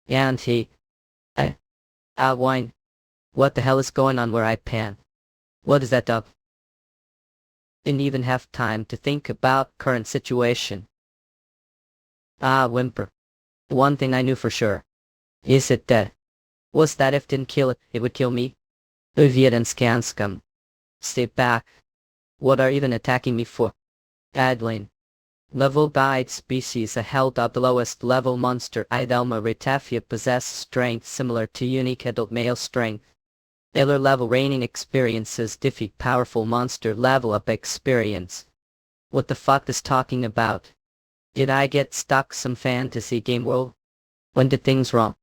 And he, I, wine. What the hell is going on where I pan? What is that up? Didn't even have time to think about current situation. Whimper. One thing I knew for sure. Is it dead? Was that if didn't kill it, it would kill me? Uviet and Skanskum. Stay back. What are even attacking me for? Adlin. Level guide species held up the lowest level monster Idelma retafia possess strength similar to unique adult male strength. Iller level reigning experiences defeat powerful monster level up experience. What the fuck is talking about? Did I get stuck some fantasy game world? When did things wrong?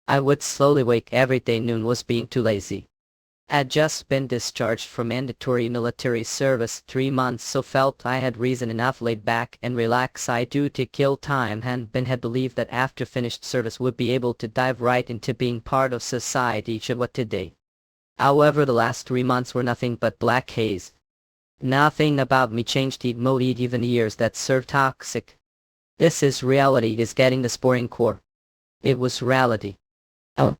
I would slowly wake every day. Noon was being too lazy. I'd just been discharged from mandatory military service 3 months, so felt I had reason enough laid back and relax I do to kill time, and had believed that after finished service would be able to dive right into being part of society. What today? However, the last 3 months were nothing but black haze. Nothing about me changed even years that served toxic. This is reality is getting the sporing core. It was reality. Oh.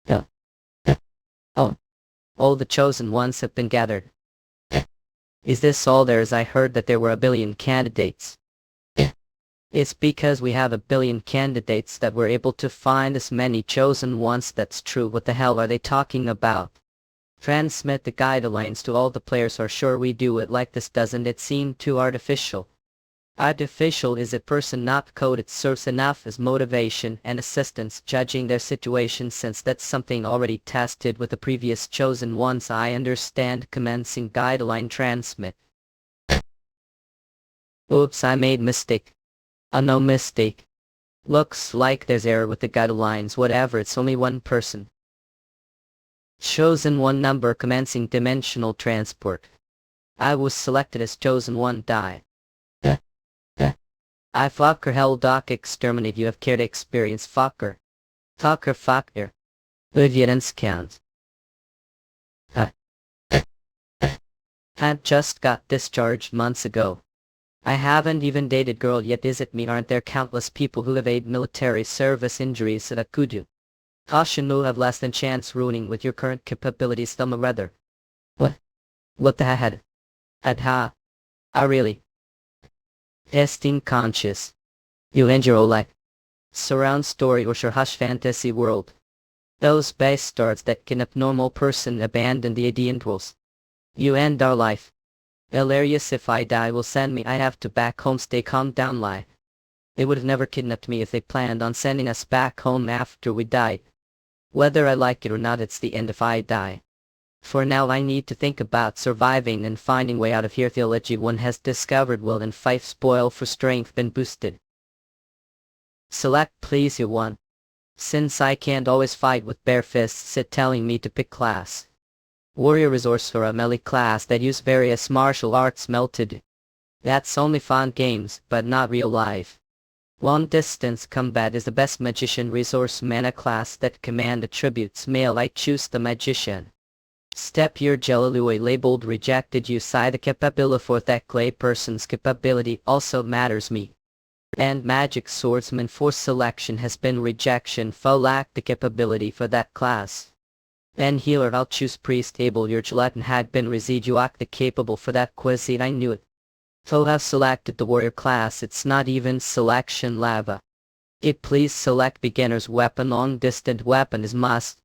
Oh. Oh. All the chosen ones have been gathered. Is this all there is? I heard that there were a billion candidates. It's because we have a billion candidates that we're able to find as many chosen ones. That's true. What the hell are they talking about? Transmit the guidelines to all the players, or sure we do it like this? Doesn't it seem too artificial? Artificial is a person not coded serves enough as motivation and assistance judging their situation, since that's something already tested with the previous chosen ones. I understand. Commencing guideline transmit. Oops, I made mistake. No mistake. Looks like there's error with the guidelines. Whatever, it's only one person. Chosen one number commencing dimensional transport. I was selected as chosen one. Die. I fucker hell doc exterminate. You have cared experience fucker. Fucker. Evidence count. I just got discharged months ago. I haven't even dated girl yet. Is it me? Aren't there countless people who evade military service injuries that could do? Caution, will have less than chance ruining with your current capabilities. Thumb rather. What the heck? Really? Testing conscious. You end your whole life. Surround story or sure hush fantasy world. Those bastards that kidnap normal person abandon the Adiant rules. You end our life. Hilarious. If I die will send me. I have to back home. Stay calm down. Lie. They would have never kidnapped me if they planned on sending us back home after we died. Whether I like it or not, it's the end if I die. For now I need to think about surviving and finding way out of here. Theology one has discovered will and five spoil for strength been boosted. Select please you one. Since I can't always fight with bare fists, it telling me to pick class. Warrior resource or a melee class that use various martial arts melted. That's only fun games, but not real life. Long distance combat is the best magician resource mana class that command attributes male. I choose the magician. Step your Jellalui labeled rejected. You say the capability for that clay person's capability also matters me. And magic swordsman for selection has been rejection. Foe lack the capability for that class. Then healer I'll choose priest. Able your gelatin had been residuac the capable for that cuisine. I knew it. Foe have selected the warrior class. It's not even selection lava. It please select beginner's weapon. Long distant weapon is must.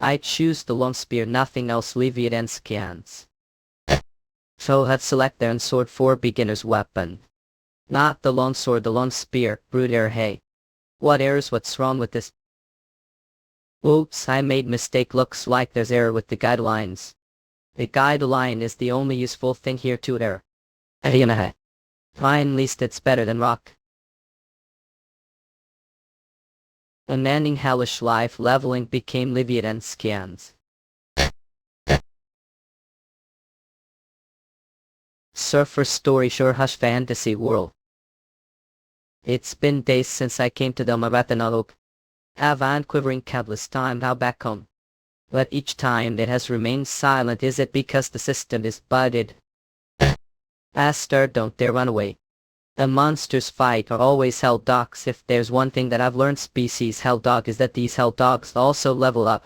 I choose the long spear. Nothing else. Leave it and scans. Foe have select their sword for beginner's weapon. Not the long sword, the long spear. Brute error. Hey. What errors? What's wrong with this? Oops, I made mistake. Looks like there's error with the guidelines. The guideline is the only useful thing here to error. Fine, least it's better than rock. Unending hellish life leveling became Leviathan scans. Surfer story sure hush fantasy world. It's been days since I came to the Marathon. Avant quivering countless time now back home. But each time it has remained silent. Is it because the system is budded? Bastard, don't dare run away. The monsters fight are always hell dogs. If there's one thing that I've learned species hell dog is that these hell dogs also level up.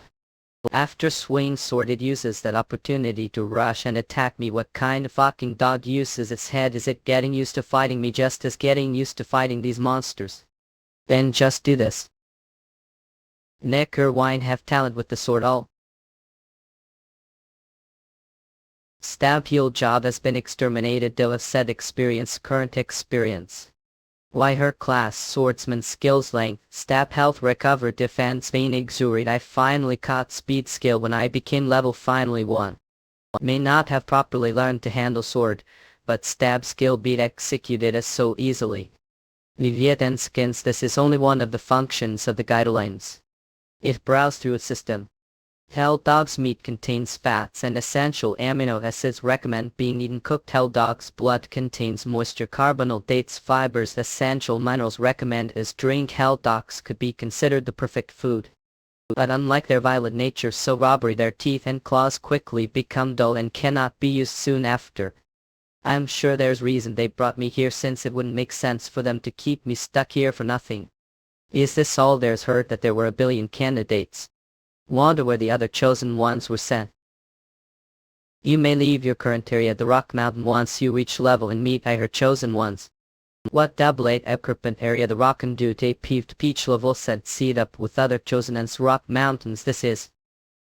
After swinging sword it uses that opportunity to rush and attack me. What kind of fucking dog uses its head? Is it getting used to fighting me just as getting used to fighting these monsters? Then just do this. Nick Irwine have talent with the sword all. Stab heal job has been exterminated. Dilla said experience current experience. Why her class swordsman skills length, stab health recover defense main exuberate. I finally caught speed skill when I became level finally 1. May not have properly learned to handle sword, but stab skill beat executed as so easily. Viviet skins. This is only one of the functions of the guidelines. It browsed through a system. Hell dog's meat contains fats and essential amino acids recommend being eaten. Cooked hell dog's blood contains moisture, carbonyl dates, fibers, essential minerals recommend as drink. Hell dogs could be considered the perfect food. But unlike their violent nature, so robbery, their teeth and claws quickly become dull and cannot be used soon after. I'm sure there's reason they brought me here, since it wouldn't make sense for them to keep me stuck here for nothing. Is this all there's? Heard that there were a billion candidates. Wonder where the other chosen ones were sent. You may leave your current area, the Rock Mountain, once you reach level and meet your chosen ones. What double 8 equipment area the Rock and do te peeved peach level set seed up with other chosen ones Rock Mountains. This is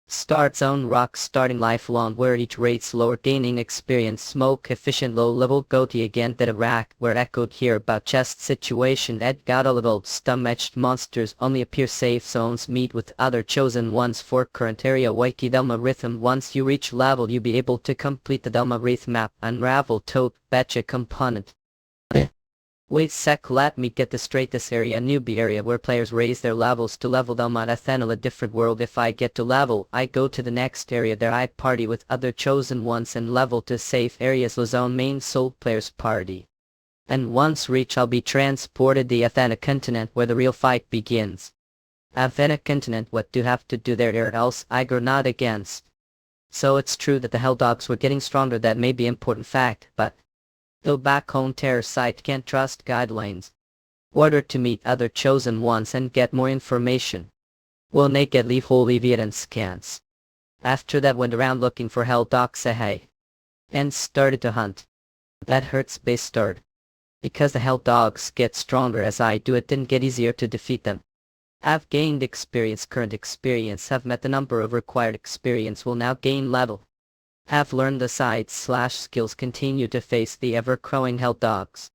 Start Zone Rock, starting lifelong where each rates lower, gaining experience, smoke efficient low level. Go to again that Iraq where echoed here about chest situation. Ed got a level stomached monsters only appear safe zones. Meet with other chosen ones for current area. Waiki Delma rhythm. Once you reach level you be able to complete the Delma Wraith map. Unravel tote betcha component. Wait sec, let me get this straight. This area, newbie area where players raise their levels to level them at Athenal, a different world. If I get to level, I go to the next area. There I party with other chosen ones and level to safe areas. Lozone main soul players party. And once reach I'll be transported the Athena continent where the real fight begins. Athena continent, what do have to do there or else I go not against. So it's true that the hell dogs were getting stronger. That may be important fact, but go back home terror site can't trust guidelines. Order to meet other chosen ones and get more information. Will naked leave whole evidence scans. After that went around looking for hell dogs and started to hunt. That hurts base start. Because the hell dogs get stronger as I do, it didn't get easier to defeat them. I've gained experience, current experience, have met the number of required experience, will now gain level. Have learned the side/skills, continue to face the ever-growing hell dogs.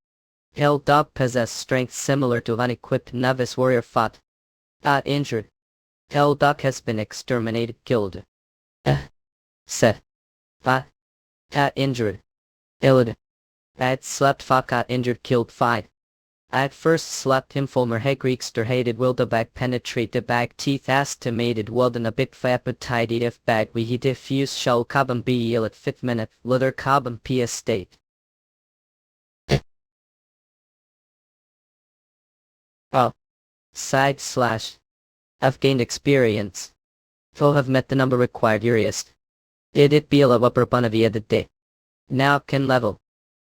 Hell dog possess strength similar to unequipped novice warrior fought. Got injured. Hell dog has been exterminated, killed. Set. Got injured. Illed. I'd slept fought, got injured, killed, fight. At first slept him Fulmer Hegreekster hated will the bag penetrate the bag teeth estimated well than a big appetite if bag we he diffuse shall carbon be ill at 5th minute leather carbon p estate. Oh. / I've gained experience. So have met the number required uriest. Did it be a upper bunavia the day. Now can level.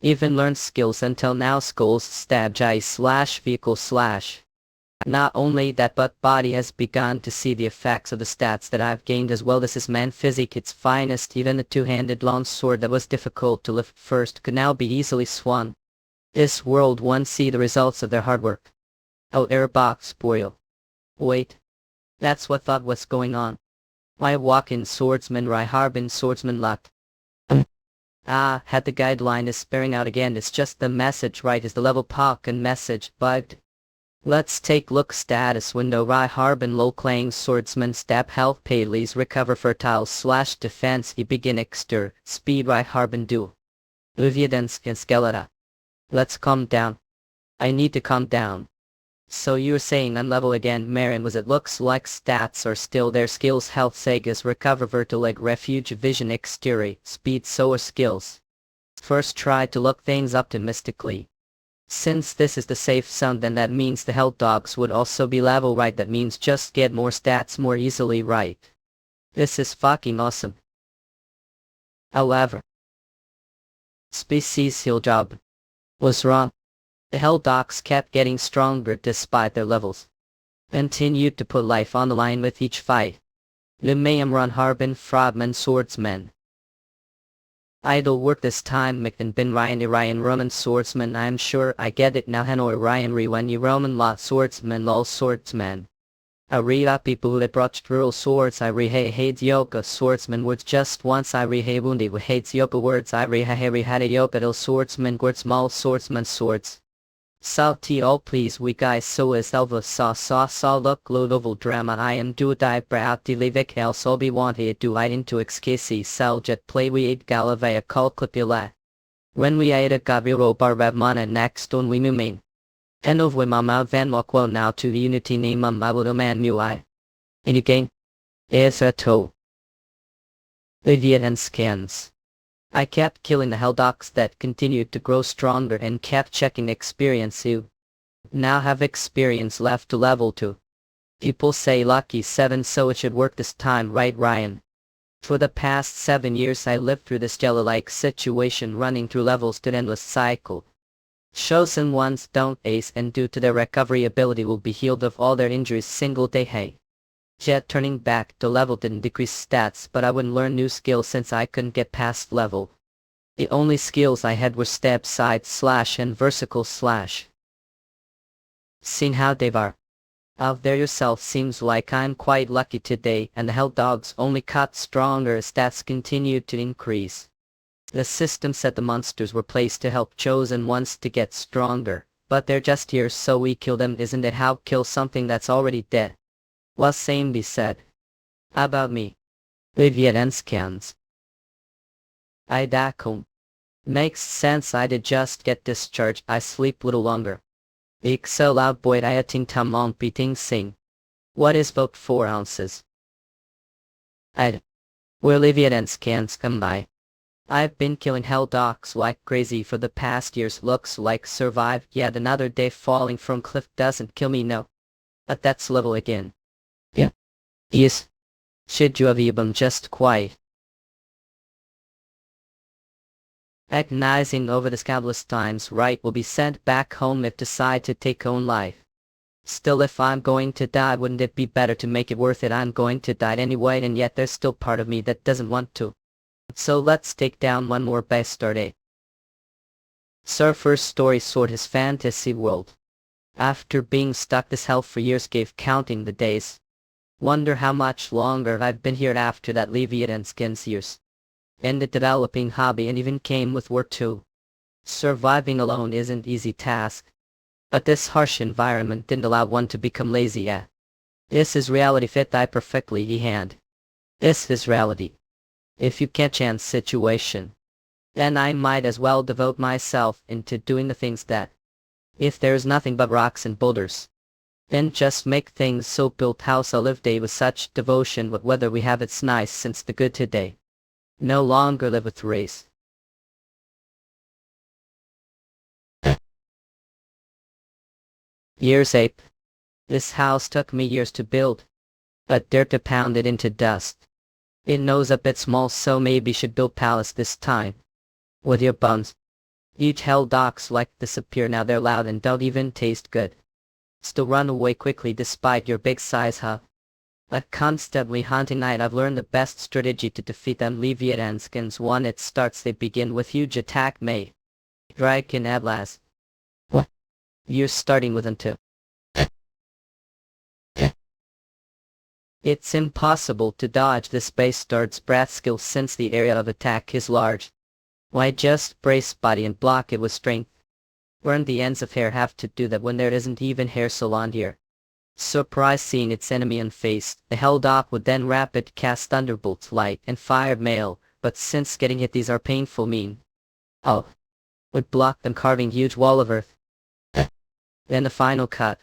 Even learned skills until now skulls stab /vehicle / Not only that but body has begun to see the effects of the stats that I've gained as well. This is man physique its finest. Even the two-handed long sword that was difficult to lift first could now be easily swung. This world one see the results of their hard work. Oh airbox spoil. Wait. That's what thought was going on. Why walk-in swordsman Hanbin swordsman lot. Had the guideline is sparing out again. It's just the message right is the level POC and message bugged. Let's take look status window. Hanbin low clang swordsman stab health paleys recover fertile / defense he begin exter speed Hanbin do. Evidence and skeleton. Let's calm down. I need to calm down. So you're saying unlevel again, Marin? Was it looks like stats are still there? Skills health sagas recover vertileg refuge vision exterior speed so are skills. First try to look things optimistically. Since this is the safe zone, then that means the hell dogs would also be level right. That means just get more stats more easily right. This is fucking awesome. However, species heal job was wrong. The Helldogs kept getting stronger despite their levels. Continued to put life on the line with each fight. Lumayam run Harbin Frogman Swordsman. Idle work this time Mctin bin Ryan Roman Swordsman. I am sure I get it now. Hanoi Ryan Riwen Roman Lot Swordsman lol Swordsman. I read up people that brought rural swords. I hate yoga swordsman words just once. I wundi with hates yoga words. I had a yoga del swordsman words small swordsman swords. Salty all please we guys so is elva saw look low drama. I am do die brow delivik else all be wanted do I into xkc seljet play we ate galavaya call clipula. When we ate a gaviro bar mana next on we main. And of mama van walk now to the unity name mabudo man mui. In again. Is a toe. Idiot and scans. I kept killing the Helldogs that continued to grow stronger and kept checking experience you. Now have experience left to level 2. People say lucky 7 so it should work this time right Ryan? For the past 7 years I lived through this jelly-like situation running through levels to an endless cycle. Chosen ones don't ace and due to their recovery ability will be healed of all their injuries single day. Hey. Yet turning back to level didn't decrease stats but I wouldn't learn new skills since I couldn't get past level. The only skills I had were stab side slash and vertical slash. Seen how they are. Out there yourself seems like I'm quite lucky today and the Helldogs only got stronger as stats continued to increase. The system said the monsters were placed to help chosen ones to get stronger, but they're just here so we kill them. Isn't it how kill something that's already dead? Well same be said. About me. Viviet and scans. I home. Makes sense I did just get discharged I sleep little longer. Ik so loud boy I ting tam long beating sing. What is about 4 ounces? I'd. Where Viviet and scans come by. I've been killing Helldogs like crazy for the past years. Looks like survived yet another day. Falling from cliff doesn't kill me no. But that's level again. Yeah. Yes. Should you have even just quiet. Agonizing over the scandalous times right will be sent back home if decide to take own life. Still if I'm going to die wouldn't it be better to make it worth it? I'm going to die anyway and yet there's still part of me that doesn't want to. So let's take down one more bastard. Surfer's story sort his fantasy world. After being stuck this hell for years gave counting the days. Wonder how much longer I've been here after that Leviat and Skins years. Ended developing hobby and even came with work too. Surviving alone isn't easy task. But this harsh environment didn't allow one to become lazy yet. This is reality fit I perfectly hand. This is reality. If you can't chance situation, then I might as well devote myself into doing the things that, if there's nothing but rocks and boulders, then just make things so built house I'll live day with such devotion but whether we have it's nice since the good today. No longer live with race. Years ape. This house took me years to build, but dare to pound it into dust. It knows a bit small so maybe should build palace this time. With your buns. Each Helldogs like disappear now they're loud and don't even taste good. Still run away quickly despite your big size huh? Like constantly hunting night I've learned the best strategy to defeat them. Leviat and skins 1 it starts they begin with huge attack may. Drag in at last. What? You're starting with them too. It's impossible to dodge this bastard's breath skill since the area of attack is large. Why just brace body and block it with strength? Where'd the ends of hair have to do that when there isn't even hair salon here? Surprised seeing its enemy unfaced, the Helldog would then rapid cast thunderbolts light and fire mail, but since getting hit these are painful mean. Oh. Would block them carving huge wall of earth. Then the final cut.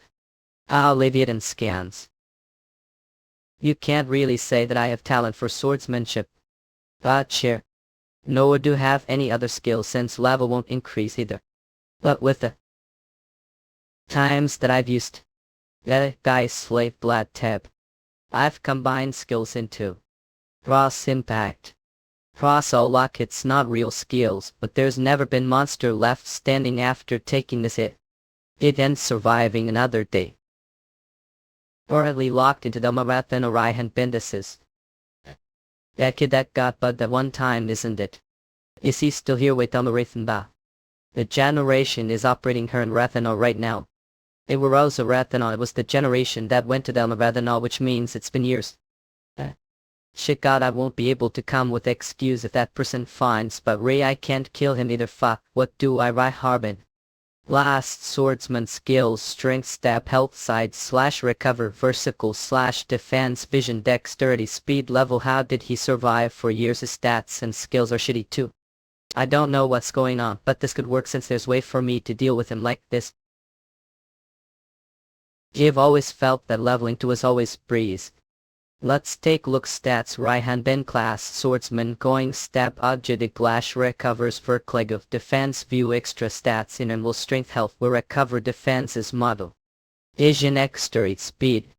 Ah Leviat and scans. You can't really say that I have talent for swordsmanship. Cheer. Nor do have any other skill since level won't increase either. But with the times that I've used that guy's slave blood tab, I've combined skills into cross impact. Cross all luck it's not real skills but there's never been monster left standing after taking this hit. It ends surviving another day. Orally locked into the marathon Orion Bendices. That kid that got bugged that one time, isn't it? Is he still here with Ba? The generation is operating her in Rathanol right now. It was a Rathanol, it was the generation that went to the Rathanol, which means it's been years. Shit, God, I won't be able to come with excuse if that person finds, but Ray, I can't kill him either. Fuck, what do I write? Harbin. Last swordsman skills: strength, stab, health, side / recover, versicle / defense, vision, dexterity, speed, level. How did he survive for years? His stats and skills are shitty too. I don't know what's going on, but this could work since there's way for me to deal with him like this. I've always felt that leveling 2 is always breeze. Let's take look stats. Right Hanbin class swordsman going stab object glash recovers verkleg of defense view extra stats in will strength health will recover defenses model. Asian extra speed.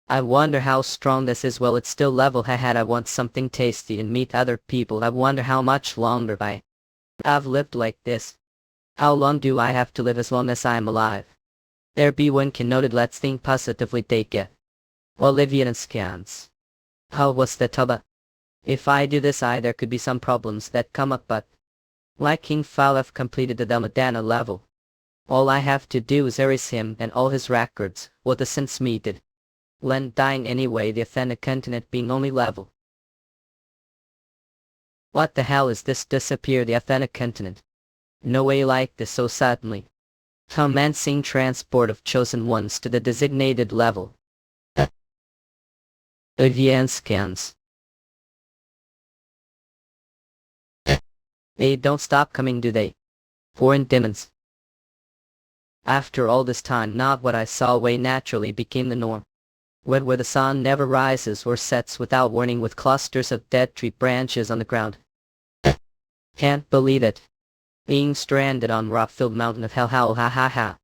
I wonder how strong this is. Well, it's still level. I want something tasty and meet other people. I wonder how much longer I've lived like this. How long do I have to live? As long as I'm alive. There be one can noted. Let's think positively. Take it. Olivian scans. How was the tuba? If I do this, there could be some problems that come up, but like King Fowl, I've completed the Damadana level. All I have to do is erase him and all his records. What the sense me did. Len dying anyway, the Athena continent being only level. What the hell is this? Disappear the Athena continent. No way like this so suddenly. Commencing transport of chosen ones to the designated level. Avian scans. They don't stop coming, do they? Foreign demons. After all this time, not what I saw way naturally became the norm. Where the sun never rises or sets without warning, with clusters of dead tree branches on the ground. Can't believe it. Being stranded on rock-filled mountain of hell, ha ha ha.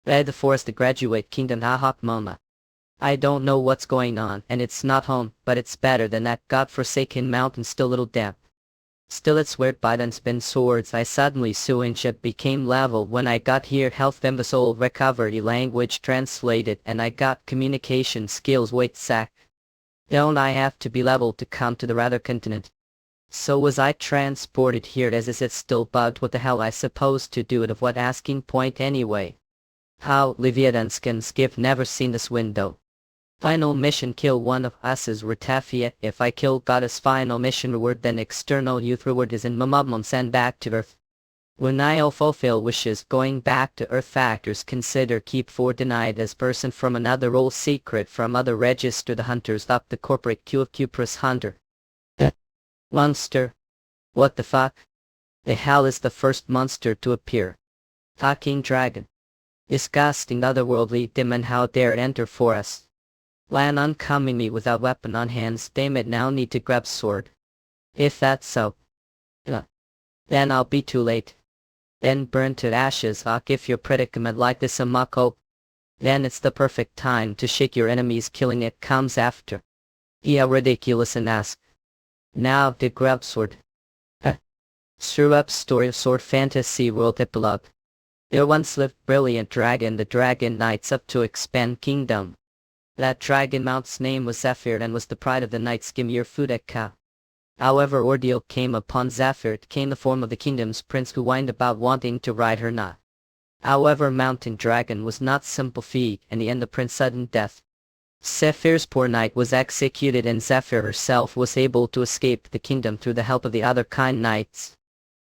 Red the forest, the graduate kingdom, ha ha mama. I don't know what's going on, and it's not home, but it's better than that godforsaken mountain. Still little damp. Still it's weird by then spin swords. I suddenly ship became level when I got here. Health imbecile recovery language translated, and I got communication skills. Wait sack. Don't I have to be level to come to the rather continent? So was I transported here? As is it still bugged? What the hell I supposed to do it? Of what asking point anyway? How Leviathanskins give never seen this window. Final mission: kill one of us is Ratafia. If I kill goddess, final mission reward, then external youth reward is in Mamamon, send back to Earth. When I fulfill wishes, going back to Earth. Factors consider: keep for denied as person from another role, secret from other, register the hunters up the corporate queue of Cuprous hunter. Monster. What the fuck? The hell is the first monster to appear? Talking dragon. Disgusting otherworldly demon, how dare enter forest. Plan on coming me without weapon on hands. Damn it, now need to grab sword. If that's so. Then I'll be too late. Then burn to ashes. If your predicament like this, Amako, then it's the perfect time to shake your enemies. Killing it comes after. Yeah, ridiculous and ask. Now to grab sword. Screw up story of sword fantasy world epilogue. There once lived brilliant dragon, the dragon knights up to expand kingdom. That dragon mount's name was Zephyr and was the pride of the knights Gimir Fudeka. However, ordeal came upon Zephyr. It came the form of the kingdom's prince, who whined about wanting to ride her not. However, mountain dragon was not simple feat, and the end the prince's sudden death. Zephyr's poor knight was executed, and Zephyr herself was able to escape the kingdom through the help of the other kind knights.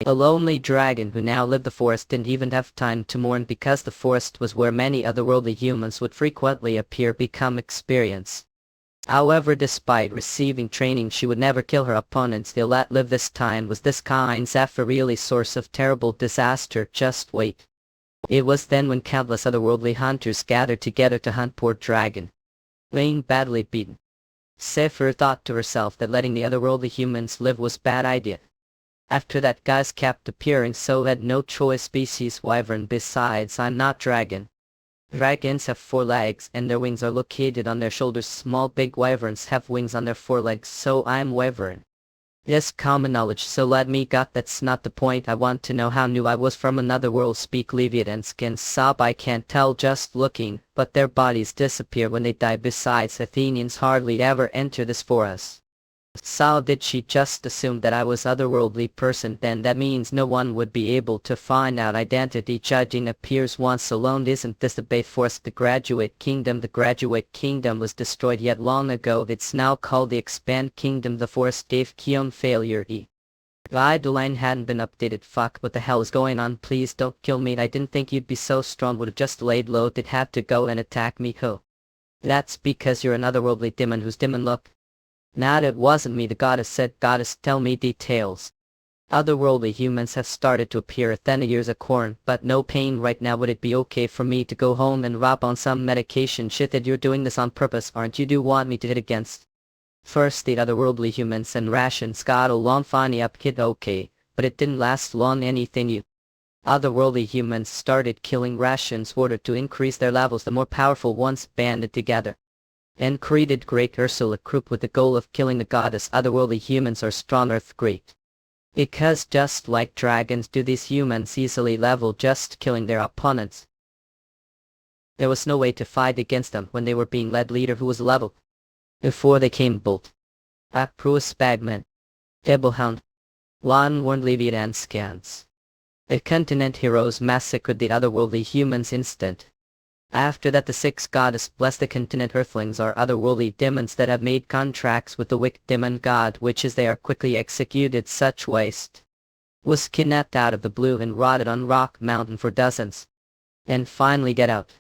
A lonely dragon who now lived the forest didn't even have time to mourn, because the forest was where many otherworldly humans would frequently appear, become experience. However, despite receiving training, she would never kill her opponents. They'll let live this time. Was this kind Zephyr really source of terrible disaster? Just wait. It was then when countless otherworldly hunters gathered together to hunt poor dragon. Laying badly beaten, Zephyr thought to herself that letting the otherworldly humans live was bad idea. After that, guys kept appearing, so had no choice. Species wyvern. Besides, I'm not dragon. Dragons have 4 legs and their wings are located on their shoulders. Small big wyverns have wings on their forelegs, so I'm wyvern. Yes, common knowledge, so let me got that's not the point. I want to know how new I was from another world. Speak Leviathans can sob, I can't tell just looking, but their bodies disappear when they die. Besides, Athenians hardly ever enter this forest. So did she just assume that I was otherworldly person? Then that means no one would be able to find out identity. Judging appears once alone. Isn't this the Bay Forest? The Graduate Kingdom. The Graduate Kingdom was destroyed yet long ago. It's now called the Expand Kingdom. The forest gave Kion failure. The guideline hadn't been updated. Fuck, what the hell is going on? Please don't kill me. I didn't think you'd be so strong. Would've just laid low. It had to go and attack me. Ho. That's because you're an otherworldly demon. Who's demon? Look. Nah, it wasn't me, the goddess said. Goddess, tell me details. Otherworldly humans have started to appear. Athena years a corn, but no pain right now. Would it be okay for me to go home and rub on some medication? Shit, that you're doing this on purpose, aren't you? Do want me to hit against? First the otherworldly humans and rations got along fine up kid, okay, but it didn't last long. Anything you otherworldly humans started killing rations in order to increase their levels. The more powerful ones banded together and created Great Ursula group with the goal of killing the goddess. Otherworldly humans are strong Earth great. Because just like dragons do, these humans easily level just killing their opponents. There was no way to fight against them when they were being led. Leader who was leveled before they came bolt. Apruus Bagman. Ebelhound. Lon Warn Leviathan scans. The continent heroes massacred the otherworldly humans instant. After that the six goddess blessed the continent. Earthlings are otherworldly demons that have made contracts with the wicked demon god witches. They are quickly executed. Such waste was kidnapped out of the blue and rotted on Rock Mountain for dozens. And finally get out.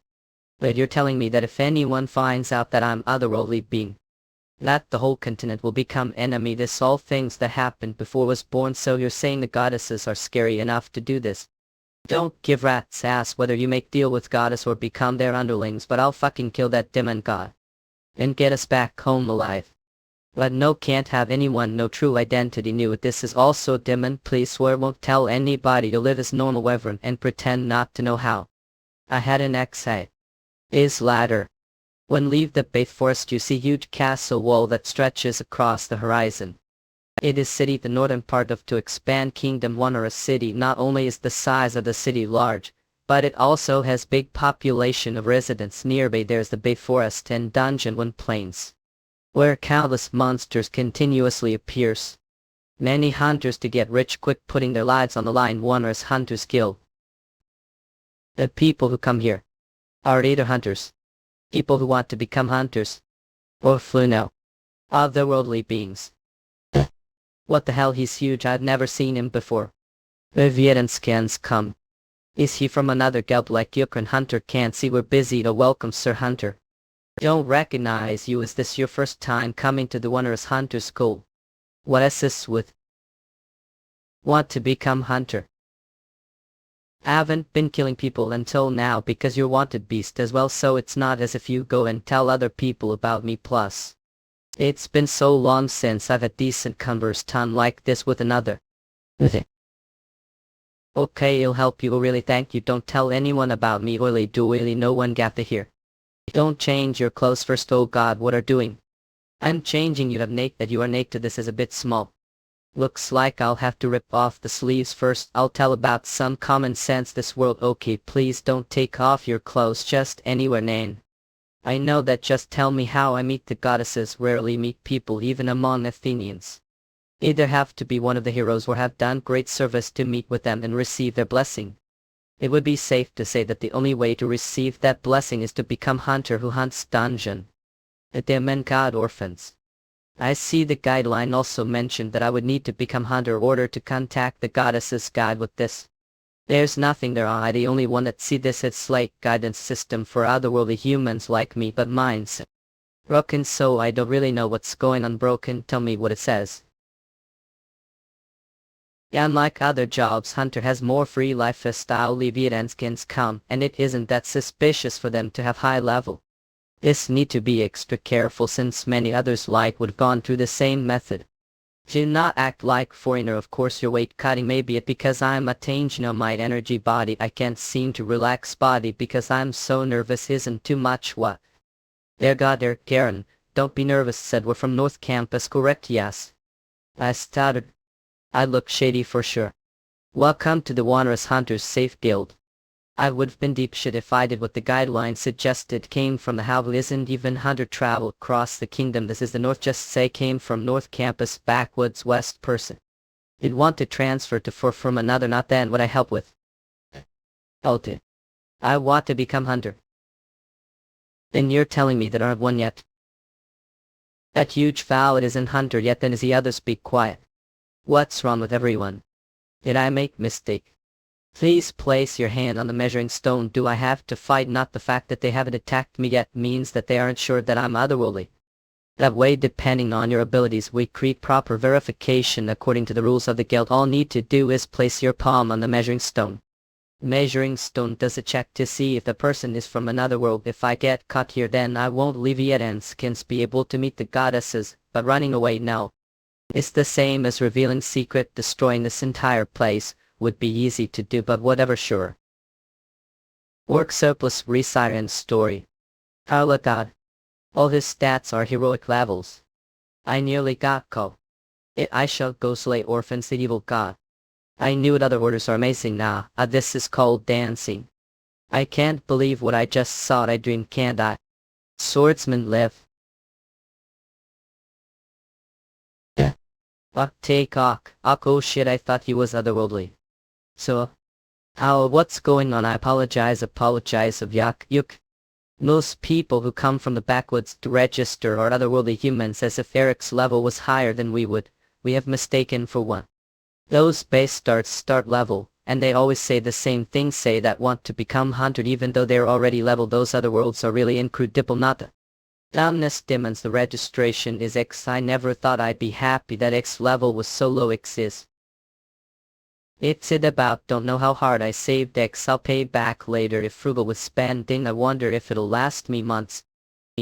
But you're telling me that if anyone finds out that I'm otherworldly being, that the whole continent will become enemy? This all things that happened before was born. So you're saying the goddesses are scary enough to do this? Don't give rat's ass whether you make deal with goddess or become their underlings, but I'll fucking kill that demon god and get us back home alive. But no, can't have anyone know true identity. Knew it. This is also demon. Please swear won't tell anybody. To live as normal wyvern and pretend not to know how. I had an exit. Is ladder. When leave the Bay Forest you see huge castle wall that stretches across the horizon. It is city, the northern part of to expand kingdom. Wondrous city. Not only is the size of the city large, but it also has big population of residents. Nearby there's the Bay Forest and Dungeon One Plains, where countless monsters continuously appears. Many hunters to get rich quick, putting their lives on the line. Wondrous Hunters Guild. The people who come here are either hunters, people who want to become hunters, or Fluno, otherworldly beings. What the hell, he's huge. I've never seen him before. Vivian scans come. Is he from another guild like Yukon? Hunter can't see we're busy. To welcome Sir Hunter. Don't recognize you. Is this your first time coming to the Wondrous Hunter School? What is this with? Want to become hunter? Haven't been killing people until now because you're wanted beast as well, so it's not as if you go and tell other people about me. Plus, it's been so long since I've had decent conversation like this with another. Okay, I'll help you. Really, thank you. Don't tell anyone about me. Really, do really no one get to hear. Don't change your clothes first. Oh god, what are doing? I'm changing. You have naked. You are naked. This is a bit small. Looks like I'll have to rip off the sleeves first. I'll tell about some common sense this world. Okay, please don't take off your clothes just anywhere, Nan. I know that. Just tell me how I meet the goddesses. Rarely meet people even among Athenians. Either have to be one of the heroes or have done great service to meet with them and receive their blessing. It would be safe to say that the only way to receive that blessing is to become hunter who hunts dungeon. The demon god orphans. I see the guideline also mentioned that I would need to become hunter in order to contact the goddesses guide with this. There's nothing there. I the only one that see this. It's like guidance system for otherworldly humans like me, but mine's broken, so I don't really know what's going on. Broken, tell me what it says. Unlike other jobs, hunter has more free lifestyle. Leviathans can come, and it isn't that suspicious for them to have high level. This need to be extra careful since many others like would have gone through the same method. Do not act like foreigner. Of course your weight cutting may be it because I'm a my energy body. I can't seem to relax body because I'm so nervous. Isn't too much what? There, Karen, don't be nervous, said we're from North Campus, correct? Yes. I stuttered. I look shady for sure. Welcome to the Wanderous Hunters Safe Guild. I would've been deep shit if I did what the guideline suggested. Came from the Howl isn't even hunter travel across the kingdom. This is the north, just say came from north campus backwoods west person. You'd want to transfer to for from another, not then what I help with. Oh dude. I want to become hunter. Then you're telling me that I aren't one yet. That huge fowl it isn't hunter yet, then is the others be quiet. What's wrong with everyone? Did I make mistake? Please place your hand on the measuring stone. Do I have to fight? Not the fact that they haven't attacked me yet means that they aren't sure that I'm otherworldly. That way, depending on your abilities, we create proper verification according to the rules of the guild. All need to do is place your palm on the measuring stone. Measuring stone does a check to see if the person is from another world. If I get caught here, then I won't leave yet and skins be able to meet the goddesses, but running away now. It's the same as revealing secret. Destroying this entire place would be easy to do, but whatever, sure. Work surplus Resiren's story. Oh god. All his stats are heroic levels. I nearly got caught. I shall go slay orphans, the evil god. I knew it. Otherworlders are amazing now. This is called dancing. I can't believe what I just saw. I dreamed, can't I? Swordsmen live. Yeah. Take ock. Oh shit, I thought he was otherworldly. So, what's going on? I apologize of yuck. Most people who come from the backwoods to register are otherworldly humans, as if Eric's level was higher than we would. We have mistaken for one. Those base start level, and they always say the same thing, say that want to become hunted even though they're already level. Those other worlds are really incredible. Not dumbness demands the registration is X. I never thought I'd be happy that X level was so low. X is. It's it about don't know how hard I saved X. I'll pay back later if frugal with spending. I wonder if it'll last me months.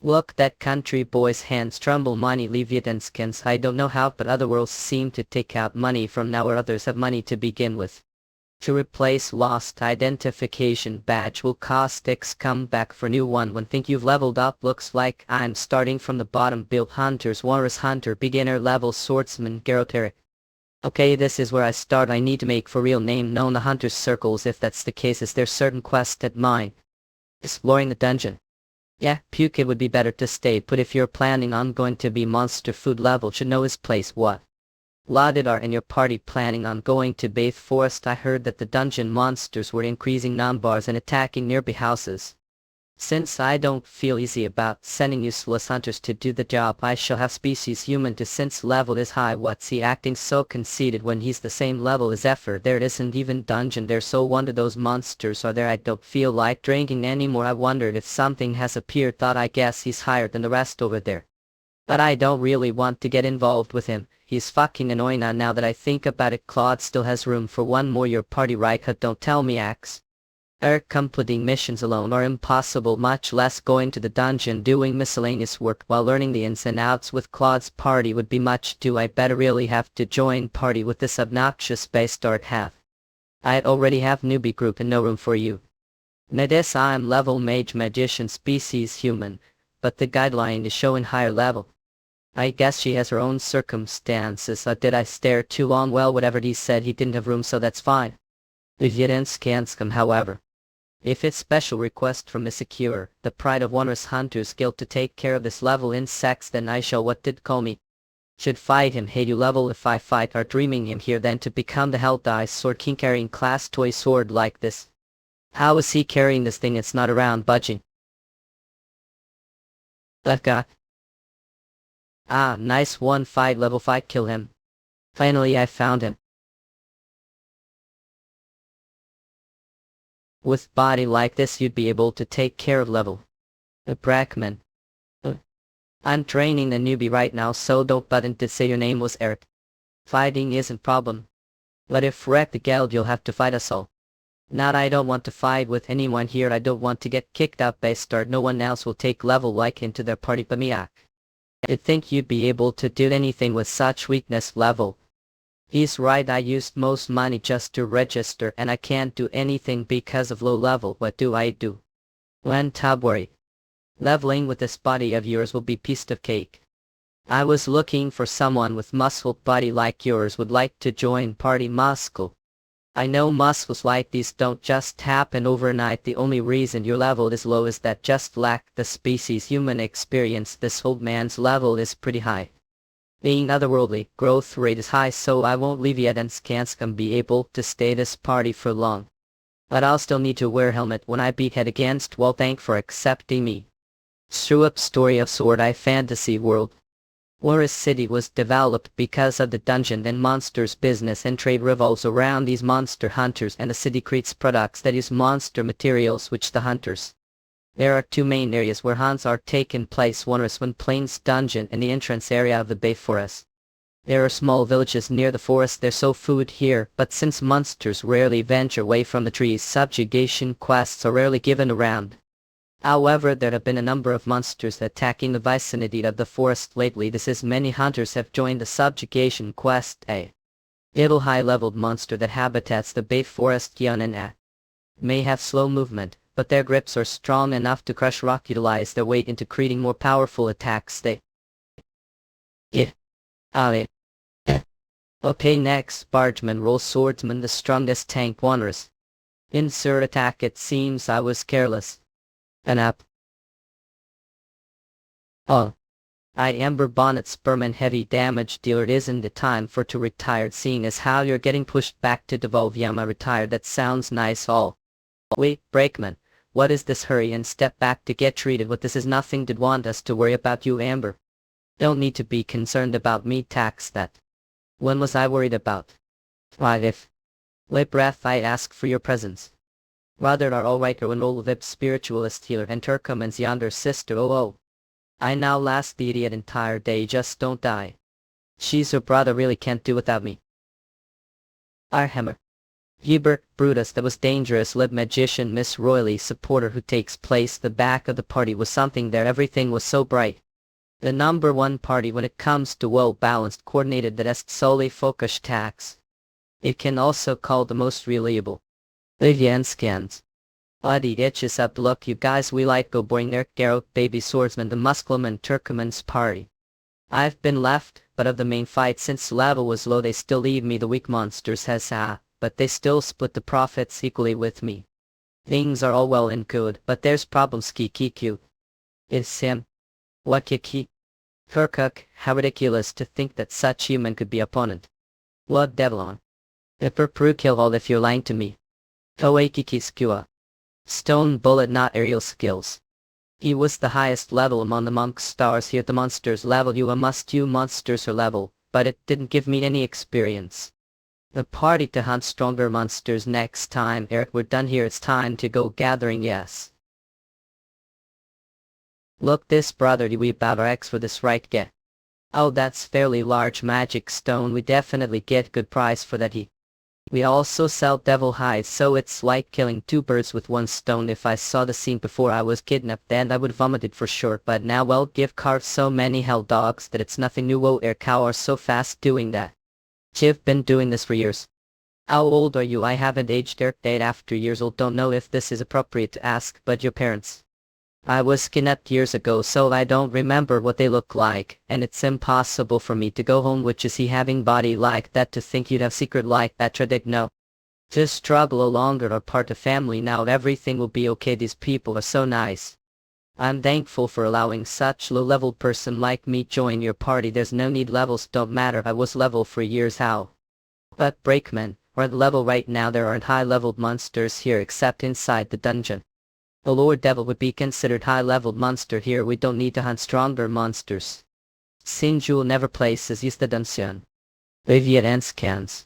Look, that country boy's hands tremble. Money Leviathanskins. I don't know how, but other worlds seem to take out money from now where others have money to begin with. To replace lost identification badge will cost X. Come back for new one when think you've leveled up. Looks like I'm starting from the bottom. Build hunters, Walrus hunter, beginner level swordsman, Garroteric. Okay, this is where I start. I need to make for real name known the hunter's circles. If that's the case, is there certain quest at mine? Exploring the dungeon. Yeah, puke, it would be better to stay put if you're planning on going to be monster food level. Should know his place. What? Lauded are in your party planning on going to Bathe Forest? I heard that the dungeon monsters were increasing numbers and attacking nearby houses. Since I don't feel easy about sending useless hunters to do the job, I shall have species human to since level is high. What's he acting so conceited when he's the same level as Effer? There isn't even dungeon there, so wonder those monsters are there. I don't feel like drinking anymore. I wondered if something has appeared. Thought I guess he's higher than the rest over there. But I don't really want to get involved with him. He's fucking annoying. Now that I think about it, Claude still has room for one more. Your party, right? Don't tell me, Axe. Completing missions alone are impossible, much less going to the dungeon. Doing miscellaneous work while learning the ins and outs with Claude's party would be much. Do I better really have to join party with this obnoxious bastard? I'd already have newbie group and no room for you. Nadis, I'm level mage magician species human, but the guideline is showing higher level. I guess she has her own circumstances. Did I stare too long? Well, whatever he said, he didn't have room, so that's fine. Leviathanskins, however. If it's special request from Misecure, the Pride of Wondrous Hunters Guild, to take care of this level insects, then I shall. What did call me? Should fight him. Hey, you level if I fight are dreaming him here then to become the Hell Dice Sword King carrying class toy sword like this. How is he carrying this thing? It's not around budging. That guy. Nice one. Fight level 5, kill him. Finally I found him. With body like this you'd be able to take care of level. Brackman. I'm training a newbie right now, so don't button did say your name was Eric. Fighting isn't problem. But if wreck the guild you'll have to fight us all. Not I don't want to fight with anyone here. I don't want to get kicked out by start. No one else will take level like into their party but me. I'd think you'd be able to do anything with such weakness level. He's right, I used most money just to register and I can't do anything because of low level. What do I do? When worry. Leveling with this body of yours will be piece of cake. I was looking for someone with muscle body like yours would like to join party muscle. I know muscles like these don't just happen overnight. The only reason your level is low is that just lack the species human experience. This old man's level is pretty high. Being otherworldly, growth rate is high, so I won't leave yet and can't be able to stay this party for long. But I'll still need to wear helmet when I beat head against wall. Thank for accepting me. Screw up story of Sword Eye Fantasy World. Warris City was developed because of the dungeon and monsters business, and trade revolves around these monster hunters, and the city creates products that use monster materials which the hunters. There are two main areas where hunts are taking place. One is One Plains Dungeon and the entrance area of the Bay Forest. There are small villages near the forest. There's so food here, but since monsters rarely venture away from the trees, subjugation quests are rarely given around. However, there have been a number of monsters attacking the vicinity of the forest lately. This is many hunters have joined the subjugation quest. A little high-leveled monster that habitats the Bay Forest may have slow movement, but their grips are strong enough to crush rock. Utilize their weight into creating more powerful attacks. Okay, next, Bargeman Roll Swordsman, the strongest tank wonders. Insert attack. It seems I was careless. An app. Oh. I Amber Bonnet Sperman heavy damage dealer. It isn't the time for to retired, seeing as how you're getting pushed back to devolve. Yama retired. That sounds nice. All. Wait, Brakeman. What is this? Hurry and step back to get treated. What this is nothing. Did want us to worry about you, Amber. Don't need to be concerned about me. Tax that. When was I worried about? Why, if late breath I ask for your presence. Rather are alright. Or an old vip spiritualist healer and Turkoman's yonder sister. Oh. I now last the idiot entire day. Just don't die. She's her brother. Really can't do without me. Arhammer. Hubert Brutus. That was dangerous. Lib magician Miss Royally supporter who takes place the back of the party was something there. Everything was so bright. The number one party when it comes to well-balanced, coordinated, that est solely focused tax. It can also call the most reliable. Vivian scans. Buddy itches up. Look, you guys, we like go boring there. Garrow, baby swordsman, the Muscleman Turkoman's party. I've been left, but of the main fight, since level was low, they still leave me. The weak monsters has but they still split the profits equally with me. Things are all well and good, but there's problems. Kikiku. It's him. What Kiki? Kirkuk, how ridiculous to think that such human could be opponent. What devil on? Ipper Pru kill all if you're lying to me. Toei Kiki Skua. Stone bullet, not aerial skills. He was the highest level among the monk stars here. The monsters level you monsters are level, but it didn't give me any experience. The party to hunt stronger monsters next time. Eric, we're done here. It's time to go gathering. Yes. Look, this brother, we about our X for this, right? Get. Oh, that's fairly large magic stone. We definitely get good price for that. We also sell devil hides, so it's like killing two birds with one stone. If I saw the scene before I was kidnapped, then I would vomit it for sure. But now, well, give carved so many hell dogs that it's nothing new. Oh, air cow are so fast doing that. I've been doing this for years. How old are you? I haven't aged. Eric, date after years old. Don't know if this is appropriate to ask, but your parents. I was kidnapped years ago, so I don't remember what they look like, and it's impossible for me to go home. Which is he having body like that? To think you'd have secret like that. Tradic, no. Just struggle a longer or part of family now. Everything will be okay. These people are so nice. I'm thankful for allowing such low-level person like me join your party. There's no need. Levels don't matter. I was level for years. How? But Brakeman, we're at level right now. There aren't high-leveled monsters here except inside the dungeon. The Lord Devil would be considered high-leveled monster here. We don't need to hunt stronger monsters. Sinjul never places use the dungeon. Vivian scans.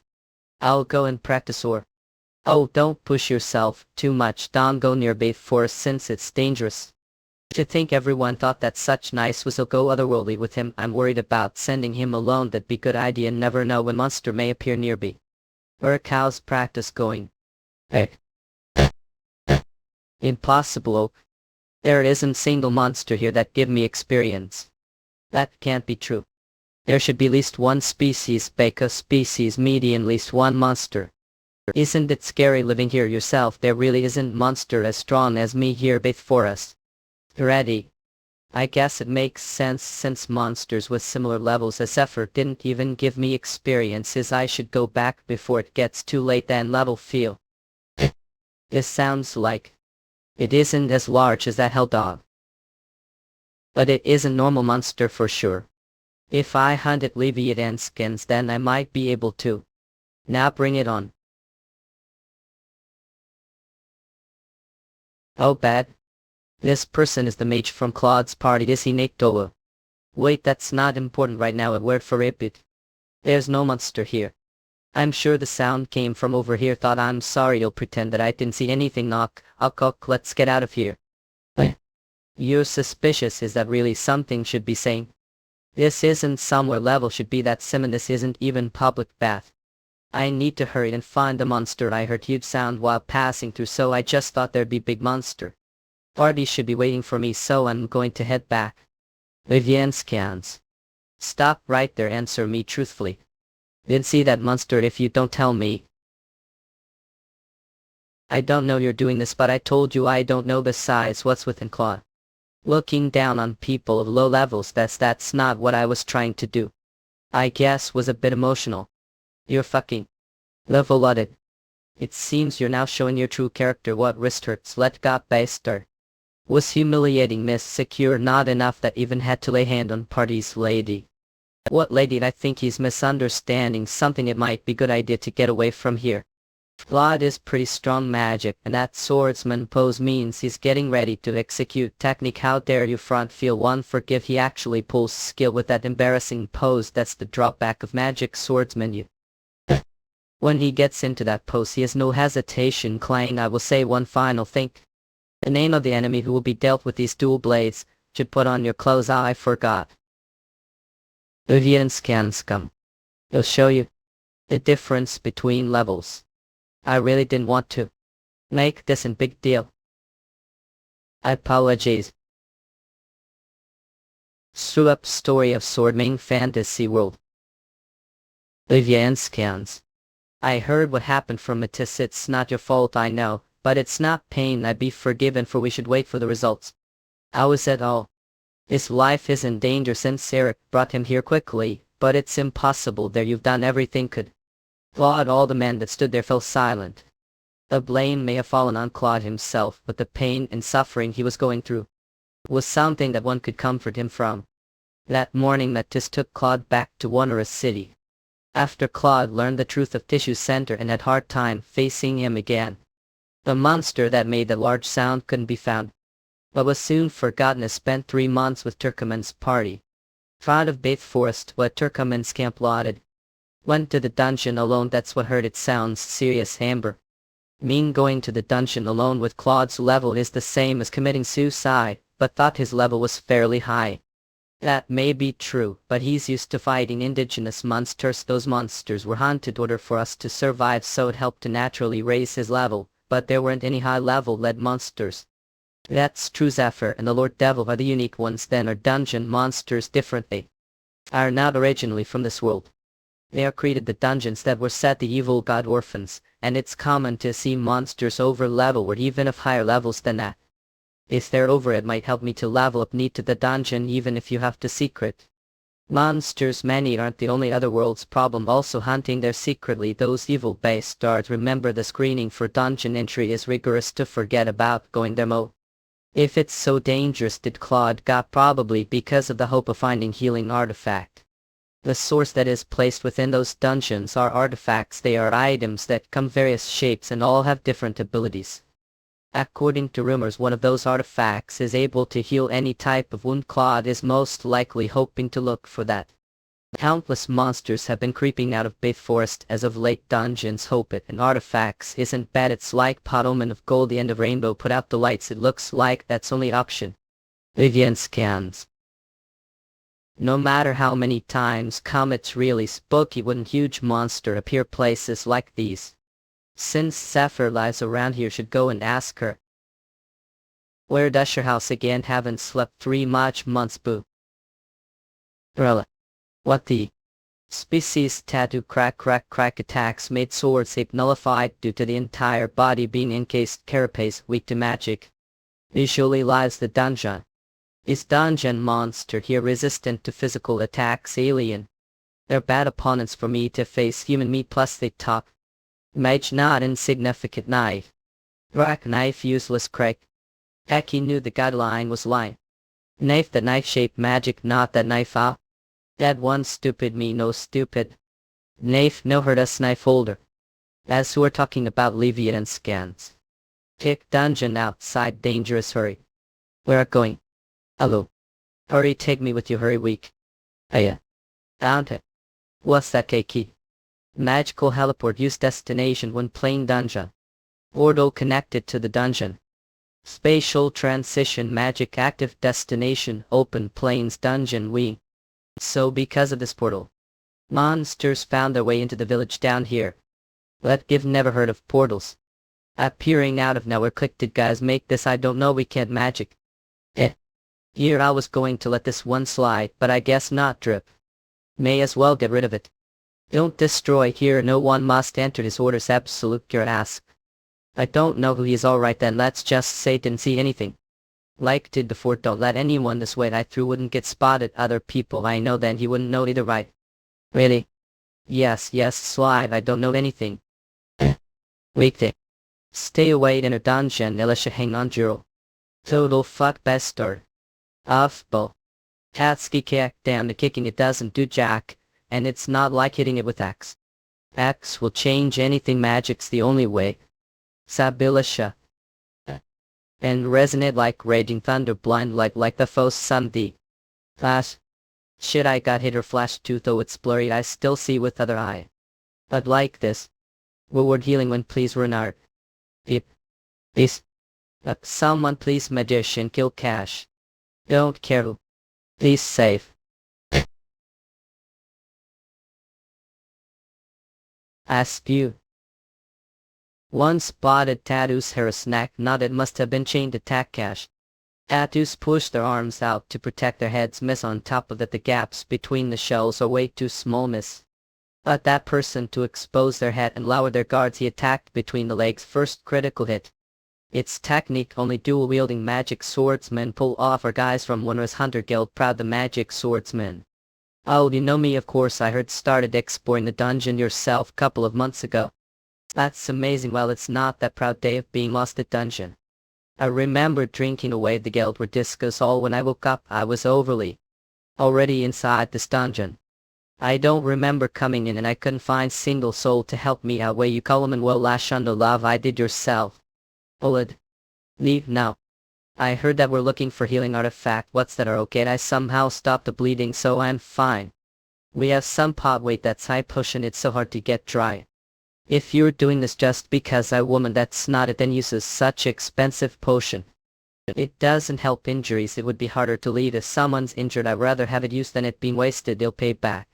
I'll go and practice or. Oh, don't push yourself too much. Don't go near Bay Forest since it's dangerous. To think everyone thought that such nice was. He'll go otherworldly with him. I'm worried about sending him alone. That'd be good idea. Never know when monster may appear nearby. Where cow's practice going? Hey. Impossible. There isn't single monster here that give me experience. That can't be true. There should be at least one species, Beka species, median, least one monster. Isn't it scary living here yourself? There really isn't monster as strong as me here, Bay Forest. Ready. I guess it makes sense since monsters with similar levels as Zephyr didn't even give me experiences. I should go back before it gets too late and level feel. This sounds like it isn't as large as that hell dog. But it is a normal monster for sure. If I hunted Leviathan skins then I might be able to. Now bring it on. Oh bad. This person is the mage from Claude's party, is he Naktoa? Wait, that's not important right now, a word for it. There's no monster here. I'm sure the sound came from over here. Thought I'm sorry, you'll pretend that I didn't see anything. Knock, let's get out of here. You're suspicious, is that really something should be saying? This isn't somewhere level should be that Simon, this isn't even public bath. I need to hurry and find the monster. I heard huge sound while passing through, so I just thought there'd be big monster. Party should be waiting for me, so I'm going to head back. Vivian scans. Stop right there, answer me truthfully. Didn't see that monster if you don't tell me. I don't know you're doing this, but I told you I don't know. Besides, what's within Claude? Looking down on people of low levels, that's not what I was trying to do. I guess was a bit emotional. You're fucking level-loaded. It seems you're now showing your true character. What wrist hurts? Let got bastard. Was humiliating, miss. Secure, not enough that even had to lay hand on party's lady. What lady? I think he's misunderstanding something. It might be good idea to get away from here. Claude is pretty strong magic, and that swordsman pose means he's getting ready to execute technique. How dare you front feel one forgive? He actually pulls skill with that embarrassing pose. That's the drawback of magic swordsman. When he gets into that pose he has no hesitation. Clang. I will say one final thing. The name of the enemy who will be dealt with these dual blades. Should put on your clothes. I forgot. Vivian scan scum. It'll show you the difference between levels. I really didn't want to make this a big deal. I apologize. Screw up story of Swordmane Fantasy World. Vivian scans. I heard what happened from Matisse. It's not your fault, I know, but it's not pain. I'd be forgiven, for we should wait for the results. How is it all? His life is in danger since Eric brought him here quickly, but it's impossible there. You've done everything could. Claude. All the men that stood there fell silent. The blame may have fallen on Claude himself, but the pain and suffering he was going through was something that one could comfort him from. That morning Matisse took Claude back to Wondrous City. After Claude learned the truth of Tissue Center and had hard time facing him again. The monster that made the large sound couldn't be found, but was soon forgotten as spent 3 months with Turkoman's party. Found of Baith Forest, what Turkoman's camp lotted. Went to the dungeon alone. That's what hurt. It sounds serious, Amber. Mean going to the dungeon alone with Claude's level is the same as committing suicide, but thought his level was fairly high. That may be true, but he's used to fighting indigenous monsters. Those monsters were hunted in order for us to survive, so it helped to naturally raise his level, but there weren't any high-level lead monsters. That's true. Zephyr and the Lord Devil are the unique ones. Then are dungeon monsters different? They are not originally from this world. They are created the dungeons that were set the evil god orphans, and it's common to see monsters over level or even of higher levels than that. If they're over, it might help me to level up need to the dungeon, even if you have to secret. Monsters many aren't the only Otherworld's problem, also hunting there secretly those evil bastards. Remember, the screening for dungeon entry is rigorous. To forget about going there mo. If it's so dangerous, did Claude got? Probably because of the hope of finding healing artifact. The source that is placed within those dungeons are artifacts. They are items that come various shapes and all have different abilities. According to rumors, one of those artifacts is able to heal any type of wound. Claude is most likely hoping to look for that. Countless monsters have been creeping out of Baith Forest as of late. Dungeons hope it, and artifacts isn't bad. It's like pot omen of gold. The end of rainbow. Put out the lights. It looks like that's only option. Vivian scans. No matter how many times come, it's really spooky when huge monster appear places like these. Since Zephyr lives around here, should go and ask her. Where does your house again? Haven't slept 3 months, boo. Rella. What the? Species tattoo. Crack attacks made swords ape nullified due to the entire body being encased. Carapace weak to magic. Usually lies the dungeon. Is dungeon monster here resistant to physical attacks alien? They're bad opponents for me to face human me plus they talk. Mage not insignificant knife. Rock knife useless crack. Heck he knew the guideline was lying. Knife that knife shaped magic not that knife out. That one stupid me no stupid. Knife no hurt us knife holder. As who are talking about Leviathan scans. Kick dungeon outside dangerous hurry. Where are going? Hello. Hurry take me with you hurry weak. Aya. Found it. What's that key? Magical heliport use destination when playing dungeon. Portal connected to the dungeon. Spatial transition magic active destination open plains dungeon we. So because of this portal, monsters found their way into the village down here. But I've never heard of portals. Appearing out of nowhere click did guys make this I don't know we can't magic. Here I was going to let this one slide but I guess not drip. May as well get rid of it. Don't destroy here no one must enter his orders absolute your ask. I don't know who he is alright then let's just say didn't see anything. Like did before don't let anyone this way I through wouldn't get spotted other people I know then he wouldn't know either right. Really? Yes slide I don't know anything. Weekday. Stay away in a dungeon Elisha hang on Jiro. Total fuck best start. Offball. Hatski kick down the kicking it doesn't do jack, and it's not like hitting it with axe. Axe will change anything magic's the only way. Sabilisha. And resonate like raging thunder blind like the foe's Sunday. Flash. Shit I got hit or flash too though it's blurry I still see with other eye. But like this. Word healing when please Renard. Beep. Please. Someone please magician kill cash. Don't care who. Please save. Ask you. One spotted tattoos hair snack not it must have been chained to tack cash. Tattoos push their arms out to protect their heads miss on top of that the gaps between the shells are way too small miss. But that person to expose their head and lower their guards he attacked between the legs first critical hit. Its technique only dual-wielding magic swordsmen pull off or guys from Wondrous Hunter Guild proud the magic swordsmen. Oh you know me of course I heard started exploring the dungeon yourself couple of months ago. That's amazing well it's not that proud day of being lost at dungeon. I remember drinking away the guild were discus all when I woke up I was already inside this dungeon. I don't remember coming in and I couldn't find single soul to help me out way you call 'em and well lash on the love I did yourself. Olid. Leave now. I heard that we're looking for healing artifact what's that are okay I somehow stopped the bleeding so I'm fine. We have some pot weight that's high pushing it's so hard to get dry. If you're doing this just because I woman that's not it then uses such expensive potion. It doesn't help injuries it would be harder to lead if someone's injured I'd rather have it used than it being wasted they'll pay back.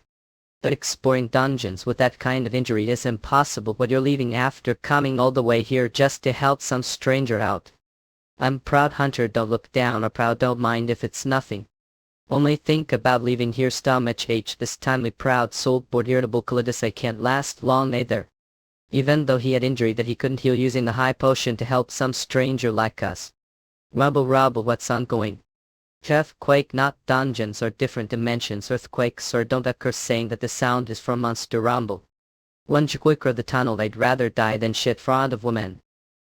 But exploring dungeons with that kind of injury is impossible but you're leaving after coming all the way here just to help some stranger out. I'm proud hunter don't look down or proud don't mind if it's nothing. Only think about leaving here stomach H this timely proud soul bored irritable Calidus I can't last long either. Even though he had injury that he couldn't heal using the high potion to help some stranger like us. Rubble what's ongoing? Earthquake not dungeons or different dimensions earthquakes or don't occur saying that the sound is from monster rumble. Lunge quicker the tunnel I'd rather die than shit front of women.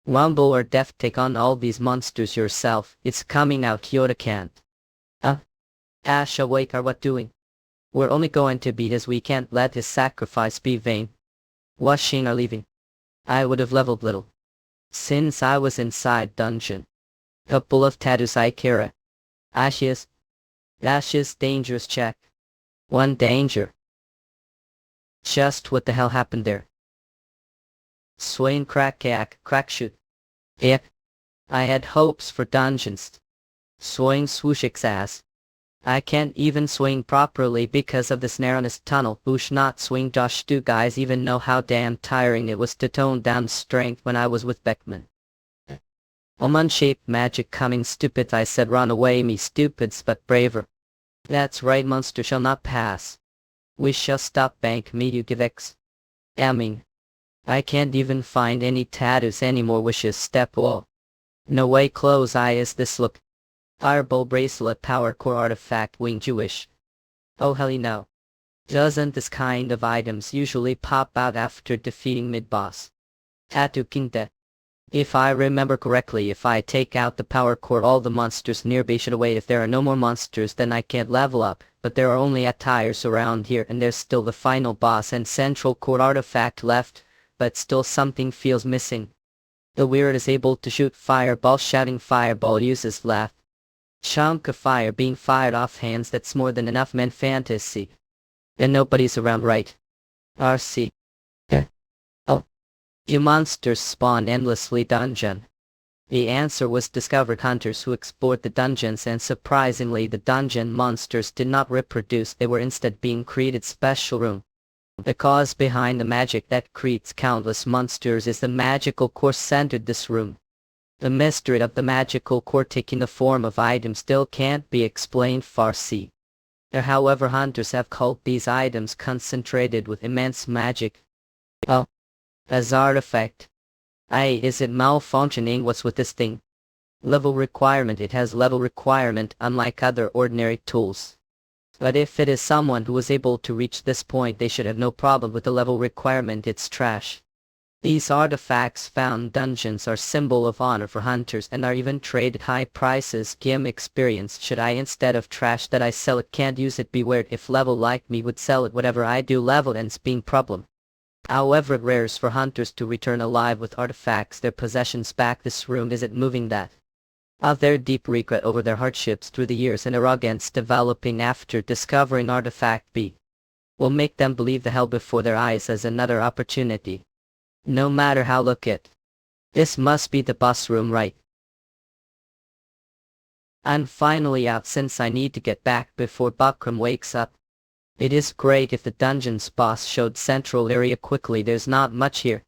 Rumble or death take on all these monsters yourself it's coming out Kyoto can't. Ash awake are what doing? We're only going to beat his we can't let his sacrifice be vain. Washing or leaving? I would have leveled little. Since I was inside dungeon. Couple of tattoos I care. Ashes dangerous check. One danger. Just what the hell happened there? Swain crack shoot. Yep. I had hopes for dungeons. Swing swooshix ass. I can't even swing properly because of this narrowness tunnel. Whoosh not swing Josh do guys even know how damn tiring it was to tone down strength when I was with Beckman. Unshaped magic coming stupid I said run away me stupids but braver. That's right monster shall not pass. We shall stop bank me you give X. I can't even find any tattoos anymore wishes step wall. No way close eye is this look. Fireball bracelet power core artifact wing Jewish. Oh hell no. Doesn't this kind of items usually pop out after defeating mid-boss? Tattoo Kingda. If I remember correctly, if I take out the power core, all the monsters nearby should away. If there are no more monsters, then I can't level up, but there are only attires around here, and there's still the final boss and central core artifact left, but still something feels missing. The weird is able to shoot fireball. Shouting fireball uses left chunk of fire being fired off hands. That's more than enough, man. Fantasy. And nobody's around, right? RC. Oh. You monsters spawn endlessly dungeon. The answer was discovered hunters who explored the dungeons, and surprisingly the dungeon monsters did not reproduce. They were instead being created special room. The cause behind the magic that creates countless monsters is the magical core centered this room. The mystery of the magical core taking the form of items still can't be explained. Farsi. However, hunters have called these items concentrated with immense magic. Oh. As artifact. Is it malfunctioning? What's with this thing? Level requirement. It has level requirement unlike other ordinary tools. But if it is someone who was able to reach this point, they should have no problem with the level requirement. It's trash. These artifacts found in dungeons are symbol of honor for hunters and are even traded high prices. Game experience. Should I, instead of trash that I sell it, can't use it? Be weird if level like me would sell it. Whatever I do, level ends being problem. However, it rares for hunters to return alive with artifacts, their possessions back. This room isn't moving that. Of their deep regret over their hardships through the years and arrogance developing after discovering artifact B will make them believe the hell before their eyes as another opportunity. No matter how look it. This must be the boss room, right? I'm finally out since I need to get back before Bakram wakes up. It is great if the dungeon's boss showed central area quickly. There's not much here.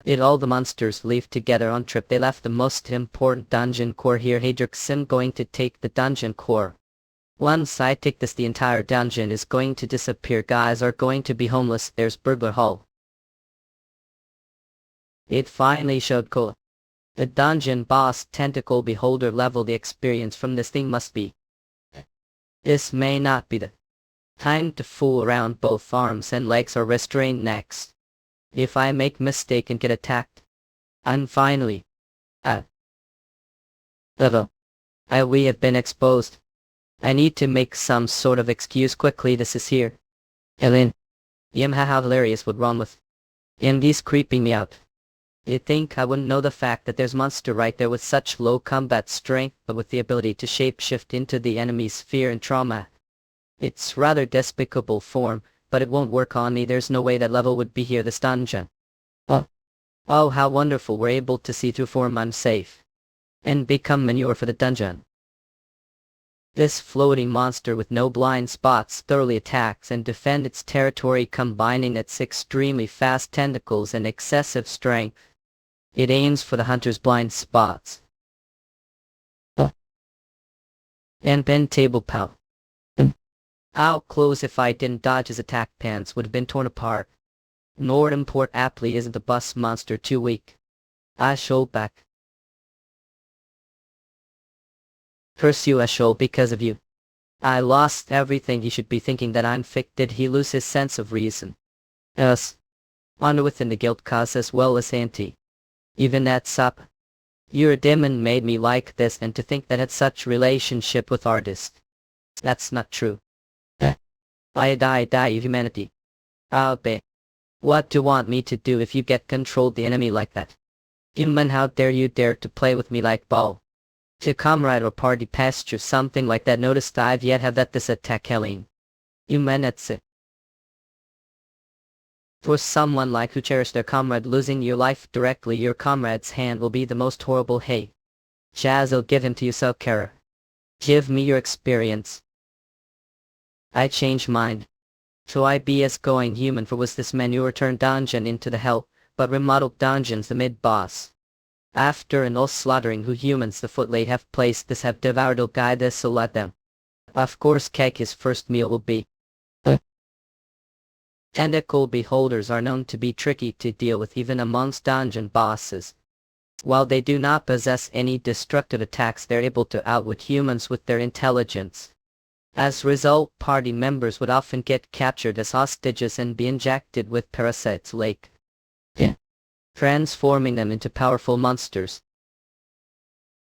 Did all the monsters leave together on trip? They left the most important dungeon core here. Hey Dirksen, going to take the dungeon core. Once I take this, the entire dungeon is going to disappear. Guys are going to be homeless. There's Burglar Hall. It finally showed cool. The dungeon boss tentacle beholder level. The experience from this thing must be. This may not be the time to fool around. Both arms and legs are restrained next. If I make mistake and get attacked. And finally. Level. We have been exposed. I need to make some sort of excuse quickly. This is here. Ellen. How hilarious would run with. These creeping me out. You'd think I wouldn't know the fact that there's monster right there with such low combat strength, but with the ability to shapeshift into the enemy's fear and trauma. It's rather despicable form, but it won't work on me. There's no way that level would be here. This dungeon. Oh, how wonderful. We're able to see through form. I'm safe. And become manure for the dungeon. This floating monster with no blind spots thoroughly attacks and defends its territory, combining its extremely fast tentacles and excessive strength. It aims for the hunter's blind spots. And bend table pow. How close. If I didn't dodge his attack, pants would have been torn apart. Nor import aptly. Isn't the bus monster too weak? I show back. Curse you, Ashol, because of you. I lost everything. He should be thinking that I'm fake. Did he lose his sense of reason? Yes. Honor within the guild cause as well as anti. Even that sup. Your demon made me like this, and to think that had such relationship with artist. That's not true. I die humanity. I'll be. What do you want me to do if you get controlled the enemy like that? Human, how dare you dare to play with me like ball? To comrade or party pasture, something like that. Noticed I've yet have that this attack Helene. Human, that's it. For someone like who cherished their comrade, losing your life directly your comrade's hand will be the most horrible. Hey. Jaz'll give him to you, so Kara. Give me your experience. I changed mind. So I be as going human, for was this man you returned dungeon into the hell, but remodeled dungeons the mid-boss. After an all slaughtering who humans the footlight have placed this have devoured will guide this, so let them. Of course cake his first meal will be. Tentacle beholders are known to be tricky to deal with even amongst dungeon bosses. While they do not possess any destructive attacks, they're able to outwit humans with their intelligence. As a result, party members would often get captured as hostages and be injected with parasites like transforming them into powerful monsters.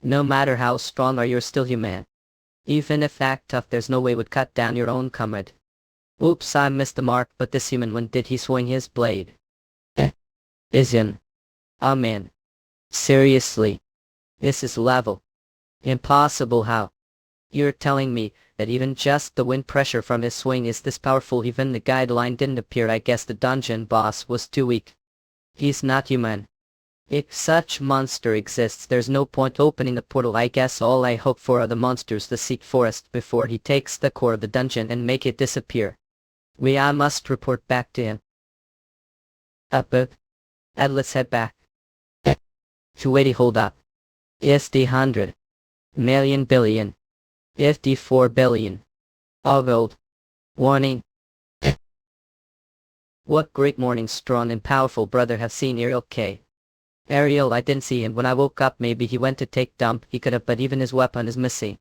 No matter how strong you're still human. Even if act tough, there's no way would cut down your own comrade. Oops, I missed the mark, but this human, when did he swing his blade? Isn't. Oh man. Seriously. This is level. Impossible. How? You're telling me that even just the wind pressure from his swing is this powerful? Even the guideline didn't appear. I guess the dungeon boss was too weak. He's not human. If such monster exists, there's no point opening the portal. I guess all I hope for are the monsters to seek forest before he takes the core of the dungeon and make it disappear. I must report back to him. But let's head back. Wait, hold up. SD 100 million billion 54 billion. Gold. Warning. What great morning, strong and powerful brother. Have seen Ariel K. Ariel, I didn't see him when I woke up. Maybe he went to take dump. He could have, but even his weapon is missing.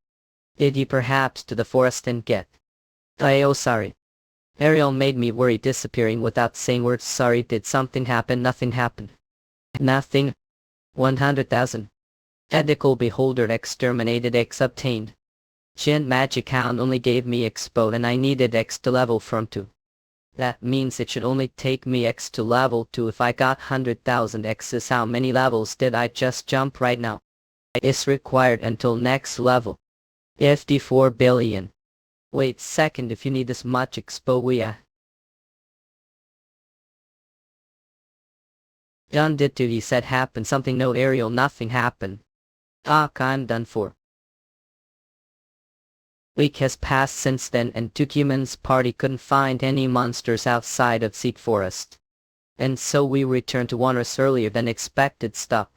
Did he perhaps to the forest and get? Oh, sorry. Ariel made me worry, disappearing without saying words. Sorry, did something happen? Nothing happened. Nothing. 100,000. Ethical beholder exterminated. X obtained. Jin magic hound only gave me expo and I needed X to level from 2. That means it should only take me X to level 2 if I got 100,000 X's. How many levels did I just jump right now? It's required until next level. 54 billion. Wait second, if you need this much expo, Done did to, he said happened something. No Ariel, nothing happened. I'm done for. Week has passed since then and two humans party couldn't find any monsters outside of Seed Forest. And so we returned to Wanderous earlier than expected. Stop.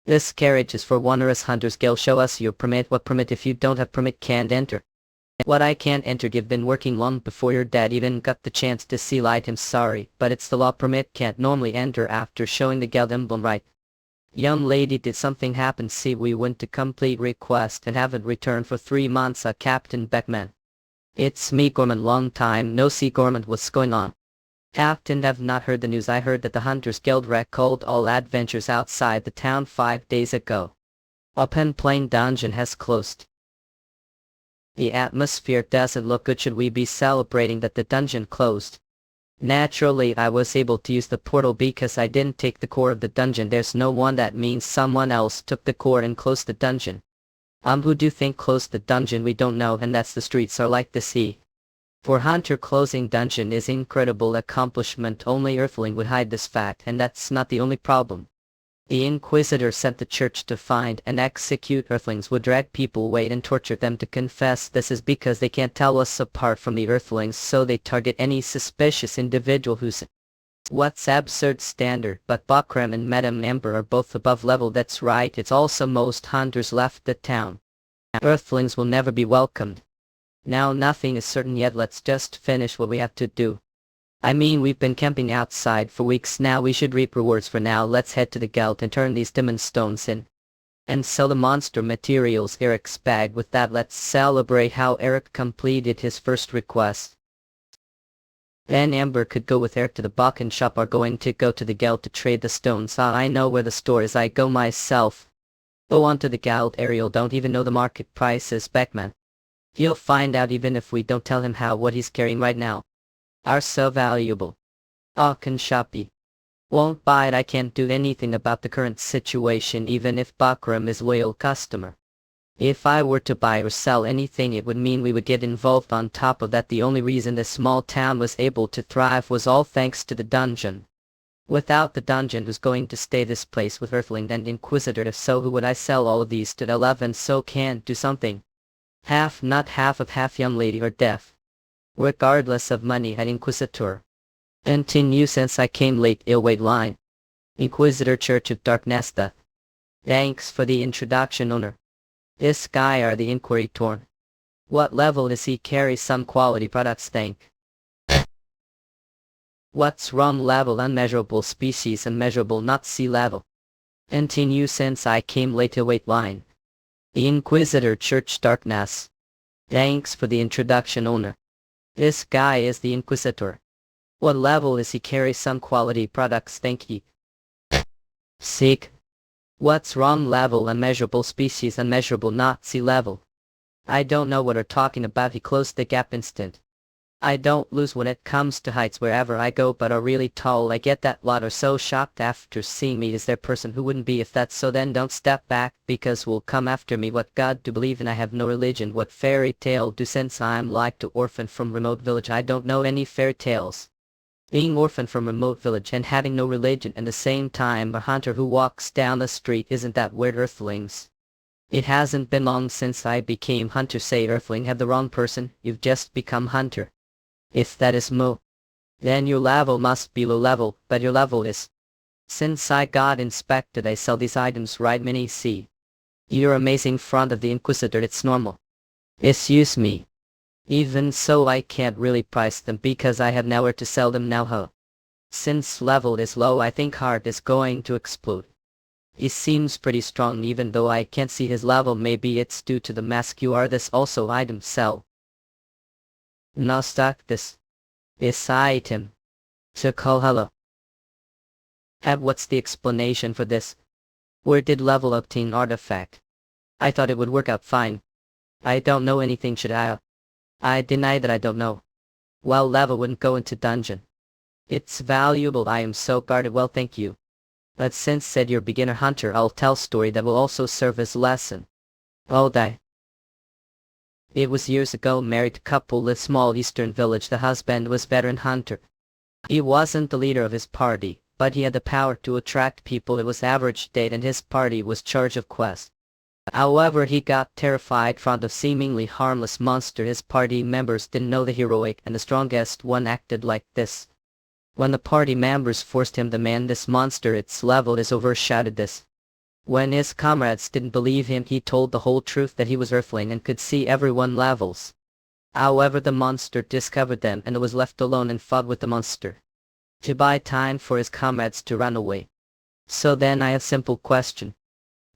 This carriage is for Wanderous Hunters Guild. Show us your permit. What permit? If you don't have permit, can't enter. What, I can't enter? You've been working long before your dad even got the chance to see light. I'm sorry, but it's the law. Permit can't normally enter after showing the guild emblem, right? Young lady, did something happen? See, we went to complete request and haven't returned for 3 months. Captain Beckman. It's me, Gorman. Long time no see, Gorman. What's going on? Captain, have not heard the news. I heard that the Hunters Guild recalled all adventures outside the town 5 days ago. Open Plain Dungeon has closed. The atmosphere doesn't look good. Should we be celebrating that the dungeon closed? Naturally, I was able to use the portal because I didn't take the core of the dungeon. There's no one. That means someone else took the core and closed the dungeon. Who do you think closed the dungeon? We don't know, and that's the streets are like the sea. For Hunter, closing dungeon is incredible accomplishment. Only Earthling would hide this fact, and that's not the only problem. The Inquisitor sent the church to find and execute Earthlings, would drag people away and torture them to confess. This is because they can't tell us apart from the Earthlings, so they target any suspicious individual who's what's absurd standard. But Bakram and Madame Amber are both above level. That's right, it's also most hunters left the town. Earthlings will never be welcomed. Now nothing is certain yet. Let's just finish what we have to do. I mean, we've been camping outside for weeks now. We should reap rewards for now. Let's head to the guild and turn these demon stones in. And sell the monster materials. Eric's bag. With that, let's celebrate how Eric completed his first request. Then Amber could go with Eric to the Bakken shop. Are going to go to the guild to trade the stones. I know where the store is. I go myself. Go on to the guild. Ariel don't even know the market prices. Beckman. He'll find out even if we don't tell him how what he's carrying right now are so valuable. Can Shoppy. Won't buy it. I can't do anything about the current situation even if Bakram is a loyal customer. If I were to buy or sell anything, it would mean we would get involved. On top of that, the only reason this small town was able to thrive was all thanks to the dungeon. Without the dungeon, who's going to stay this place with Earthling and Inquisitor? If so, who would I sell all of these to? 11 so can't do something. Half, not half of half. Young lady or deaf. Regardless of money at Inquisitor. Continue since I came late. Ill wait line. Inquisitor Church of Darkness. Thanks for the introduction, owner. This guy are the inquiry torn. What level is he? Carry some quality products. Thank. What's wrong? Level unmeasurable, species unmeasurable, not sea level. Continue since I came late to wait line. The Inquisitor Church Darkness. Thanks for the introduction, owner. This guy is the Inquisitor. What level is he? Carry some quality products, thank you. Seek. What's wrong? Level unmeasurable, species unmeasurable, not sea level. I don't know what you're talking about. He closed the gap instant. I don't lose when it comes to heights wherever I go, but are really tall. I get that lot are so shocked after seeing me. Is there person who wouldn't be? If that's so, then don't step back, because will come after me. What God do believe in? I have no religion. What fairy tale do? Since I'm like to orphan from remote village, I don't know any fairy tales. Being orphan from remote village and having no religion and the same time a hunter who walks down the street, isn't that weird? Earthlings. It hasn't been long since I became hunter. Say earthling, have the wrong person, you've just become hunter. If that is Mo, then your level must be low level, but your level is. Since I got inspected, I sell these items, right? Mini C. You're amazing front of the Inquisitor, it's normal. Excuse me. Even so, I can't really price them because I have nowhere to sell them now, huh? Since level is low, I think heart is going to explode. He seems pretty strong even though I can't see his level. Maybe it's due to the mask you are. This also item sell. Now stock this item to call hello. What's the explanation for this? Where did level obtain artifact? I thought it would work out fine. I don't know anything. Should I deny that I don't know. Well, level wouldn't go into dungeon. It's valuable. I am so guarded. Well, thank you. But since said you're beginner hunter, I'll tell story that will also serve as lesson. Oh, die. It was years ago. Married couple lived small eastern village. The husband was veteran hunter. He wasn't the leader of his party, but he had the power to attract people. It was average date and his party was charge of quest. However, he got terrified from the seemingly harmless monster. His party members didn't know the heroic and the strongest one acted like this. When the party members forced him to man this monster, its level is overshadowed this. When his comrades didn't believe him, he told the whole truth that he was earthling and could see everyone levels. However, the monster discovered them and was left alone and fought with the monster to buy time for his comrades to run away. So then I have a simple question.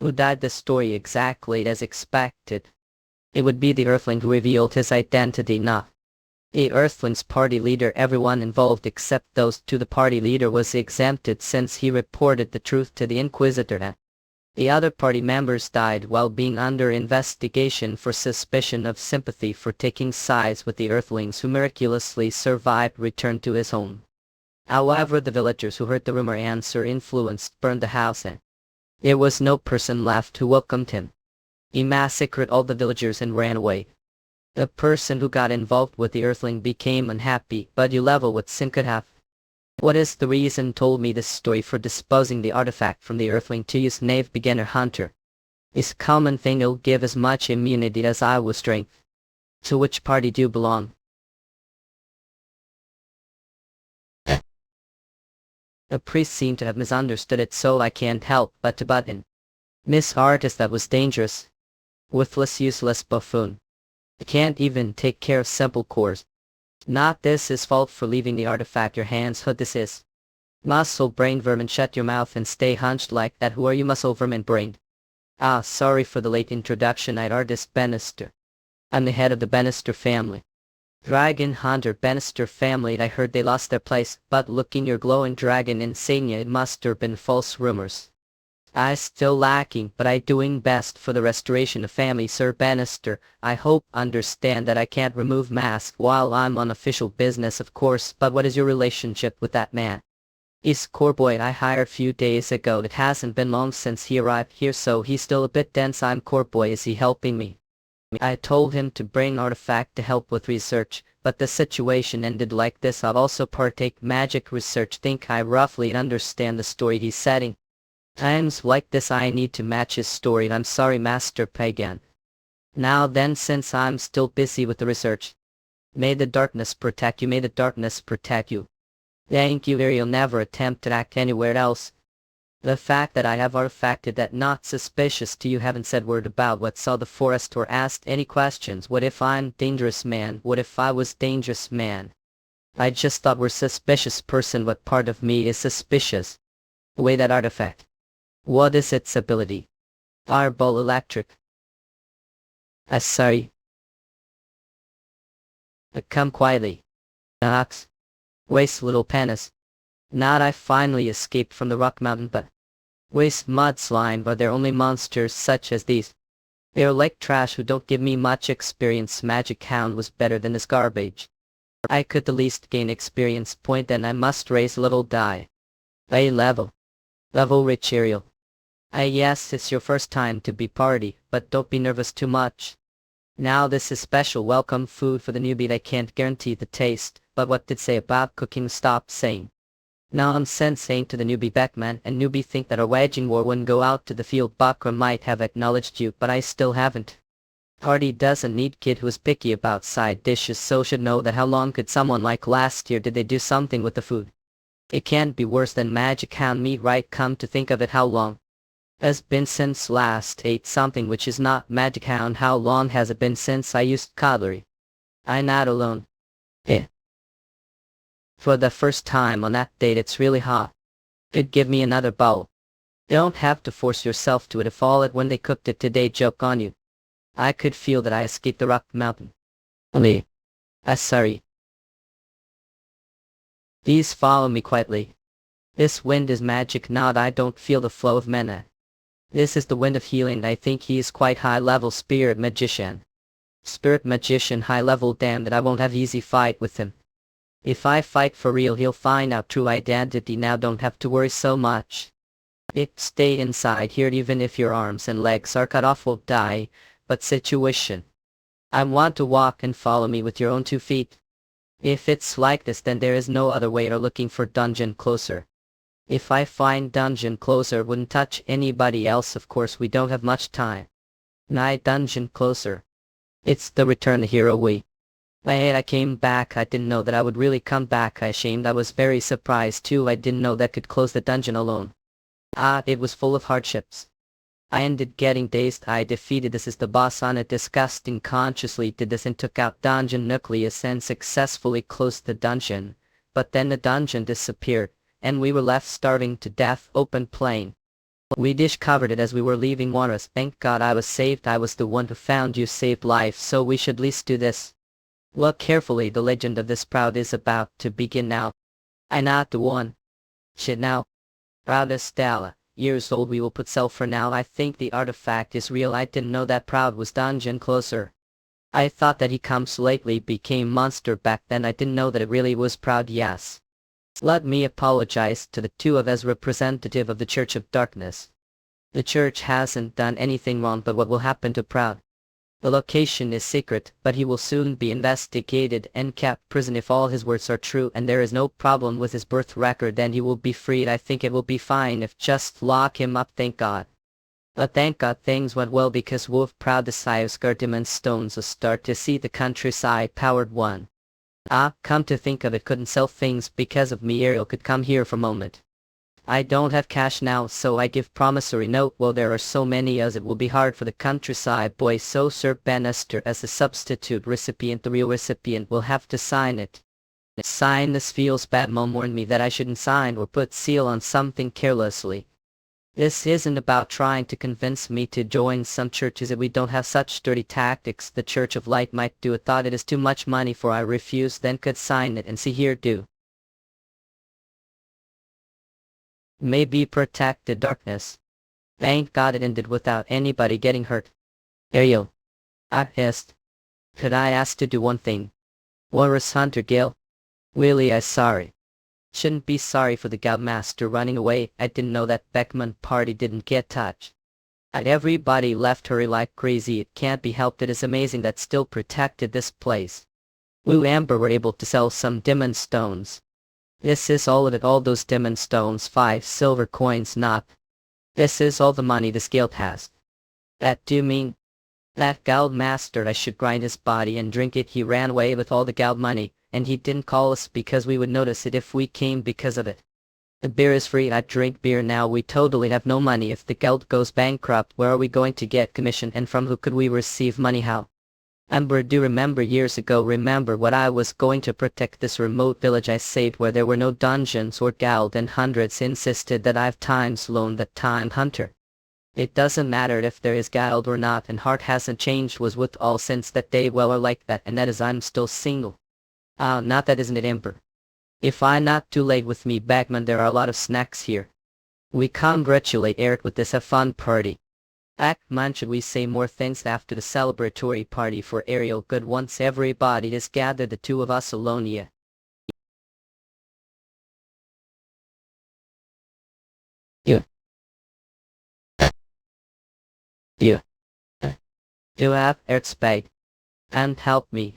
Who died? The story exactly as expected. It would be the earthling who revealed his identity, not the earthling's party leader. Everyone involved except those two. The party leader was exempted since he reported the truth to the Inquisitor. The other party members died while being under investigation for suspicion of sympathy for taking sides with the earthlings, who miraculously survived, returned to his home. However, the villagers who heard the rumor and were influenced burned the house and there was no person left who welcomed him. He massacred all the villagers and ran away. The person who got involved with the earthling became unhappy, but you level with Sin could have. What is the reason? Told me this story for disposing the artifact from the earthling to use knave beginner hunter. Is common thing. It'll give as much immunity as I will strength. To which party do you belong? The priest seemed to have misunderstood it, so I can't help but to butt in. Miss Artist, that was dangerous. Worthless, useless buffoon. I can't even take care of simple chores. Not this his fault for leaving the artifact your hands. Who this is? Muscle brain vermin, shut your mouth and stay hunched like that. Who are you, muscle vermin brain? Ah, sorry for the late introduction. I'm artist Bannister. I'm the head of the Bannister family. Dragon hunter Bannister family. I heard they lost their place, but looking your glowing dragon insignia, it must have been false rumors. I still lacking, but I doing best for the restoration of family. Sir Bannister, I hope understand that I can't remove mask while I'm on official business, of course, but what is your relationship with that man? He's Corboy I hired few days ago. It hasn't been long since he arrived here, so he's still a bit dense. I'm Corboy. Is he helping me? I told him to bring artifact to help with research, but the situation ended like this. I'll also partake magic research. Think I roughly understand the story he's setting. Times like this I need to match his story. I'm sorry, Master Pagan. Now then, since I'm still busy with the research, may the darkness protect you. May the darkness protect you. Thank you. You'll never attempt to act anywhere else. The fact that I have artifacted that not suspicious to you. Haven't said word about what saw the forest or asked any questions. What if I'm dangerous man? What if I was dangerous man? I just thought we're suspicious person. What part of me is suspicious? The way that artifact What is its ability? Fireball electric. Sorry. Come quietly. Ox. Waste little penis. Not I finally escaped from the rock mountain, but waste mud slime, but they're only monsters such as these. They're like trash who don't give me much experience. Magic Hound was better than this garbage. I could the least gain experience point, then I must raise a little die. A level. Level rich Ariel. Yes, it's your first time to be party, but don't be nervous too much. Now this is special welcome food for the newbie. I can't guarantee the taste, but what did say about cooking stop saying. Nonsense ain't to the newbie Beckman, and newbie think that our waging war wouldn't go out to the field. Bakra might have acknowledged you, but I still haven't. Party doesn't need kid who's picky about side dishes, so should know that how long could someone like last year did they do something with the food. It can't be worse than Magic Hound meat, right? Come to think of it, how long has been since last ate something which is not Magic Hound? How long has it been since I used cutlery? I'm not alone. For the first time on that date it's really hot. Could give me another bowl. Don't have to force yourself to it if all it when they cooked it today joke on you. I could feel that I escaped the rock mountain. Only. Sorry. Please follow me quietly. This wind is magic, not I don't feel the flow of mana. This is the wind of healing. I think he is quite high level spirit magician. Spirit magician high level, damn that I won't have easy fight with him. If I fight for real he'll find out true identity. Now don't have to worry so much. Stay inside here even if your arms and legs are cut off, will die, but situation. I want to walk and follow me with your own 2 feet. If it's like this then there is no other way. Or looking for dungeon closer. If I find dungeon closer wouldn't touch anybody else, of course we don't have much time. Night dungeon closer. It's the return the hero we. I came back. I didn't know that I would really come back. I ashamed. I was very surprised too. I didn't know that could close the dungeon alone. It was full of hardships. I ended getting dazed. I defeated this is the boss on it. Disgusting. Consciously did this and took out dungeon nucleus and successfully closed the dungeon. But then the dungeon disappeared, and we were left starving to death. Open plain. We discovered it as we were leaving Juarez. Thank God I was saved. I was the one who found you, saved life, so we should at least do this. Look carefully, the legend of this proud is about to begin now. I not the one. Shit now. Proud Estella, years old we will put self for now. I think the artifact is real. I didn't know that proud was dungeon closer. I thought that he comes lately became monster back then. I didn't know that it really was proud. Yes. Let me apologize to the two of as representative of the Church of Darkness. The church hasn't done anything wrong, but what will happen to Proud? The location is secret, but he will soon be investigated and kept prison if all his words are true and there is no problem with his birth record, then he will be freed. I think it will be fine if just lock him up, thank God. But thank God things went well because Wolf Proud decided Demon Stones a start to see the countryside powered one. Come to think of it, couldn't sell things because of me. Ariel could come here for a moment. I don't have cash now, so I give promissory note. Well, there are so many as it will be hard for the countryside boy, so Sir Bannister as the substitute recipient, the real recipient, will have to sign it. Sign this. Feels bad. Mom warned me that I shouldn't sign or put seal on something carelessly. This isn't about trying to convince me to join some churches that we don't have such dirty tactics. The Church of Light might do it, thought it is too much money for I refuse, then could sign it and see here do. Maybe protect the darkness. Thank God it ended without anybody getting hurt. Ariel. I asked. Could I ask to do one thing? Walrus Hunter Gil. Really, I sorry. Shouldn't be sorry for the Guildmaster running away. I didn't know that Beckman party didn't get touched. Everybody left her like crazy. It can't be helped. It is amazing that still protected this place. Blue Amber were able to sell some demon stones. This is all of it, all those demon stones, 5 silver coins not. This is all the money this guild has. That do you mean? That Guildmaster, I should grind his body and drink it. He ran away with all the guild money, and he didn't call us because we would notice it if we came because of it. The beer is free. I drink beer now. We totally have no money. If the guild goes bankrupt, where are we going to get commission, and from who could we receive money? How? Amber, do remember years ago, remember what I was going to protect this remote village I saved where there were no dungeons or guild and hundreds insisted that I've times loaned that time hunter. It doesn't matter if there is guild or not, and heart hasn't changed, was with all since that day, well or like that, and that is I'm still single. Ah, not that, isn't it, Amber? If I not too late with me Bagman, there are a lot of snacks here. We congratulate Eric with this a fun party. Man, should we say more things after the celebratory party for Ariel good once everybody is gathered, the two of us alone, yeah. You. You. You have Eric's bag. And help me.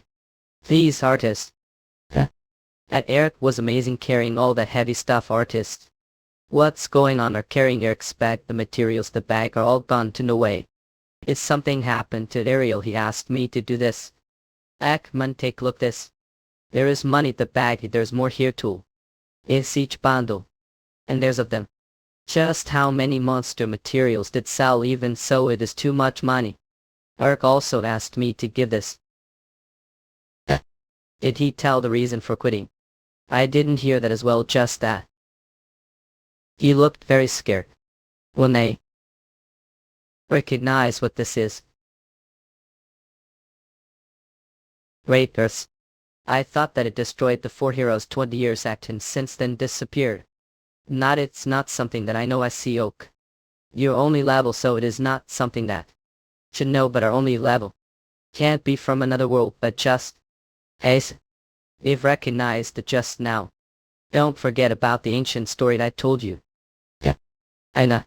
These artists. At Eric was amazing carrying all that heavy stuff, artists. What's going on? Are carrying Eric's bag, the materials, the bag are all gone to no way. Is something happened to Ariel? He asked me to do this. Man, take look this. There is money in the bag, there's more here too. It's each bundle. And there's of them. Just how many monster materials did Sal, even so it is too much money. Eric also asked me to give this. Did he tell the reason for quitting? I didn't hear that as well, just that. He looked very scared. When they recognize what this is. Raiders. I thought that it destroyed the 4 heroes 20 years act and since then disappeared. It's not something that I know. I see Oak. Your only level, so it is not something that should know, but our only level. Can't be from another world, but just Ace. They've recognized it just now. Don't forget about the ancient story that I told you. Yeah. I know.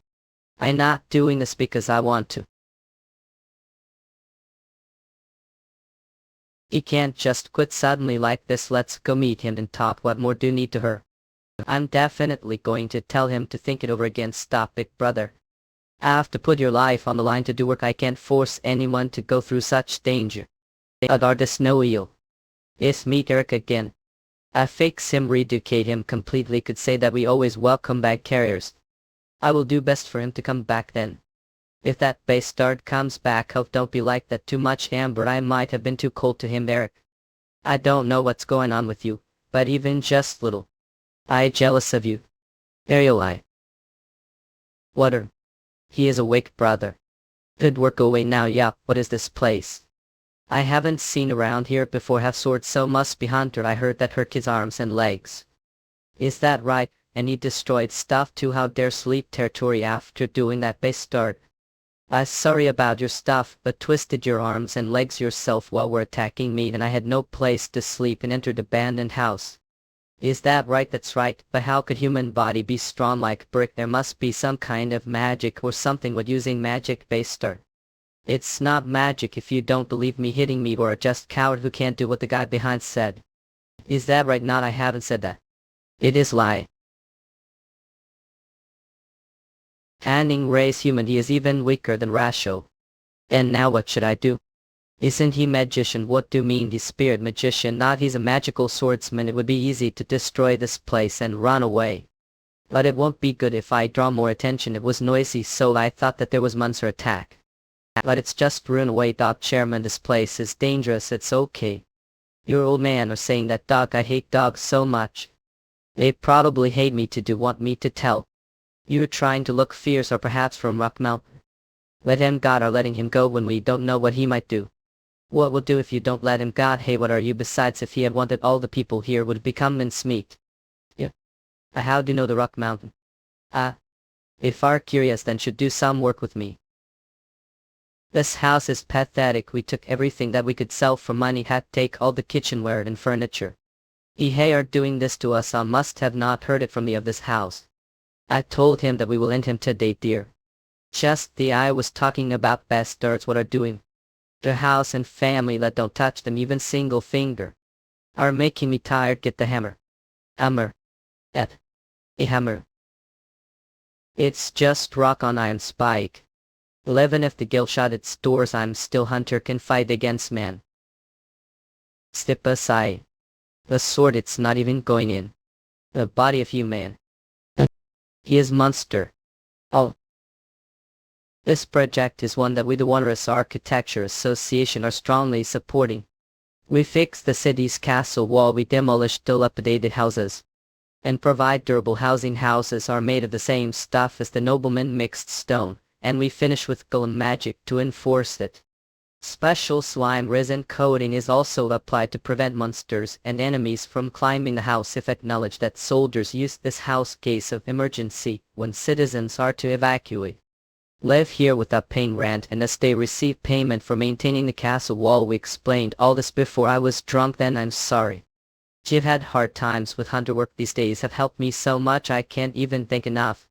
I'm not doing this because I want to. He can't just quit suddenly like this. Let's go meet him and talk. What more do you need to her? I'm definitely going to tell him to think it over again. Stop it, brother. I have to put your life on the line to do work. I can't force anyone to go through such danger. Artist no eel. Is meet Eric again. I fix him, reeducate him completely. Could say that we always welcome back carriers. I will do best for him to come back then. If that bastard comes back, hope don't be like that too much, Amber. I might have been too cold to him, Eric. I don't know what's going on with you, but even just little. I jealous of you. Ariel, I. Water. He is awake, brother. Good work away now. Yeah, what is this place? I haven't seen around here before. Have swords, so must be hunter. I heard that hurt his arms and legs. Is that right? And he destroyed stuff too. How dare sleep territory after doing that bastard? I'm sorry about your stuff, but twisted your arms and legs yourself while we're attacking me, and I had no place to sleep and entered abandoned house. Is that right? That's right, but how could human body be strong like brick? There must be some kind of magic or something. What using magic, bastard? It's not magic. If you don't believe me, hitting me or just coward who can't do what the guy behind said. Is that right? Not, I haven't said that. It is lie. Hanning race human, he is even weaker than Rasho. And now what should I do? Isn't he magician? What do you mean he's spirit magician? Not, he's a magical swordsman. It would be easy to destroy this place and run away. But it won't be good if I draw more attention. It was noisy, so I thought that there was monster attack. But it's just run away. Dog chairman, this place is dangerous. It's okay. Your old man are saying that dog. I hate dogs so much. They probably hate me to do want me to tell. You're trying to look fierce, or perhaps from Rock Mountain. Let him. God are letting him go when we don't know what he might do. What will do if you don't let him? God, hey, what are you? Besides, if he had wanted, all the people here would become mincemeat. Yeah. How do you know the Rock Mountain? If are curious, then should do some work with me. This house is pathetic. We took everything that we could sell for money, had to take all the kitchenware and furniture. He are doing this to us. I must have not heard it from me of this house. I told him that we will end him today, dear. Just the I was talking about bastards. What are doing? The house and family, that don't touch them even single finger. Are making me tired. Get the hammer. Hammer. A hammer. It's just rock on iron spike. 11 if the guild shut its doors, I'm still hunter can fight against man. Step aside. The sword, it's not even going in. The body of human. He is monster. Oh. This project is one that we the Wanderers Architecture Association are strongly supporting. We fixed the city's castle wall, we demolished dilapidated houses, and provide durable housing. Houses are made of the same stuff as the nobleman mixed stone, and we finish with golem magic to enforce it. Special slime resin coating is also applied to prevent monsters and enemies from climbing the house if acknowledged that soldiers use this house case of emergency when citizens are to evacuate. Live here without paying rent and as they receive payment for maintaining the castle wall. We explained all this before. I was drunk then, I'm sorry. You've had hard times with hunter work. These days have helped me so much I can't even thank enough.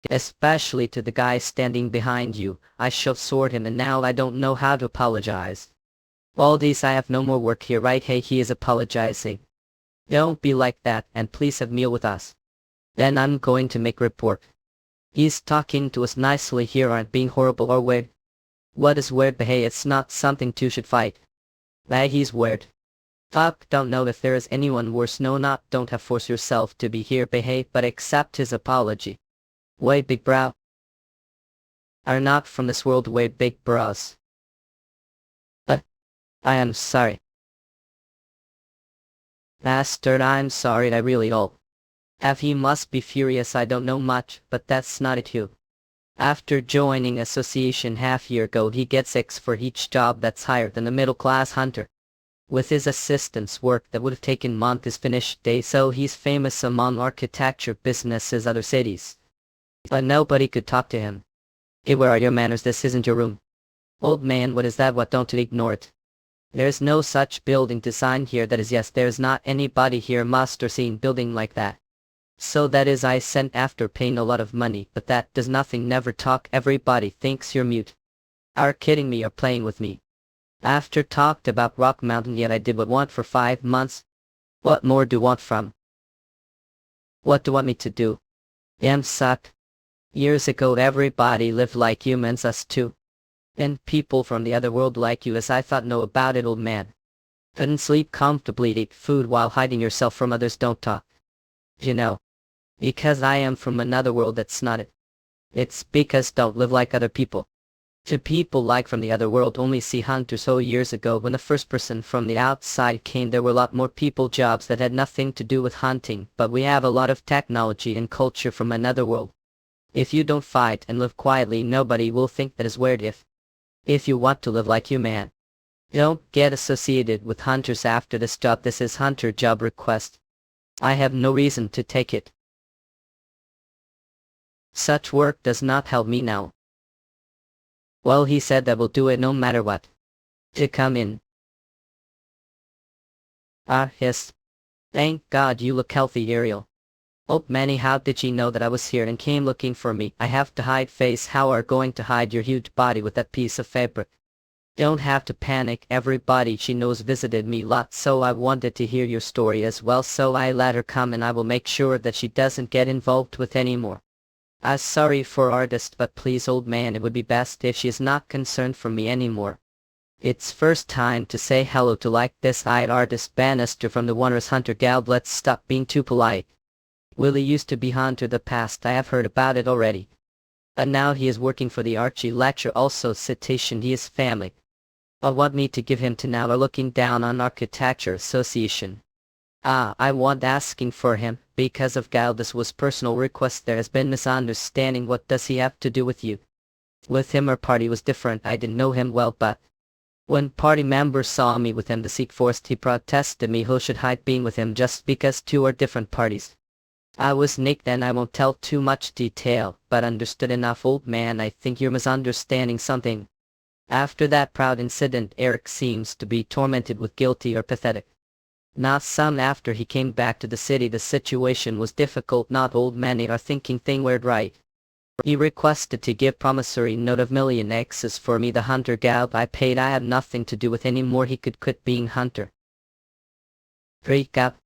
Especially to the guy standing behind you. I shall sort him and now I don't know how to apologize. All these I have no more work here, right? Hey, he is apologizing. Don't be like that and please have meal with us. Then I'm going to make report. He's talking to us nicely here, aren't being horrible or weird. What is weird? But hey, it's not something two should fight. That he's weird. Fuck, don't know if there is anyone worse. No, not don't have force yourself to be here, behave, but accept his apology. Wait, big bro. Are not from this world, wait, big bros. But I am sorry. Bastard, I'm sorry, I really all. Have he must be furious. I don't know much, but that's not it too. After joining association half year ago, he gets X for each job that's higher than the middle class hunter. With his assistant's work that would have taken months is finished day, so he's famous among architecture businesses other cities. But nobody could talk to him. Hey, where are your manners? This isn't your room. Old man, what is that? What, don't ignore it. There's no such building design here. That is, yes, there's not anybody here must or seen building like that. So that is I sent after paying a lot of money, but that does nothing. Never talk. Everybody thinks you're mute. Are kidding me or playing with me? After talked about Rock Mountain, yet I did what want for 5 months. What more do want from? What do want me to do? Suck. Years ago everybody lived like humans, us too. And people from the other world like you, as I thought know about it, old man. Couldn't sleep comfortably, eat food while hiding yourself from others, don't talk. You know. Because I am from another world, that's not it. It's because don't live like other people. To people like from the other world only see hunters. So years ago when the first person from the outside came, there were a lot more people, jobs that had nothing to do with hunting, but we have a lot of technology and culture from another world. If you don't fight and live quietly, nobody will think that is weird. If you want to live like you, man, don't get associated with hunters after this job. This is hunter job request. I have no reason to take it. Such work does not help me now. Well, he said that we'll do it no matter what. To come in. Ah, yes. Thank God you look healthy, Ariel. Oh, Manny, how did she know that I was here and came looking for me? I have to hide face. How are going to hide your huge body with that piece of fabric? Don't have to panic. Everybody she knows visited me lot, so I wanted to hear your story as well, so I let her come and I will make sure that she doesn't get involved with anymore. I'm sorry for artist, but please, old man, it would be best if she is not concerned for me anymore. It's first time to say hello to like this eyed artist Bannister from the Wanderers Hunter Guild. Let's stop being too polite. Willie used to be hunter the past. I have heard about it already. But now he is working for the Archie lecture. Also citation, he is family. I want me to give him to now are looking down on Architecture Association. I want asking for him, because of Guild. This was personal request. There has been misunderstanding. What does he have to do with you? With him our party was different. I didn't know him well, but when party members saw me with him the Sikh forest, he protested me who should hide being with him just because two are different parties. I was Nick then. I won't tell too much detail, but understood enough. Old man, I think you're misunderstanding something. After that proud incident, Eric seems to be tormented with guilty or pathetic. Not some. After he came back to the city the situation was difficult. Not old man, you are thinking thing weird, right? He requested to give promissory note of million X's for me, the hunter Guild. I paid. I had nothing to do with anymore. He could quit being hunter. Freak up.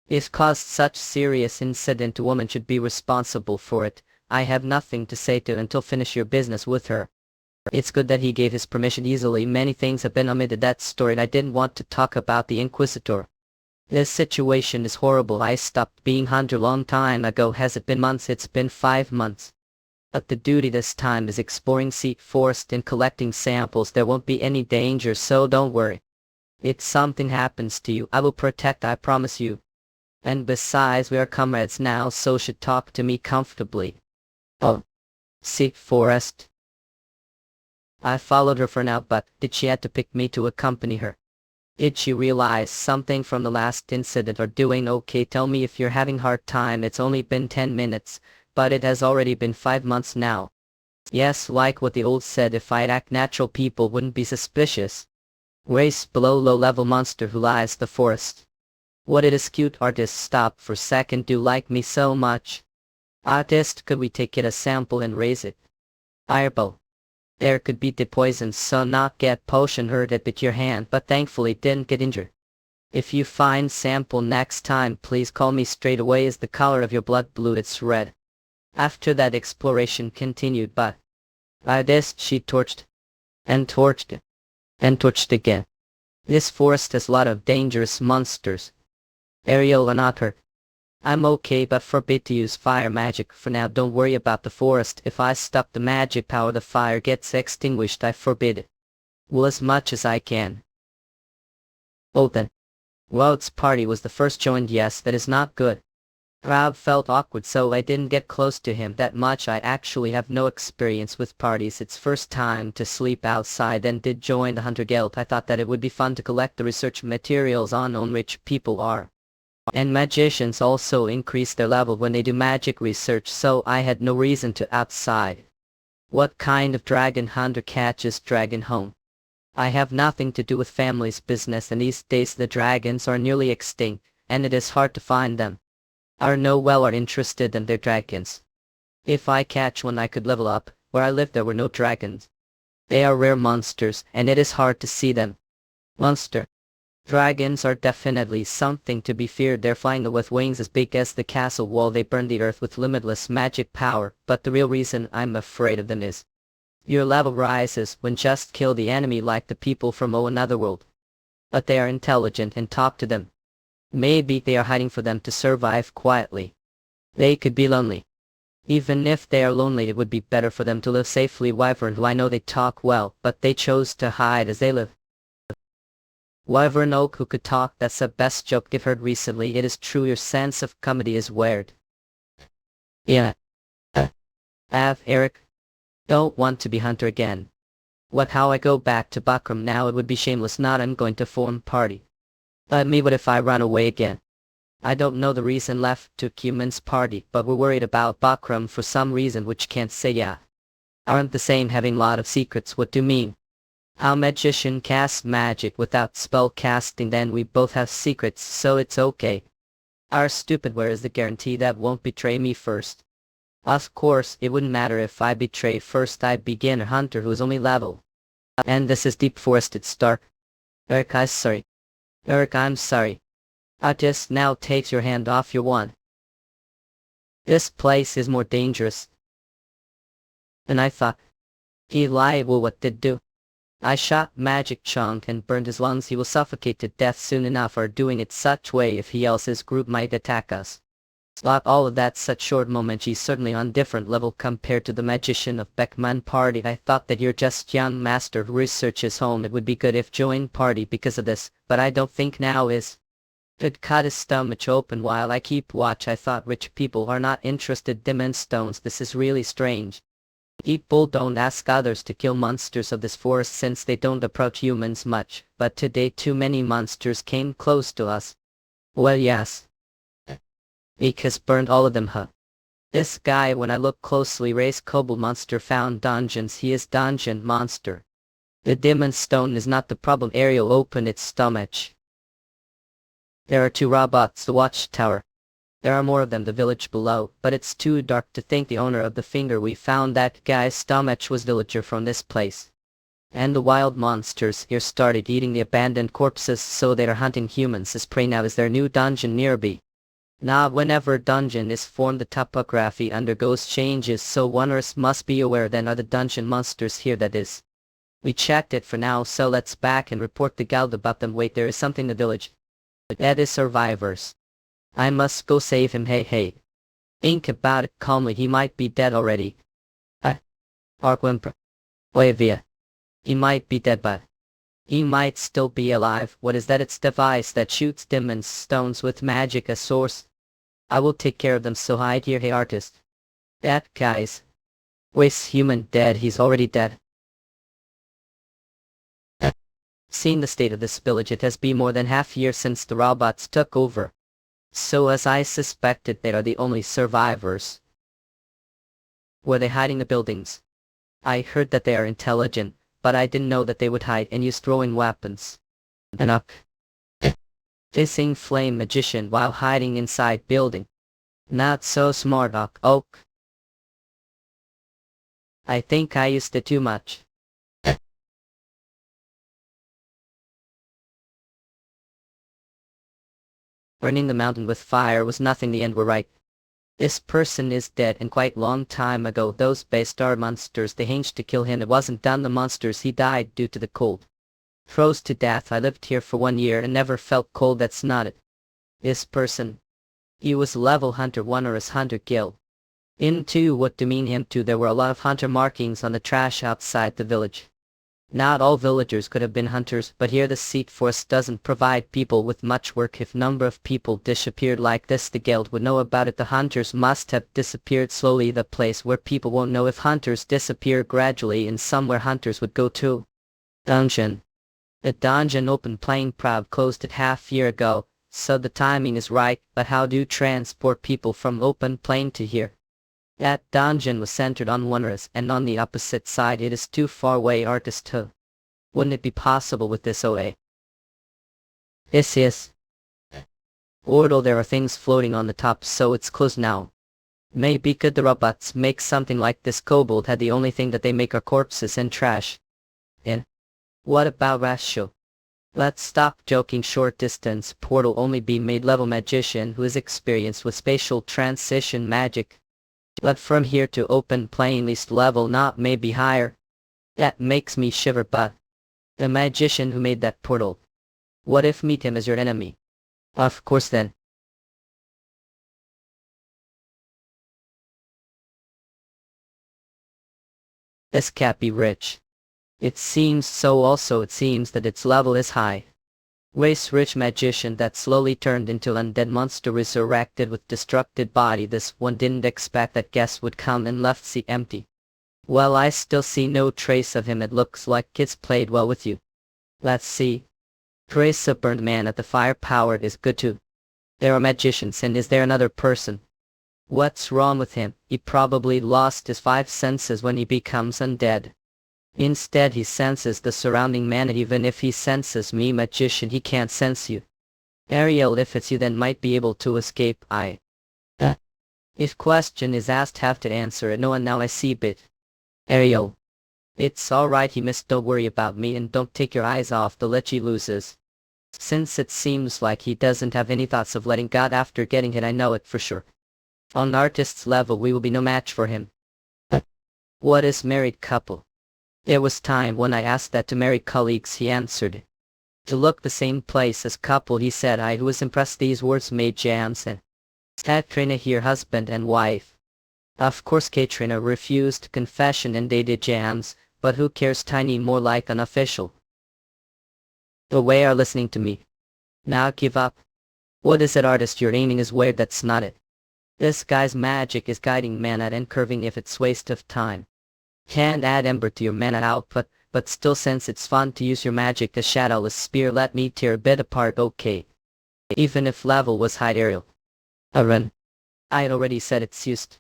If caused such serious incident, a woman should be responsible for it. I have nothing to say to it until finish your business with her. It's good that he gave his permission easily. Many things have been omitted that story and I didn't want to talk about the Inquisitor. This situation is horrible. I stopped being hunter long time ago. Has it been months? It's been 5 months. But the duty this time is exploring sea forest and collecting samples. There won't be any danger, so don't worry. If something happens to you, I will protect, I promise you. And besides, we are comrades now, so should talk to me comfortably. Oh, sea forest. I followed her for now, but did she had to pick me to accompany her? Did she realize something from the last incident or doing okay? Tell me if you're having hard time. It's only been 10 minutes, but it has already been 5 months now. Yes, like what the old said, if I'd act natural people wouldn't be suspicious. Race below low-level monster who lies the forest. What it is cute. Artist, stop for second, do like me so much. Artist, could we take it a sample and raise it? Fireball. There could be the poison, so not get potion hurt it bit your hand, but thankfully didn't get injured. If you find sample next time, please call me straight away. Is the color of your blood blue? It's red. After that, exploration continued, but by this she torched and torched and torched again. This forest has a lot of dangerous monsters. Ariel are not hurt. I'm okay, but forbid to use fire magic for now. Don't worry about the forest. If I stop the magic power, the fire gets extinguished. I forbid it. Well, as much as I can. Oh then. Wout's party was the first joined. Yes, that is not good. Rob felt awkward, so I didn't get close to him that much. I actually have no experience with parties. It's first time to sleep outside, and did join the Hunter Guild. I thought that it would be fun to collect the research materials on rich people are. And magicians also increase their level when they do magic research, so I had no reason to outside. What kind of dragon hunter catches dragon home? I have nothing to do with family's business, and these days the dragons are nearly extinct, and it is hard to find them. Are interested in their dragons. If I catch one, I could level up. Where I live there were no dragons. They are rare monsters, and it is hard to see them. Monster. Dragons are definitely something to be feared. They're flying with wings as big as the castle wall. They burn the earth with limitless magic power, but the real reason I'm afraid of them is your level rises when just kill the enemy like the people from Otherworld. But they are intelligent and talk to them. Maybe they are hiding for them to survive quietly. They could be lonely. Even if they are lonely, it would be better for them to live safely. Wyvern, who I know they talk well, but they chose to hide as they live. Wyvern Oak, who could talk, that's the best joke I've heard recently. It is true, your sense of comedy is weird. Yeah. Eric. Don't want to be hunter again. What, how I go back to Bakram now? It would be shameless not. I'm going to form party. But me, what if I run away again? I don't know the reason left to humans party, but we're worried about Bakram for some reason which can't say. Yeah. Aren't the same having lot of secrets. What do you mean? Our magician casts magic without spell casting, then we both have secrets, so it's okay. Our stupid, where is the guarantee that won't betray me first? Of course, it wouldn't matter if I betray first. I begin a hunter who is only level. And this is deep forest, it's dark. Eric, I'm sorry. Eric, I'm sorry. Artist, now takes your hand off your wand. This place is more dangerous than I thought. Eli, well, what did do? I shot Magic Chunk and burned his lungs. He will suffocate to death soon enough, or doing it such way if he else his group might attack us. But all of that such short moment. She's certainly on different level compared to the magician of Beckman party. I thought that you're just young master who researches home. It would be good if join party because of this, but I don't think now is. Could cut his stomach open while I keep watch. I thought rich people are not interested in stones. This is really strange. People don't ask others to kill monsters of this forest since they don't approach humans much, but today too many monsters came close to us. Well, yes. Because burned all of them, huh? This guy, when I look closely, race kobold monster found dungeons. He is dungeon monster. The demon stone is not the problem. Ariel opened its stomach. There are 2 robots, the watchtower. There are more of them, the village below, but it's too dark to think. The owner of the finger we found, that guy's stomach was villager from this place. And the wild monsters here started eating the abandoned corpses, so they are hunting humans as prey. Now is their new dungeon nearby. Now whenever dungeon is formed, the topography undergoes changes, so oneers must be aware. Then are the dungeon monsters here, that is. We checked it for now, so let's back and report the guild about them. Wait, there is something in the village. That is survivors. I must go save him. Hey. Think about it calmly, he might be dead already. Arquimper. Oivia. He might be dead but he might still be alive. What is that? It's device that shoots demons stones with magic as source. I will take care of them, so hide here, hey artist. That guy's waste human dead, he's already dead. Seeing the state of this village, it has been more than half year since the robots took over. So as I suspected, they are the only survivors. Were they hiding the buildings? I heard that they are intelligent, but I didn't know that they would hide and use throwing weapons. Enough. Dissing flame magician while hiding inside building. Not so smart, Oak. I think I used it too much. Burning the mountain with fire was nothing, the end were right. This person is dead, and quite long time ago those base star monsters they hinged to kill him. It wasn't done the monsters, he died due to the cold. Froze to death. I lived here for 1 year and never felt cold, that's not it. This person. He was level hunter 1 or his hunter guild. In 2, what do mean him 2? There were a lot of hunter markings on the trash outside the village. Not all villagers could have been hunters, but here the seat force doesn't provide people with much work. If number of people disappeared like this, the guild would know about it. The hunters must have disappeared slowly, the place where people won't know if hunters disappear gradually, and somewhere hunters would go to. Dungeon. The dungeon open playing proud closed it half year ago, so the timing is right, but how do you transport people from open plain to here? That dungeon was centered on Wondrous, and on the opposite side it is too far away, artist too. Wouldn't it be possible with this OA? This is. Although there are things floating on the top, so it's closed now. Maybe could the robots make something like this? Kobold had the only thing that they make are corpses and trash. And what about Rasho? Let's stop joking. Short distance portal only be made level magician who is experienced with spatial transition magic. But from here to open plain least level, not maybe higher. That makes me shiver. But the magician who made that portal, what if meet him as your enemy? Of course then. This can't be rich. It seems so. Also it seems that its level is high. Race rich magician that slowly turned into undead monster resurrected with destructed body. This one didn't expect that guest would come and left see empty. Well, I still see no trace of him. It looks like kids played well with you. Let's see. Trace of burned man at the fire powered is good too. There are magicians, and is there another person? What's wrong with him? He probably lost his 5 senses when he becomes undead. Instead he senses the surrounding man, and even if he senses me, magician, he can't sense you. Ariel, if it's you then might be able to escape. If question is asked, have to answer it. No, and now I see bit. Ariel. It's alright, he missed, don't worry about me, and don't take your eyes off the lich he loses. Since it seems like he doesn't have any thoughts of letting God after getting hit, I know it for sure. On an artist's level we will be no match for him. What is married couple? There was time when I asked that to married colleagues, he answered. To look the same place as couple, he said. I who was impressed these words made jams and Katrina here husband and wife. Of course Katrina refused confession and they did jams, but who cares, tiny more like an official. The way are listening to me. Now give up. What is it, artist? Your aiming is weird, that's not it. This guy's magic is guiding mana and curving if it's waste of time. Can't add ember to your mana output, but still since it's fun to use your magic, the shadowless spear let me tear a bit apart, okay. Even if level was high. Ariel. Run. I had already said it's used.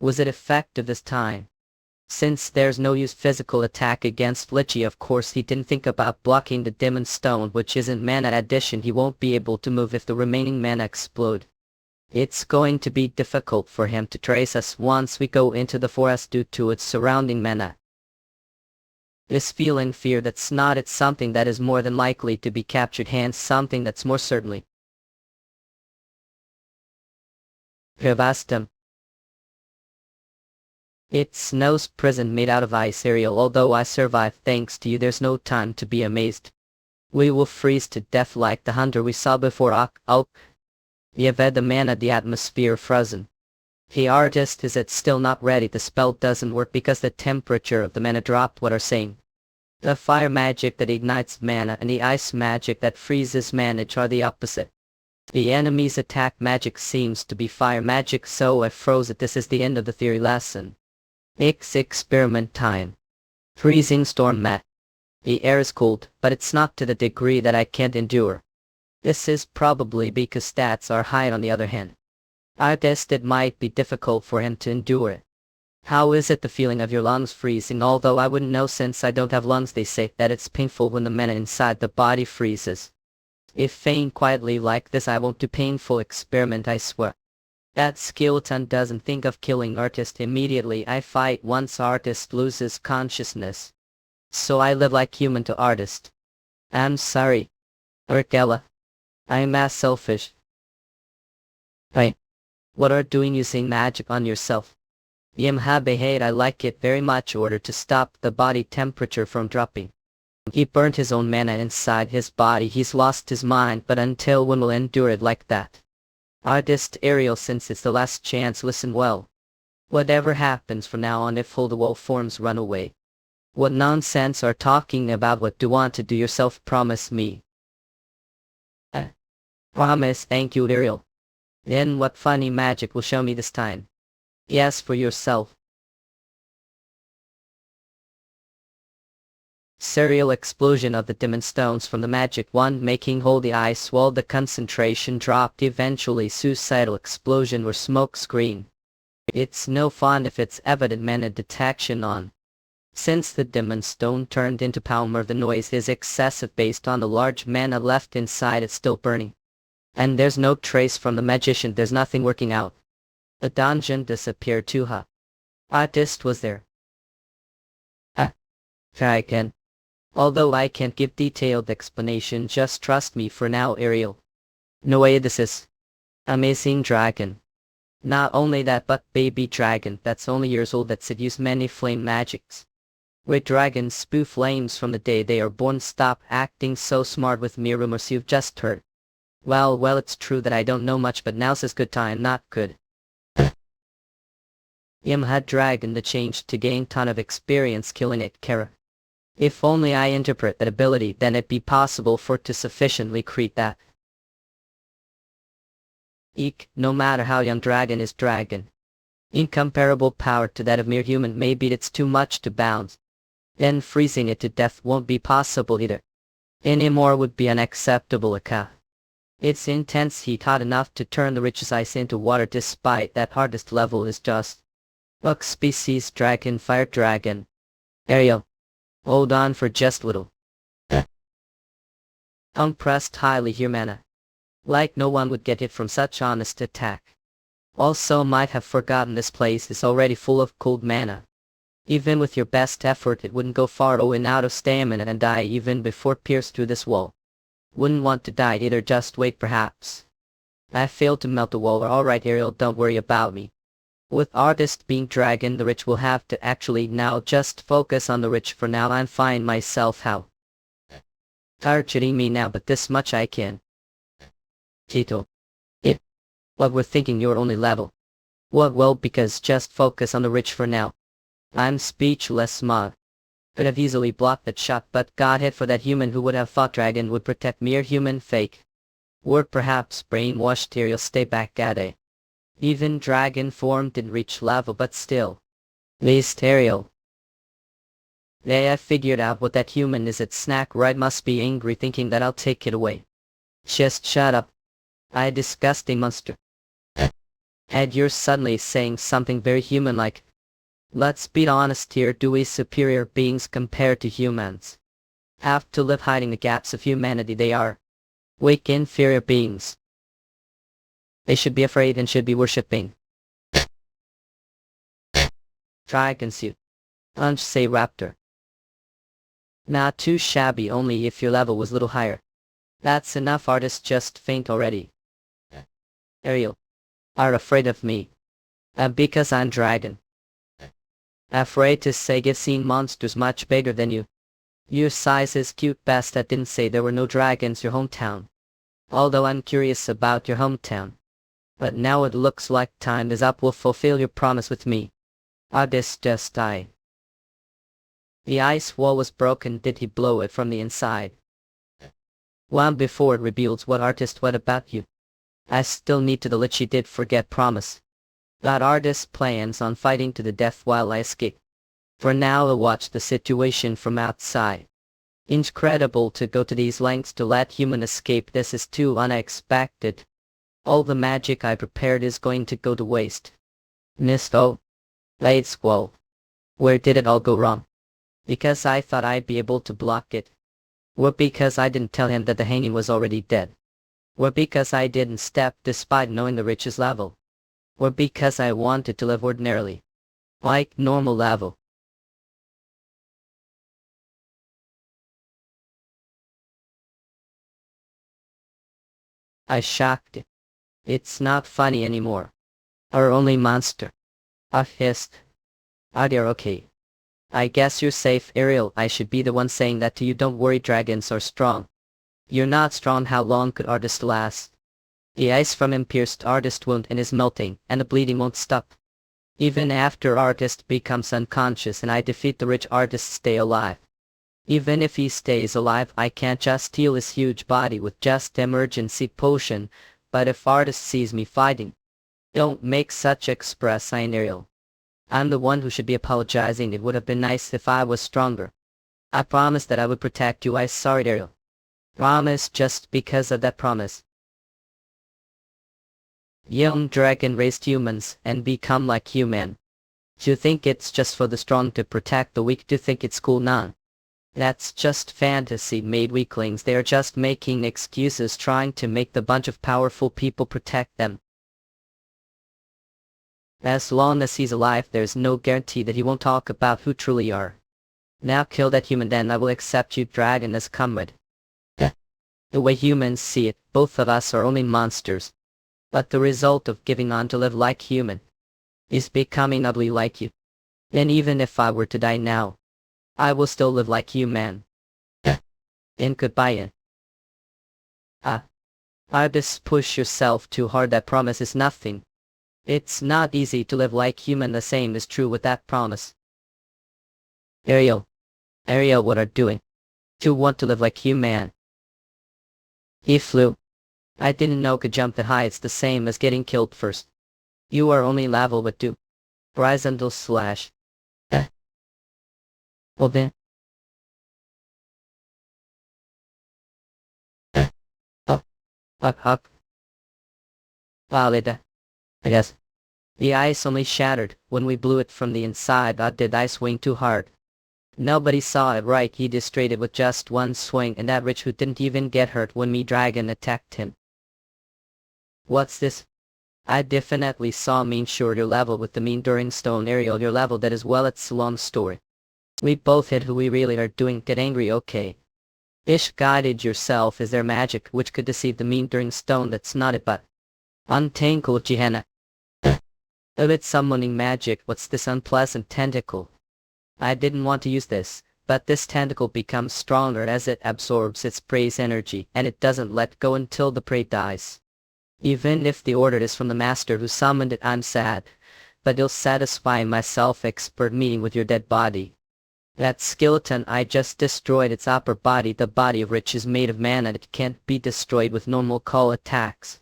Was it effective this time? Since there's no use physical attack against Lichy, of course he didn't think about blocking the demon stone, which isn't mana addition. He won't be able to move if the remaining mana explode. It's going to be difficult for him to trace us once we go into the forest due to its surrounding mana. This feeling fear that's not it's something that is more than likely to be captured, hence something that's more certainly. Revastum. It's Snow's prison made out of ice. Ariel, although I survived thanks to you, there's no time to be amazed. We will freeze to death like the hunter we saw before. We have had the mana, the atmosphere frozen. The artist is it still not ready. The spell doesn't work because the temperature of the mana dropped. What are saying? The fire magic that ignites mana and the ice magic that freezes mana are the opposite. The enemy's attack magic seems to be fire magic, so I froze it. This is the end of the theory lesson. It's experiment time. Freezing storm mat. The air is cold, but it's not to the degree that I can't endure. This is probably because stats are high. On the other hand, I guessed it might be difficult for him to endure it. How is it the feeling of your lungs freezing? Although I wouldn't know since I don't have lungs. They say that it's painful when the mana inside the body freezes. If faint quietly like this, I won't do painful experiment, I swear. That skeleton doesn't think of killing artist immediately. I fight once artist loses consciousness. So I live like human to artist. I'm sorry, Urkella. I'm as selfish. Right. What are doing using magic on yourself? Yimhabehate, I like it very much. Order to stop the body temperature from dropping. He burnt his own mana inside his body. He's lost his mind, but until when will endure it like that? Artist Ariel, since it's the last chance, listen well. Whatever happens from now on, if Holdawall forms run away. What nonsense are talking about? What do you want to do yourself? Promise me. Promise. Thank you, Ariel. Then what funny magic will show me this time? Yes, for yourself. Serial explosion of the demon stones from the magic wand, making holy ice wall. The concentration dropped. Eventually suicidal explosion or smoke screen. It's no fun if it's evident mana detection on. Since the demon stone turned into powder, the noise is excessive based on the large mana left inside it still burning. And there's no trace from the magician. There's nothing working out. The dungeon disappeared too. Artist was there. Try again. Although I can't give detailed explanation, just trust me for now, Ariel. No way, this is amazing dragon. Not only that, but baby dragon that's only years old that seduce many flame magics. Where dragons spew flames from the day they are born. Stop acting so smart with me. Rumors you've just heard. Well, it's true that I don't know much, but now's as good time. Not good. Had dragon the change to gain ton of experience killing it, Kara. If only I interpret that ability, then it'd be possible for it to sufficiently create that. Eek, no matter how young dragon is dragon. Incomparable power to that of mere human. Maybe it's too much to bounce. Then freezing it to death won't be possible either. Anymore would be unacceptable. Its intense heat hot enough to turn the richest ice into water. Despite that, hardest level is just Look, species dragon, fire dragon. Ariel. Hold on for just little. Pressed highly here mana. Like no one would get hit from such honest attack. Also might have forgotten this place is already full of cold mana. Even with your best effort it wouldn't go far. Oh, and out of stamina and die even before pierce through this wall. Wouldn't want to die either, just wait perhaps. I failed to melt the wall. Alright Ariel, don't worry about me. With artist being dragon, the rich will have to actually now just focus on the rich for now. I'm fine myself. How? Tired cheating me now, but this much I can. Tito. What we're thinking your only level. What? Well, because just focus on the rich for now. I'm speechless. Could have easily blocked that shot, but got hit for that human who would have thought dragon would protect mere human fake. Word perhaps brainwashed. Ariel, stay back at it. Even dragon form didn't reach level, but still. Least Ariel. Yeah, I figured out what that human is. At snack right, must be angry thinking that I'll take it away. Just shut up. I disgusting monster. Ed, you're suddenly saying something very human-like. Let's be honest here, do we superior beings compared to humans have to live hiding the gaps of humanity? They are weak inferior beings. They should be afraid and should be worshipping dragon suit. Unch say raptor. Not too shabby, only if your level was little higher. That's enough. Artist just faint already. Ariel. Are afraid of me. Because I'm dragon. Afraid to say you've seen monsters much bigger than you. Your size is cute. Best I didn't say there were no dragons your hometown. Although I'm curious about your hometown. But now it looks like time is up. Will fulfill your promise with me. Artist just died. The ice wall was broken. Did he blow it from the inside? Well, before it reveals what artist what about you. I still need to let you did forget promise. That artist plans on fighting to the death while I escape. For now I'll watch the situation from outside. Incredible to go to these lengths to let human escape. This is too unexpected. All the magic I prepared is going to go to waste. Misto. Late squall. Where did it all go wrong? Because I thought I'd be able to block it. Or because I didn't tell him that the hanging was already dead. Or because I didn't step despite knowing the richest level. Or because I wanted to live ordinarily. Like normal level. I shocked it. It's not funny anymore. Our only monster. I hissed. Ah, they're okay. I guess you're safe, Ariel. I should be the one saying that to you. Don't worry, dragons are strong. You're not strong. How long could artist last? The ice from him pierced artist wound and is melting, and the bleeding won't stop. Even after artist becomes unconscious and I defeat the rich artist stay alive. Even if he stays alive, I can't just heal his huge body with just emergency potion, but if artist sees me fighting. Don't make such express sign, Ariel. I'm the one who should be apologizing. It would have been nice if I was stronger. I promised that I would protect you. I sorry, Ariel. Promise just because of that promise. Young dragon raised humans and become like human. Do you think it's just for the strong to protect the weak? Do you think it's cool? Nah. That's just fantasy made weaklings. They are just making excuses, trying to make the bunch of powerful people protect them. As long as he's alive, there's no guarantee that he won't talk about who truly are. Now kill that human, then I will accept you, dragon, as comrade. The way humans see it, both of us are only monsters. But the result of giving on to live like human is becoming ugly like you. And even if I were to die now, I will still live like you, man. And goodbye. I just push yourself too hard. That promise is nothing. It's not easy to live like human. The same is true with that promise. Ariel, what are you doing? You want to live like human? He flew. I didn't know could jump that high. It's the same as getting killed first. You are only level with 2. Horizontal slash. Well then. Up. Valid. I guess. The ice only shattered when we blew it from the inside. Did I swing too hard? Nobody saw it, right? He destroyed it with just one swing, and that rich who didn't even get hurt when me dragon attacked him. What's this? I definitely saw mean. Sure, your level with the mean during stone, Ariel, your level. That is, well, it's a long story. We both hit who we really are doing. Get angry, okay? Ish guided yourself. Is there magic which could deceive the mean during stone? That's not it, but untangle Jihenna. A bit summoning magic. What's this unpleasant tentacle? I didn't want to use this, but this tentacle becomes stronger as it absorbs its prey's energy, and it doesn't let go until the prey dies. Even if the order is from the master who summoned it, I'm sad, but it'll satisfy myself. Expert meeting with your dead body. That skeleton, I just destroyed its upper body. The body of Rich is made of mana. It can't be destroyed with normal call attacks.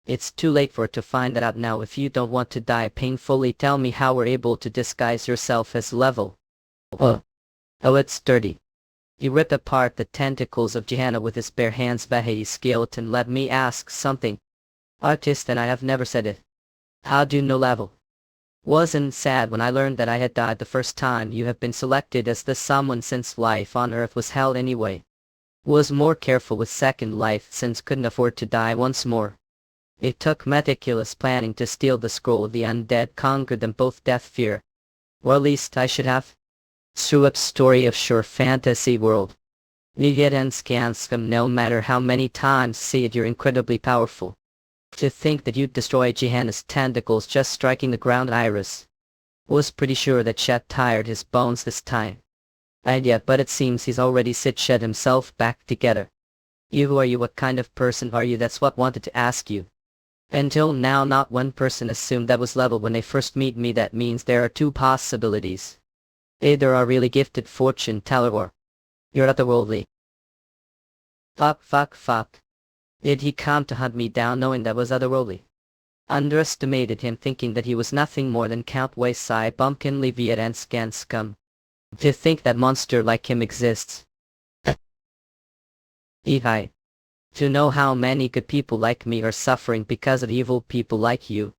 It's too late for it to find that out now. If you don't want to die painfully, tell me how we're able to disguise yourself as level. Oh, it's dirty. He ripped apart the tentacles of Johanna with his bare hands. Bahei skeleton, let me ask something. Artist, and I have never said it. How do you know level? Wasn't sad when I learned that I had died the first time. You have been selected as the someone since life on Earth was hell anyway. Was more careful with second life since couldn't afford to die once more. It took meticulous planning to steal the scroll of the undead, conquered them both, death fear. Or at least I should have. Through a story of sure fantasy world. You get and scanscum no matter how many times see it, you're incredibly powerful. To think that you'd destroy Johanna's tentacles just striking the ground. Iris was pretty sure that Chet tired his bones this time. And yet, but it seems he's already shed himself back together. Who are you? What kind of person are you? That's what wanted to ask you. Until now not one person assumed that was level when they first meet me. That means there are two possibilities. Either a really gifted fortune teller or you're otherworldly. Fuck. Did he come to hunt me down knowing that was otherworldly? Underestimated him thinking that he was nothing more than Count Wayside bumpkin Leviat and scan scum. To think that monster like him exists. Ehai. To know how many good people like me are suffering because of evil people like you.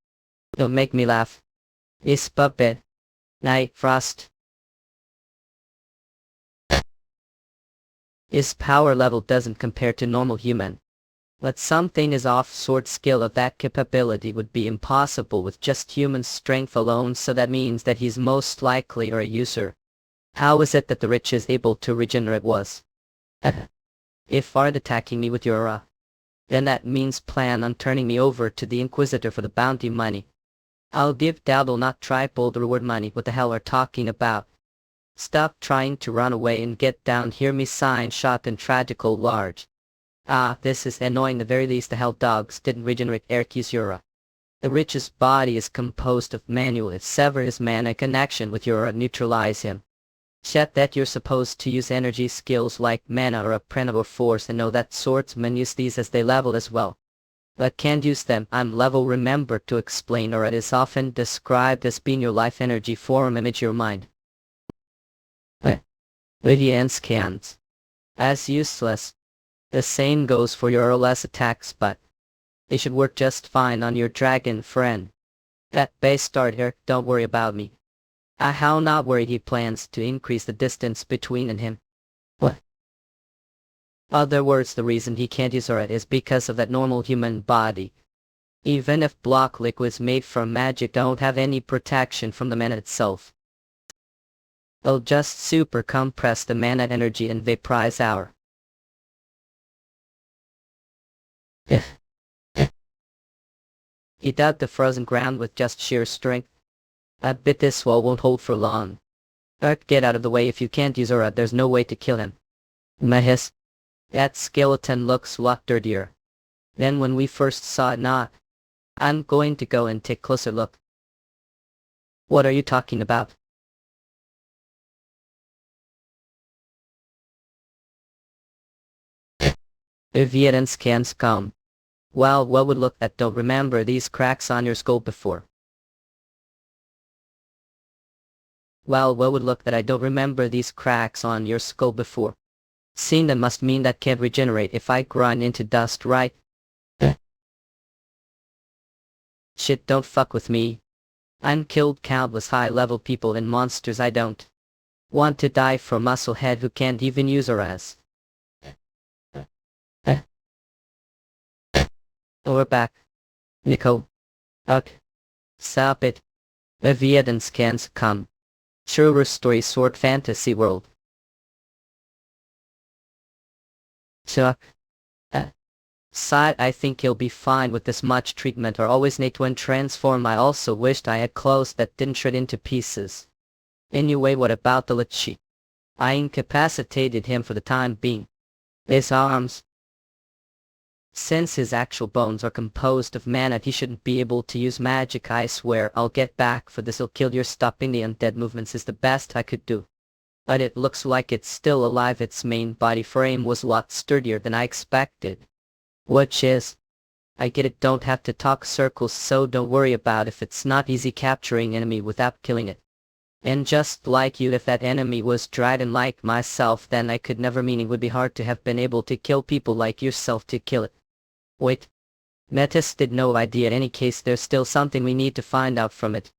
Don't make me laugh. Is puppet. Night Frost. His power level doesn't compare to normal human. But something is off. Sword skill of that capability would be impossible with just human strength alone, so that means that he's most likely a user. How is it that the rich is able to regenerate was? If Ard attacking me with your aura, then that means plan on turning me over to the Inquisitor for the bounty money. I'll give double not triple the reward money. What the hell are talking about? Stop trying to run away and get down. Hear me sign shot and tragical large. This is annoying. The very least the hell dogs didn't regenerate Erky's aura. The rich's body is composed of manual. If sever his mana connection with your aura, neutralize him. Yet that you're supposed to use energy skills like mana or a prendable force, and know that swordsmen use these as they level as well. But can't use them. I'm level. Remember to explain, or it is often described as being your life energy form image your mind. Lydia and scans. As useless. The same goes for your less attacks, but they should work just fine on your dragon friend. That base start here, don't worry about me. How not worried. He plans to increase the distance between and him. What? Other words, the reason he can't use aura is because of that normal human body. Even if block liquids made from magic don't have any protection from the mana itself. They'll just super compress the mana energy and vaporize our. He dug the frozen ground with just sheer strength. I bet this wall won't hold for long. Get out of the way. If you can't use aura, there's no way to kill him. Mahis. That skeleton looks a lot dirtier than when we first saw it. Not. I'm going to go and take a closer look. What are you talking about? Evidence scans come. Well, what would look at? Don't remember these cracks on your skull before. Well, what would look that I don't remember these cracks on your skull before. Seeing them must mean that can't regenerate if I grind into dust, right? Shit, don't fuck with me. I'm killed countless high-level people and monsters. I don't want to die for musclehead who can't even use auras. We're back. Nico. Ugh. Stop it. Evidence scans come. Truer story sword fantasy world. Chuck. Side, I think he'll be fine with this much treatment, or always need to transform. I also wished I had clothes that didn't shred into pieces. Anyway, what about the Lichi? I incapacitated him for the time being. His arms. Since his actual bones are composed of mana, he shouldn't be able to use magic. I swear I'll get back for this. He'll kill your stopping the undead movements is the best I could do. But it looks like it's still alive. Its main body frame was a lot sturdier than I expected. Which is, I get it, don't have to talk circles, so don't worry about if it's not easy capturing enemy without killing it. And just like you, if that enemy was dragon like myself, then I could never, meaning would be hard to have been able to kill people like yourself to kill it. Wait. Metis did no idea. In any case, there's still something we need to find out from it.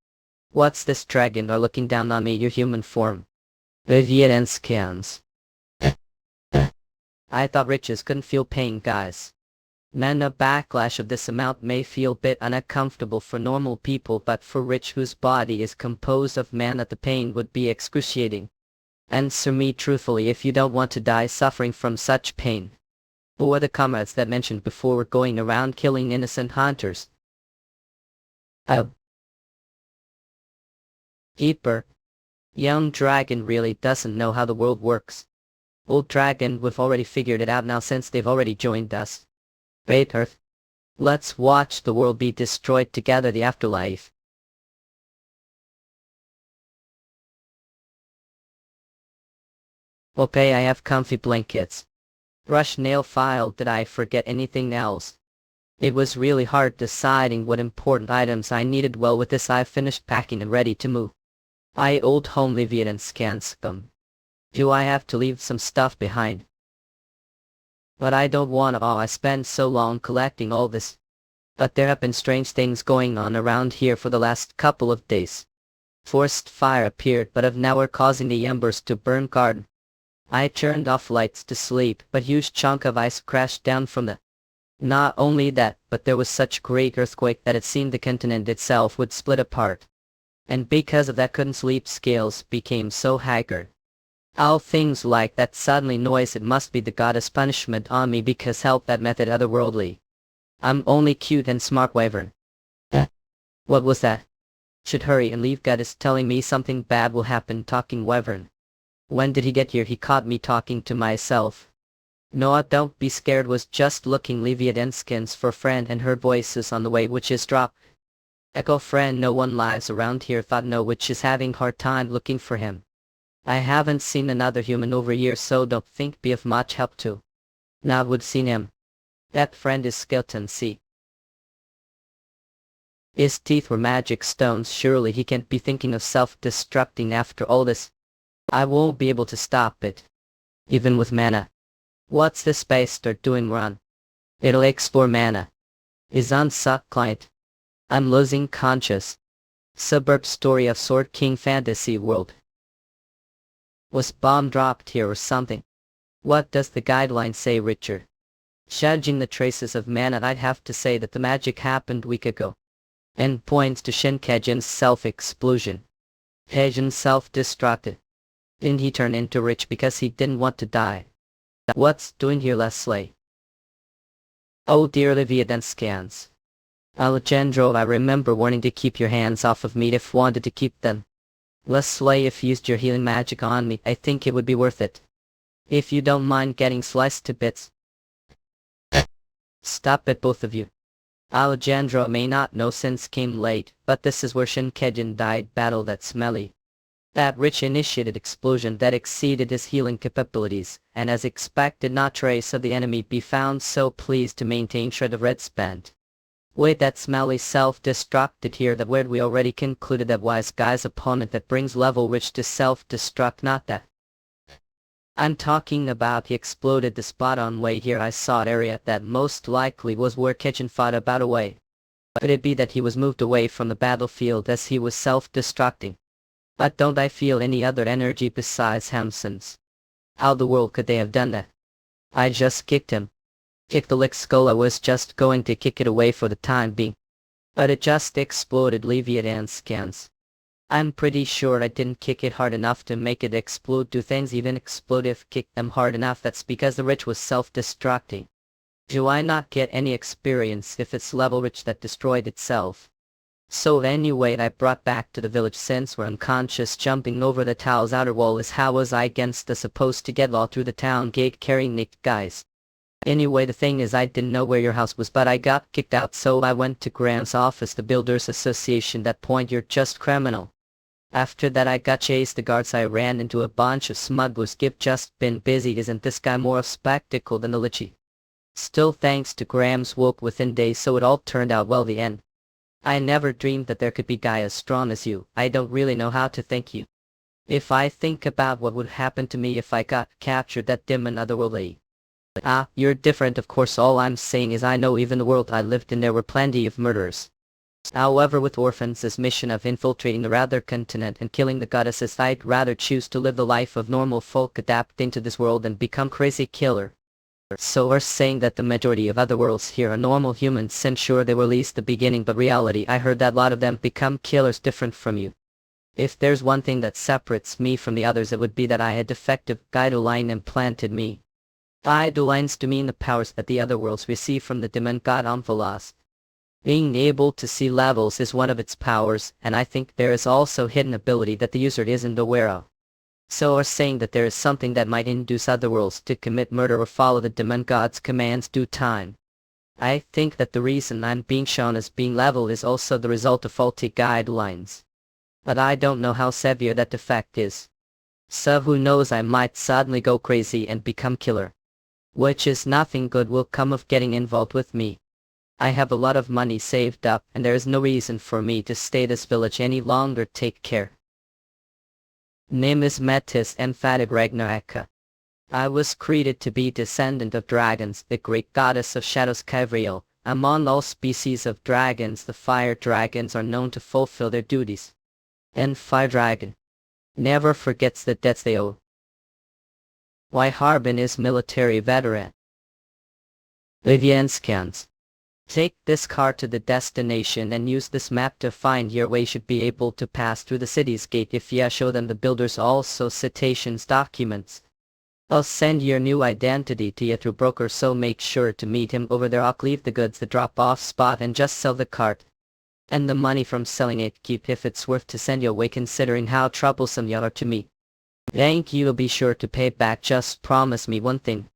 What's this dragon are looking down on me? Your human form. Evidence scans. I thought riches couldn't feel pain, guys. Mana backlash of this amount may feel a bit uncomfortable for normal people, but for rich whose body is composed of mana, the pain would be excruciating. Answer me truthfully if you don't want to die suffering from such pain. Who are the comrades that mentioned before were going around killing innocent hunters? Oh. Keeper. Young dragon really doesn't know how the world works. Old dragon, we've already figured it out now since they've already joined us. Wait, Earth. Let's watch the world be destroyed together, the afterlife. Okay, I have comfy blankets. Brush nail file. Did I forget anything else? It was really hard deciding what important items I needed. Well, with this I finished packing and ready to move. I old home Liviet and Scanscum. Do I have to leave some stuff behind? But I don't want to. I spent so long collecting all this. But there have been strange things going on around here for the last couple of days. Forest fire appeared, but of now are causing the embers to burn garden. I turned off lights to sleep, but huge chunk of ice crashed down from the. Not only that, but there was such great earthquake that it seemed the continent itself would split apart. And because of that couldn't sleep. Scales became so haggard. All things like that suddenly noise. It must be the goddess punishment on me because help that method otherworldly. I'm only cute and smart wyvern. What was that? Should hurry and leave. Goddess telling me something bad will happen. Talking wyvern. When did he get here? He caught me talking to myself. No, don't be scared. Was just looking Leviat and skins for friend and heard voices on the way, which is drop. Echo friend, no one lives around here. Thought no, which is having hard time looking for him. I haven't seen another human over years, so don't think be of much help too. Now would seen him. That friend is skeleton. See. His teeth were magic stones. Surely he can't be thinking of self-destructing after all this. I won't be able to stop it. Even with mana. What's the space start doing? Run. It'll explore mana. Is on suck client. I'm losing conscious. Suburb story of Sword King fantasy world. Was bomb dropped here or something? What does the guideline say, Richard? Judging the traces of mana, I'd have to say that the magic happened week ago. And points to Shinkejin's self-explosion. Heijin self-destructed. Didn't he turn into rich because he didn't want to die? What's doing here, Leslie? Oh dear, Olivia then scans. Alejandro, I remember warning to keep your hands off of me if wanted to keep them. Leslie, if you used your healing magic on me, I think it would be worth it. If you don't mind getting sliced to bits. Stop it, both of you. Alejandro may not know since came late, but this is where Shinkejin died. Battle that smelly. That rich initiated explosion that exceeded his healing capabilities, and as expected not trace of the enemy be found, so pleased to maintain shred of red spent. Wait, that smelly self-destructed here. That word we already concluded that wise guy's opponent that brings level rich to self-destruct, not that. I'm talking about he exploded the spot on way here. I saw it area that most likely was where Kitchen fought about away. Could it be that he was moved away from the battlefield as he was self-destructing? But don't I feel any other energy besides Hampson's? How the world could they have done that? I just kicked him. Kicked the lick skull. I was just going to kick it away for the time being. But it just exploded. Leviathan scans. I'm pretty sure I didn't kick it hard enough to make it explode. Do things even explode if kick them hard enough? That's because the rich was self-destructing. Do I not get any experience if it's level rich that destroyed itself? So anyway, I brought back to the village since we're unconscious. Jumping over the tower's outer wall is how was I against the supposed to get law through the town gate carrying naked guys. Anyway, the thing is I didn't know where your house was, but I got kicked out, so I went to Graham's office, the Builders Association. That point you're just criminal. After that I got chased the guards. I ran into a bunch of smugglers. Give just been busy. Isn't this guy more of spectacle than the Lichy? Still thanks to Graham's work within days, so it all turned out well. The end. I never dreamed that there could be a guy as strong as you. I don't really know how to thank you. If I think about what would happen to me if I got captured that dim and otherworldly. You're different, of course. All I'm saying is I know even the world I lived in there were plenty of murderers. However, with orphans, this mission of infiltrating the other continent and killing the goddesses, I'd rather choose to live the life of normal folk, adapting to this world and become crazy killer. So we're saying that the majority of other worlds here are normal humans, since sure they were at least the beginning, but reality I heard that a lot of them become killers different from you. If there's one thing that separates me from the others, it would be that I had defective guideline implanted me. Guidelines to mean the powers that the other worlds receive from the demon god Amphalos. Being able to see levels is one of its powers, and I think there is also hidden ability that the user isn't aware of. So are saying that there is something that might induce other worlds to commit murder or follow the demon god's commands due time. I think that the reason I'm being shown as being level is also the result of faulty guidelines. But I don't know how severe that defect is. So who knows, I might suddenly go crazy and become killer. Which is nothing good will come of getting involved with me. I have a lot of money saved up and there is no reason for me to stay this village any longer. Take care. Name is Metis emphatic Ragnaraka. I was created to be descendant of dragons, the great goddess of shadows Kavriel. Among all species of dragons, the fire dragons are known to fulfill their duties. And fire dragon never forgets the debts they owe. Why Harbin is military veteran. Vivianskans. Take this car to the destination and use this map to find your way. Should be able to pass through the city's gate if ya show them the builders also citations documents. I'll send your new identity to you through broker, so make sure to meet him over there. I'll leave the goods the drop-off spot and just sell the cart. And the money from selling it keep if it's worth to send you away, considering how troublesome you are to me. Thank you. Be sure to pay back. Just promise me one thing.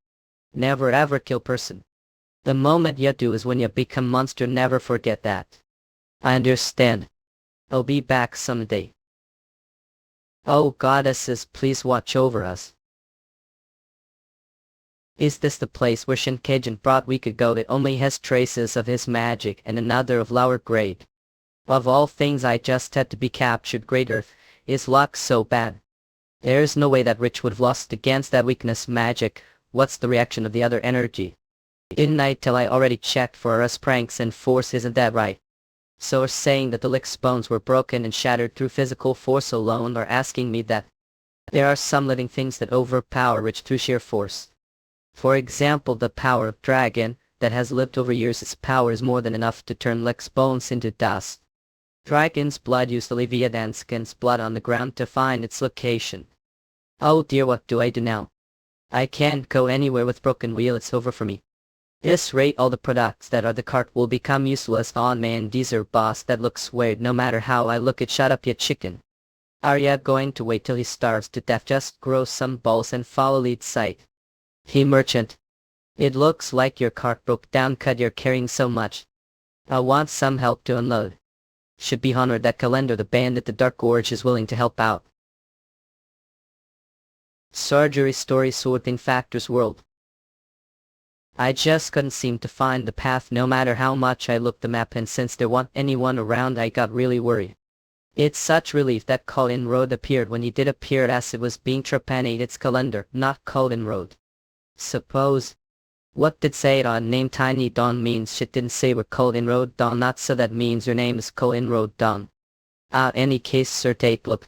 Never ever kill person. The moment you do is when you become monster. Never forget that. I understand. I'll be back someday. Oh goddesses, please watch over us. Is this the place where Shinkagen brought week ago? It only has traces of his magic and another of lower grade. Of all things, I just had to be captured. Great Earth, is luck so bad? There's no way that Rich would have lost against that weakness magic. What's the reaction of the other energy? Didn't I tell I already checked for us pranks and force, isn't that right? So are saying that the Lick's bones were broken and shattered through physical force alone, or asking me that there are some living things that overpower Rich through sheer force. For example, the power of dragon, that has lived over years. Its power is more than enough to turn Lick's bones into dust. Dragon's blood used to leave Leviathan's blood on the ground to find its location. Oh dear, what do I do now? I can't go anywhere with broken wheel. It's over for me. This rate, all the products that are the cart will become useless. On man, Deezer boss, that looks weird no matter how I look. It shut up, you chicken. Are ya going to wait till he starves to death? Just grow some balls and follow lead sight. He merchant. It looks like your cart broke down. Cut, you're carrying so much. I want some help to unload. Should be honored that Calendar the bandit the Dark Gorge is willing to help out. Surgery story sorting factors world. I just couldn't seem to find the path no matter how much I looked the map, and since there wasn't anyone around I got really worried. It's such relief that Colin Road appeared when he did appear, as it was being trepanate. It's Calendar, not Colin Road. Suppose. What did say it on name? Tiny Don means shit. Didn't say we're Colin Road Don, not so that means your name is Colin Road Don. Any case, sir, take look.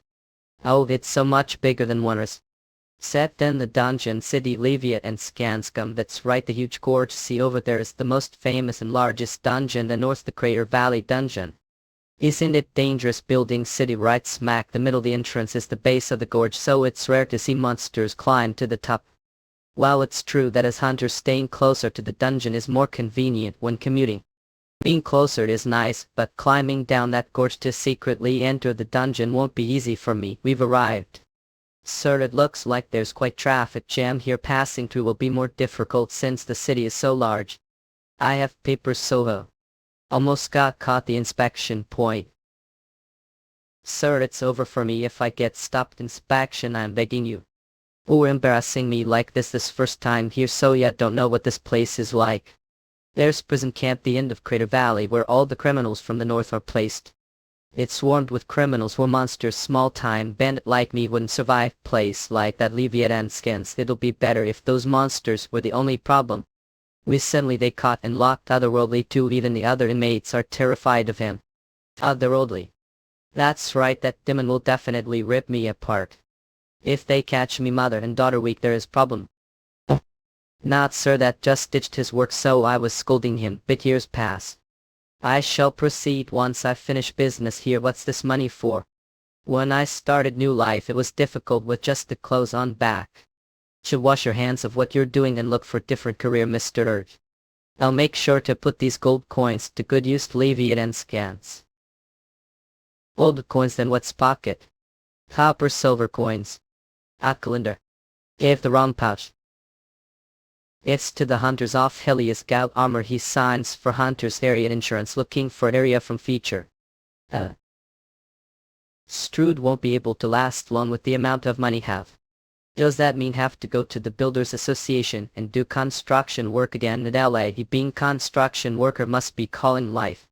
Oh, it's so much bigger than Wonders. Set in the dungeon city Leviat and Skanskum. That's right, the huge gorge see over there is the most famous and largest dungeon, the North the Crater Valley dungeon. Isn't it dangerous building city right smack the middle? The entrance is the base of the gorge, so it's rare to see monsters climb to the top. While it's true that as hunters staying closer to the dungeon is more convenient when commuting. Being closer is nice, but climbing down that gorge to secretly enter the dungeon won't be easy for me. We've arrived. Sir, it looks like there's quite traffic jam here. Passing through will be more difficult since the city is so large. I have papers, Soho. Almost got caught the inspection point. Sir, it's over for me if I get stopped. Inspection, I'm begging you. Oh, embarrassing me like this first time here, so yet don't know what this place is like. There's prison camp the end of Crater Valley where all the criminals from the north are placed. It's swarmed with criminals who monsters. Small time bandit like me wouldn't survive place like that. Leviathan skins. It'll be better if those monsters were the only problem. Recently they caught and locked Otherworldly too. Even the other inmates are terrified of him. Otherworldly. That's right, that demon will definitely rip me apart. If they catch me mother and daughter weak, there is problem. Not sir, that just ditched his work, so I was scolding him. But years pass. I shall proceed once I finish business here. What's this money for? When I started new life it was difficult with just the clothes on back. Should wash your hands of what you're doing and look for different career, Mr. Urge. I'll make sure to put these gold coins to good use. Leviat and scans. Old coins, then what's pocket? Copper silver coins. Calendar. Gave the wrong pouch. It's to the hunters off Helios Gout armor he signs for hunters area insurance looking for area from feature. Strood won't be able to last long with the amount of money have. Does that mean have to go to the Builders Association and do construction work again in LA? He being construction worker must be calling life.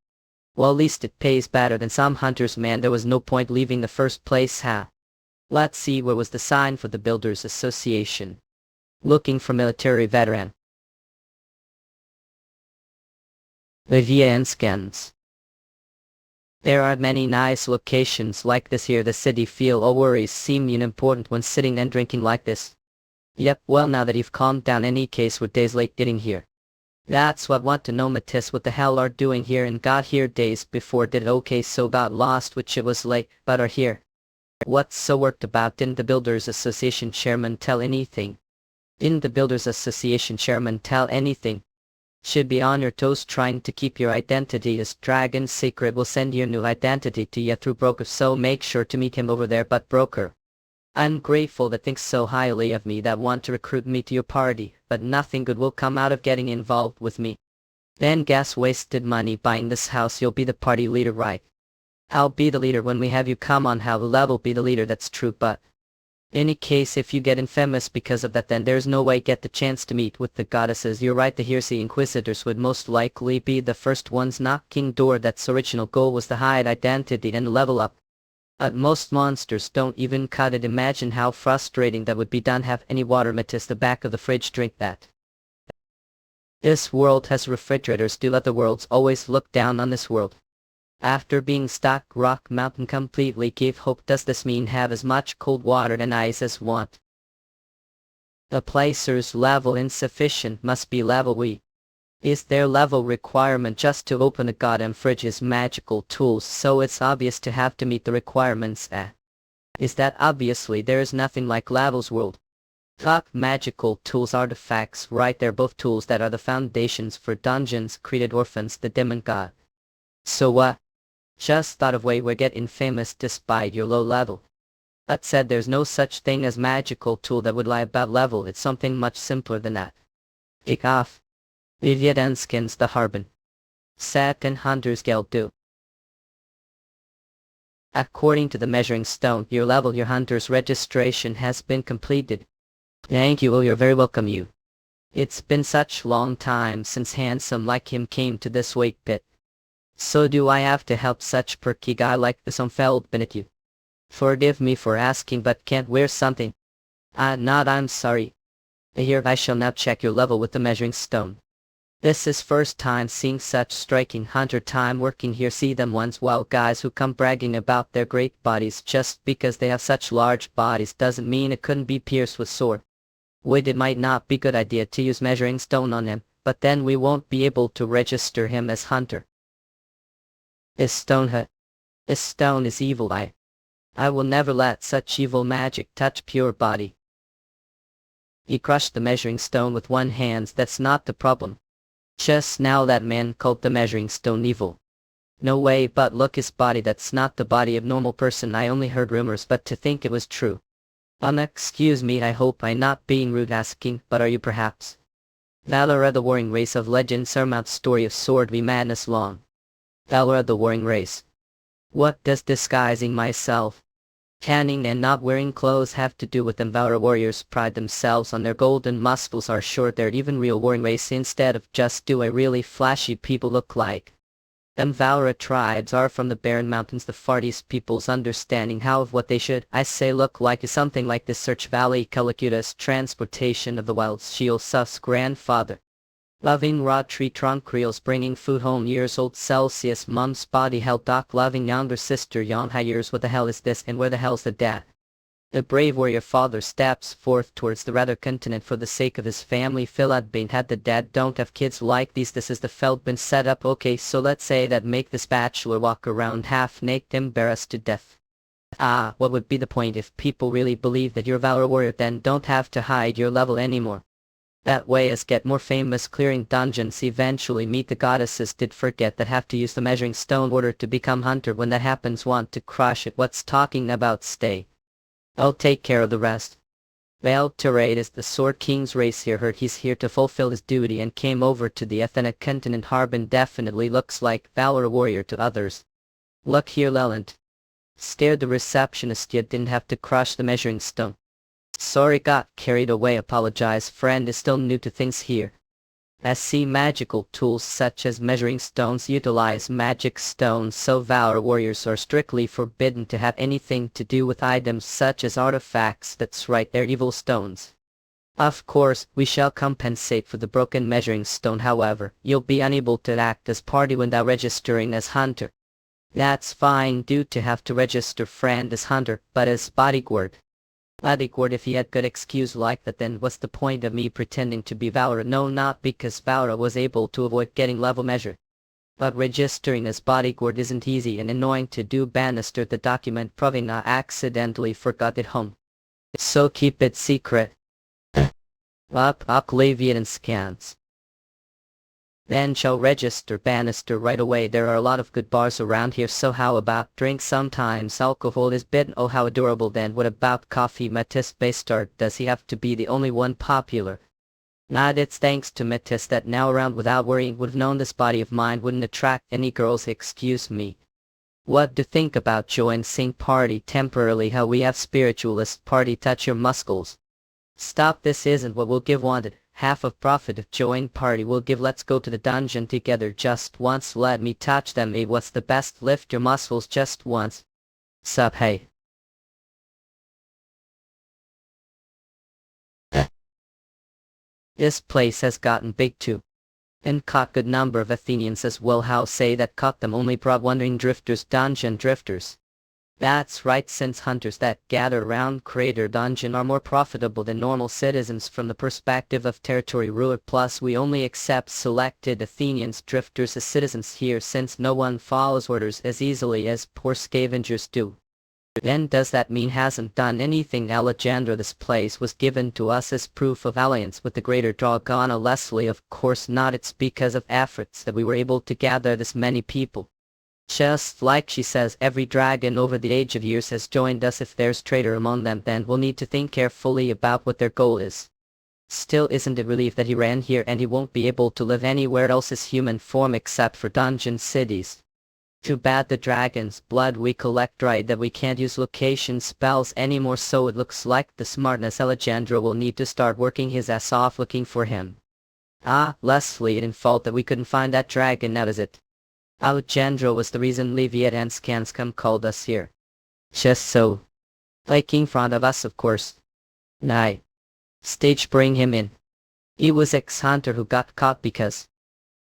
Well, at least it pays better than some hunters, man. There was no point leaving the first place, huh? Let's see, where was the sign for the Builders Association? Looking for military veteran. Vivia and Skins. There are many nice locations like this here. The city feel all worries seem unimportant when sitting and drinking like this. Yep, well, now that you've calmed down, any case we're days late getting here. That's what want to know, Matisse, what the hell are doing here and got here days before did. Okay, so got lost, which it was late, but are here. What's so worked about? Didn't the Builders Association chairman tell anything? Didn't the Builders Association chairman tell anything? Should be on your toes trying to keep your identity as dragon secret. Will send your new identity to you through broker, so make sure to meet him over there. But broker, I'm grateful that thinks so highly of me, that want to recruit me to your party, but nothing good will come out of getting involved with me. Then gas wasted money buying this house. You'll be the party leader, right? I'll be the leader when we have you. Come on, how level be the leader, that's true, but any case if you get infamous because of that, then there's no way get the chance to meet with the goddesses. You're right, the Hearsay Inquisitors would most likely be the first ones knocking door. That's original goal was to hide identity and level up. Most monsters don't even cut it. Imagine how frustrating that would be. Don't have any water, Matisse, the back of the fridge, drink that. This world has refrigerators. Do Otherworlds always look down on this world? After being stuck Rock Mountain completely, give hope. Does this mean have as much cold water and ice as want? The placer's level insufficient, must be level we. Is there level requirement just to open a goddamn fridge? Is magical tools, so it's obvious to have to meet the requirements. Is that obviously there is nothing like levels world? Fuck magical tools, artifacts, right there, both tools that are the foundations for dungeons created orphans, the demon god. So what? Just thought of way we get infamous despite your low level. That said, there's no such thing as magical tool that would lie about level. It's something much simpler than that. Kick off. Vivian skins the Harbin. Second Hunter's Guild do. According to the measuring stone, your level, your hunter's registration has been completed. Thank you, oh, you're very welcome, you. It's been such long time since handsome like him came to this wake pit. So do I have to help such perky guy like this unfelled Bennett you? Forgive me for asking, but can't wear something? Not, I'm sorry. Here, I shall now check your level with the measuring stone. This is first time seeing such striking hunter time working here. See them once, wild guys who come bragging about their great bodies. Just because they have such large bodies doesn't mean it couldn't be pierced with sword. Wait, it might not be good idea to use measuring stone on him, but then we won't be able to register him as hunter. This stone is evil. I will never let such evil magic touch pure body. He crushed the measuring stone with one hand. That's not the problem. Just now that man called the measuring stone evil. No way, but look his body, that's not the body of normal person. I only heard rumors, but to think it was true. Excuse me, I hope I'm not being rude asking, but are you perhaps Valora, the warring race of legend? Surmount story of sword v madness long. Valora, the warring race. What does disguising myself, tanning and not wearing clothes have to do with them? Valora warriors pride themselves on their golden muscles, are sure they're even real warring race instead of just do a really flashy people look like. Them Valora tribes are from the barren mountains, the fartiest peoples understanding how of what they should, I say, look like is something like this. Search Valley Calicuta's transportation of the wilds. Shield Suf's grandfather. Loving raw tree trunk reels, bringing food home. Years old Celsius, mom's body held Doc, loving younger sister Yon. High years, what the hell is this, and where the hell's the dad? The brave warrior father steps forth towards the rather continent for the sake of his family. Philad Bain had the dad, don't have kids like these. This is the Feldman setup. Okay, so let's say that make this bachelor walk around half naked, embarrassed to death. What would be the point if people really believe that you're a Valor warrior? Then don't have to hide your level anymore. That way as get more famous clearing dungeons, eventually meet the goddesses. Did forget that have to use the measuring stone order to become hunter. When that happens, want to crush it. What's talking about? Stay. I'll take care of the rest. Valterate is the Sword King's race here. Heard he's here to fulfill his duty and came over to the ethnic continent. Harbin definitely looks like Valor warrior to others. Look here, Leland. Stared the receptionist. You didn't have to crush the measuring stone. Sorry, got carried away. Apologize. Friend is still new to things here. See, magical tools such as measuring stones utilize magic stones, so Valor warriors are strictly forbidden to have anything to do with items such as artifacts. That's right, they're evil stones. Of course, we shall compensate for the broken measuring stone. However, you'll be unable to act as party without registering as hunter. That's fine, due to have to register friend as hunter, but as bodyguard. Bodyguard, if he had good excuse like that, then what's the point of me pretending to be Valor? No, not because Valor was able to avoid getting level measure. But registering as bodyguard isn't easy and annoying to do. Bannister the document proving I accidentally forgot it home. So keep it secret. Up, Leviat and scans. Then shall register Bannister right away. There are a lot of good bars around here, so how about drink? Sometimes alcohol is bitten. Oh, how adorable. Then what about coffee? Metis Baystart, does he have to be the only one popular? Not it's thanks to Metis that now around without worrying would've known this body of mine wouldn't attract any girls. Excuse me. What do think about join sing party temporarily? How we have spiritualist party touch your muscles. Stop, this isn't what we'll give wanted. Half of profit of join party we'll give. Let's go to the dungeon together just once. Let me touch them. What's the best? Lift your muscles just once. Sup, hey. This place has gotten big too. And caught good number of Athenians as well. How say that caught them? Only brought wandering drifters. Dungeon drifters. That's right, since hunters that gather around Crater Dungeon are more profitable than normal citizens from the perspective of territory ruler. Plus we only accept selected Athenians drifters as citizens here, since no one follows orders as easily as poor scavengers do. Then does that mean hasn't done anything? Alejandro, this place was given to us as proof of alliance with the greater Dragana. Leslie, of course not. It's because of efforts that we were able to gather this many people. Just like she says, every dragon over the age of years has joined us. If there's traitor among them, then we'll need to think carefully about what their goal is. Still, isn't it relief that he ran here and he won't be able to live anywhere else as human form except for dungeon cities? Too bad. The dragon's blood we collect right that we can't use location spells anymore, so it looks like the smartness Alejandro will need to start working his ass off looking for him. Ah, Leslie, it in fault that we couldn't find that dragon now, is it? Alejandro was the reason Leviat and Skanscom called us here. Just so. Like in front of us, of course. Nay. Stage, bring him in. He was ex-hunter who got caught because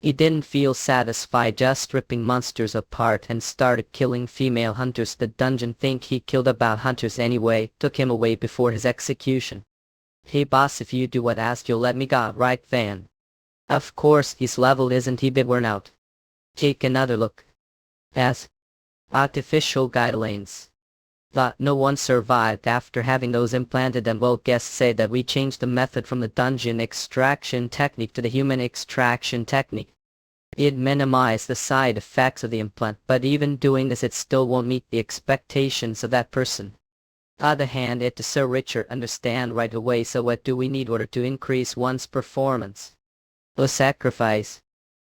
he didn't feel satisfied just ripping monsters apart and started killing female hunters. The dungeon think he killed about hunters anyway, took him away before his execution. Hey boss, if you do what asked you'll let me go, right then? Of course, his level isn't he bit worn out. Take another look. As artificial guidelines. But no one survived after having those implanted, and well, guests say that we changed the method from the dungeon extraction technique to the human extraction technique. It minimized the side effects of the implant, but even doing this it still won't meet the expectations of that person. Other hand, it is so richer understand right away, so what do we need in order to increase one's performance? A sacrifice.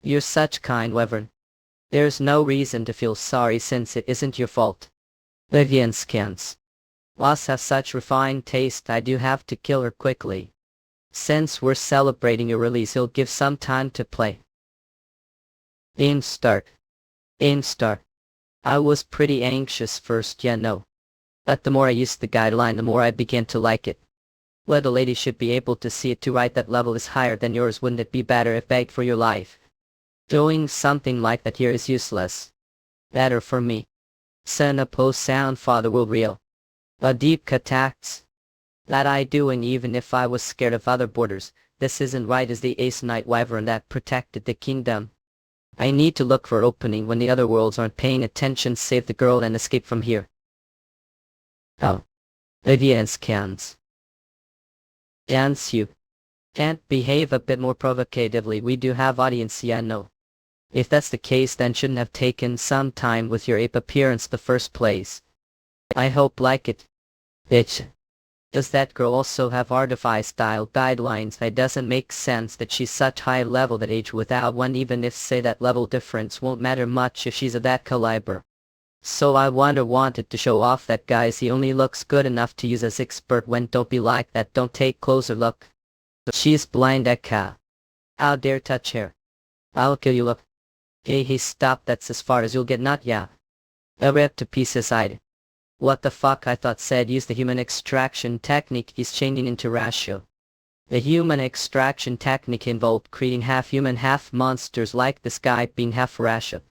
You're such kind wyvern. There's no reason to feel sorry since it isn't your fault. Vivian scans. Loss has such refined taste, I do have to kill her quickly. Since we're celebrating your release, he'll give some time to play. Aim start. Aim start. I was pretty anxious first, yeah no. But the more I used the guideline, the more I began to like it. Well, the lady should be able to see it too, right? That level is higher than yours. Wouldn't it be better if begged for your life? Doing something like that here is useless. Better for me. Son a post sound father will real. A deep catacks. That I doing even if I was scared of other borders. This isn't right as the Ace Knight Wyvern that protected the kingdom. I need to look for opening when the other worlds aren't paying attention, save the girl and escape from here. Oh. Lydia scans. Dance you. Can't behave a bit more provocatively, we do have audience, yeah no. If that's the case, then shouldn't have taken some time with your ape appearance the first place. I hope like it. Bitch. Does that girl also have artifice style guidelines? It doesn't make sense that she's such high level that age without one, even if say that level difference won't matter much if she's of that caliber. So I wanted to show off that guys he only looks good enough to use as expert when don't be like that, don't take closer look. She's blind Eka. How dare touch her. I'll kill you look. Hey stop, that's as far as you'll get, not ya. A rip to pieces I'd. What the fuck, I thought said use the human extraction technique he's changing into ratio. The human extraction technique involved creating half human half monsters like this guy being half ratio.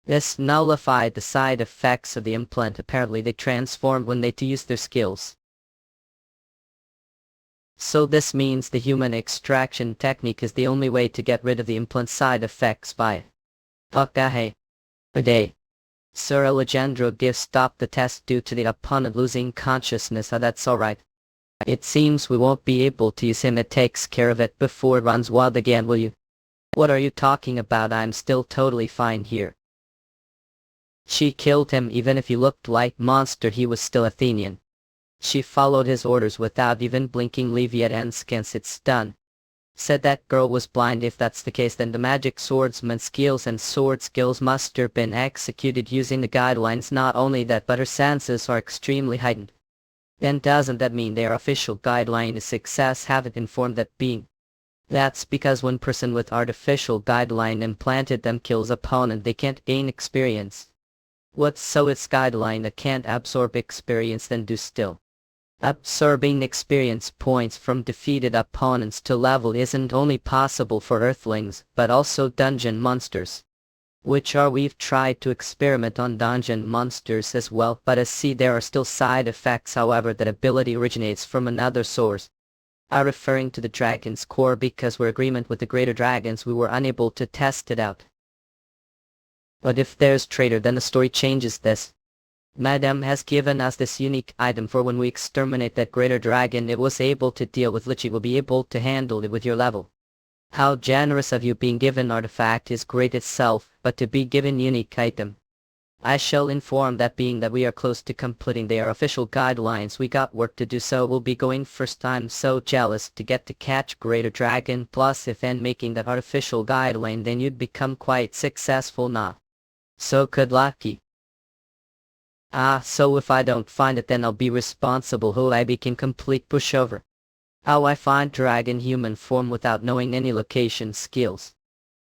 This nullified the side effects of the implant. Apparently they transformed when they use their skills. So this means the human extraction technique is the only way to get rid of the implant side effects by Fuckahe. A day. Sir Alejandro gives stop the test due to the opponent losing consciousness. That's alright. It seems we won't be able to use him. It takes care of it before it runs wild again, will you? What are you talking about? I'm still totally fine here. She killed him. Even if he looked like monster, he was still Athenian. She followed his orders without even blinking. Leave yet ends against it's done. Said that girl was blind. If that's the case, then the magic swordsman skills and sword skills must have been executed using the guidelines. Not only that, but her senses are extremely heightened. Then doesn't that mean their official guideline is success? Haven't informed that being. That's because one person with artificial guideline implanted them kills opponent, they can't gain experience. What's so its guideline that can't absorb experience then do still? Absorbing experience points from defeated opponents to level isn't only possible for earthlings, but also dungeon monsters. We've tried to experiment on dungeon monsters as well, but as see there are still side effects. However, that ability originates from another source. I'm referring to the dragon's core, because we're agreement with the greater dragons we were unable to test it out. But if there's traitor, then the story changes this. Madame has given us this unique item for when we exterminate that greater dragon. It was able to deal with Lich. Will be able to handle it with your level. How generous of you. Being given artifact is great itself, but to be given unique item. I shall inform that being that we are close to completing their official guidelines, we got work to do, so we'll be going first. I'm so jealous to get to catch greater dragon, plus if and making that artificial guideline, then you'd become quite successful now. So good lucky. So if I don't find it, then I'll be responsible. Who I became complete pushover. How I find dragon human form without knowing any location skills.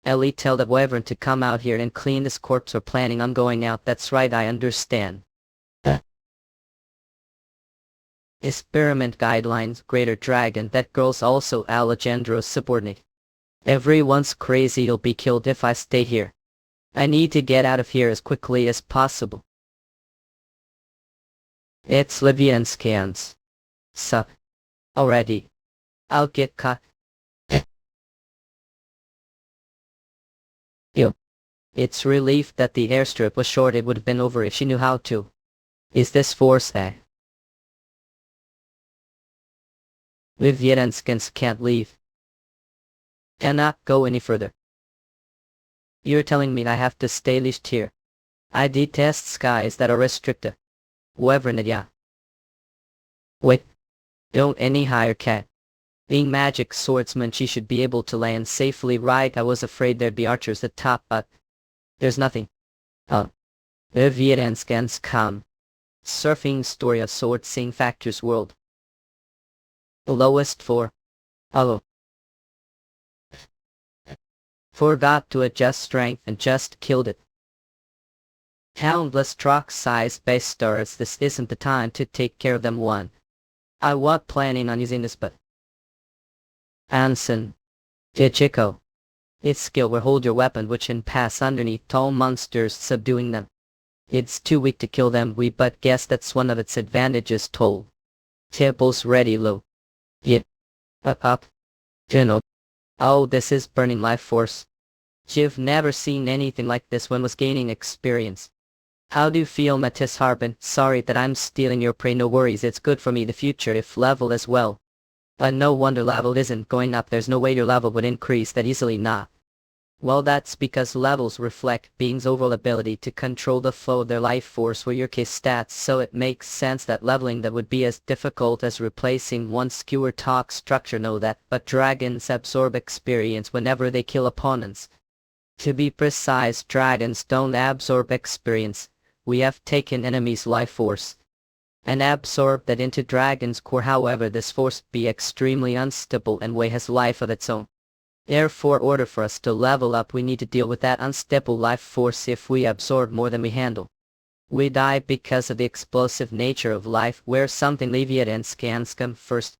Ellie tell that wyvern to come out here and clean this corpse, or planning on going out. That's right, I understand. Experiment guidelines, greater dragon. That girl's also Alejandro's subordinate. Everyone's crazy. You'll be killed if I stay here. I need to get out of here as quickly as possible. It's Livian scans. Sup. Already. I'll get caught. Yo. It's relief that the airstrip was short. It would have been over if she knew how to. Is this force there? Livian scans can't leave. Cannot go any further. You're telling me I have to stay leashed here? I detest skies that are restricted. Wyvern, yeah. Wait. Don't any higher cat. Being magic swordsman, she should be able to land safely, right? I was afraid there'd be archers at top, but there's nothing. The Vietnam scans come. Surfing story of sword seeing factors world. The lowest 4. Oh. Forgot to adjust strength and just killed it. Countless truck size base stars. This isn't the time to take care of them. One. I was planning on using this, but Anson. Chico. Its skill will hold your weapon which can pass underneath tall monsters, subduing them. It's too weak to kill them, but guess that's one of its advantages. Toll. Tables ready low. Yep. Up. General. Oh, this is burning life force. You've never seen anything like this when was gaining experience. How do you feel, Matisse Harbin? Sorry that I'm stealing your prey. No worries, it's good for me the future if level as well. But no wonder level isn't going up. There's no way your level would increase that easily. Nah. Well, that's because levels reflect beings' overall ability to control the flow of their life force or your case stats, so it makes sense that leveling that would be as difficult as replacing one skewer talk structure. Know that, but dragons absorb experience whenever they kill opponents. To be precise, dragons don't absorb experience. We have taken enemies' life force and absorbed that into dragon's core. However, this force be extremely unstable and way has life of its own. Therefore, order for us to level up, we need to deal with that unstable life force. If we absorb more than we handle, we die because of the explosive nature of life, where something leviathans can come first.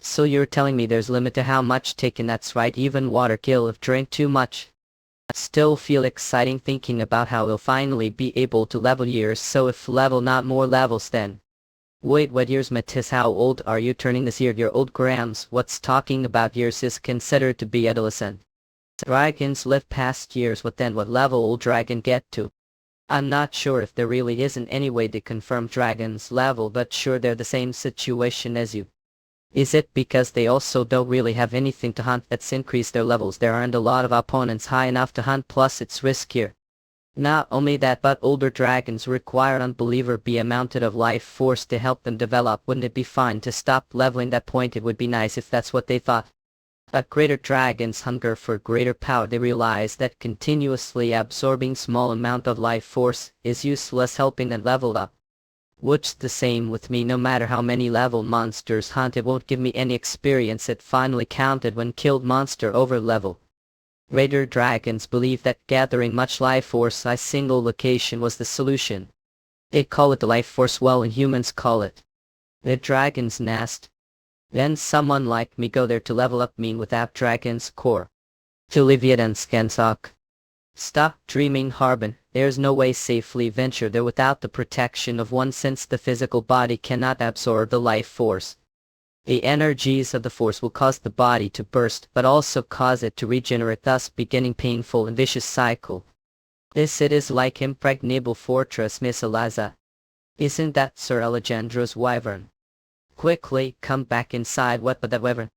So you're telling me there's limit to how much taken? That's right, even water kill if drink too much. I still feel exciting thinking about how we'll finally be able to level years. So if level not more levels then. Wait, what years? Matisse, how old are you turning this year? You're old, Grams. What's talking about years is considered to be adolescent. Dragons live past years. What then? What level will dragon get to? I'm not sure if there really isn't any way to confirm dragon's level, but sure they're the same situation as you. Is it because they also don't really have anything to hunt that's increased their levels? There aren't a lot of opponents high enough to hunt, plus it's riskier. Not only that, but older dragons require an unbelievable amount of life force to help them develop. Wouldn't it be fine to stop leveling that point? It would be nice if that's what they thought. But greater dragons hunger for greater power. They realize that continuously absorbing small amount of life force is useless helping them level up. Which the same with me. No matter how many level monsters hunt, it won't give me any experience. It finally counted when killed monster over level. Raider dragons believe that gathering much life force in a single location was the solution. They call it the life force well, and humans call it the dragon's nest. Then someone like me go there to level up, mean without dragon's core. To leviathans can suck. Stop dreaming, Harbin. There's no way safely venture there without the protection of one, since the physical body cannot absorb the life force. The energies of the force will cause the body to burst, but also cause it to regenerate, thus beginning painful and vicious cycle. This it is like impregnable fortress, Miss Eliza. Isn't that Sir Alejandro's wyvern? Quickly, come back inside. What but that wyvern?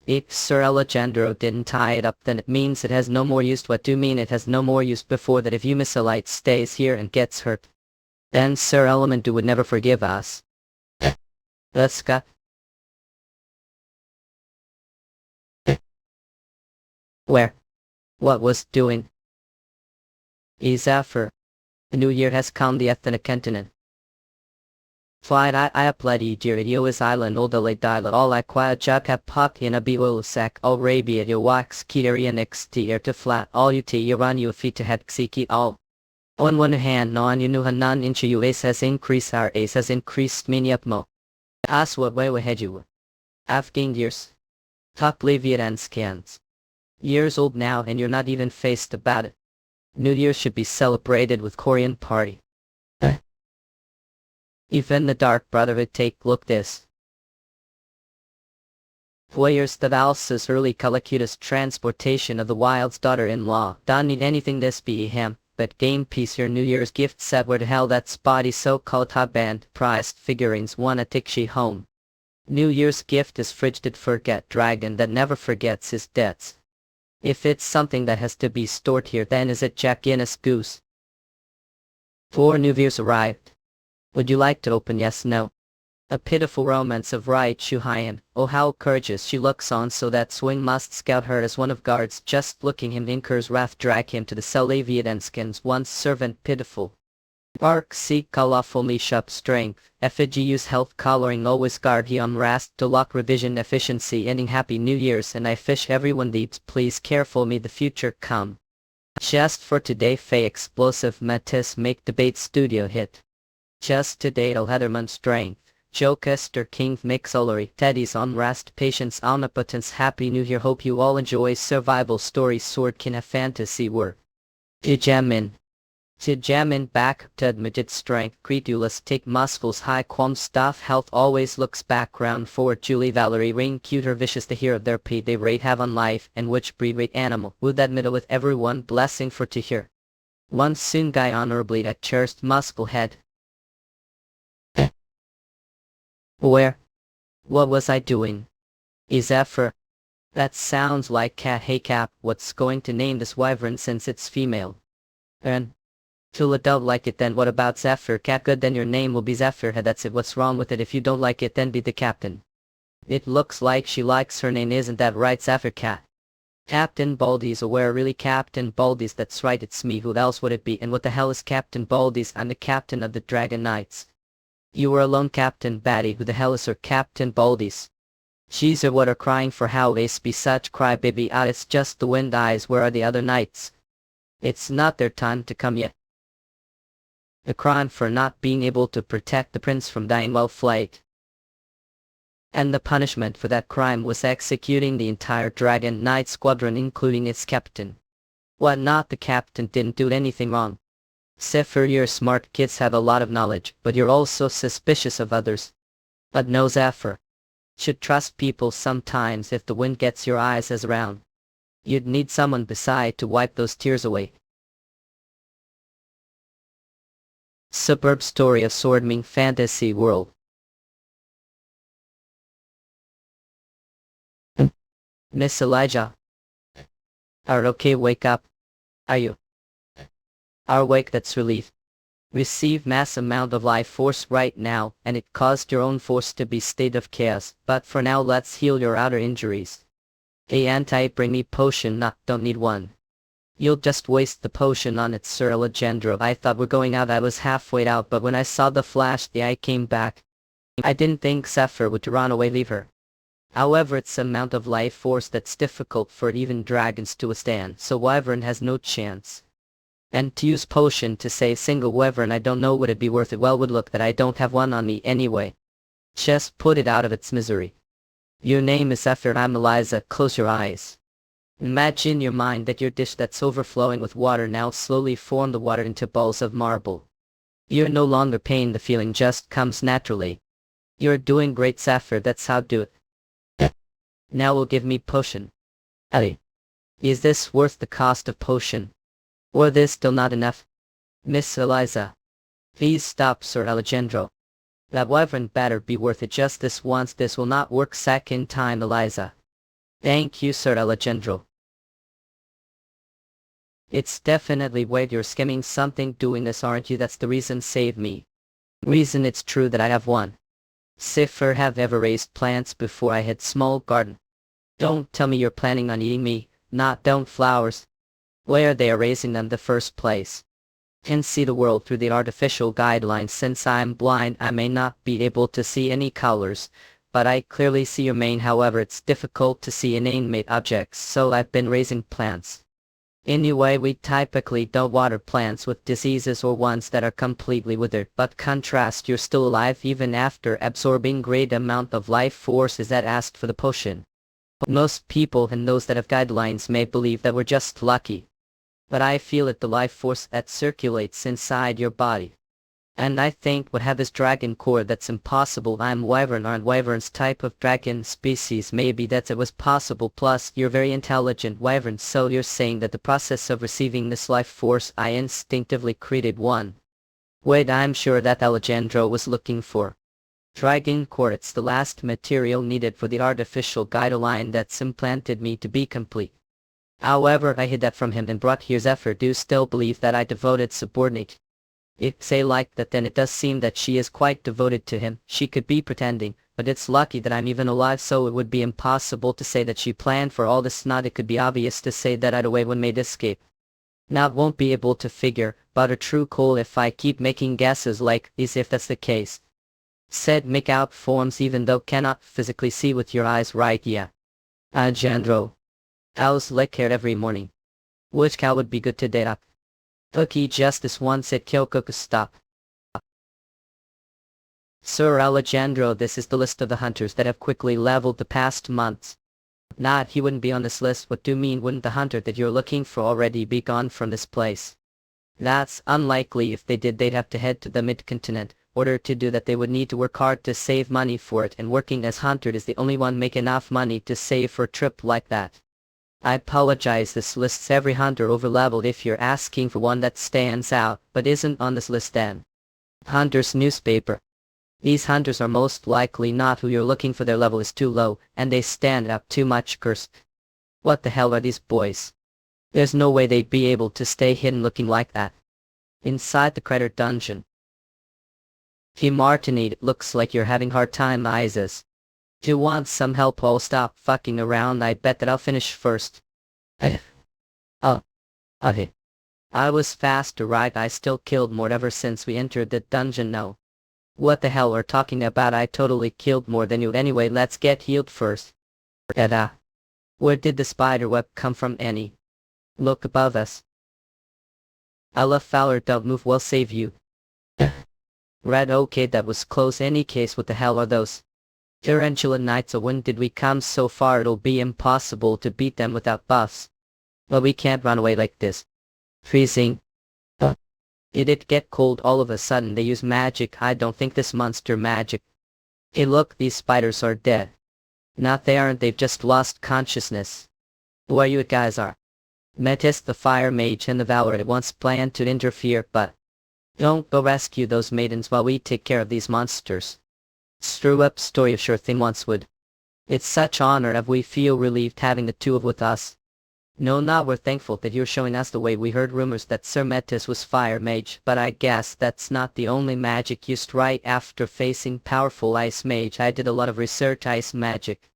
If Sir Alejandro didn't tie it up, then it means it has no more use. What do you mean it has no more use? Before that, if you Miss Elite stays here and gets hurt, then Sir Elementu would never forgive us. Let's go. Where? What was doing? Zephyr. The new year has come, the ethnic continent. Flight I applied dear is island all the late dialed all I quiet jack have puck in a biwil sack all rabia your wax kitarian xt air to flat all you t you run you feet to head xiki all. On one hand non you knew hanan inch you ace has increased, our ace has increased mini up mo. As what way ahead you. Afghan years. Tuck leviathan scans. Years old now and you're not even faced about it. New Year should be celebrated with Korean party. Even the Dark Brotherhood take look this. Voyeurs the Valsa's early Calacutus transportation of the Wild's daughter-in-law. Don't need anything this be him, but game piece your New Year's gift set where the hell that's body so-called top band priced figurines wanna take she home. New Year's gift is frigid forget dragon that never forgets his debts. If it's something that has to be stored here, then is it Jack Guinness Goose? 4 New Year's arrived. Would you like to open? Yes, no. A pitiful romance of right Shuhayan. Oh how courageous she looks on, so that swing must scout her as one of guards, just looking him incurs wrath, drag him to the cell Leviathanskins once servant pitiful. Bark seek colorful me shop strength, effigy use health coloring always guard he on rast to lock revision efficiency ending happy New Year's and I fish everyone deeps please careful me the future come. Just for today Faye explosive Matisse make debate studio hit. Just today El Heatherman strength. Joe Kester King Mixolary Teddy's on rest patience omnipotence happy New Year hope you all enjoy survival stories sword can have fantasy work. Tijamin back to admitted strength credulous take muscles high qualm stuff health always looks background forward Julie Valerie ring cuter vicious the hero their pay they rate have on life and which breed rate animal would that middle with everyone blessing for to hear. One soon guy honorably at cherished muscle head. Where? What was I doing? Zephyr. That sounds like cat. Hey Cap, what's going to name this wyvern since it's female? And Tula don't like it, then what about Zephyr? Cat, good, then your name will be Zephyr. That's it. What's wrong with it? If you don't like it, then be the captain. It looks like she likes her name, isn't that right, Zephyr? Cat. Captain Baldy's aware, really? Captain Baldy's, that's right, it's me. Who else would it be? And what the hell is Captain Baldy's? I'm the captain of the Dragon Knights. You were alone, Captain Batty. Who the hell is her? Captain Baldy's. She's what are crying for. How ace be such crybaby? Ah, it's just the wind eyes. Where are the other knights? It's not their time to come yet. The crime for not being able to protect the prince from dying while flight. And the punishment for that crime was executing the entire Dragon Knight squadron, including its captain. What, not the captain didn't do anything wrong? Zephyr, you're smart, kids have a lot of knowledge, but you're also suspicious of others. But no, Zephyr. Should trust people sometimes. If the wind gets your eyes as around, you'd need someone beside to wipe those tears away. Superb story of swordming fantasy world. Miss Elijah. Are okay, wake up. Are you? Are awake, that's relief. Receive mass amount of life force right now, and it caused your own force to be state of chaos, but for now let's heal your outer injuries. A anti-bring me potion, not don't need one. You'll just waste the potion on it, Sir Alejandro. I thought we're going out. I was halfway out, but when I saw the flash the eye came back. I didn't think Zephyr would run away, leave her. However, it's amount of life force that's difficult for even dragons to withstand, so wyvern has no chance. And to use potion to save single wyvern, I don't know, would it be worth it? Well, would look that I don't have one on me anyway. Just put it out of its misery. Your name is Zephyr, I'm Eliza. Close your eyes. Imagine your mind that your dish that's overflowing with water now slowly form the water into balls of marble. You're no longer pain, the feeling just comes naturally. You're doing great, Zephyr, that's how do it. Now will give me potion. Ali. Is this worth the cost of potion? Or this still not enough? Miss Eliza. Please stop, Sir Alejandro. That wyvern better be worth it just this once. This will not work second time, Eliza. Thank you, Sir Alejandro. It's definitely weird, you're skimming something doing this, aren't you? That's the reason, save me. Reason, it's true that I have one. Zephyr, have ever raised plants before? I had small garden. Don't tell me you're planning on eating me, not don't flowers. Where they are raising them the first place. Can see the world through the artificial guidelines. Since I'm blind, I may not be able to see any colors, but I clearly see your mane. However, it's difficult to see inanimate objects, so I've been raising plants. Anyway, we typically don't water plants with diseases or ones that are completely withered, but contrast, you're still alive even after absorbing great amount of life forces that asked for the potion. Most people and those that have guidelines may believe that we're just lucky. But I feel it, the life force that circulates inside your body. And I think what have this dragon core that's impossible. I'm wyvern, aren't wyverns type of dragon species? Maybe that it was possible. Plus, you're very intelligent wyvern, so you're saying that the process of receiving this life force I instinctively created one. Wait, I'm sure that Alejandro was looking for. Dragon core, it's the last material needed for the artificial guideline that's implanted me to be complete. However, I hid that from him and brought here Zephyr. Do still believe that I devoted subordinate? If say like that, then it does seem that she is quite devoted to him. She could be pretending, but it's lucky that I'm even alive, so it would be impossible to say that she planned for all this. Not it could be obvious to say that I'd away when made escape. Now it won't be able to figure, but a true cool if I keep making guesses like these. If that's the case, said make out forms even though cannot physically see with your eyes, right? Yeah. Alejandro. Cows lick hair every morning. Which cow would be good to date up? Cookie, just this one, said Kyoko. Stop. Sir Alejandro, this is the list of the hunters that have quickly leveled the past months. Not he wouldn't be on this list. What do you mean, wouldn't the hunter that you're looking for already be gone from this place? That's unlikely. If they did, they'd have to head to the mid-continent. Order to do that, they would need to work hard to save money for it, and working as hunter is the only one make enough money to save for a trip like that. I apologize, this lists every hunter over-leveled. If you're asking for one that stands out, but isn't on this list, then Hunter's newspaper. These hunters are most likely not who you're looking for. Their level is too low, and they stand up too much. Cursed. What the hell are these boys? There's no way they'd be able to stay hidden looking like that. Inside the crater dungeon. Hey Martinade, it looks like you're having hard time, Isis. Do you want some help? I'll stop fucking around. I bet that I'll finish first. Okay. I was faster, right? I still killed more ever since we entered the dungeon. No. What the hell are talking about? I totally killed more than you anyway. Let's get healed first. Where did the spider web come from, Annie? Look above us. I love Fowler, don't move, we'll save you. Red, okay, that was close. Any case, what the hell are those? Tarantula Knights. When did we come so far? It'll be impossible to beat them without buffs. But we can't run away like this. Freezing. It did get cold all of a sudden. They use magic. I don't think this monster magic. Hey look, these spiders are dead. Not they aren't, they've just lost consciousness. Who are you guys are? Metis the fire mage and the Valor at once planned to interfere, but don't go rescue those maidens while we take care of these monsters. Screw up story, sure thing once would. It's such honor that we feel relieved having the two of with us. No, not we're thankful that you're showing us the way. We heard rumors that Sir Metis was fire mage, but I guess that's not the only magic used right after facing powerful ice mage. I did a lot of research ice magic.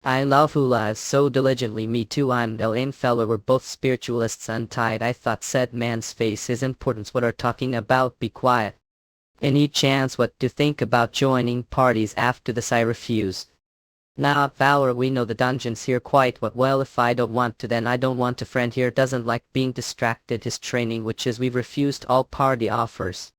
I love who lives so diligently. Me too, I'm the lame fella. We're both spiritualists untied. I thought said man's face is importance. What are talking about? Be quiet. Any chance what to think about joining parties after this? I refuse. Nah, Valor, we know the dungeons here quite well. If I don't want to, then I don't want a friend here. Doesn't like being distracted. His training, which is we've refused all party offers.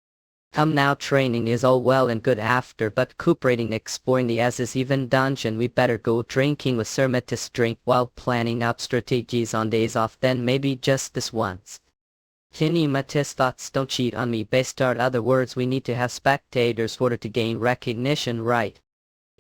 Now training is all well and good after, but cooperating exploring the as is even dungeon. We better go drinking with Sir Metis, drink while planning out strategies on days off, then maybe just this once. Tinny Metis thoughts, don't cheat on me. Bastard, other words, we need to have spectators in order to gain recognition, right?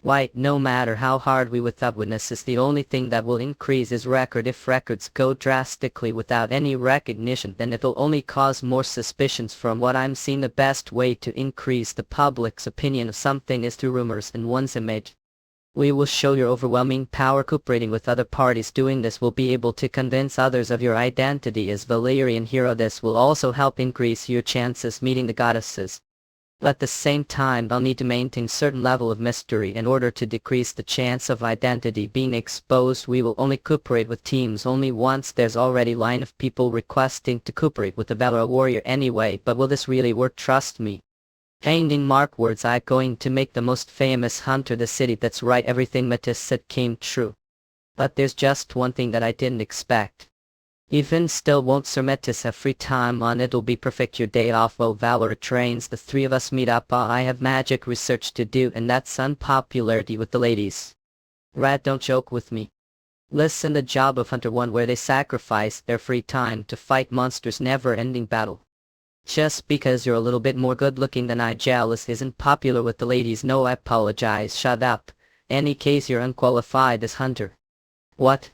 Why, no matter how hard we without witnesses, the only thing that will increase is record. If records go drastically without any recognition, then it'll only cause more suspicions. From what I'm seeing, the best way to increase the public's opinion of something is through rumors and one's image. We will show your overwhelming power. Cooperating with other parties, doing this will be able to convince others of your identity as Valyrian hero. This will also help increase your chances meeting the goddesses. But at the same time, I'll need to maintain certain level of mystery in order to decrease the chance of identity being exposed. We will only cooperate with teams only once there's already line of people requesting to cooperate with the Valor warrior anyway. But will this really work? Trust me. Ending mark words, I'm going to make the most famous hunter the city. That's right, everything Metis said came true. But there's just one thing that I didn't expect. Even still, won't Sir Metis have free time on? It'll be perfect your day off while Valor trains. The three of us meet up. I have magic research to do, and that's unpopularity with the ladies. Rat, don't joke with me. Listen, the job of Hunter 1 where they sacrifice their free time to fight monsters, never-ending battle. Just because you're a little bit more good-looking than I, jealous isn't popular with the ladies. No, I apologize. Shut up. Any case, you're unqualified as Hunter. What?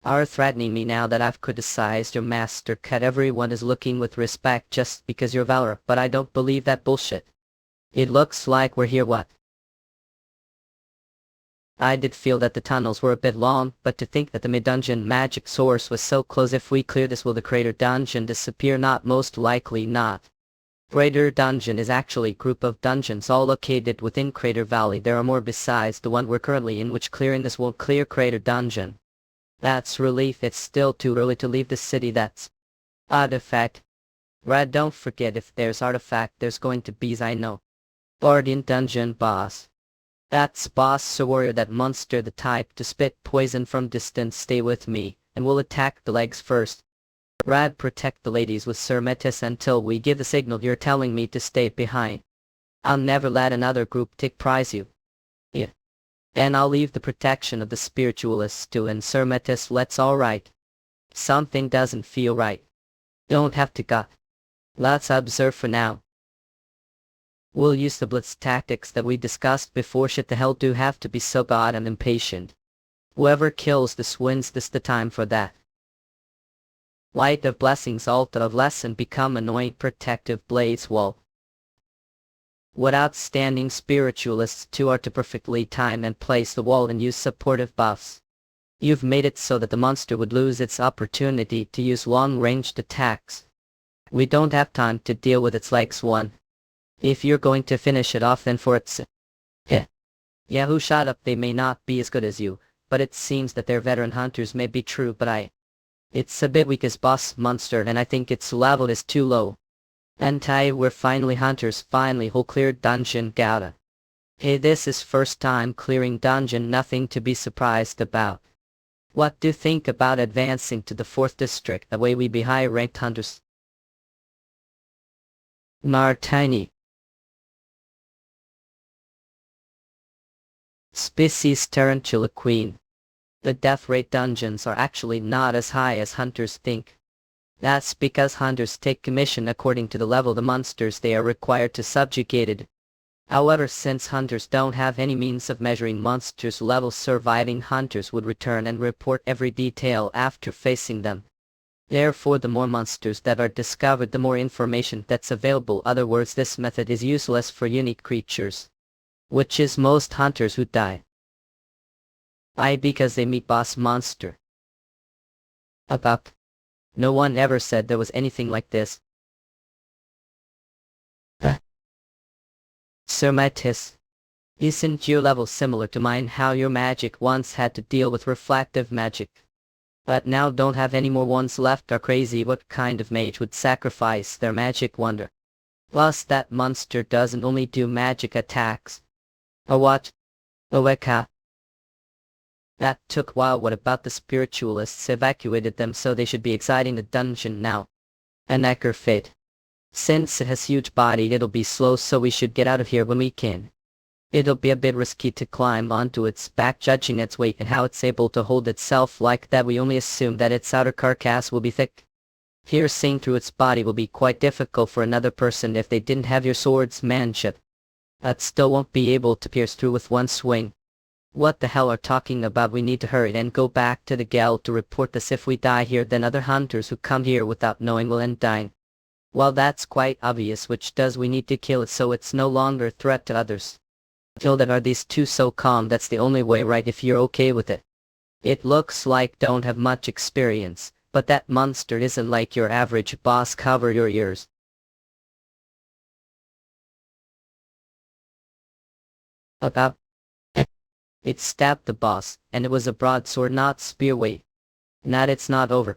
Are threatening me now that I've criticized your master cut? Everyone is looking with respect just because you're Valor, but I don't believe that bullshit. It looks like we're here. What? I did feel that the tunnels were a bit long, but to think that the mid-dungeon magic source was so close. If we clear this, will the crater dungeon disappear? Not, most likely not. Crater dungeon is actually a group of dungeons all located within Crater Valley. There are more besides the one we're currently in, which clearing this won't clear Crater dungeon. That's relief. It's still too early to leave the city. That's artifact. Red, don't forget, if there's artifact, there's going to be, I know. Guardian dungeon boss. That's boss, Sir Warrior, that monster, the type to spit poison from distance. Stay with me, and we'll attack the legs first. Rad, protect the ladies with Sir Metis until we give the signal. You're telling me to stay behind. I'll never let another group take prize you. Yeah. And I'll leave the protection of the spiritualists to and Sir Metis. Let's alright. Something doesn't feel right. Don't have to gut. Let's observe for now. We'll use the blitz tactics that we discussed before. Shit, the hell do have to be so god and impatient. Whoever kills this wins. This the time for that. Light of blessings, altar of lesson, become annoying protective blades wall. What outstanding spiritualists too are to perfectly time and place the wall and use supportive buffs. You've made it so that the monster would lose its opportunity to use long-ranged attacks. We don't have time to deal with its legs one. If you're going to finish it off, then for its yeah, who shot up, they may not be as good as you, but it seems that their veteran hunters may be true, but it's a bit weak as boss monster, and I think its level is too low. We're finally hunters, finally whole cleared dungeon Gouda. Hey, this is first time clearing dungeon, nothing to be surprised about. What do you think about advancing to the 4th district, that way we be high ranked hunters? Martini. Species Tarantula Queen. The death rate dungeons are actually not as high as hunters think. That's because hunters take commission according to the level of the monsters they are required to subjugate. However, since hunters don't have any means of measuring monsters' levels, surviving hunters would return and report every detail after facing them. Therefore, the more monsters that are discovered, the more information that's available. Other words, this method is useless for unique creatures, which is most hunters who die. Because they meet boss monster. About. No one ever said there was anything like this. Sermatis. Isn't your level similar to mine? How your magic once had to deal with reflective magic, but now don't have any more ones left, are crazy? What kind of mage would sacrifice their magic wonder? Plus, that monster doesn't only do magic attacks. Or what? Oweka. That took a while. What about the spiritualists? Evacuated them, so they should be exiting the dungeon now. An Ecker fate. Since it has huge body, it'll be slow, so we should get out of here when we can. It'll be a bit risky to climb onto its back, judging its weight and how it's able to hold itself like that. We only assume that its outer carcass will be thick. Piercing through its body will be quite difficult for another person if they didn't have your swordsmanship. That still won't be able to pierce through with one swing. What the hell are talking about? We need to hurry and go back to the guild to report this. If we die here, then other hunters who come here without knowing will end dying. Well, that's quite obvious, which does we need to kill it so it's no longer a threat to others. Till that, are these two so calm? That's the only way, right, if you're okay with it. It looks like don't have much experience, but that monster isn't like your average boss. Cover your ears. About. It stabbed the boss, and it was a broadsword, not spear weight. Not, it's not over.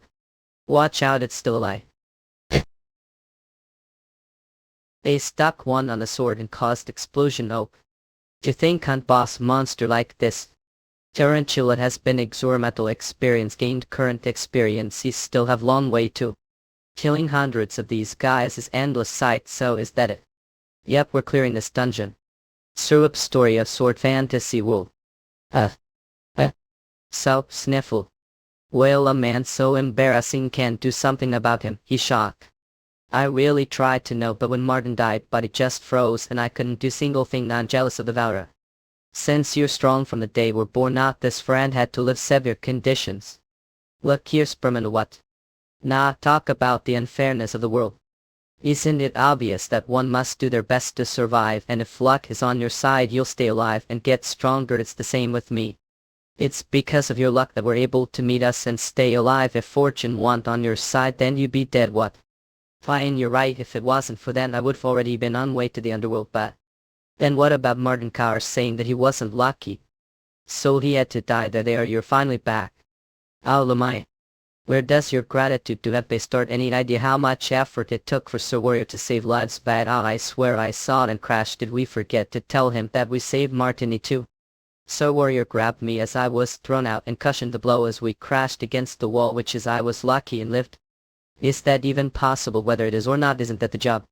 Watch out, it's still alive. They stuck one on the sword and caused explosion. Oh. To think hunt boss monster like this. Tarantula has been experimental experience, gained current experience. He still have long way to. Killing hundreds of these guys is endless sight, so is that it. Yep, we're clearing this dungeon. Syrup story of sword fantasy world. So, sniffle. Well, a man so embarrassing, can't do something about him. He shocked. I really tried to know, but when Martin died, but it just froze and I couldn't do single thing. I'm jealous of the Vaura. Since you're strong from the day we're born, not this friend had to live severe conditions. Look here, Sperman, what? Nah, talk about the unfairness of the world. Isn't it obvious that one must do their best to survive, and if luck is on your side you'll stay alive and get stronger? It's the same with me. It's because of your luck that we're able to meet us and stay alive. If fortune weren't on your side, then you'd be dead. What? Fine, you're right. If it wasn't for that, I would've already been on way to the underworld. But then what about Martin Carr saying that he wasn't lucky, so he had to die? There, you're finally back. Oh, Lamai. Where does your gratitude to have start? Any idea how much effort it took for Sir Warrior to save lives? But I swear I saw it and crashed. Did we forget to tell him that we saved Martini too? Sir Warrior grabbed me as I was thrown out and cushioned the blow as we crashed against the wall, which is I was lucky and lived. Is that even possible? Whether it is or not, isn't that the job?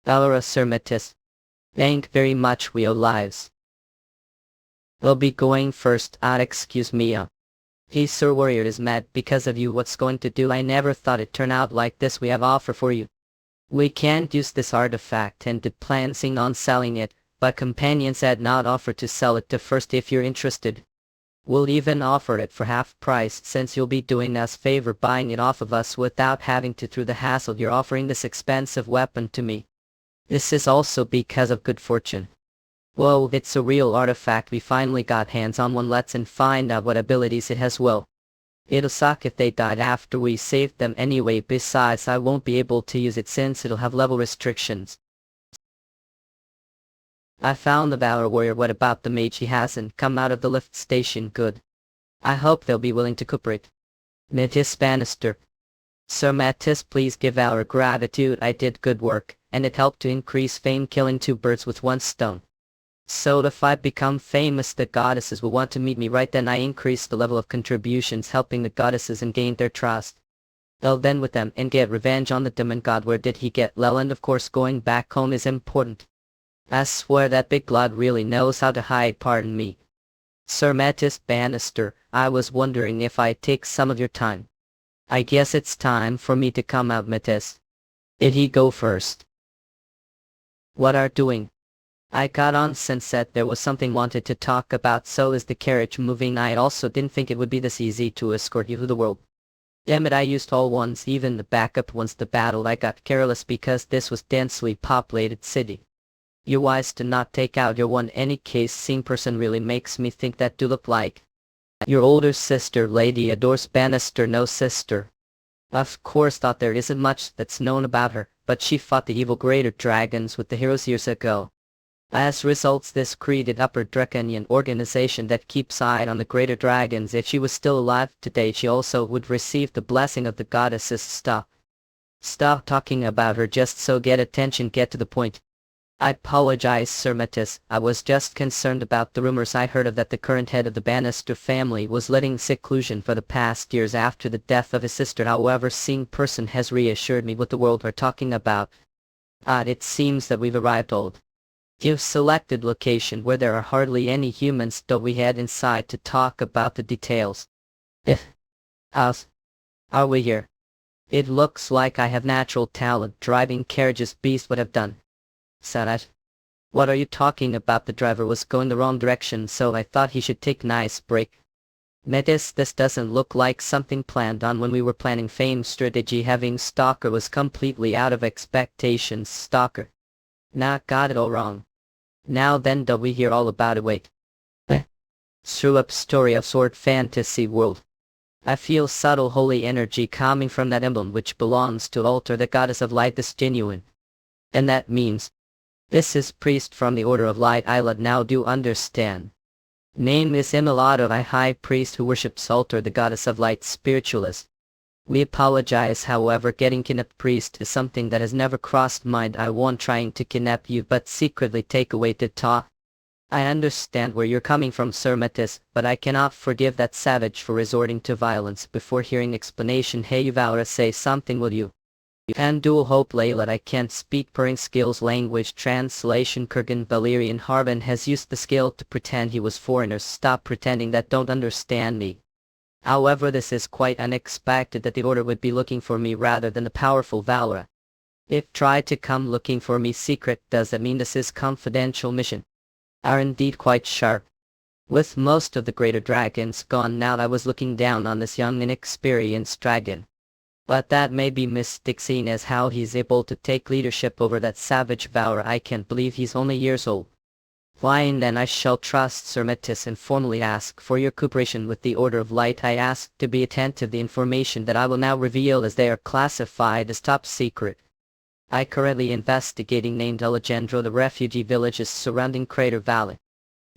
Valora Sir Metis. Thank very much, we owe lives. We'll be going first. Excuse me. He, Sir Warrior, is mad because of you. What's going to do? I never thought it'd turn out like this. We have offer for you. We can't use this artifact and did planning on selling it, but companions had not offered to sell it to first. If you're interested, we'll even offer it for half price, since you'll be doing us favor buying it off of us without having to through the hassle. You're offering this expensive weapon to me. This is also because of good fortune. Whoa, it's a real artifact. We finally got hands on one. Let's find out what abilities it has. Well, it'll suck if they died after we saved them anyway. Besides, I won't be able to use it since it'll have level restrictions. I found the Valor Warrior. What about the mage? He hasn't come out of the lift station. Good. I hope they'll be willing to cooperate. Mattis Bannister. Sir Mattis, please give our gratitude. I did good work, and it helped to increase fame, killing 2 birds with 1 stone. So if I become famous, the goddesses will want to meet me. Right then I increased the level of contributions, helping the goddesses and gained their trust. I'll then with them and get revenge on the demon god. Where did he get Leland? Of course going back home is important. I swear that big lad really knows how to hide. Pardon me. Sir Mattis Bannister, I was wondering if I'd take some of your time. I guess it's time for me to come out. Mattis. Did he go first? What are doing? I got on since said there was something wanted to talk about. So is the carriage moving? I also didn't think it would be this easy to escort you to the world. Damn it, I used all ones, even the backup ones. The battle, I got careless because this was densely populated city. You're wise to not take out your one. Any case, same person really makes me think that do look like your older sister, Lady Adores Bannister. No sister. Of course, thought there isn't much that's known about her, but she fought the evil greater dragons with the heroes years ago. As results, this created Upper Draconian organization that keeps eye on the greater dragons. If she was still alive today, she also would receive the blessing of the goddesses. Stop talking about her, just so get attention, get to the point. I apologize, Sir Mattis. I was just concerned about the rumors I heard of that the current head of the Bannister family was letting seclusion for the past years after the death of his sister. However, seeing person has reassured me what the world are talking about. It seems that we've arrived old. You've selected location where there are hardly any humans, though we head inside to talk about the details. Us. Are we here? It looks like I have natural talent. Driving carriages beast would have done. Sarat. What are you talking about? The driver was going the wrong direction, so I thought he should take nice break. Mattis, this doesn't look like something planned on when we were planning fame strategy. Having Stalker was completely out of expectations. Stalker. Nah, got it all wrong. Now then, do we hear all about it? Wait. Screw up story of sword fantasy world. I feel subtle holy energy coming from that emblem which belongs to altar the goddess of light. This genuine. And that means this is priest from the order of light. I now do understand. Name is Immolato, a high priest who worships altar the goddess of light. Spiritualist. We apologize, however, getting kidnapped priest is something that has never crossed mind. I won't trying to kidnap you but secretly take away the ta. I understand where you're coming from, Sir Mattis, but I cannot forgive that savage for resorting to violence. Before hearing explanation, hey Valra, say something will you? And dual hope Layla, I can't speak purring skills. Language translation. Kurgan Valerian Harbin has used the skill to pretend he was foreigners. Stop pretending that don't understand me. However, this is quite unexpected that the order would be looking for me rather than the powerful Valra. If try to come looking for me secret, does that mean this is confidential mission? Are indeed quite sharp. With most of the greater dragons gone now, I was looking down on this young inexperienced dragon. But that may be mystic, seeing as how he's able to take leadership over that savage Valra. I can't believe he's only years old. Fine, then I shall trust Sir Mattis and formally ask for your cooperation with the Order of Light. I ask to be attentive. The information that I will now reveal as they are classified as top secret. I currently investigating named Alejandro the refugee villages surrounding Crater Valley.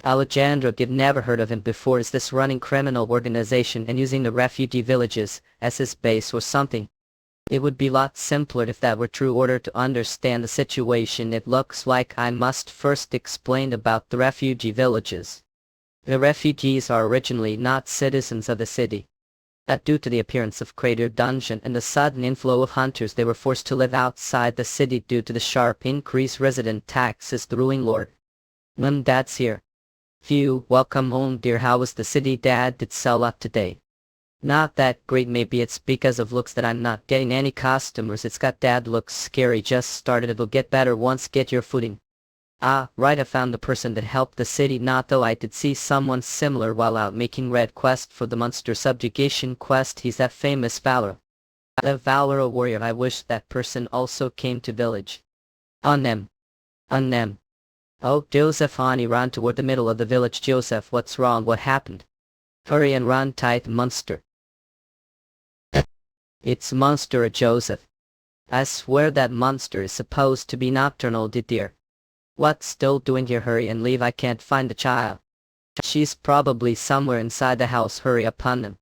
Alejandro, did never heard of him before. Is this running criminal organization and using the refugee villages as his base or something? It would be a lot simpler if that were true. Order to understand the situation, it looks like I must first explain about the refugee villages. The refugees are originally not citizens of the city. That due to the appearance of Crater Dungeon and the sudden inflow of hunters, they were forced to live outside the city due to the sharp increased resident taxes. The ruling lord. Dad's here. Phew, welcome home dear. How was the city? Dad did sell up today. Not that great. Maybe it's because of looks that I'm not getting any customers. It's got Dad looks scary. Just started. It'll get better once get your footing. Ah, right, I found the person that helped the city. Not though, I did see someone similar while out making red quest for the monster subjugation quest. He's that famous Valor. The Valor warrior. I wish that person also came to village. On them. Unnem. Oh, Joseph, honey, ran toward the middle of the village. Joseph, what's wrong? What happened? Hurry and run, tight monster. It's monster, Joseph. I swear that monster is supposed to be nocturnal, dear. What's still doing here? Hurry and leave. I can't find the child. She's probably somewhere inside the house. Hurry upon them.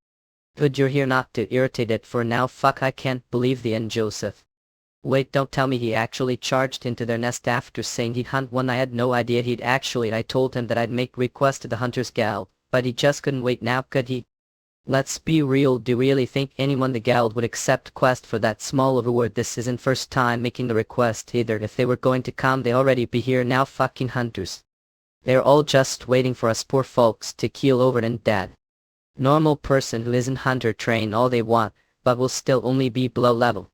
Good, you're here not to irritate it for now. Fuck, I can't believe the end, Joseph. Wait, don't tell me he actually charged into their nest after saying he'd hunt one. I had no idea he'd actually. I told him that I'd make request to the hunter's gal, but he just couldn't wait now, could he? Let's be real, do you really think anyone the gal would accept quest for that small reward? This isn't first time making the request either. If they were going to come, they already be here now. Fucking hunters. They're all just waiting for us poor folks to keel over and dead. Normal person who isn't hunter trained all they want, but will still only be below level.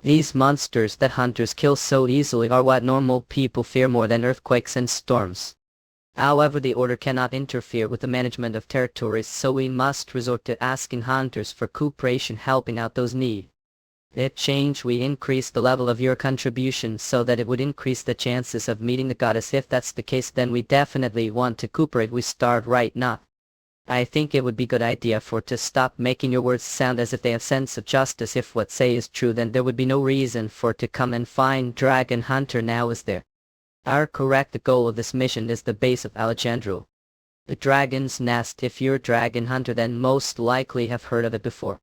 These monsters that hunters kill so easily are what normal people fear more than earthquakes and storms. However, the order cannot interfere with the management of territories, so we must resort to asking hunters for cooperation, helping out those need. In exchange, we increase the level of your contribution so that it would increase the chances of meeting the goddess. If that's the case, then we definitely want to cooperate. We start right now. I think it would be good idea for to stop making your words sound as if they have sense of justice. If what say is true, then there would be no reason for to come and find Dragon Hunter now, is there? Our correct goal of this mission is the base of Alejandro. The Dragon's Nest. If you're a Dragon Hunter, then most likely have heard of it before.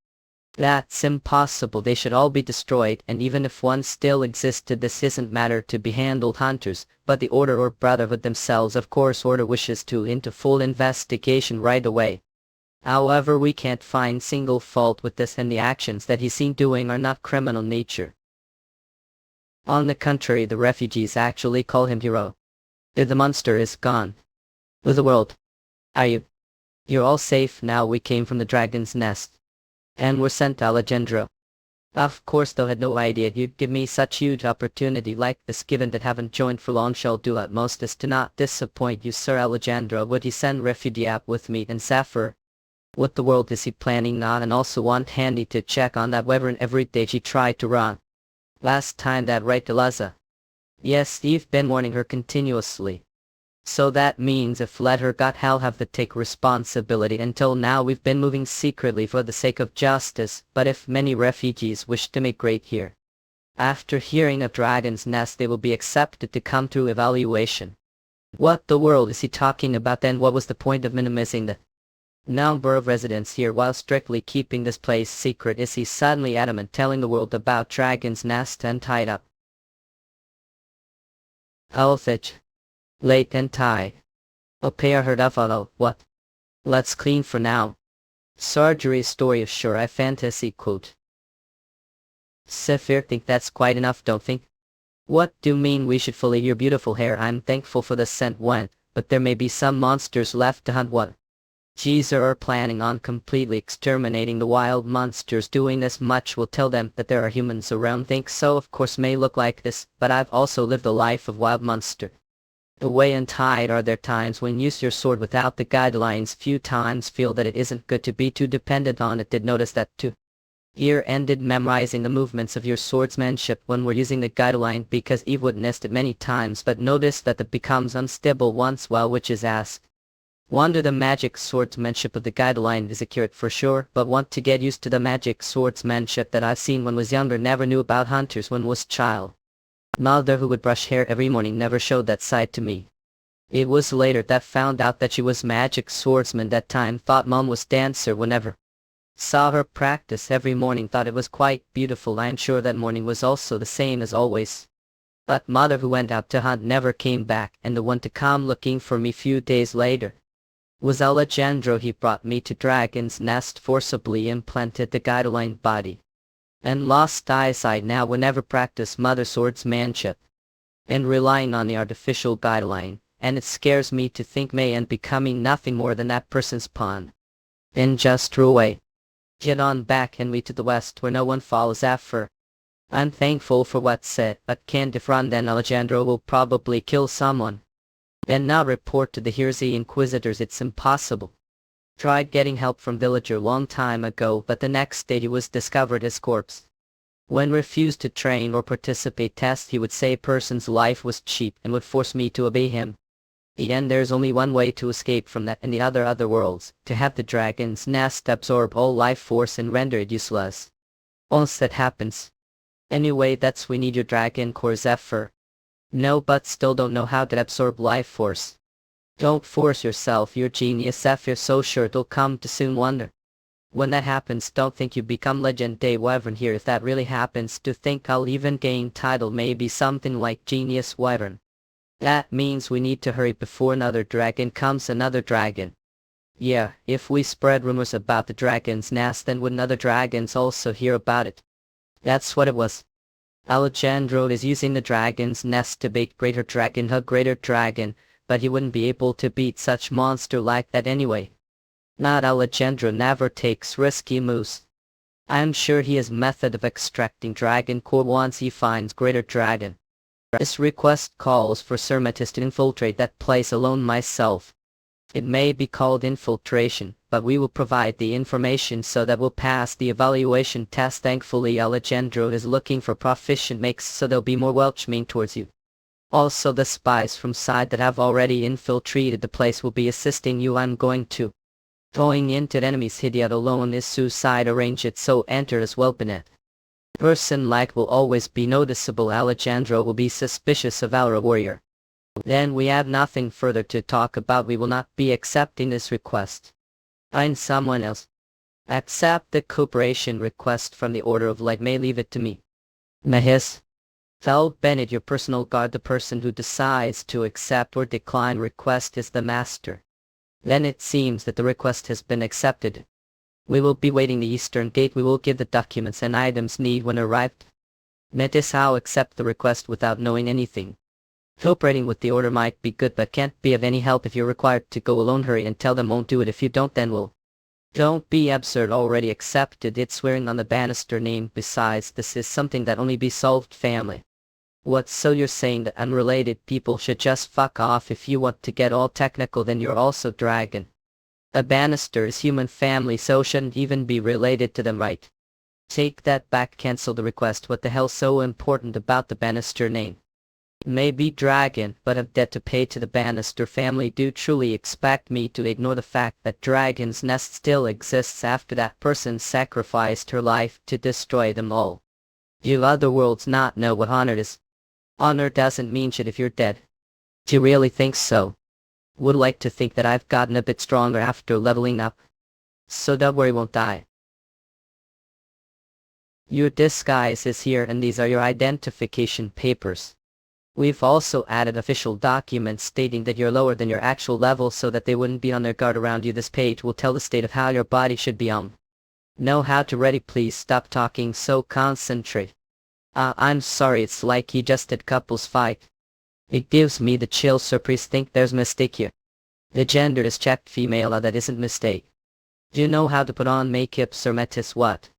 That's impossible. They should all be destroyed, and even if one still existed, this isn't matter to be handled hunters, but the Order or Brotherhood themselves. Of course, Order wishes to into full investigation right away. However, we can't find single fault with this, and the actions that he's seen doing are not criminal nature. On the contrary, the refugees actually call him hero. The monster is gone. Otherworld. Are you? You're all safe now. We came from the Dragon's Nest. And were sent to Alejandro. Of course, though, had no idea you'd give me such huge opportunity like this. Given that haven't joined for long, shall do utmost as to not disappoint you, Sir Alejandro. Would he send refugee up with me and Sapphire? What the world is he planning not? And also want handy to check on that wyvern every day she tried to run. Last time, that right, Eliza? Yes, you've been warning her continuously. So that means if let her got hell have to take responsibility. Until now we've been moving secretly for the sake of justice, but if many refugees wish to migrate here, after hearing of Dragon's Nest, they will be accepted to come through evaluation. What the world is he talking about then? What was the point of minimizing the number of residents here while strictly keeping this place secret? Is he suddenly adamant telling the world about Dragon's Nest and tied up? Elfage. Late and tie. Opea heard of all. What? Let's clean for now. Surgery story of sure I fantasy quote. Sapphire, think that's quite enough, don't think? What do you mean we should fully your beautiful hair? I'm thankful for the scent one, but there may be some monsters left to hunt. What? Geezer are planning on completely exterminating the wild monsters. Doing this much will tell them that there are humans around. Think so? Of course, may look like this, but I've also lived the life of wild monster. Away and tied. Are there times when use your sword without the guidelines? Few times. Feel that it isn't good to be too dependent on it. Did notice that too. Here ended memorizing the movements of your swordsmanship when we're using the guideline, because Eve witnessed it many times but noticed that it becomes unstable once while which is asked. Wonder the magic swordsmanship of the guideline is accurate for sure, but want to get used to the magic swordsmanship that I've seen when was younger. Never knew about hunters when was child. Mother, who would brush hair every morning, never showed that side to me. It was later that found out that she was magic swordsman. That time thought mom was dancer. Whenever saw her practice every morning, thought it was quite beautiful. I am sure that morning was also the same as always. But mother, who went out to hunt, never came back, and the one to come looking for me few days later was Alejandro. He brought me to Dragon's Nest, forcibly implanted the guideline body, and lost eyesight. Now whenever practice mother swordsmanship and relying on the artificial guideline, and it scares me to think may end becoming nothing more than that person's pawn. And just threw away. Get on back and we to the west where no one follows after. I'm thankful for what's said, but can't if run, then Alejandro will probably kill someone. And now report to the Hirzi Inquisitors. It's impossible. Tried getting help from villager long time ago, but the next day he was discovered his corpse. When refused to train or participate tests, he would say person's life was cheap and would force me to obey him. And there's only one way to escape from that and the other worlds, to have the dragon's nest absorb all life force and render it useless. Once that happens. Anyway, that's we need your dragon core Zephyr. No, but still don't know how to absorb life force. Don't force yourself, your genius Zephyr, so sure it'll come to soon wonder. When that happens, don't think you become legend day wyvern here. If that really happens, to think I'll even gain title, maybe something like genius wyvern. That means we need to hurry before another dragon comes. Another dragon. Yeah, if we spread rumors about the dragon's nest, then wouldn't other dragons also hear about it? That's what it was. Alejandro is using the dragon's nest to bait greater dragon, but he wouldn't be able to beat such monster like that anyway. Not Alejandro never takes risky moves. I'm sure he has method of extracting dragon core once he finds greater dragon. This request calls for Sermetis to infiltrate that place alone myself. It may be called infiltration, but we will provide the information so that we'll pass the evaluation test. Thankfully Alejandro is looking for proficient makes, so there'll be more welcoming towards you. Also the spies from side that have already infiltrated the place will be assisting you. I'm going into the enemy's hideout alone is suicide. Arrange it so enter as well. Benet. Person like will always be noticeable. Alejandro will be suspicious of our warrior. Then we have nothing further to talk about. We will not be accepting this request. Find someone else. Accept the cooperation request from the Order of Light. May leave it to me. Mahis. Tell Bennett, your personal guard. The person who decides to accept or decline request is the master. Then it seems that the request has been accepted. We will be waiting the eastern gate. We will give the documents and items need when arrived. Metis, accept the request without knowing anything. Cooperating with the order might be good but can't be of any help if you're required to go alone. Hurry and tell them won't do it. If you don't, then we'll. Don't be absurd. Already accepted. It's swearing on the banister name. Besides, this is something that only be solved family. What, so you're saying that unrelated people should just fuck off? If you want to get all technical, then you're also dragon. A banister is human family, so shouldn't even be related to them, right? Take that back. Cancel the request. What the hell so important about the banister name? Maybe dragon, but have debt to pay to the Bannister family. Do truly expect me to ignore the fact that Dragon's Nest still exists after that person sacrificed her life to destroy them all? You Otherworlds not know what honor is? Honor doesn't mean shit if you're dead. Do you really think so? Would like to think that I've gotten a bit stronger after leveling up. So don't worry, won't die. Your disguise is here and these are your identification papers. We've also added official documents stating that you're lower than your actual level so that they wouldn't be on their guard around you. This page will tell the state of how your body should be Know how to ready. Please stop talking, so concentrate. I'm sorry, it's like he just did couples fight. It gives me the chill, so please think there's mistake here. The gender is checked female, that isn't mistake. Do you know how to put on makeup, Sir Metis? What?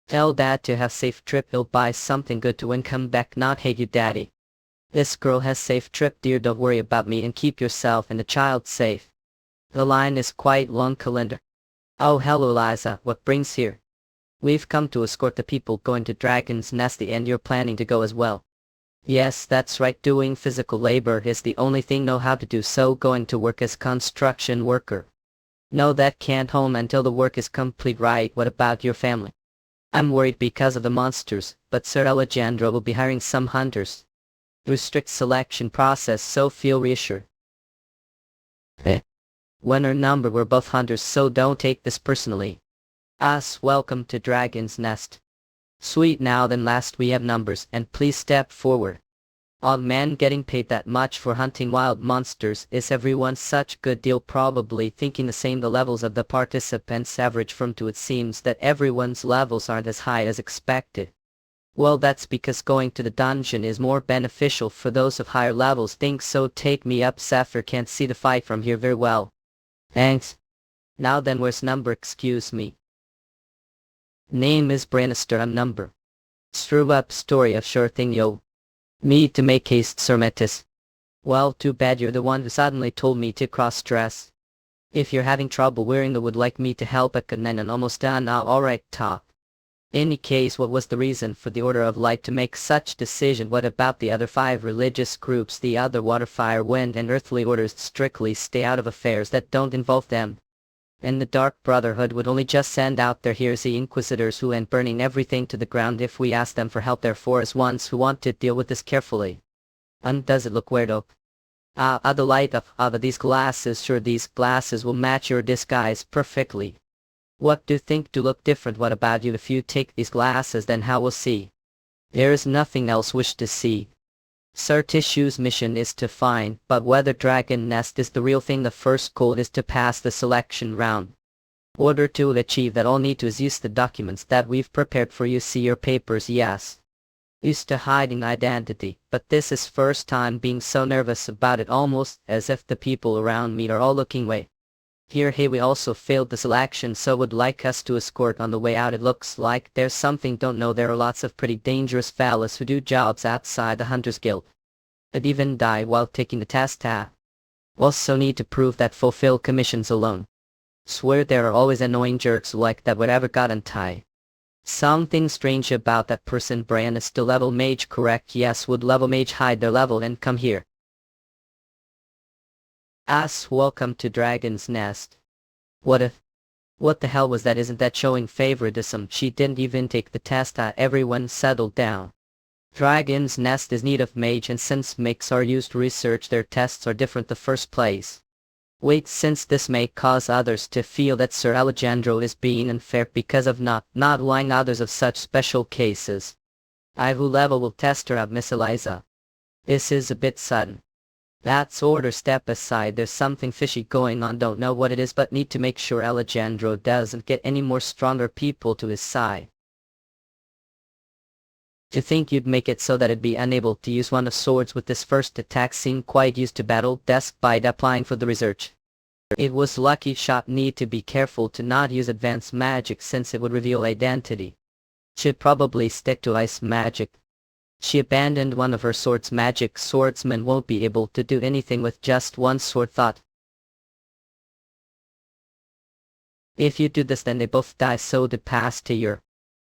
Tell Dad to have safe trip. He'll buy something good to win. Come back, not hate you, Daddy. This girl has safe trip, dear. Don't worry about me and keep yourself and the child safe. The line is quite long, calendar. Oh, hello, Liza. What brings here? We've come to escort the people going to Dragon's Nest, and you're planning to go as well. Yes, that's right. Doing physical labor is the only thing know how to do, so going to work as construction worker. No, that can't home until the work is complete, right? What about your family? I'm worried because of the monsters, but Sir Alejandro will be hiring some hunters. Through strict selection process, so feel reassured. When our number we're both hunters, so don't take this personally. Welcome to Dragon's Nest. Sweet, now then last we have numbers, and please step forward. Odd man, getting paid that much for hunting wild monsters, is everyone such good deal? Probably thinking the same. The levels of the participants average from 2. It seems that everyone's levels aren't as high as expected. Well, that's because going to the dungeon is more beneficial for those of higher levels. Think so. Take me up. Sapphire can't see the fight from here very well. Thanks. Now then, where's number? Excuse me. Name is Brannister. I'm number. Screw up story of sure thing, yo. Me to make haste, Sir Metis. Well, too bad you're the one who suddenly told me to cross-dress. If you're having trouble wearing the would like me to help, and almost done now. Alright, talk. Any case, what was the reason for the Order of Light to make such decision? What about the other 5 religious groups? The other water, fire, wind, and earthly orders strictly stay out of affairs that don't involve them. And the Dark Brotherhood would only just send out their heresy inquisitors who end burning everything to the ground if we ask them for help. Therefore, as ones who want to deal with this carefully. And does it look weirdo? The light of these glasses. Sure, these glasses will match your disguise perfectly. What do you think to look different? What about you? If you take these glasses, then how we'll see? There is nothing else wish to see. Sir Tissue's mission is to find, but whether Dragon Nest is the real thing. The first goal is to pass the selection round. Order to achieve that, all need to is use the documents that we've prepared for you. See your papers, yes. Used to hiding identity, but this is first time being so nervous about it, almost as if the people around me are all looking away. Here, hey, we also failed the selection, so would like us to escort on the way out. It looks like there's something don't know. There are lots of pretty dangerous fellas who do jobs outside the Hunters Guild. That even die while taking the test. Also need to prove that fulfill commissions alone. Swear there are always annoying jerks like that. Whatever got untie. Something strange about that person. Brian is still level mage, correct? Yes. Would level mage hide their level and come here? Welcome to Dragon's Nest. What the hell was that? Isn't that showing favoritism? She didn't even take the test. Everyone settled down. Dragon's Nest is need of mage, and since makes are used to research, their tests are different the first place. Wait, since this may cause others to feel that Sir Alejandro is being unfair because of not lying others of such special cases. Who level will test her out, Miss Eliza? This is a bit sudden. That's order, step aside. There's something fishy going on. Don't know what it is, but need to make sure Alejandro doesn't get any more stronger people to his side. To think you'd make it so that it'd be unable to use one of swords with this first attack. Seemed quite used to battle despite applying for the research. It was lucky shot. Need to be careful to not use advanced magic since it would reveal identity. Should probably stick to ice magic. She abandoned one of her swords. Magic swordsmen won't be able to do anything with just one sword. Thought. If you do this, then they both die. So did pass to your.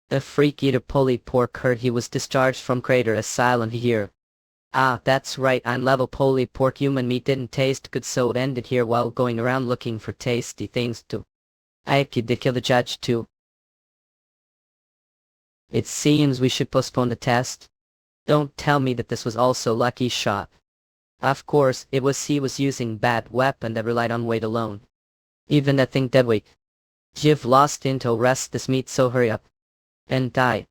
The freak eater Polly Pork heard he was discharged from Crater Asylum here. That's right, I'm level Polly Pork. Human meat didn't taste good, so it ended here while going around looking for tasty things to. You did kill the judge too. It seems we should postpone the test. Don't tell me that this was also lucky shot. Of course, it was. He was using bad weapon that relied on weight alone. Even that thing dead weight. You've lost into rest this meat, so hurry up. And die.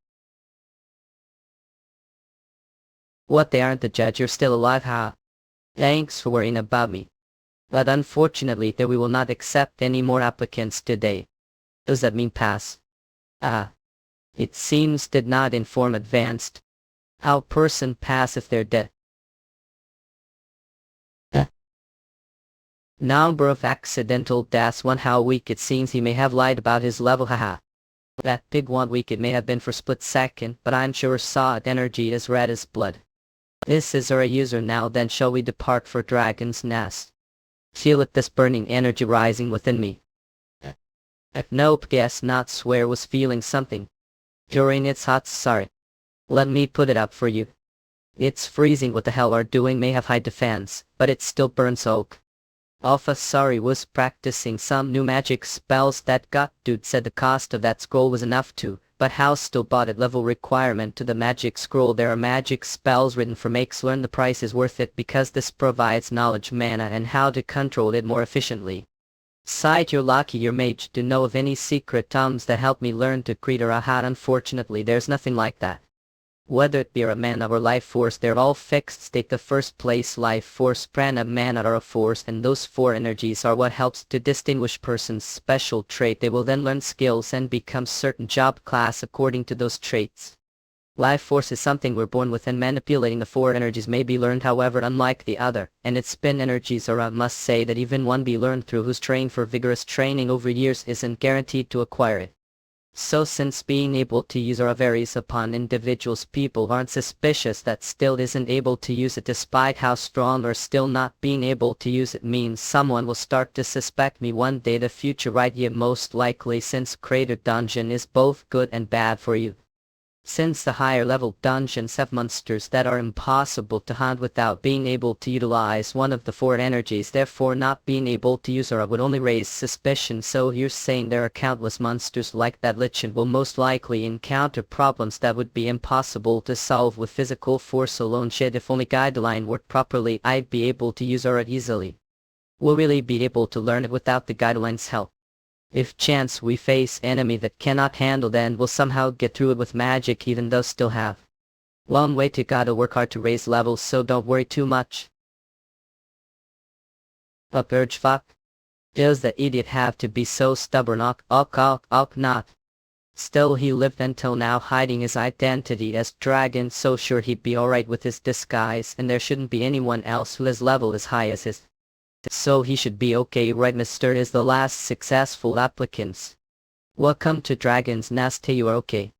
What, they aren't the judge? You're still alive, huh? Thanks for worrying about me. But unfortunately, we will not accept any more applicants today. Does that mean pass? It seems did not inform advanced. How person pass if they're dead? Number of accidental deaths 1. How weak? It seems he may have lied about his level, haha. That big 1 week. It may have been for split second, but I'm sure saw it. Energy as red as blood. This is our user now. Then shall we depart for Dragon's Nest? Feel it, this burning energy rising within me. Nope, guess not. Swear was feeling something. During it's hot. Sorry. Let me put it up for you. It's freezing. What the hell are doing? May have high defense, but it still burns oak. Alpha, sorry, was practicing some new magic spells that got. Dude said the cost of that scroll was enough to, but how still bought it. Level requirement to the magic scroll. There are magic spells written for makes. Learn the price is worth it because this provides knowledge, mana, and how to control it more efficiently. Cite you're lucky your mage to know of any secret tomes that help me learn to create a hat. Unfortunately, there's nothing like that. Whether it be a mana or life force, they're all fixed state. The first place life force, prana, mana are a force, and those 4 energies are what helps to distinguish person's special trait. They will then learn skills and become certain job class according to those traits. Life force is something we're born with, and manipulating the 4 energies may be learned, however unlike the other, and its spin energies are. I must say that even one be learned through who's trained for vigorous training over years isn't guaranteed to acquire it. So since being able to use aura varies upon individuals, people aren't suspicious that still isn't able to use it despite how strong, or still not being able to use it means someone will start to suspect me one day the future, right? Yeah, most likely, since Crater Dungeon is both good and bad for you. Since the higher level dungeons have monsters that are impossible to hunt without being able to utilize one of the four energies, therefore not being able to use aura would only raise suspicion. So you're saying there are countless monsters like that Lichen will most likely encounter problems that would be impossible to solve with physical force alone. Shit, if only guideline worked properly I'd be able to use aura easily. We'll really be able to learn it without the guidelines' help. If chance we face enemy that cannot handle, then we'll somehow get through it with magic, even though still have long way to gotta work hard to raise levels, so don't worry too much. Up urge fuck. Does the idiot have to be so stubborn? Not. Still he lived until now hiding his identity as dragon, so sure he'd be alright with his disguise, and there shouldn't be anyone else who has level as high as his. So he should be okay, right? Mr. is the last successful applicants. Welcome to Dragon's Nest. Hey, you are okay.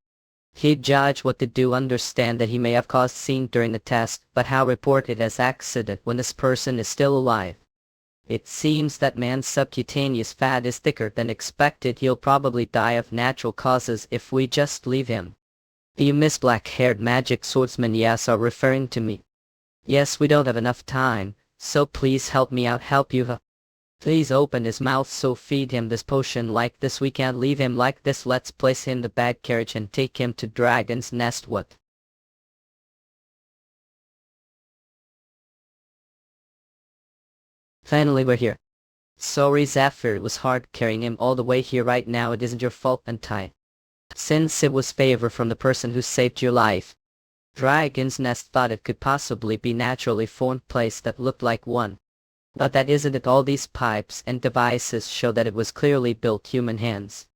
He'd judge what to do, understand that he may have caused scene during the test, but how report it as accident when this person is still alive? It seems that man's subcutaneous fat is thicker than expected. He'll probably die of natural causes if we just leave him. You miss black-haired magic swordsman? Yes, are referring to me. Yes, we don't have enough time, so please help me out. Help you? Please open his mouth, so feed him this potion like this. We can't leave him like this. Let's place him in the bag carriage and take him to Dragon's Nest. What? Finally we're here. Sorry Zephyr, it was hard carrying him all the way here. Right now it isn't your fault, Antai. Since it was favor from the person who saved your life. Dragon's Nest thought it could possibly be naturally formed place that looked like one. But that isn't it. All these pipes and devices show that it was clearly built human hands.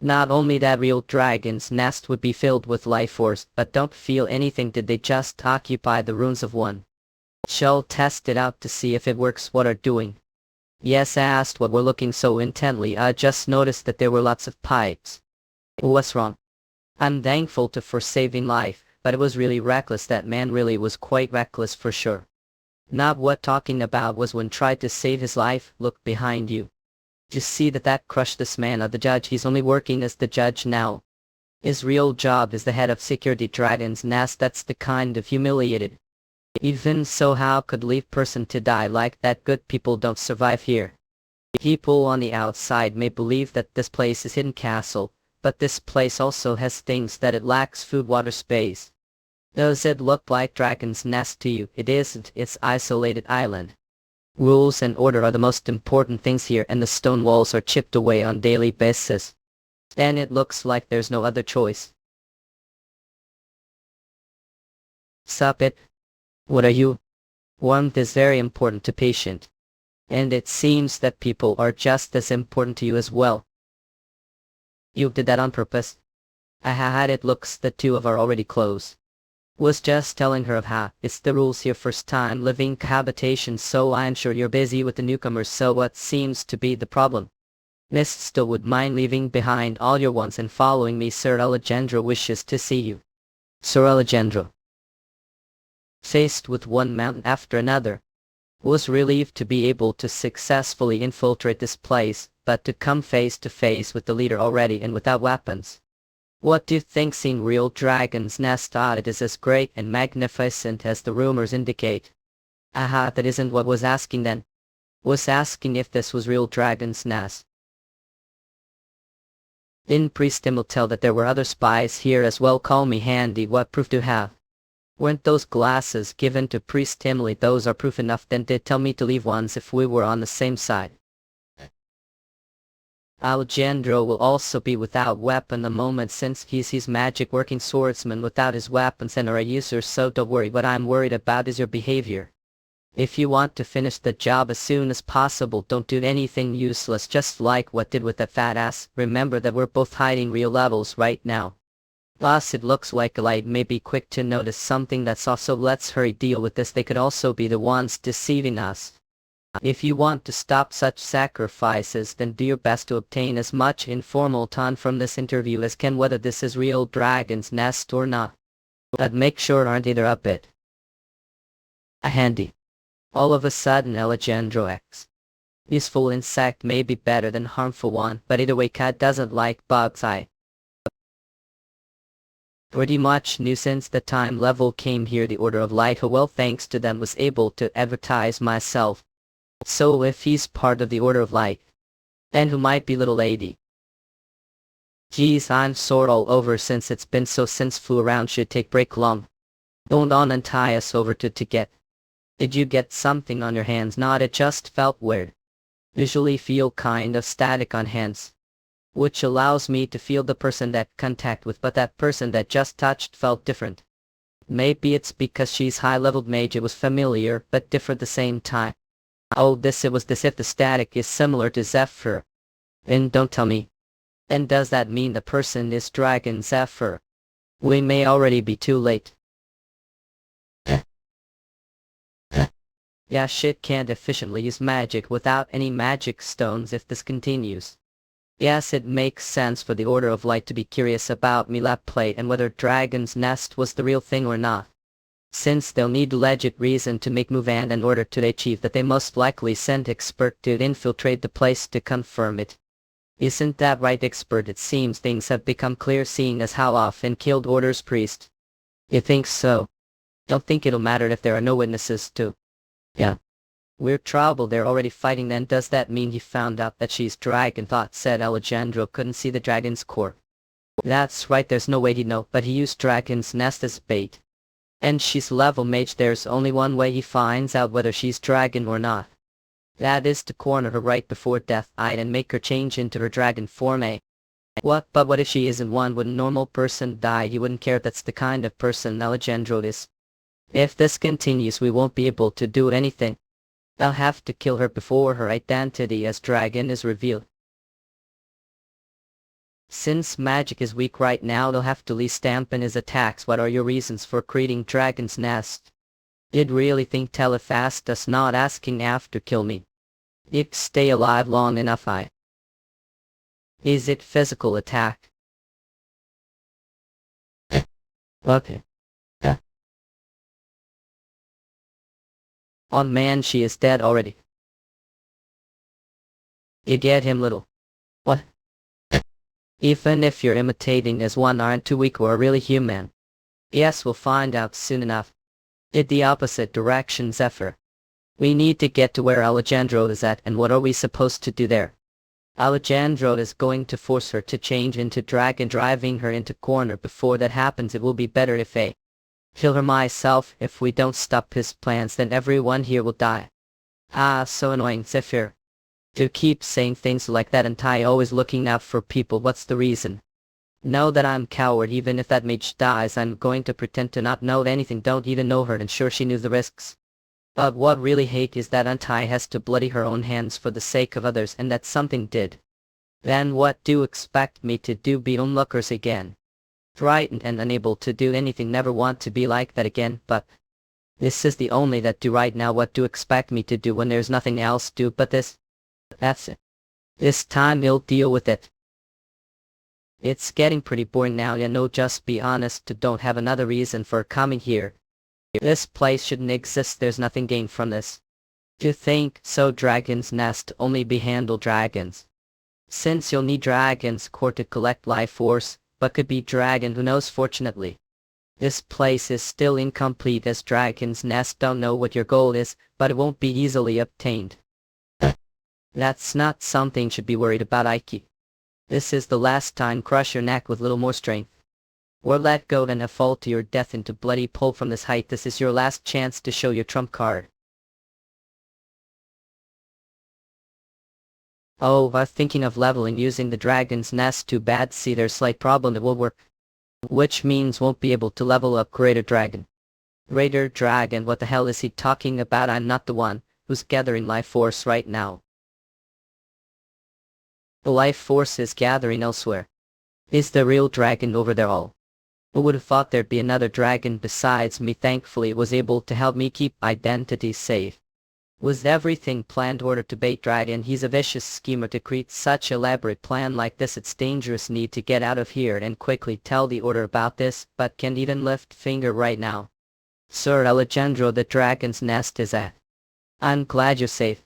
Not only that, real Dragon's Nest would be filled with life force, but don't feel anything. Did they just occupy the ruins of one? Shall test it out to see if it works. What are doing? Yes, I asked what we're looking so intently. I just noticed that there were lots of pipes. What's wrong? I'm thankful for saving life, but it was really reckless. That man really was quite reckless for sure. Not what talking about was when tried to save his life. Look behind you. You see that crushed this man. The judge, he's only working as the judge now. His real job is the head of security Dragon's Nest. That's the kind of humiliated. Even so, how could leave person to die like that? Good people don't survive here. People on the outside may believe that this place is hidden castle, but this place also has things that it lacks: food, water, space. Does it look like Dragon's Nest to you? It isn't. It's isolated island. Rules and order are the most important things here, and the stone walls are chipped away on daily basis. And it looks like there's no other choice. Sup it? What are you? Warmth is very important to patient. And it seems that people are just as important to you as well. You did that on purpose? I had it. Looks the two of are already close. Was just telling her of how it's the rules here. First time living cohabitation, so I'm sure you're busy with the newcomers. So what seems to be the problem? Miss still would mind leaving behind all your ones and following me. Sir Alejandro wishes to see you. Sir Alejandro, faced with one mountain after another, was relieved to be able to successfully infiltrate this place, but to come face to face with the leader already and without weapons. What do you think? Seeing real Dragon's Nest? It is as great and magnificent as the rumors indicate. Aha, that isn't what was asking then. Was asking if this was real Dragon's Nest. In priest will tell that there were other spies here as well. Call me handy. What proof do you have? Weren't those glasses given to Priest Emily? Those are proof enough. Then they tell me to leave once if we were on the same side. Alejandro will also be without weapon the moment, since he's his magic working swordsman without his weapons and are a user, so don't worry. What I'm worried about is your behavior. If you want to finish the job as soon as possible, don't do anything useless, just like what did with that fat ass. Remember that we're both hiding real levels right now. Boss, it looks like a light may be quick to notice something that's off, so let's hurry deal with this. They could also be the ones deceiving us. If you want to stop such sacrifices, then do your best to obtain as much informal time from this interview as can whether this is real dragon's nest or not. But make sure aren't either a bit handy. All of a sudden Alejandro X. Useful insect may be better than harmful one, but either way cat doesn't like bugs. I pretty much knew since the time level came here the Order of Light, who well thanks to them was able to advertise myself. So if he's part of the Order of Light, then who might be little lady? Geez, I'm sore all over since it's been so since flew around should take break long. Don't on untie us over to get. Did you get something on your hands? Not, it just felt weird. Usually feel kind of static on hands, which allows me to feel the person that contact with, but that person that just touched felt different. Maybe it's because she's high-leveled mage, it was familiar but different at the same time. Oh, it was this if the static is similar to Zephyr. And don't tell me. Then does that mean the person is Dragon Zephyr? We may already be too late. Yeah, shit can't efficiently use magic without any magic stones if this continues. Yes, it makes sense for the Order of Light to be curious about Milap Plate and whether Dragon's Nest was the real thing or not. Since they'll need legit reason to make move, and in order to achieve that they most likely send expert to infiltrate the place to confirm it. Isn't that right, expert? It seems things have become clear seeing as how often killed Order's priest. You think so? Don't think it'll matter if there are no witnesses too. Yeah. We're trouble, they're already fighting. Then does that mean he found out that she's dragon? Thought said Alejandro couldn't see the dragon's core. That's right, there's no way he'd know, but he used Dragon's Nest as bait. And she's level mage, there's only one way he finds out whether she's dragon or not. That is to corner her right before death and make her change into her dragon form. What? But what if she isn't one? Would a normal person die? He wouldn't care. That's the kind of person Alejandro is. If this continues, we won't be able to do anything. I'll have to kill her before her identity as dragon is revealed. Since magic is weak right now, they'll have to least dampen his attacks. What are your reasons for creating Dragon's Nest? You'd really think telefast us not asking after kill me. You'd stay alive long enough. Is it physical attack? Okay. Oh man, she is dead already. You get him, little. What? Even if you're imitating as one, aren't too weak or really human. Yes, we'll find out soon enough. In the opposite direction, Zephyr. We need to get to where Alejandro is at, and what are we supposed to do there? Alejandro is going to force her to change into dragon, driving her into corner. Before that happens, it will be better if I kill her myself. If we don't stop his plans, then everyone here will die. Ah, so annoying, Zephyr. To keep saying things like that and Ty always looking out for people. What's the reason? Know that I'm coward. Even if that mage dies, I'm going to pretend to not know anything. Don't even know her, and sure she knew the risks. But what really hate is that Untie has to bloody her own hands for the sake of others, and that something did. Then what do you expect me to do? Be onlookers again? Frightened and unable to do anything, never want to be like that again. But this is the only that do right now. What do you expect me to do when there's nothing else to do but this? That's it. This time you'll deal with it. It's getting pretty boring now, you know, just be honest. Don't have another reason for coming here. This place shouldn't exist, there's nothing gained from this. You think so? Dragon's Nest only be handle dragons. Since you'll need dragon's core to collect life force, but could be dragon, who knows? Fortunately, this place is still incomplete as Dragon's Nest. Don't know what your goal is, but it won't be easily obtained. That's not something you should be worried about, Ike. This is the last time. Crush your neck with little more strength. Or let go then fall to your death into bloody pulp from this height. This is your last chance to show your trump card. Oh, I'm thinking of leveling using the Dragon's Nest. Too bad. See, there's slight problem, it will work. Which means won't be able to level up Greater Dragon. Greater Dragon, what the hell is he talking about? I'm not the one who's gathering life force right now. The life force is gathering elsewhere. Is the real dragon over there? All? Who would have thought there'd be another dragon besides me? Thankfully it was able to help me keep identity safe. Was everything planned order to bait Dragon? He's a vicious schemer to create such elaborate plan like this. It's dangerous. Need to get out of here and quickly tell the order about this, but can't even lift finger right now. Sir Alejandro, the dragon's nest is at. I'm glad you're safe.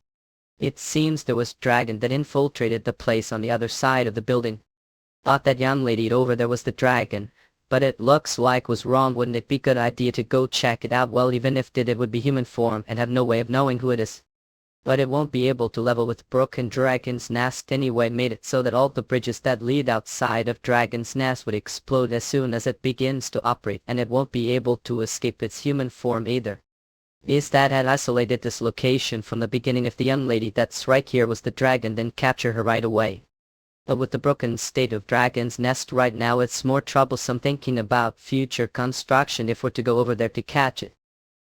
It seems there was dragon that infiltrated the place on the other side of the building. Thought that young lady over there was the dragon, but it looks like was wrong. Wouldn't it be good idea to go check it out? Well, even if did, it would be human form and have no way of knowing who it is. But it won't be able to level with broken dragon's nest anyway. Made it so that all the bridges that lead outside of dragon's nest would explode as soon as it begins to operate, and it won't be able to escape its human form either. Is that had isolated this location from the beginning. If the young lady that's right here was the dragon, then capture her right away. But with the broken state of dragon's nest right now, it's more troublesome thinking about future construction if we're to go over there to catch it.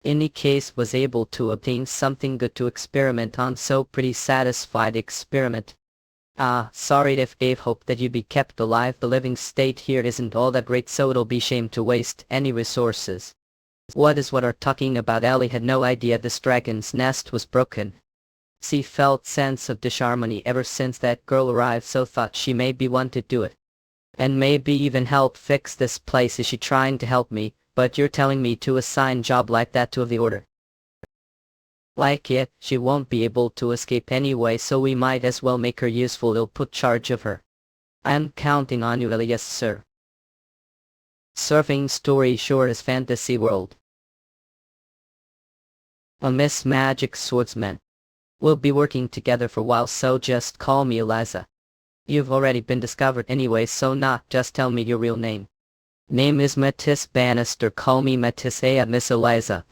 Any case, was able to obtain something good to experiment on, so pretty satisfied experiment. Sorry if gave hope that you'd be kept alive. The living state here isn't all that great, so it'll be shame to waste any resources. What are talking about? Ellie had no idea this dragon's nest was broken. She felt sense of disharmony ever since that girl arrived, so thought she may be one to do it. And maybe even help fix this place. Is she trying to help me? But you're telling me to assign job like that to the order. Like it, she won't be able to escape anyway, so we might as well make her useful. I'll put charge of her. I'm counting on you, Ellie. Yes, sir. Surfing story sure is fantasy world. A Miss Magic Swordsman. We'll be working together for a while, so just call me Eliza. You've already been discovered anyway, so just tell me your real name. Name is Matisse Bannister. Call me Matisse. Miss Eliza.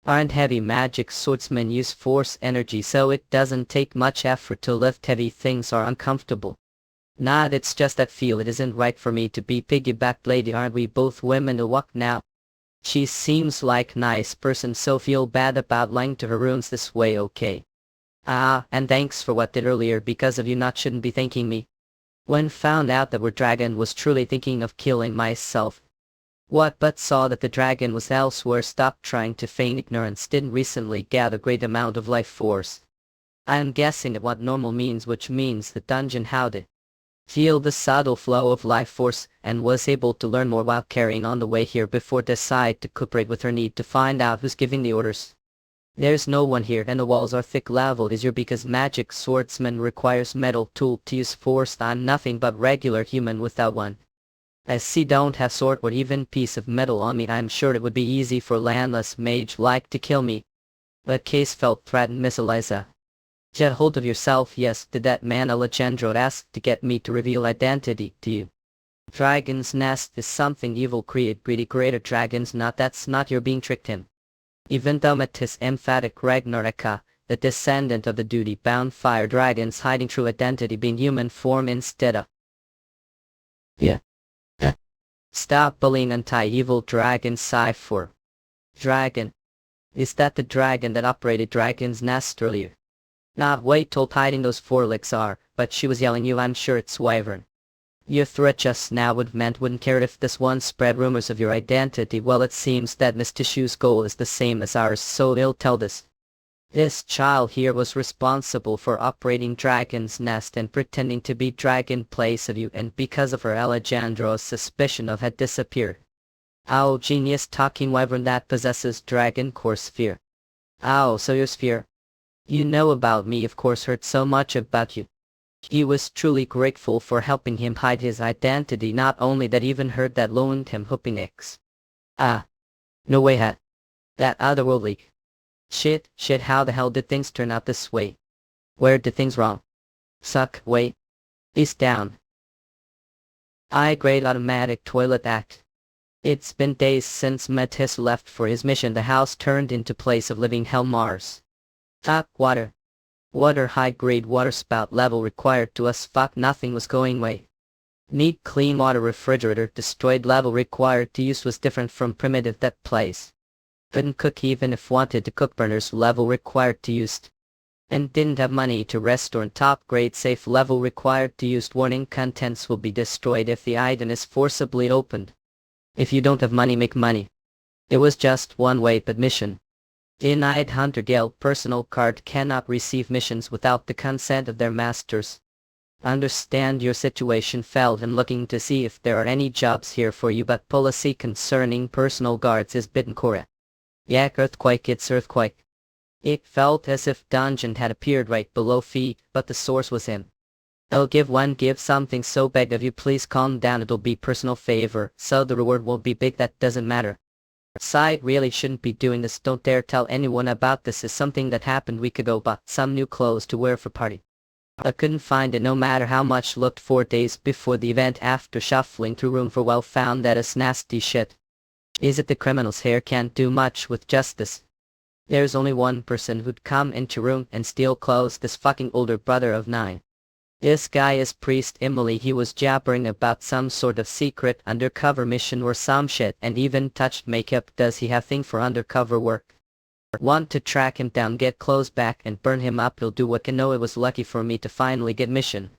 Aren't heavy magic swordsmen use force energy, so it doesn't take much effort to lift heavy things are uncomfortable. It's just that feel it isn't right for me to be piggybacked. Lady, aren't we both women to walk now? She seems like nice person, so feel bad about lying to her runes this way, okay? And thanks for what did earlier. Because of you shouldn't be thanking me. When found out that we're dragon, was truly thinking of killing myself. What but saw that the dragon was elsewhere, stopped trying to feign ignorance, didn't recently gather great amount of life force. I'm guessing at what normal means, which means the dungeon how to feel the subtle flow of life force, and was able to learn more while carrying on the way here before decide to cooperate with her need to find out who's giving the orders. There's no one here and the walls are thick leveled easier because magic swordsman requires metal tool to use force. I'm nothing but regular human without one. As she don't have sword or even piece of metal on me, I'm sure it would be easy for landless mage like to kill me. But case felt threatened. Miss Eliza. Get hold of yourself. Yes, did that man Alejandro ask to get me to reveal identity to you? Dragon's nest is something evil create greedy greater dragons that's not you're being tricked him. Even though Matisse emphatic Ragnaraka, the descendant of the duty-bound fire dragons hiding true identity being human form instead of. Yeah. Stop bullying anti-evil dragon. Cipher. Dragon. Is that the dragon that operated dragon's nest earlier? Wait till hiding those forelegs are, but she was yelling you. I'm sure it's Wyvern. Your threat just now wouldn't care if this one spread rumors of your identity. Well, it seems that Miss Tissue's goal is the same as ours, so they'll tell this. This child here was responsible for operating Dragon's Nest and pretending to be Dragon place of you, and because of her Alejandro's suspicion of had disappeared. Oh, genius talking Wyvern that possesses Dragon Core Sphere. Oh, so your sphere. You know about me, of course, heard so much about you. He was truly grateful for helping him hide his identity, not only that, even heard that loaned him Hoopinix. No way that otherworldly. Shit, how the hell did things turn out this way? Where did things wrong? Suck, wait. East down. Grade automatic toilet act. It's been days since Matisse left for his mission. The house turned into place of living hell. Mars. Water. Water high grade water spout level required to us. Nothing was going way. Need clean water refrigerator destroyed level required to use was different from primitive that place. Couldn't cook even if wanted to cook burners level required to use. And didn't have money to restore top grade safe level required to use. Warning, contents will be destroyed if the item is forcibly opened. If you don't have money, make money. It was just one way but mission. In Night Hunter Guild, personal card cannot receive missions without the consent of their masters. Understand your situation felt and looking to see if there are any jobs here for you, but policy concerning personal guards is bitten correct. Yak earthquake, it's earthquake. It felt as if dungeon had appeared right below feet, but the source was him. I'll give something so big if you please calm down, it'll be personal favor, so the reward won't be big, that doesn't matter. Side really shouldn't be doing this, don't dare tell anyone about this, is something that happened week ago, bought some new clothes to wear for party. I couldn't find it no matter how much looked 4 days before the event. After shuffling through room for well found that is nasty shit. Is it the criminal's hair can't do much with justice? There's only one person who'd come into room and steal clothes, this fucking older brother of 9. This guy is Priest Emily. He was jabbering about some sort of secret undercover mission or some shit, and even touched makeup. Does he have thing for undercover work? Want to track him down, get clothes back and burn him up? He'll do what can. Know it was lucky for me to finally get mission.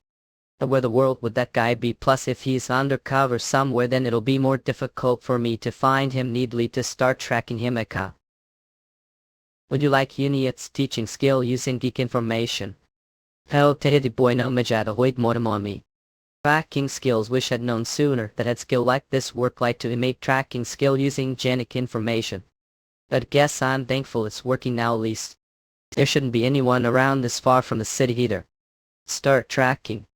But where the world would that guy be? Plus if he's undercover somewhere, then it'll be more difficult for me to find him. Needly to start tracking him. Eka. Would you like Unit's teaching skill using geek information? Hell tehidi boy no majada wait modem on me. Tracking skills, wish had known sooner that had skill like this work, like to make tracking skill using genetic information. But guess I'm thankful it's working now. At least there shouldn't be anyone around this far from the city either. Start tracking.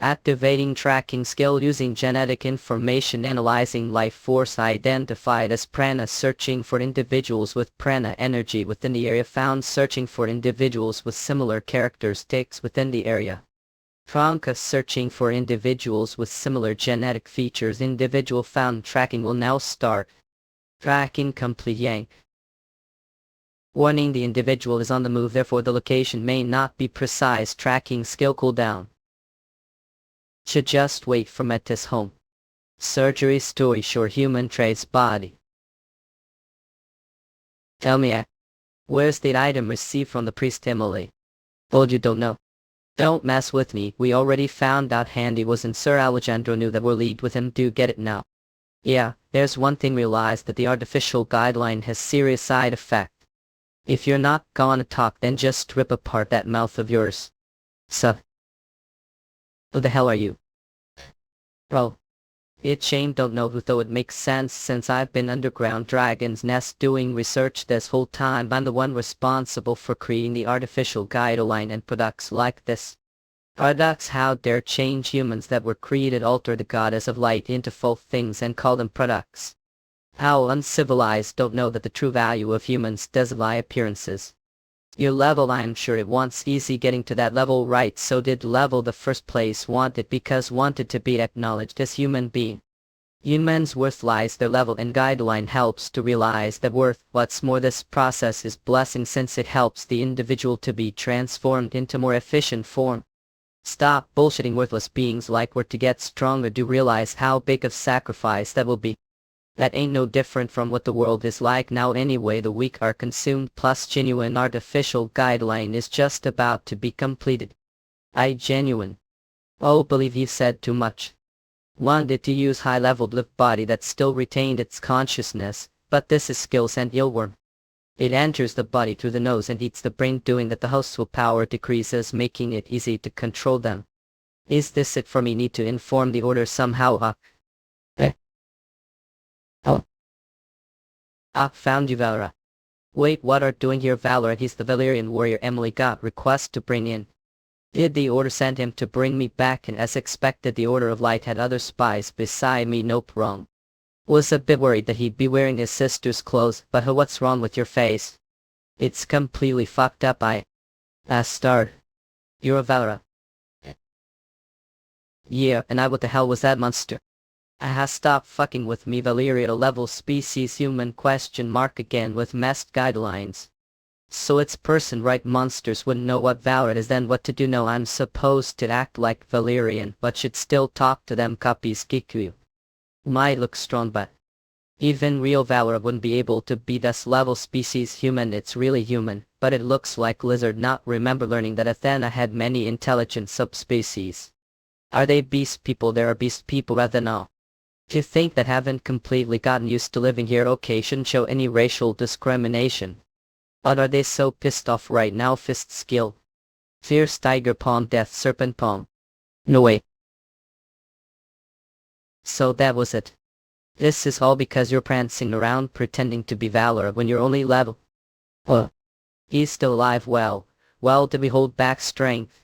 Activating tracking skill using genetic information, analyzing life force identified as prana, searching for individuals with prana energy within the area found, searching for individuals with similar characteristics within the area. Franca, searching for individuals with similar genetic features, individual found. Tracking will now start. Tracking complete. Yank. Warning, the individual is on the move, therefore the location may not be precise. Tracking skill cooldown. Should just wait for Metis home. Surgery story, sure human trace body. Tell me, where's the item received from the priest Emily? Told you don't know. Don't mess with me, we already found out Handy was in. Sir Alejandro knew that we'll lead with him. Do get it now? Yeah, there's one thing, realize that the artificial guideline has serious side effect. If you're not gonna talk, then just rip apart that mouth of yours. Sup? Who the hell are you? Bro. It's shame don't know who, though it makes sense since I've been underground Dragon's Nest doing research this whole time. I'm the one responsible for creating the artificial guideline and products like this. Products, how dare change humans that were created, alter the goddess of light into false things and call them products. How uncivilized, don't know that the true value of humans doesn't lie appearances. Your level, I'm sure it wants easy getting to that level, right? So did level the first place wanted, because wanted to be acknowledged as human being. Humans' worth lies their level, and guideline helps to realize that worth. What's more, this process is blessing since it helps the individual to be transformed into more efficient form. Stop bullshitting worthless beings like we're to get stronger. Do realize how big of sacrifice that will be. That ain't no different from what the world is like now anyway. The weak are consumed, plus genuine artificial guideline is just about to be completed. Genuine. Oh, believe he said too much. Wanted to use high-leveled live body that still retained its consciousness, but this is skills and illworm. It enters the body through the nose and eats the brain, doing that the host's willpower decreases, making it easy to control them. Is this it for me? Need to inform the order somehow. Found you, Valera. Wait, what are doing here, Valera? He's the Valerian warrior Emily got request to bring in. Did the order send him to bring me back? And as expected, the Order of Light had other spies beside me. Nope, wrong. Was a bit worried that he'd be wearing his sister's clothes, but what's wrong with your face? It's completely fucked up. Start. You're a Valera. Yeah, and what the hell was that monster? Stop fucking with me, Valeria. A level species human ? Again with messed guidelines. So it's person, right? Monsters wouldn't know what Valorant is, then what to do? No, I'm supposed to act like Valerian, but should still talk to them. Copies Kikuyu. Might look strong, but even real Valorant wouldn't be able to beat us. Level species human, it's really human, but it looks like lizard. Not remember learning that Athena had many intelligent subspecies. Are they beast people? There are beast people rather than all. To think that haven't completely gotten used to living here. Okay, shouldn't show any racial discrimination. But are they so pissed off right now? Fist skill. Fierce tiger palm, death serpent palm. No way. So that was it. This is all because you're prancing around pretending to be Valor when you're only level. He's still alive. Well, did we hold back strength?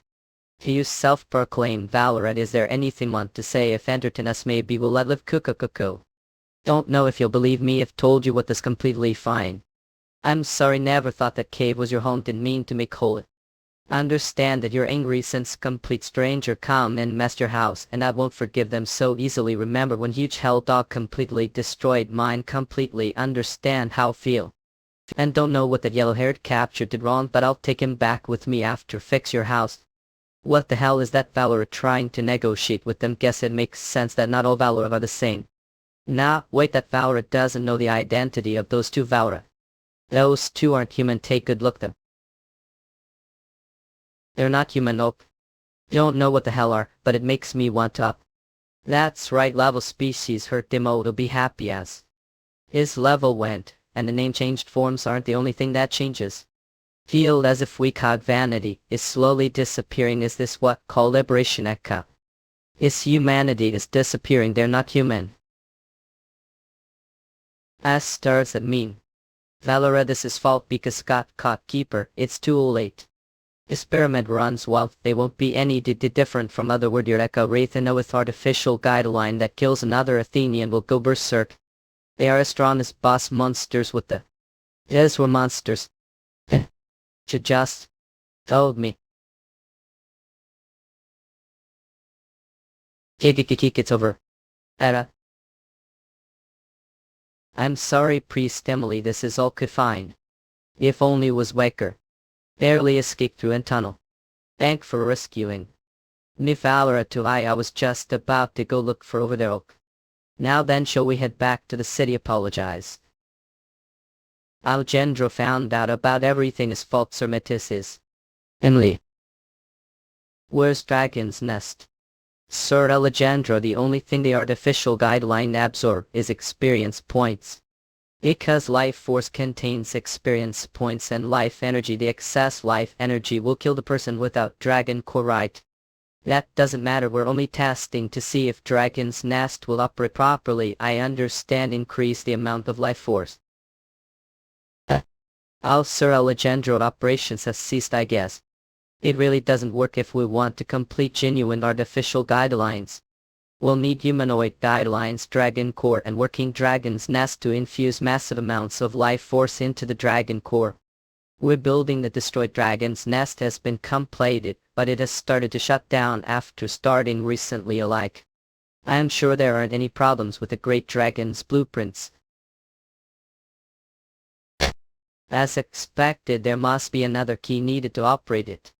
He used self-proclaimed valor, and is there anything want to say if entertain us? Maybe we'll let live cuckoo. Don't know if you'll believe me if told you what this completely fine. I'm sorry, never thought that cave was your home, didn't mean to make whole. Understand that you're angry since complete stranger come and messed your house, and I won't forgive them so easily. Remember when huge hell dog completely destroyed mine, completely understand how feel. And don't know what that yellow-haired capture did wrong, but I'll take him back with me after fix your house. What the hell is that Valor trying to negotiate with them? Guess it makes sense that not all Valor are the same. Nah, wait, that Valor doesn't know the identity of those two Valor. Those two aren't human. Take good look them. They're not human. Nope. Don't know what the hell are, but it makes me want up. That's right, level species hurt demo to be happy as. His level went, and the name changed. Forms aren't the only thing that changes. Feel as if we caught vanity is slowly disappearing. Is this what call liberation? Eka. Is humanity is disappearing? They're not human. As stars that mean. Valora, this is fault because got caught keeper. It's too late. Experiment runs well. They won't be any different from Otherworld. Your Eka Wraith and with artificial guideline that kills another Athenian will go berserk. They are as strong as boss monsters with the. Yes, we're monsters. You just told me. It's over. Era. I'm sorry, Priest Emily, this is all fine. If only was Waker. Barely escaped through a tunnel. Thank for rescuing. Me Valora to I was just about to go look for over there. Oak. Now then, shall we head back to the city? Apologize. Alejandro found out about everything. His fault, Sir Metis is. Emily. Where's Dragon's Nest? Sir Alejandro, the only thing the artificial guideline absorb is experience points. Because life force contains experience points and life energy, the excess life energy will kill the person without Dragon Core, right? That doesn't matter, we're only testing to see if Dragon's Nest will operate properly. I understand, increase the amount of life force. Sir Alejandro, operations has ceased, I guess. It really doesn't work if we want to complete genuine artificial guidelines. We'll need humanoid guidelines, Dragon Core, and working Dragon's Nest to infuse massive amounts of life force into the Dragon Core. We're building the destroyed Dragon's Nest has been completed, but it has started to shut down after starting recently alike. I am sure there aren't any problems with the Great Dragon's blueprints. As expected, there must be another key needed to operate it.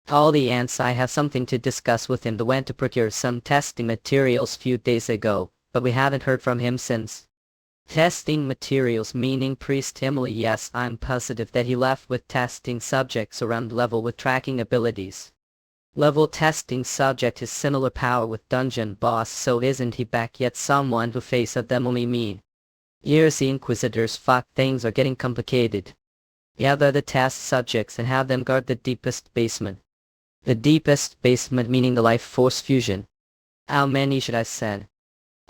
All the ants, I have something to discuss with him. They went to procure some testing materials few days ago, but we haven't heard from him since. Testing materials meaning Priest Emily? Yes, I'm positive that he left with testing subjects around level with tracking abilities. Level testing subject is similar power with dungeon boss, so isn't he back yet? Someone who face of them only mean. Years the Inquisitors fuck, things are getting complicated. Gather the test subjects and have them guard the deepest basement. The deepest basement meaning the life force fusion. How many should I send?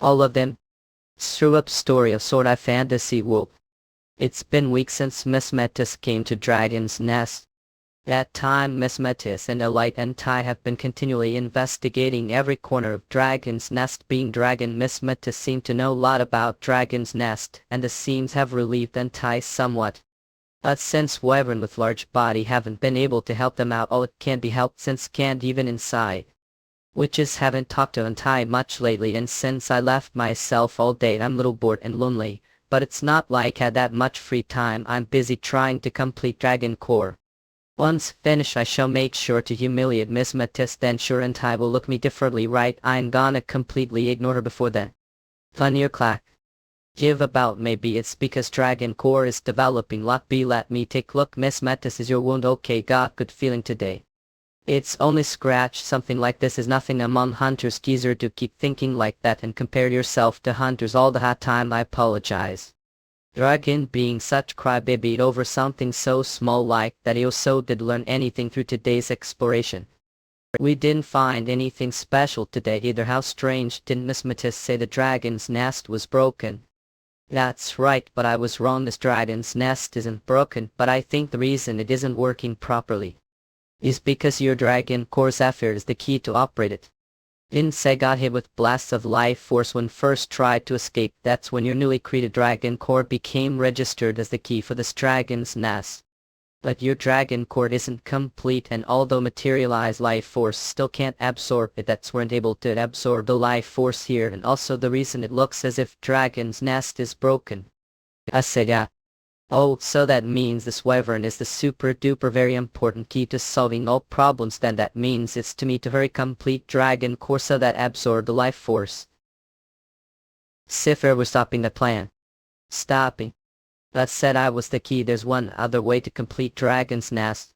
All of them? Screw up story of sort of fantasy world. It's been weeks since Miss Metis came to Dragon's Nest. That time Miss Metis and Elite and Ty have been continually investigating every corner of Dragon's Nest. Being Dragon, Miss Metis seemed to know a lot about Dragon's Nest, and the scenes have relieved and Ty somewhat. But since Wyvern with large body haven't been able to help them out, all it can't be helped since can't even inside. Witches haven't talked to Untie much lately, and since I left myself all day I'm a little bored and lonely, but it's not like I had that much free time. I'm busy trying to complete Dragon Core. Once finished I shall make sure to humiliate Miss Metis, then sure Untie will look me differently, right? I'm gonna completely ignore her before then. Funnier clack. Give about, maybe it's because Dragon Core is developing. Lot B, let me take look. Miss Metis, is your wound okay? Got good feeling today. It's only scratch. Something like this is nothing among hunters. Geezer, to keep thinking like that and compare yourself to hunters all the hot time. I apologize. Dragon being such crybaby over something so small like that he also did learn anything through today's exploration. We didn't find anything special today either. How strange, didn't Miss Matisse say the dragon's nest was broken? That's right, but I was wrong. This dragon's nest isn't broken, but I think the reason it isn't working properly is because your dragon core Zephyr is the key to operate it. Insei got hit with blasts of life force when first tried to escape. That's when your newly created dragon core became registered as the key for this dragon's nest. But your dragon core isn't complete, and although materialized life force still can't absorb it, that's weren't able to absorb the life force here, and also the reason it looks as if dragon's nest is broken. I said yeah. Oh, so that means this wyvern is the super duper very important key to solving all problems. Then that means it's to me to very complete dragon core so that absorb the life force. Zephyr was stopping the plan. Stopping. That said I was the key. There's one other way to complete dragon's nest.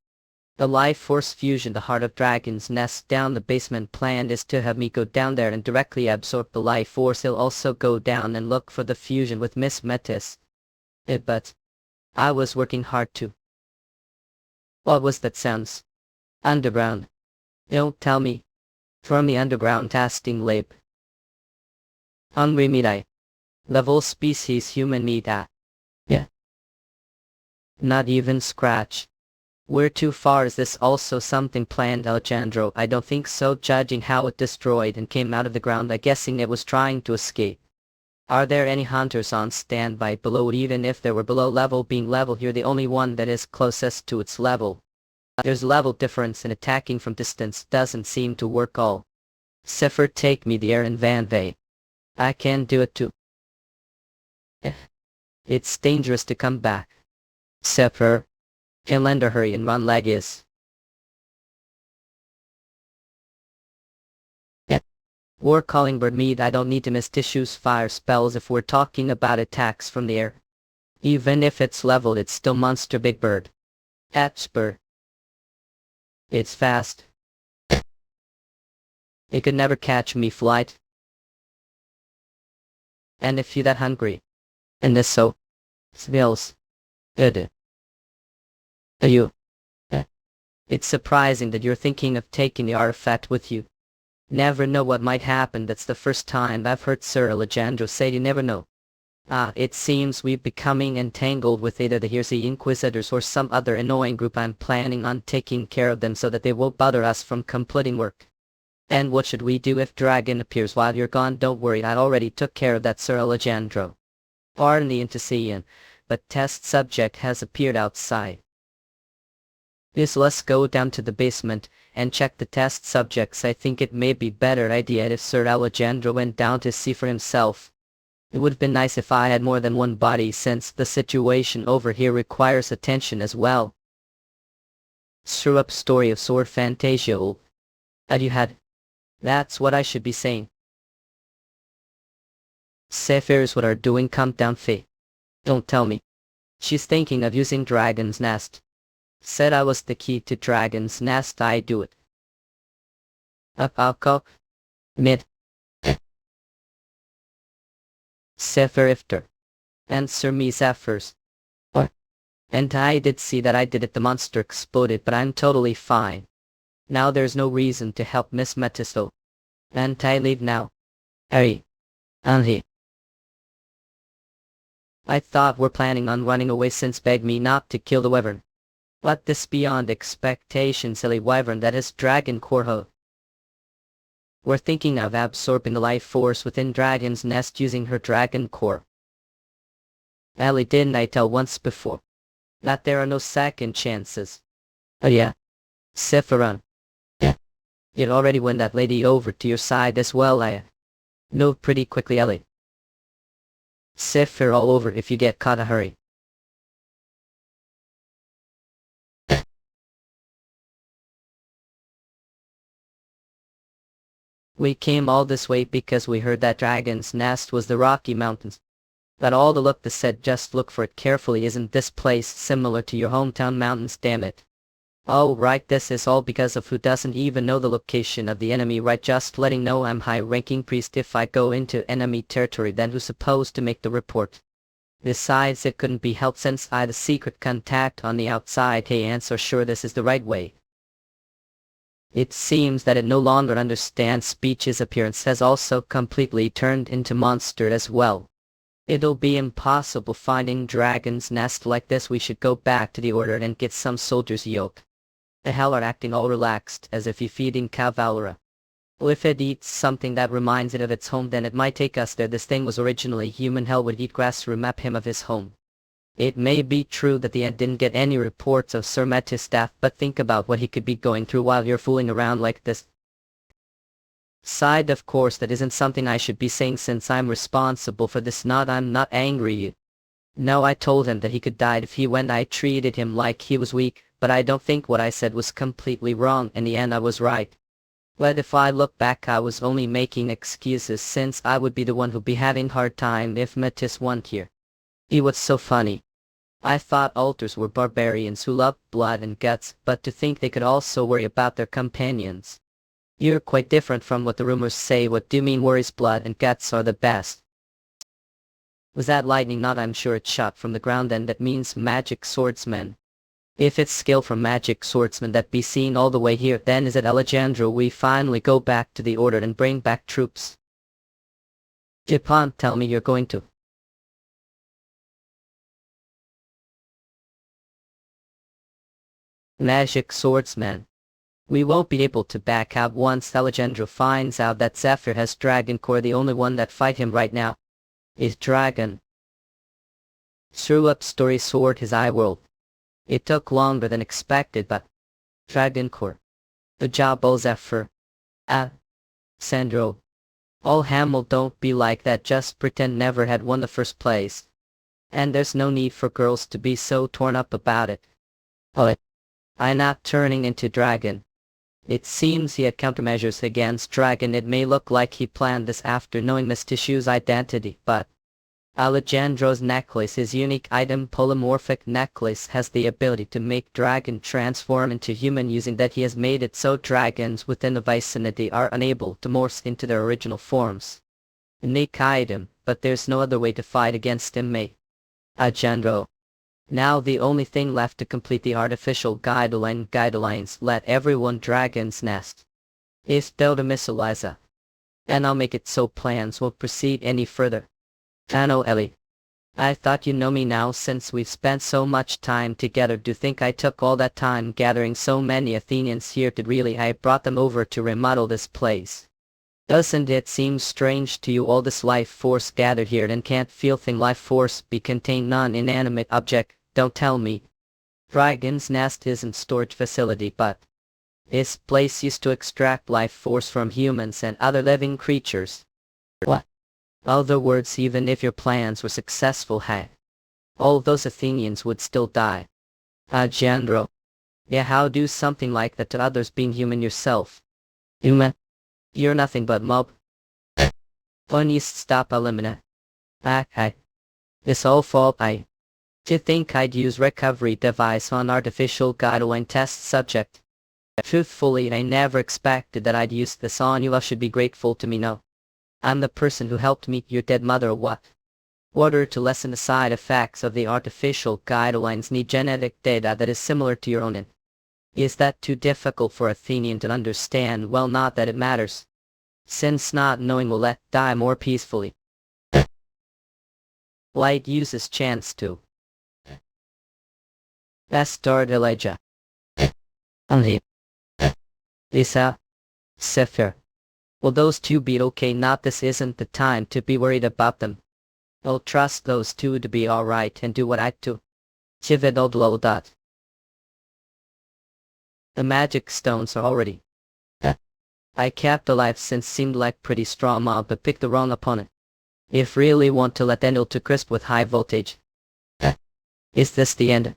The life force fusion, the heart of dragon's nest down the basement plan is to have me go down there and directly absorb the life force. He'll also go down and look for the fusion with Miss Metis. But I was working hard too. What was that sounds? Underground. Don't tell me. From the underground testing lab. Hungry meat. Level species human meat. Yeah. Not even scratch. Where too far is this also something planned, Alejandro? I don't think so, judging how it destroyed and came out of the ground. I'm guessing it was trying to escape. Are there any hunters on standby below it? Even if they were below level, being level here the only one that is closest to its level. There's level difference, and attacking from distance doesn't seem to work all. Zephyr, take me the air in Van Vey. I can do it too. It's dangerous to come back. Zephyr. Can lend a hurry and run leg is. War calling bird meat. I don't need to miss tissues fire spells if we're talking about attacks from the air. Even if it's leveled, it's still monster big bird. Bird. It's fast. It could never catch me flight. And if you that hungry. And this so. Smells. Good. You. It's surprising that you're thinking of taking the artifact with you. Never know what might happen. That's the first time I've heard Sir Alejandro say you never know. It seems we're becoming entangled with either the Hearsay Inquisitors or some other annoying group. I'm planning on taking care of them so that they won't bother us from completing work. And what should we do if dragon appears while you're gone? Don't worry, I already took care of that, Sir Alejandro. Pardon the intercession, but test subject has appeared outside. Yes, let's go down to the basement and check the test subjects. I think it may be better idea if Sir Alejandro went down to see for himself. It would have been nice if I had more than one body, since the situation over here requires attention as well. Screw up story of sword fantasia. Had you had? That's what I should be saying. Zephyr is what are doing. Come down, Faye. Don't tell me. She's thinking of using Dragon's Nest. Said I was the key to Dragon's Nest. I do it. Up, Alco. Mid. Zephyr ifter. Answer me, Zephyrs. What? And I did see that I did it. The monster exploded, but I'm totally fine. Now there's no reason to help Miss Metisto. And I leave now. Harry. Anhi. I thought we're planning on running away since begged me not to kill the wyvern. But this beyond expectation, silly wyvern that is Dragon Core ho. We're thinking of absorbing the life force within Dragon's Nest using her Dragon Core. Ellie, didn't I tell once before that there are no second chances? Oh yeah. Sephiron. Yeah. You'd already won that lady over to your side as well, I know pretty quickly, Ellie. Zephyr all over if you get caught, a hurry. We came all this way because we heard that Dragon's Nest was the Rocky Mountains. But all the look that said just look for it carefully. Isn't this place similar to your hometown mountains, damn it? Oh right, this is all because of who doesn't even know the location of the enemy, right? Just letting know I'm high-ranking priest. If I go into enemy territory, then who's supposed to make the report? Besides, it couldn't be helped since I the secret contact on the outside. Hey, and so sure this is the right way. It seems that it no longer understands speech. His appearance has also completely turned into monster as well. It'll be impossible finding dragon's nest like this. We should go back to the order and get some soldiers yoked. The hell are acting all relaxed as if you're feeding cavalry. Well, if it eats something that reminds it of its home, then it might take us there. This thing was originally human. Hell would eat grass to remap him of his home. It may be true that the end didn't get any reports of Sir Metis' staff, but think about what he could be going through while you're fooling around like this. Side, of course, that isn't something I should be saying since I'm responsible for this. I'm not angry. No, I told him that he could die if he went. I treated him like he was weak, but I don't think what I said was completely wrong. In the end, I was right. But if I look back, I was only making excuses since I would be the one who'd be having hard time if Metis weren't here. He was so funny. I thought alters were barbarians who loved blood and guts, but to think they could also worry about their companions. You're quite different from what the rumors say. What do you mean worries? Blood and guts are the best. Was that lightning? Not, I'm sure it's shot from the ground, and that means magic swordsman. If it's skill from magic swordsman that be seen all the way here, then is it Alejandro we finally go back to the order and bring back troops? Japan, tell me you're going to. Magic swordsman. We won't be able to back out once Alejandro finds out that Zephyr has Dragon Core. The only one that fight him right now is Dragon. Threw up story sword his eye world. It took longer than expected, but Dragon Core. The job o Zephyr. Sandro. All Hamel, don't be like that. Just pretend never had won the first place. And there's no need for girls to be so torn up about it. Oh, I'm not turning into Dragon. It seems he had countermeasures against Dragon. It may look like he planned this after knowing Miss Tissue's identity, but Alejandro's necklace, his unique item polymorphic necklace, has the ability to make Dragon transform into human. Using that, he has made it so dragons within the vicinity are unable to morph into their original forms. Unique item, but there's no other way to fight against him. Alejandro. Now the only thing left to complete the artificial guidelines, let everyone Dragon's Nest. Is Delta Missiliza. And I'll make it so plans won't proceed any further. Ano Ellie. I thought you know me now since we've spent so much time together. Do you think I took all that time gathering so many Athenians here to really I brought them over to remodel this place? Doesn't it seem strange to you all this life force gathered here and can't feel thing life force be contained non-inanimate object? Don't tell me. Dragon's Nest isn't storage facility, but this place used to extract life force from humans and other living creatures. What? Other words, even if your plans were successful, all those Athenians would still die. Alejandro. Yeah, how do something like that to others being human yourself? Human? You're nothing but mob. Please stop eliminate. It's all fault. Do you think I'd use recovery device on artificial guideline test subject? Truthfully, I never expected that I'd use this on you. I should be grateful to me. No. I'm the person who helped meet your dead mother or what? Order to lessen the side effects of the artificial guidelines need genetic data that is similar to your own. Is that too difficult for Athenian to understand? Well, not that it matters. Since not knowing will let die more peacefully. Light uses chance to. Bastard Elijah. Lisa. Zephyr. Will those two be okay? Not, this isn't the time to be worried about them. I'll trust those two to be alright and do what I do. The magic stones are already. I kept alive since seemed like pretty strong mob but picked the wrong opponent. If really want to let Endel to crisp with high voltage. Is this the end?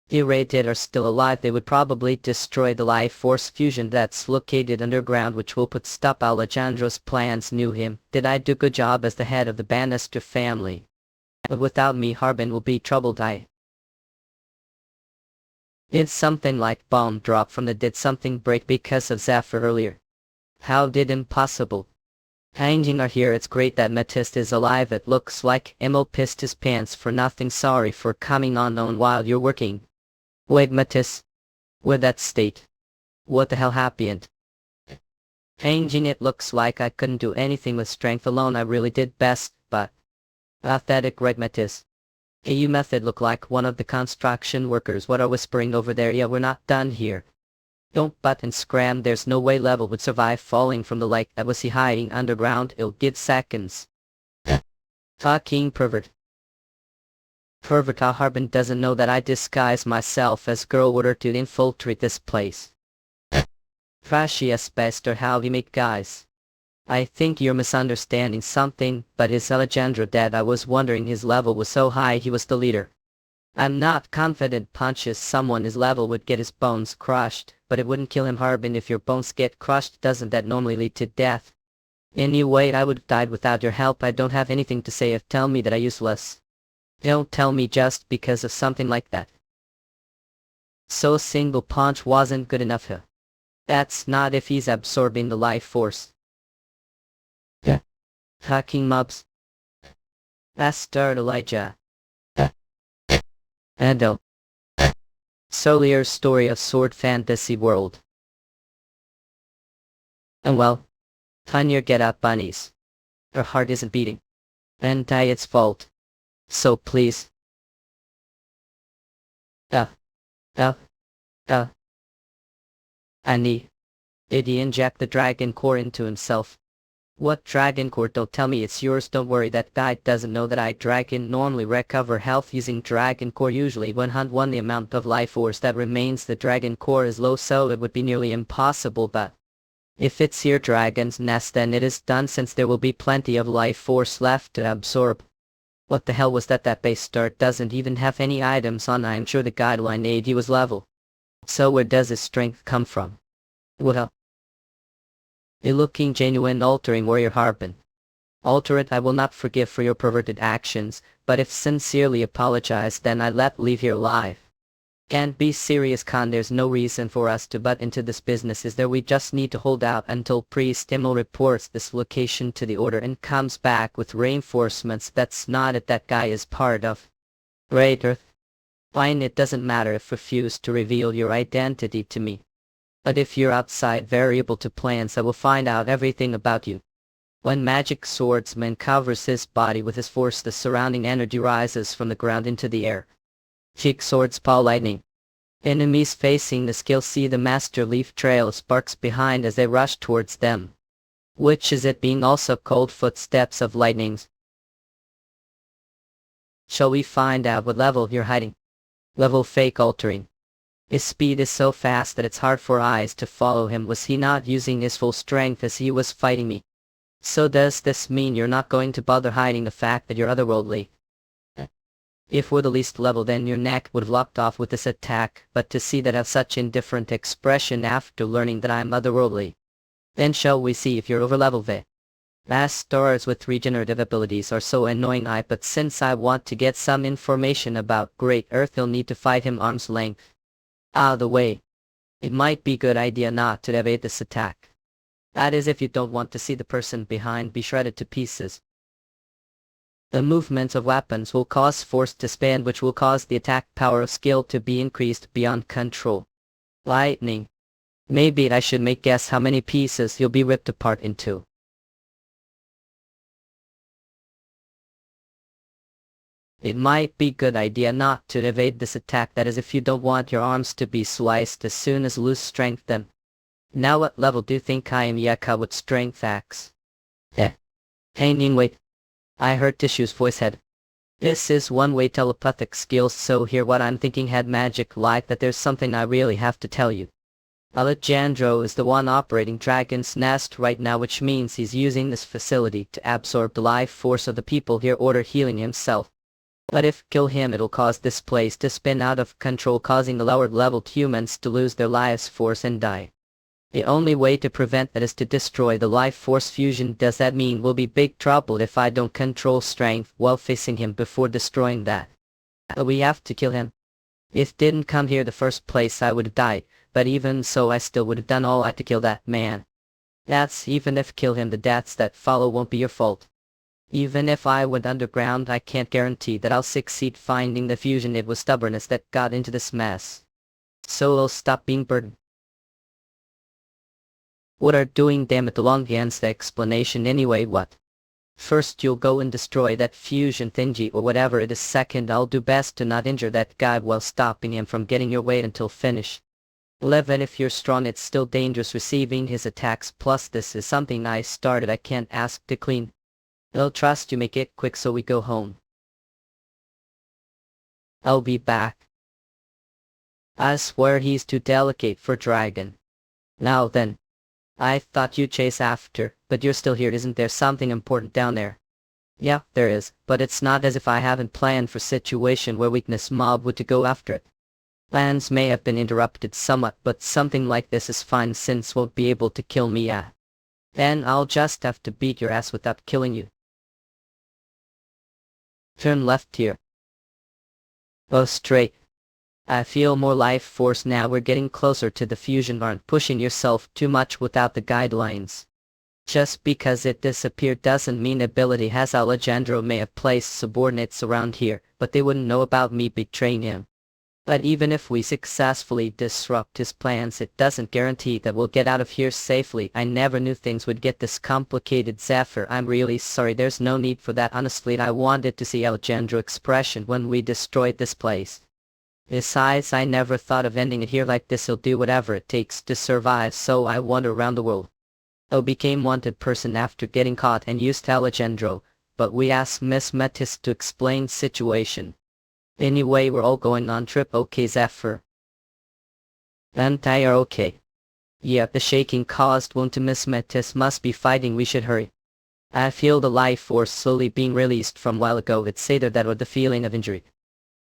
If Rated are still alive, they would probably destroy the life force fusion that's located underground, which will put stop Alejandro's plans. Knew him. Did I do good job as the head of the Bannister family? But without me, Harbin will be troubled. Did something like bomb drop from the did something break because of Zephyr earlier? How did impossible? Hanging are here. It's great that Matist is alive. It looks like Emil pissed his pants for nothing. Sorry for coming unknown while you're working. Wait, Matist. With that state. What the hell happened? Hanging, it looks like I couldn't do anything with strength alone. I really did best, but... Pathetic, right, Matist? You method look like one of the construction workers. What are whispering over there? Yeah, we're not done here. Don't butt and scram. There's no way Level would survive falling from the lake. That was he hiding underground. It'll give seconds. Fucking pervert. Pervert. Harbin doesn't know that I disguise myself as girl order to infiltrate this place. Trashy as best, or how we make guys. I think you're misunderstanding something, but is Alejandro dead? I was wondering, his level was so high. He was the leader. I'm not confident punches someone his level would get his bones crushed, but it wouldn't kill him. Harbin, if your bones get crushed, doesn't that normally lead to death? Anyway, I would have died without your help. I don't have anything to say if tell me that I useless. Don't tell me just because of something like that. So a single punch wasn't good enough, huh? That's not if he's absorbing the life force. Yeah. Fucking mobs. Bastard Elijah. Endo. Solier story of sword fantasy world. And well, Tanya, get up, bunnies. Her heart isn't beating. And diet's fault. So please. I need. Did he inject the dragon core into himself? What dragon core? Don't tell me it's yours. Don't worry, that guy doesn't know that I dragon normally recover health using dragon core. Usually when hunt one, the amount of life force that remains the dragon core is low, so it would be nearly impossible, but if it's your dragon's nest, then it is done, since there will be plenty of life force left to absorb. What the hell was that? That base start doesn't even have any items on. I'm sure the guideline AD was level. So where does his strength come from? Well, a looking genuine altering warrior. Harbin. Alter it. I will not forgive for your perverted actions, but if sincerely apologize, then I let leave here alive. Can't be serious, Khan. There's no reason for us to butt into this business, is there? We just need to hold out until Priest Emil reports this location to the Order and comes back with reinforcements. That's not it. That guy is part of Great Earth. Fine, it doesn't matter if refuse to reveal your identity to me. But if you're outside variable to plans, I will find out everything about you. When Magic Swordsman covers his body with his force, the surrounding energy rises from the ground into the air. Cheek swords paw lightning. Enemies facing the skill see the Master Leaf trail sparks behind as they rush towards them. Which is it, being also called footsteps of lightnings? Shall we find out what level you're hiding? Level fake altering. His speed is so fast that it's hard for eyes to follow him. Was he not using his full strength as he was fighting me? So does this mean you're not going to bother hiding the fact that you're otherworldly? If we're the least level, then your neck would have locked off with this attack, but to see that have such indifferent expression after learning that I'm otherworldly. Then shall we see if you're overleveled? The Bastards with regenerative abilities are so annoying, but since I want to get some information about Great Earth, you'll need to fight him arm's length. Out of the way. It might be a good idea not to evade this attack. That is, if you don't want to see the person behind be shredded to pieces. The movement of weapons will cause force to expand, which will cause the attack power of skill to be increased beyond control. Lightning. Maybe I should make guess how many pieces you'll be ripped apart into. It might be a good idea not to evade this attack, that is if you don't want your arms to be sliced as soon as lose strength then. Now what level do you think I am? Yeka with strength axe. Hanging, wait. I heard Tissue's voice head. This is one-way telepathic skills, so hear what I'm thinking. Had magic like that. There's something I really have to tell you. Alejandro is the one operating Dragon's Nest right now, which means he's using this facility to absorb the life force of the people here, order healing himself. But if kill him, it'll cause this place to spin out of control, causing the lower leveled humans to lose their lives force and die. The only way to prevent that is to destroy the life force fusion. Does that mean we'll be big trouble if I don't control strength while facing him before destroying that? We have to kill him. If didn't come here the first place, I would have died, but even so I still would have done all I had to kill that man. That's even if kill him, the deaths that follow won't be your fault. Even if I went underground, I can't guarantee that I'll succeed finding the fusion. It was stubbornness that got into this mess. So I'll stop being burdened. What are doing, damn it, the long ends the explanation anyway. What? First you'll go and destroy that fusion thingy or whatever it is. Second, I'll do best to not injure that guy while stopping him from getting your weight until finish. 11. If you're strong, it's still dangerous receiving his attacks. Plus this is something I started, I can't ask to clean. I'll trust you, make it quick so we go home. I'll be back. I swear he's too delicate for dragon. Now then. I thought you'd chase after, but you're still here. Isn't there something important down there? Yeah, there is, but it's not as if I haven't planned for situation where weakness mob would to go after it. Plans may have been interrupted somewhat, but something like this is fine since won't be able to kill me. Then I'll just have to beat your ass without killing you. Turn left here. Go straight. I feel more life force now. We're getting closer to the fusion. Aren't pushing yourself too much without the guidelines. Just because it disappeared doesn't mean ability has. Alejandro may have placed subordinates around here, but they wouldn't know about me betraying him. But even if we successfully disrupt his plans, it doesn't guarantee that we'll get out of here safely. I never knew things would get this complicated. Zephyr, I'm really sorry. There's no need for that. Honestly, I wanted to see Alejandro's expression when we destroyed this place. Besides, I never thought of ending it here like this. He'll do whatever it takes to survive, so I wander around the world. I became wanted person after getting caught and used Alejandro, but we asked Miss Metis to explain situation. Anyway, we're all going on trip. Okay, Zephyr? And I are okay. Yeah, the shaking caused wound to Miss Metis must be fighting. We should hurry. I feel the life force slowly being released from while ago. It's either that or the feeling of injury.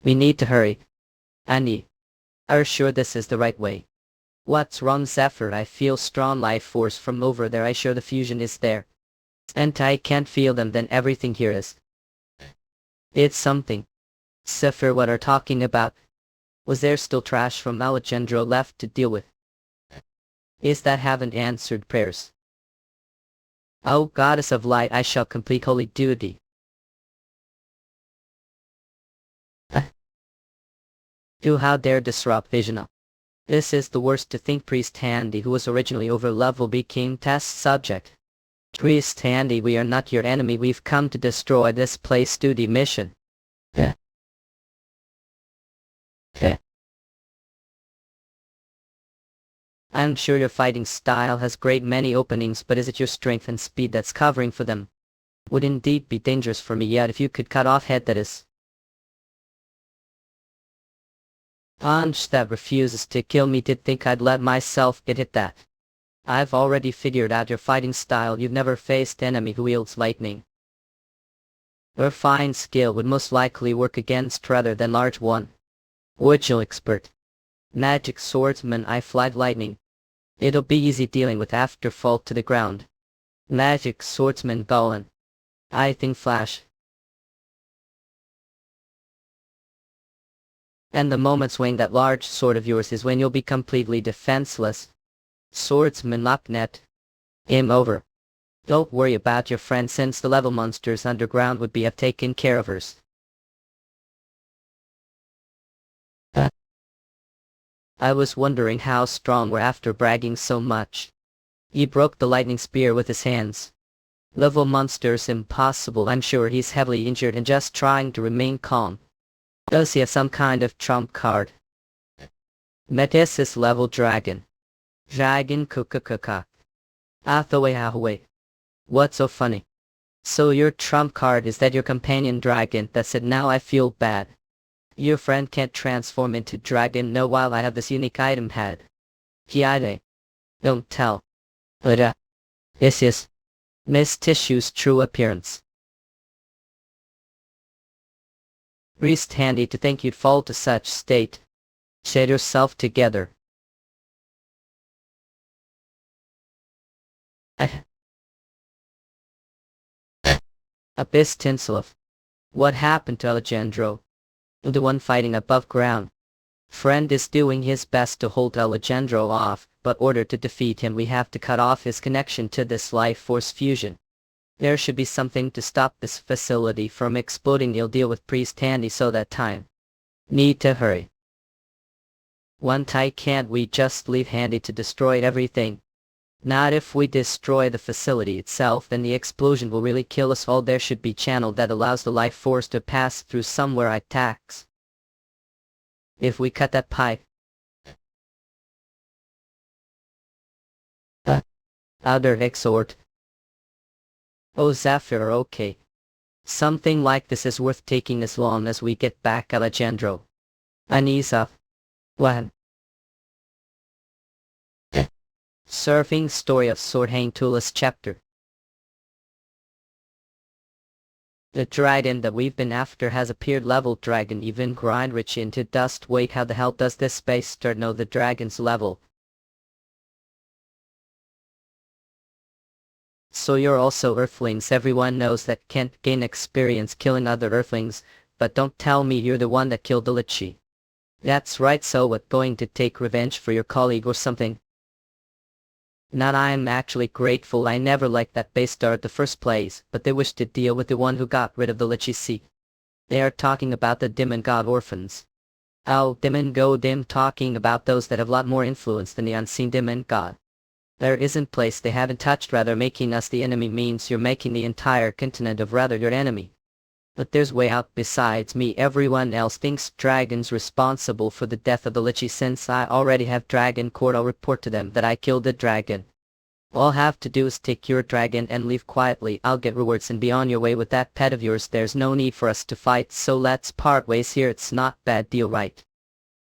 We need to hurry. Annie. Are you sure this is the right way? What's wrong, Zephyr? I feel strong life force from over there. I sure the fusion is there. And I can't feel them. Then everything here is. It's something. Zephyr, what are talking about? Was there still trash from Alejandro left to deal with? Is that haven't answered prayers? Oh, goddess of light, I shall complete holy duty. You how dare disrupt vision up. This is the worst. To think Priest Handy, who was originally over level, became test subject. Priest Handy, we are not your enemy. We've come to destroy this place. Duty mission. I'm sure your fighting style has great many openings, but is it your strength and speed that's covering for them? Would indeed be dangerous for me. Yet if you could cut off head, that is. Punch that refuses to kill me. Did think I'd let myself get hit that. I've already figured out your fighting style. You've never faced enemy who wields lightning. Your fine skill would most likely work against rather than large one. Vigil expert. Magic swordsman. I fly lightning. It'll be easy dealing with after fall to the ground. Magic swordsman Golan. I think flash. And the moment swing that large sword of yours is when you'll be completely defenseless. Swordsman Locknet. Game over. Don't worry about your friend since the level monsters underground would be have taken care of hers. I was wondering how strong we're after bragging so much. He broke the lightning spear with his hands. Level monsters impossible. I'm sure he's heavily injured and just trying to remain calm. Does he have some kind of trump card? Metis is level dragon. Dragon kukakaka. Ahaway. What's so funny? So your trump card is that your companion dragon that said now I feel bad. Your friend can't transform into dragon. No, while I have this unique item head. Kiade. Don't tell. But this is Miss Tissue's true appearance. Priest Handy, to think you'd fall to such state. Shade yourself together. Abyss Tinselov. What happened to Alejandro? The one fighting above ground. Friend is doing his best to hold Alejandro off, but order to defeat him we have to cut off his connection to this life force fusion. There should be something to stop this facility from exploding. You'll deal with Priest Handy so that time. Need to hurry. One tie can't we just leave Handy to destroy everything? Not if we destroy the facility itself, then the explosion will really kill us all. There should be channel that allows the life force to pass through somewhere attacks. If we cut that pipe. Other exhort. Oh Zephyr, okay. Something like this is worth taking as long as we get back Alejandro. Anisa. What? Surfing story of Sword Hang Tulis chapter. The dragon that we've been after has appeared. Level dragon, even grind rich into dust. Wait, how the hell does this space start? No, the dragon's level. So you're also Earthlings. Everyone knows that can't gain experience killing other Earthlings, but don't tell me you're the one that killed the Lichi. That's right, so what, going to take revenge for your colleague or something? Not I'm actually grateful. I never liked that base star at the first place, but they wish to deal with the one who got rid of the Lichi seat. They are talking about the Demon God orphans. Oh, Demon Go Dim, talking about those that have a lot more influence than the unseen Demon God. There isn't place they haven't touched. Rather, making us the enemy means you're making the entire continent of rather your enemy. But there's way out. Besides me, everyone else thinks Dragon's responsible for the death of the Lichi. Since I already have Dragon Court, I'll report to them that I killed the dragon. All have to do is take your dragon and leave quietly. I'll get rewards and be on your way with that pet of yours. There's no need for us to fight, so let's part ways here. It's not bad deal, right?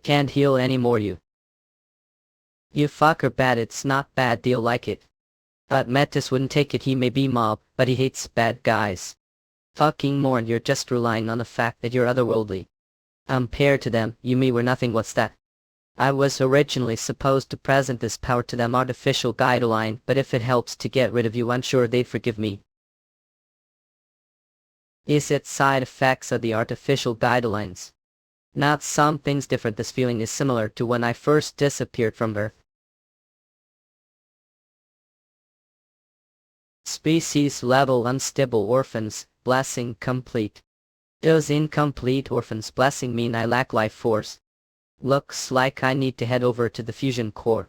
Can't heal anymore, you fucker. Bad, it's not bad deal, like it. But Metis wouldn't take it. He may be mob, but he hates bad guys. Fucking mourn, you're just relying on the fact that you're otherworldly. Compared to them, you me were nothing. What's that? I was originally supposed to present this power to them, artificial guideline, but if it helps to get rid of you, I'm sure they'd forgive me. Is it side effects of the artificial guidelines? Not some things different. This feeling is similar to when I first disappeared from Earth. Species level unstable orphans, blessing complete. Those incomplete orphans blessing mean I lack life force. Looks like I need to head over to the fusion core.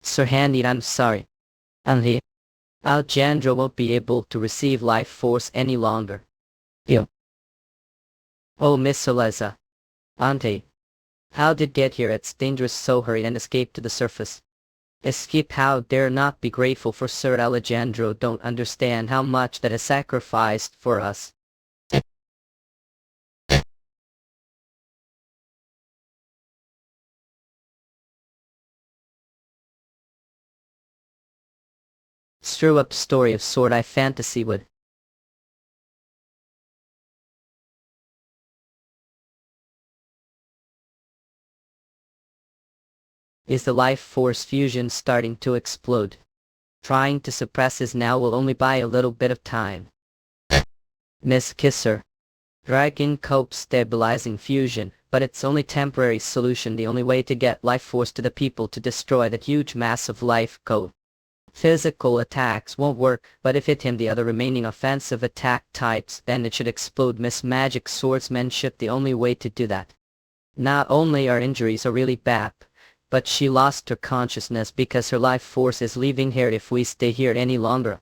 Sir Handy, I'm sorry. Alejandro won't be able to receive life force any longer. You. Oh, Miss Eliza. Auntie. How did get here? It's dangerous, so hurry and escape to the surface. Escape? How dare not be grateful for Sir Alejandro. Don't understand how much that is sacrificed for us. Screw up story of Sword Eye Fantasy would. Is the life force fusion starting to explode? Trying to suppress his now will only buy a little bit of time. Miss Kisser. Dragon Cope stabilizing fusion, but it's only temporary solution. The only way to get life force to the people to destroy that huge mass of life code. Physical attacks won't work, but if it him the other remaining offensive attack types, then it should explode. Miss Magic Swordsmanship, the only way to do that. Not only our injuries are really bad, but she lost her consciousness because her life force is leaving here if we stay here any longer.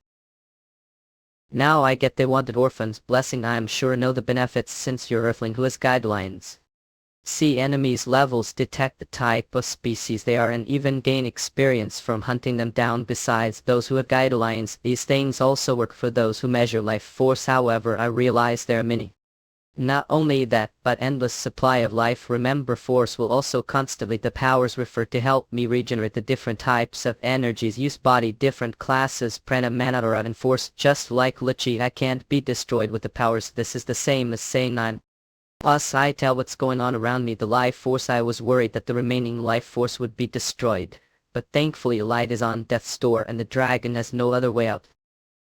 Now I get they wanted orphans blessing. I am sure know the benefits since you're Earthling who has guidelines. See enemies levels, detect the type of species they are, and even gain experience from hunting them down. Besides those who have guidelines, these things also work for those who measure life force. However, I realize there are many. Not only that, but endless supply of life. Remember, force will also constantly the powers refer to help me regenerate the different types of energies use body, different classes, prana, mana, aura, and force. Just like Lichi, I can't be destroyed with the powers. This is the same as saying I'm. Plus I tell what's going on around me. The life force, I was worried that the remaining life force would be destroyed, but thankfully light is on death's door and the dragon has no other way out.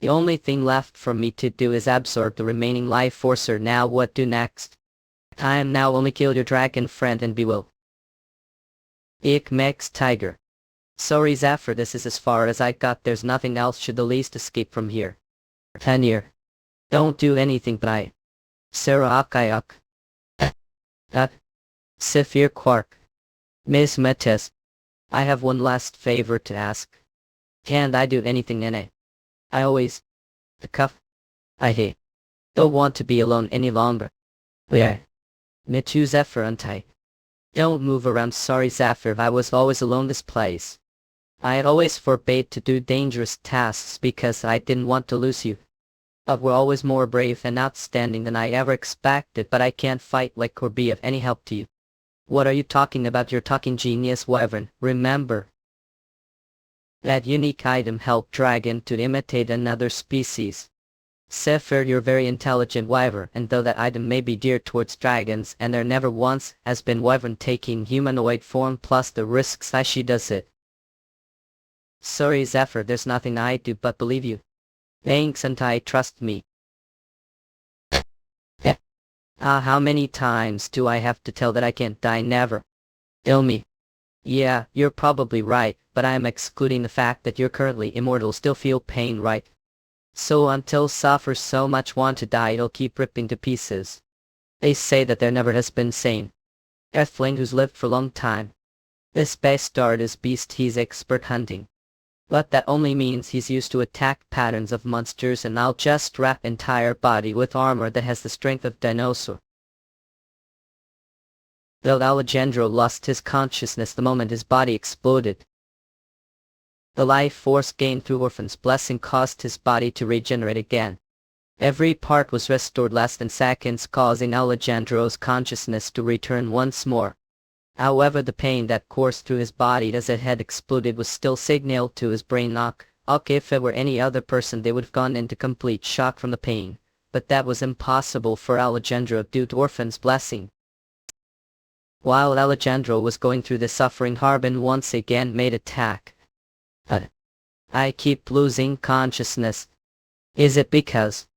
The only thing left for me to do is absorb the remaining life force. Now what do next? I am now only kill your dragon friend and be will. Ik Mex Tiger. Sorry Zephyr, this is as far as I got. There's nothing else should the least escape from here. Tanir. Don't do anything but I. Sarah Akayuk. Saphir Quark. Miss Metis. I have one last favor to ask. Can't I do anything in it? I always. The cuff. I hate. Don't want to be alone any longer. Where? Mitu Zephyr untie. Don't move around. Sorry Zephyr, I was always alone this place. I had always forbade to do dangerous tasks because I didn't want to lose you. But we're always more brave and outstanding than I ever expected, but I can't fight like or be of any help to you. What are you talking about? You're talking genius, Wyvern. Remember that unique item helped dragon to imitate another species. Zephyr, you're very intelligent Wyvern, and though that item may be geared towards dragons and there never once has been Wyvern taking humanoid form plus the risks as she does it. Sorry Zephyr, there's nothing I do but believe you. Thanks and I trust me. How many times do I have to tell that I can't die? Never. Kill me. Yeah, you're probably right, but I am excluding the fact that you're currently immortal. Still feel pain, right? So until suffers so much want to die, it'll keep ripping to pieces. They say that there never has been sane Earthling who's lived for a long time. This bastard is beast, he's expert hunting. But that only means he's used to attack patterns of monsters, and I'll just wrap entire body with armor that has the strength of dinosaur. Though Alejandro lost his consciousness the moment his body exploded. The life force gained through Orphan's blessing caused his body to regenerate again. Every part was restored less than seconds, causing Alejandro's consciousness to return once more. However, the pain that coursed through his body as it had exploded was still signaled to his brain. Okay, if it were any other person they would have gone into complete shock from the pain, but that was impossible for Alejandro due to Orphan's blessing. While Alejandro was going through the suffering, Harbin once again made attack. I keep losing consciousness. Is it because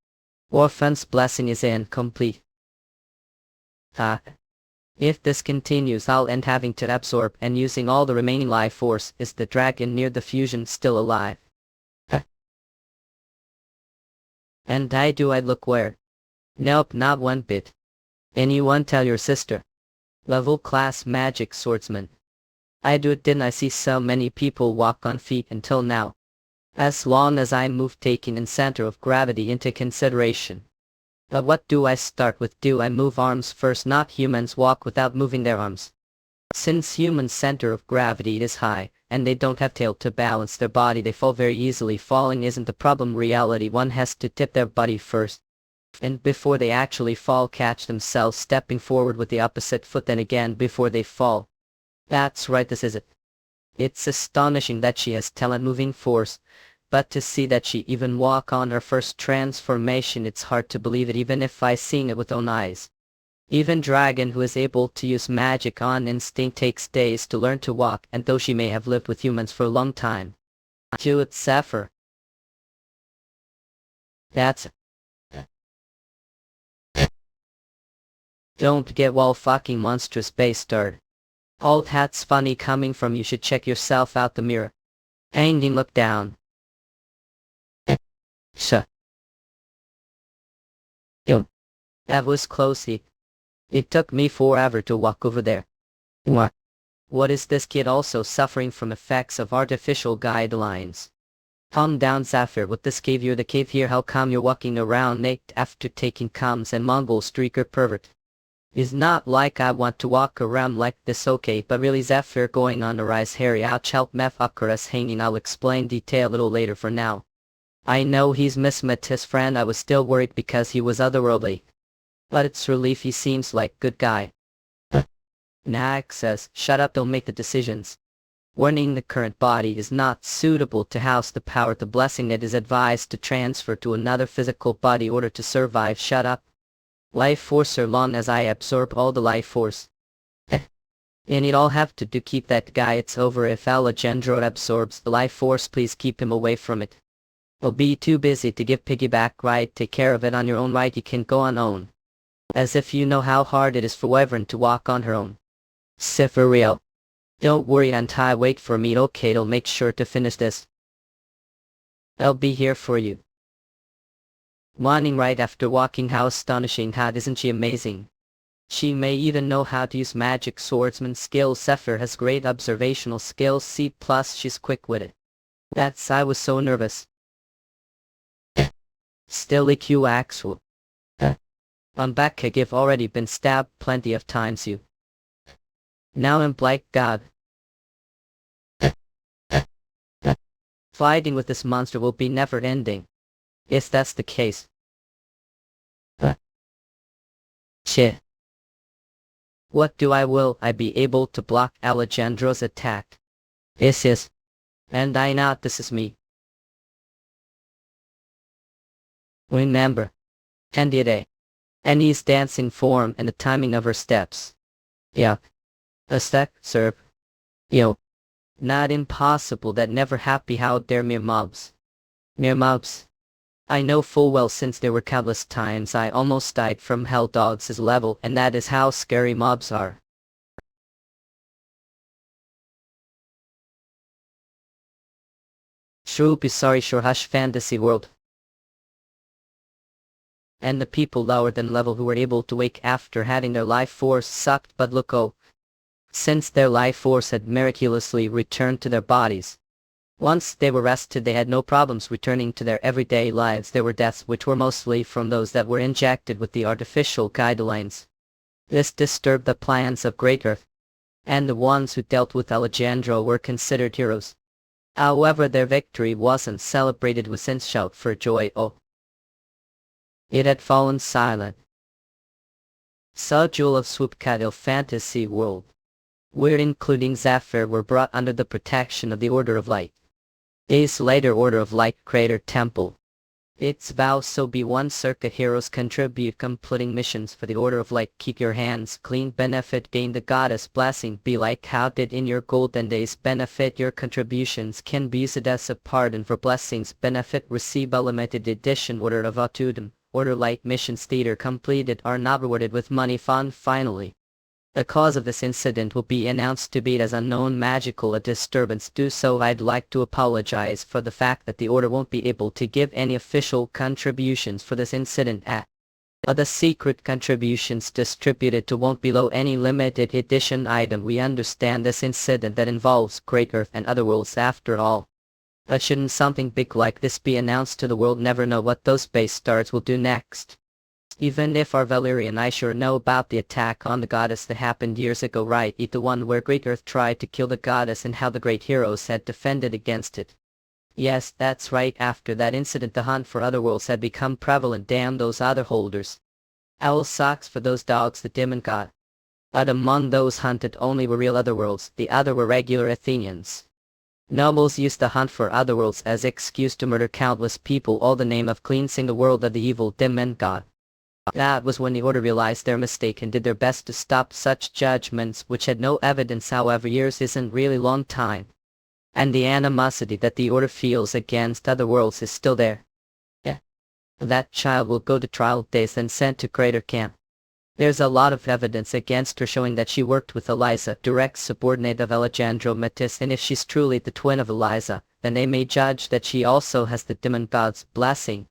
Orphan's blessing is incomplete? If this continues, I'll end having to absorb and using all the remaining life force. Is the dragon near the fusion still alive? And do I look weird? Nope, not one bit. Anyone tell your sister? Level class magic swordsman. I do it. Didn't I see so many people walk on feet until now? As long as I move taking in center of gravity into consideration. But what do I start with? Do I move arms first? Not humans walk without moving their arms. Since humans' center of gravity is high, and they don't have tail to balance their body, they fall very easily. Falling isn't the problem. Reality, one has to tip their body first. And before they actually fall, catch themselves stepping forward with the opposite foot, then again before they fall. That's right, this is it. It's astonishing that she has talent moving force. But to see that she even walk on her first transformation, it's hard to believe it even if I seen it with own eyes. Even dragon who is able to use magic on instinct takes days to learn to walk, and though she may have lived with humans for a long time. Jewett Zephyr. That's Don't get well fucking monstrous bastard. All that's funny coming from you. Should check yourself out the mirror. Hanging look down. That was close. It took me forever to walk over there. What is this kid also suffering from effects of artificial guidelines? Calm down Zephyr, what this cave? You're the cave here. How come you're walking around naked after taking comms and Mongol streaker pervert? It's not like I want to walk around like this, okay, but really Zephyr going on a rise. Harry, ouch, help meth HRS hanging. I'll explain detail a little later. For now, I know he's mismet his friend. I was still worried because he was otherworldly. But it's relief, he seems like good guy. Nag says, shut up, don't make the decisions. Warning, the current body is not suitable to house the power. The blessing it is advised to transfer to another physical body in order to survive. Shut up. Life force, or long as I absorb all the life force. And it all have to do keep that guy. It's over if Alejandro absorbs the life force. Please keep him away from it. We'll be too busy to give piggyback right. Take care of it on your own right. You can go on own. As if you know how hard it is for Wyvern to walk on her own. Cypherio. Don't worry Antai, wait for me, okay, I'll make sure to finish this. I'll be here for you. Morning right after walking, how astonishing, how isn't she amazing? She may even know how to use magic swordsman skills. Zephyr has great observational skills, C+, she's quick with it. I was so nervous. Still EQ actual. I'm back, I've already been stabbed plenty of times you. Now I'm like God. Fighting with this monster will be never ending. If that's the case. Shit. What do I will I be able to block Alejandro's attack? Yes. And I know this is me. Remember. Candide. Annie's dancing form and the timing of her steps. Yeah. A sec, sir. Yo. Not impossible, that never happy, how dare mere mobs. Mere mobs. I know full well since there were countless times I almost died from Hell Dogs' level, and that is how scary mobs are. Sure be sorry, sure, hush fantasy world. And the people lower than level who were able to wake after having their life force sucked, but look, oh. Since their life force had miraculously returned to their bodies. Once they were rested, they had no problems returning to their everyday lives. There were deaths which were mostly from those that were injected with the artificial guidelines. This disturbed the plans of Great Earth. And the ones who dealt with Alejandro were considered heroes. However, their victory wasn't celebrated with sense shout for joy, oh. It had fallen silent. So Jewel of Swoopcadil fantasy world. Where including Zephyr were brought under the protection of the Order of Light. Days later, Order of Light Crater Temple. Its vow so be one circa heroes contribute completing missions for the Order of Light. Keep your hands clean, benefit gain the goddess blessing. Be like how did in your golden days benefit, your contributions can be used as a pardon for blessings. Benefit receive a limited edition Order of Atudum. Order Light missions theater completed are not rewarded with money fund. Finally, the cause of this incident will be announced to be as unknown magical a disturbance. Do so. I'd like to apologize for the fact that the order won't be able to give any official contributions for this incident but the secret contributions distributed to won't below any limited edition item. We understand this incident that involves Great Earth and Otherworlds after all. But shouldn't something big like this be announced to the world? Never know what those base stars will do next. Even if our Valeria and I sure know about the attack on the goddess that happened years ago, right? The one where Great Earth tried to kill the goddess and how the great heroes had defended against it. Yes, that's right. After that incident, the hunt for Otherworlds had become prevalent. Damn those Otherholders. Owl socks for those dogs the demon god. But among those hunted only were real Otherworlds, the other were regular Athenians. Nobles used the hunt for Otherworlds as excuse to murder countless people, all the name of cleansing the world of the evil demon god. That was when the Order realized their mistake and did their best to stop such judgments which had no evidence. However, years isn't really long time. And the animosity that the Order feels against Otherworlds is still there. Yeah. That child will go to trial days and sent to Crater Camp. There's a lot of evidence against her showing that she worked with Eliza, direct subordinate of Alejandro Metis, and if she's truly the twin of Eliza, then they may judge that she also has the demon god's blessing.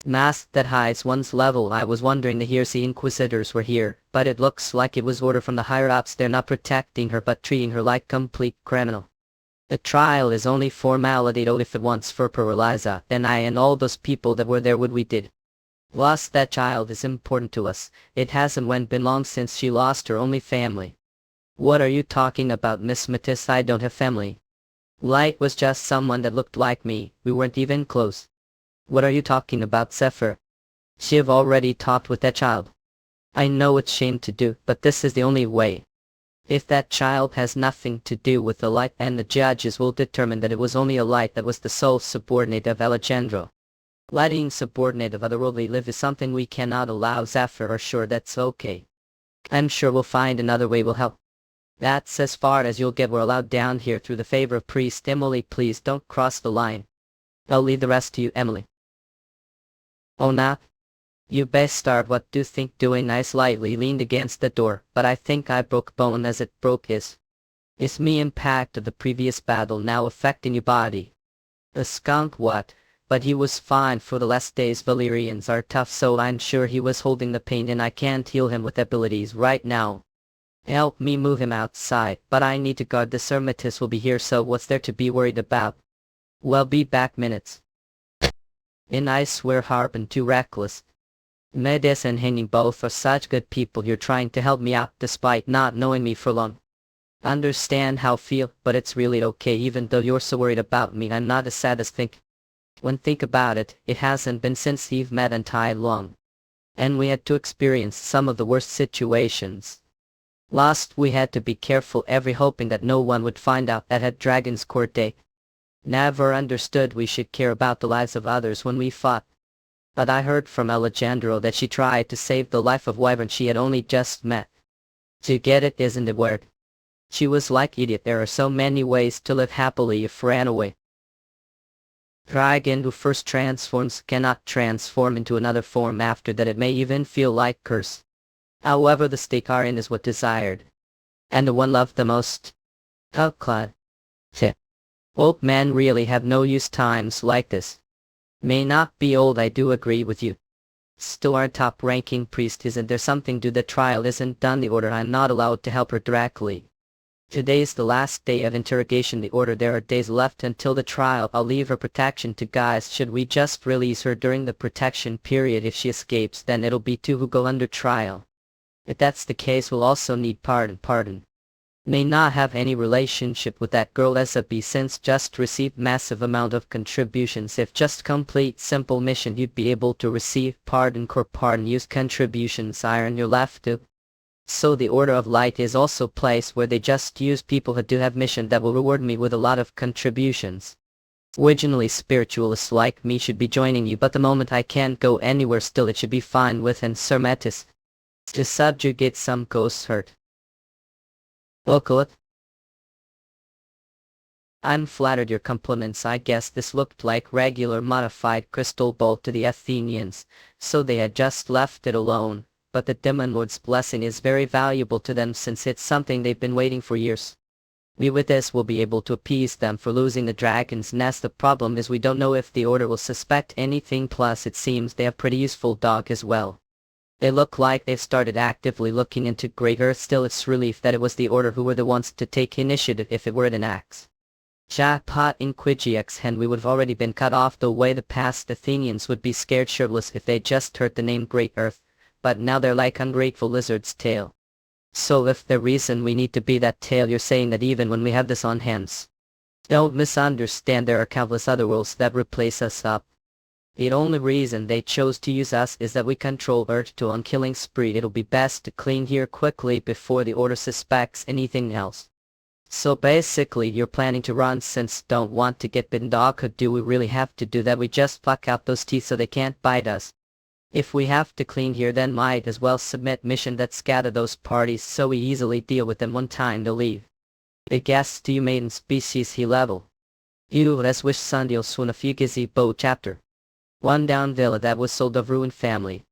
Mask that hides one's level. I was wondering, here's the Inquisitors were here, but it looks like it was order from the higher-ups. They're not protecting her but treating her like complete criminal. The trial is only formality, though if it wants for poor Eliza, then I and all those people that were there would we did. Lost that child is important to us. It hasn't been long since she lost her only family. What are you talking about, Miss Matisse? I don't have family. Light was just someone that looked like me. We weren't even close. What are you talking about, Zephyr? She've already talked with that child. I know it's shame to do, but this is the only way. If that child has nothing to do with the Light, and the judges will determine that it was only a Light that was the sole subordinate of Alejandro. Lighting subordinate of otherworldly live is something we cannot allow. Zephyr are sure that's okay. I'm sure we'll find another way. Will help. That's as far as you'll get. We're allowed down here through the favor of priest Emily. Please don't cross the line. I'll leave the rest to you, Emily. Oh nah. You best start. What do you think doing? I slightly leaned against the door, but I think I broke bone as it broke his. Is me impact of the previous battle now affecting your body? The skunk what? But he was fine for the last days. Valyrians are tough, so I'm sure he was holding the pain and I can't heal him with abilities right now. Help me move him outside, but I need to guard the Sermatis will be here, so what's there to be worried about? Well, be back minutes. And I swear Harbin too reckless. Medes and Henning both are such good people. You're trying to help me out despite not knowing me for long. Understand how I feel, but it's really okay even though you're so worried about me. I'm not as sad as think. When think about it, it hasn't been since we've met in Tai long. And we had to experience some of the worst situations. Last we had to be careful every hoping that no one would find out that had Dragon's Court Day. Never understood we should care about the lives of others when we fought. But I heard from Alejandro that she tried to save the life of Wyvern she had only just met. To get it, isn't it weird? She was like idiot. There are so many ways to live happily if ran away. Dragon who first transforms cannot transform into another form after that. It may even feel like curse. However, the stake are in is what desired. And the one loved the most. Oh, Claude. Old men really have no use times like this. May not be old, I do agree with you. Still our top-ranking priest isn't there something to the trial isn't done the order. I'm not allowed to help her directly. Today's the last day of interrogation the order. There are days left until the trial. I'll leave her protection to guys. Should we just release her during the protection period? If she escapes then it'll be two who go under trial. If that's the case we'll also need pardon. May not have any relationship with that girl SB since just received massive amount of contributions. If just complete simple mission you'd be able to receive pardon. Use contributions iron you're left to. So the Order of Light is also a place where they just use people who do have mission that will reward me with a lot of contributions. Originally spiritualists like me should be joining you, but the moment I can't go anywhere still it should be fine with and Sir Metis. To subjugate some ghosts hurt. Look. I'm flattered your compliments. I guess this looked like regular modified crystal bolt to the Athenians, so they had just left it alone. But the Demon Lord's blessing is very valuable to them since it's something they've been waiting for years. We with this will be able to appease them for losing the dragon's nest. The problem is we don't know if the order will suspect anything, plus it seems they have pretty useful dog as well. They look like they've started actively looking into Great Earth. Still it's relief that it was the order who were the ones to take initiative. If it were an axe jackpot in Quigix hen we would have already been cut off. The way the past Athenians would be scared shitless if they just heard the name Great Earth. But now they're like ungrateful lizard's tail. So if the reason we need to be that tail, you're saying that even when we have this on hands. Don't misunderstand, there are countless other worlds that replace us up. The only reason they chose to use us is that we control Earth to on killing spree. It'll be best to clean here quickly before the order suspects anything else. So basically you're planning to run since don't want to get bitten. Dog, do we really have to do that? We just pluck out those teeth so they can't bite us. If we have to clean here then might as well submit mission that scatter those parties so we easily deal with them one time to leave. The guests to you maiden species he level. You as wish Sundial Swuna Fugizi Bo chapter. One down villa that was sold of ruined family.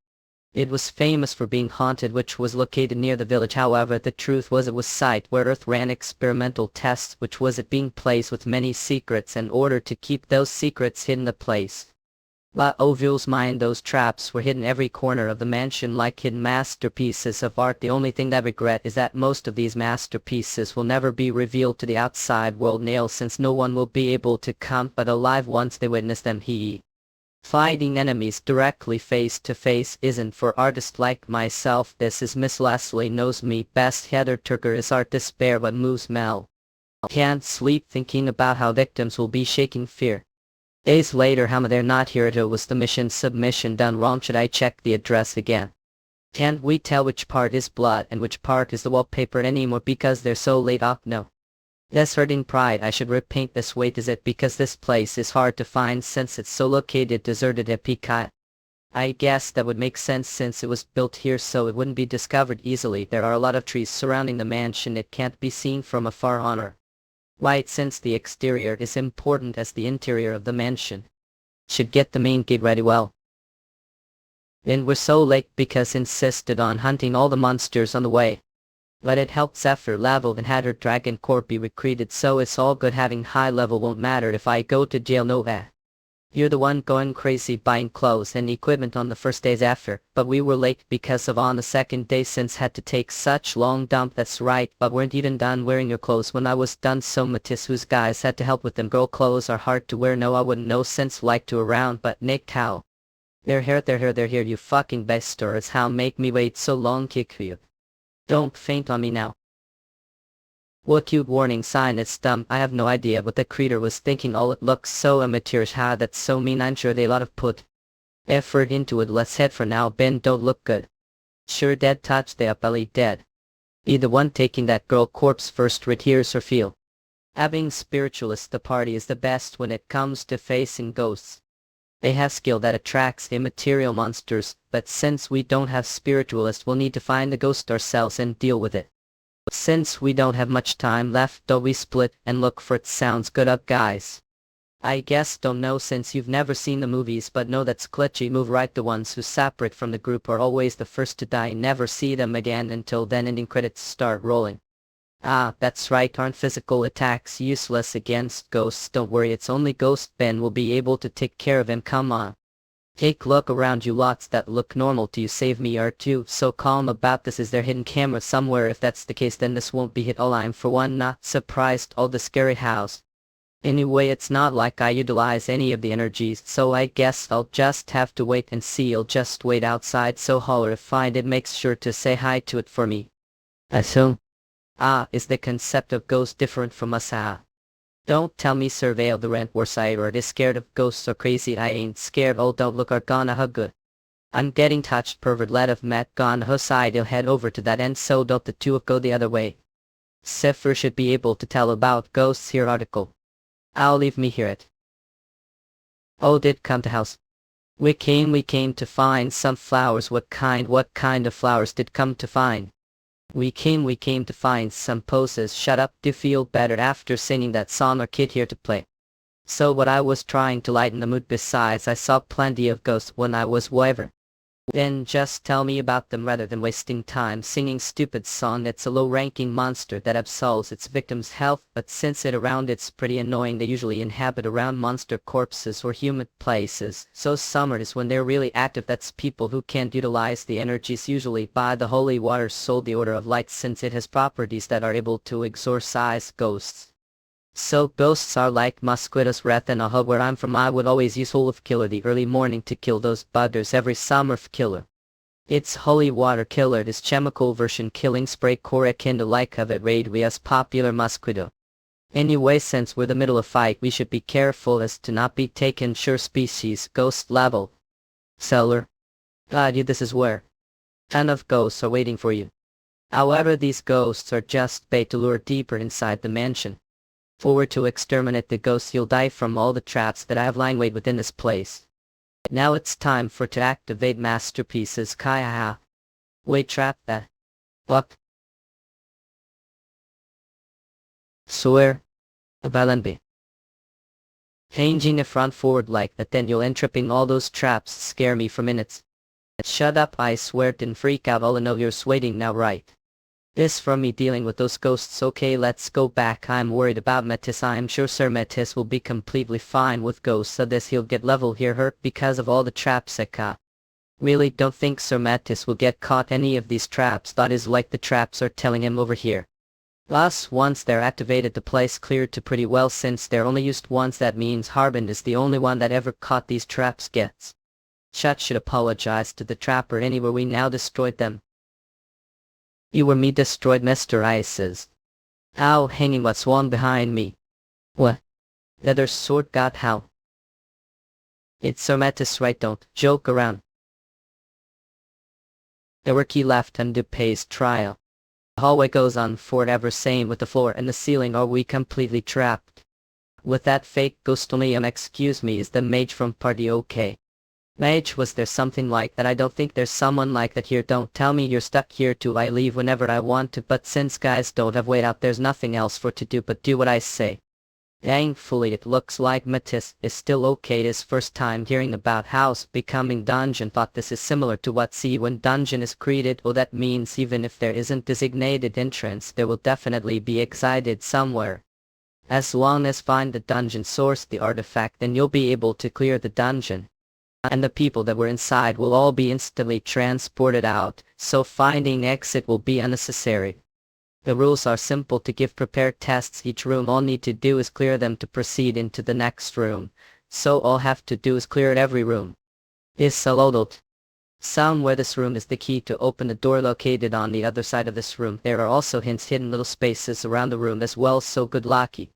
It was famous for being haunted, which was located near the village. However, the truth was it was site where Earth ran experimental tests, which was it being placed with many secrets in order to keep those secrets hidden the place. La Ovul's mind, those traps were hidden every corner of the mansion like hidden masterpieces of art. The only thing that I regret is that most of these masterpieces will never be revealed to the outside world nail, since no one will be able to come but alive once they witness them. Fighting enemies directly face to face isn't for artists like myself. This is Miss Leslie knows me best. Heather Turker is art despair what moves Mel. Can't sleep thinking about how victims will be shaking fear. Days later, how they're not here. It was the mission submission done wrong. Should I check the address again? Can't we tell which part is blood and which part is the wallpaper anymore because they're so late off? No. That's hurting pride. I should repaint this. Wait, is it because this place is hard to find since it's so located deserted at Pika? I guess that would make sense since it was built here so it wouldn't be discovered easily. There are a lot of trees surrounding the mansion. It can't be seen from afar on Earth. Right, since the exterior is important as the interior of the mansion. Should get the main gate ready well. And we're so late because insisted on hunting all the monsters on the way. But it helped Zephyr level and had her dragon corp be recruited, so it's all good. Having high level won't matter if I go to jail. No eh. You're the one going crazy buying clothes and equipment on the first days after, but we were late because of on the second day since had to take such long dump. That's right, but weren't even done wearing your clothes when I was done, so Matisse whose guys had to help with them. Girl clothes are hard to wear. No, I wouldn't know since like to around, but Nick how? They're here you fucking bastards, how make me wait so long. Kick you. Don't faint on me now. What cute warning sign, it's dumb. I have no idea what the creator was thinking. All it looks so amateurish. How that's so mean. I'm sure they lot of put effort into it. Let's head for now. Ben don't look good. Sure dead touch the belly dead. Be the one taking that girl corpse first. Right here's her feel. Having spiritualist the party is the best when it comes to facing ghosts. They have skill that attracts immaterial monsters, but since we don't have spiritualist we'll need to find the ghost ourselves and deal with it. Since we don't have much time left though, we split and look for it. Sounds good up guys. I guess don't know since you've never seen the movies, but know that's glitchy move right. The ones who separate from the group are always the first to die. Never see them again until then. Ending credits start rolling. Ah, that's right, aren't physical attacks useless against ghosts? Don't worry, it's only Ghost Ben will be able to take care of him. Come on. Take look around you, lots that look normal to you. Save me are too so calm about this. Is there hidden camera somewhere? If that's the case then this won't be hit. All I'm for one not surprised. All the scary house. Anyway, it's not like I utilize any of the energies, so I guess I'll just have to wait and see. I'll just wait outside, so holler if find it. Makes sure to say hi to it for me. Assume. Ah, is the concept of ghost different from us? Ah. Don't tell me surveil the rent or side or is scared of ghosts or crazy. I ain't scared. Oh, don't look are gonna hug good. I'm getting touched. Pervert let of Matt gonna her side. He'll head over to that end, so don't the two of go the other way. Zephyr should be able to tell about ghosts here. Article. I'll leave me hear it. Oh, did come to house. We came to find some flowers. What kind of flowers did come to find? We came to find some poses. Shut up. Do feel better after singing that song or kid here to play? So what I was trying to lighten the mood. Besides I saw plenty of ghosts when I was whatever. Then just tell me about them rather than wasting time singing stupid song. It's a low-ranking monster that absolves its victims' health, but since it around it's pretty annoying. They usually inhabit around monster corpses or human places, so summer is when they're really active. That's people who can't utilize the energies usually by the holy water soul, the order of light, since it has properties that are able to exorcise ghosts. So ghosts are like mosquitoes. Wrath and a hub. Where I'm from I would always use Holy Killer the early morning to kill those buggers every summer. Killer. It's holy water killer. This chemical version killing spray core akin to like of it raid we as popular mosquito. Anyway, since we're the middle of fight we should be careful as to not be taken sure species ghost level. Seller. God, you this is where ton of ghosts are waiting for you. However, these ghosts are just bait to lure deeper inside the mansion. Forward to exterminate the ghosts, you'll die from all the traps that I have lying wait within this place. Now it's time for to activate masterpieces. Kaya. Wait, trap that. What? Swear. Balenby. Changing the front forward like that, then you'll end tripping all those traps. Scare me for minutes. Shut up, I swear. Didn't freak out. All I know you're waiting now, right? This from me dealing with those ghosts. Okay, let's go back. I'm worried about Matisse. I'm sure Sir Matisse will be completely fine with ghosts, so this he'll get level here hurt because of all the traps I caught. Really don't think Sir Matisse will get caught any of these traps. That is like the traps are telling him over here. Plus, once they're activated the place cleared to pretty well. Since they're only used once, that means Harbin is the only one that ever caught these traps gets. Chat should apologize to the trapper anyway. We now destroyed them. You were me destroyed, Mr. Ices. Ow, hanging what's one behind me. What? The other sword got how? It's Sir Matisse, right? Don't joke around. There were key left and Dupay's trial. The hallway goes on forever, same with the floor and the ceiling. Are we completely trapped? With that fake ghostolium, excuse me, is the mage from party okay? Mage, was there something like that? I don't think there's someone like that here. Don't tell me you're stuck here too. I leave whenever I want to, but since guys don't have way out there's nothing else for to do but do what I say. Thankfully it looks like Matisse is still okay. His first time hearing about house becoming dungeon thought this is similar to what see when dungeon is created. Oh, that means even if there isn't designated entrance there will definitely be excited somewhere. As long as find the dungeon source the artifact then you'll be able to clear the dungeon. And the people that were inside will all be instantly transported out, so finding exit will be unnecessary. The rules are simple to give prepared tests. Each room all need to do is clear them to proceed into the next room. So all have to do is clear every room. Is loaded. Somewhere this room is the key to open the door located on the other side of this room. There are also hints hidden little spaces around the room as well, so good lucky.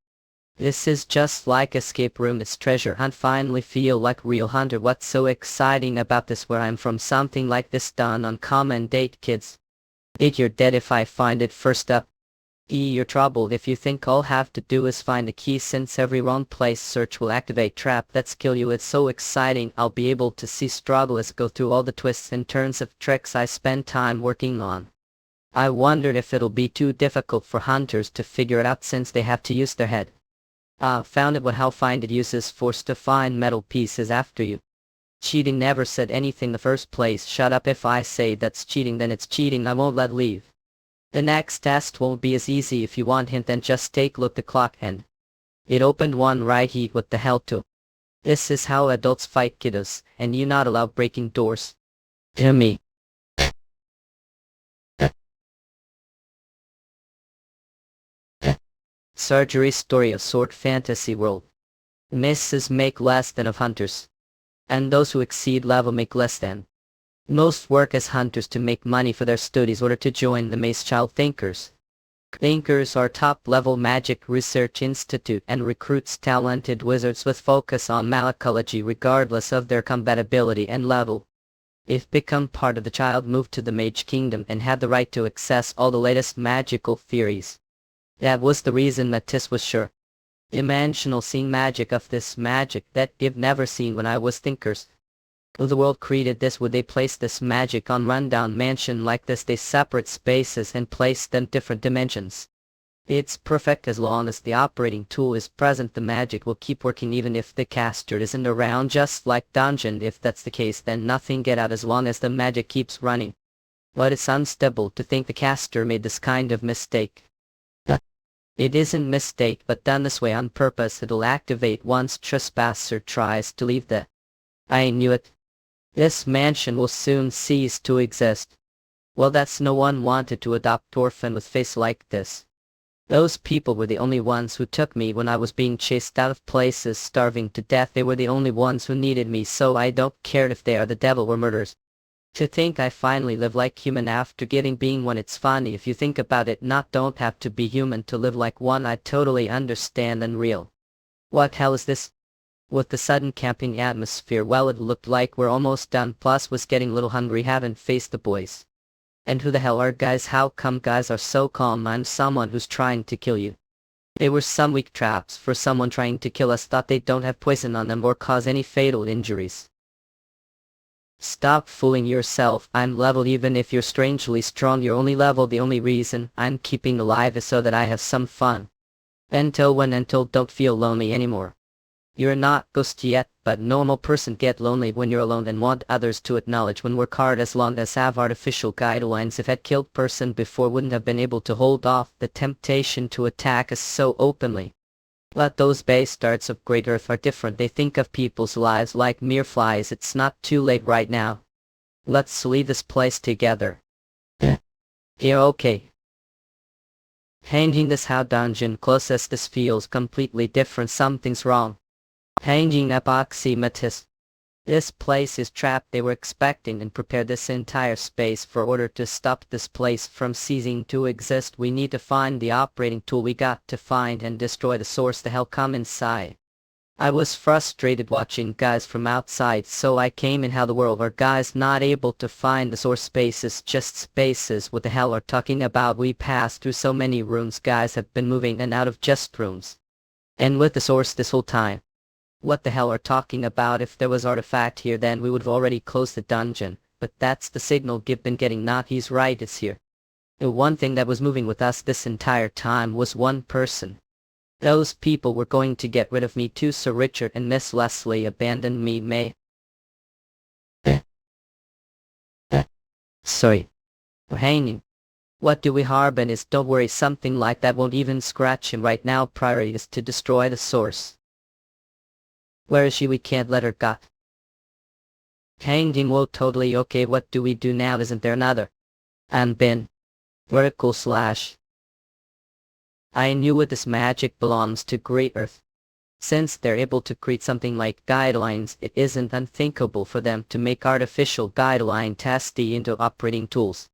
This is just like escape room. It's treasure hunt. Finally feel like real hunter. What's so exciting about this? Where I'm from something like this done on common date kids. You're dead if I find it first up. You're troubled if you think all have to do is find a key, since every wrong place search will activate trap that's kill you. It's so exciting. I'll be able to see struggle as go through all the twists and turns of tricks I spend time working on. I wondered if it'll be too difficult for hunters to figure it out since they have to use their head. Found it. What how find it uses force to find metal pieces after you. Cheating. Never said anything the first place. Shut up. If I say that's cheating then it's cheating. I won't let leave. The next test won't be as easy. If you want hint then just take look the clock and it opened one right heat. What the hell to? This is how adults fight kiddos, and you not allowed breaking doors. To me. Surgery story of sword fantasy world. Misses make less than of hunters. And those who exceed level make less than. Most work as hunters to make money for their studies or to join the maze child thinkers. Thinkers are top-level magic research institute and recruits talented wizards with focus on malacology regardless of their compatibility and level. If become part of the child move to the mage kingdom and had the right to access all the latest magical theories. That was the reason Matisse was sure. Dimensional seeing magic of this magic that you've never seen when I was thinkers. The world created this. Would they place this magic on rundown mansion like this? They separate spaces and place them different dimensions. It's perfect as long as the operating tool is present. The magic will keep working even if the caster isn't around, just like dungeon. If that's the case then nothing get out as long as the magic keeps running. But it's unstable to think the caster made this kind of mistake. It isn't mistake but done this way on purpose. It'll activate once trespasser tries to leave the. I knew it. This mansion will soon cease to exist. Well, that's no one wanted to adopt orphan with face like this. Those people were the only ones who took me when I was being chased out of places starving to death. They were the only ones who needed me, so I don't care if they are the devil or murderers. To think I finally live like human after getting being one. It's funny if you think about it. Not don't have to be human to live like one. I totally understand and real. What hell is this? With the sudden camping atmosphere, well, it looked like we're almost done, plus was getting a little hungry. Haven't faced the boys. And who the hell are guys? How come guys are so calm? I'm someone who's trying to kill you. They were some weak traps for someone trying to kill us. Thought they don't have poison on them or cause any fatal injuries. Stop fooling yourself. I'm level. Even if you're strangely strong you're only level. The only reason I'm keeping alive is so that I have some fun. Until when? Until don't feel lonely anymore. You're not ghost yet, but normal person get lonely when you're alone and want others to acknowledge when work hard as long as have artificial guidelines. If had killed person before wouldn't have been able to hold off the temptation to attack us so openly. But those bastards of Great Earth are different. They think of people's lives like mere flies. It's not too late right now. Let's leave this place together. Yeah, okay. Hanging this how dungeon close as this feels completely different. Something's wrong. Hanging epoxy Matisse. This place is trapped. They were expecting and prepared this entire space for order to stop this place from ceasing to exist. We need to find the operating tool. We got to find and destroy the source. The hell come inside. I was frustrated watching guys from outside, so I came in. How the world are guys not able to find the source? Spaces, just spaces. What the hell are talking about? We passed through so many rooms. Guys have been moving in and out of just rooms. And with the source this whole time. What the hell are talking about? If there was artifact here then we would have already closed the dungeon, but that's the signal Gib been getting. Not he's right, it's here. The one thing that was moving with us this entire time was one person. Those people were going to get rid of me too, so Richard and Miss Leslie abandoned me, May. Sorry. We're hanging. What do we Harbin is, don't worry, something like that won't even scratch him right now. Priority is to destroy the source. Where is she? We can't let her go. Hanging, whoa, totally okay. What do we do now? Isn't there another? Hanbin Ryu. I knew it, this magic belongs to Great Earth. Since they're able to create something like guidelines, it isn't unthinkable for them to make artificial guideline testing into operating tools.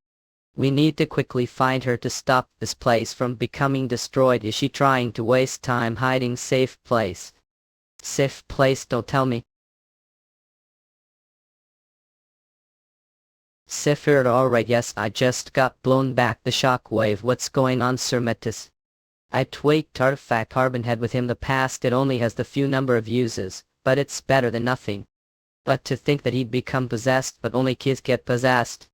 We need to quickly find her to stop this place from becoming destroyed. Is she trying to waste time hiding? Safe place. Safe place, don't tell me. Sifir, alright, yes, I just got blown back the shockwave. What's going on, Sir Metis? I tweaked artifact Harbin had with him the past. It only has the few number of uses, but it's better than nothing. But to think that he'd become possessed, but only kids get possessed.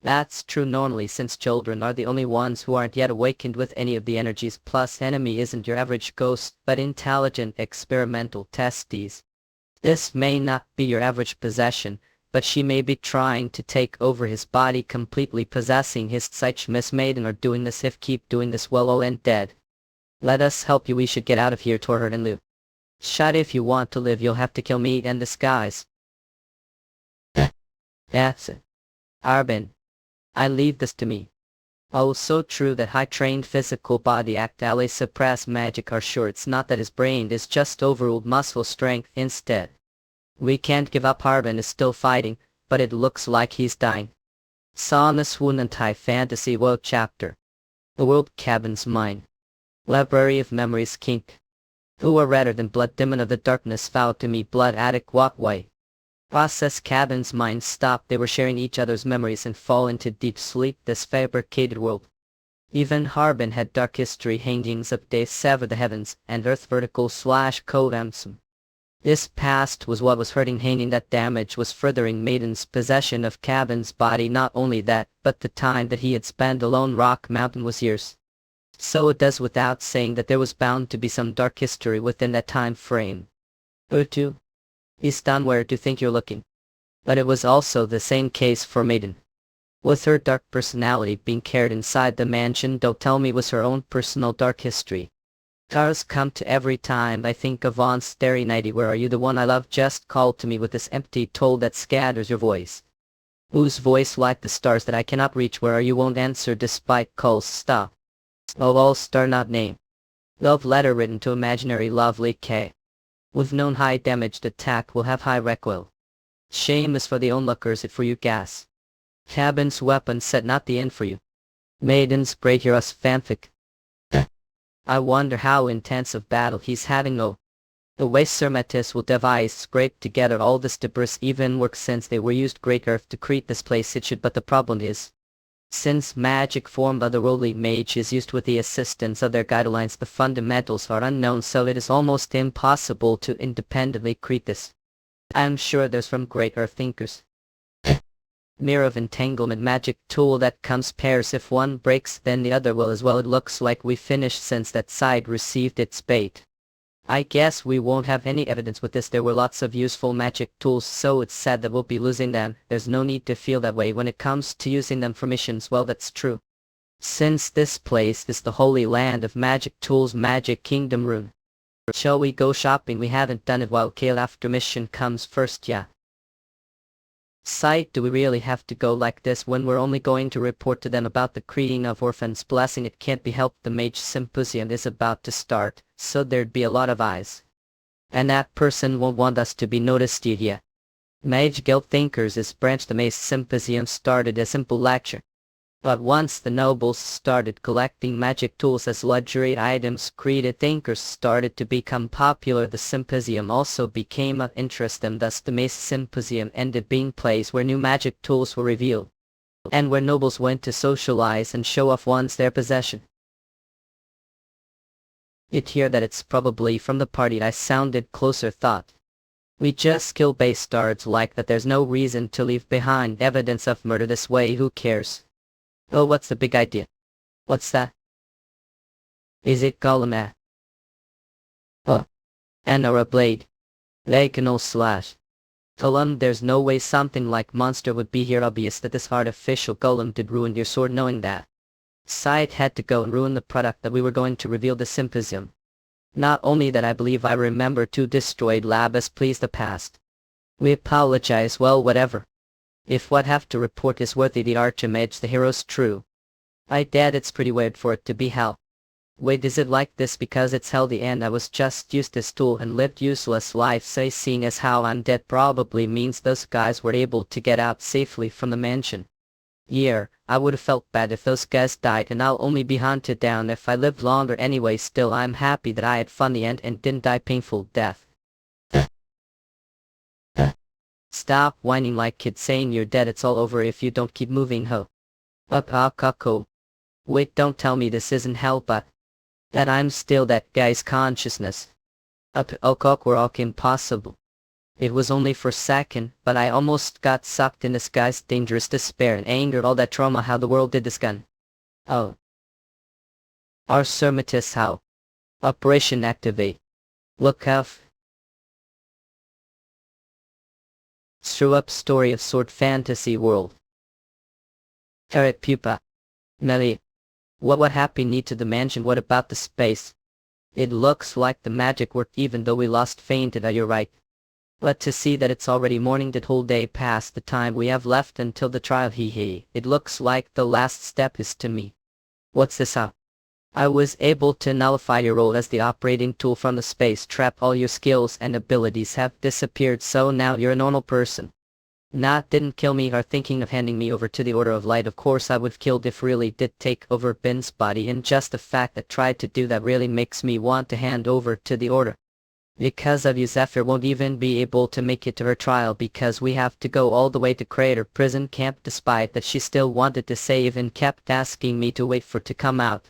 That's true normally, since children are the only ones who aren't yet awakened with any of the energies. Plus enemy isn't your average ghost, but intelligent experimental testes. This may not be your average possession, but she may be trying to take over his body, completely possessing his psyche. Miss Maiden are doing this. If keep doing this, well, all end dead. Let us help you. We should get out of here, Torhard and Lou. Shut, if you want to live you'll have to kill me and this guys. That's it. Harbin. I leave this to me. Oh, so true that high-trained physical body actually suppress magic. Are sure it's not that his brain is just overruled muscle strength instead. We can't give up. Harbin is still fighting, but it looks like he's dying. Saw in the Swoon and Thai Fantasy World chapter. The World Cabin's Mine. Library of Memories Kink. Who are redder than blood, demon of the darkness, foul to me, blood addict, what way? Process Cabin's mind stopped. They were sharing each other's memories and fall into deep sleep. This fabricated world. Even Harbin had dark history. Hangings of day sever the heavens and earth vertical / code. This past was what was hurting Hanging. That damage was furthering Maiden's possession of Cabin's body. Not only that, but the time that he had spent alone Rock Mountain was years. So it does without saying that there was bound to be some dark history within that time frame. Utu. He's done where to think you're looking. But it was also the same case for Maiden. With her dark personality being carried inside the mansion, don't tell me, was her own personal dark history. Cars come to every time I think of on Starry Nighty. Where are you? The one I love just called to me with this empty toll that scatters your voice. Whose voice like the stars that I cannot reach? Where are you? Won't answer despite calls. Stop. Oh, all-star not name. Love letter written to imaginary lovely K. With known high damaged attack will have high recoil. Shame is for the onlookers, it for you gas. Cabin's weapon set not the end for you. Maiden's great heroes fanfic. I wonder how intense of battle he's having. Oh. The way Sir Metis will devise scrape together all this debris even works since they were used Great Earth to create this place. It should, but the problem is, since magic formed otherworldly mage is used with the assistance of their guidelines, the fundamentals are unknown, so it is almost impossible to independently create this. I am sure there's from Great Earth thinkers. Mirror of entanglement magic tool that comes pairs. If one breaks then the other will as well. It looks like we finished since that side received its bait. I guess we won't have any evidence with this. There were lots of useful magic tools, so it's sad that we'll be losing them. There's no need to feel that way when it comes to using them for missions. Well, that's true. Since this place is the holy land of magic tools, Magic Kingdom Rune. Shall we go shopping? We haven't done it while Kale after mission comes first, yeah. Sight, do we really have to go like this when we're only going to report to them about the creating of orphans' blessing? It can't be helped. The mage symposium is about to start, so there'd be a lot of eyes. And that person won't want us to be noticed yet. Mage Guild Thinkers is branch. The Mace Symposium started a simple lecture. But once the nobles started collecting magic tools as luxury items, created thinkers started to become popular. The symposium also became of interest, and thus the Mace Symposium ended being a place where new magic tools were revealed, and where nobles went to socialize and show off once their possession. You'd hear that it's probably from the party. I sounded closer thought. We just kill bastards like that. There's no reason to leave behind evidence of murder this way. Who cares? Oh, what's the big idea? What's that? Is it Gollum? And or a blade. Diagonal slash. Column, there's no way something like monster would be here. Obvious that this artificial golem did ruin your sword. Knowing that, Side had to go and ruin the product that we were going to reveal the symposium. Not only that, I believe I remember to destroyed Labus. Please the past. We apologize. Well, whatever. If what have to report is worthy the archimage, the hero's true. I dad, it's pretty weird for it to be hell. Wait, is it like this because it's hell? The end. I was just used this tool and lived useless life. Say, seeing as how I'm dead probably means those guys were able to get out safely from the mansion. Yeah, I would have felt bad if those guys died, and I'll only be hunted down if I lived longer anyway. Still, I'm happy that I had fun the end and didn't die painful death. Stop whining like kids saying you're dead. It's all over if you don't keep moving, ho. Up, cuckoo. Wait, don't tell me this isn't hell, but that I'm still that guy's consciousness. Up, cockwork, impossible. It was only for a second, but I almost got sucked in this guy's dangerous despair and anger. All that trauma, how the world did this gun. Oh. Our Sermatis, how? Operation activate. Look out. Screw up story of sword fantasy world. Carrot pupa. Melly. What happened need to the mansion? What about the space? It looks like the magic worked even though we lost fainted. You're right. But to see that it's already morning, that whole day past the time we have left until the trial. It looks like the last step is to me. What's this how? I was able to nullify your role as the operating tool from the space trap. All your skills and abilities have disappeared, so now you're a normal person. Didn't kill me or thinking of handing me over to the Order of Light. Of course I would've killed if really did take over Ben's body, and just the fact that tried to do that really makes me want to hand over to the Order. Because of you, Zephyr won't even be able to make it to her trial because we have to go all the way to Crater Prison Camp, despite that she still wanted to save and kept asking me to wait for it to come out.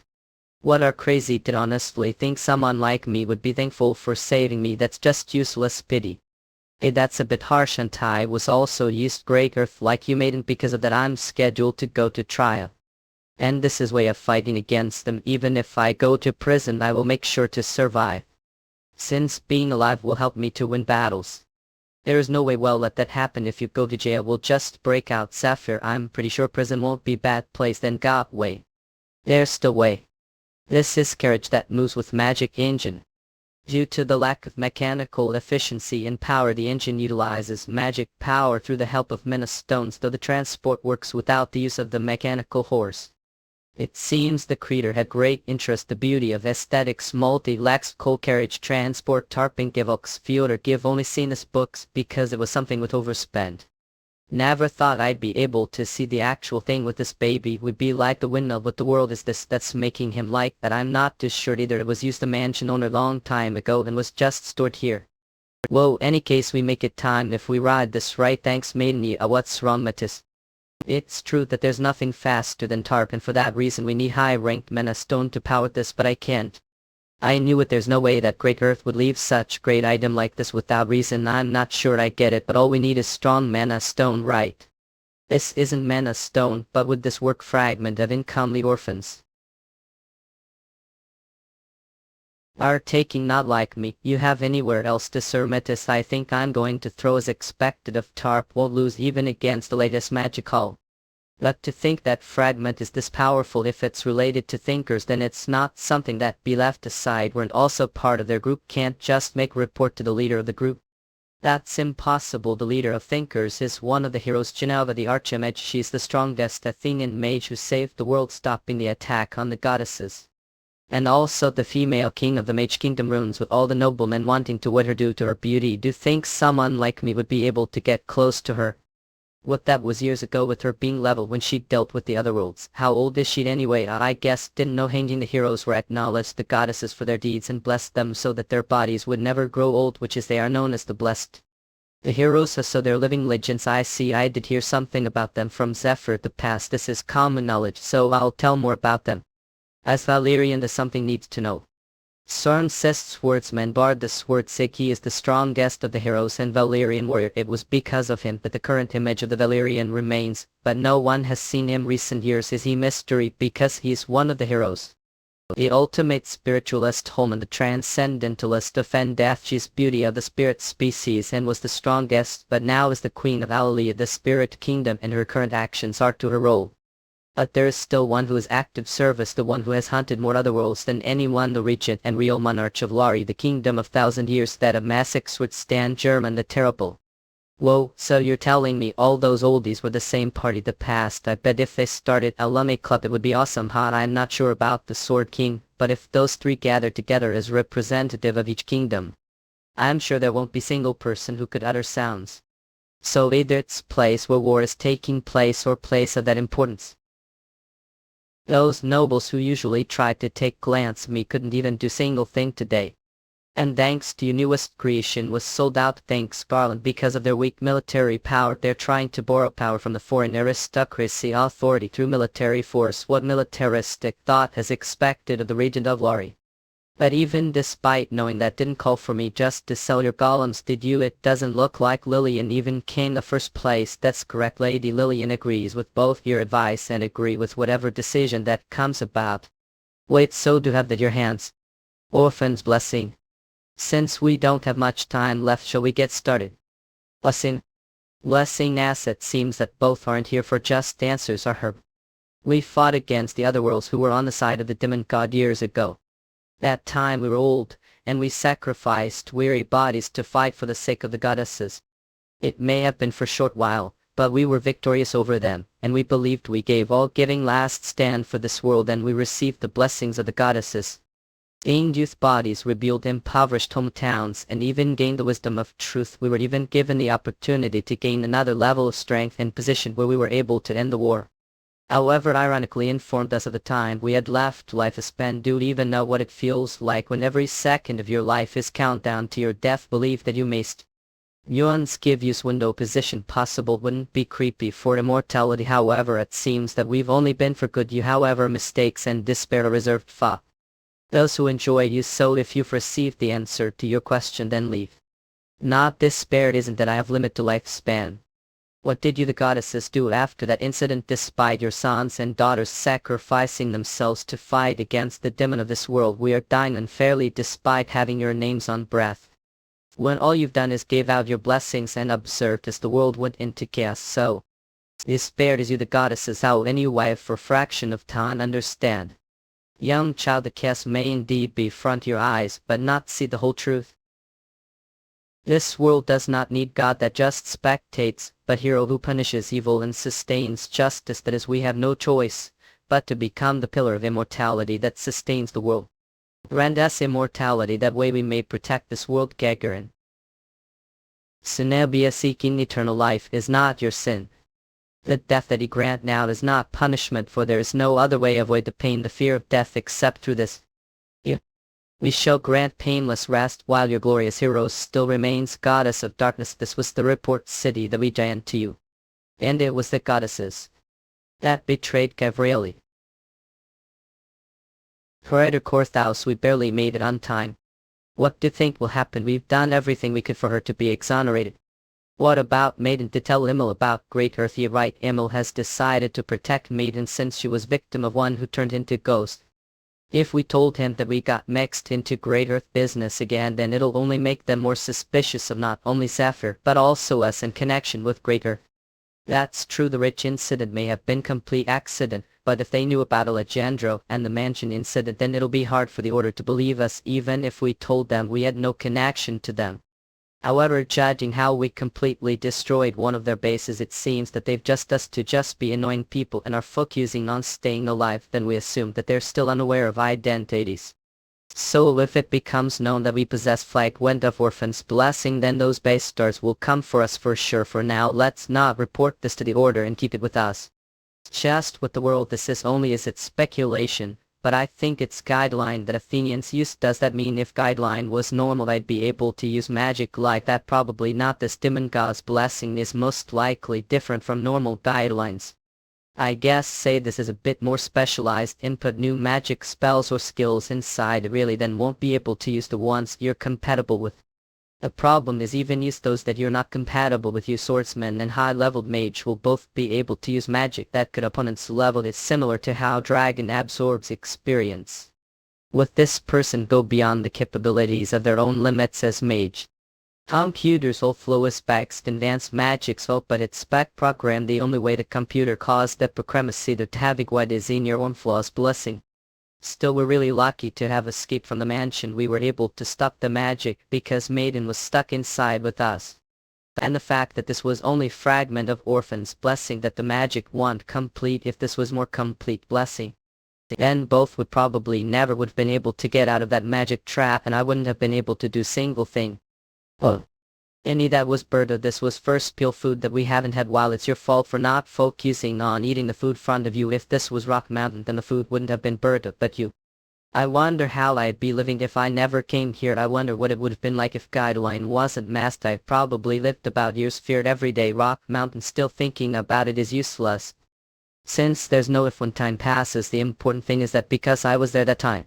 What are crazy? Did honestly think someone like me would be thankful for saving me? That's just useless pity. Hey, that's a bit harsh, and I was also used Grey Earth like you made, and because of that I'm scheduled to go to trial. And this is way of fighting against them. Even if I go to prison I will make sure to survive. Since being alive will help me to win battles. There is no way we'll let that happen. If you go to jail we'll just break out. Sapphire, I'm pretty sure prison won't be bad place. Then got way. There's the way. This is carriage that moves with magic engine. Due to the lack of mechanical efficiency and power, the engine utilizes magic power through the help of mana stones, though the transport works without the use of the mechanical horse. It seems the creator had great interest the beauty of aesthetics. Multi-lexical carriage transport tarping evox Fyodor give only seen this books because it was something with overspent. Never thought I'd be able to see the actual thing with this baby. Would be like the windmill. What the world is this that's making him like that? I'm not too sure either. It was used to mansion owner long time ago and was just stored here. Whoa, any case we make it time if we ride this right. Thanks maiden. What's wrong, Mattis? It's true that there's nothing faster than Tarp, and for that reason we need high-ranked mana stone to power this, but I can't. I knew it. There's no way that Great Earth would leave such great item like this without reason. I'm not sure I get it, but all we need is strong mana stone, right? This isn't mana stone, but would this work? Fragment of incomely orphans. Are taking not like me. You have anywhere else to Sermetis? I think I'm going to throw as expected of Tarp won't lose even against the latest magic haul. But to think that fragment is this powerful, if it's related to thinkers then it's not something that be left aside. Weren't also part of their group. Can't just make a report to the leader of the group. That's impossible. The leader of thinkers is one of the heroes, Geneva the Archimage. She's the strongest Athenian mage who saved the world, stopping the attack on the goddesses. And also the female king of the Mage Kingdom runes, with all the noblemen wanting to wed her due to her beauty. Do think someone like me would be able to get close to her? What that was years ago, with her being level when she dealt with the Otherworlds. How old is she anyway? I guess didn't know. Hanging the heroes were acknowledged the goddesses for their deeds and blessed them so that their bodies would never grow old, which is they are known as the blessed. The heroes are so they're living legends. I see. I did hear something about them from Zephyr the past. This is common knowledge, so I'll tell more about them. As Valerian does something needs to know. Sorn says swordsman Bard the Sword he is the strongest of the heroes and Valerian warrior. It was because of him that the current image of the Valerian remains, but no one has seen him recent years. Is he mystery because he's one of the heroes? The ultimate spiritualist Holman the transcendentalist defend Daphne's beauty of the spirit species and was the strongest but now is the queen of Alalia the spirit kingdom and her current actions are to her role. But there is still one who is active service, the one who has hunted more otherworlds than anyone, the regent and real monarch of Lari, the kingdom of 1,000 years, that of Massix would stand German the terrible. Whoa, so you're telling me all those oldies were the same party the past? I bet if they started a lummy club it would be awesome. I'm not sure about the Sword King, but if those three gathered together as representative of each kingdom, I'm sure there won't be single person who could utter sounds. So either it's place where war is taking place or place of that importance. Those nobles who usually tried to take glance at me couldn't even do single thing today. And thanks to your newest creation was sold out, thanks Garland, because of their weak military power. They're trying to borrow power from the foreign aristocracy authority through military force, what militaristic thought has expected of the regent of Lari. But even despite knowing that didn't call for me just to sell your golems, did you? It doesn't look like Lillian even came the first place. That's correct, Lady Lillian agrees with both your advice and agree with whatever decision that comes about. Wait, so do have that your hands. Orphan's blessing. Since we don't have much time left, shall we get started? Blessing. Blessing asset. Seems that both aren't here for just answers, are her. We fought against the otherworlds who were on the side of the demon god years ago. That time we were old, and we sacrificed weary bodies to fight for the sake of the goddesses. It may have been for a short while, but we were victorious over them, and we believed we gave all giving last stand for this world, and we received the blessings of the goddesses. Gained youth bodies, rebuilt impoverished hometowns, and even gained the wisdom of truth. We were even given the opportunity to gain another level of strength and position where we were able to end the war. However, ironically informed us of the time we had left life is spent. Do you even know what it feels like when every second of your life is countdown to your death? Believe that you must. Yuan's give use window position possible wouldn't be creepy for immortality. However, it seems that we've only been for good you. However, mistakes and despair are reserved for those who enjoy you. So if you've received the answer to your question, then leave. Not despair. It isn't that I have limit to lifespan. What did you the goddesses do after that incident? Despite your sons and daughters sacrificing themselves to fight against the demon of this world, we are dying unfairly despite having your names on breath. When all you've done is gave out your blessings and observed as the world went into chaos, so despaired as you the goddesses, how any wife for fraction of time understand. Young child, the chaos may indeed be front your eyes, but not see the whole truth. This world does not need God that just spectates, but hero who punishes evil and sustains justice. That is, we have no choice but to become the pillar of immortality that sustains the world. Grant us immortality, that way we may protect this world. Gagarin. Sinebia, seeking eternal life is not your sin. The death that he grant now is not punishment, for there is no other way avoid the pain, the fear of death, except through this. We shall grant painless rest while your glorious hero still remains goddess of darkness. This was the report city that we giant to you. And it was the goddesses that betrayed Gavrili. Corridor Courthouse, we barely made it on time. What do you think will happen? We've done everything we could for her to be exonerated. What about Maiden? To tell Emil about Great Earth? You're right, Emil has decided to protect Maiden since she was victim of one who turned into ghost. If we told him that we got mixed into Great Earth business again, then it'll only make them more suspicious of not only Sapphire, but also us in connection with Great Earth. That's true, the rich incident may have been complete accident, but if they knew about Alejandro and the mansion incident, then it'll be hard for the Order to believe us even if we told them we had no connection to them. However, judging how we completely destroyed one of their bases, it seems that they've just us to just be annoying people and are focusing on staying alive. Then we assume that they're still unaware of identities. So if it becomes known that we possess Fragment of Orphan's blessing, then those bastards will come for us for sure. For now, let's not report this to the Order and keep it with us. Just with the world, this is only as its speculation, but I think it's guideline that Athenians used. Does that mean if guideline was normal I'd be able to use magic like that? Probably not. This demon god's blessing is most likely different from normal guidelines. I guess say this is a bit more specialized. Input new magic spells or skills inside it, really, then won't be able to use the ones you're compatible with. The problem is even use those that you're not compatible with. You swordsman and high-leveled mage will both be able to use magic that could opponent's level. It's similar to how dragon absorbs experience. Would this person go beyond the capabilities of their own limits as mage? Computers all flow as back advanced magic so but it's back program the only way the computer caused the supremacy to having what is in your own flaw's blessing. Still we're really lucky to have escaped from the mansion. We were able to stop the magic because Maiden was stuck inside with us. And the fact that this was only fragment of Orphan's blessing that the magic won't complete. If this was more complete blessing, then both would probably never would have been able to get out of that magic trap and I wouldn't have been able to do single thing. Oh. Any that was Berta, this was first pure food that we haven't had while it's your fault for not focusing on eating the food front of you. If this was Rock Mountain then the food wouldn't have been Berta but you. I wonder how I'd be living if I never came here. I wonder what it would have been like if Guideline wasn't masked. I've probably lived about years feared every day. Rock Mountain, still thinking about it is useless. Since there's no if when time passes, the important thing is that because I was there that time,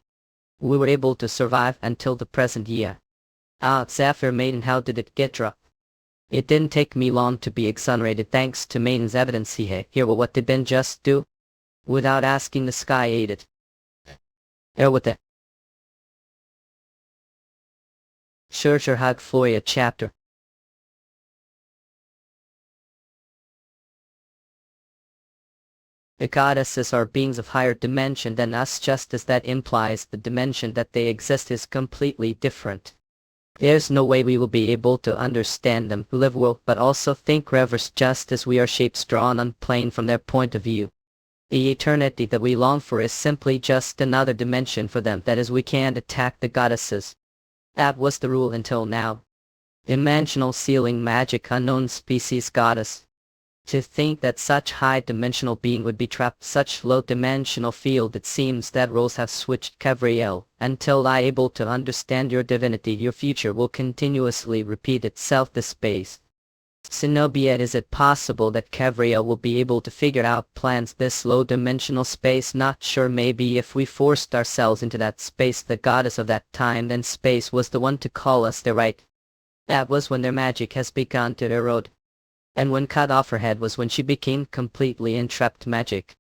we were able to survive until the present year. Zephyr Maiden, how did it get dropped? It didn't take me long to be exonerated thanks to Maiden's evidence. Here, well, what did Ben just do? Without asking, the sky ate it. With it. Sure hug Floria chapter. The goddesses are beings of higher dimension than us, just as that implies the dimension that they exist is completely different. There's no way we will be able to understand them who live world but also think reverse, just as we are shapes drawn on plane from their point of view. The eternity that we long for is simply just another dimension for them. That is, we can't attack the goddesses. That was the rule until now. Dimensional ceiling magic, unknown species goddess. To think that such high-dimensional being would be trapped such low-dimensional field, it seems that roles have switched. Cavriel, until I able to understand your divinity, your future will continuously repeat itself. This space. Zenobia, is it possible that Cavriel will be able to figure out plans this low-dimensional space? Not sure, maybe if we forced ourselves into that space, the goddess of that time then space was the one to call us there, right? That was when their magic has begun to erode. And when cut off her head was when she became completely entrapped magic.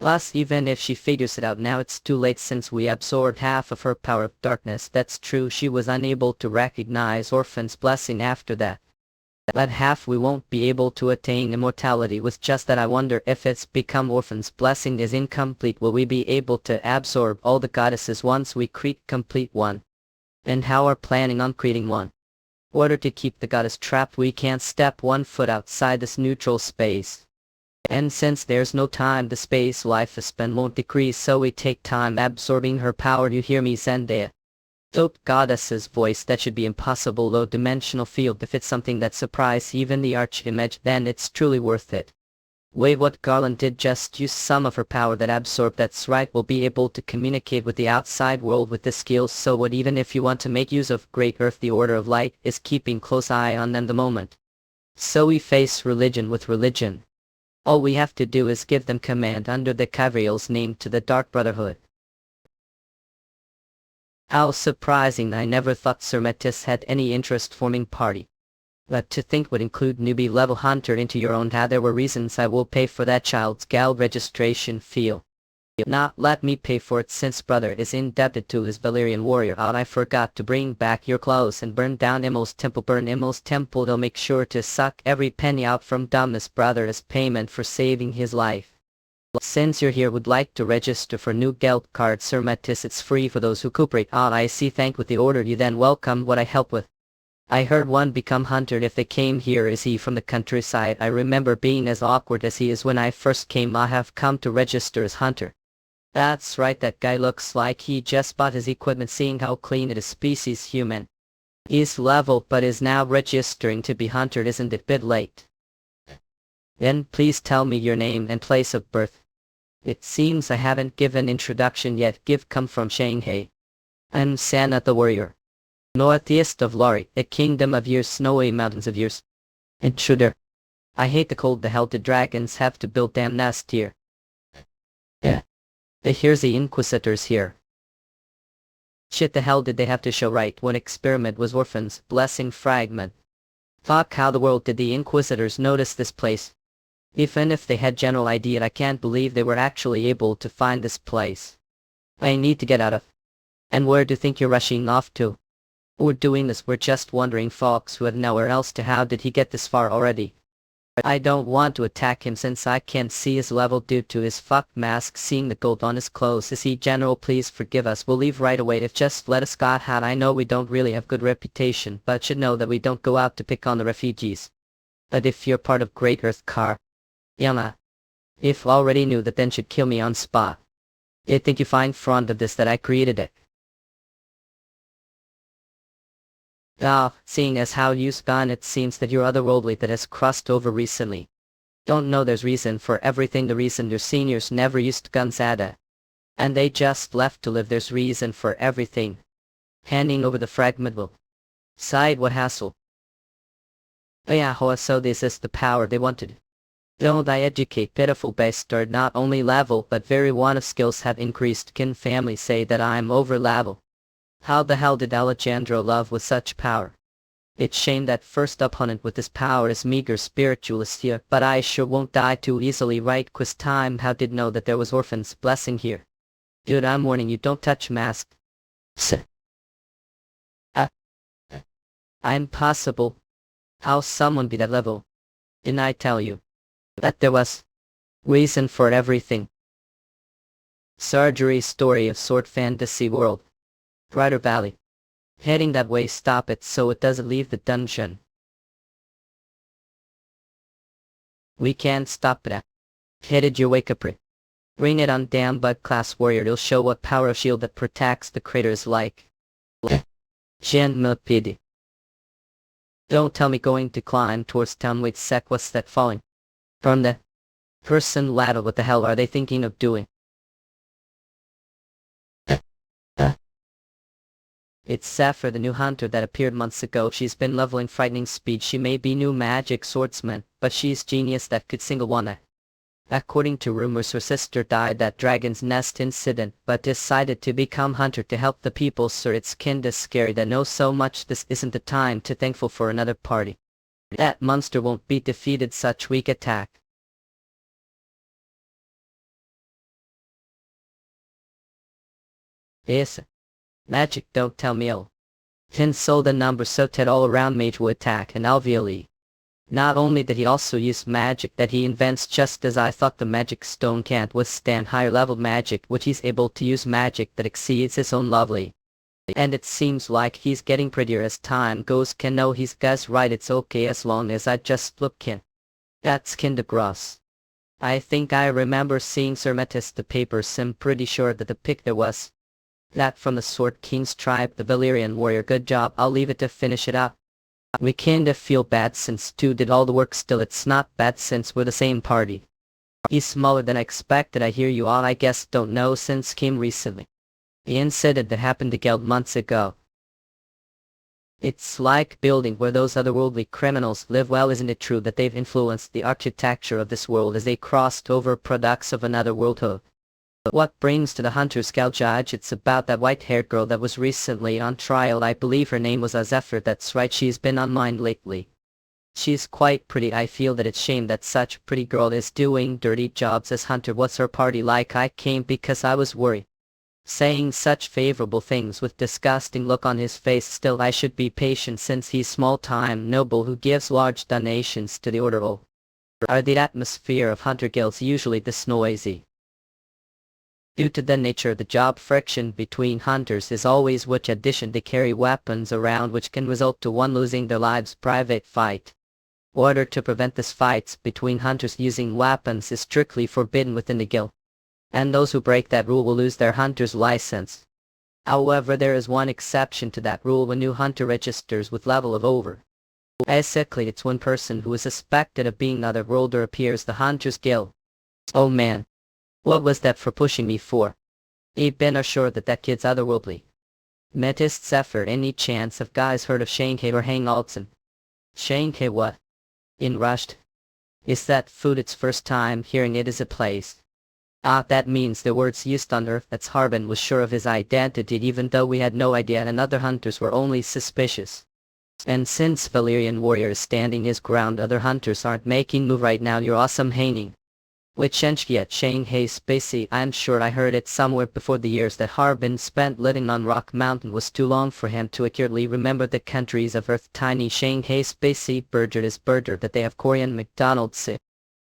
Plus, even if she figures it out now, it's too late since we absorbed half of her power of darkness. That's true, she was unable to recognize Orphan's blessing after that. That half we won't be able to attain immortality with. Just that I wonder if it's become Orphan's blessing is incomplete, will we be able to absorb all the goddesses once we create complete one? And how are planning on creating one? In order to keep the goddess trapped, we can't step 1 foot outside this neutral space. And since there's no time, the space life span won't decrease, so we take time absorbing her power. You hear me, Zendaya? Dope goddess's voice, that should be impossible. Low dimensional field, if it's something that surprised even the archimage, then it's truly worth it. Wait, what? Garland did just use some of her power that absorbed. That's right, we'll be able to communicate with the outside world with the skills. So what, even if you want to make use of Great Earth, the Order of Light is keeping close eye on them the moment. So we face religion with religion. All we have to do is give them command under the Cavriel's name to the Dark Brotherhood. How surprising, I never thought Sir Metis had any interest forming party. But to think would include newbie level hunter into your own. There were reasons. I will pay for that child's gal registration fee. Not let me pay for it, since brother is indebted to his Valyrian warrior. I forgot to bring back your clothes and burn down Immel's temple. Burn Immel's temple, they'll make sure to suck every penny out from dumbest brother as payment for saving his life. Since you're here, would like to register for new guild card, Sir Metis. It's free for those who cooperate. I see, thank with the order. You then welcome. What I help with? I heard one become hunter if they came here. Is he from the countryside? I remember being as awkward as he is when I first came. I have come to register as hunter. That's right, that guy looks like he just bought his equipment, seeing how clean it is. Species human. He's level but is now registering to be hunter. Isn't it a bit late? Then please tell me your name and place of birth. It seems I haven't given introduction yet. Come from Shanghai. I'm Sana the warrior. Northeast of Lori, a kingdom of years, snowy mountains of years. Intruder. I hate the cold. The hell did dragons have to build damn nest here? Yeah. Here's the Inquisitors here. Shit, the hell did they have to show right when experiment was Orphan's blessing fragment? Fuck, how the world did the Inquisitors notice this place? Even if they had general idea, I can't believe they were actually able to find this place. I need to get out of And where do you think you're rushing off to? We're doing this, we're just wandering folks who have nowhere else to. How did he get this far already? I don't want to attack him since I can't see his level due to his fucked mask. Seeing the gold on his clothes. Is he general? Please forgive us, we'll leave right away if just let us got out. I know we don't really have good reputation, but should know that we don't go out to pick on the refugees. But if you're part of Great Earth Car, Yama, if already knew that, then should kill me on spot. I think you find front of this that I created it. Seeing as how you've gone, it seems that you're otherworldly that has crossed over recently. Don't know, there's reason for everything. The reason your seniors never used guns at it, and they just left to live. There's reason for everything. Handing over the fragment side, what hassle? Oh yeah, so this is the power they wanted. Don't I educate pitiful bastard, not only level but very one of skills have increased. Can family say that I'm over level? How the hell did Alejandro love with such power? It's shame that first opponent with this power is meager spiritualist here, but I sure won't die too easily, right? Quiz time. How did know that there was orphan's blessing here? Dude, I'm warning you, don't touch mask. Impossible. How someone be that level? Didn't I tell you that there was reason for everything? Surgery story of Sword Fantasy World. Brighter Valley. Heading that way, stop it so it doesn't leave the dungeon. We can't stop it. Headed your way, Capri. Bring it on, damn bud class warrior. It'll show what power of shield that protects the crater is like. Gen Milpidi. Don't tell me going to climb towards town. Wait sec, what's that falling from the person ladder? What the hell are they thinking of doing? It's Sapphire, the new hunter that appeared months ago. She's been leveling frightening speed. She may be new magic swordsman, but she's genius that could single one. According to rumors, her sister died at Dragon's Nest incident, but decided to become hunter to help the people. Sir, it's kinda scary that know so much. This isn't the time to thankful for another party. That monster won't be defeated, such weak attack. Yes. Magic, don't tell me. Tin sold the number so that all around mage will attack and alveoli. Not only did he also use magic that he invents, just as I thought. The magic stone can't withstand higher level magic, which he's able to use magic that exceeds his own lovely. And it seems like he's getting prettier as time goes. Can know he's guys right, it's okay as long as I just look kin. That's kinda gross. I think I remember seeing Sir Metis the papers. I'm pretty sure that the pic there was that from the Sword King's tribe, the Valyrian warrior. Good job, I'll leave it to finish it up. We kinda feel bad since 2 did all the work. Still, it's not bad since we're the same party. He's smaller than I expected. I hear you all, I guess don't know since came recently. The incident that happened to Geld months ago. It's like building where those otherworldly criminals live. Well, isn't it true that they've influenced the architecture of this world as they crossed over products of another world? What brings to the Hunter's Gal judge? It's about that white-haired girl that was recently on trial. I believe her name was Zephyr. That's right, she's been on mine lately. She's quite pretty. I feel that it's shame that such a pretty girl is doing dirty jobs as Hunter. What's her party like? I came because I was worried. Saying such favorable things with disgusting look on his face. Still, I should be patient since he's small-time noble who gives large donations to the order. Are the atmosphere of Hunter Guilds usually this noisy? Due to the nature of the job, friction between hunters is always, which addition they carry weapons around, which can result to one losing their lives. Private fight. Order to prevent this fights between hunters using weapons is strictly forbidden within the guild, and those who break that rule will lose their hunter's license. However, there is one exception to that rule. When new hunter registers with level of over. Basically, it's one person who is suspected of being another worlder appears the hunter's guild. Oh man. What was that for pushing me for? I've been assured that that kid's otherworldly. Metis Zephyr, any chance of guys heard of Shanghai or Hang Alton? Shanghai what? In rushed. Is that food? It's first time hearing it as a place. That means the words used on Earth. That's Harbin was sure of his identity even though we had no idea and other hunters were only suspicious. And since Valyrian warrior is standing his ground, other hunters aren't making move right now. You're awesome, Haining. Which Enchki at Shanghai Spacey, I'm sure I heard it somewhere before. The years that Harbin spent living on Rock Mountain was too long for him to accurately remember the countries of Earth. Tiny Shanghai Spacey Burger is Burger that they have Korean McDonald's.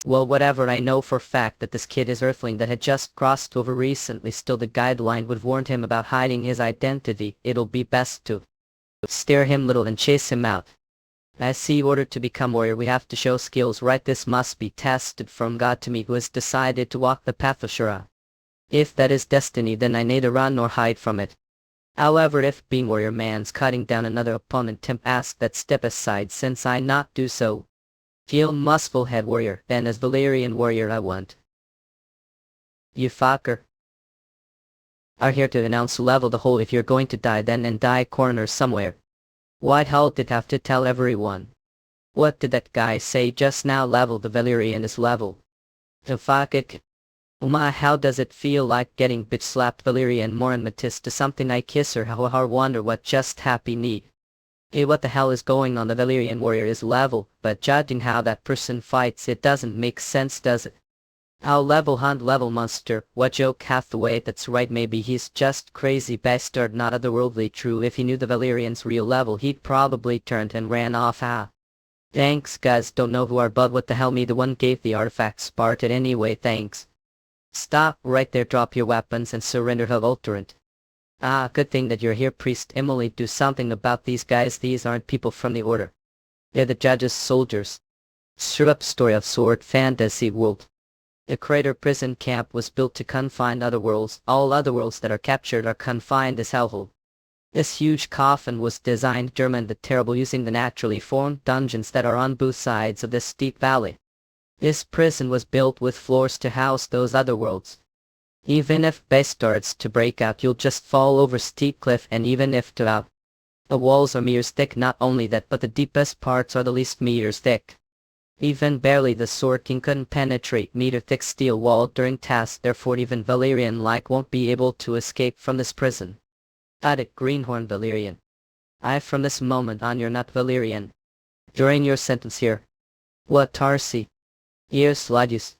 Well, whatever, I know for fact that this kid is Earthling that had just crossed over recently. Still, the guideline would warn him about hiding his identity. It'll be best to stare him little and chase him out. As he ordered to become warrior, we have to show skills, right? This must be tested from God to me, who has decided to walk the path of Shura. If that is destiny, then I neither run nor hide from it. However, if being warrior man's cutting down another opponent, Tim ask that step aside, since I not do so. Feel muscle head warrior, then as Valerian warrior I want. You fucker. Are here to announce level the hole. If you're going to die, then and die corner somewhere. Why hell did have to tell everyone? What did that guy say just now? Level the Valerian is level. The fuck it. My, how does it feel like getting bitch slapped? Valerian Moran Matisse to something I kiss her. How wonder what just happy need. Hey, what the hell is going on? The Valerian warrior is level, but judging how that person fights, it doesn't make sense, does it? How level hunt level monster, what joke Hathaway? That's right, maybe he's just crazy bastard, not otherworldly. True, if he knew the Valerian's real level, he'd probably turned and ran off. Thanks guys, don't know who are, but what the hell, me the one gave the artifact Spartan anyway. Thanks. Stop right there, drop your weapons and surrender her Ultrant. Good thing that you're here, Priest Emily. Do something about these guys. These aren't people from the order. They're the judge's soldiers. Straight up story of sword fantasy world. The crater prison camp was built to confine otherworlds. All otherworlds that are captured are confined as hellhole. This huge coffin was designed German the Terrible, using the naturally formed dungeons that are on both sides of this steep valley. This prison was built with floors to house those otherworlds. Even if base starts to break out, you'll just fall over steep cliff, and even if the walls are meters thick. Not only that, but the deepest parts are the least meters thick. Even barely the Sword King couldn't penetrate meter-thick steel wall during tasks, therefore even Valerian-like won't be able to escape from this prison. Added Greenhorn Valerian. From this moment on you're not Valerian. During your sentence here. What, Tarsi? Years Sludges.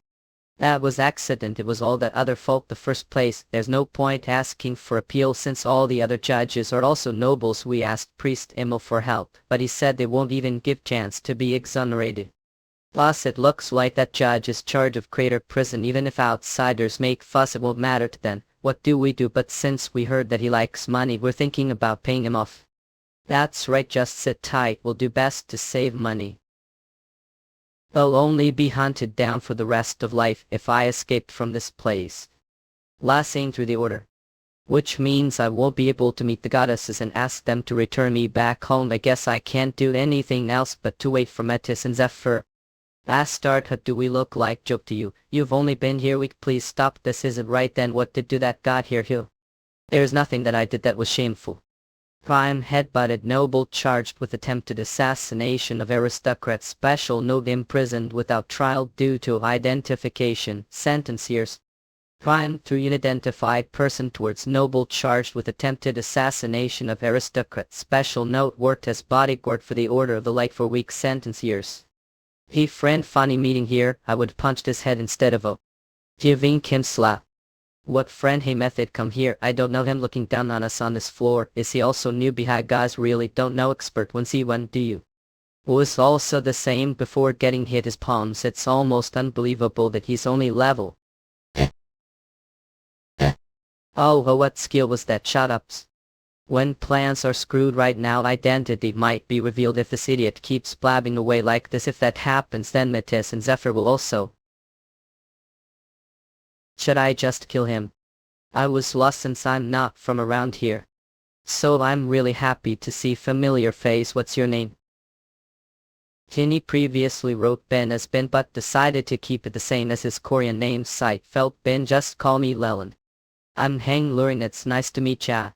That was accident, it was all that other fault the first place. There's no point asking for appeal since all the other judges are also nobles. We asked Priest Emil for help, but he said they won't even give chance to be exonerated. Plus it looks like that judge is charge of Crater Prison. Even if outsiders make fuss, it won't matter to them. What do we do? But since we heard that he likes money, we're thinking about paying him off. That's right, just sit tight, we'll do best to save money. I'll only be hunted down for the rest of life if I escaped from this place. Last seen through the order. Which means I won't be able to meet the goddesses and ask them to return me back home. I guess I can't do anything else but to wait for Metis and Zephyr. Bastard, what do we look like? Joke to you. You've only been here a week. Please stop, this isn't right. Then what did do that got here? There's nothing that I did that was shameful. Prime headbutted noble charged with attempted assassination of aristocrat. Special note, imprisoned without trial due to identification. Sentence years. Prime through unidentified person towards noble charged with attempted assassination of aristocrat. Special note, worked as bodyguard for the Order of the Light for weeks. Sentence years. He friend, funny meeting here. I would punched his head instead of giving him slap. What friend? Hey method, come here. I don't know him. Looking down on us on this floor. Is he also new? Behind guys really don't know expert when see one, do you? Was also the same before getting hit his palms. It's almost unbelievable that he's only level. Oh, what skill was that? Shut ups. When plans are screwed right now, identity might be revealed if this idiot keeps blabbing away like this. If that happens, then Metis and Zephyr will also. Should I just kill him? I was lost since I'm not from around here. So I'm really happy to see familiar face. What's your name? Kinney previously wrote Ben as Ben but decided to keep it the same as his Korean name site. Felt Ben, just call me Leland. I'm Hang Luring, it's nice to meet ya.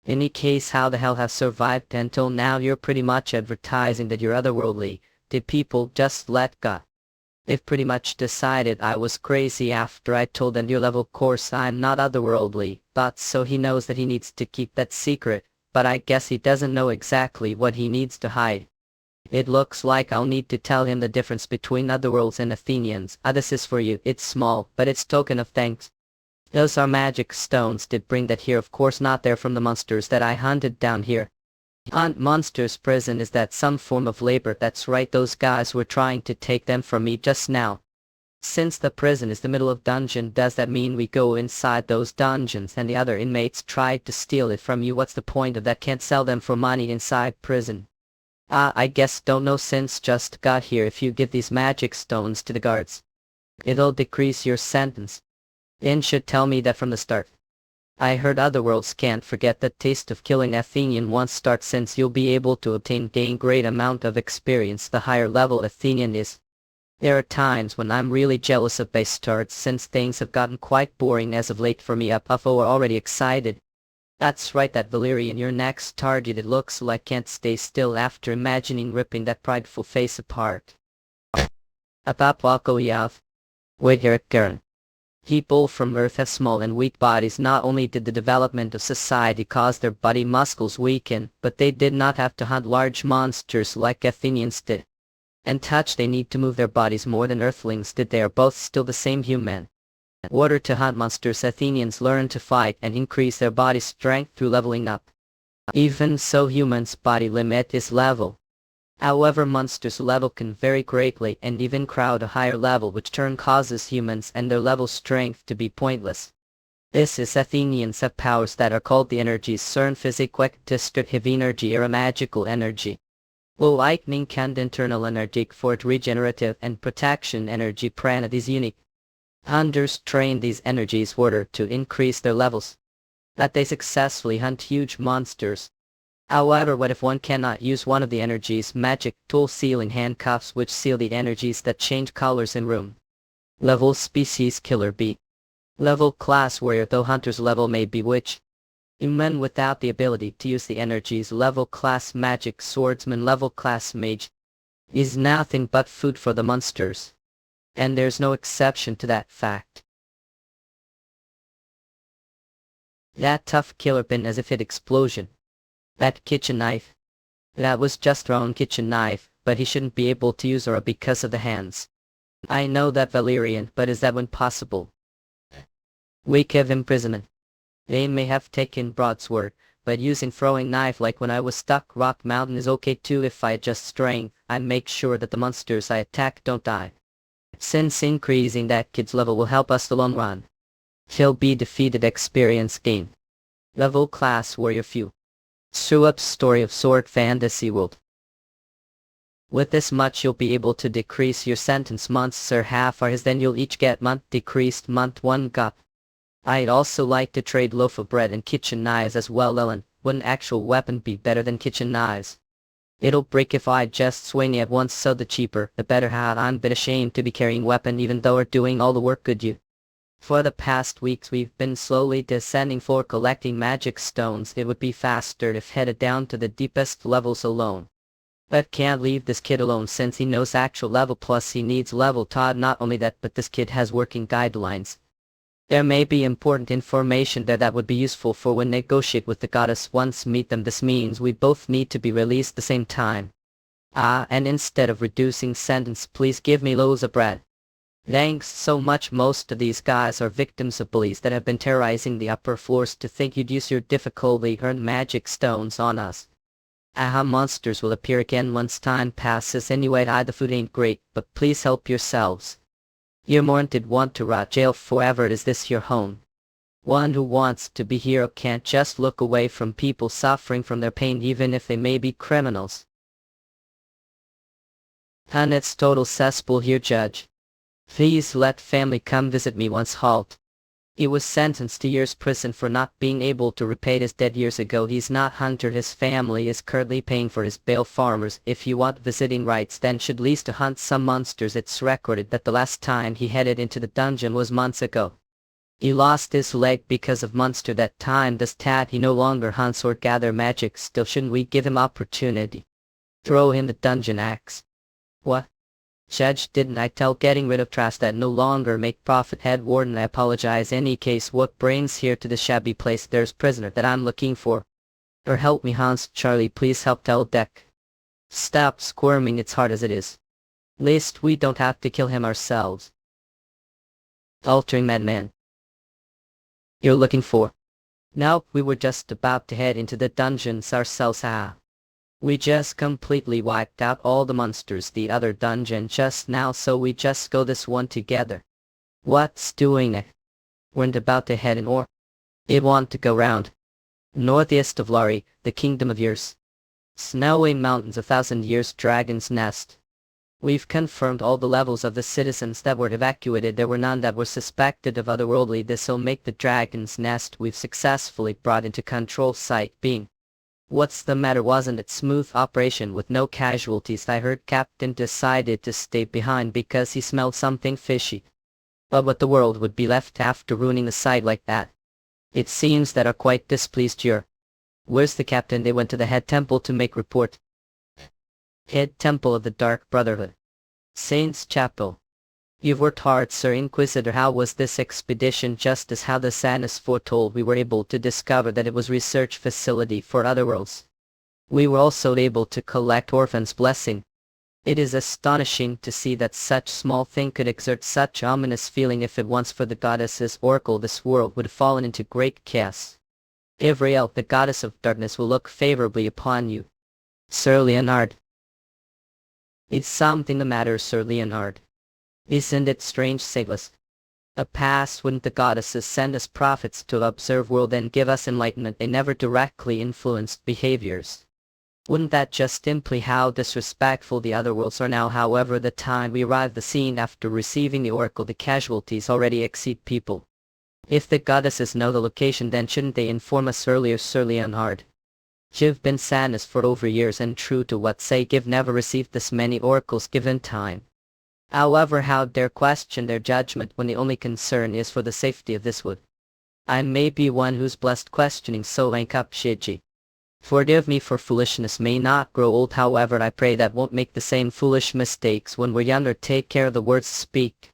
Any case, how the hell have survived until now? You're pretty much advertising that you're otherworldly. Did people just let go? They've pretty much decided I was crazy after I told them your level course I'm not otherworldly, but so he knows that he needs to keep that secret, but I guess he doesn't know exactly what he needs to hide. It looks like I'll need to tell him the difference between Otherworlds and Athenians. This is for you. It's small, but it's token of thanks. Those are magic stones. Did bring that here, of course not. They're from the monsters that I hunted down here. Hunt monsters. Prison, is that some form of labor? That's right, those guys were trying to take them from me just now. Since the prison is the middle of dungeon, does that mean we go inside those dungeons and the other inmates tried to steal it from you? What's the point of that? Can't sell them for money inside prison. I guess don't know, since just got here. If you give these magic stones to the guards, it'll decrease your sentence. In should tell me that from the start. I heard Otherworlds can't forget the taste of killing Athenian once start, since you'll be able to gain great amount of experience the higher level Athenian is. There are times when I'm really jealous of base starts, since things have gotten quite boring as of late for me. Puffo are already excited. That's right, that Valerian, your next target. It looks like can't stay still after imagining ripping that prideful face apart. Yav. Wait here, Karen. People from Earth have small and weak bodies. Not only did the development of society cause their body muscles weaken, but they did not have to hunt large monsters like Athenians did. And touch, they need to move their bodies more than Earthlings did. They are both still the same human. In order to hunt monsters, Athenians learn to fight and increase their body strength through leveling up. Even so, humans' body limit is level. However, monsters' level can vary greatly and even crowd a higher level, which turn causes humans and their level strength to be pointless. This is Athenians have powers that are called the energies: CERN, physical, destructive energy, or magical energy. Low lightning and internal energy for regenerative and protection energy. Prana is unique. Hunters train these energies in order to increase their levels, that they successfully hunt huge monsters. However, what if one cannot use one of the energies? Magic tool: sealing handcuffs, which seal the energies that change colors in room. Level: species killer bee. Level: class warrior, though hunter's level may be witch. Human without the ability to use the energies. Level: class magic swordsman. Level: class mage. Is nothing but food for the monsters. And there's no exception to that fact. That tough killer pin as if it explosion. That kitchen knife. That was just thrown kitchen knife, but he shouldn't be able to use her because of the hands. I know that Valerian, but is that one possible? Week of imprisonment. They may have taken broadsword, but using throwing knife like when I was stuck Rock Mountain is okay too. If I adjust strength, I make sure that the monsters I attack don't die. Since increasing that kid's level will help us the long run. He'll be defeated. Experience gain. Level: class warrior few. Screw up story of sword fantasy world. With this much you'll be able to decrease your sentence. Months are half hours, then you'll each get month decreased. Month 1 got. I'd also like to trade loaf of bread and kitchen knives as well. Ellen, wouldn't actual weapon be better than kitchen knives? It'll break if I just swing it once, so the cheaper the better. I'm a bit ashamed to be carrying weapon even though we're doing all the work. Could you? For the past weeks we've been slowly descending for collecting magic stones. It would be faster if headed down to the deepest levels alone. But can't leave this kid alone since he knows actual level, plus he needs level Todd. Not only that, but this kid has working guidelines. There may be important information there that would be useful for when negotiate with the goddess once meet them. This means we both need to be released the same time. And instead of reducing sentence, please give me loaves of bread. Thanks so much. Most of these guys are victims of bullies that have been terrorizing the upper floors. To think you'd use your difficultly earned magic stones on us. Monsters will appear again once time passes anyway. The food ain't great, but please help yourselves. You mourned want to rot jail forever. Is this your home? One who wants to be hero can't just look away from people suffering from their pain, even if they may be criminals. And it's total cesspool here, Judge. Please let family come visit me once. Halt. He was sentenced to years prison for not being able to repay his debt years ago. He's not hunter. His family is currently paying for his bail. Farmers, if you want visiting rights, then should least to hunt some monsters. It's recorded that the last time he headed into the dungeon was months ago. He lost his leg because of monster that time. This tat he no longer hunts or gather magic. Still, shouldn't we give him opportunity? Throw him the dungeon axe. What? Judge, didn't I tell getting rid of trash that no longer make profit? Head warden, I apologize. Any case, what brings here to the shabby place? There's prisoner that I'm looking for. Or help me, Hans. Charlie, please help tell Deck. Stop squirming, it's hard as it is. Least we don't have to kill him ourselves. Altering madman. You're looking for? Nope, we were just about to head into the dungeons ourselves. We just completely wiped out all the monsters the other dungeon just now, so we just go this one together. What's doing it? We're about to head in, or it want to go round northeast of Lari, the kingdom of years. Snowy mountains, 1,000 years, dragon's nest. We've confirmed all the levels of the citizens that were evacuated. There were none that were suspected of otherworldly. This'll make the dragon's nest we've successfully brought into control sight being. What's the matter? Wasn't it smooth operation with no casualties? I heard Captain decided to stay behind because he smelled something fishy. But what the world would be left after ruining the site like that? It seems that are quite displeased here. Where's the captain? They went to the head temple to make report. Head temple of the Dark Brotherhood. Saint's Chapel. You've worked hard, Sir Inquisitor. How was this expedition? Just as how the Sanus foretold, we were able to discover that it was research facility for otherworlds. We were also able to collect orphans' blessing. It is astonishing to see that such small thing could exert such ominous feeling. If it once for the goddess's oracle, this world would have fallen into great chaos. Ivriel, the goddess of darkness, will look favorably upon you. Sir Leonard. Is something the matter, Sir Leonard? Isn't it strange, Sageless? A past wouldn't the goddesses send us prophets to observe world and give us enlightenment? They never directly influenced behaviors. Wouldn't that just imply how disrespectful the other worlds are now? However, the time we arrive the scene after receiving the oracle, the casualties already exceed people. If the goddesses know the location, then shouldn't they inform us earlier, Sir Leonard? You've been Sanus for over years, and true to what say, you've never received this many oracles given time. However, how dare question their judgment when the only concern is for the safety of this wood? I may be one who's blessed questioning, so rank up, Shiji. Forgive me for foolishness, may not grow old, however I pray that won't make the same foolish mistakes when we're younger. Take care of the words speak.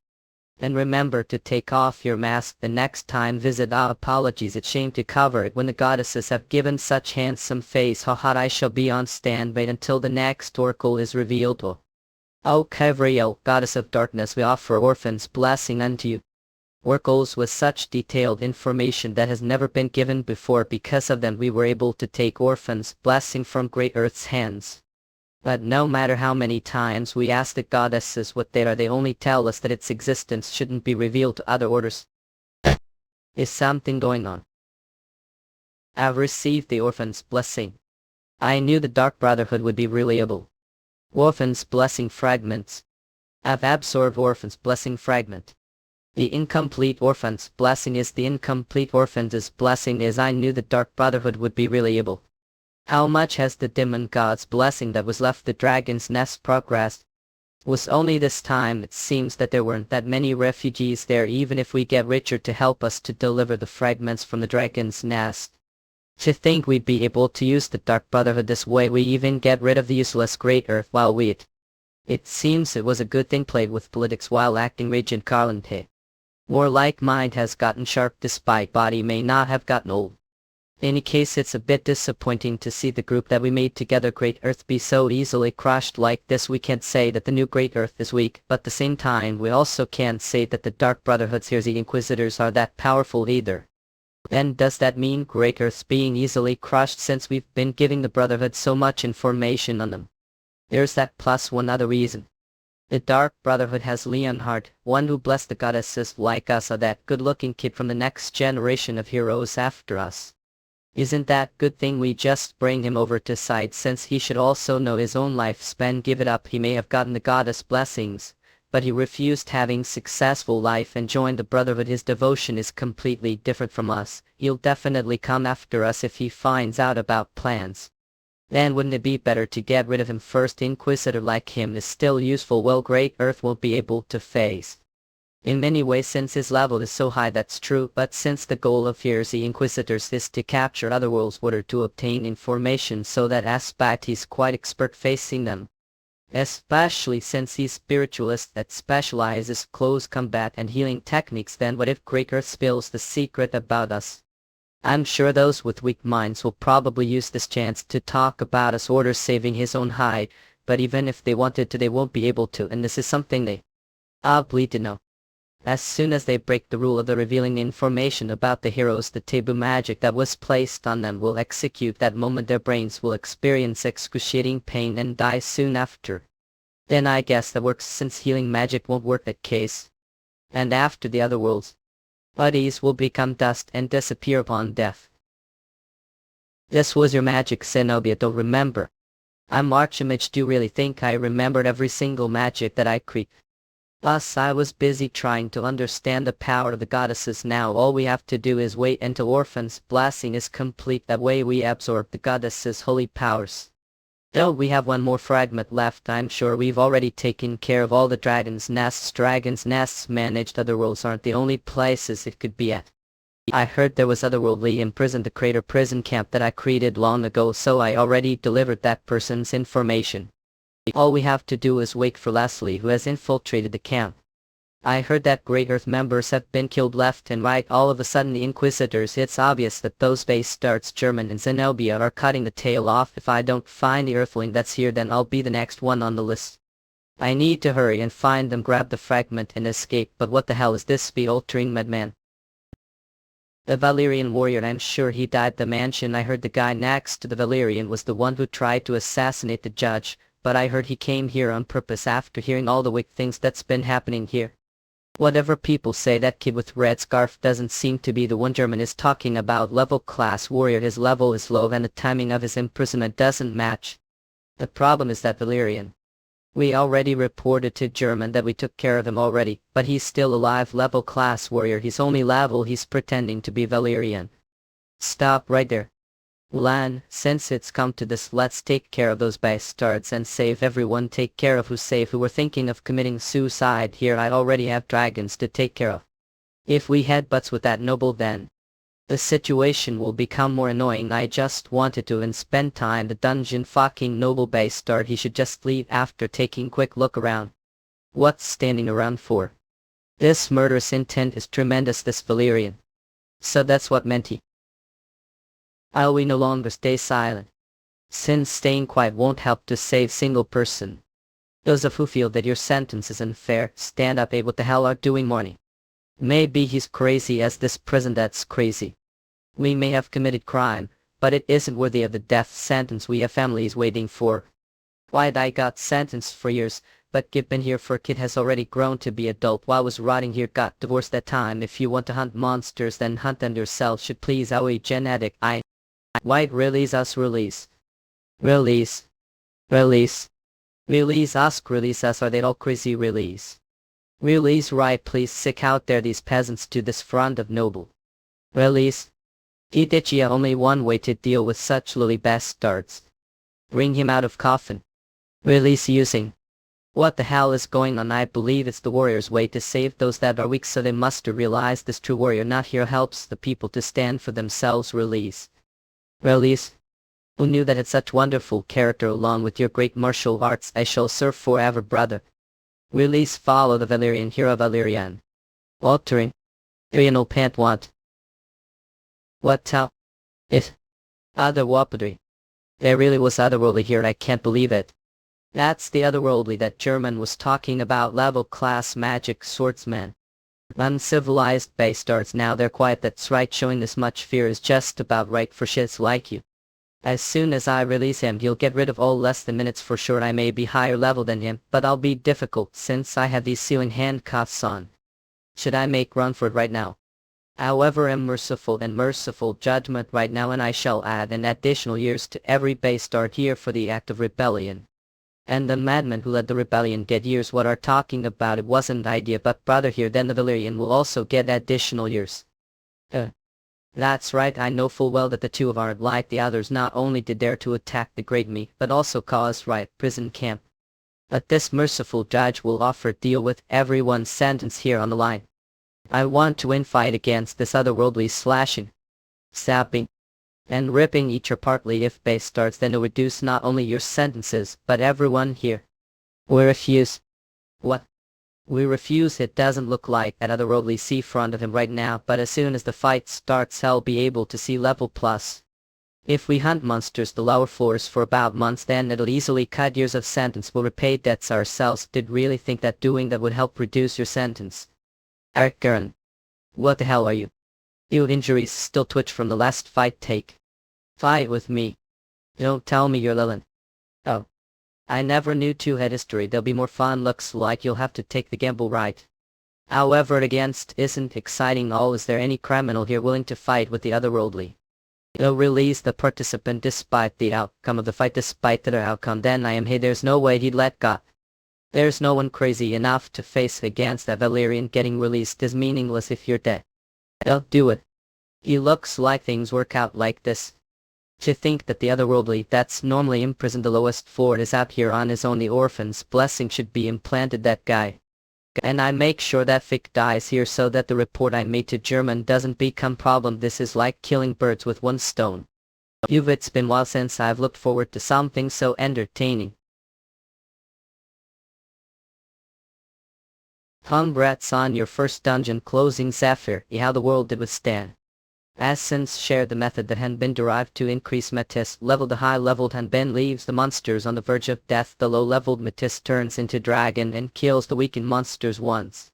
And remember to take off your mask the next time visit. Apologies, it's shame to cover it when the goddesses have given such handsome face. Hot, I shall be on standby until the next oracle is revealed. O Kevriel, goddess of darkness, we offer orphans blessing unto you. Oracles with such detailed information that has never been given before. Because of them we were able to take orphans blessing from Great Earth's hands. But no matter how many times we ask the goddesses what they are, they only tell us that its existence shouldn't be revealed to other orders. Is something going on? I've received the orphan's blessing. I knew the Dark Brotherhood would be reliable. Orphan's blessing fragments. I've absorbed orphan's blessing fragment. The incomplete orphan's blessing is the incomplete orphan's blessing is. I knew the Dark Brotherhood would be reliable. How much has the demon god's blessing that was left the dragon's nest progressed? Was only this time it seems that there weren't that many refugees there, even if we get Richard to help us to deliver the fragments from the dragon's nest. To think we'd be able to use the Dark Brotherhood this way, we even get rid of the useless Great Earth while we It seems it was a good thing played with politics while acting Regent Carlente. More like mind has gotten sharp despite body may not have gotten old. In any case, it's a bit disappointing to see the group that we made together, Great Earth, be so easily crushed like this. We can't say that the new Great Earth is weak, but at the same time we also can't say that the Dark Brotherhood's here the Inquisitors are that powerful either. And does that mean Great Earth's being easily crushed since we've been giving the Brotherhood so much information on them? There's that plus one other reason. The Dark Brotherhood has Leonhard, one who blessed the goddesses like us, or that good-looking kid from the next generation of heroes after us. Isn't that good thing we just bring him over to side, since he should also know his own lifespan? Give it up, he may have gotten the goddess blessings, but he refused having successful life and joined the Brotherhood. His devotion is completely different from us. He'll definitely come after us if he finds out about plans. Then wouldn't it be better to get rid of him first? Inquisitor like him is still useful. Well, Great Earth won't be able to face in many ways since his level is so high, that's true, but since the goal of here's the Inquisitors is to capture otherworlds, what are to obtain information, so that aspect he's quite expert facing them. Especially since he's spiritualist that specializes close combat and healing techniques. Then what if Great Earth spills the secret about us? I'm sure those with weak minds will probably use this chance to talk about us orders saving his own hide, but even if they wanted to they won't be able to, and this is something they obliged to know. As soon as they break the rule of the revealing the information about the heroes, the taboo magic that was placed on them will execute that moment. Their brains will experience excruciating pain and die soon after. Then I guess that works, since healing magic won't work that case. And after the other worlds, bodies will become dust and disappear upon death. This was your magic, Zenobia, don't remember. I'm Archimage. Do you really think I remembered every single magic that I created? Plus, I was busy trying to understand the power of the goddesses. Now all we have to do is wait until Orphan's blessing is complete. That way we absorb the goddesses' holy powers. Though we have one more fragment left, I'm sure we've already taken care of all the dragon's nests. Dragon's nests managed otherworlds aren't the only places it could be at. I heard there was otherworldly imprisoned the crater prison camp that I created long ago, so I already delivered that person's information. All we have to do is wait for Leslie, who has infiltrated the camp. I heard that Great Earth members have been killed left and right. All of a sudden the Inquisitors, it's obvious that those bastards German and Zenobia are cutting the tail off. If I don't find the Earthling that's here, then I'll be the next one on the list. I need to hurry and find them, grab the fragment and escape. But what the hell is this speed-altering madman? The Valyrian warrior, I'm sure he died the mansion. I heard the guy next to the Valyrian was the one who tried to assassinate the judge, but I heard he came here on purpose after hearing all the wicked things that's been happening here. Whatever people say, that kid with red scarf doesn't seem to be the one German is talking about. Level class warrior, his level is low and the timing of his imprisonment doesn't match. The problem is that Valyrian. We already reported to German that we took care of him already, but he's still alive. Level class warrior, he's only level, he's pretending to be Valyrian. Stop right there. Lan, since it's come to this, let's take care of those bastards and save everyone. Take care of who's safe, who were thinking of committing suicide here. I already have dragons to take care of. If we head butts with that noble, then the situation will become more annoying. I just wanted to and spend time the dungeon. Fucking noble bastard, he should just leave after taking quick look around. What's standing around for? This murderous intent is tremendous, this Valyrian. So that's what meant he. I'll we no longer stay silent, since staying quiet won't help to save single person. Those of who feel that your sentence is unfair, stand up. What the hell are doing morning? Maybe he's crazy as this prison that's crazy. We may have committed crime, but it isn't worthy of the death sentence we have families waiting for. Why'd I got sentenced for years, but been here for a kid has already grown to be adult while was rotting here, got divorced that time. If you want to hunt monsters, then hunt them yourself. Should please our genetic White release us, release. Release. Release. Release us, release us. Are they all crazy? Release. Release, right, please. Sick out there, these peasants to this front of noble. Release. Itichia, only one way to deal with such lily bastards. Bring him out of coffin. Release using. What the hell is going on? I believe it's the warrior's way to save those that are weak, so they must realize this true warrior not here helps the people to stand for themselves. Release. Release. Who knew that had such wonderful character along with your great martial arts? I shall serve forever, brother. Release. Follow the Valyrian hero Valyrian. Altering. Irianal pant want. What tell? It. Otherworldly. There really was otherworldly here, I can't believe it. That's the otherworldly that German was talking about. Level class magic swordsman. Uncivilized bastards. Now they're quiet, that's right. Showing this much fear is just about right for shits like you. As soon as I release him, he'll get rid of all less than minutes for sure. I may be higher level than him, but I'll be difficult since I have these sealing handcuffs on. Should I make run for it right now? However, I'm merciful and merciful judgment right now, and I shall add an additional years to every bastard here for the act of rebellion. And the madman who led the rebellion get years. What are talking about? It wasn't an idea, but brother here, then the Valyrian will also get additional years. That's right, I know full well that the two of aren't like the others. Not only did dare to attack the great me, but also cause riot prison camp. But this merciful judge will offer deal with everyone's sentence here on the line. I want to win, fight against this otherworldly slashing, sapping, and ripping each apart. If bastards, then it'll reduce not only your sentences, but everyone here. We refuse. What? We refuse. It doesn't look like that otherworldly seafront of him right now, but as soon as the fight starts I'll be able to see level plus. If we hunt monsters the lower floors for about months, then it'll easily cut years of sentence. We'll repay debts ourselves. Did really think that doing that would help reduce your sentence? Eric Gurren. What the hell are you? Your injuries still twitch from the last fight. Take. Fight with me. Don't tell me you're Lilin. Oh. I never knew two-head history. There'll be more fun. Looks like you'll have to take the gamble, right? However, against isn't exciting. All is there any criminal here willing to fight with the otherworldly? You'll release the participant despite the outcome of the fight. Despite the outcome, then I am here. There's no way he'd let go. There's no one crazy enough to face against that Valerian. Getting released is meaningless if you're dead. Don't do it. It looks like things work out like this. To think that the otherworldly that's normally imprisoned the lowest floor is out here on his own. The orphan's blessing should be implanted that guy. And I make sure that Fick dies here so that the report I made to German doesn't become problem. This is like killing birds with one stone. It's been a while since I've looked forward to something so entertaining. Congrats on your first dungeon closing, Zephyr. How the world did withstand. Essence shared the method that had been derived to increase Metis level. The high-leveled Hanbin leaves the monsters on the verge of death. The low-leveled Metis turns into dragon and kills the weakened monsters once.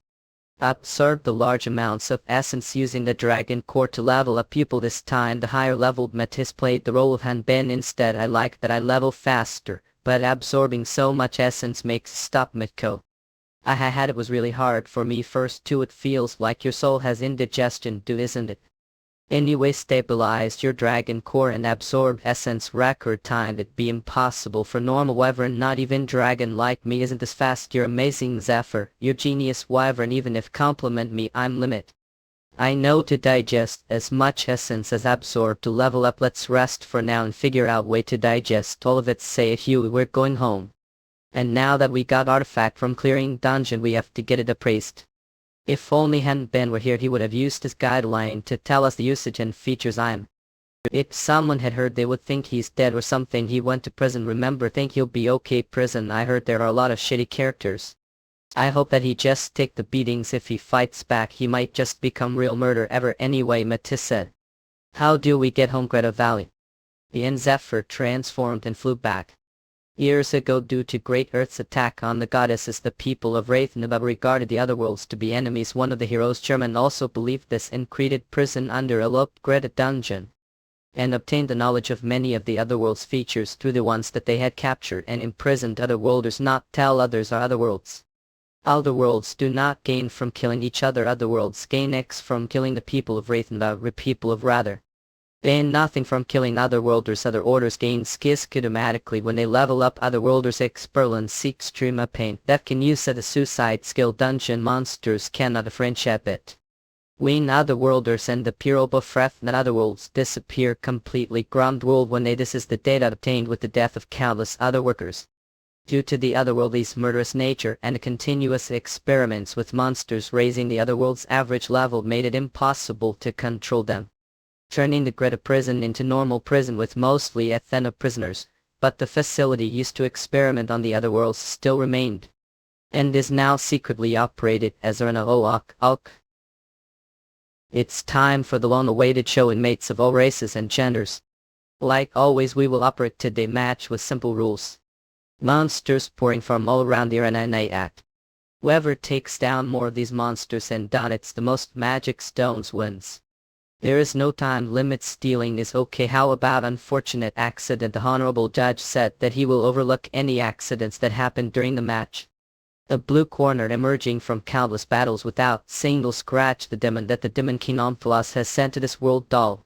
Absorb the large amounts of essence using the dragon core to level up pupil. This time the higher-leveled Metis played the role of Hanbin instead. I like that I level faster, but absorbing so much essence makes stop Mitko. I had it was really hard for me first too. It feels like your soul has indigestion too, isn't it? Anyway, stabilize your dragon core and absorb essence record time. It'd be impossible for normal wyvern, not even dragon like me. Isn't this fast? You're amazing, Zephyr. You're genius, wyvern. Even if compliment me, I'm limit. I know to digest as much essence as absorb to level up. Let's rest for now and figure out way to digest all of it. Say Hugh, we're going home. And now that we got artifact from clearing dungeon, we have to get it appraised. If only Hanbin were here, he would have used his guideline to tell us the usage and features. If someone had heard, they would think he's dead or something. He went to prison, remember? Think he'll be okay. Prison, I heard there are a lot of shitty characters. I hope that he just take the beatings. If he fights back, he might just become real murder ever. Anyway, Matisse said. How do we get home? Greta Valley. The Zephyr transformed and flew back. Years ago, due to Great Earth's attack on the goddesses, the people of Wraithnaba regarded the otherworlds to be enemies. One of the heroes, German, also believed this and created prison under a low-graded dungeon, and obtained the knowledge of many of the otherworld's features through the ones that they had captured and imprisoned otherworlders. Not tell others are otherworlds. Otherworlds do not gain from killing each other. Otherworlds gain X from killing the people of Wraithnaba. People of rather gain nothing from killing otherworlders. Other orders gain skills automatically when they level up. Otherworlders experience extreme pain that can use as a suicide skill. Dungeon monsters cannot differentiate it. When otherworlders and the pure breath that otherworlds disappear completely. Groundworld when they this is the data obtained with the death of countless other workers. Due to the otherworldly's murderous nature and the continuous experiments with monsters raising the otherworld's average level made it impossible to control them, turning the Greta prison into normal prison with mostly Athena prisoners, but the facility used to experiment on the otherworlds still remained, and is now secretly operated as an ok. It's time for the long-awaited show. Inmates of all races and genders. Like always, we will operate today match with simple rules. Monsters pouring from all around the arena act. Whoever takes down more of these monsters and donates the most magic stones wins. There is no time limit. Stealing is okay. How about unfortunate accident? The honorable judge said that he will overlook any accidents that happened during the match. The blue corner emerging from countless battles without single scratch. The demon that the demon King Omphalos has sent to this world, doll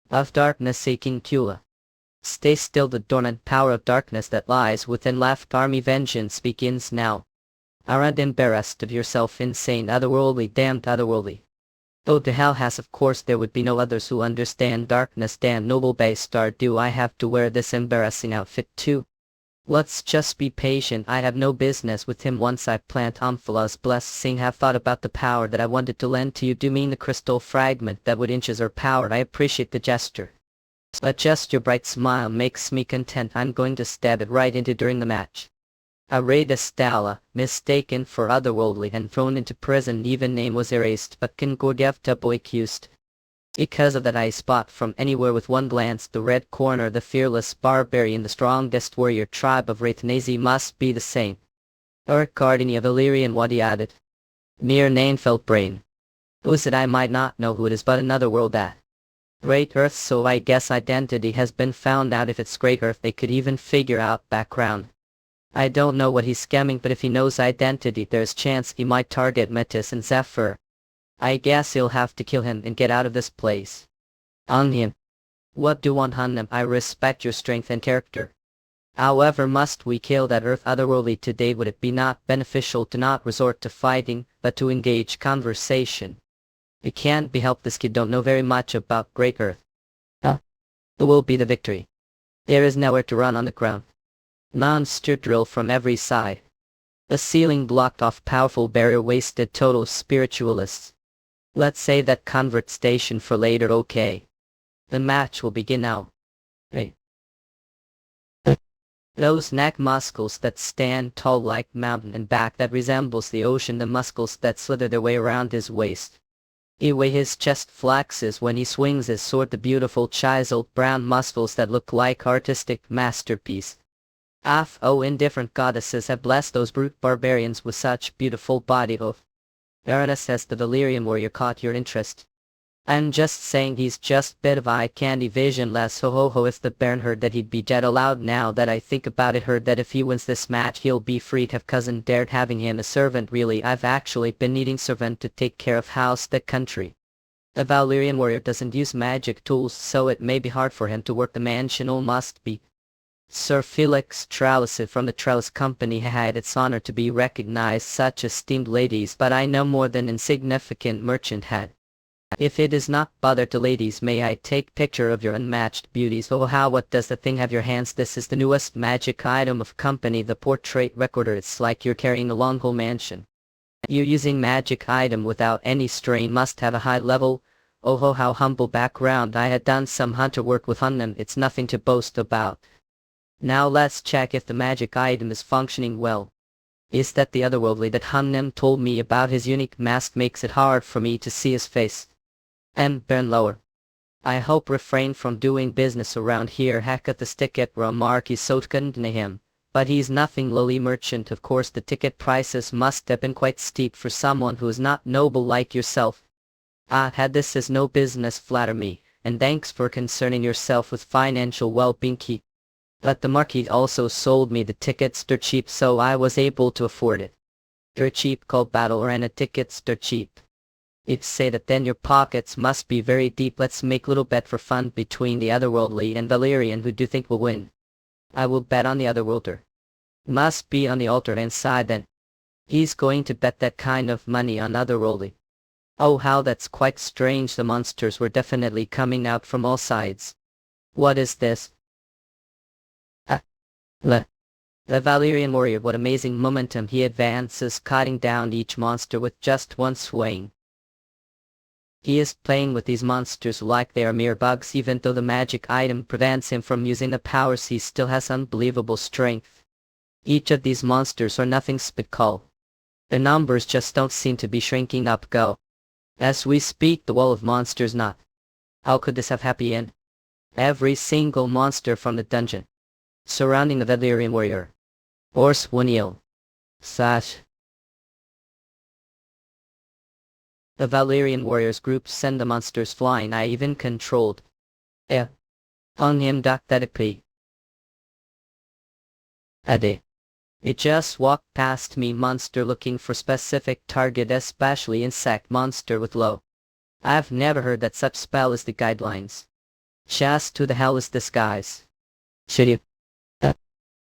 of darkness seeking Kula. Stay still. The dormant power of darkness that lies within left army. Vengeance begins now. Aren't embarrassed of yourself, insane otherworldly, damned otherworldly. Oh, to hell has, of course there would be no others who understand darkness. Damn noble base star, do I have to wear this embarrassing outfit too? Let's just be patient. I have no business with him once I plant Omphalos blessing. Have thought about the power that I wanted to lend to you. Do mean the crystal fragment that would inches our power? I appreciate the gesture, but just your bright smile makes me content. I'm going to stab it right into during the match. Arrayed as Stala, mistaken for otherworldly and thrown into prison, even name was erased but Kingordievta accused. Because of that I spot from anywhere with one glance the red corner, the fearless barbarian, the strongest warrior tribe of Wraithnazi must be the same. Urkardini of Illyrian, what he added. Mere name felt brain. Who is it? I might not know who it is, but another world that. Great Earth, so I guess identity has been found out. If it's Great Earth, they could even figure out background. I don't know what he's scamming, but if he knows identity, there's chance he might target Metis and Zephyr. I guess he'll have to kill him and get out of this place. On him. What do you want, Hanbin? I respect your strength and character. However, must we kill that Earth otherworldly today? Would it be not beneficial to not resort to fighting, but to engage conversation? It can't be helped, this kid don't know very much about Great Earth. It will be the victory. There is nowhere to run on the ground. Monster drill from every side. The ceiling blocked off, powerful barrier, wasted total spiritualists. Let's save that convert station for later, okay? The match will begin now. Hey. Those neck muscles that stand tall like mountain, and back that resembles the ocean, the muscles that slither their way around his waist. The way his chest flexes when he swings his sword, the beautiful chiseled brown muscles that look like artistic masterpiece. Indifferent goddesses have blessed those brute barbarians with such beautiful body. HRS says the Valyrian warrior caught your interest. I'm just saying he's just bit of eye candy vision less. If the Baron heard that, he'd be dead. Aloud now that I think about it, heard that if he wins this match he'll be free. Have cousin dared having him a servant? Really, I've actually been needing servant to take care of house the country. The Valyrian warrior doesn't use magic tools, so it may be hard for him to work the mansion. Must be Sir Felix Trellis from the Trellis Company. Had its honor to be recognized such esteemed ladies, but I know more than insignificant merchant had. If it is not bother to ladies, may I take picture of your unmatched beauties? What does the thing have your hands? This is the newest magic item of company, the portrait recorder. It's like you're carrying along whole mansion. You using magic item without any strain must have a high level. How humble background. I had done some hunter work with Hanbin. It's nothing to boast about. Now let's check if the magic item is functioning well. Is that the otherworldly that Hanbin told me about? His unique mask makes it hard for me to see his face. Burn lower. I hope refrain from doing business around here. Hack at the ticket remark is so to him, but he's nothing lowly merchant. Of course the ticket prices must have been quite steep for someone who is not noble like yourself. Had this is no business, flatter me, and thanks for concerning yourself with financial well-being. But the marquis also sold me the tickets dirt cheap, so I was able to afford it. Dirt cheap called battle arena tickets dirt cheap. If say that, then your pockets must be very deep. Let's make little bet for fun between the otherworldly and Valyrian. Who do you think will win? I will bet on the otherworlder. Must be on the alternate side then. He's going to bet that kind of money on otherworldly. How that's quite strange. The monsters were definitely coming out from all sides. What is this? The Valyrian warrior, what amazing momentum. He advances, cutting down each monster with just one swing. He is playing with these monsters like they are mere bugs. Even though the magic item prevents him from using the powers, he still has unbelievable strength. Each of these monsters are nothing spectacular. The numbers just don't seem to be shrinking up. Go. As we speak, the wall of monsters not. How could this have happened? Every single monster from the dungeon surrounding the Valyrian warrior. Horse Wuniel. Sash. The Valyrian warriors group send the monsters flying. I even controlled. On him pathetically. Ade. It just walked past me. Monster looking for specific target, especially insect monster with low. I've never heard that such spell is the guidelines. Just to the hell is this guys? Should you?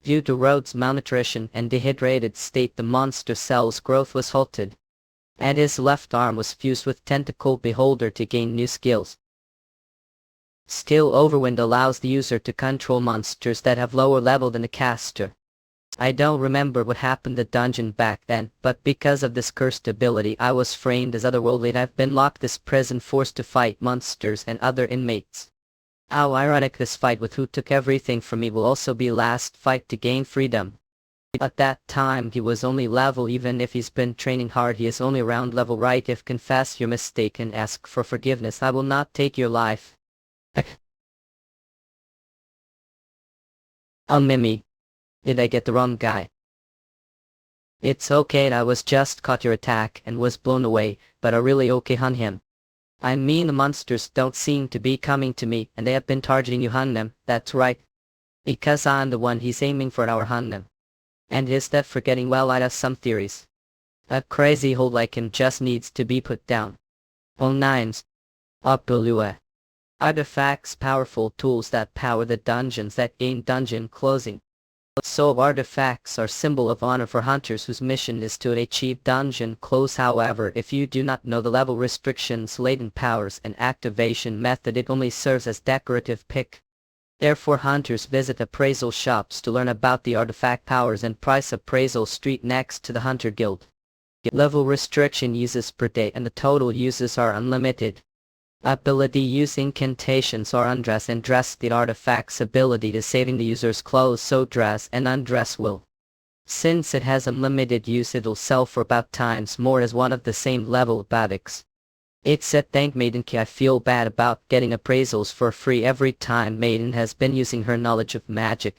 Due to Rhodes' malnutrition and dehydrated state, the monster cell's growth was halted. And his left arm was fused with tentacle beholder to gain new skills. Skill Overwind allows the user to control monsters that have lower level than the caster. I don't remember what happened in the dungeon back then, but because of this cursed ability I was framed as otherworldly and I've been locked this prison, forced to fight monsters and other inmates. How ironic, this fight with who took everything from me will also be last fight to gain freedom. At that time he was only level. Even if he's been training hard, he is only around level, right? If confess your mistake and ask for forgiveness, I will not take your life. Mimi. Did I get the wrong guy? It's okay, I was just caught your attack and was blown away, but are really okay on him. I mean, the monsters don't seem to be coming to me, and they have been targeting you, Hannem. That's right. Because I'm the one he's aiming for, our Hannem. And is that forgetting? Well, I have some theories. A crazy hole like him just needs to be put down. All nines. Opulua. Artifacts, powerful tools that power the dungeons that gain dungeon closing. So artifacts are symbol of honor for hunters whose mission is to achieve dungeon close. However, if you do not know the level restrictions, latent powers, and activation method, it only serves as decorative pick. Therefore, hunters visit appraisal shops to learn about the artifact powers and price. Appraisal street next to the Hunter Guild. Level restriction uses per day and the total uses are unlimited. Ability use incantations or undress and dress. The artifact's ability to saving the user's clothes, so dress and undress will. Since it has unlimited use, it'll sell for about times more as one of the same level basics. It said, thank Maiden K. I feel bad about getting appraisals for free every time Maiden has been using her knowledge of magic.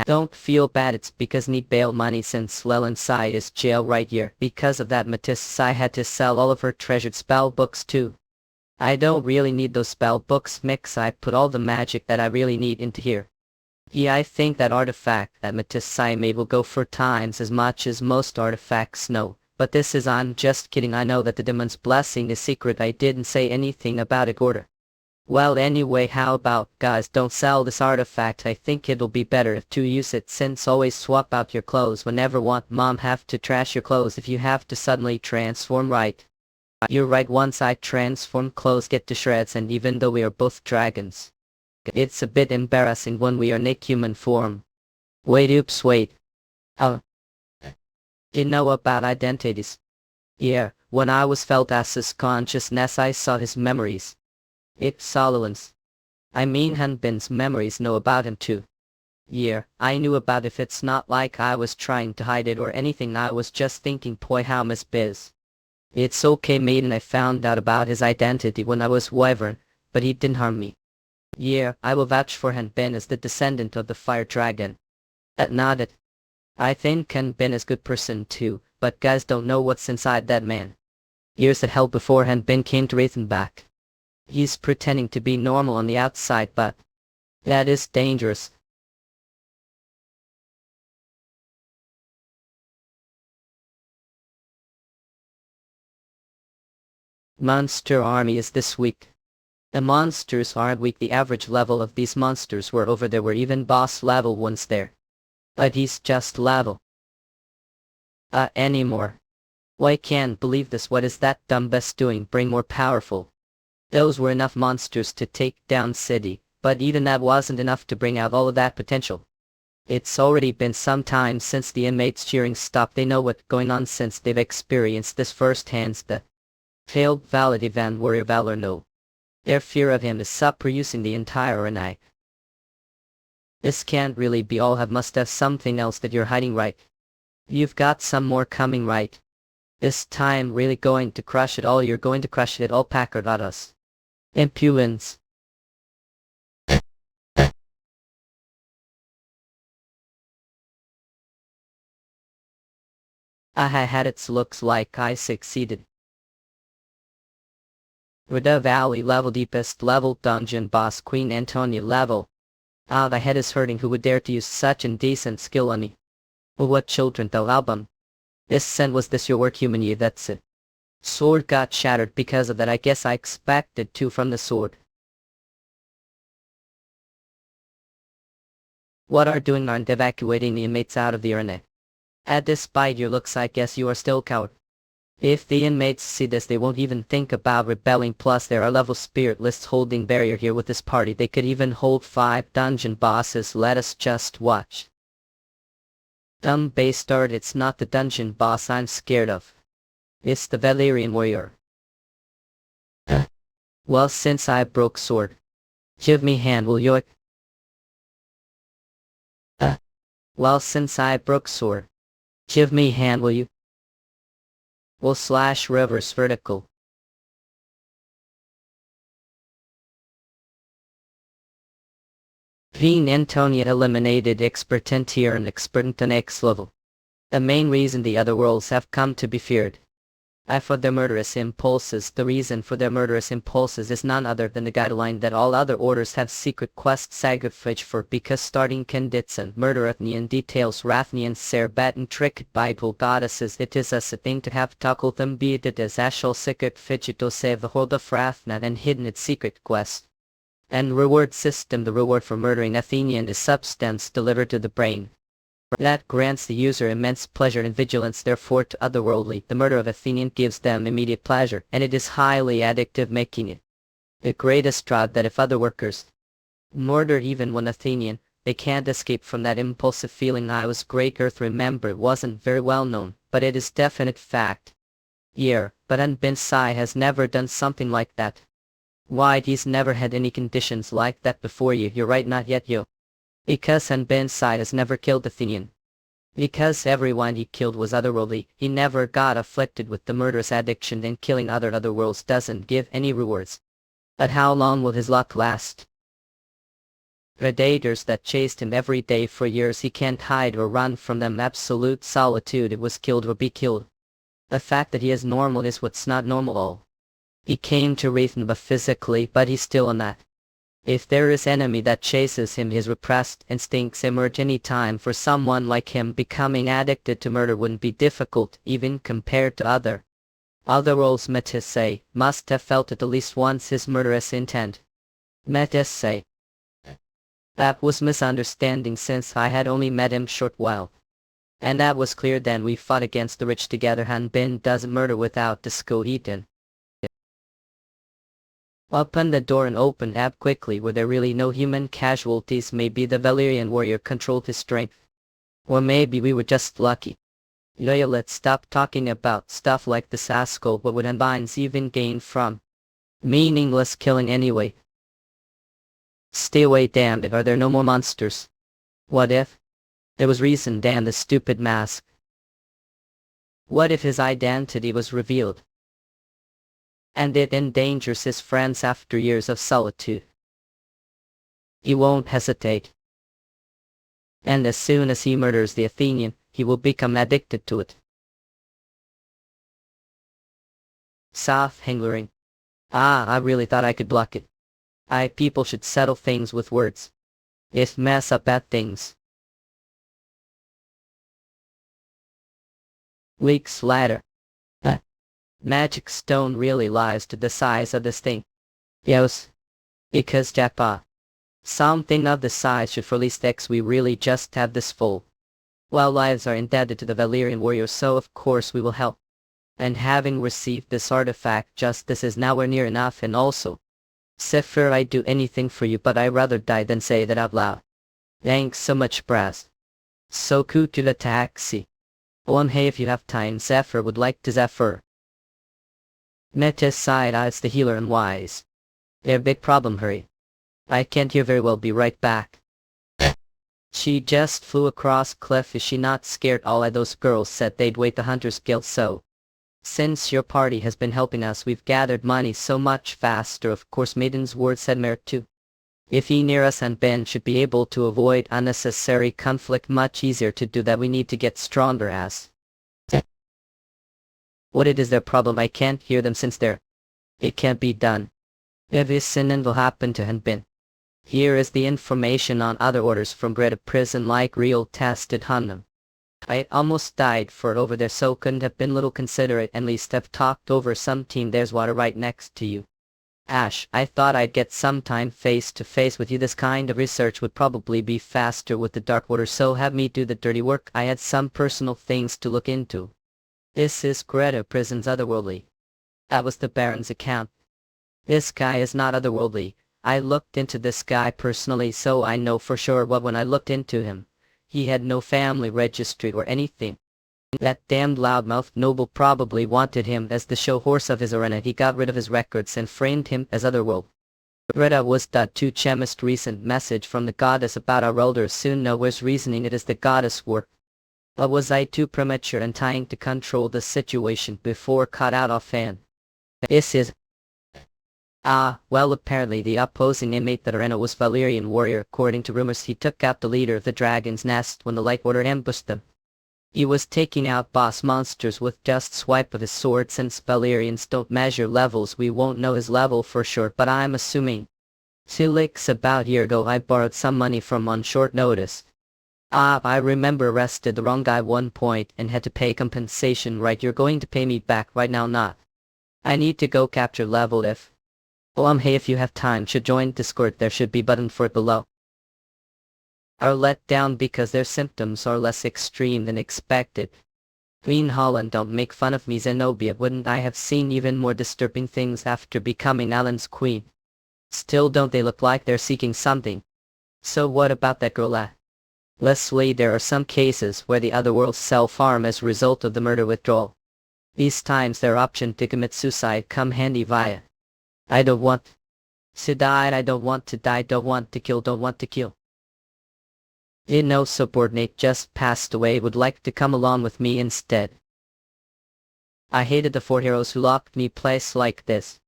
Don't feel bad, it's because need bail money since Lel inside is jail right here. Because of that, Matisse I had to sell all of her treasured spell books too. I don't really need those spell books, Mix. I put all the magic that I really need into here. Yeah, I think that artifact that Matisse I made will go for times as much as most artifacts know. But this is, I'm just kidding. I know that the demon's blessing is secret. I didn't say anything about it, order. Well, anyway, how about, guys, don't sell this artifact. I think it'll be better to use it, since always swap out your clothes whenever want. Mom, have to trash your clothes if you have to suddenly transform, right? You're right, once I transform, clothes get to shreds, and even though we are both dragons, it's a bit embarrassing when we are in human form. Wait, oops, wait. Oh. You know about identities? Yeah, when I was felt as his consciousness, I saw his memories. It's Solomons. I mean, Hanbin's memories know about him too. Yeah, I knew about it. It's not like I was trying to hide it or anything. I was just thinking, boy, how Miss Biz. It's okay, Maiden. I found out about his identity when I was wyvern, but he didn't harm me. Yeah, I will vouch for Hanbin as the descendant of the fire dragon. That nodded. I think Hanbin is a good person too, but guys don't know what's inside that man. Years of hell before Hanbin came to Reithenbach. He's pretending to be normal on the outside, but that is dangerous. Monster army is this week. The monsters aren't weak. The average level of these monsters were over. There were even boss level ones there. But he's just level. Anymore. Why, can't believe this. What is that dumb best doing? Bring more powerful. Those were enough monsters to take down city, but even that wasn't enough to bring out all of that potential. It's already been some time since the inmates cheering stopped. They know what's going on since they've experienced this firsthand. The failed valid event warrior valor no. Their fear of him is suppressing the entire arena. This can't really be all. Must have something else that you're hiding, right? You've got some more coming, right? This time really going to crush it all. You're going to crush it all, Packard, at us. Impudence. I had it. Looks like I succeeded. Rida Valley level, deepest level dungeon boss, Queen Antonia level. The head is hurting. Who would dare to use such indecent skill on me? Well, what children though, album? This scent, was this your work, human? Yeah, that's it. Sword got shattered because of that. I guess I expected to from the sword. What are doing? Aren't evacuating the inmates out of the arena? Despite your looks, I guess you are still coward. If the inmates see this, they won't even think about rebelling. Plus, there are level spirit lists holding barrier here with this party. They could even hold 5 dungeon bosses. Let us just watch. Dumb bastard, it's not the dungeon boss I'm scared of. It's the Valerian warrior. Well, since I broke sword, give me hand, will you? Well, since I broke sword, give me hand, will you? Will slash reverse vertical. Veen Antonia eliminated expert tier and expert next level. The main reason the other worlds have come to be feared. For their murderous impulses. The reason for their murderous impulses is none other than the guideline that all other orders have secret quests sacrifice for, because starting Kenditsan murder Athenian details Rathnian Serbat and tricked Bible goddesses. It is a thing to have tackled them, be it as Ashal secret fidget to save the hold of Rathna and hidden its secret quest. And reward system. The reward for murdering Athenian is substance delivered to the brain. That grants the user immense pleasure and vigilance. Therefore, to otherworldly, the murder of Athenian gives them immediate pleasure, and it is highly addictive, making it the greatest drug that if other workers murder even one Athenian, they can't escape from that impulsive feeling. I was great earth. Remember, it wasn't very well known, but it is definite fact. Yeah, but Hanbin Ryu has never done something like that. Why, he's never had any conditions like that before you. You're right, not yet, yo. Because Hanbin Ryu has never killed Athenian. Because everyone he killed was otherworldly, he never got afflicted with the murderous addiction, and killing other worlds doesn't give any rewards. But how long will his luck last? Predators that chased him every day for years, he can't hide or run from them. Absolute solitude. It was killed or be killed. The fact that he is normal is what's not normal. He came to Rathnba physically, but he's still on that. If there is enemy that chases him, his repressed instincts emerge any time. For someone like him, becoming addicted to murder wouldn't be difficult, even compared to otherworlds. Metis must have felt it at least once, his murderous intent. Metis that was misunderstanding, since I had only met him short while. And that was clear then. We fought against the rich together. Hanbin doesn't murder without disco eaten. Open the door and open up quickly. Were there really no human casualties? Maybe the Valyrian warrior controlled his strength. Or maybe we were just lucky. Yoya, let's stop talking about stuff like this. Asshole. What would Hanbin even gain from meaningless killing anyway? Stay away, damn it. Are there no more monsters? What if there was reason? Damn the stupid mask. What if his identity was revealed, and it endangers his friends after years of solitude? He won't hesitate. And as soon as he murders the Athenian, he will become addicted to it. Soft hangling. I really thought I could block it. People should settle things with words. If mess up bad things. Weeks later. Magic stone really lies to the size of this thing. Yes. Because jackpot. Something of the size should for least X. We really just have this full. Well, lives are indebted to the Valyrian warrior, so of course we will help. And having received this artifact, justice is nowhere near enough. And also, Sefer, I'd do anything for you, but I'd rather die than say that out loud. Thanks so much, Brass. So cool to the taxi. Hey, if you have time, Zephyr would like to Zephyr. Metis side-eyes the healer and wise. They're big problem, hurry. I can't hear very well, be right back. She just flew across cliff. Is she not scared? All of those girls said they'd wait the Hunter's Guild, so since your party has been helping us, we've gathered money so much faster. Of course, Maiden's word said merit too. If he near us, and Ben should be able to avoid unnecessary conflict much easier to do that. We need to get stronger as. What it is their problem? I can't hear them since it can't be done. If this sin will happen to Hanbin. Here is the information on other orders from Greta prison, like real tested Hunnam. I almost died for it over there, so couldn't have been little considerate. At least have talked over some team. There's water right next to you. Ash, I thought I'd get some time face to face with you. This kind of research would probably be faster with the dark water, so have me do the dirty work. I had some personal things to look into. This is Greta prison's otherworldly. That was the Baron's account. This guy is not otherworldly. I looked into this guy personally, so I know for sure what when I looked into him. He had no family registry or anything. That damned loudmouth noble probably wanted him as the show horse of his arena. He got rid of his records and framed him as otherworld. Rita was that two chemist recent message from the goddess about our elders soon knows reasoning it is the goddess work. But was I too premature in trying to control the situation before cut out off fan? This is well apparently the opposing inmate that Arena was Valyrian warrior. According to rumors he took out the leader of the dragon's nest when the Light Order ambushed them. He was taking out boss monsters with just swipe of his sword. Since Valyrians don't measure levels we won't know his level for sure, but I'm assuming. 2 weeks about a year ago I borrowed some money from on short notice. I remember arrested the wrong guy one point and had to pay compensation. Right, you're going to pay me back right now? Not. I need to go capture level if. Hey, if you have time should join Discord, there should be button for it below. Are let down because their symptoms are less extreme than expected. Queen Holland, don't make fun of me Zenobia, wouldn't I have seen even more disturbing things after becoming Alan's queen? Still, don't they look like they're seeking something? So what about that girl? Leslie, there are some cases where the Otherworlds self-harm as a result of the murder withdrawal. These times their option to commit suicide come handy via. I don't want to die, I don't want to die, don't want to kill, don't want to kill. Subordinate just passed away, would like to come along with me instead. I hated the 4 heroes who locked me place like this.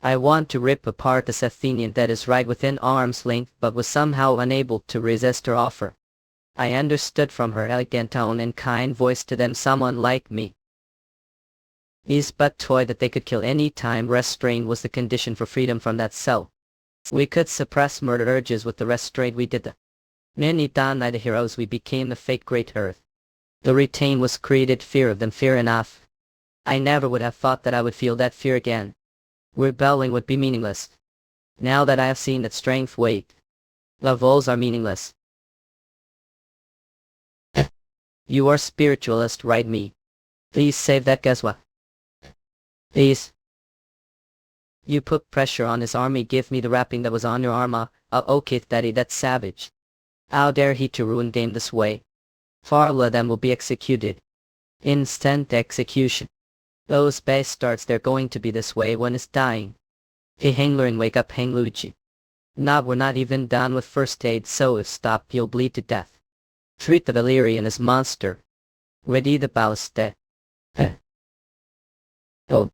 I want to rip apart this Athenian that is right within arm's length but was somehow unable to resist her offer. I understood from her elegant tone and kind voice to them someone like me is but toy that they could kill any time. Restraint was the condition for freedom from that cell. We could suppress murder urges with the restraint we did. The many done the heroes we became the fake great earth. The retain was created fear of them, fear enough. I never would have thought that I would feel that fear again. Rebelling would be meaningless. Now that I have seen that strength weight. Levels are meaningless. You are spiritualist, right? Me. Please save that Geswa. Please. You put pressure on his army, give me the wrapping that was on your armor. Okay daddy, that's savage. How dare he to ruin game this way? Farla them will be executed. Instant execution. Those bastards, they're going to be this way when it's dying. Hey Hanglerin, wake up Hangluchi. Nah, we're not even done with first aid, so if stop you'll bleed to death. Treat the Valyrian as monster. Ready the ballista. Oh.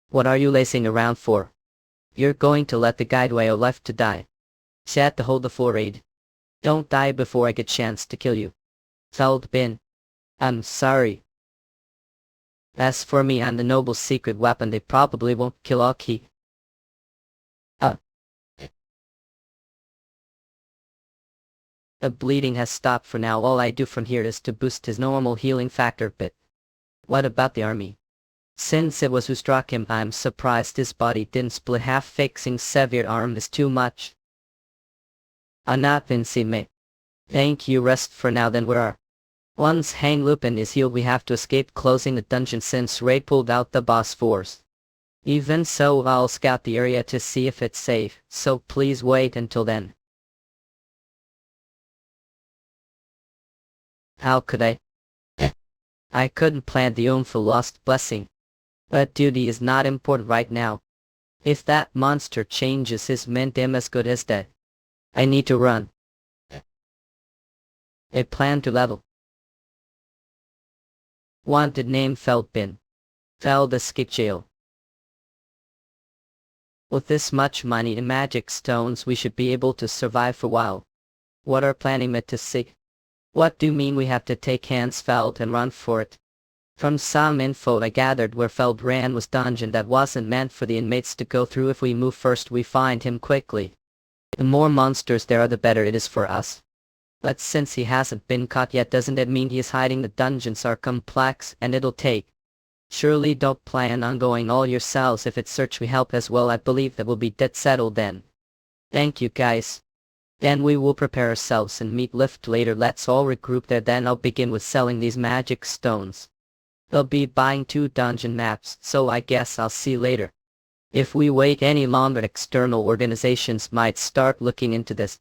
What are you lacing around for? You're going to let the guide way or left to die. Chat to hold the forehead. Don't die before I get chance to kill you. Feld bin. I'm sorry. As for me and the noble secret weapon, they probably won't kill Aki. The bleeding has stopped for now. All I do from here is to boost his normal healing factor bit. What about the army? Since it was who struck him, I'm surprised his body didn't split half. Fixing severed arm is too much. Not me. Thank you, rest for now then. Where are? Once Hang Lupin is healed we have to escape closing the dungeon since Ray pulled out the boss force. Even so, I'll scout the area to see if it's safe, so please wait until then. How could I? I couldn't plan the Umfu lost blessing. But duty is not important right now. If that monster changes his mind, I'm as good as dead. I need to run. A plan to level. Wanted name Feldbin. Feld escape jail. With this much money and magic stones we should be able to survive for a while. What are planning me to see? What do you mean we have to take Hansfeld and run for it? From some info I gathered, where Feld ran was dungeon that wasn't meant for the inmates to go through. If we move first we find him quickly. The more monsters there are the better it is for us. But since he hasn't been caught yet, doesn't it mean he is hiding? The dungeons are complex and it'll take. Surely don't plan on going all yourselves. If it's search we help as well, I believe that will be dead settled then. Thank you guys. Then we will prepare ourselves and meet Lift later. Let's all regroup there, then I'll begin with selling these magic stones. They'll be buying 2 dungeon maps, so I guess I'll see you later. If we wait any longer, external organizations might start looking into this.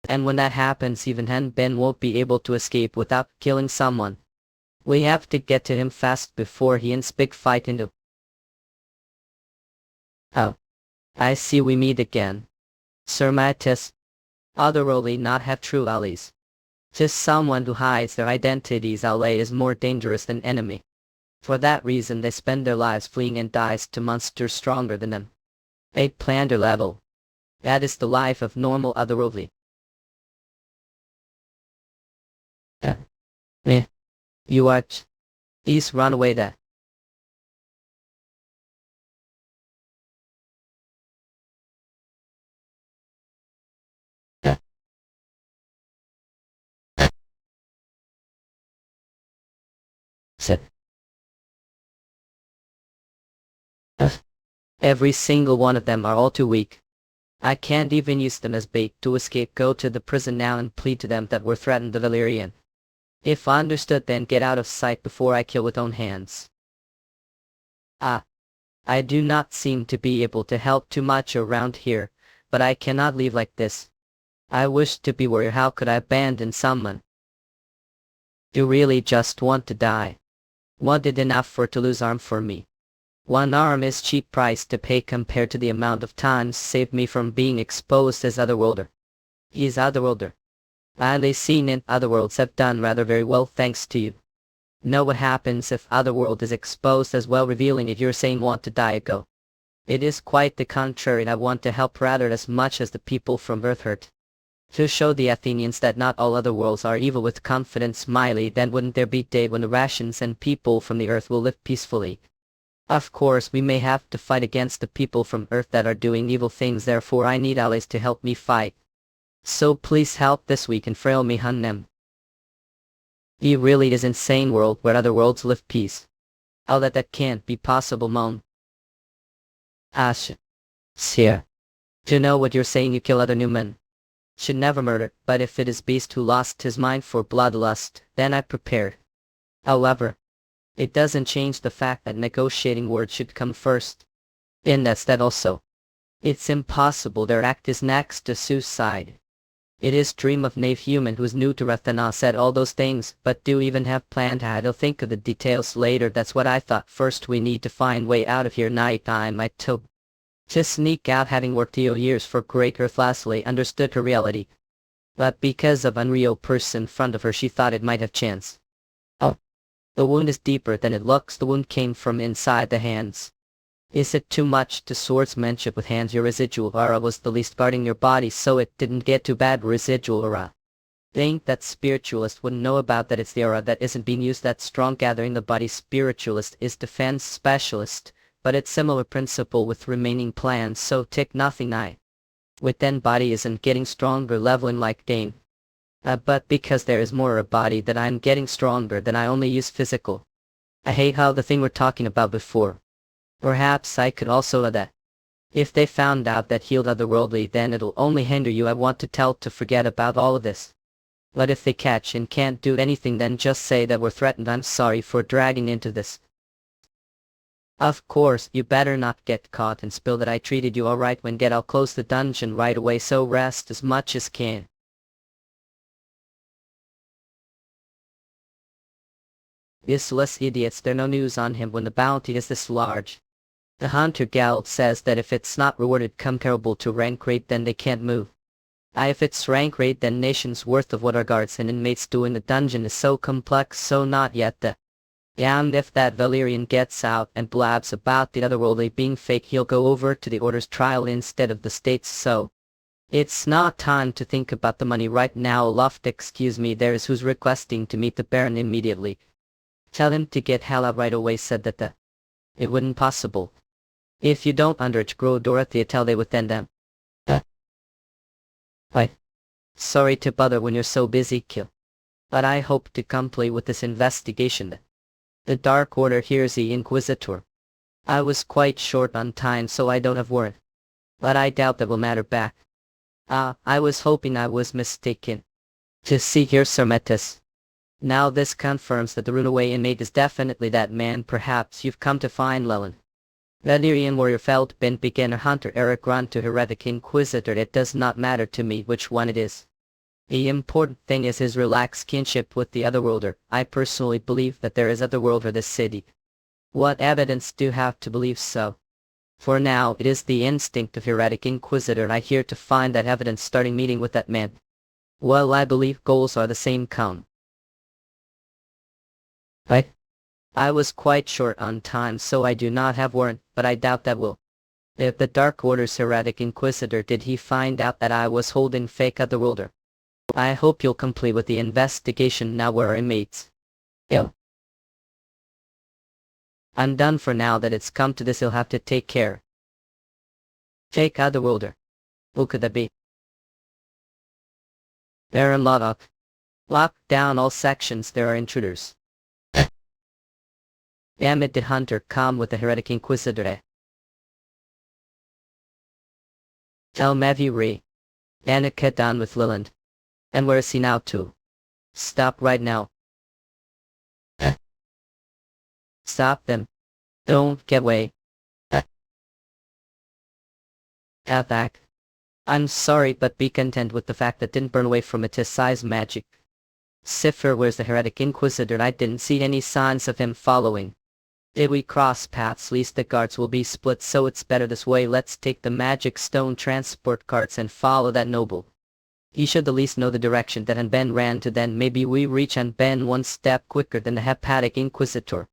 And when that happens, even Hanbin won't be able to escape without killing someone. We have to get to him fast before he ends big fight into. Oh. I see we meet again. Sir Mattis. Otherworldly not have true allies. Just someone who hides their identities ally is more dangerous than enemy. For that reason they spend their lives fleeing and dies to monsters stronger than them. A plander level. That is the life of normal otherworldly. You watch. Please run away there. Said. Every single one of them are all too weak. I can't even use them as bait to escape. Go to the prison now and plead to them that we're threatened the Valyrian. If understood, then get out of sight before I kill with own hands. I do not seem to be able to help too much around here, but I cannot leave like this. I wish to be warrior. How could I abandon someone? You really just want to die. Wanted enough for to lose arm for me. One arm is cheap price to pay compared to the amount of time saved me from being exposed as Otherworlder. He is Otherworlder. I've seen in Otherworlds have done rather very well thanks to you. Know what happens if Otherworld is exposed as well, revealing if you're saying want to die go. It is quite the contrary, and I want to help rather as much as the people from Earth hurt. To show the Athenians that not all other worlds are evil with confidence. Smiley, then wouldn't there be day when the rations and people from the Earth will live peacefully? Of course we may have to fight against the people from Earth that are doing evil things, therefore I need allies to help me fight. So please help this week and frail me Hanem. He really is insane world where other worlds live peace. Oh, that can't be possible, Moan. Ash. Sir. To know what you're saying, you kill other new men. Should never murder, but if it is beast who lost his mind for bloodlust, then I prepared. However, it doesn't change the fact that negotiating words should come first. And that's that also. It's impossible their act is next to suicide. It is dream of knave human who's new to Rathana said all those things, but do even have planned I'll think of the details later. That's what I thought. First we need to find way out of here. Night time I took. To sneak out, having worked years for Great Earth. Lastly understood her reality. But because of unreal person in front of her she thought it might have chance. Oh. The wound is deeper than it looks. The wound came from inside the hands. Is it too much to swordsmanship with hands? Your residual aura was the least guarding your body, so it didn't get too bad. Residual aura. Think that spiritualist wouldn't know about that. It's the aura that isn't being used that's strong. Gathering the body. Spiritualist is defense specialist, but it's similar principle with remaining plans, so tick nothing I. Within body isn't getting stronger, leveling like Dane. But because there is more a body that I'm getting stronger than I only use physical. I hate how the thing we're talking about before. Perhaps I could also add that. If they found out that healed otherworldly, then it'll only hinder you. I want to tell to forget about all of this. But if they catch and can't do anything, then just say that we're threatened. I'm sorry for dragging into this. Of course, you better not get caught and spill that I treated you alright when I'll close the dungeon right away, so rest as much as can. Useless idiots, there no news on him when the bounty is this large. The Hunter Guild says that if it's not rewarded comparable to rank rate, then they can't move. If it's rank rate, then nation's worth of what our guards and inmates do in the dungeon is so complex, so not yet the. And if that Valyrian gets out and blabs about the otherworldly being fake, he'll go over to the Order's trial instead of the State's, so. It's not time to think about the money right now. Luft, excuse me, there is who's requesting to meet the Baron immediately. Tell him to get hell out right away. Said that it wouldn't possible. If you don't underage grow Dorothea, tell they within them. Why? Sorry to bother when you're so busy, kill. But I hope to complete with this investigation. The Dark Order here's the Inquisitor. I was quite short on time, so I don't have word. But I doubt that will matter back. I was hoping I was mistaken. To see here, Sir Metis. Now this confirms that the runaway inmate is definitely that man. Perhaps you've come to find Lelin. Valyrian warrior felt been beginner hunter Eric run to heretic inquisitor. It does not matter to me which one it is. The important thing is his relaxed kinship with the Otherworlder. I personally believe that there is Otherworld for this city. What evidence do you have to believe so? For now, it is the instinct of Heretic Inquisitor, and I here to find that evidence starting meeting with that man. Well, I believe goals are the same count. I was quite short on time, so I do not have warrant, but I doubt that will. If the Dark Order's Heretic Inquisitor did he find out that I was holding fake Otherworlder? I hope you'll complete with the investigation now where our inmates. Yeah. I'm done for now. That it's come to this, he'll have to take care. Fake Otherworlder. Who could that be? There are a lot of. Lock down all sections, there are intruders. Damn it, did Hunter come with the Heretic Inquisitor? Tell Manhwa Ryu. Annika down with Leland. And where is he now to? Stop right now. Stop them. Don't get away. Back. I'm sorry, but be content with the fact that didn't burn away from it his size magic. Cipher, where's the Heretic Inquisitor? I didn't see any signs of him following. If we cross paths, least the guards will be split, so it's better this way. Let's take the magic stone transport carts and follow that noble. He should at least know the direction that Hanbin ran to, then maybe we reach Hanbin one step quicker than the Heretic Inquisitor.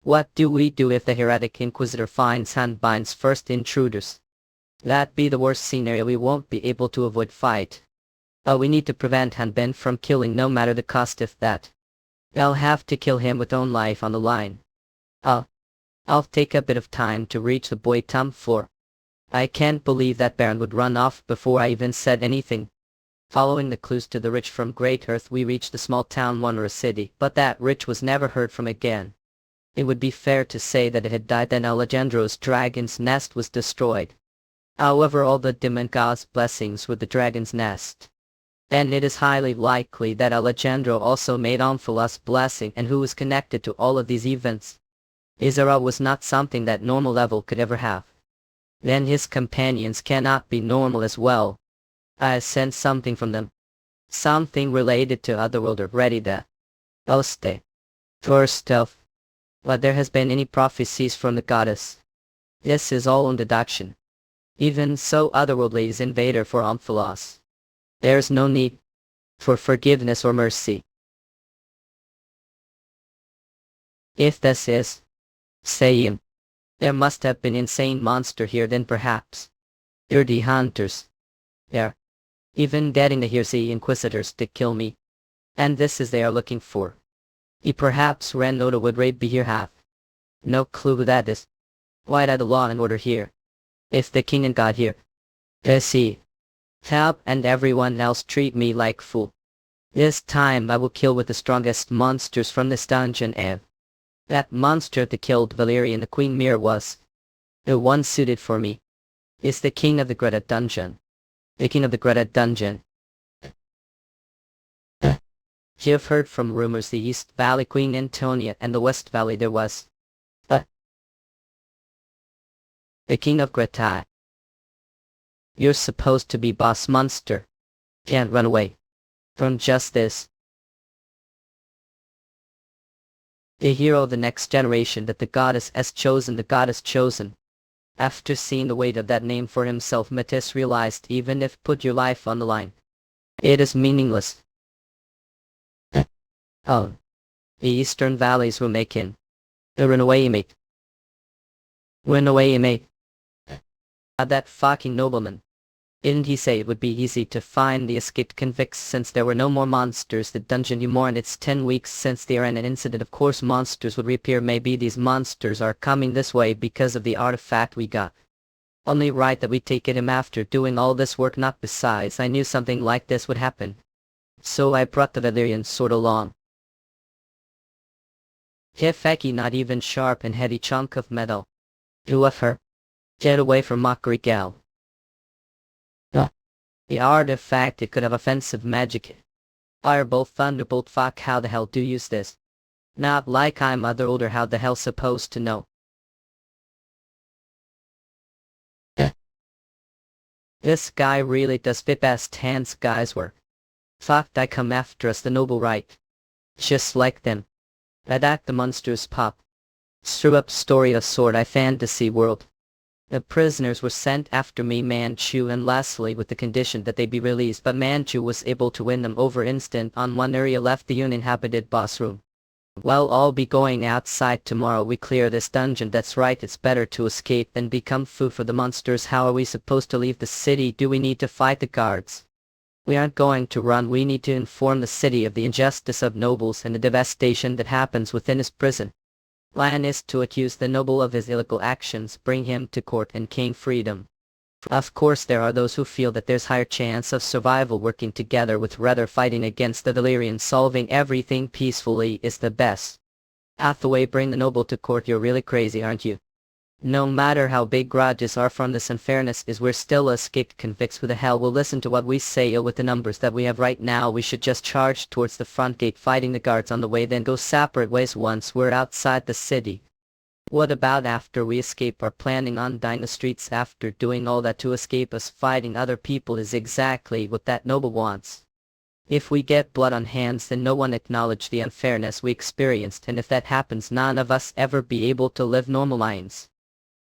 What do we do if the Heretic Inquisitor finds Hanbin's first intruders? That'd be the worst scenario. We won't be able to avoid fight. We need to prevent Hanbin from killing no matter the cost. If that, I'll have to kill him with own life on the line. I'll take a bit of time to reach the Boitum floor. I can't believe that Baron would run off before I even said anything. Following the clues to the rich from Great Earth, we reached the small town Wondrous City, but that rich was never heard from again. It would be fair to say that it had died then Alejandro's dragon's nest was destroyed. However, all the demon god's blessings were the dragon's nest. And it is highly likely that Alejandro also made Omphala's blessing, and who was connected to all of these events. Izara was not something that normal level could ever have. Then his companions cannot be normal as well. I sense something from them. Something related to Otherworlder. Ready to stay. First off, but there has been any prophecies from the goddess. This is all on deduction. Even so, Otherworldly is invader for Omphalos. There's no need for forgiveness or mercy. If this is saying, there must have been insane monster here, then perhaps they're the hunters. They're even getting the Heresy Inquisitors to kill me. And this is they are looking for. He perhaps ran Oda would raid be here have. No clue who that is. Why'd I the law and order here? If the king and god here. He. Tab and everyone else treat me like fool. This time I will kill with the strongest monsters from this dungeon, and that monster that killed Valeria and the Queen Mirror was the one suited for me. Is the king of the Greta dungeon. The king of the Greta dungeon. You've heard from rumors the East Valley Queen Antonia and the West Valley there was the king of Greta. You're supposed to be boss monster. Can't run away from justice. The hero of the next generation that the goddess has chosen, the goddess chosen. After seeing the weight of that name for himself, Matisse realized even if put your life on the line, it is meaningless. The eastern valleys will make him. Run away, mate. Run away, mate. That fucking nobleman. Didn't he say it would be easy to find the escaped convicts since there were no more monsters the dungeon anymore, and it's 10 weeks since the Arena incident? Of course monsters would reappear. Maybe these monsters are coming this way because of the artifact we got. Only right that we take him after doing all this work. Not besides, I knew something like this would happen. So I brought the Valerian sword along. Hifeki, not even sharp and heavy chunk of metal. You of her. Get away from mockery, gal. The artifact, it could have offensive magic. Firebolt, thunderbolt, fuck, how the hell do you use this? Not like I'm Otherworlder, how the hell supposed to know? This guy really does fit best hands guys work. Thought they come after us the noble right. Just like them. Attack the monsters pop. Screw up story of sword I fantasy world. The prisoners were sent after me Manchu and lastly with the condition that they be released, but Manchu was able to win them over instant on one area left the uninhabited boss room. Well, I'll be going outside tomorrow we clear this dungeon. That's right, it's better to escape than become food for the monsters. How are we supposed to leave the city? Do we need to fight the guards? We aren't going to run, we need to inform the city of the injustice of nobles and the devastation that happens within his prison. Plan is to accuse the noble of his illegal actions, bring him to court and gain freedom. Of course there are those who feel that there's higher chance of survival working together with rather fighting against the Delirium. Solving everything peacefully is the best. Hathaway, bring the noble to court. You're really crazy, aren't you? No matter how big grudges are from this unfairness is we're still escaped convicts. Who the hell will listen to what we say? With the numbers that we have right now we should just charge towards the front gate fighting the guards on the way, then go separate ways once we're outside the city. What about after we escape? Are planning on dying the streets after doing all that to escape us? Fighting other people is exactly what that noble wants. If we get blood on hands then no one acknowledge the unfairness we experienced, and if that happens none of us ever be able to live normal lives.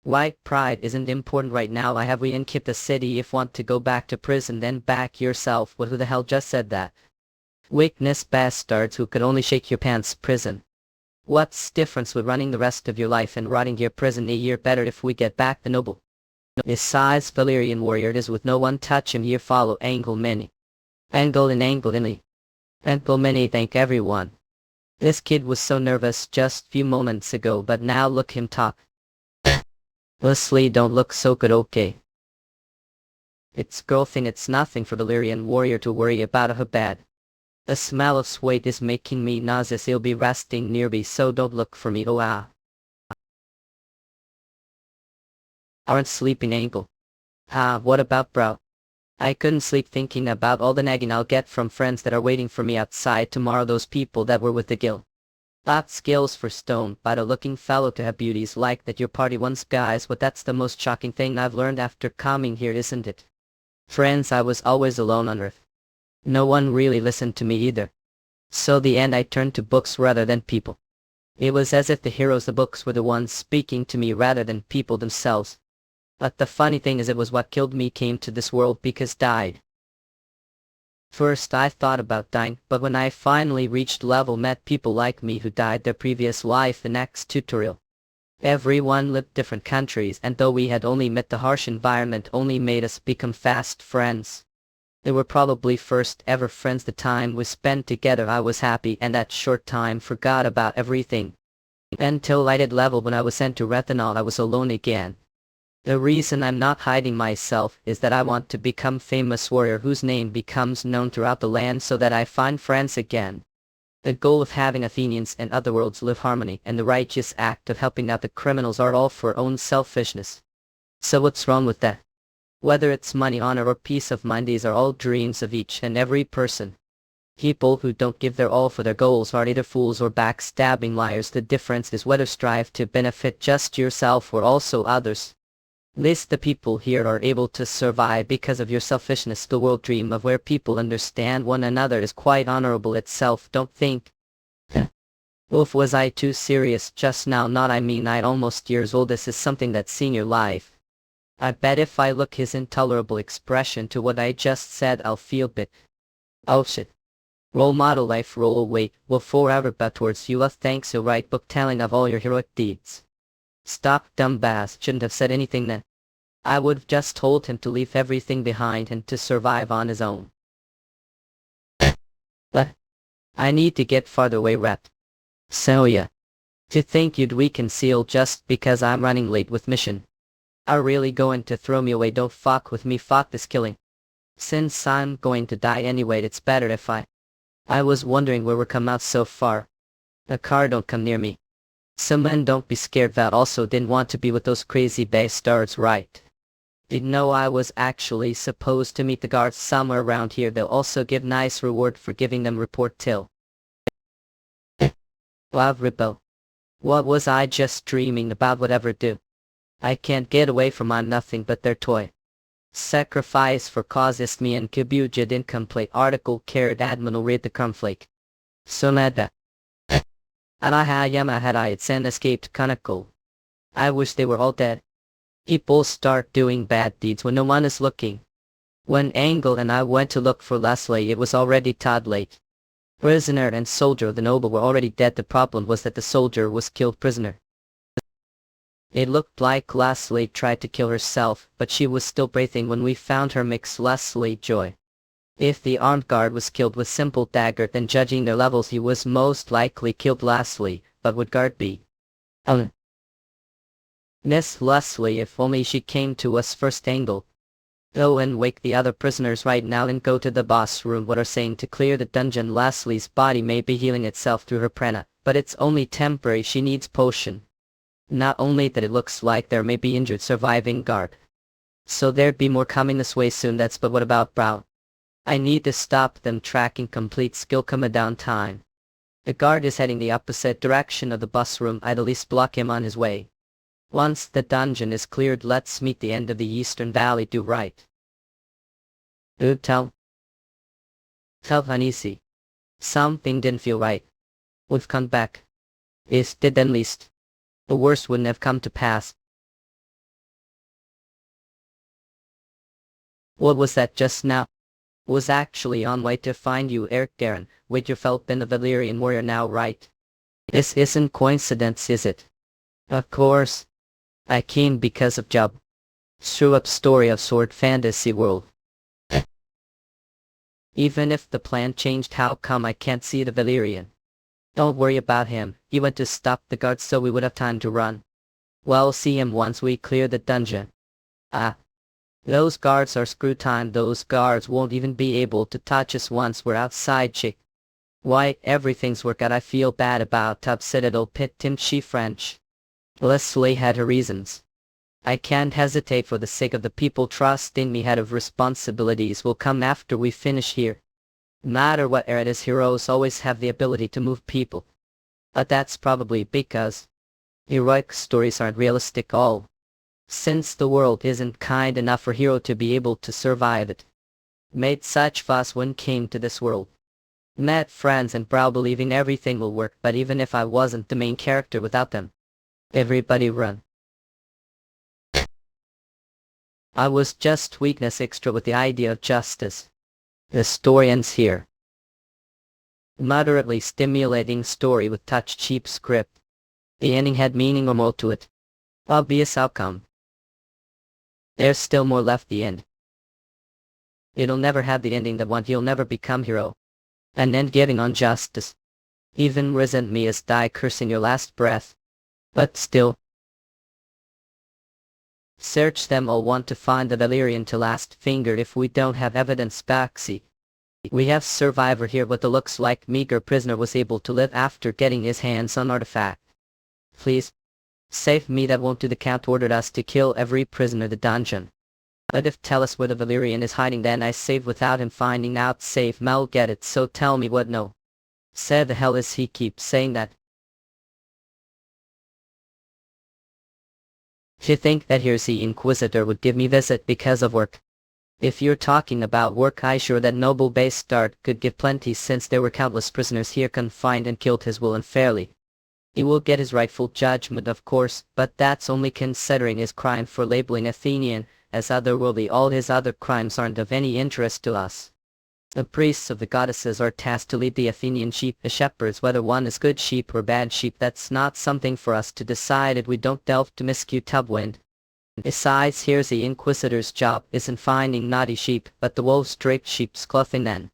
White pride isn't important right now. I have we in keep the city. If want to go back to prison then back yourself. What, who the hell just said that? Weakness bastards who could only shake your pants. Prison. What's difference with running the rest of your life and rotting here? Prison a year better if we get back the noble. Besides Valyrian warrior it is with no one touch him here. Follow angle many. Angle and angle in Angle many. Thank everyone. This kid was so nervous just few moments ago, but now look him talk. Leslie, don't look so good. Okay. It's girl thing. It's nothing for Valyrian warrior to worry about. Her bad. The smell of sweat is making me nauseous. He'll be resting near me, so don't look for me. Oh ah. Aren't sleeping angle. Ah, what about bro? I couldn't sleep thinking about all the nagging I'll get from friends that are waiting for me outside tomorrow. Those people that were with the guild. Got skills for stone, but a looking fellow to have beauties like that. Your party once, guys. What, that's the most shocking thing I've learned after coming here, isn't it? Friends, I was always alone on earth. No one really listened to me either. So the end I turned to books rather than people. It was as if the heroes, the books, were the ones speaking to me rather than people themselves. But the funny thing is it was what killed me. Came to this world because died. First I thought about dying, but when I finally reached level met people like me who died their previous life. The next tutorial. Everyone lived different countries, and though we had only met, the harsh environment only made us become fast friends. They were probably first ever friends. The time we spent together I was happy, and that short time forgot about everything. Until I did level. When I was sent to Rethanol I was alone again. The reason I'm not hiding myself is that I want to become famous warrior whose name becomes known throughout the land so that I find friends again. The goal of having Athenians and Otherworlds live harmony and the righteous act of helping out the criminals are all for own selfishness. So what's wrong with that? Whether it's money, honor or peace of mind, these are all dreams of each and every person. People who don't give their all for their goals are either fools or backstabbing liars. The difference is whether strive to benefit just yourself or also others. At least the people here are able to survive because of your selfishness. The world dream of where people understand one another is quite honorable itself, don't think? Wolf, was I too serious just now? Not, I mean I'm almost years old. This is something that's seen your life. I bet if I look his intolerable expression to what I just said I'll feel bit. Oh shit. Role model life role. Wait, will forever but towards you. Thanks, you'll write book telling of all your heroic deeds. Stop, dumbass. Shouldn't have said anything then. I would've just told him to leave everything behind and to survive on his own. But I need to get farther away, rep. So yeah. To think you'd reconcile just because I'm running late with mission. Are really going to throw me away? Don't fuck with me. Fuck this killing. Since I'm going to die anyway, it's better if I was wondering where we come out so far. The car, don't come near me. Some men, don't be scared. That also didn't want to be with those crazy bastards, right? Didn't know I was actually supposed to meet the guards somewhere around here. They'll also give nice reward for giving them report till. Wow, rebel. What was I just dreaming about? Whatever do. I can't get away from, I'm nothing but their toy. Sacrifice for causes me and Kibuja didn't complete article carried admin read the conflict. Sonada. Anaha Yama had I and escaped Kanako. I wish they were all dead. People start doing bad deeds when no one is looking. When Angle and I went to look for Leslie, it was already tad late. Prisoner and soldier of the noble were already dead. The problem was that the soldier was killed prisoner. It looked like Leslie tried to kill herself, but she was still breathing when we found her. Makes Leslie joy. If the armed guard was killed with simple dagger, then judging their levels he was most likely killed Leslie, but would guard be? Miss Leslie, if only she came to us first. Angle. Go and wake the other prisoners right now and go to the boss room. What are saying to clear the dungeon? Leslie's body may be healing itself through her prana, but it's only temporary. She needs potion. Not only that, it looks like there may be injured surviving guard. So there'd be more coming this way soon. But what about Brow? I need to stop them. Tracking complete. Skill comma down time. The guard is heading the opposite direction of the bus room. I'd at least block him on his way. Once the dungeon is cleared, let's meet the end of the Eastern Valley. Do right. Tell uneasy. Something didn't feel right. We've come back. Is did at least. The worst wouldn't have come to pass. What was that just now? Was actually on way to find you, Eric Garen. Wait, your felt been a Valyrian warrior now, right? This isn't coincidence, is it? Of course. I came because of job. Screw up story of sword fantasy world. Even if the plan changed, how come I can't see the Valyrian? Don't worry about him. He went to stop the guards so we would have time to run. We'll see him once we clear the dungeon. Those guards are screw time. Those guards won't even be able to touch us once we're outside. Chick. Why, everything's worked out. I feel bad about Tub Citadel Pit Timchi French. Leslie had her reasons. I can't hesitate for the sake of the people. Trust in me. Head of responsibilities will come after we finish here. No matter what era it is, heroes always have the ability to move people. But that's probably because heroic stories aren't realistic all. Since the world isn't kind enough for hero to be able to survive it. Made such fuss when came to this world. Met friends and Brow believing everything will work, but even if I wasn't the main character without them, everybody run. I was just weakness extra with the idea of justice. The story ends here. Moderately stimulating story with touch cheap script. The ending had meaning or more to it. Obvious outcome. There's still more left. The end. It'll never have the ending that want. He'll never become hero. And end giving on justice. Even resent me as die cursing your last breath. But still. Search them all. Want to find the Valyrian to last finger. If we don't have evidence, backseat. We have survivor here. What the looks like meager prisoner was able to live after getting his hands on artifact. Please. Save me. That won't do. The count ordered us to kill every prisoner in the dungeon. But if tell us where the Valyrian is hiding, then I save without him finding out. Save Mel get it. So tell me what. No. Said the hell is he keep saying that? You think that here's the Inquisitor would give me visit because of work? If you're talking about work, I sure that noble bastard could give plenty, since there were countless prisoners here confined and killed his will unfairly. He will get his rightful judgment, of course, but that's only considering his crime for labeling Athenian as otherworldly. All his other crimes aren't of any interest to us. The priests of the goddesses are tasked to lead the Athenian sheep, the shepherds, whether one is good sheep or bad sheep. That's not something for us to decide if we don't delve to Miscue Tubwind. Besides, here's the Inquisitor's job isn't finding naughty sheep, but the wolves draped sheep's clothing. Then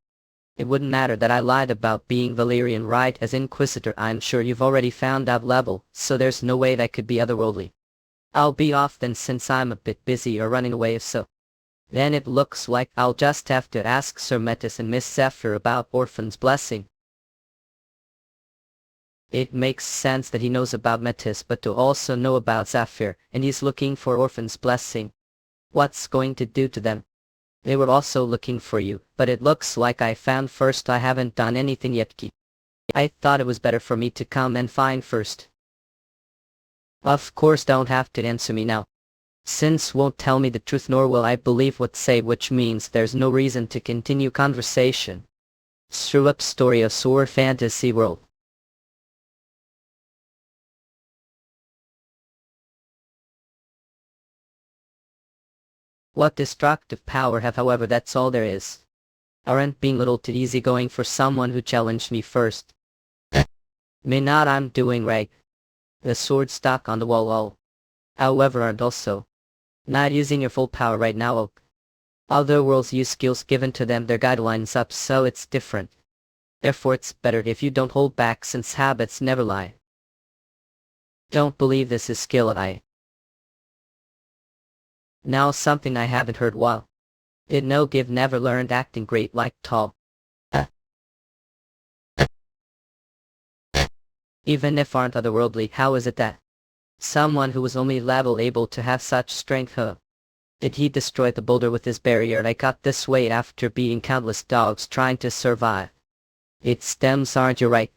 it wouldn't matter that I lied about being Valyrian, right? As Inquisitor, I'm sure you've already found out level, so there's no way that could be otherworldly. I'll be off then, since I'm a bit busy or running away. If so, then it looks like I'll just have to ask Sir Metis and Miss Zephyr about Orphan's blessing. It makes sense that he knows about Metis, but to also know about Zephyr, and he's looking for Orphan's blessing. What's going to do to them? They were also looking for you, but it looks like I found first. I haven't done anything yet. I thought it was better for me to come and find first. Of course, don't have to answer me now. Since won't tell me the truth nor will I believe what say, which means there's no reason to continue conversation. Screw up story of sword fantasy world. What destructive power have, however, that's all there is. Aren't being little too easygoing for someone who challenged me first. Me not I'm doing right. The sword stuck on the wall. However, aren't also not using your full power right now. Other worlds use skills given to them, their guidelines up, so it's different. Therefore it's better if you don't hold back, since habits never lie. Don't believe this is skill I. Now something I haven't heard while. It no give never learned acting great like tall. Even if aren't otherworldly, how is it that someone who was only level able to have such strength, did he destroy the boulder with his barrier and I got this way after beating countless dogs trying to survive? Its stems aren't you right?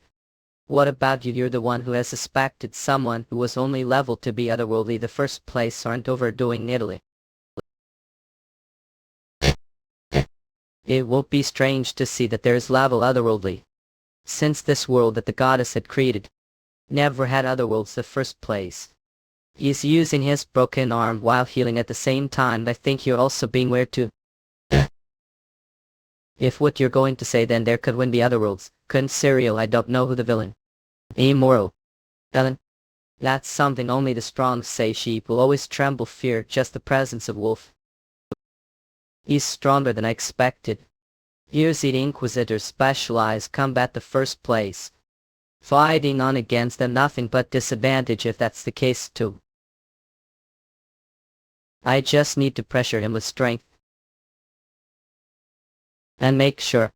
What about you? You're the one who has suspected someone who was only level to be otherworldly the first place, aren't overdoing Italy. It won't be strange to see that there is level otherworldly, since this world that the goddess had created never had otherworlds the first place. He's using his broken arm while healing at the same time. I think you're also being weird too. If what you're going to say, then there could win be otherworlds. Couldn't Serial, I don't know who the villain. Immoral. Villain? That's something only the strong say. Sheep will always tremble fear just the presence of wolf. He's stronger than I expected. Here's the Inquisitor's specialized combat the first place. Fighting on against them nothing but disadvantage if that's the case too. I just need to pressure him with strength. And make sure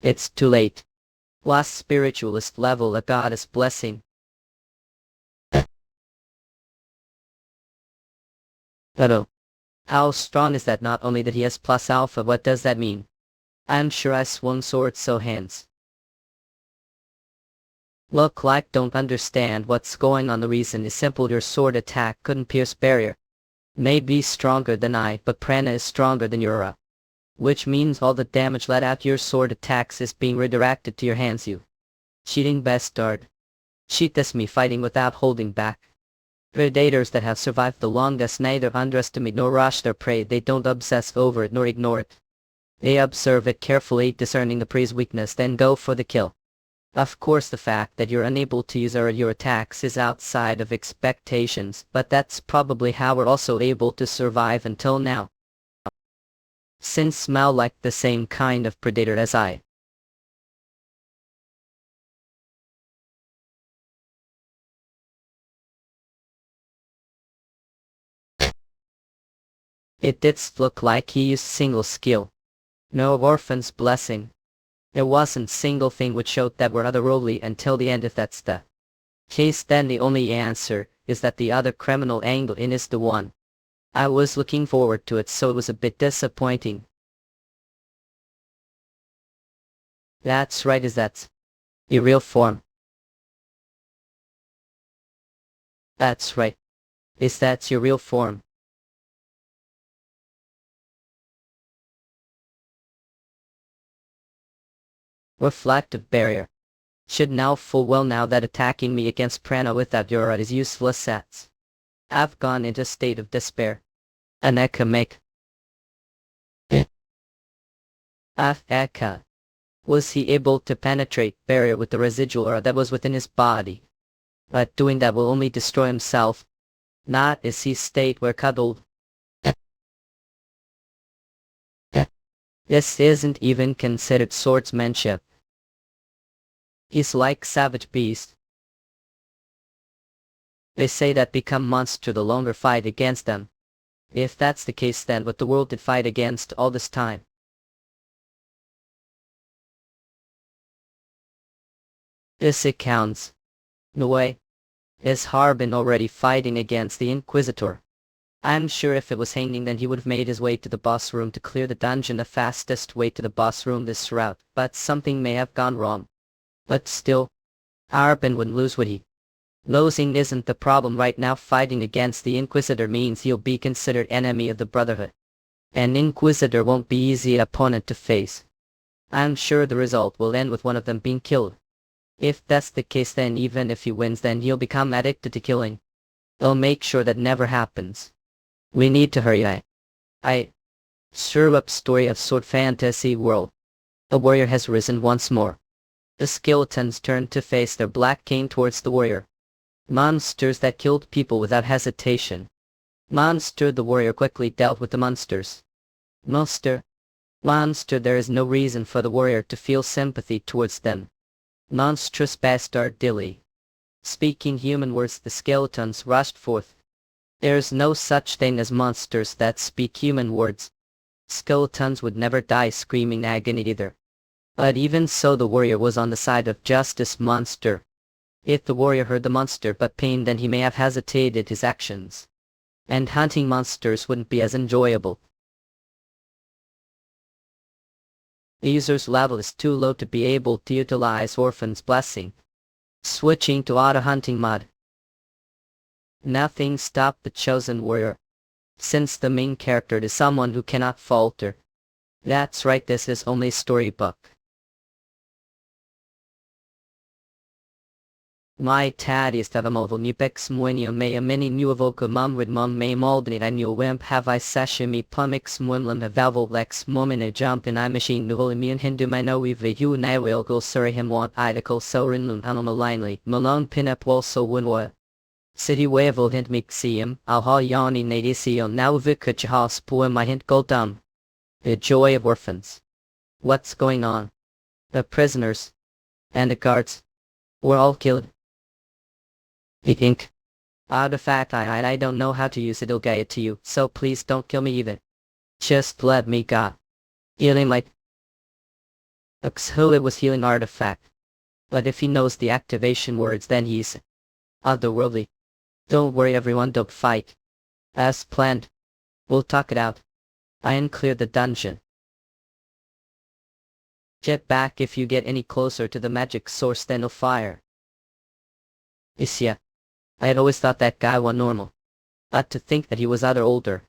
it's too late. Last spiritualist level, a goddess blessing. But how strong is that? Not only that he has plus alpha, what does that mean? I'm sure I swung sword so hands look like don't understand what's going on. The reason is simple, your sword attack couldn't pierce barrier. May be stronger than I, but prana is stronger than your which means all the damage let out your sword attacks is being redirected to your hands. You cheating bastard. Cheat this me fighting without holding back. Predators that have survived the longest neither underestimate nor rush their prey. They don't obsess over it nor ignore it. They observe it carefully, discerning the prey's weakness, then go for the kill. Of course the fact that you're unable to use your attacks is outside of expectations, but that's probably how we're also able to survive until now. Since smell like the same kind of predator as I. It did look like he used single skill. No orphan's blessing. There wasn't single thing which showed that we're otherworldly until the end. If that's the case, then the only answer is that the other criminal angle in is the one. I was looking forward to it, so it was a bit disappointing. That's right, is that your real form? That's right. Is that your real form? Reflective barrier. Should know full well now that attacking me against prana without Yura is useless sets. I've gone into a state of despair. Aneka make. Eka. Was he able to penetrate barrier with the residual aura that was within his body? But doing that will only destroy himself. Not is he state where cuddled. This isn't even considered swordsmanship. He's like savage beast. They say that become monster the longer fight against them. If that's the case, then what the world did fight against all this time? This accounts. No way. Is Harbin already fighting against the Inquisitor? I'm sure if it was hanging, then he would have made his way to the boss room to clear the dungeon. The fastest way to the boss room this route, but something may have gone wrong. But still, Harbin wouldn't lose, would he? Losing isn't the problem right now. Fighting against the Inquisitor means you'll be considered enemy of the Brotherhood. An Inquisitor won't be easy opponent to face. I'm sure the result will end with one of them being killed. If that's the case, then even if he wins, then he'll become addicted to killing. I'll make sure that never happens. We need to hurry. I sure up story of sword fantasy world. A warrior has risen once more. The skeletons turned to face their black king towards the warrior. Monsters that killed people without hesitation. The warrior quickly dealt with the monsters. Monster, there is no reason for the warrior to feel sympathy towards them. Monstrous bastard dilly. Speaking human words, the skeletons rushed forth. There's no such thing as monsters that speak human words. Skeletons would never die screaming agony either. But even so, the warrior was on the side of justice. Monster. If the warrior heard the monster but pain, then he may have hesitated his actions. And hunting monsters wouldn't be as enjoyable. The user's level is too low to be able to utilize Orphan's Blessing. Switching to auto hunting mode. Nothing stopped the chosen warrior. Since the main character is someone who cannot falter. That's right, this is only a storybook. My tad is tavamoval nupex muenio mea mini nuavoka mumrid mum may maldnit annual wimp have I sashimi pumix mwimlam havalval lex momina jump in I machine nuvolimune hindu minoe vihu nailgul surihim want idicul sorinlun anomalinely malone pinup wolso winwa. City wavel hint mixium, alha yani nadisio now vikachahas poem I hint goldum. The joy of orphans. What's going on? The prisoners and the guards were all killed. I think. Artifact I don't know how to use it. I'll get it to you, so please don't kill me either. Just let me go. Healing light. It was healing artifact. But if he knows the activation words, then he's otherworldly. Don't worry everyone, don't fight. As planned. We'll talk it out. I uncleared the dungeon. Jet back if you get any closer to the magic source, then I'll fire. Yeah. I had always thought that guy was normal. But to think that he was older.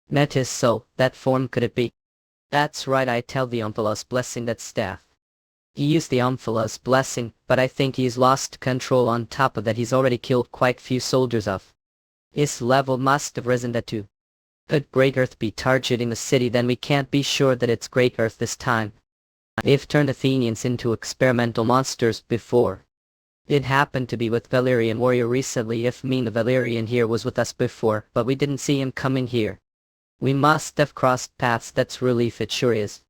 Met his soul, that form could it be? That's right, I tell the Umphalas blessing that staff. He used the Umphalas blessing, but I think he's lost control. On top of that, he's already killed quite few soldiers of. His level must have risen to 2. Could Great Earth be targeting the city? Then we can't be sure that it's Great Earth this time. They've turned Athenians into experimental monsters before. It happened to be with Valerian warrior recently. If the Valerian here was with us before, but we didn't see him coming here. We must have crossed paths. That's relief, it sure is.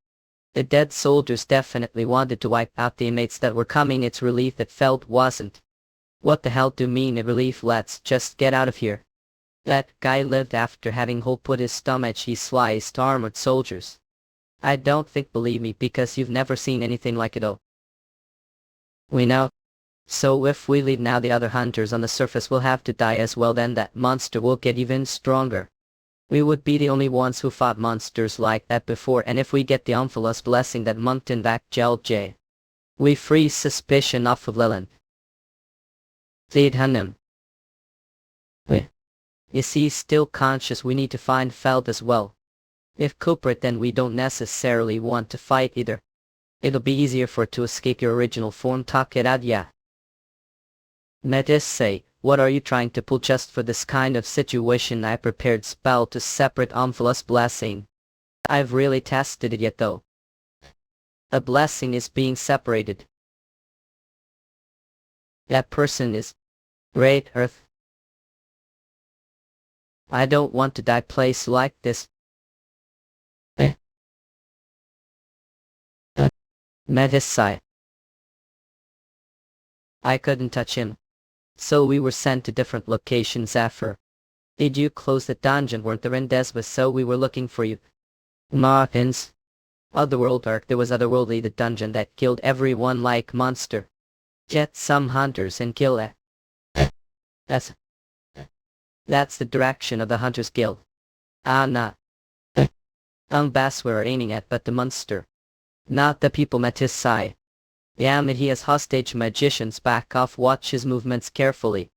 The dead soldiers definitely wanted to wipe out the inmates that were coming. It's relief it felt wasn't. What the hell do mean a relief? Let's just get out of here. That guy lived after having hole put his stomach. He sliced armored soldiers. I don't think, believe me, because you've never seen anything like it. Oh. We know. So if we leave now, the other hunters on the surface will have to die as well. Then that monster will get even stronger. We would be the only ones who fought monsters like that before, and if we get the Umphalas blessing that Moncton back Gel J, we free suspicion off of Leland. Lead him. Is he still conscious? We need to find Feld as well. If culprit, then we don't necessarily want to fight either. It'll be easier for it to escape your original form. Talk it out, yeah. Metis say, what are you trying to pull? Just for this kind of situation I prepared spell to separate Umphalas blessing. I've really tested it yet though. A blessing is being separated. That person is Great Earth. I don't want to die place like this. Metis sigh. I couldn't touch him. So we were sent to different locations after. Did you close the dungeon? Weren't there in Desma? So we were looking for you. Martins. Otherworld arc. There was Otherworldly, the dungeon that killed everyone like monster. Get some hunters and kill it. That's the direction of the Hunters Guild. Nah. Bass we're aiming at, but the monster. Not the people. Metis sigh. Damn it, he has hostage magicians back off, watch his movements carefully.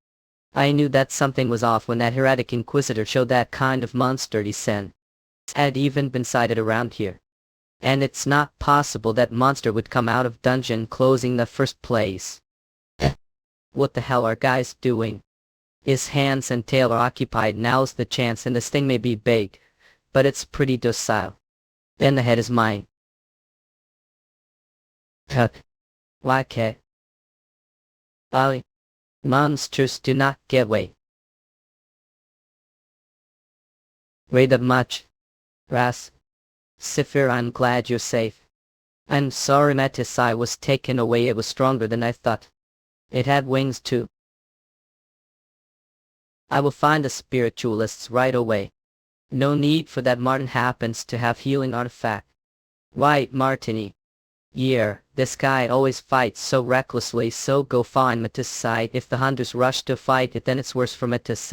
I knew that something was off when that heretic inquisitor showed that kind of monster descent. Had even been sighted around here. And it's not possible that monster would come out of dungeon closing the first place. What the hell are guys doing? His hands and tail are occupied, now's the chance, and this thing may be big, but it's pretty docile. Then the head is mine. Like it. Ali. Monsters do not get away. Wait up much. Ras. Sifir, I'm glad you're safe. I'm sorry Metis I was taken away, it was stronger than I thought. It had wings too. I will find the spiritualists right away. No need for that. Martin happens to have healing artifact. Right, Martini. Yeah, this guy always fights so recklessly, so go find Metis. If the hunters rush to fight it, then it's worse for Metis.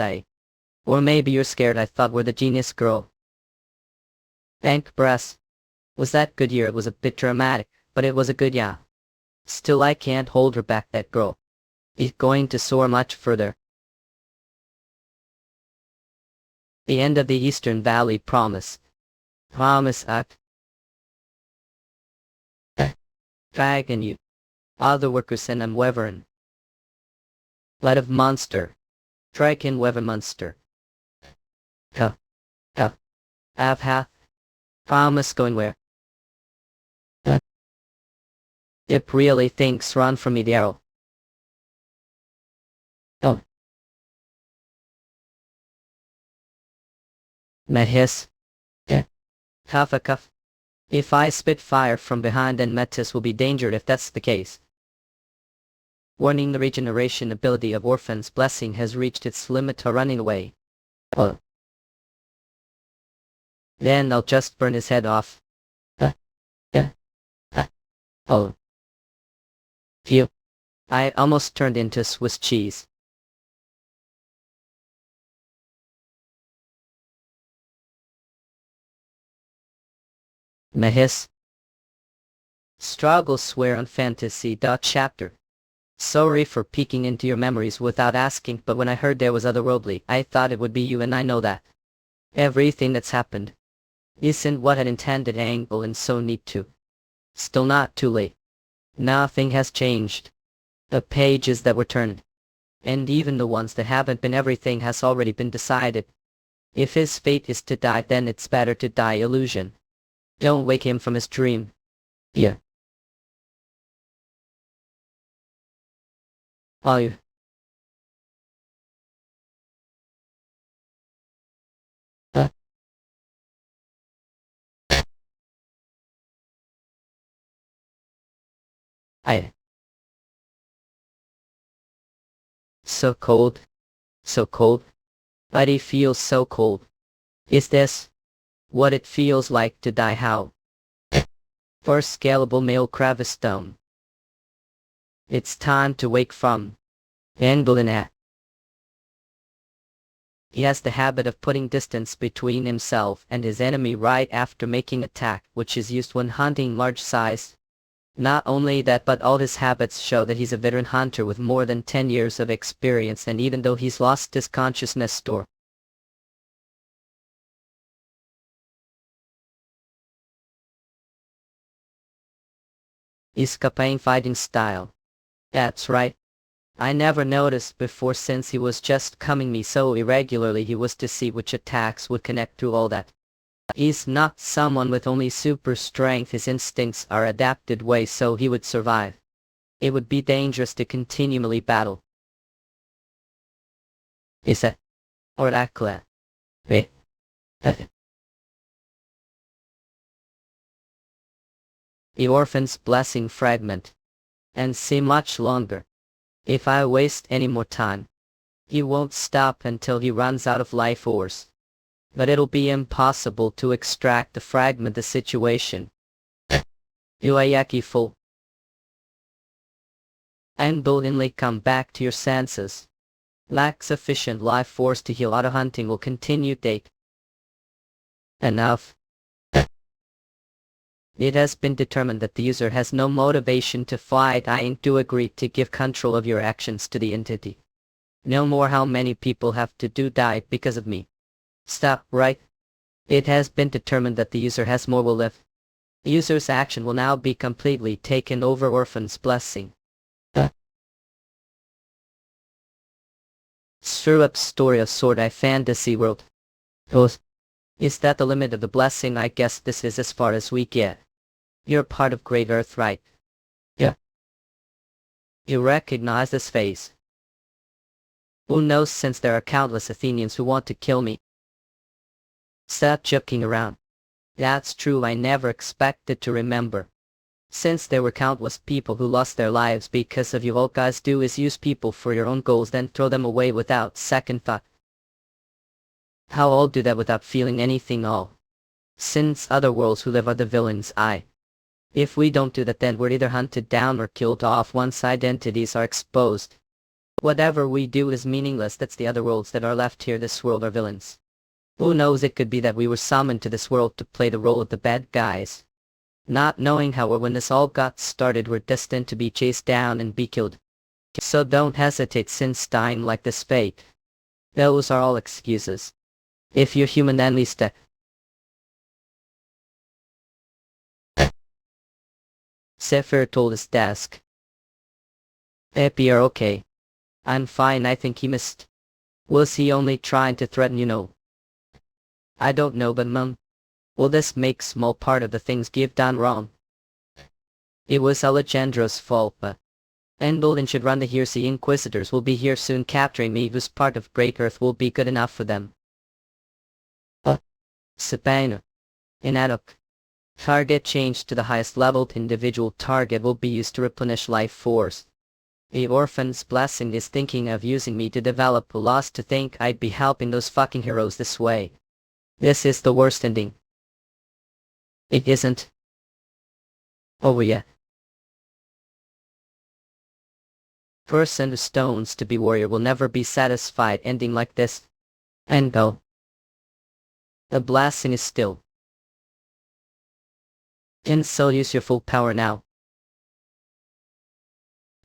Or maybe you're scared. I thought we're the genius girl. Thank Bress. Was that good? Year? It was a bit dramatic, but it was a good yeah. Still I can't hold her back, that girl. It's going to soar much further. The end of the Eastern Valley promise. Promise up. Dragon you. Other workers and I'm Wevern. Let of monster. Dragon Wever monster. Have hath. Promise going where? It really thinks run from me, Daryl. Oh. Met hiss. Cuff a cuff. If I spit fire from behind, then Metis will be endangered if that's the case. Warning, the regeneration ability of Orphan's Blessing has reached its limit to running away. Oh. Then I'll just burn his head off. Oh. Phew. I almost turned into Swiss cheese. Mahis. Struggle swear on fantasy. Chapter. Sorry for peeking into your memories without asking, but when I heard there was otherworldly, I thought it would be you, and I know that. Everything that's happened isn't what I'd intended, angle, and so need to. Still not too late. Nothing has changed. The pages that were turned, and even the ones that haven't been, everything has already been decided. If his fate is to die, then it's better to die illusion. Don't wake him from his dream. Yeah. Are you? I. So cold. So cold. Body feels so cold. Is this what it feels like to die? How? For scalable male Cravistone. It's time to wake from Anglina. He has the habit of putting distance between himself and his enemy right after making attack, which is used when hunting large size. Not only that, but all his habits show that he's a veteran hunter with more than 10 years of experience, and even though he's lost his consciousness store. Escaping fighting style. That's right. I never noticed before, since he was just coming me so irregularly. He was to see which attacks would connect to all that. He's not someone with only super strength. His instincts are adapted ways so he would survive. It would be dangerous to continually battle. Is it? Oracle. Wait. The Orphan's Blessing fragment. And see much longer. If I waste any more time, he won't stop until he runs out of life force. But it'll be impossible to extract the fragment. The situation. Uayaki full. And blatantly come back to your senses. Lack sufficient life force to heal. Auto hunting will continue. Date. Enough. It has been determined that the user has no motivation to fight. I do agree to give control of your actions to the entity. No more how many people have to die because of me. Stop, right? It has been determined that the user has more will live. The user's action will now be completely taken over Orphan's blessing. Screw up story of Sword Eye Fantasy World. Oh, is that the limit of the blessing? I guess this is as far as we get. You're part of Great Earth, right? Yeah. You recognize this face? Who knows, since there are countless Athenians who want to kill me. Stop joking around. That's true, I never expected to remember. Since there were countless people who lost their lives because of you, all guys do is use people for your own goals, then throw them away without second thought. How all do that without feeling anything all? Since Otherworlds who live are the villains, if we don't do that, then we're either hunted down or killed off once identities are exposed. Whatever we do is meaningless. That's the Otherworlds that are left here. This world are villains. Who knows, it could be that we were summoned to this world to play the role of the bad guys. Not knowing how or when this all got started, we're destined to be chased down and be killed. So don't hesitate, since dying like this fate. Those are all excuses. If you're human, then at least Zephyr told his desk. Epi, you're okay. I'm fine, I think he missed. Was he only trying to threaten, you know? I don't know, but will this make small part of the things you've done wrong? It was Alejandro's fault, but Endolin should run the Here's the Inquisitors will be here soon, capturing me. Who's part of Great Earth will be good enough for them. Sabana. Inadok. Target changed to the highest level. Individual target will be used to replenish life force. The Orphan's blessing is thinking of using me to develop a loss. To think I'd be helping those fucking heroes this way. This is the worst ending. It isn't. Oh yeah. Person who stones to be warrior will never be satisfied ending like this. And go. The blessing is still. And so use your full power now.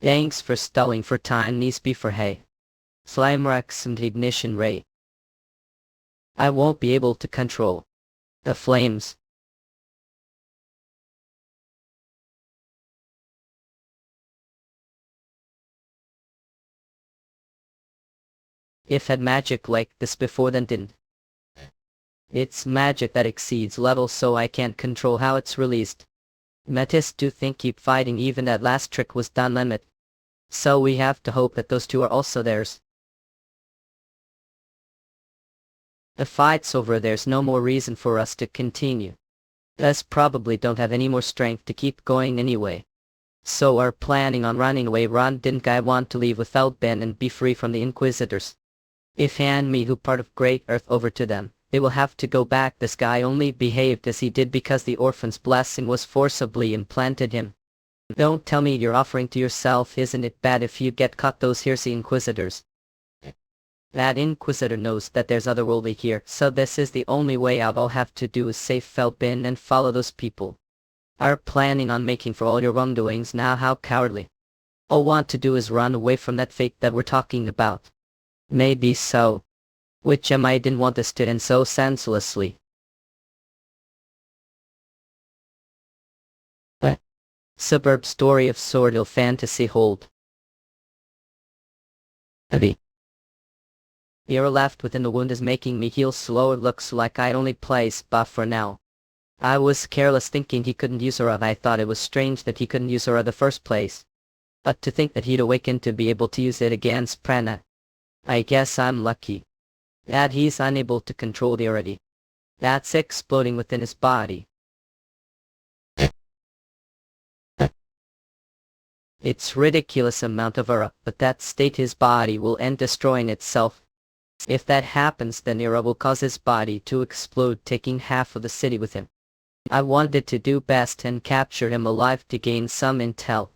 Thanks for stalling for time. Nisby for hay. Slimerex and ignition ray. I won't be able to control the flames. If had magic like this before, then didn't. It's magic that exceeds levels, so I can't control how it's released. Metis do think keep fighting, even that last trick was done limit. So we have to hope that those two are also theirs. The fight's over, there's no more reason for us to continue. Us probably don't have any more strength to keep going anyway. So are planning on running away. Didn't I want to leave without Ben and be free from the Inquisitors? If hand me who part of Great Earth over to them, they will have to go back. This guy only behaved as he did because the Orphan's blessing was forcibly implanted him. Don't tell me you're offering to yourself. Isn't it bad if you get caught? Those here's the Inquisitors. That Inquisitor knows that there's otherworldly here, so this is the only way out. All have to do is save Felbin and follow those people. Are planning on making for all your wrongdoings now. How cowardly. All want to do is run away from that fate that we're talking about. Maybe so. Which I didn't want this to end so senselessly. Suburb story of Sword Hill Fantasy Hold. You're left within the wound is making me heal slow. It looks like I'd only place buff for now. I was careless thinking he couldn't use Aura. I thought it was strange that he couldn't use Aura the first place. But to think that he'd awaken to be able to use it against Prana. I guess I'm lucky. That he's unable to control the Aura. That's exploding within his body. It's ridiculous amount of Aura, but that state his body will end destroying itself. If that happens, then Aura will cause his body to explode, taking half of the city with him. I wanted to do best and capture him alive to gain some intel.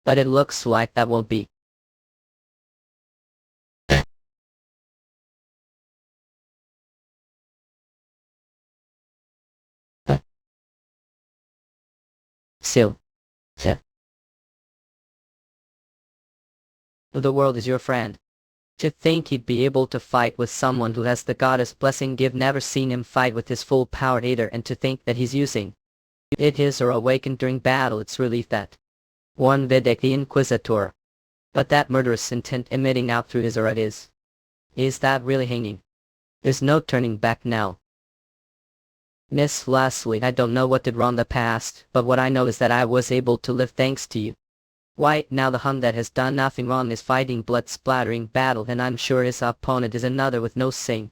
But it looks like that won't be. Still. Yeah. The world is your friend. To think he'd be able to fight with someone who has the goddess blessing. You've never seen him fight with his full power either, and to think that he's using it his or awakened during battle. It's relief that one Videk the Inquisitor. But that murderous intent emitting out through his aura is that really hanging? There's no turning back now. Miss Leslie, I don't know what did wrong in the past, but what I know is that I was able to live thanks to you. Why, now the Hun that has done nothing wrong is fighting blood-splattering battle, and I'm sure his opponent is another with no sin.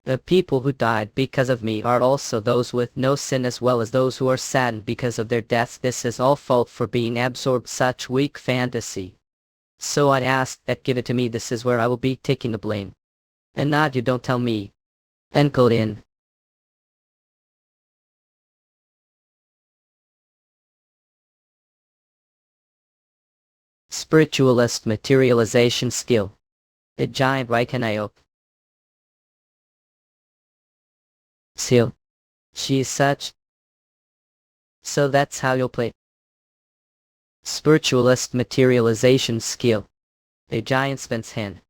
The people who died because of me are also those with no sin, as well as those who are saddened because of their deaths. This is all fault for being absorbed such weak fantasy. So I'd ask that give it to me. This is where I will be taking the blame. And not you, don't tell me. And go in. Spiritualist materialization skill. A giant Raikanayo. Seal. She is such. So that's how you'll play. Spiritualist materialization skill. A giant spins hand.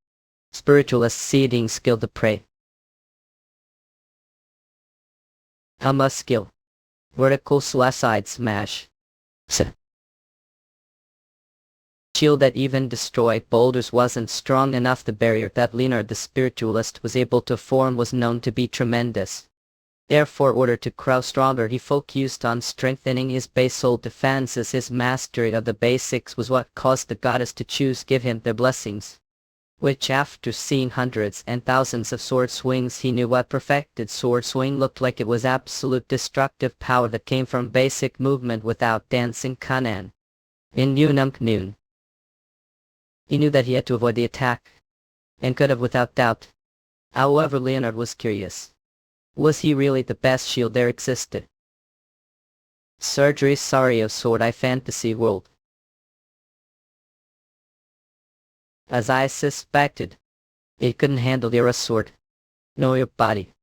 Spiritualist seeding skill to pray. Alma skill. Vertical side smash. Shield that even destroyed boulders wasn't strong enough. The barrier that Leonard the spiritualist was able to form was known to be tremendous. Therefore, in order to grow stronger, he focused on strengthening his basal defenses. His mastery of the basics was what caused the goddess to give him their blessings. Which, after seeing hundreds and thousands of sword swings, he knew what perfected sword swing looked like. It was absolute destructive power that came from basic movement without dancing kanan. In Yunam noon. He knew that he had to avoid the attack, and could have without doubt. However, Leonard was curious. Was he really the best shield there existed? Surgery sorry of sword I fantasy world. As I suspected, it couldn't handle your sword, nor your body.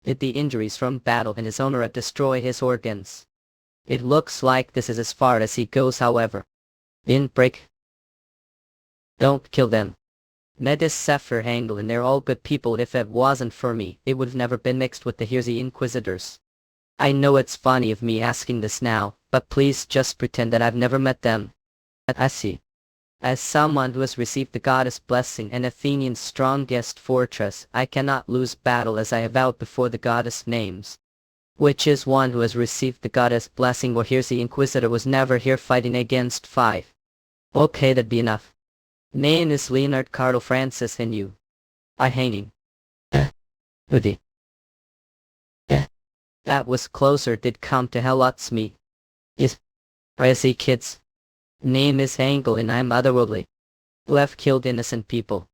The injuries from battle and his owner had destroyed his organs. It looks like this is as far as he goes, however. In break. Don't kill them. Medis Sefer Hangel, and they're all good people. If it wasn't for me, it would have never been mixed with the Hirzi Inquisitors. I know it's funny of me asking this now, but please just pretend that I've never met them. I see. As someone who has received the goddess blessing and Athenian's strongest fortress, I cannot lose battle, as I have vowed before the goddess names. Which is one who has received the goddess blessing, or Hirzi Inquisitor was never here fighting against 5. Okay, that'd be enough. Name is Leonard Carlo Francis, and you. I hanging. Udi. That was closer. Did come to hell lots me. Is. I see kids. Name is Angel, and I'm otherworldly. Who have killed innocent people.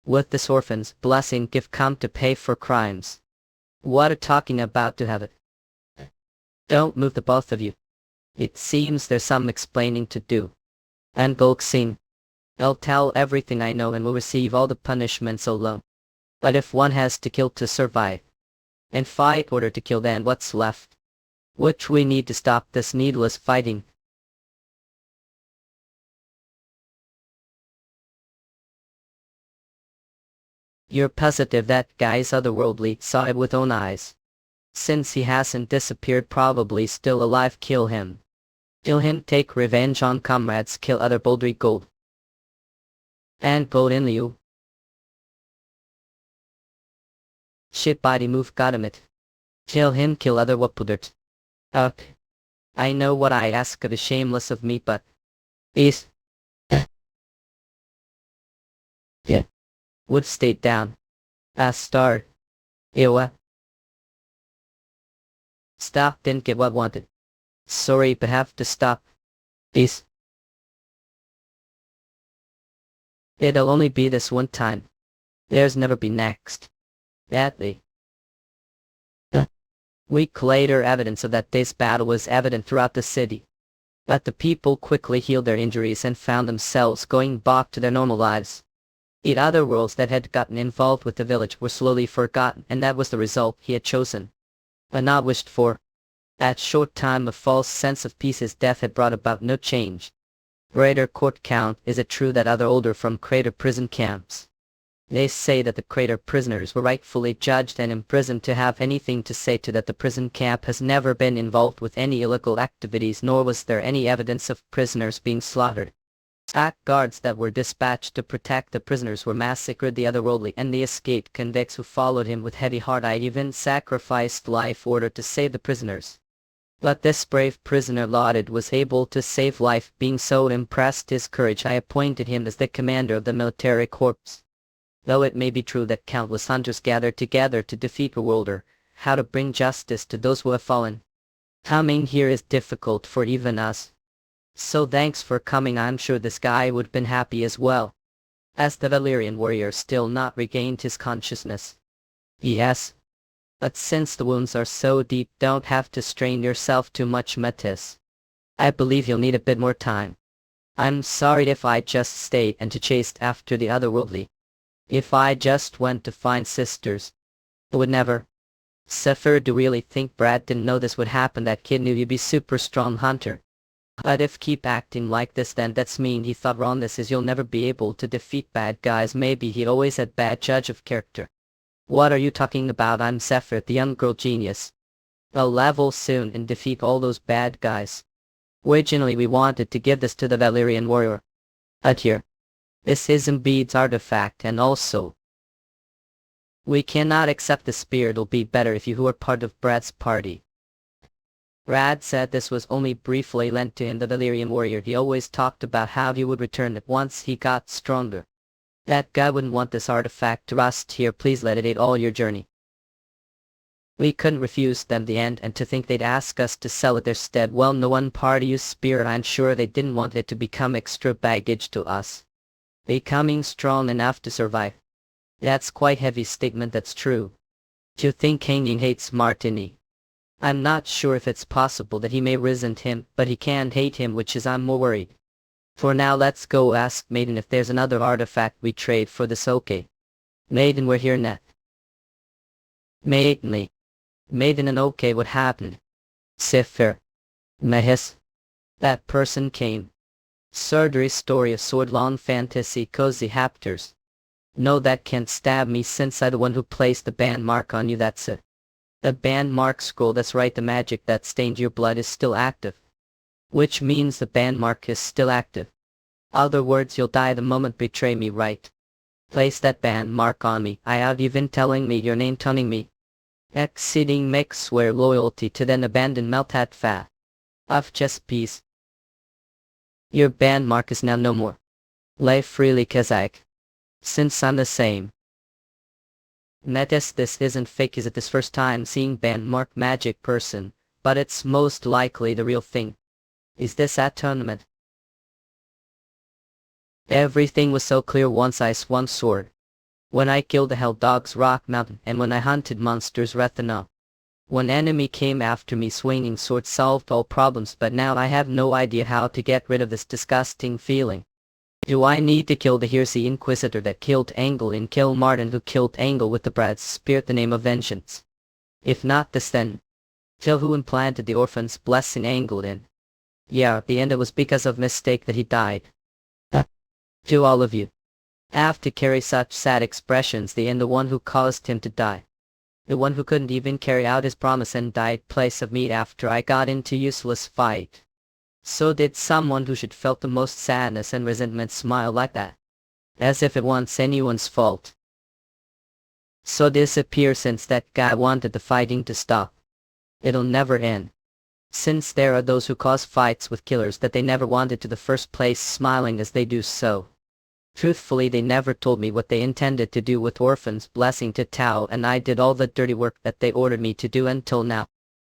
With this orphan's blessing give come to pay for crimes. What are talking about to have it? Don't move, the both of you. It seems there's some explaining to do. And Golxin. I'll tell everything I know and will receive all the punishments alone. But if one has to kill to survive, and fight order to kill, then what's left? Which we need to stop this needless fighting. You're positive that guy's otherworldly, saw it with own eyes. Since he hasn't disappeared, probably still alive, kill him. Kill him, take revenge on comrades, kill other boldry gold. And gold in Liu. Shit body move, got him it. Kill him, kill other wapudert. I know what I ask of is shameless of me, but. Is. Yeah. Would stay down. Start. Ewa. Stop, didn't get what wanted. Sorry, but have to stop. Is. It'll only be this one time. There's never be next. Badly. Week later, evidence of that day's battle was evident throughout the city. But the people quickly healed their injuries and found themselves going back to their normal lives. The other worlds that had gotten involved with the village were slowly forgotten, and that was the result he had chosen. But not wished for. That short time of false sense of peace his death had brought about no change. Greater court count, is it true that other older from crater prison camps? They say that the crater prisoners were rightfully judged and imprisoned to have anything to say to that the prison camp has never been involved with any illegal activities, nor was there any evidence of prisoners being slaughtered. Act guards that were dispatched to protect the prisoners were massacred, the otherworldly and the escaped convicts who followed him with heavy heart even sacrificed life order to save the prisoners. But this brave prisoner lauded was able to save life. Being so impressed his courage, I appointed him as the commander of the military corps. Though it may be true that countless hunters gathered together to defeat a worlder, how to bring justice to those who have fallen? Coming here is difficult for even us. So thanks for coming. I'm sure this guy would have been happy as well. As the Valyrian warrior still not regained his consciousness. Yes. But since the wounds are so deep, don't have to strain yourself too much, Metis. I believe you'll need a bit more time. I'm sorry if I just stayed and to chase after the otherworldly. If I just went to find sisters. I would never. Zephyr, do you really think Brad didn't know this would happen? That kid knew you'd be super strong hunter. But if keep acting like this, then that's mean he thought wrong. This is you'll never be able to defeat bad guys. Maybe he always had bad judge of character. What are you talking about? I'm Zephyr, the young girl genius. I'll level soon and defeat all those bad guys. Originally we wanted to give this to the Valyrian warrior. But here. This is Embiid's artifact, and also we cannot accept the spear. It'll be better if you who are part of Brad's party. Brad said this was only briefly lent to him, the Valyrian warrior. He always talked about how he would return it once he got stronger. That guy wouldn't want this artifact to rust here. Please let it aid all your journey. We couldn't refuse them the end, and to think they'd ask us to sell it their stead. Well, no one party used spear. I'm sure they didn't want it to become extra baggage to us. Becoming strong enough to survive. That's quite heavy statement. That's true. Do you think Hanging hates Martini? I'm not sure if it's possible that he may resent him, but he can hate him, which is I'm more worried. For now let's go ask Maiden if there's another artifact we trade for this. Okay. Maiden, we're here net. Maiden and okay, what happened? Zephyr. Mahis. That person came. Surgery story of sword long fantasy cozy hapters. No, that can't stab me since I'm the one who placed the band mark on you. That's it. The band mark scroll, that's right, the magic that stained your blood is still active. Which means the band mark is still active. Other words, you'll die the moment betray me, right? Place that band mark on me. I have even telling me your name, telling me. Exceeding make swear loyalty to then abandon melt that fat. Of just peace. Your band mark is now no more. Lay freely, Kazakh. Since I'm the same. Metis, this isn't fake. Is it this first time seeing band mark magic person? But it's most likely the real thing. Is this a tournament? Everything was so clear once I swung sword. When I killed the hell dogs Rock Mountain, and when I hunted monsters Rethana. One enemy came after me, swinging sword solved all problems, but now I have no idea how to get rid of this disgusting feeling. Do I need to kill the Heresy Inquisitor that killed Angle and kill Martin who killed Angle with the Brad's spear, the name of vengeance? If not this, then kill who implanted the orphan's blessing Angle in. Yeah, the end it was because of mistake that he died. To all of you. Have to carry such sad expressions, the end, the one who caused him to die. The one who couldn't even carry out his promise and died place of me after I got into useless fight. So did someone who should felt the most sadness and resentment smile like that. As if it was anyone's fault. So disappear since that guy wanted the fighting to stop. It'll never end. Since there are those who cause fights with killers that they never wanted to the first place, smiling as they do so. Truthfully, they never told me what they intended to do with Orphan's blessing to Tao, and I did all the dirty work that they ordered me to do until now.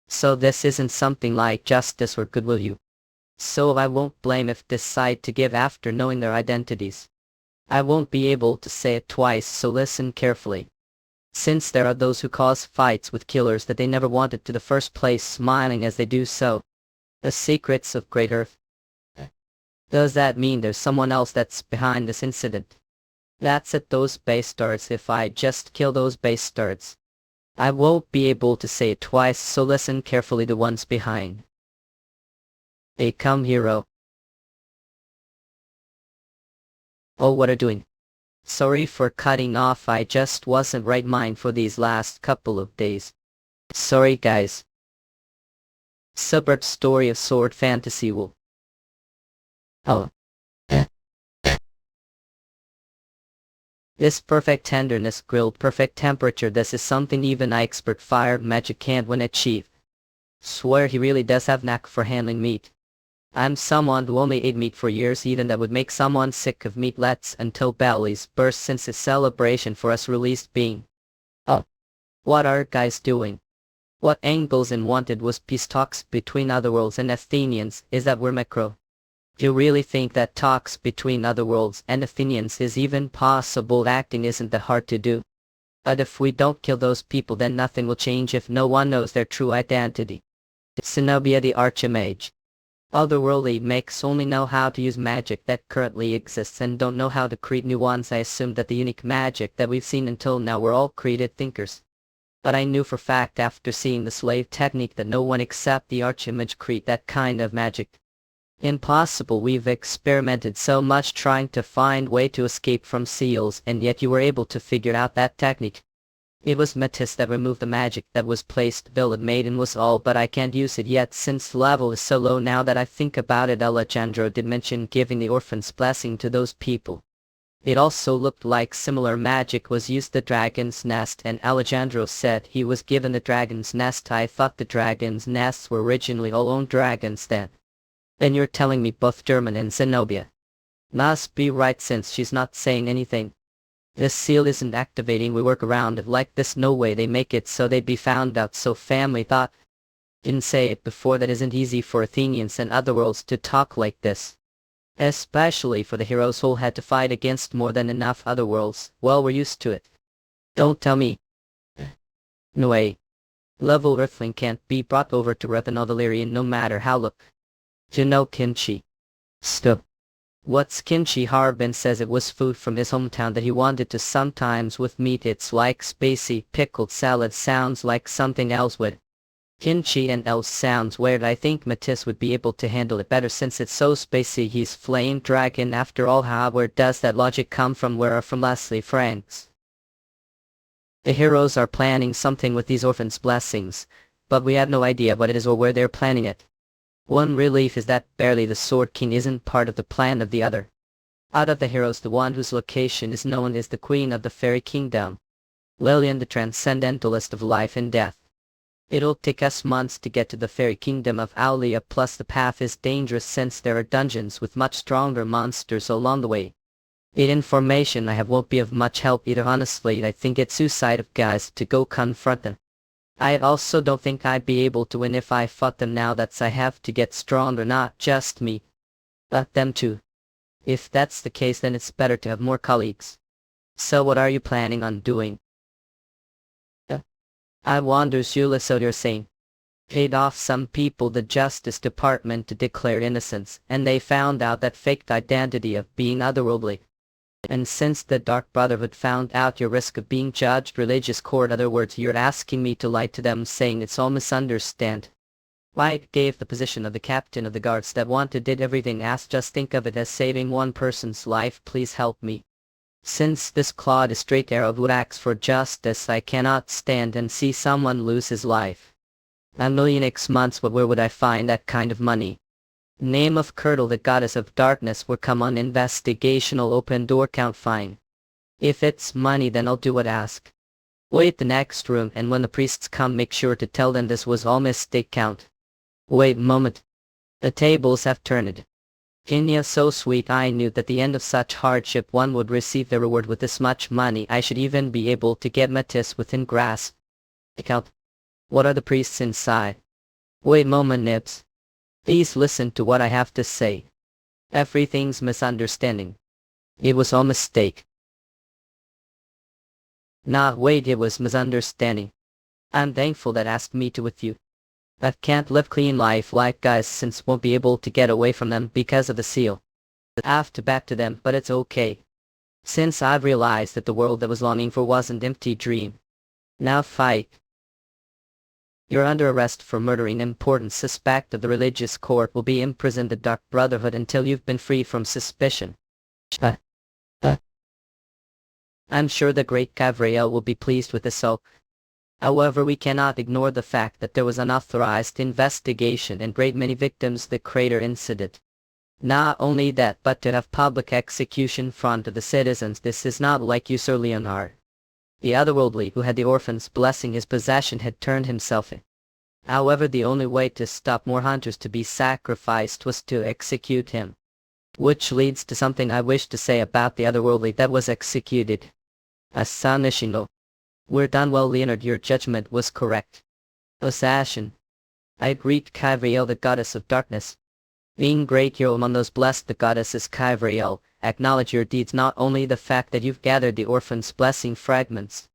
So this isn't something like justice or goodwill, you. So I won't blame if decide to give after knowing their identities. I won't be able to say it twice, so listen carefully. Since there are those who cause fights with killers that they never wanted to the first place, smiling as they do so. The secrets of Great Earth. Does that mean there's someone else that's behind this incident? That's it, those bastards. If I just kill those bastards, I won't be able to say it twice, so listen carefully the ones behind. Hey, come hero. Oh, what are you doing? Sorry for cutting off, I just wasn't right mind for these last couple of days. Sorry guys. Suburb story of sword fantasy will. Oh. This perfect tenderness, grilled perfect temperature, this is something even expert fire magic can't win achieve. Swear he really does have knack for handling meat. I'm someone who only ate meat for years, even that would make someone sick of meatlets until bellies burst since it's celebration for us released being. Oh. What are guys doing? What angles and wanted was peace talks between Otherworlds and Athenians, is that we're macro? You really think that talks between Otherworlds and Athenians is even possible? Acting isn't that hard to do. But if we don't kill those people, then nothing will change if no one knows their true identity. Zenobia the Archimage. Otherworldly makes only know how to use magic that currently exists and don't know how to create new ones. I assumed that the unique magic that we've seen until now were all created thinkers. But I knew for fact after seeing the slave technique that no one except the Archimage create that kind of magic. Impossible. We've experimented so much trying to find way to escape from seals, and yet you were able to figure out that technique. It was Metis that removed the magic that was placed, Villid Maiden was all, but I can't use it yet since the level is so low. Now that I think about it, Alejandro did mention giving the orphan's blessing to those people. It also looked like similar magic was used the dragon's nest, and Alejandro said he was given the dragon's nest. I thought the dragon's nests were originally all owned dragons then. Then you're telling me both German and Zenobia. Must be right since she's not saying anything. This seal isn't activating, we work around it like this, no way they make it so they'd be found out, so family thought. Didn't say it before, that isn't easy for Athenians and Otherworlds to talk like this. Especially for the heroes who had to fight against more than enough Otherworlds. Well, we're used to it. Don't tell me. No way. Level Earthling can't be brought over to rep an Otherlyrian no matter how. Look. You know kimchi. Stop. What's kimchi? Harbin says it was food from his hometown that he wanted to sometimes with meat. It's like spicy pickled salad, sounds like something else would. Kimchi and else sounds weird. I think Matisse would be able to handle it better since it's so spicy. He's flame dragon after all. How, where does that logic come from? Where are from Leslie Franks? The heroes are planning something with these orphans' blessings, but we have no idea what it is or where they're planning it. One relief is that barely the Sword King isn't part of the plan of the other. Out of the heroes, the one whose location is known is the Queen of the Fairy Kingdom, Lillian, the transcendentalist of life and death. It'll take us months to get to the Fairy Kingdom of Aulia, plus the path is dangerous since there are dungeons with much stronger monsters along the way. The information I have won't be of much help either. Honestly, I think it's suicide of guys to go confront them. I also don't think I'd be able to win if I fought them now. That's I have to get stronger, not just me, but them too. If that's the case, then it's better to have more colleagues. So what are you planning on doing? I wonder, Shula, so you're saying paid off some people, the Justice Department, to declare innocence, and they found out that faked identity of being otherworldly. And since the Dark Brotherhood found out your risk of being judged religious court, other words, you're asking me to lie to them, saying it's all misunderstand. White gave the position of the captain of the guards that wanted did everything asked. Just think of it as saving one person's life. Please help me. Since this Claude is straight arrow who acts for justice, I cannot stand and see someone lose his life. A million X months, but where would I find that kind of money? Name of Curdle, the goddess of darkness, will come on investigational open door count fine. If it's money, then I'll do what ask. Wait the next room, and when the priests come, make sure to tell them this was all mistake count. Wait moment. The tables have turned. Kenya so sweet, I knew that the end of such hardship one would receive the reward with this much money. I should even be able to get Matisse within grasp. Count. What are the priests inside? Wait moment, Nibs. Please listen to what I have to say. Everything's misunderstanding. It was all mistake. Nah, wait, it was misunderstanding. I'm thankful that asked me to with you. I can't live clean life like guys since won't be able to get away from them because of the seal. I have to back to them, but it's okay. Since I've realized that the world that was longing for wasn't empty dream. Now fight. You're under arrest for murdering an important suspect of the religious court will be imprisoned the Dark Brotherhood until you've been freed from suspicion. Uh, uh, I'm sure the great Gavriel will be pleased with this so. However, we cannot ignore the fact that there was unauthorized investigation and great many victims of the crater incident. Not only that, but to have public execution in front of the citizens, this is not like you, Sir Leonard. The otherworldly who had the orphans blessing his possession had turned himself in. However, the only way to stop more hunters to be sacrificed was to execute him. Which leads to something I wish to say about the otherworldly that was executed. Astonishing. We're done well, Leonard, your judgment was correct. Assassin. I greet Kyvriel, the goddess of darkness. Being great hero among those blessed, the goddesses Kyvriel, acknowledge your deeds, not only the fact that you've gathered the orphan's blessing fragments,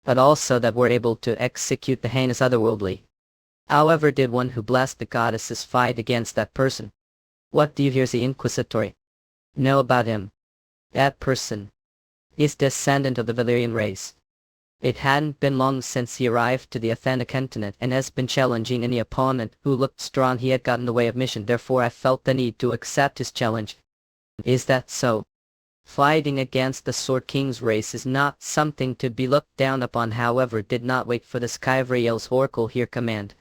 but also that we're able to execute the heinous otherworldly. However, did one who blessed the goddesses fight against that person? What do you hear the Inquisitor know about him? That person is descendant of the Valyrian race. It hadn't been long since he arrived to the Athena continent and has been challenging any opponent who looked strong. He had gotten in the way of mission, therefore I felt the need to accept his challenge. Is that so? Fighting against the Sword King's race is not something to be looked down upon. However, did not wait for the Skyvriel's oracle here command.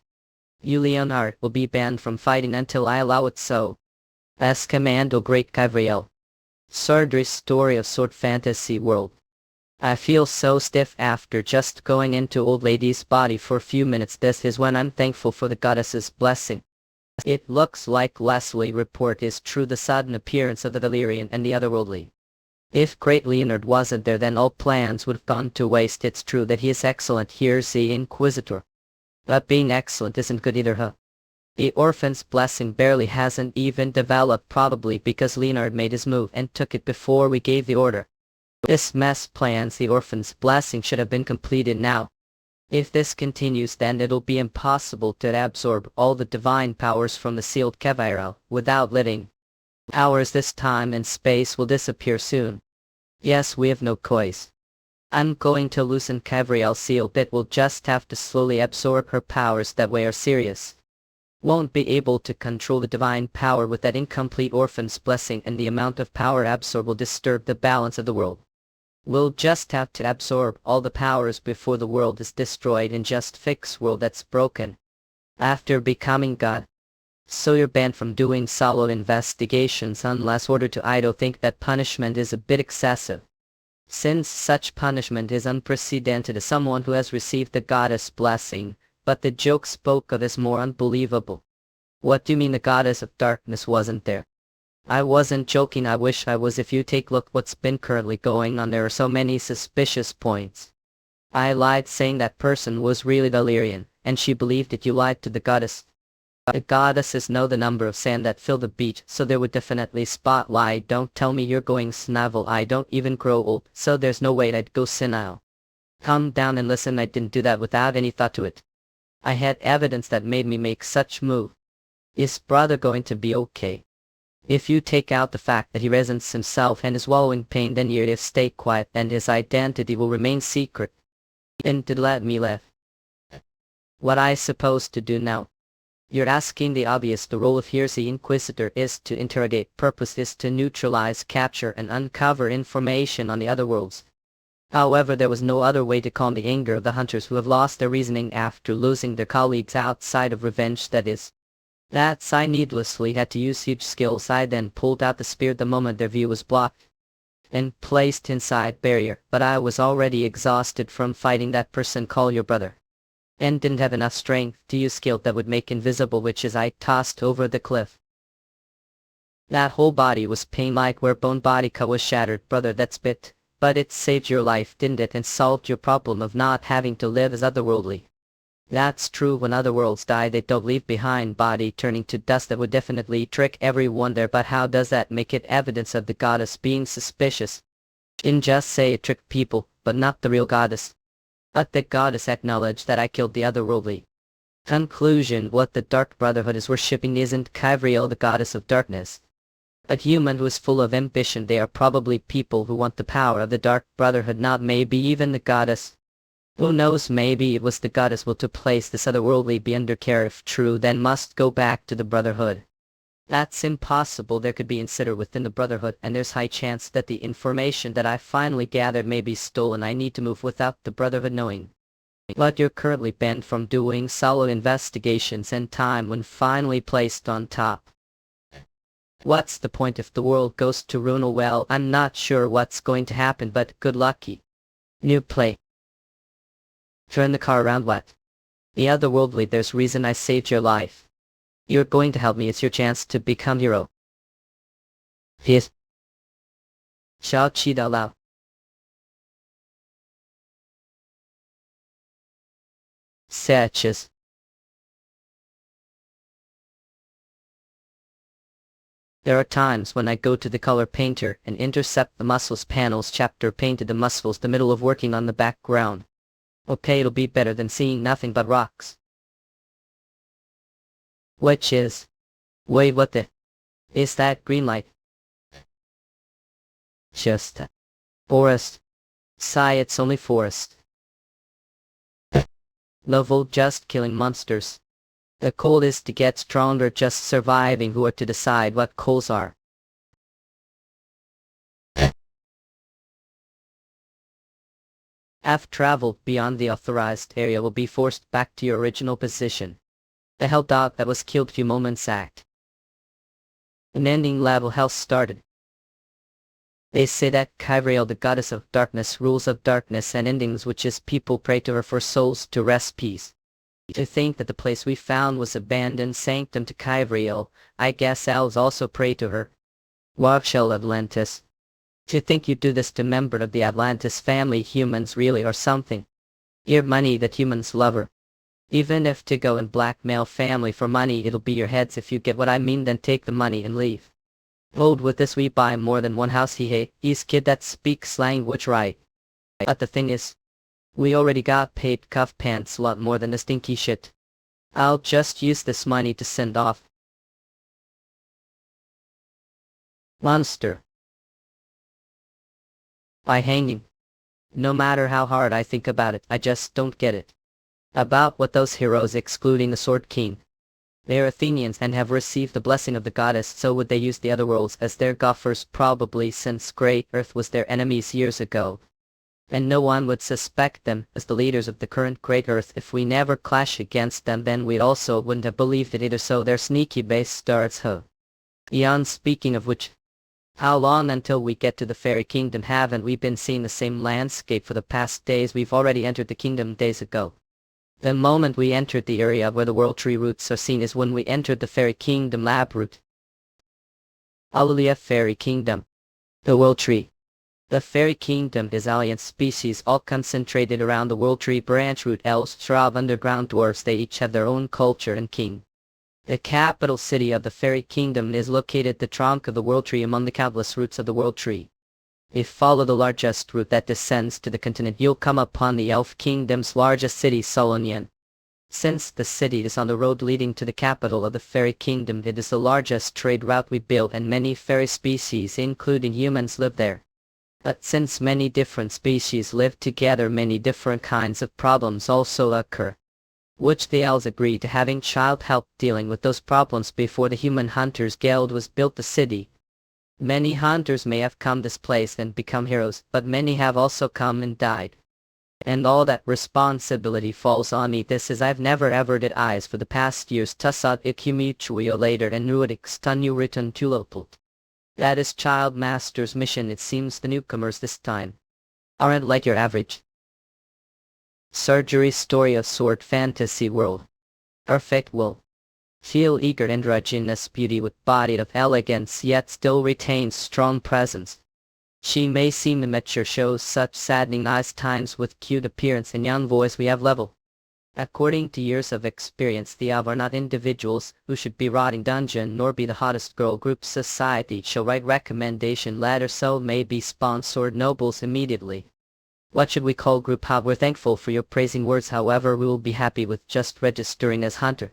You, Leonard, will be banned from fighting until I allow it so. As command, O great Kyvriel. Sardry's story of sword fantasy world. I feel so stiff after just going into old lady's body for a few minutes. This is when I'm thankful for the goddess's blessing. It looks like Leslie's report is true, the sudden appearance of the Valyrian and the otherworldly. If great Leonard wasn't there, then all plans would have gone to waste. It's true that he is excellent, here's the Inquisitor. But being excellent isn't good either, huh? The orphan's blessing barely hasn't even developed, probably because Leonard made his move and took it before we gave the order. This mess plans the orphan's blessing should have been completed now. If this continues, then it'll be impossible to absorb all the divine powers from the sealed Kevirel without letting ours. This time and space will disappear soon. Yes, we have no choice. I'm going to loosen Kevirel's seal, but we'll just have to slowly absorb her powers. That way are serious. Won't be able to control the divine power with that incomplete orphan's blessing, and the amount of power absorbed will disturb the balance of the world. We'll just have to absorb all the powers before the world is destroyed and just fix world that's broken. After becoming God. So you're banned from doing solo investigations unless ordered to. I don't think that punishment is a bit excessive. Since such punishment is unprecedented as someone who has received the goddess blessing, but the joke spoke of is more unbelievable. What do you mean the goddess of darkness wasn't there? I wasn't joking, I wish I was. If you take a look what's been currently going on, there are so many suspicious points. I lied saying that person was really Valyrian, and she believed it. You lied to the goddess. The goddesses know the number of sand that fill the beach, so they would definitely spot lie. Don't tell me you're going snavel. I don't even grow old, so there's no way I'd go senile. Calm down and listen, I didn't do that without any thought to it. I had evidence that made me make such move. Is brother going to be okay? If you take out the fact that he resents himself and is wallowing pain, then you'd stay quiet and his identity will remain secret. And to let me live. What I supposed to do now? You're asking the obvious. The role of here's the Inquisitor is to interrogate, purpose is to neutralize, capture and uncover information on the other worlds. However, there was no other way to calm the anger of the hunters who have lost their reasoning after losing their colleagues outside of revenge, that is. That's I needlessly had to use huge skills. I then pulled out the spear the moment their view was blocked and placed inside barrier, but I was already exhausted from fighting that person called your brother, and didn't have enough strength to use skill that would make invisible, which is I tossed over the cliff. That whole body was pain, like where bone body cut was shattered. Brother, that's bit, but it saved your life, didn't it, and solved your problem of not having to live as otherworldly. That's true. When other worlds die, they don't leave behind body turning to dust. That would definitely trick everyone there, but how does that make it evidence of the goddess being suspicious? Didn't just say it tricked people, but not the real goddess. But the goddess acknowledged that I killed the otherworldly. Conclusion: what the Dark Brotherhood is worshipping isn't Kyvriel, the goddess of darkness, a human who is full of ambition. They are probably people who want the power of the Dark Brotherhood, not maybe even the goddess. Who knows, maybe it was the goddess will to place this otherworldly be under care. If true, then must go back to the Brotherhood. That's impossible. There could be insider within the Brotherhood, and there's high chance that the information that I finally gathered may be stolen. I need to move without the Brotherhood knowing. But you're currently banned from doing solo investigations, and time when finally placed on top. What's the point if the world goes to ruin? Well, I'm not sure what's going to happen, but good lucky. New play. Turn the car around. What? The otherworldly, there's reason I saved your life. You're going to help me. It's your chance to become hero. Yes. Xiao Qi Da Lao. Satches. There are times when I go to the color painter and intercept the muscles panels chapter painted the muscles the middle of working on the background. Okay, it'll be better than seeing nothing but rocks. Which is? Wait, what the? Is that green light? Just a forest. Sigh, it's only forest. Level just killing monsters. The goal is to get stronger, just surviving. Who are to decide what goals are? Have traveled beyond the authorized area will be forced back to your original position. The hell dog that was killed few moments act. An ending level hell started. They say that Kyriel, the goddess of darkness, rules of darkness and endings, which is people pray to her for souls to rest peace. To think that the place we found was abandoned sanctum to Kyriel, I guess elves also pray to her. Warshell Atlantis. To think you do this to member of the Atlantis family, humans really or something. Your money that humans love her. Even if to go and blackmail family for money, it'll be your heads. If you get what I mean, then take the money and leave. Hold with this, we buy more than one house. He's kid that speaks language right. But the thing is, we already got paid cuff pants a lot more than the stinky shit. I'll just use this money to send off. Monster. By hanging. No matter how hard I think about it, I just don't get it. About what those heroes, excluding the Sword King. They are Athenians and have received the blessing of the goddess, so would they use the otherworlds as their gophers? Probably, since Great Earth was their enemies years ago. And no one would suspect them as the leaders of the current Great Earth. If we never clash against them, then we also wouldn't have believed it either, so their sneaky base starts. Beyond, speaking of which, how long until we get to the fairy kingdom? Haven't we been seeing the same landscape for the past days? We've already entered the kingdom days ago. The moment we entered the area where the world tree roots are seen is when we entered the fairy kingdom lab route. Hallelujah, fairy kingdom. The world tree. The fairy kingdom is alien species all concentrated around the world tree branch root. Elves, shrub, underground dwarfs, they each have their own culture and king. The capital city of the fairy kingdom is located the trunk of the world tree among the countless roots of the world tree. If follow the largest route that descends to the continent, you'll come upon the elf kingdom's largest city, Solonian. Since the city is on the road leading to the capital of the fairy kingdom, it is the largest trade route we built, and many fairy species including humans live there. But since many different species live together, many different kinds of problems also occur, which the elves agreed to having child help dealing with those problems before the Human Hunters Guild was built. The city. Many hunters may have come this place and become heroes, but many have also come and died. And all that responsibility falls on me. This is I've never averted eyes for the past years. Tussad ikumuchuio later and ruidix tanu written tulopult. That is Child Master's mission. It seems the newcomers this time aren't like your average surgery story of sword fantasy world. Perfect will. Feel eager androgynous beauty with body of elegance yet still retains strong presence. She may seem immature, shows such saddening eyes times with cute appearance and young voice. We have level. According to years of experience, the Av are not individuals who should be rotting dungeon nor be the hottest girl group. Society shall write recommendation letter, so may be sponsored nobles immediately. What should we call group? We're thankful for your praising words, however we will be happy with just registering as hunter.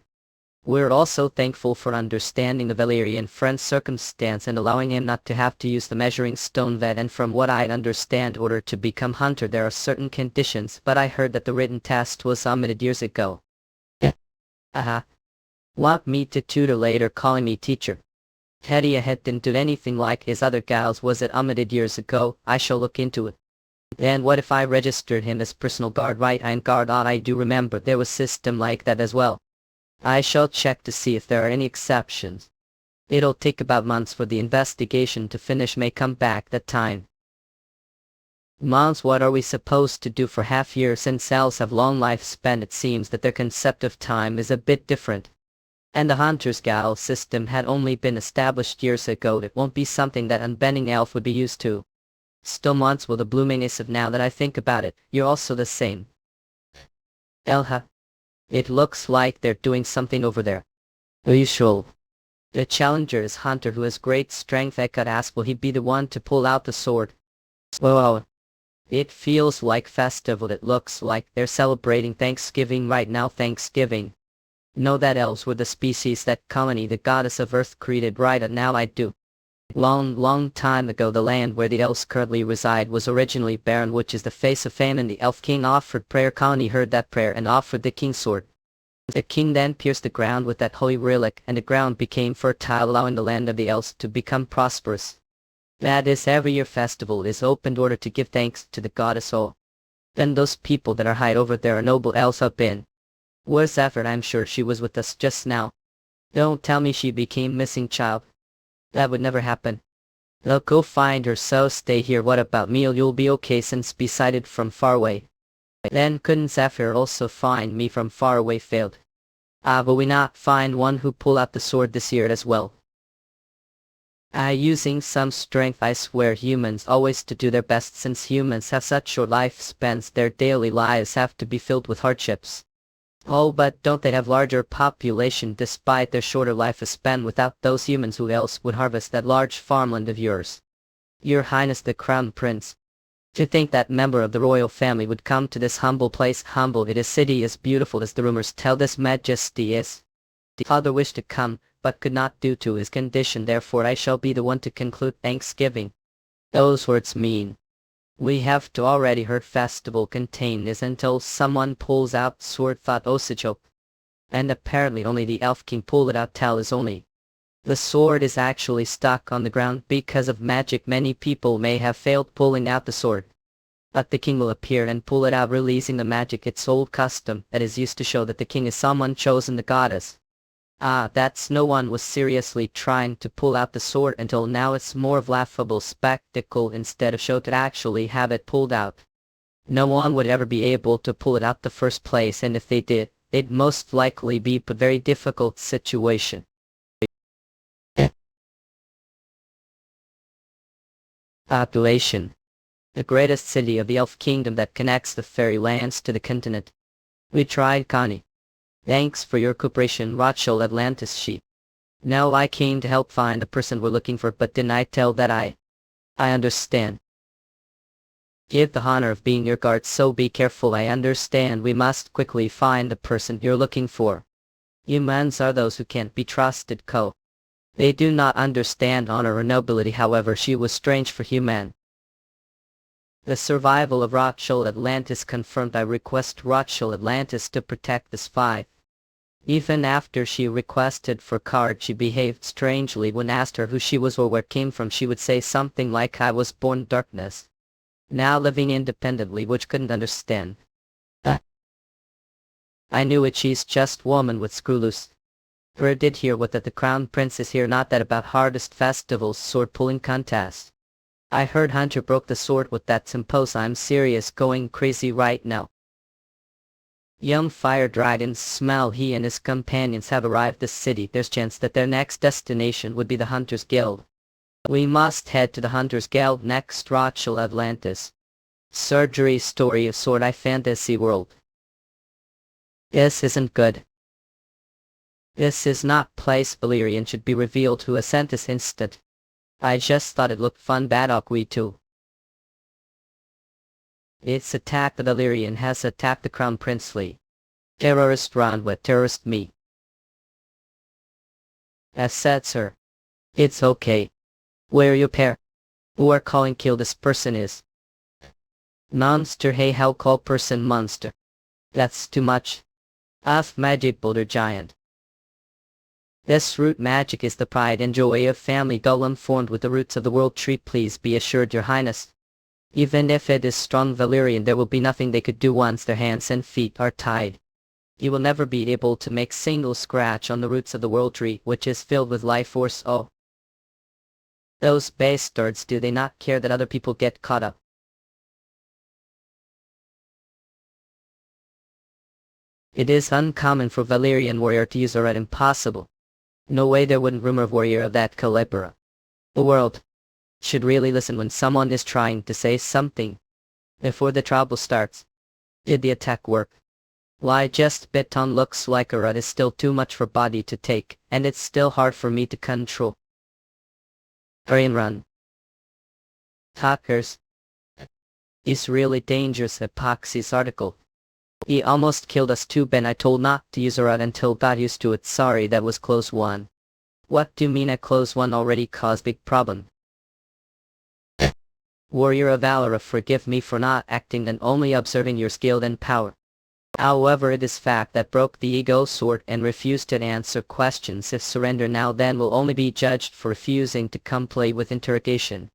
We're also thankful for understanding the Valerian friend's circumstance and allowing him not to have to use the measuring stone vet, and from what I understand, in order to become hunter there are certain conditions, but I heard that the written test was omitted years ago. Aha. Want me to tutor later, calling me teacher. Teddy ahead didn't do anything like his other gals. Was it omitted years ago? I shall look into it. And what if I registered him as personal guard, right hand guard? I do remember there was system like that as well. I shall check to see if there are any exceptions. It'll take about months for the investigation to finish, may come back that time. Months? What are we supposed to do for half year? Since elves have long lifespan, it seems that their concept of time is a bit different. And the hunter's gal system had only been established years ago. It won't be something that unbending elf would be used to. Still months will the bloomingness of, now that I think about it, you're also the same. Elha. It looks like they're doing something over there. Usual. The challenger is hunter who has great strength. I could ask, will he be the one to pull out the sword? Whoa. It feels like festival. It looks like they're celebrating Thanksgiving right now. Thanksgiving. Know that elves were the species that colony the goddess of earth created, right? And now I do. Long time ago, the land where the elves currently reside was originally barren, which is the face of famine. The elf king offered prayer. Colony heard that prayer and offered the king sword. The king then pierced the ground with that holy relic, and the ground became fertile, allowing the land of the elves to become prosperous. That is, every year festival is opened in order to give thanks to the goddess. Oh, then those people that are hide over there are noble elves have been. Where's Effort? I'm sure she was with us just now. Don't tell me she became missing child. That would never happen. They'll go find her, so stay here. What about me? You'll be okay since be sighted from far away. Then couldn't Zephyr also find me from far away? Failed. Will we not find one who pull out the sword this year as well? Using some strength. I swear humans always to do their best. Since humans have such short lifespans, their daily lives have to be filled with hardships. Oh, but don't they have larger population despite their shorter lifespan? Without those humans, who else would harvest that large farmland of yours? Your Highness the Crown Prince. To think that member of the royal family would come to this humble place. Humble it is, city as beautiful as the rumors tell. This majesty is. The father wished to come, but could not due to his condition. Therefore I shall be the one to conclude Thanksgiving. Those words mean we have to already heard festival contain is until someone pulls out sword, thought Osicho. And apparently only the elf king pulled it out. Tell is only the sword is actually stuck on the ground because of magic. Many people may have failed pulling out the sword, but the king will appear and pull it out, releasing the magic. It's old custom that is used to show that the king is someone chosen, the goddess. That's no one was seriously trying to pull out the sword until now. It's more of laughable spectacle instead of show to actually have it pulled out. No one would ever be able to pull it out the first place, and if they did, they'd most likely be a very difficult situation. Population. The greatest city of the elf kingdom that connects the fairy lands to the continent. We tried, Connie. Thanks for your cooperation, Rothschild Atlantis sheep. Now I came to help find the person we're looking for, but didn't I tell that I understand. Give the honor of being your guard, so be careful. I understand we must quickly find the person you're looking for. Humans are those who can't be trusted, Co. They do not understand honor or nobility. However, she was strange for human. The survival of Rothschild Atlantis confirmed. I request Rothschild Atlantis to protect the spy. Even after she requested for card, she behaved strangely. When asked her who she was or where came from, she would say something like, I was born darkness, now living independently, which couldn't understand. I knew it, she's just woman with screw loose. Her did hear what that the crown prince is here, not that about hardest festivals, sword pulling contest. I heard Hunter broke the sword with that symposium. I'm serious, going crazy right now. Young fire dragons smell he and his companions have arrived this city. There's chance that their next destination would be the Hunters Guild. We must head to the Hunters Guild next. Rothschild Atlantis. Surgery story of sword I fantasy world. This isn't good. This is not place Valerian should be revealed to us at this instant. I just thought it looked fun. Bad we too. It's attacked. The Valerian has attacked the crown princely. Terrorist round with terrorist me. As said, sir. It's okay. Where your pair? Who are calling kill this person is? Monster, hey, how call person monster? That's too much. Af magic boulder giant. This root magic is the pride and joy of family golem formed with the roots of the world tree. Please be assured, your highness. Even if it is strong Valyrian, there will be nothing they could do once their hands and feet are tied. You will never be able to make single scratch on the roots of the world tree, which is filled with life force. Oh. Those bastards, do they not care that other people get caught up? It is uncommon for Valyrian warrior to use Orat. Impossible. No way there wouldn't rumor of warrior of that caliber. The world should really listen when someone is trying to say something. Before the trouble starts. Did the attack work? Why, just beton looks like Orat is still too much for body to take, and it's still hard for me to control. Hurry and run. Hackers. It's really dangerous. Epoxy's article. He almost killed us too, Ben. I told not to use Orat until got used to it. Sorry, that was close one. What do you mean a close one? Already caused big problem. Warrior of Valor, forgive me for not acting and only observing your skill and power. However, it is fact that broke the ego sword and refused to answer questions. If surrender now, then will only be judged for refusing to come play with interrogation.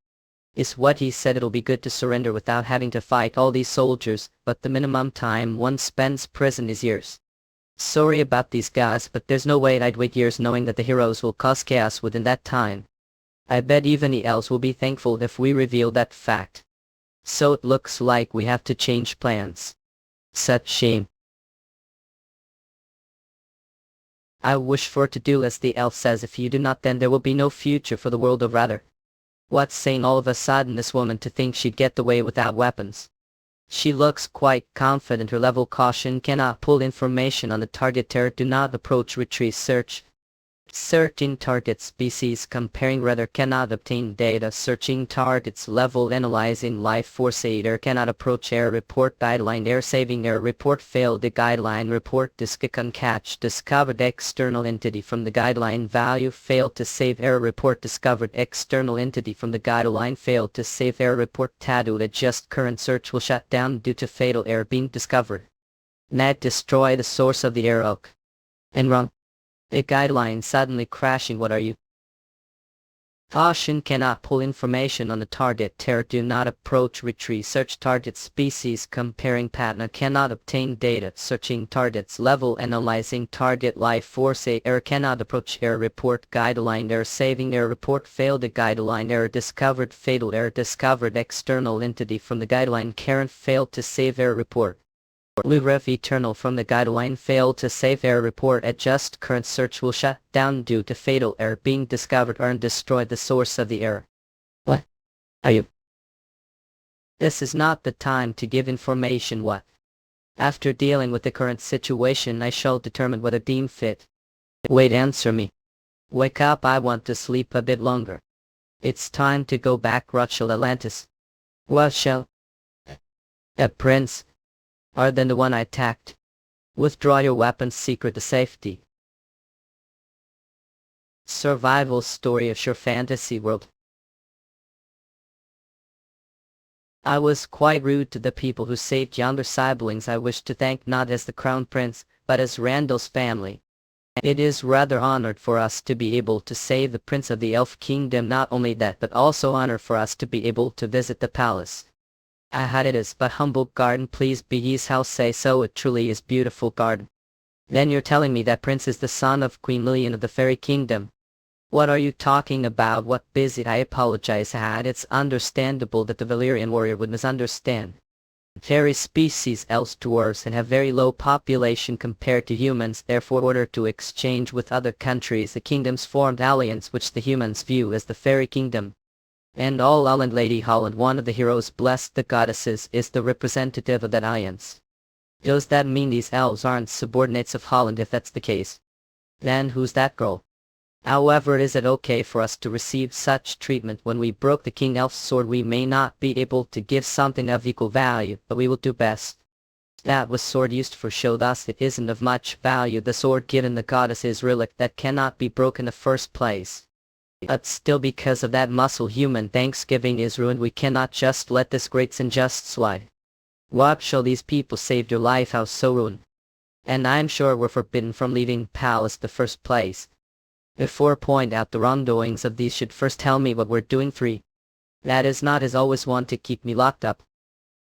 Is what he said. It'll be good to surrender without having to fight all these soldiers, but the minimum time one spends prison is years. Sorry about these guys, but there's no way I'd wait years knowing that the heroes will cause chaos within that time. I bet even the elves will be thankful if we reveal that fact. So it looks like we have to change plans. Such shame. I wish for to do as the elf says. If you do not, then there will be no future for the world of rather. What's saying all of a sudden this woman to think she'd get away without weapons? She looks quite confident. Her level caution cannot pull information on the target. Terror, do not approach, retrieve, search. Searching target species, comparing rather, cannot obtain data. Searching targets level, analyzing life force. Error, cannot approach. Error report, guideline. Error saving. Error report failed. The guideline report discon catch discovered external entity from the guideline value failed to save. Error report discovered external entity from the guideline failed to save. Error report tattooed adjust current search will shut down due to fatal error being discovered. Net destroy the source of the error. And wrong. The guideline suddenly crashing. What are you? Caution, cannot pull information on the target. Terror, do not approach, retrieve, search target species, comparing pattern, cannot obtain data. Searching targets level, analyzing target life force. Error, cannot approach. Error report, guideline. Error saving. Error report failed. The guideline error discovered fatal. Error discovered external entity from the guideline current failed to save. Error report Ref eternal from the guideline failed to save. Error report adjust current search will shut down due to fatal error being discovered or destroy the source of the error. What are you? This is not the time to give information. What? After dealing with the current situation, I shall determine whether deem fit. Wait, answer me. Wake up, I want to sleep a bit longer. It's time to go back. Rachel Atlantis. What shall? A prince. Are than the one I attacked. Withdraw your weapons. Secret to safety. Survival story of your fantasy world. I was quite rude to the people who saved yonder siblings. I wish to thank not as the crown prince, but as Randall's family. It is rather honored for us to be able to save the prince of the elf kingdom. Not only that, but also honor for us to be able to visit the palace. I had it is but humble garden. Please be his house. Say so. It truly is beautiful garden. Then you're telling me that prince is the son of Queen Lillian of the fairy kingdom? What are you talking about? What busy? I apologize. Had it's understandable that the Valyrian warrior would misunderstand. Fairy species elves dwarves and have very low population compared to humans. Therefore, in order to exchange with other countries, the kingdoms formed alliance which the humans view as the fairy kingdom. And all Holland, Lady Holland, one of the heroes blessed the goddesses, is the representative of that alliance. Does that mean these elves aren't subordinates of Holland? If that's the case, then who's that girl? However, is it okay for us to receive such treatment? When we broke the King Elf's sword, we may not be able to give something of equal value, but we will do best. That was sword used for show, thus it isn't of much value. The sword given the goddess is relic that cannot be broken in the first place. But still, because of that muscle, human thanksgiving is ruined. We cannot just let this great sin just slide. What shall these people saved your life house so ruined? And I'm sure we're forbidden from leaving palace the first place. Before point out the wrongdoings of these, should first tell me what we're doing free. That is not as always want to keep me locked up.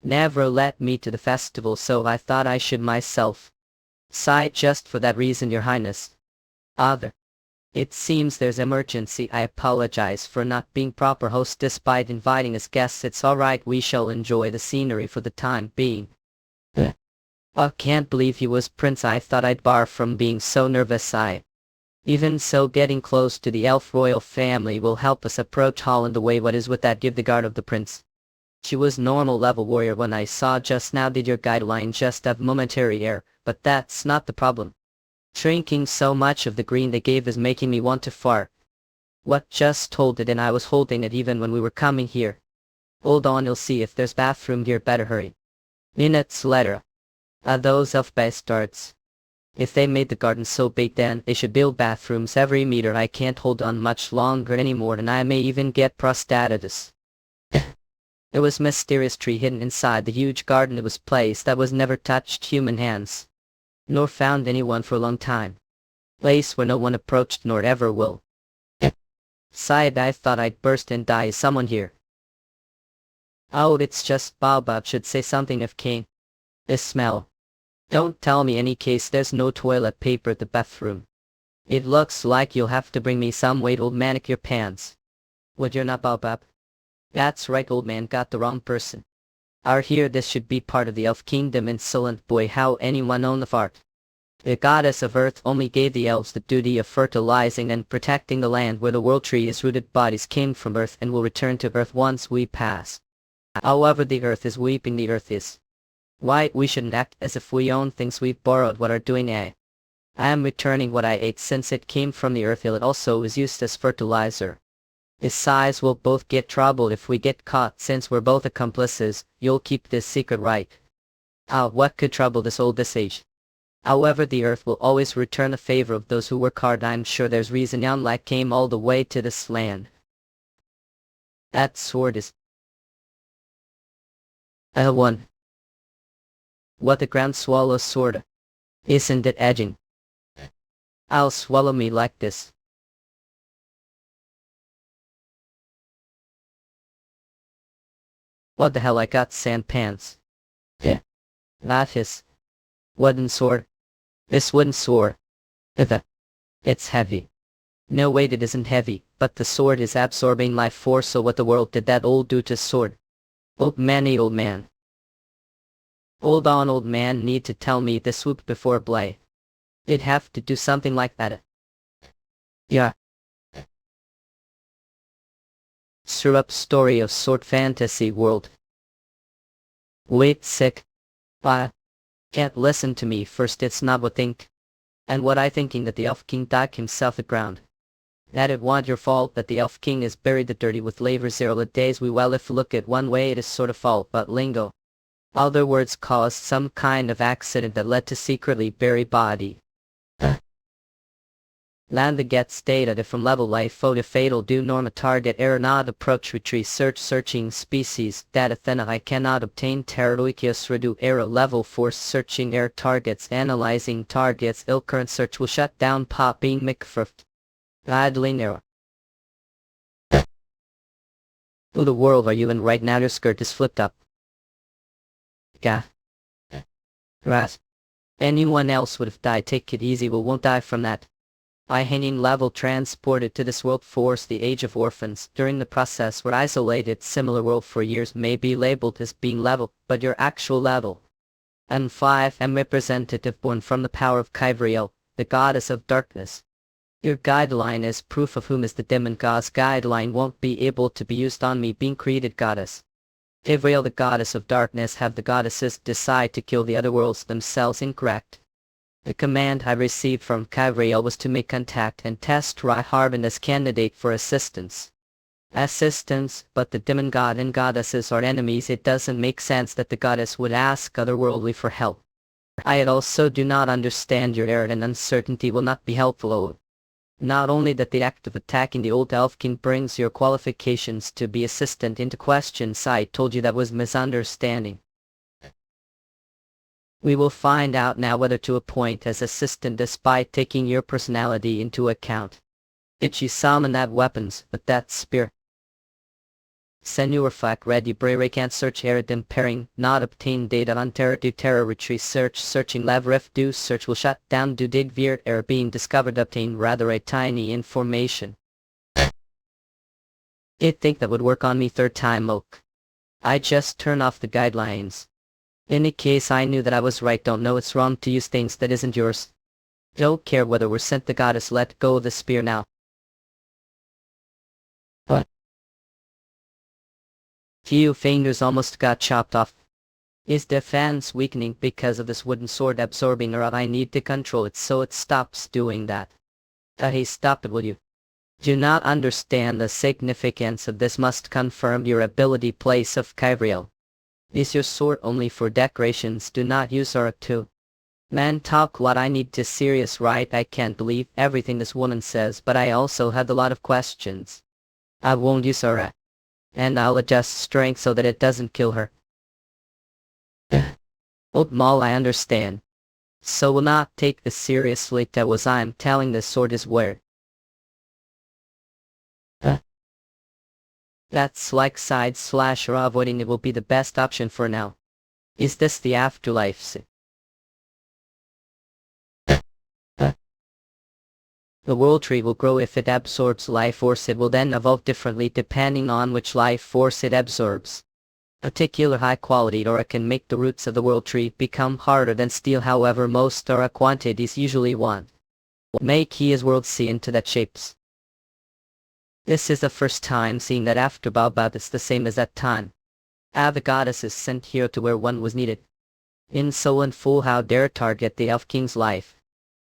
Never let me to the festival, so I thought I should myself. Sigh, just for that reason, your highness. Other. It seems there's emergency. I apologize for not being proper host despite inviting as guests. It's alright, we shall enjoy the scenery for the time being. I can't believe he was prince. I thought I'd bar from being so nervous. Even so, getting close to the elf royal family will help us approach Holland. The way, what is with that? Give the guard of the prince. She was normal level warrior when I saw just now. Did your guideline just have momentary air? But that's not the problem. Drinking so much of the green they gave is making me want to fart. What, just hold it, and I was holding it even when we were coming here. Hold on, you'll see if there's bathroom here. Better hurry. Minutes later. Those elf bastards. If they made the garden so big, then they should build bathrooms every meter. I can't hold on much longer anymore, and I may even get prostatitis. There was a mysterious tree hidden inside the huge garden. It was a place that was never touched human hands, nor found anyone for a long time. Place where no one approached nor ever will. Sighed, I thought I'd burst and die. Is someone here? Oh, it's just Bob. Should say something if king. This smell. Don't tell me any case there's no toilet paper at the bathroom. It looks like you'll have to bring me some weight, old manicure pants. Would you're not Bob? That's right, old man, got the wrong person. Here, this should be part of the elf kingdom. Insolent boy, how anyone own the fart? The goddess of earth only gave the elves the duty of fertilizing and protecting the land where the world tree is rooted. Bodies came from earth and will return to earth once we pass. However, the earth is weeping, the earth is. Why, we shouldn't act as if we own things we've borrowed. What are doing, I am returning what I ate since it came from the earth. It also is used as fertilizer. Besides, we'll both get troubled if we get caught. Since we're both accomplices, you'll keep this secret, right? What could trouble this old age? However, the earth will always return the favor of those who work hard. I'm sure there's reason young like came all the way to this land. That sword is one. What, the ground swallows sword? Isn't it edging? I'll swallow me like this. What the hell, I got sand pants. Yeah. That is. Wooden sword. This wooden sword. It's heavy. No, wait, it isn't heavy, but the sword is absorbing life force. So what the world did that old do to sword? Old man. Hold on, old man, need to tell me the swoop before play. It'd have to do something like that. Yeah. Syrup story of sword fantasy world. Wait, sick. Can't listen to me first. It's not what think. And what I thinking that the elf king dug himself the ground. That it want your fault that the elf king is buried the dirty with labor 0 days. We well, if look at one way, it is sort of fault, but lingo. Other words caused some kind of accident that led to secretly bury body. Land that gets data from level life photo fatal do norma target error not approach retrieve searching species data then I cannot obtain terroikios redo error level force searching error targets analyzing targets ill current search will shut down popping mcfruft idling error. Who the world are you in right now? Your skirt is flipped up. Ras. Anyone else would have died. Take it easy, we won't die from that. Hanging level transported to this world force the age of orphans. During the process were isolated. Similar world for years may be labeled as being level, but your actual level. And 5 am representative born from the power of Kyvriel, the goddess of darkness. Your guideline is proof of whom is the demon god's guideline won't be able to be used on me being created goddess. Kyvriel, the goddess of darkness, have the goddesses decide to kill the other worlds themselves. Incorrect. The command I received from Kyvriel was to make contact and test Harbin as candidate for assistance. But the demon god and goddesses are enemies. It doesn't make sense that the goddess would ask otherworldly for help. I also do not understand your error, and uncertainty will not be helpful. Not only that the act of attacking the old elf king brings your qualifications to be assistant into question, I told you that was misunderstanding. We will find out now whether to appoint as assistant despite taking your personality into account. Ichi summon that weapons, but that spear. Senor Fak ready brere can't search Eridim pairing, not obtain data on terror do terror retrieve searching lab ref do search will shut down do dig veer error being discovered obtain rather a tiny information. It think that would work on me third time oak. I just turn off the guidelines. In any case I knew that I was right, don't know it's wrong to use things that isn't yours. Don't care whether we're sent the goddess, let go of the spear now. What? Few fingers almost got chopped off. Is defense weakening because of this wooden sword absorbing or I need to control it so it stops doing that? Hey, stop it will you? Do not understand the significance of this, must confirm your ability place of Kyriel. Is your sword only for decorations, do not use aura too. Man talk what I need to serious right, I can't believe everything this woman says but I also had a lot of questions. I won't use aura. And I'll adjust strength so that it doesn't kill her. Old Maul, I understand. So will not take this seriously, that was I'm telling this sword is weird. That's like side slash or avoiding it will be the best option for now. Is this the afterlife? The world tree will grow if it absorbs life force. It will then evolve differently depending on which life force it absorbs. Particular high quality aura can make the roots of the world tree become harder than steel, however most aura quantities usually want. Make his world see into that shapes. This is the first time seeing that after Baobab it's the same as that time. The goddess is sent here to where one was needed. In so in full how dare target the elf king's life.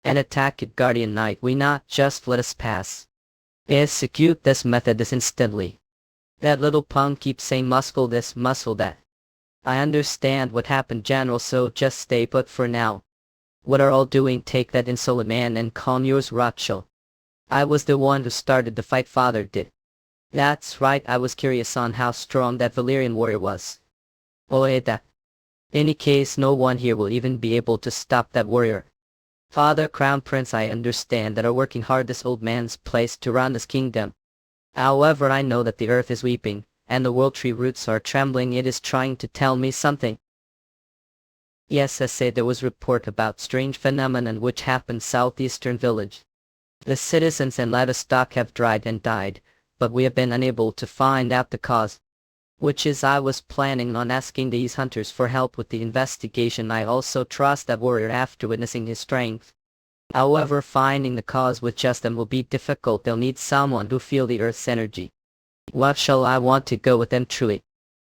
And attack it, guardian knight, we not just let us pass. Execute this method this instantly. That little punk keeps saying muscle this, muscle that. I understand what happened, general, so just stay put for now. What are all doing? Take that insolent man and calm yours, Rachel. I was the one who started the fight, father did. That's right, I was curious on how strong that Valyrian warrior was. That. Any case no one here will even be able to stop that warrior. Father Crown Prince, I understand that are working hard this old man's place to run this kingdom. However I know that the earth is weeping, and the world tree roots are trembling. It is trying to tell me something. Yes, I say there was report about strange phenomenon which happened southeastern village. The citizens and livestock have dried and died, but we have been unable to find out the cause. Which is I was planning on asking these hunters for help with the investigation. I also trust that warrior after witnessing his strength. However, finding the cause with just them will be difficult. They'll need someone who feel the earth's energy. What shall I want to go with them truly?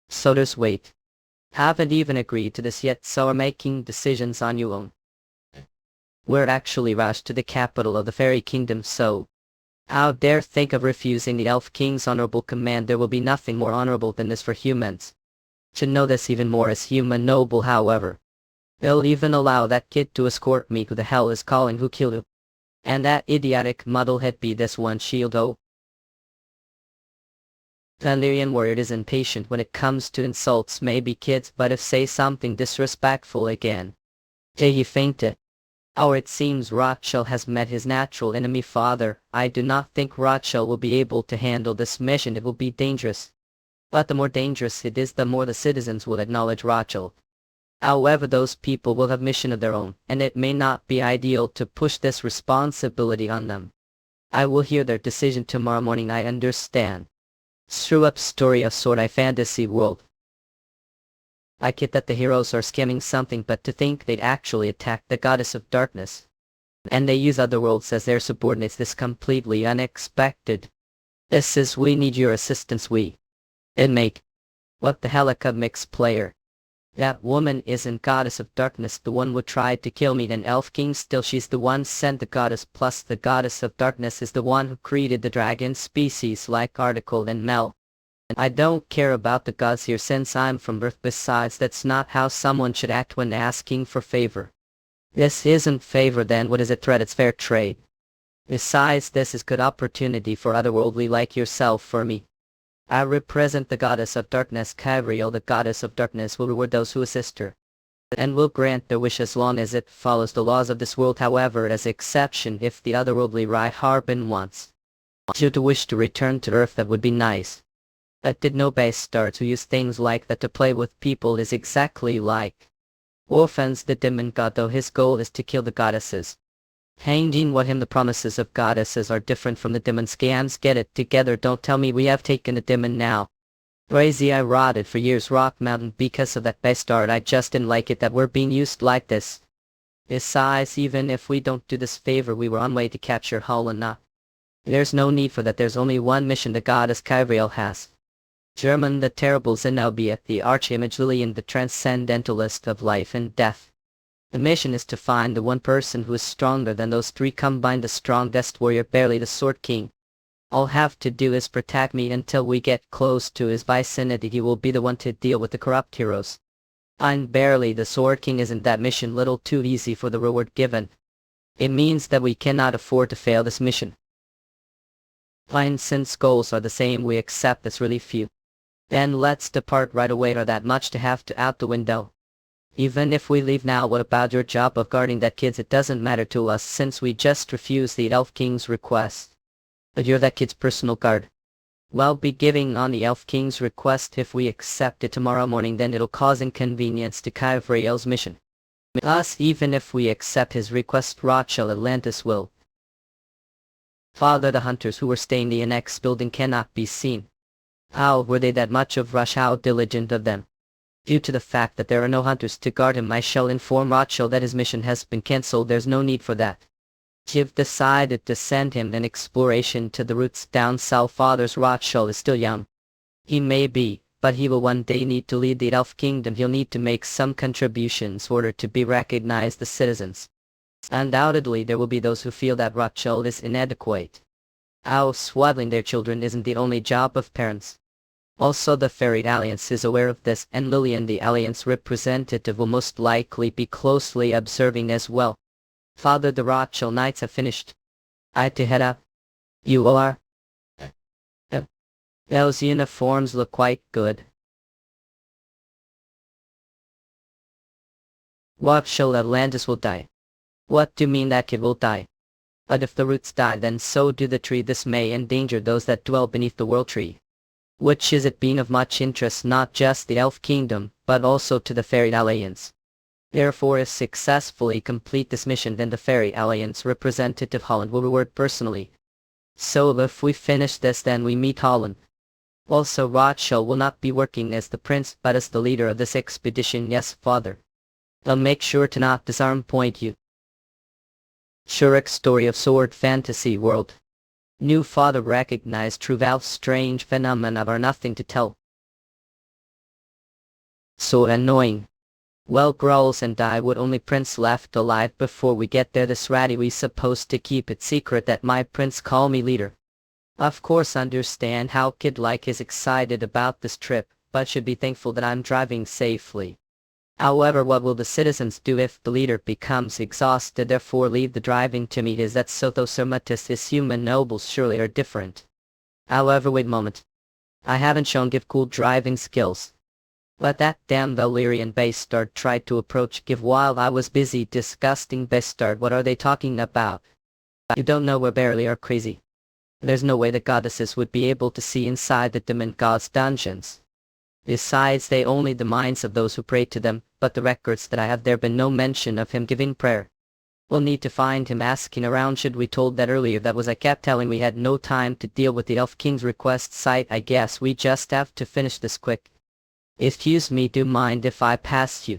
So just wait. Haven't even agreed to this yet, so are making decisions on your own. We're actually rushed to the capital of the fairy kingdom, so how dare think of refusing the elf king's honorable command. There will be nothing more honorable than this for humans. To know this even more as human noble, however. They'll even allow that kid to escort me. Who the hell is calling? Who killed him? And that idiotic muddlehead be this one shield. Oh. Valyrian warrior is impatient when it comes to insults, maybe kids, but if say something disrespectful again. He fainted. Or it seems Rachel has met his natural enemy, father. I do not think Rachel will be able to handle this mission. It will be dangerous. But the more dangerous it is, the more the citizens will acknowledge Rachel. However, those people will have mission of their own, and it may not be ideal to push this responsibility on them. I will hear their decision tomorrow morning, I understand. Screw up story of sort I fantasy world. I get that the heroes are scamming something, but to think they'd actually attack the goddess of darkness. And they use Otherworlds as their subordinates, this completely unexpected. This is we need your assistance we. And make. What the hell a mixed player. That woman isn't goddess of darkness, the one who tried to kill me, and elf king still she's the one sent the goddess, plus the goddess of darkness is the one who created the dragon species like Article and Mel. I don't care about the gods here since I'm from Earth. Besides, that's not how someone should act when asking for favor. This isn't favor then, what is it threat? It's fair trade. Besides, this is good opportunity for otherworldly like yourself for me. I represent the goddess of darkness Kyriel. The goddess of darkness will reward those who assist her, and will grant their wish as long as it follows the laws of this world. However, as exception, if the otherworldly Hanbin wants you to wish to return to Earth, that would be nice. But did no base start to use things like that to play with people is exactly like orphans the demon god, though his goal is to kill the goddesses. Hanging what him the promises of goddesses are different from the demon scams. Get it together, don't tell me we have taken the demon now. Crazy, I rotted for years Rock Mountain because of that bastard. I just didn't like it that we're being used like this. Besides, even if we don't do this favor, we were on way to capture Helena. There's no need for that. There's only one mission the goddess Kyriel has. German the terrible Zenobia, the archimage Lillian, the transcendentalist of life and death. The mission is to find the one person who is stronger than those three combined, the strongest warrior, barely the Sword King. All have to do is protect me until we get close to his vicinity. He will be the one to deal with the corrupt heroes. I'm barely the Sword King. Isn't that mission little too easy for the reward given? It means that we cannot afford to fail this mission. Fine, since goals are the same, we accept that's really few. Then let's depart right away. Or that much to have to out the window. Even if we leave now, what about your job of guarding that kids? It doesn't matter to us since we just refused the Elf King's request. But you're that kid's personal guard. Well, be giving on the Elf King's request. If we accept it tomorrow morning, then it'll cause inconvenience to Kyriel's mission. Us, even if we accept his request, Rachel Atlantis will. Father, the hunters who were staying in the annex building cannot be seen. How were they that much of rush? How diligent of them. Due to the fact that there are no hunters to guard him, I shall inform Rachel that his mission has been cancelled. There's no need for that. You've decided to send him an exploration to the roots down south. Father's Rachel is still young. He may be, but he will one day need to lead the Elf Kingdom. He'll need to make some contributions in order to be recognized the citizens. Undoubtedly there will be those who feel that Rachel is inadequate. Swaddling their children isn't the only job of parents. Also, the Fairy Alliance is aware of this, and Lillian, the Alliance representative, will most likely be closely observing as well. Father, the Rachel Knights have finished. I to head up. You are? Those uniforms look quite good. Rachel Atlantis will die. What do you mean that kid will die? But if the roots die, then so do the tree. This may endanger those that dwell beneath the world tree. Which is it being of much interest not just the Elf Kingdom, but also to the Fairy Alliance. Therefore, if successfully complete this mission, then the Fairy Alliance representative Holland will reward personally. So if we finish this, then we meet Holland. Also, Rachel will not be working as the prince, but as the leader of this expedition. Yes, father. I'll make sure to not disarm point you. Shurek's story of sword fantasy world. New father recognized true Valve's strange phenomena are nothing to tell. So annoying. Well, growls and I would only prince left alive before we get there. This ratty, we supposed to keep it secret that my prince call me leader. Of course understand how kid-like is excited about this trip, but should be thankful that I'm driving safely. However, what will the citizens do if the leader becomes exhausted? Therefore leave the driving to me. Is that so? Though Sermatis is human, nobles surely are different. However, wait a moment. I haven't shown Give cool driving skills. But that damn Valyrian bastard tried to approach Give while I was busy. Disgusting bastard, what are they talking about? You don't know, we're barely are crazy. There's no way the goddesses would be able to see inside the demon god's dungeons. Besides, they only the minds of those who pray to them, but the records that I have, there been no mention of him giving prayer. We'll need to find him asking around. Should we told that earlier? That was I kept telling we had no time to deal with the Elf King's request site. I guess we just have to finish this quick. Excuse me, do mind if I pass you?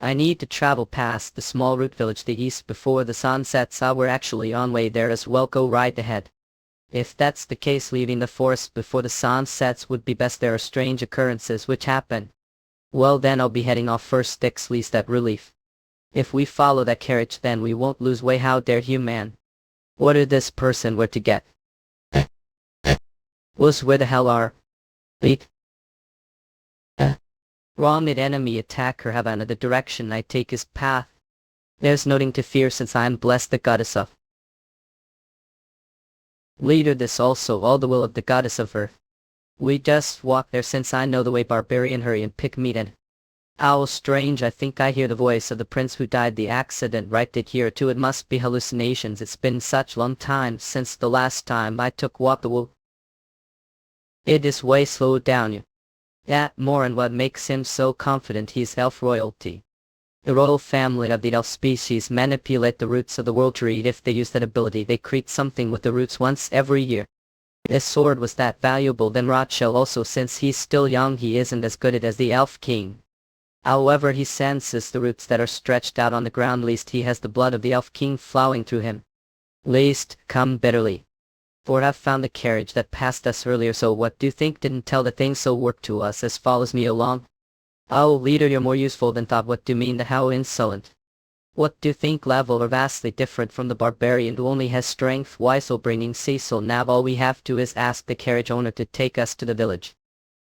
I need to travel past the small root village to the east before the sun sets. We're actually on way there as well. Go right ahead. If that's the case, leaving the forest before the sun sets would be best. There are strange occurrences which happen. Well, then I'll be heading off first. Sticks least that relief. If we follow that carriage, then we won't lose way. How dare you, man? What did this person were to get? Was where the hell are? Wait. Wrong, mid enemy attacker. Havana, the direction I take is path. There's nothing to fear since I am blessed the goddess of leader this also all the will of the goddess of earth. We just walk there since I know the way barbarian hurry and pick meat and owl strange I think I hear the voice of the prince who died the accident right did hear too it must be hallucinations it's been such long time since the last time I took walk the wool. It is way slowed down you. That more and what makes him so confident he's elf royalty. The royal family of the elf species manipulate the roots of the world tree if they use that ability they create something with the roots once every year. This sword was that valuable then Rothschild also since he's still young he isn't as good at as the elf king. However he senses the roots that are stretched out on the ground least he has the blood of the elf king flowing through him. Least come bitterly. For I've found the carriage that passed us earlier so what do you think didn't tell the thing so work to us as follows me along? Oh leader you're more useful than thought what do you mean how insolent? What do you think level are vastly different from the barbarian who only has strength why so bringing Cecil now all we have to is ask the carriage owner to take us to the village.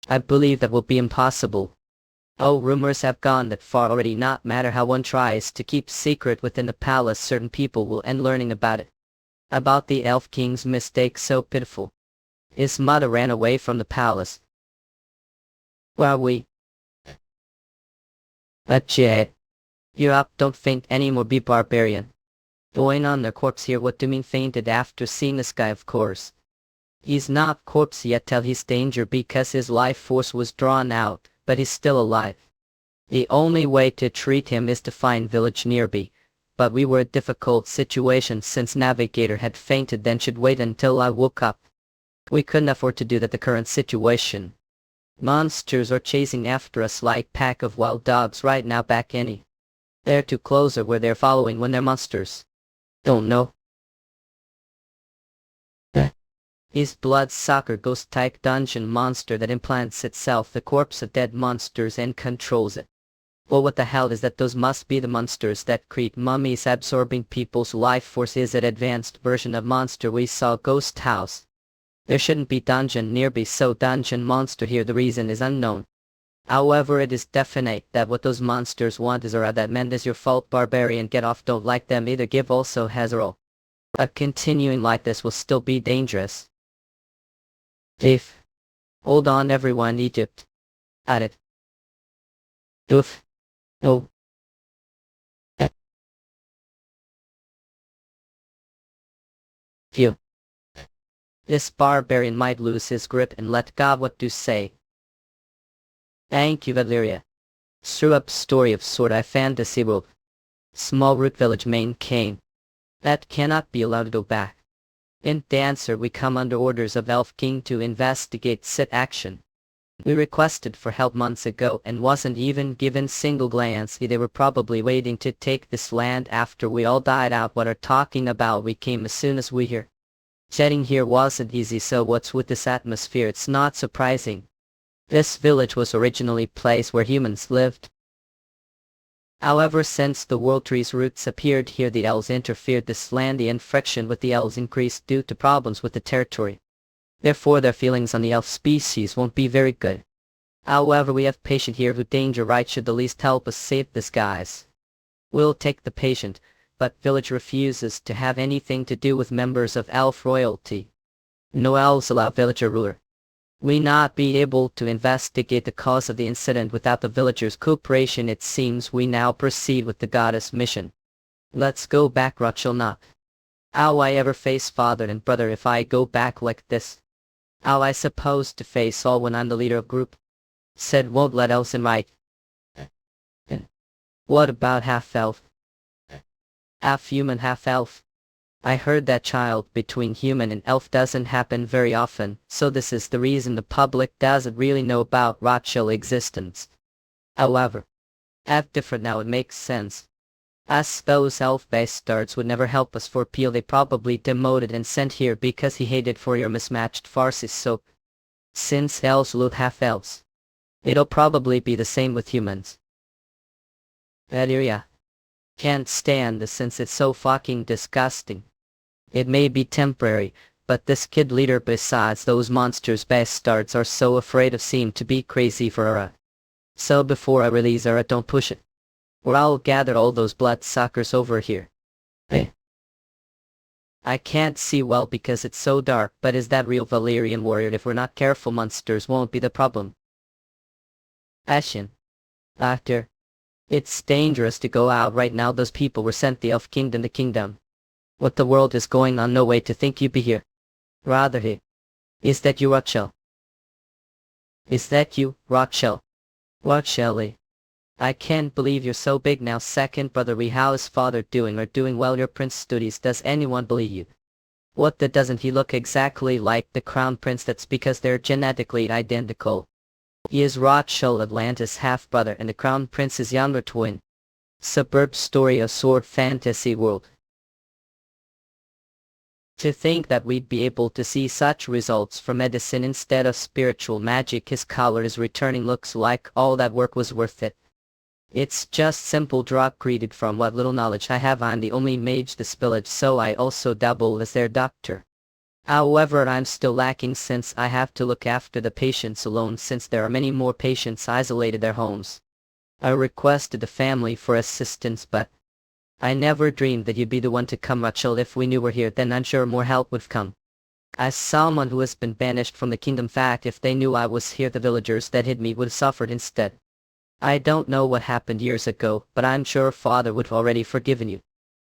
I believe that will be impossible. Oh rumors have gone that far already not matter how one tries to keep secret within the palace certain people will end learning about it. About the elf king's mistake so pitiful. His mother ran away from the palace. While we Yet. You're up don't faint anymore be barbarian. Going on their corpse here what do you mean fainted after seeing this guy of course. He's not corpse yet till he's danger because his life force was drawn out, but he's still alive. The only way to treat him is to find village nearby. But we were a difficult situation since navigator had fainted then should wait until I woke up. We couldn't afford to do that the current situation. Monsters are chasing after us like pack of wild dogs right now back any. They're too closer where they're following when they're monsters. Don't know. His blood-sucker ghost-type dungeon monster that implants itself the corpse of dead monsters and controls it. Well what the hell is that those must be the monsters that create mummies absorbing people's life force is it advanced version of monster we saw ghost house. There shouldn't be dungeon nearby so dungeon monster here the reason is unknown. However it is definite that what those monsters want is or that meant is your fault barbarian get off don't like them either give also has a roll. But continuing like this will still be dangerous. If. Hold on everyone Egypt. At it. Oof. Oh. Phew. This barbarian might lose his grip and let God what do say. Thank you Valeria. Screw up story of sort I fantasy world. Small root village main cane. That cannot be allowed to go back. In the answer we come under orders of Elf King to investigate sit action. We requested for help months ago and wasn't even given single glance they were probably waiting to take this land after we all died out what are talking about we came as soon as we here. Getting here wasn't easy so what's with this atmosphere it's not surprising. This village was originally place where humans lived. However since the world tree's roots appeared here the elves interfered this land the friction with the elves increased due to problems with the territory. Therefore their feelings on the elf species won't be very good. However we have patient here who danger right should the least help us save this guys. We'll take the patient, but village refuses to have anything to do with members of elf royalty. No elves allow villager ruler. We not be able to investigate the cause of the incident without the villagers' cooperation it seems we now proceed with the goddess mission. Let's go back Rachel not. How I ever face father and brother if I go back like this? How I supposed to face all when I'm the leader of group? Said won't let else in right. What about half elf? Half human half elf? I heard that child between human and elf doesn't happen very often, so this is the reason the public doesn't really know about Rachel existence. However, half different now it makes sense. As those elf bastards would never help us for Peel they probably demoted and sent here because he hated for your mismatched farces so. Since elves look half elves. It'll probably be the same with humans. Valeria. Can't stand this since it's so fucking disgusting. It may be temporary, but this kid leader besides those monsters bastards are so afraid of seem to be crazy for Ara. So before I release Ara don't push it. or I'll gather all those bloodsuckers over here. Eh. I can't see well because it's so dark, but is that real Valyrian warrior? If we're not careful, monsters won't be the problem. Ashen. Doctor. It's dangerous to go out right now. Those people were sent the Elf Kingdom to kingdom. What the world is going on? No way to think you'd be here. Rather he. Is that you, Rachel? Is that you, Rachel? Rachel. I can't believe you're so big now. Second brother, how is father doing? Or doing well? Your prince studies. Does anyone believe you? What the doesn't he look exactly like the crown prince? That's because they're genetically identical. He is Rachel, Atlantis' half-brother, and the crown prince's younger twin. Suburb story, a sword fantasy world. To think that we'd be able to see such results from medicine instead of spiritual magic. His color is returning. Looks like all that work was worth it. It's just simple drug created. From what little knowledge I have, I'm the only mage this village, so I also double as their doctor. However, I'm still lacking since I have to look after the patients alone, since there are many more patients isolated their homes. I requested the family for assistance, but I never dreamed that you'd be the one to come, Rachel. If we knew we're here, then I'm sure more help would come. As someone who has been banished from the kingdom, fact, if they knew I was here, the villagers that hid me would have suffered instead. I don't know what happened years ago, but I'm sure father would have already forgiven you.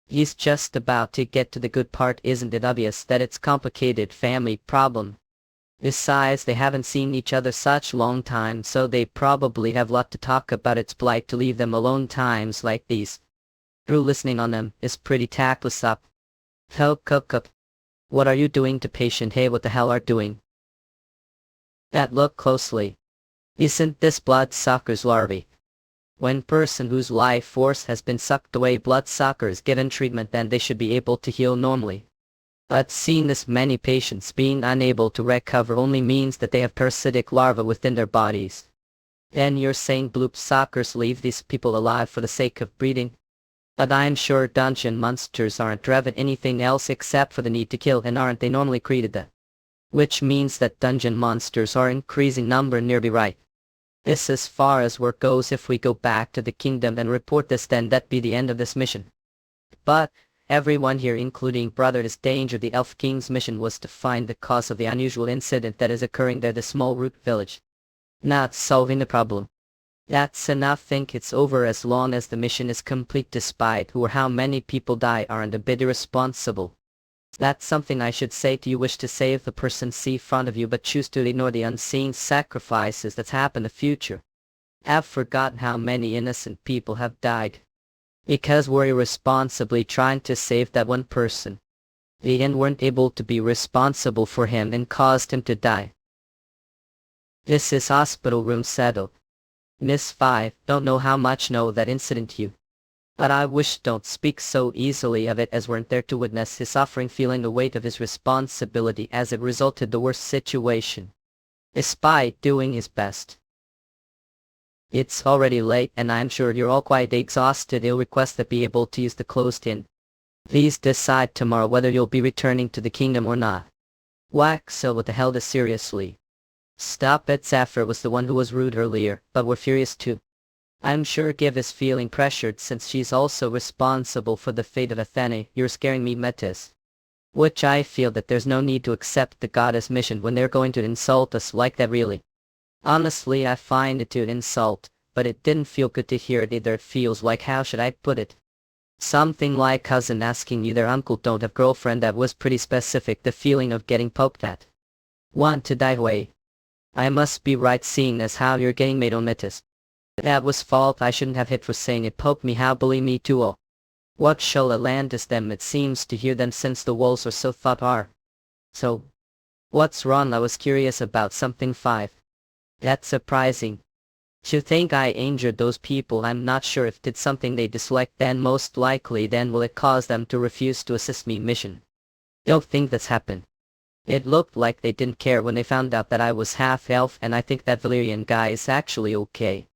He's just about to get to the good part. Isn't it obvious that it's complicated family problem? Besides, they haven't seen each other such long time, so they probably have lot to talk about. It's polite to leave them alone times like these. Through listening on them is pretty tactless. Up. Cup. What are you doing to patient? Hey, what the hell are doing? That look closely. Isn't this bloodsucker's larvae? When person whose life force has been sucked away, bloodsucker is given treatment, then they should be able to heal normally. But seeing this many patients being unable to recover only means that they have parasitic larvae within their bodies. Then you're saying bloodsuckers leave these people alive for the sake of breeding? But I'm sure dungeon monsters aren't driven anything else except for the need to kill, and aren't they normally created that? Which means that dungeon monsters are increasing number nearby, right? This as far as work goes. If we go back to the kingdom and report this, then that'd be the end of this mission. But everyone here, including brother, is danger. The Elf King's mission was to find the cause of the unusual incident that is occurring there, the small root village. Not solving the problem. That's enough. Think it's over as long as the mission is complete. Despite who or how many people die, aren't a bit irresponsible. That's something I should say to you. Wish to save the person see in front of you, but choose to ignore the unseen sacrifices that's happened in the future. I've forgotten how many innocent people have died. Because we're irresponsibly trying to save that one person. The end weren't able to be responsible for him and caused him to die. This is hospital room settled. Miss 5, don't know how much know that incident you. But I wish don't speak so easily of it, as weren't there to witness his suffering, feeling the weight of his responsibility as it resulted the worst situation. Despite doing his best. It's already late and I'm sure you're all quite exhausted. I'll request that be able to use the closed in. Please decide tomorrow whether you'll be returning to the kingdom or not. Whack, so what the hell this seriously? Stop it. Zephyr was the one who was rude earlier, but we're furious too. I'm sure Giv is feeling pressured since she's also responsible for the fate of Athene. You're scaring me, Metis. Which I feel that there's no need to accept the goddess mission when they're going to insult us like that, really. Honestly, I find it an insult, but it didn't feel good to hear it either. It feels like, how should I put it? Something like cousin asking you their uncle don't have girlfriend. That was pretty specific. The feeling of getting poked at. Want to die away. I must be right seeing as how you're getting made on, Metis. That was fault. I shouldn't have hit for saying it. Poke me, how bully me too. Oh. What shall Atlantis them? It seems to hear them since the walls are so thought are. So. What's wrong? I was curious about something. 5. That's surprising. To think I injured those people. I'm not sure if did something they disliked, then most likely then will it cause them to refuse to assist me mission. Don't think that's happened. It looked like they didn't care when they found out that I was half elf, and I think that Valyrian guy is actually okay.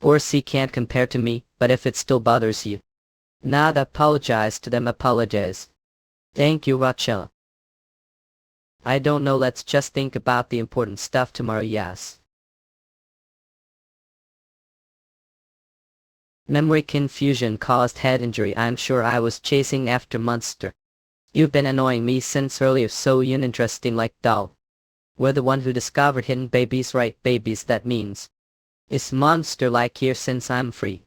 Course he can't compare to me, but if it still bothers you. Not apologize to them, apologize. Thank you, Rachel. I don't know, let's just think about the important stuff tomorrow. Yes. Memory confusion caused head injury. I'm sure I was chasing after monster. You've been annoying me since earlier, so uninteresting like doll. We're the one who discovered hidden babies, right? Babies, that means. Is monster like here since I'm free?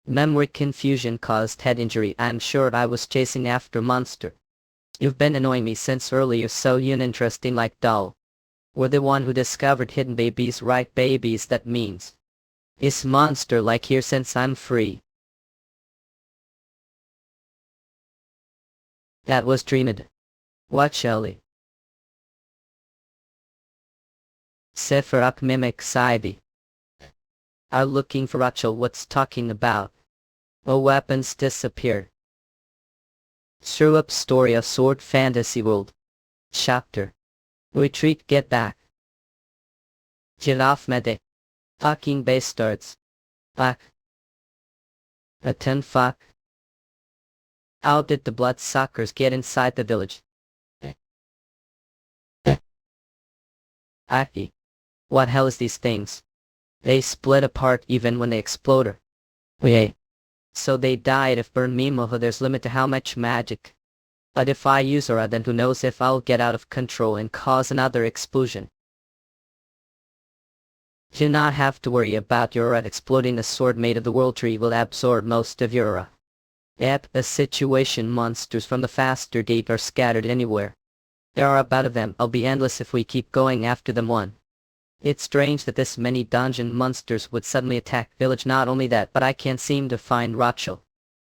Memory confusion caused head injury. I'm sure I was chasing after monster. You've been annoying me since earlier, so uninteresting like doll. We're the one who discovered hidden babies, right? Babies, that means. Is monster like here since I'm free? That was dreamed. What Shelley? Sephiroth mimic Saibi. Are looking for Rachel. What's talking about? Oh, weapons disappear. Screw up story of Sword Fantasy World. Chapter. Retreat, get back. Get off mede. Fucking bastards. Fuck. Fuck. How did the bloodsuckers get inside the village? Aki. What hell is these things? They split apart even when they exploded. Wait. So they died. If burn me moho, there's limit to how much magic. But if I use aura, then who knows if I'll get out of control and cause another explosion. Do not have to worry about your aura exploding. The sword made of the world tree will absorb most of your aura. Yep, a situation monsters from the faster deep are scattered anywhere. There are about of them. I'll be endless if we keep going after them one. It's strange that this many dungeon monsters would suddenly attack village. Not only that, but I can't seem to find Rachel.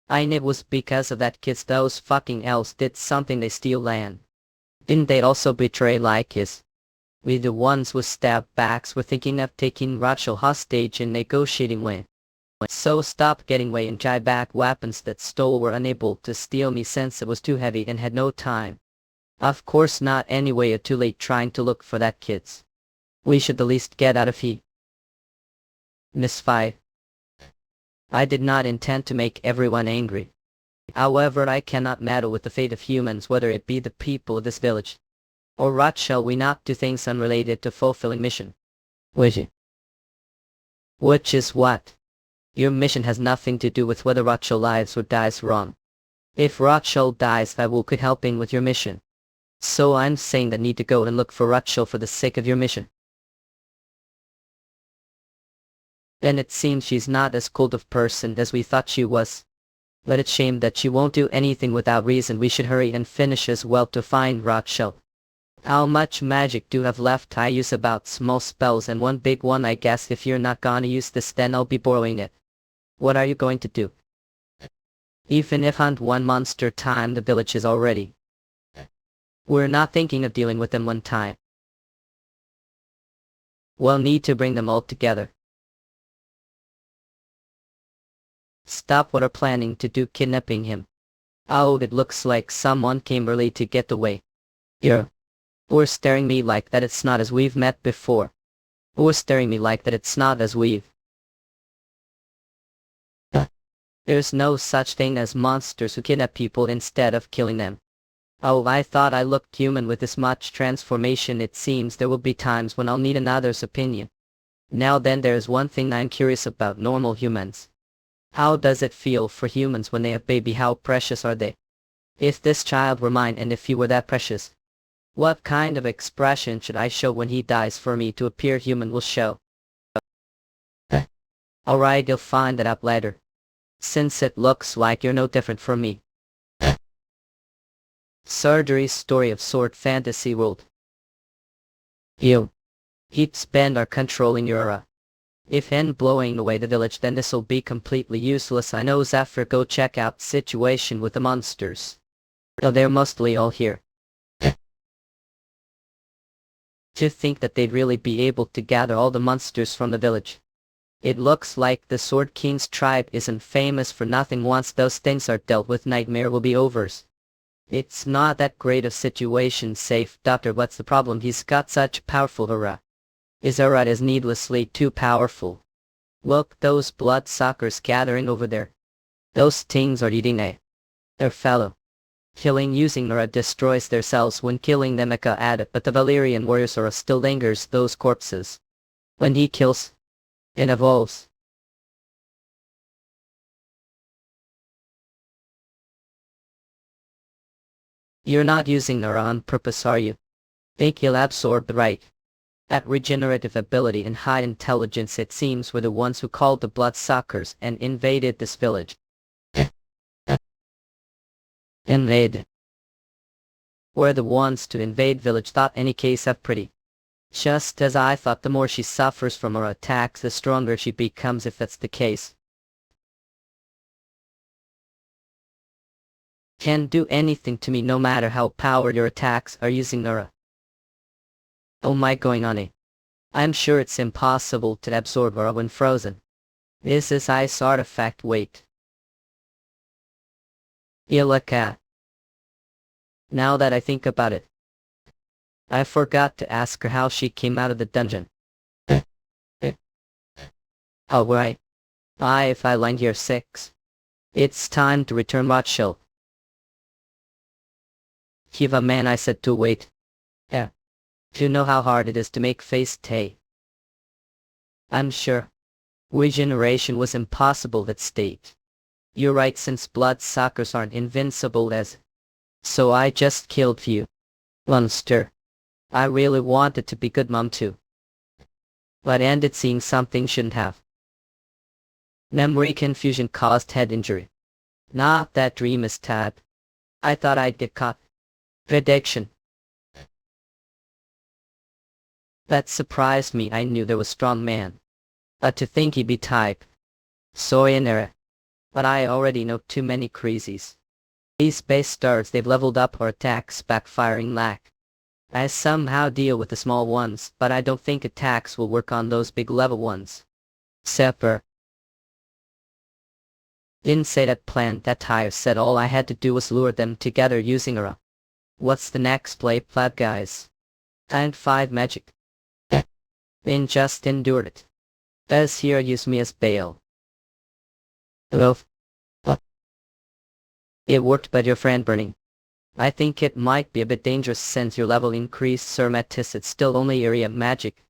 I knew it was because of that kids. Those fucking elves did something. They steal land. Didn't they also betray Lycus? We the ones with stab backs were thinking of taking Rachel hostage and negotiating with. So stop getting away and jive back. Weapons that stole were unable to steal me since it was too heavy and had no time. Of course not. Anyway, it's too late trying to look for that kids. We should at least get out of here. Miss 5. I did not intend to make everyone angry. However, I cannot meddle with the fate of humans, whether it be the people of this village. Or what shall we not do things unrelated to fulfilling mission? Which is what? Your mission has nothing to do with whether Rachel lives or dies wrong. If Rachel dies, I will quit helping with your mission. So I'm saying that need to go and look for Rachel for the sake of your mission. Then it seems she's not as cold of person as we thought she was. But it's shame that she won't do anything without reason. We should hurry and finish as well to find Rachel. How much magic do you have left? I use about small spells and one big one. I guess if you're not gonna use this, then I'll be borrowing it. What are you going to do? Even if hunt one monster time, the village is already. We're not thinking of dealing with them one time. We'll need to bring them all together. Stop what are planning to do, kidnapping him. Oh, it looks like someone came early to get away. Or staring me like that. It's not as we've met before. Or staring me like that. It's not as we've. There's no such thing as monsters who kidnap people instead of killing them. Oh, I thought I looked human with this much transformation. It seems there will be times when I'll need another's opinion. Now then, there's one thing I'm curious about normal humans. How does it feel for humans when they have baby? How precious are they? If this child were mine and if he were that precious, what kind of expression should I show when he dies for me to appear human? Will show. Alright, you'll find that out later. Since it looks like you're no different from me. Surgery story of Sword Fantasy World. Heaps bend are controlling your aura. If in blowing away the village, then this'll be completely useless. I know Zephyr, go check out situation with the monsters. Though they're mostly all here. To think that they'd really be able to gather all the monsters from the village. It looks like the Sword King's tribe isn't famous for nothing. Once those things are dealt with, nightmare will be over. It's not that great of situation. Safe, doctor, what's the problem? He's got such powerful aura. His aura is needlessly too powerful. Look, those bloodsuckers gathering over there. Those things are eating their fellow. Killing using aura destroys their cells. When killing them, Eka added, but the Valerian warrior's aura still lingers those corpses. When he kills, it evolves. You're not using her on purpose, are you? Think he'll absorb the right? That regenerative ability and high intelligence, it seems, were the ones who called the bloodsuckers and invaded this village. Invade. Were the ones to invade village, thought any case of pretty. Just as I thought, the more she suffers from her attacks, the stronger she becomes if that's the case. Can't do anything to me no matter how powered your attacks are using Nura. Oh my going on it. I'm sure it's impossible to absorb aura when frozen. This is ice artifact weight. Ilaka. Now that I think about it, I forgot to ask her how she came out of the dungeon. Oh right. If I land here 6. It's time to return Rothschild. Kiva man, I said to wait. Yeah. You know how hard it is to make face tay. I'm sure. Regeneration was impossible that state. You're right, since bloodsuckers aren't invincible as. So I just killed you. Monster. I really wanted to be good mom too. But ended seeing something shouldn't have. Memory confusion caused head injury. Not that dream is tab. I thought I'd get caught. Prediction. That surprised me. I knew there was strong man. But to think he'd be type. Sorry in error. But I already know too many crazies. These base stars, they've leveled up our attacks backfiring lack. I somehow deal with the small ones, but I don't think attacks will work on those big level ones. Sepper. Didn't say that plan, that tire said all I had to do was lure them together using aura. What's the next play, plat guys? And 5 magic. Then just endured it. Does here use me as bail. Well, it worked, but your friend burning. I think it might be a bit dangerous since your level increased, Sir Mattis. It's still only area magic.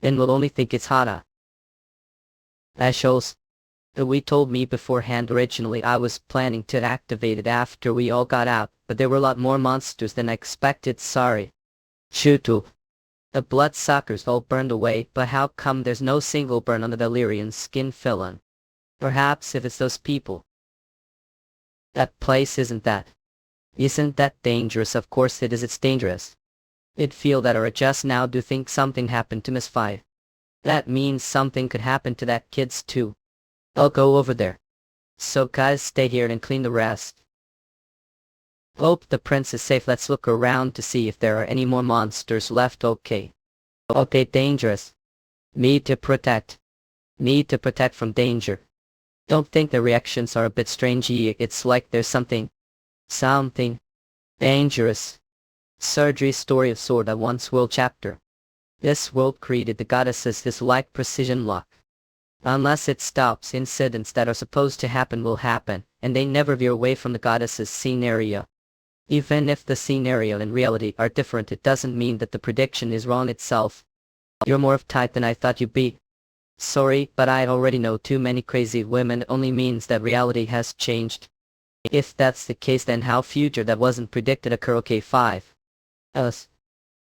Then we'll only think it's Hada. That shows. We told me beforehand. Originally I was planning to activate it after we all got out, but there were a lot more monsters than I expected. Sorry. Shutu. The bloodsuckers all burned away, but how come there's no single burn on the Valyrian skin villain? Perhaps if it's those people. That place isn't that. Isn't that dangerous? Of course it is, it's dangerous. I'd feel that, or just now do think something happened to Miss Five. That means something could happen to that kids too. I'll go over there. So guys, stay here and clean the rest. Hope the prince is safe. Let's look around to see if there are any more monsters left. Okay. Okay, dangerous. Need to protect. Need to protect from danger. Don't think the reactions are a bit strange. It's like there's something dangerous. Surgery story of Sword of Once World chapter. This world created the goddesses. This like precision lock. Unless it stops, incidents that are supposed to happen will happen, and they never veer away from the goddesses' scenario. Even if the scenario and reality are different, it doesn't mean that the prediction is wrong itself. You're more of type than I thought you'd be. Sorry, but I already know too many crazy women. It only means that reality has changed. If that's the case, then how future that wasn't predicted occur? Okay, 5.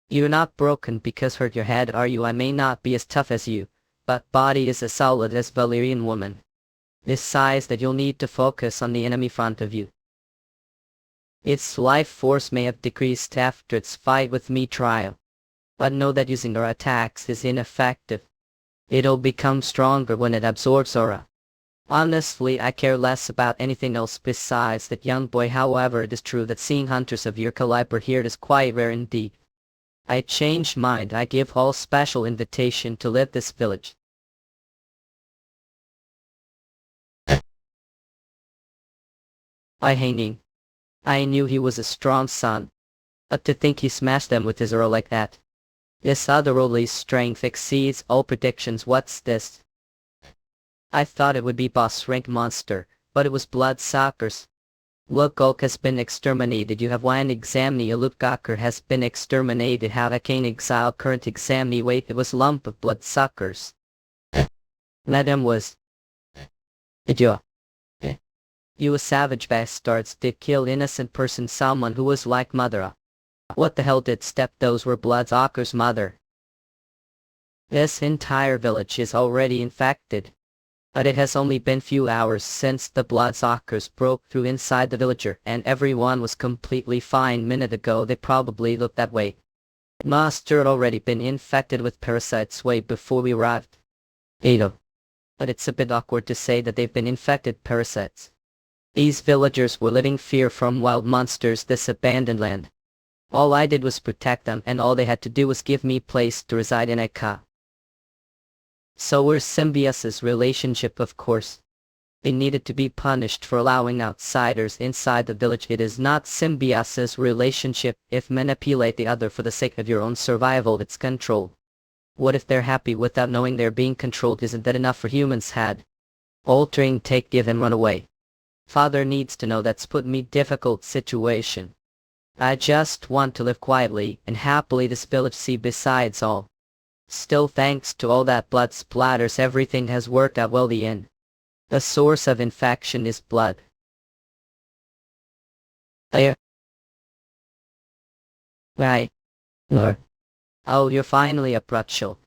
You're not broken because hurt your head, are you? I may not be as tough as you, but body is as solid as Valyrian woman. This size that you'll need to focus on the enemy front of you. Its life force may have decreased after its fight with me trial, but know that using aura attacks is ineffective. It'll become stronger when it absorbs aura. Honestly, I care less about anything else besides that young boy. However, it is true that seeing hunters of your caliber here is quite rare indeed. I changed mind. I give all special invitation to leave this village. I knew he was a strong son, but to think he smashed them with his aura like that. This otherworldly strength exceeds all predictions. What's this? I thought it would be boss rank monster, but it was bloodsuckers. Lukgok has been exterminated. You have one examine. Lutgakker has been exterminated. How I can exile current examine. Wait, it was lump of bloodsuckers. Let him was. Idiot. You savage bastards did kill innocent person, someone who was like mother. What the hell did step, those were Bloodsucker's mother. This entire village is already infected. But it has only been few hours since the Bloodsuckers broke through inside the villager and everyone was completely fine minute ago. They probably looked that way. Must had already been infected with parasites way before we arrived. Ado. But it's a bit awkward to say that they've been infected parasites. These villagers were living fear from wild monsters this abandoned land. All I did was protect them and all they had to do was give me place to reside in a ka. So we're symbiosis relationship, of course. They needed to be punished for allowing outsiders inside the village. It is not symbiosis relationship if manipulate the other for the sake of your own survival, it's control. What if they're happy without knowing they're being controlled? Isn't that enough for humans? Had altering, take, give and run away. Father needs to know that's put me difficult situation. I just want to live quietly and happily this village. See, besides all, still thanks to all that blood splatters, everything has worked out well. The end. The source of infection is blood. There. Right. Lord. Oh, you're finally up, Rachel.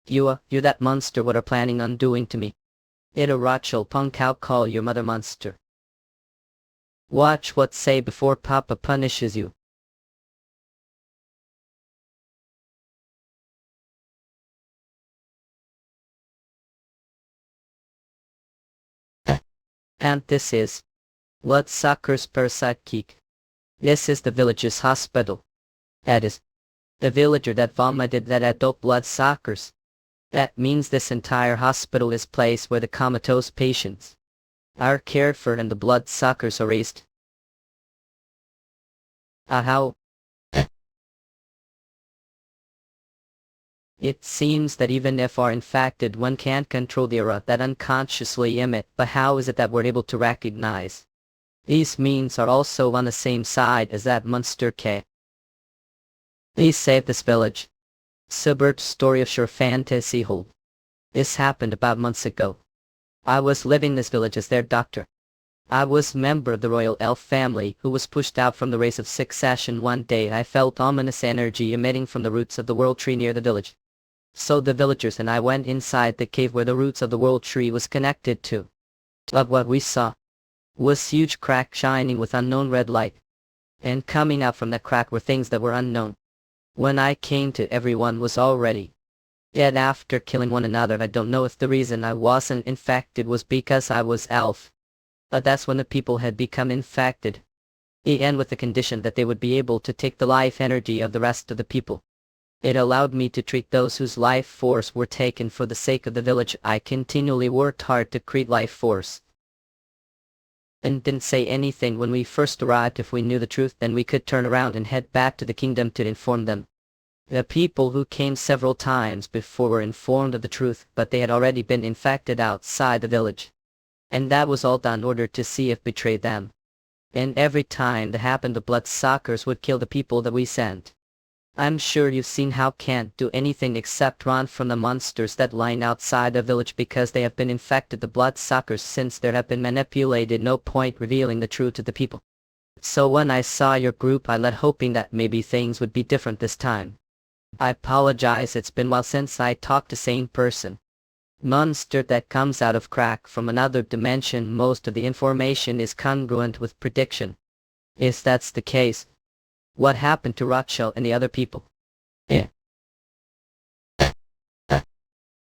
You're that monster. What are planning on doing to me? It a Rachel punk, I'll call your mother monster. Watch what say before Papa punishes you. And this is Bloodsucker's parasite kick. This is the village's hospital. That is the villager that vomited that adult bloodsuckers. That means this entire hospital is place where the comatose patients are cared for and the bloodsuckers are raised. How? It seems that even if are infected, one can't control the aura that unconsciously emit. But how is it that we're able to recognize these means are also on the same side as that monster K? Please save this village. Subvert story of sure fantasy hold. This happened about months ago. I was living this village as their doctor. I was member of the royal elf family who was pushed out from the race of succession. One day I felt ominous energy emitting from the roots of the world tree near the village. So the villagers and I went inside the cave where the roots of the world tree was connected to. But what we saw was huge crack shining with unknown red light. And coming out from that crack were things that were unknown. When I came to, everyone was already dead after killing one another. I don't know if the reason I wasn't infected was because I was elf. But that's when the people had become infected. And with the condition that they would be able to take the life energy of the rest of the people. It allowed me to treat those whose life force were taken for the sake of the village. I continually worked hard to create life force. And didn't say anything when we first arrived. If we knew the truth, then we could turn around and head back to the kingdom to inform them. The people who came several times before were informed of the truth, but they had already been infected outside the village. And that was all done in order to see if betrayed them. And every time that happened, the bloodsuckers would kill the people that we sent. I'm sure you've seen how can't do anything except run from the monsters that line outside the village because they have been infected. The bloodsuckers, since there have been manipulated, no point revealing the truth to the people. So when I saw your group, I led hoping that maybe things would be different this time. I apologize, it's been a while since I talked to same person. Monster that comes out of crack from another dimension. Most of the information is congruent with prediction. If that's the case, what happened to Rachel and the other people? Yeah.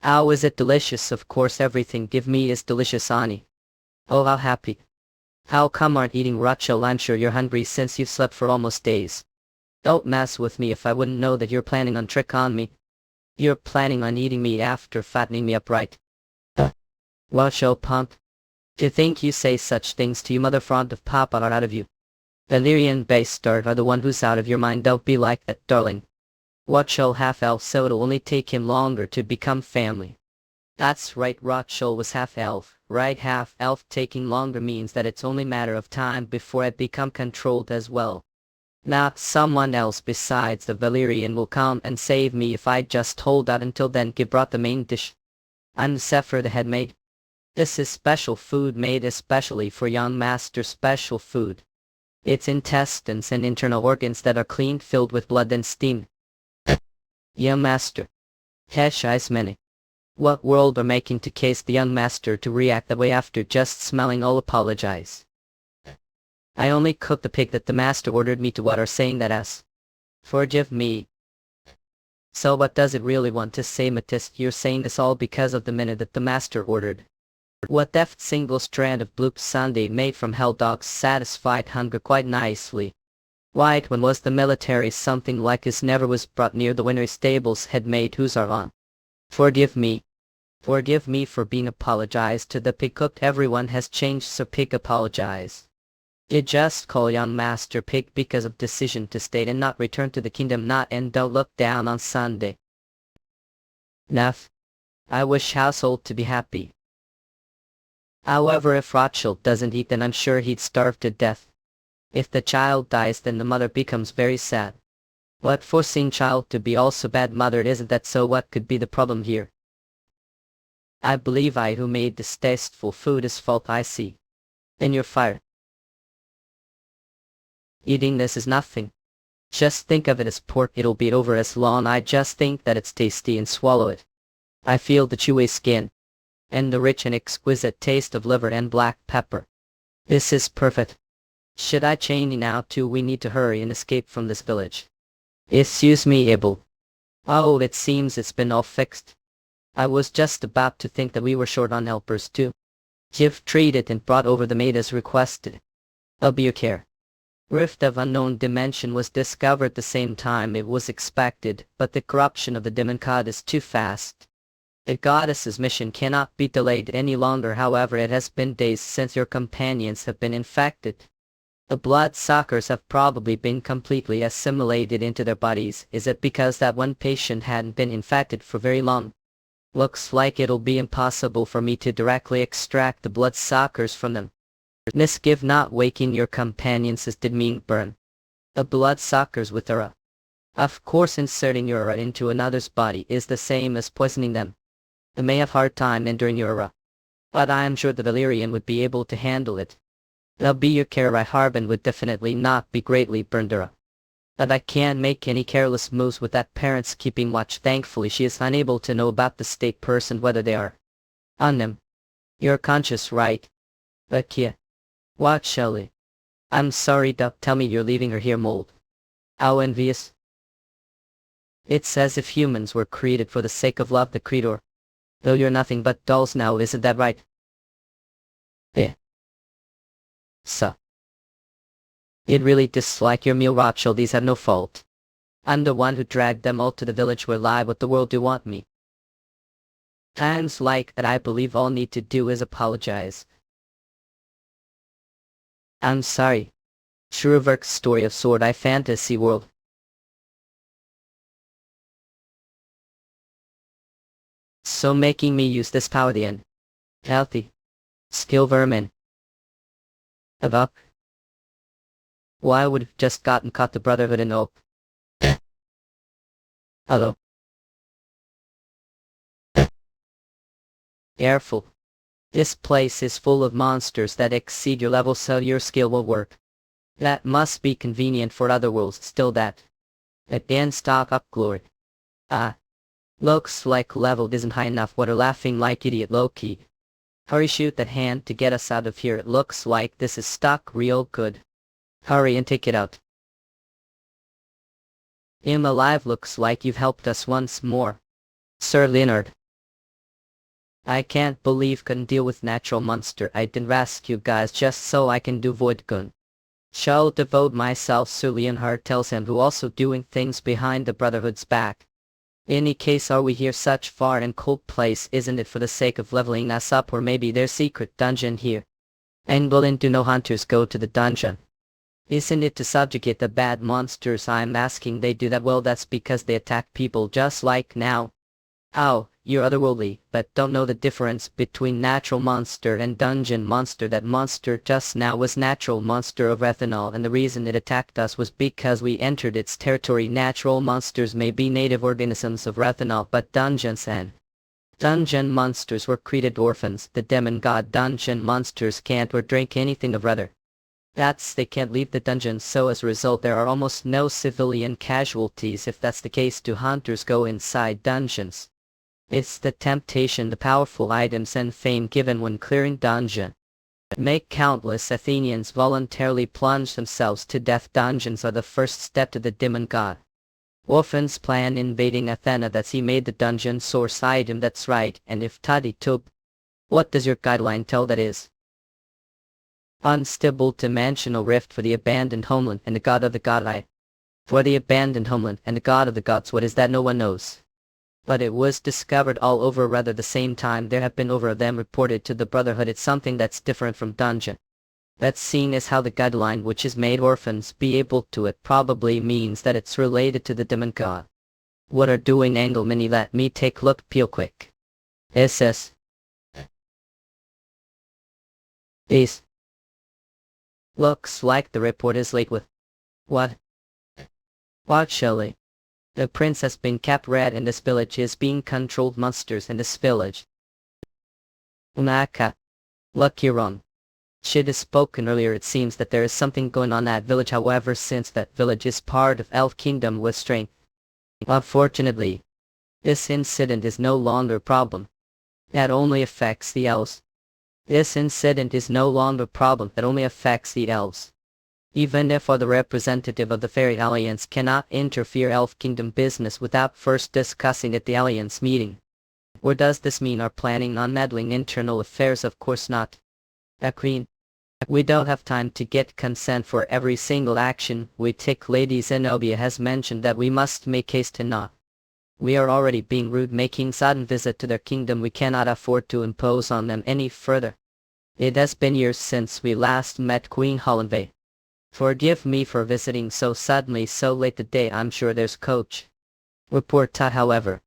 How is it delicious? Of course everything give me is delicious, Ani. Oh, how happy. How come aren't eating, Rachel? I'm sure you're hungry since you've slept for almost days. Don't mess with me if I wouldn't know that you're planning on trick on me. You're planning on eating me after fattening me up, right? Rachel punk. To think you say such things to your mother front of Papa are out of you. Valyrian bastard are the one who's out of your mind. Don't be like that, darling. Rachel half-elf, so it'll only take him longer to become family. That's right, Rachel was half-elf, right? Half-elf taking longer means that it's only matter of time before I become controlled as well. Now, someone else besides the Valyrian will come and save me if I just hold out until then. Give brought the main dish. I'm Zephyr, the head maid. This is special food made especially for young master special food. Its intestines and internal organs that are clean filled with blood and steam. Young master. HRS many. What world are making to case the young master to react that way after just smelling all apologize. I only cooked the pig that the master ordered me to what are saying that as. Forgive me. So what does it really want to say, Matisse? You're saying this all because of the minute that the master ordered. What that single strand of bloop Sunday made from hell dogs satisfied hunger quite nicely. White when was the military something like this never was brought near the winery stables had made who's are on. Forgive me. Forgive me for being apologized to the pig cooked everyone has changed so pig apologize. You just call young master pig because of decision to stay and not return to the kingdom not and don't look down on Sunday. Enough. I wish household to be happy. However if Rothschild doesn't eat then I'm sure he'd starve to death. If the child dies then the mother becomes very sad. What forcing child to be also bad mothered isn't that so what could be the problem here? I believe I who made this tasteful food is fault I see. In your fire. Eating this is nothing. Just think of it as pork it'll be over as long I just think that it's tasty and swallow it. I feel the chewy skin. And the rich and exquisite taste of liver and black pepper. This is perfect. Should I change now too? We need to hurry and escape from this village. Excuse me, Abel. Oh, it seems it's been all fixed. I was just about to think that we were short on helpers too. You've treated and brought over the maid as requested. I'll be your care. Rift of unknown dimension was discovered the same time it was expected, but the corruption of the demon god is too fast. The goddess's mission cannot be delayed any longer. However, it has been days since your companions have been infected. The bloodsuckers have probably been completely assimilated into their bodies. Is it because that one patient hadn't been infected for very long? Looks like it'll be impossible for me to directly extract the bloodsuckers from them. Misgive not waking your companions as did mean burn. The bloodsuckers with aura. Of course inserting your aura into another's body is the same as poisoning them. They may have hard time enduring your aura. But I am sure the Valyrian would be able to handle it. I'll be your care. Harbin would definitely not be greatly burned aura. But I can't make any careless moves with that parents keeping watch. Thankfully she is unable to know about the state person whether they are on them. You're conscious, right? But yeah. What, Shelley? I'm sorry, Duck. Tell me you're leaving her here, Mold. How envious. It's as if humans were created for the sake of love, the creator. Though you're nothing but dolls now, isn't that right? Yeah. So. You'd really dislike your meal, Rothschild. These have no fault. I'm the one who dragged them all to the village where lie what the world do want me. Times like that I believe all need to do is apologize. I'm sorry. Shrewverk's story of Sword Eye Fantasy World. So making me use this power the end. Healthy. Skill vermin. About. Why would have just gotten caught the Brotherhood in Oak. Hello. Careful. This place is full of monsters that exceed your level so your skill will work. That must be convenient for Otherworlds. Still that. Again stock up glory. Looks like level isn't high enough. What are laughing like idiot Loki. Hurry, shoot that hand to get us out of here. It looks like this is stuck real good. Hurry and take it out. Him alive. Looks like you've helped us once more. Sir Leonard. I can't believe couldn't deal with natural monster. I didn't rescue guys just so I can do void gun. Shall devote myself. Sir Leonhard tells him, who also doing things behind the Brotherhood's back. Any case, are we here such far and cold place? Isn't it for the sake of leveling us up, or maybe there's secret dungeon here? And will do no hunters go to the dungeon? Isn't it to subjugate the bad monsters? I'm asking. They do that. Well, that's because they attack people just like now. Oh, you're otherworldly, but don't know the difference between natural monster and dungeon monster. That monster just now was natural monster of Rethanol, and the reason it attacked us was because we entered its territory. Natural monsters may be native organisms of Rethanol, but dungeons and Dungeon monsters were created orphans. The demon god dungeon monsters can't or drink anything of rather. They can't leave the dungeon, so as a result there are almost no civilian casualties. If that's the case, do hunters go inside dungeons? It's the temptation, the powerful items and fame given when clearing dungeon make countless Athenians voluntarily plunge themselves to death. Dungeons are the first step to the demon god. Orphans plan invading Athena, that's he made the dungeon source item, that's right. And if Tadi Tub, what does your guideline tell that is? Unstable dimensional rift for the abandoned homeland and the god of the godai. For the abandoned homeland and the god of the gods, what is that? No one knows. But it was discovered all over rather the same time. There have been over of them reported to the Brotherhood. It's something that's different from dungeon. That's seen as how the guideline which is made orphans be able to it probably means that it's related to the demon god. What are doing angle mini? Let me take look peel quick. SS. These. Looks like the report is late with. What? What Shelley? The prince has been kept red in this village is being controlled monsters in this village. Unaka. Look, you're wrong. Shit is spoken earlier. It seems that there is something going on at village, however since that village is part of Elf Kingdom with strength. Unfortunately, this incident is no longer a problem. That only affects the elves. This incident is no longer a problem that only affects the elves. Even if the representative of the Fairy Alliance cannot interfere Elf Kingdom business without first discussing at the Alliance meeting. Or does this mean our planning on meddling internal affairs? Of course not. Queen. We don't have time to get consent for every single action we take. Lady Zenobia has mentioned that we must make haste and not. We are already being rude, making sudden visit to their kingdom. We cannot afford to impose on them any further. It has been years since we last met Queen Hollandvey. Forgive me for visiting so suddenly so late today. I'm sure there's coach. Report however.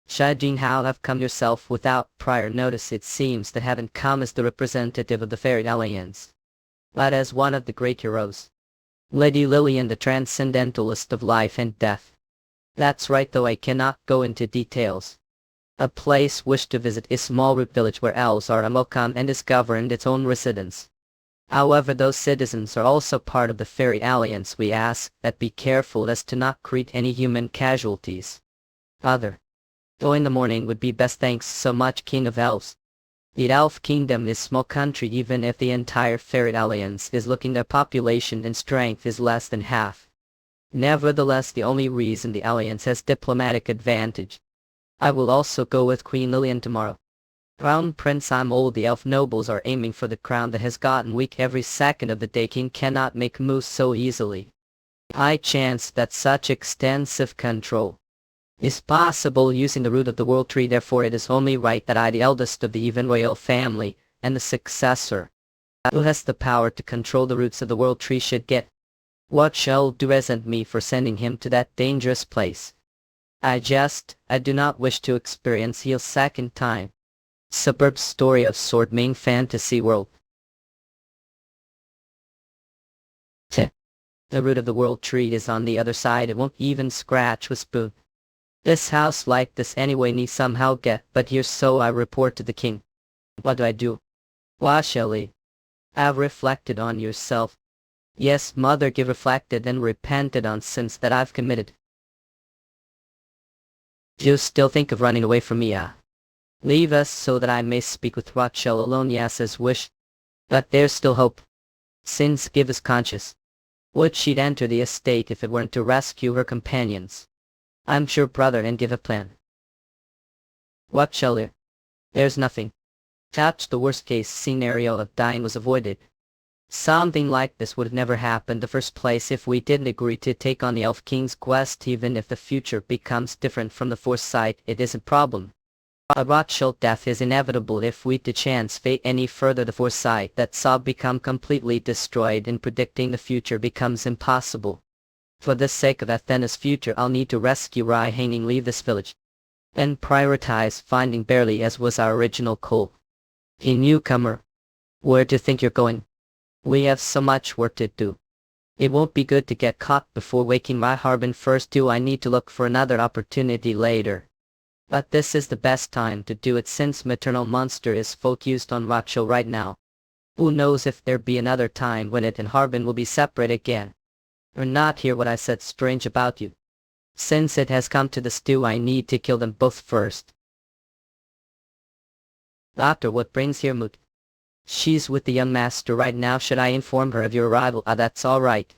Shajin, how have come yourself without prior notice? It seems that haven't come as the representative of the Fairy Alliance, but as one of the great heroes. Lady Lillian, the transcendentalist of life and death. That's right, though I cannot go into details. A place wished to visit is small root village where elves are welcome and is governed its own residents. However, those citizens are also part of the Fairy Alliance. We ask that be careful as to not create any human casualties. Though in the morning would be best. Thanks so much, King of Elves. The Elf Kingdom is small country. Even if the entire Fairy Alliance is looking, their population and strength is less than half. Nevertheless, the only reason the Alliance has diplomatic advantage. I will also go with Queen Lillian tomorrow. Crown Prince, I'm old. The elf nobles are aiming for the crown that has gotten weak every second of the day. King cannot make moves so easily. I chance that such extensive control is possible using the root of the world tree. Therefore it is only right that I, the eldest of the even royal family, and the successor, who has the power to control the roots of the world tree, should get. What shall do resent me for sending him to that dangerous place? I do not wish to experience heal second time. Suburb story of Sword Main Fantasy World. The root of the world tree is on the other side. It won't even scratch with spoon. This house like this anyway need somehow get, but here, so I report to the king. What do I do? Washali. I've reflected on yourself. Yes, mother, give reflected and repented on sins that I've committed. Do you still think of running away from me? Leave us so that I may speak with Rachel alone. Yes, as wish. But there's still hope. Sins give us conscience. Would she'd enter the estate if it weren't to rescue her companions? I'm sure, brother, and give a plan. What shall there? There's nothing. Perhaps the worst case scenario of dying was avoided. Something like this would have never happened in the first place if we didn't agree to take on the Elf King's quest. Even if the future becomes different from the foresight, it isn't a problem. A Rothschild death is inevitable if we to chance fate any further. The foresight that saw become completely destroyed, and predicting the future becomes impossible. For the sake of Athena's future, I'll need to rescue Rai Haining, leave this village, and prioritize finding Barely, as was our original goal. A newcomer. Where do you think you're going? We have so much work to do. It won't be good to get caught before waking my Harbin. First, do I need to look for another opportunity later? But this is the best time to do it since maternal monster is focused on Racho right now. Who knows if there be another time when it and Harbin will be separate again. Or not. Hear what I said strange about you. Since it has come to this too, I need to kill them both first. Doctor, what brings here Moot? She's with the young master right now. Should I inform her of your arrival? That's alright.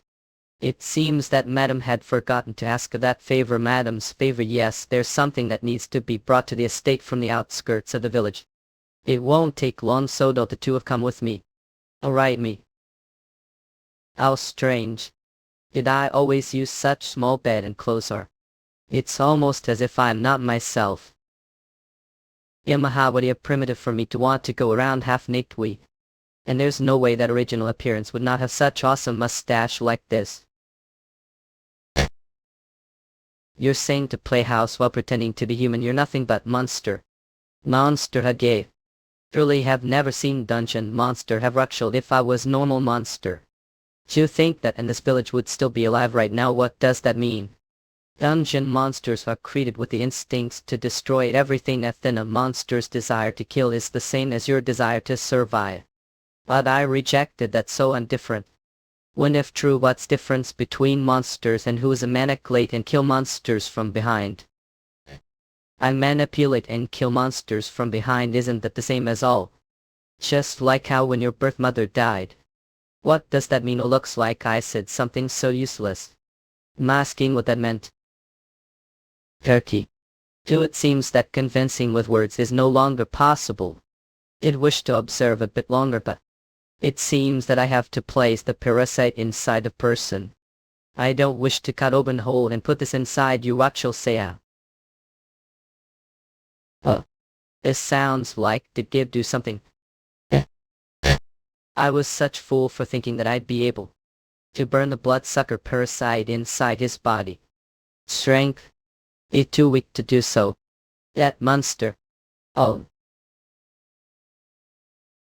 It seems that Madam had forgotten to ask of that favor. Madam's favor? Yes, there's something that needs to be brought to the estate from the outskirts of the village. It won't take long, so don't the two have come with me. Alright, me. How strange. Did I always use such small bed and clothes? Or it's almost as if I'm not myself. Yamaha, what a primitive for me to want to go around half naked. And there's no way that original appearance would not have such awesome mustache like this. You're saying to play house while pretending to be human? You're nothing but monster. Monster Hage. Truly have never seen dungeon monster have ruxled if I was normal monster. Do you think that in this village would still be alive right now? What does that mean? Dungeon monsters are created with the instincts to destroy everything. A monster's desire to kill is the same as your desire to survive. But I rejected that, so I'm different. When if true, what's difference between monsters and who is a manipulate and kill monsters from behind? I manipulate and kill monsters from behind. Isn't that the same as all? Just like how when your birth mother died. What does that mean? It looks like I said something so useless. I'm asking what that meant. Turkey. Too, it seems that convincing with words is no longer possible. I'd wish to observe a bit longer, but it seems that I have to place the parasite inside a person. I don't wish to cut open a hole and put this inside you. What shall say? This sounds like did Gib do something? I was such fool for thinking that I'd be able to burn the bloodsucker parasite inside his body. Strength? It's too weak to do so. That monster. Oh.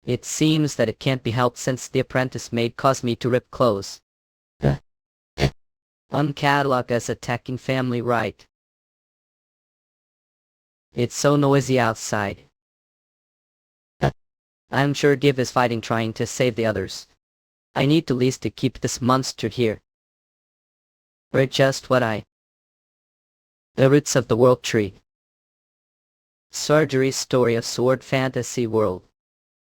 It seems that it can't be helped since the apprentice maid caused me to rip clothes. Catalog as attacking family right. It's so noisy outside. I'm sure Giv is fighting, trying to save the others. I need to least to keep this monster here. Or just what I... The roots of the world tree. Surgery story of sword fantasy world.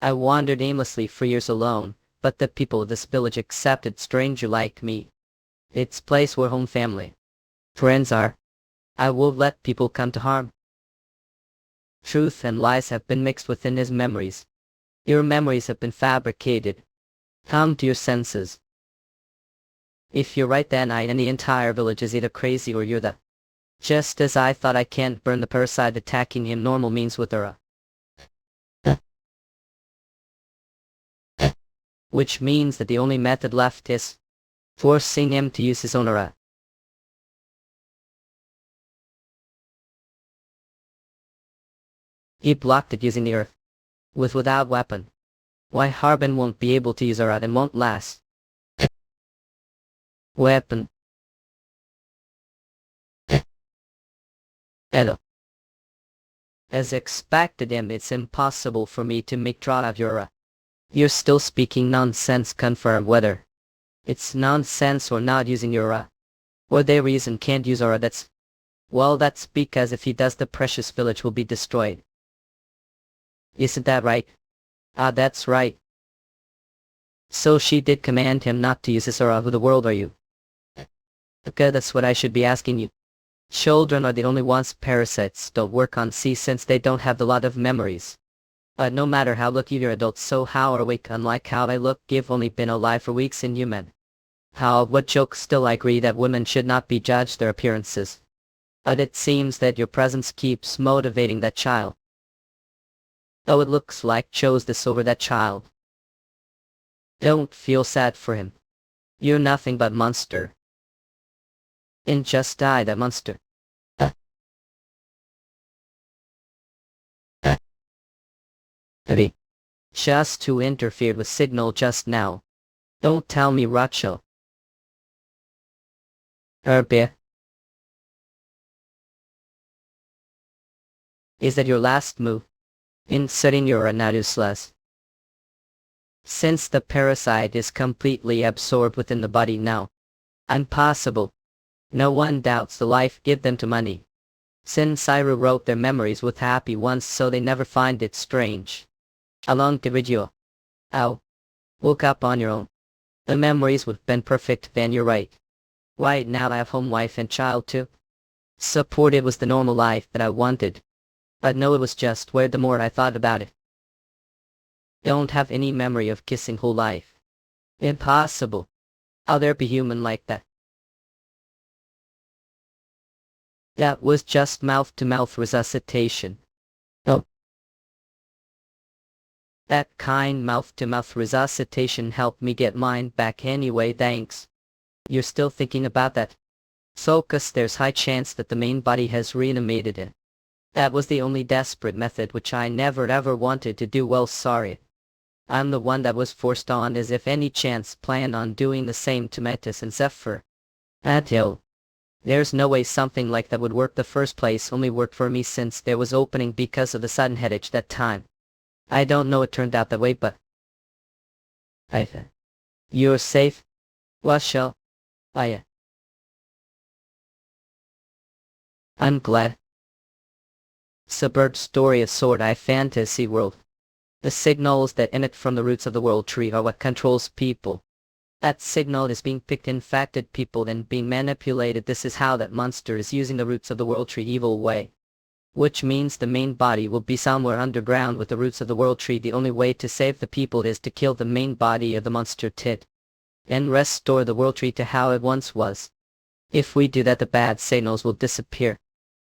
I wandered aimlessly for years alone, but the people of this village accepted stranger like me. It's place where home family friends are. I will let people come to harm. Truth and lies have been mixed within his memories. Your memories have been fabricated. Come to your senses. If you're right, then I and the entire village is either crazy or you're the... Just as I thought, I can't burn the parasite. Attacking him normal means with aura. Which means that the only method left is forcing him to use his own aura. He blocked it using the earth. Without weapon. Why, Harbin won't be able to use aura and won't last. Weapon. Edo. As expected, it's impossible for me to make draw of your aura. You're still speaking nonsense. Confirm whether it's nonsense or not using your aura. Or their reason can't use aura. Well, that's because if he does, the precious village will be destroyed. Isn't that right? That's right. So she did command him not to use his aura. Who the world are you? Okay, that's what I should be asking you. Children are the only ones parasites don't work on, see, since they don't have a lot of memories. But no matter how lucky you're adults, so how are awake, unlike how I look. Give only been alive for weeks in human. How, what joke? Still I agree that women should not be judged their appearances. But it seems that your presence keeps motivating that child. Though it looks like chose this over that child. Don't feel sad for him. You're nothing but monster. And just die, that monster. Maybe. Just who interfered with signal just now. Don't tell me Rachel. Herbie. Is that your last move? In setting your useless. Since the parasite is completely absorbed within the body now. Impossible. No one doubts the life give them to money. Since Iru wrote their memories with happy ones so they never find it strange. Along to Ryu. Ow. Woke up on your own. The memories would have been perfect then you're right. Right now I have home wife and child too. Supported was the normal life that I wanted. But no, it was just weird the more I thought about it. Don't have any memory of kissing whole life. Impossible. How there be human like that? That was just mouth-to-mouth resuscitation. Oh. That kind mouth-to-mouth resuscitation helped me get mine back anyway, thanks. You're still thinking about that? So, 'cause there's high chance that the main body has reanimated it. That was the only desperate method which I never ever wanted to do. Well, sorry. I'm the one that was forced on, as if any chance planned on doing the same to Metis and Zephyr. Adil. There's no way something like that would work. The first place only worked for me since there was opening because of the sudden headache that time. I don't know it turned out that way, but... You're safe? What shall... I'm glad. Suburb story of Sword Eye Fantasy World. The signals that emit from the roots of the world tree are what controls people. That signal is being picked infected people and being manipulated. This is how that monster is using the roots of the world tree evil way. Which means the main body will be somewhere underground with the roots of the world tree. The only way to save the people is to kill the main body of the monster tit. And restore the world tree to how it once was. If we do that, the bad signals will disappear.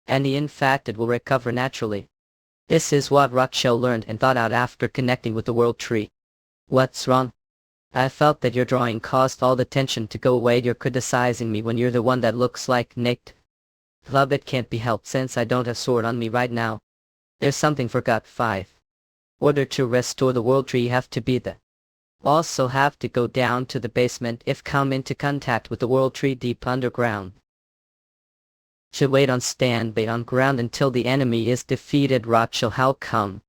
And the infected will recover naturally. This is what Rockshell learned and thought out after connecting with the world tree. What's wrong? I felt that your drawing caused all the tension to go away. You're criticizing me when you're the one that looks like Nick. Love, it can't be helped since I don't have sword on me right now. There's something forgot. 5. Order to restore the world tree, you have to be the. Also have to go down to the basement if come into contact with the world tree deep underground. Should wait on standby on ground until the enemy is defeated. Rockshell, how come?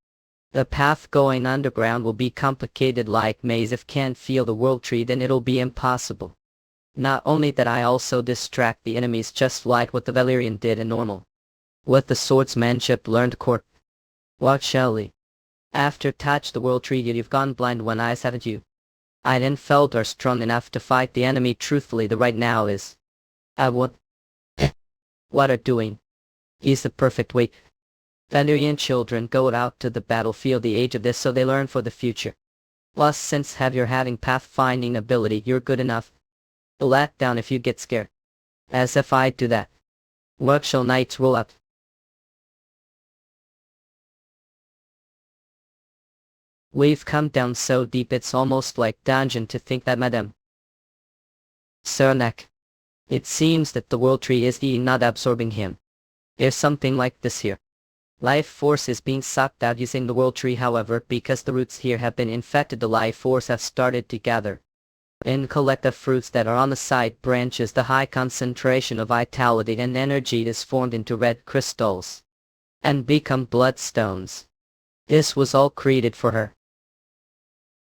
The path going underground will be complicated like maze. If can't feel the world tree, then it'll be impossible. Not only that, I also distract the enemies just like what the Valerian did in normal. What the swordsmanship learned court. What shall we? After touch the world tree, you've gone blind one eyes, haven't you? I then felt are strong enough to fight the enemy truthfully. The right now is. I would. What are doing? Is the perfect way. Valerian children go out to the battlefield the age of this so they learn for the future. Plus, since you're having pathfinding ability, you're good enough. Let down if you get scared. As if I'd do that. What shall knights roll up? We've come down so deep it's almost like dungeon to think that, madam. Cernak. It seems that the world tree is not absorbing him. There's something like this here. Life force is being sucked out using the world tree, however, because the roots here have been infected, the life force have started to gather. In collective fruits that are on the side branches, the high concentration of vitality and energy is formed into red crystals. And become bloodstones. This was all created for her.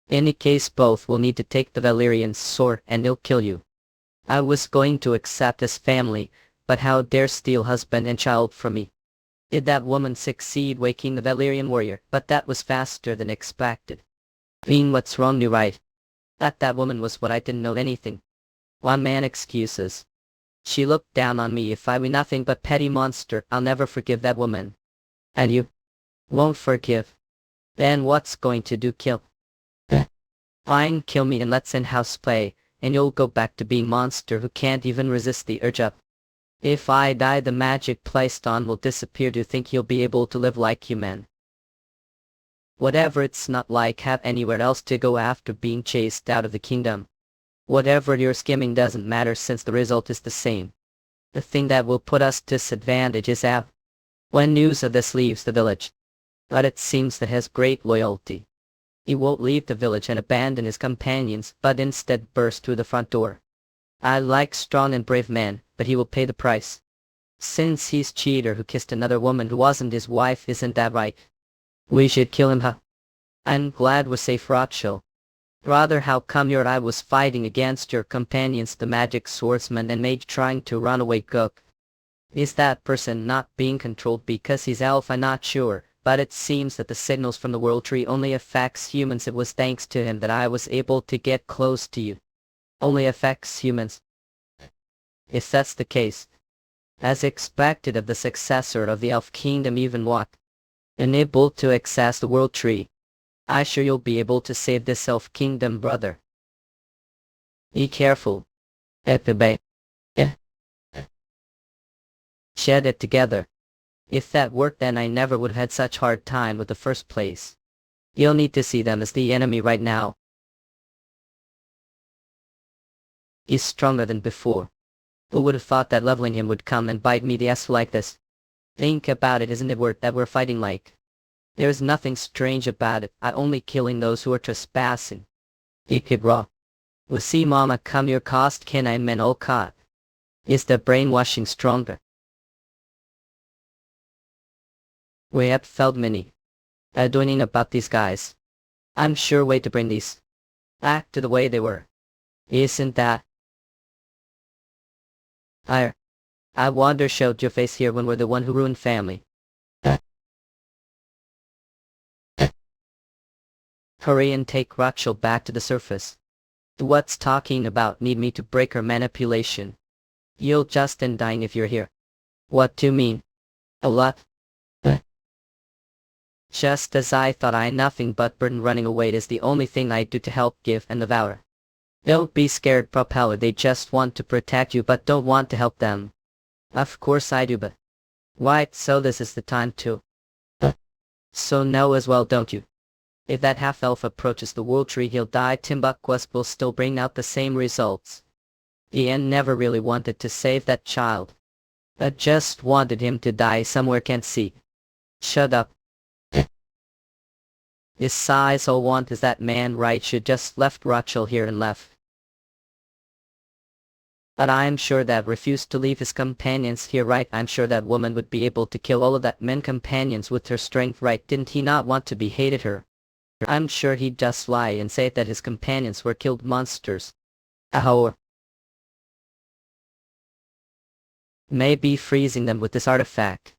In any case, both will need to take the Valerian's sword and it'll kill you. I was going to accept his family, but how dare steal husband and child from me? Did that woman succeed waking the Valerian warrior? But that was faster than expected. Being what's wrong, you right. That woman was what I didn't know anything. One man excuses. She looked down on me. If I be nothing but petty monster, I'll never forgive that woman. And you? Won't forgive. Then what's going to do? Kill? Fine, kill me and let's end house play. And you'll go back to being monster who can't even resist the urge up. If I die, the magic placed on will disappear. Do you think you'll be able to live like human? Whatever, it's not like have anywhere else to go after being chased out of the kingdom. Whatever you're skimming doesn't matter since the result is the same. The thing that will put us to disadvantage is when news of this leaves the village. But it seems that has great loyalty. He won't leave the village and abandon his companions, but instead burst through the front door. I like strong and brave men, but he will pay the price. Since he's cheater who kissed another woman who wasn't his wife, isn't that right? We should kill him, huh? I'm glad we're safe, Rachel. Rather, how come your I was fighting against your companions, the magic swordsman and mage, trying to run away, cook? Is that person not being controlled because he's elf? I'm not sure, but it seems that the signals from the world tree only affects humans. It was thanks to him that I was able to get close to you. Only affects humans. If that's the case, as expected of the successor of the elf kingdom, even what? Unable to access the world tree. I sure you'll be able to save this elf kingdom, brother. Be careful. Epibe. Yeah. Shed it together. If that worked, then I never would have had such hard time with the first place. You'll need to see them as the enemy right now. He's stronger than before. Who would have thought that leveling him would come and bite me the ass like this? Think about it, isn't it worth that we're fighting like? There's nothing strange about it. I'm only killing those who are trespassing. Ikibra. We see mama come your cost, can I men all caught? Is the brainwashing stronger? We have felt many. Doing about these guys. I'm sure way to bring these back to the way they were. Isn't that? I wonder showed your face here when we're the one who ruined family. Hurry and take Rachel back to the surface. What's talking about? Need me to break her manipulation? You'll just end dying if you're here. What do you mean? A lot? Just as I thought, I nothing but burden. Running away is the only thing I do to help give and devour. Don't be scared, Propeller. They just want to protect you but don't want to help them. Of course I do, but... Right, so this is the time to... So know as well, don't you? If that half-elf approaches the world tree, he'll die. Timbuktus will still bring out the same results. Ian never really wanted to save that child. But just wanted him to die somewhere can't see. Shut up. His size all want is that man right? Should just left Rachel here and left. But I'm sure that refused to leave his companions here, right? I'm sure that woman would be able to kill all of that men companions with her strength, right? Didn't he not want to be hated her? I'm sure he'd just lie and say that his companions were killed monsters. Or maybe freezing them with this artifact.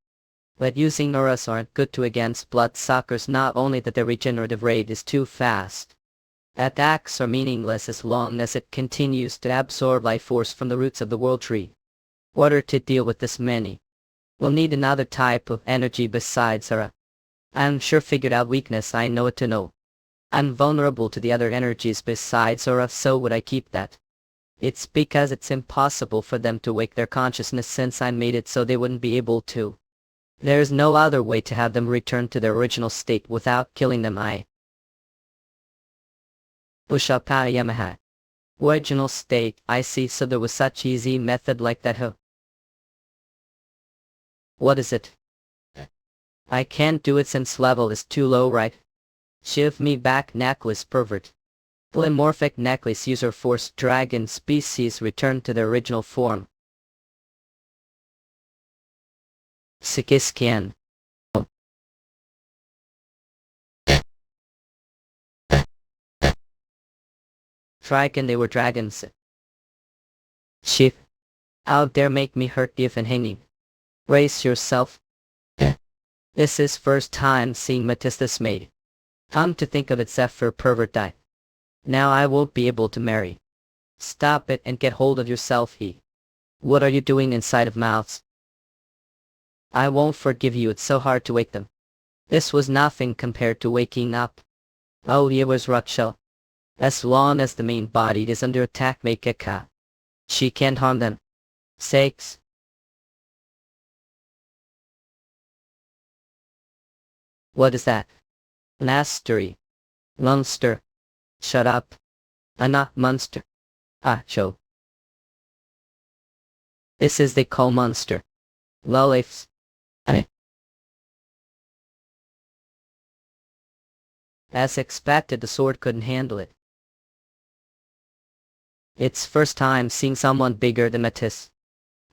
But using auras aren't good to against bloodsuckers. Not only that their regenerative rate is too fast. Attacks are meaningless as long as it continues to absorb life force from the roots of the world tree. Order to deal with this many, we'll need another type of energy besides aura. I'm sure figured out weakness. I know it to know. I'm vulnerable to the other energies besides aura, so would I keep that? It's because it's impossible for them to wake their consciousness since I made it so they wouldn't be able to. There's no other way to have them return to their original state without killing them. Ushapa Yamaha. Original state, I see, so there was such easy method like that, huh? What is it? I can't do it since level is too low, right? Give me back necklace, pervert. Polymorphic necklace user force dragon species return to their original form. Sikiskan. Dragon, they were dragons. Chief. Out there make me hurt even hanging. Brace yourself. This is first time seeing Matistus made. Come to think of it, Zephyr pervert died. Now I won't be able to marry. Stop it and get hold of yourself, he. What are you doing inside of mouths? I won't forgive you, it's so hard to wake them. This was nothing compared to waking up. Oh, it was Rachel. As long as the main body is under attack, make a cut. She can't harm them. Sakes. What is that? Mastery. Monster. Shut up. Not monster. Joe. This is they call monster. Lolifs. As expected, the sword couldn't handle it. It's first time seeing someone bigger than Matisse.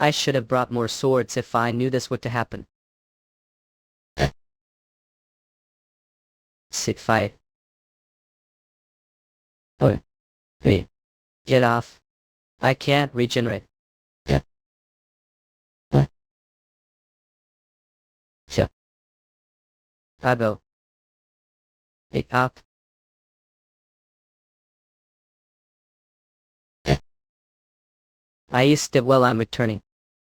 I should have brought more swords if I knew this would to happen. Sit fight. Oh, hey. Get off. I can't regenerate. Yeah. Yeah. I go. Hey, up. I used it while I'm returning.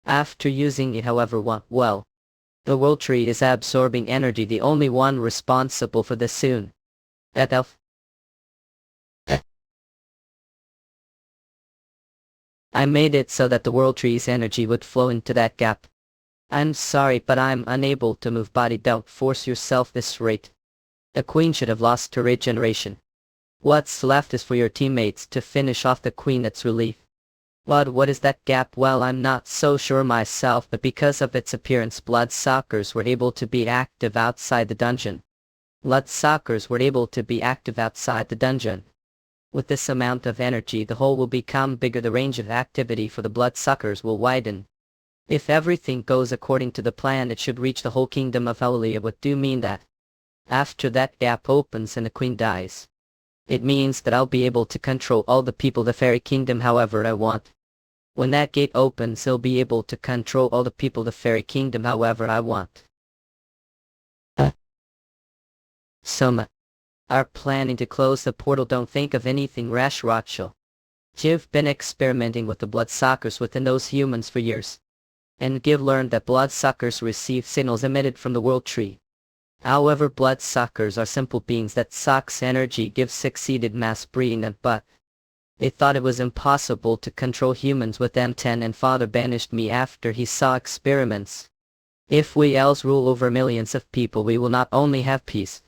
After using it however well. The world tree is absorbing energy, the only one responsible for this soon. That elf. I made it so that the world tree's energy would flow into that gap. I'm sorry, but I'm unable to move body. Don't force yourself this rate. The queen should have lost her regeneration. What's left is for your teammates to finish off the queen at relief. But what is that gap? Well, I'm not so sure myself, but because of its appearance, bloodsuckers were able to be active outside the dungeon. Bloodsuckers were able to be active outside the dungeon. With this amount of energy, the hole will become bigger, the range of activity for the bloodsuckers will widen. If everything goes according to the plan, it should reach the whole kingdom of Hallelujah. What do you mean that? After that gap opens and the queen dies. It means that I'll be able to control all the people of the fairy kingdom however I want. When that gate opens, I'll be able to control all the people of the fairy kingdom however I want. Soma. Are planning to close the portal. Don't think of anything rash, Rachel. You've been experimenting with the bloodsuckers within those humans for years. And you've learned that bloodsuckers receive signals emitted from the world tree. However, bloodsuckers are simple beings that sucks energy, gives succeeded mass breeding them, but they thought it was impossible to control humans with M10, and father banished me after he saw experiments. If we else rule over millions of people, we will not only have peace.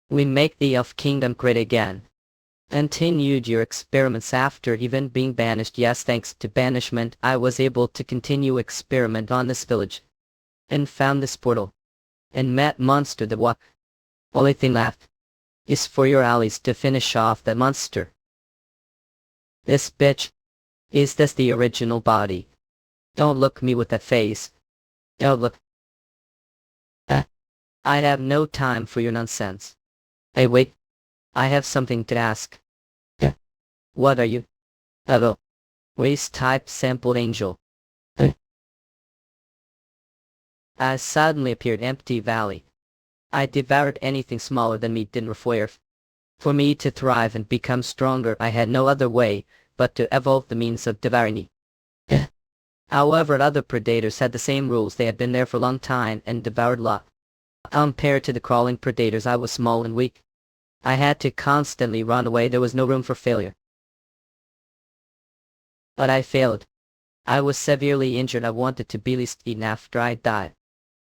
We make the elf kingdom great again. Continued your experiments after even being banished. Yes, thanks to banishment, I was able to continue experiment on this village. And found this portal. And met monster that walk. Only thing left is for your allies to finish off that monster. This bitch. Is this the original body? Don't look me with that face. Don't look. I have no time for your nonsense. Hey, wait. I have something to ask. Yeah. What are you? Hello. Race type sample angel. I suddenly appeared empty valley. I devoured anything smaller than me didn't require. For me to thrive and become stronger, I had no other way but to evolve the means of devouring it. However, other predators had the same rules. They had been there for a long time and devoured lot. Compared to the crawling predators, I was small and weak. I had to constantly run away. There was no room for failure. But I failed. I was severely injured. I wanted to be least eaten after I died.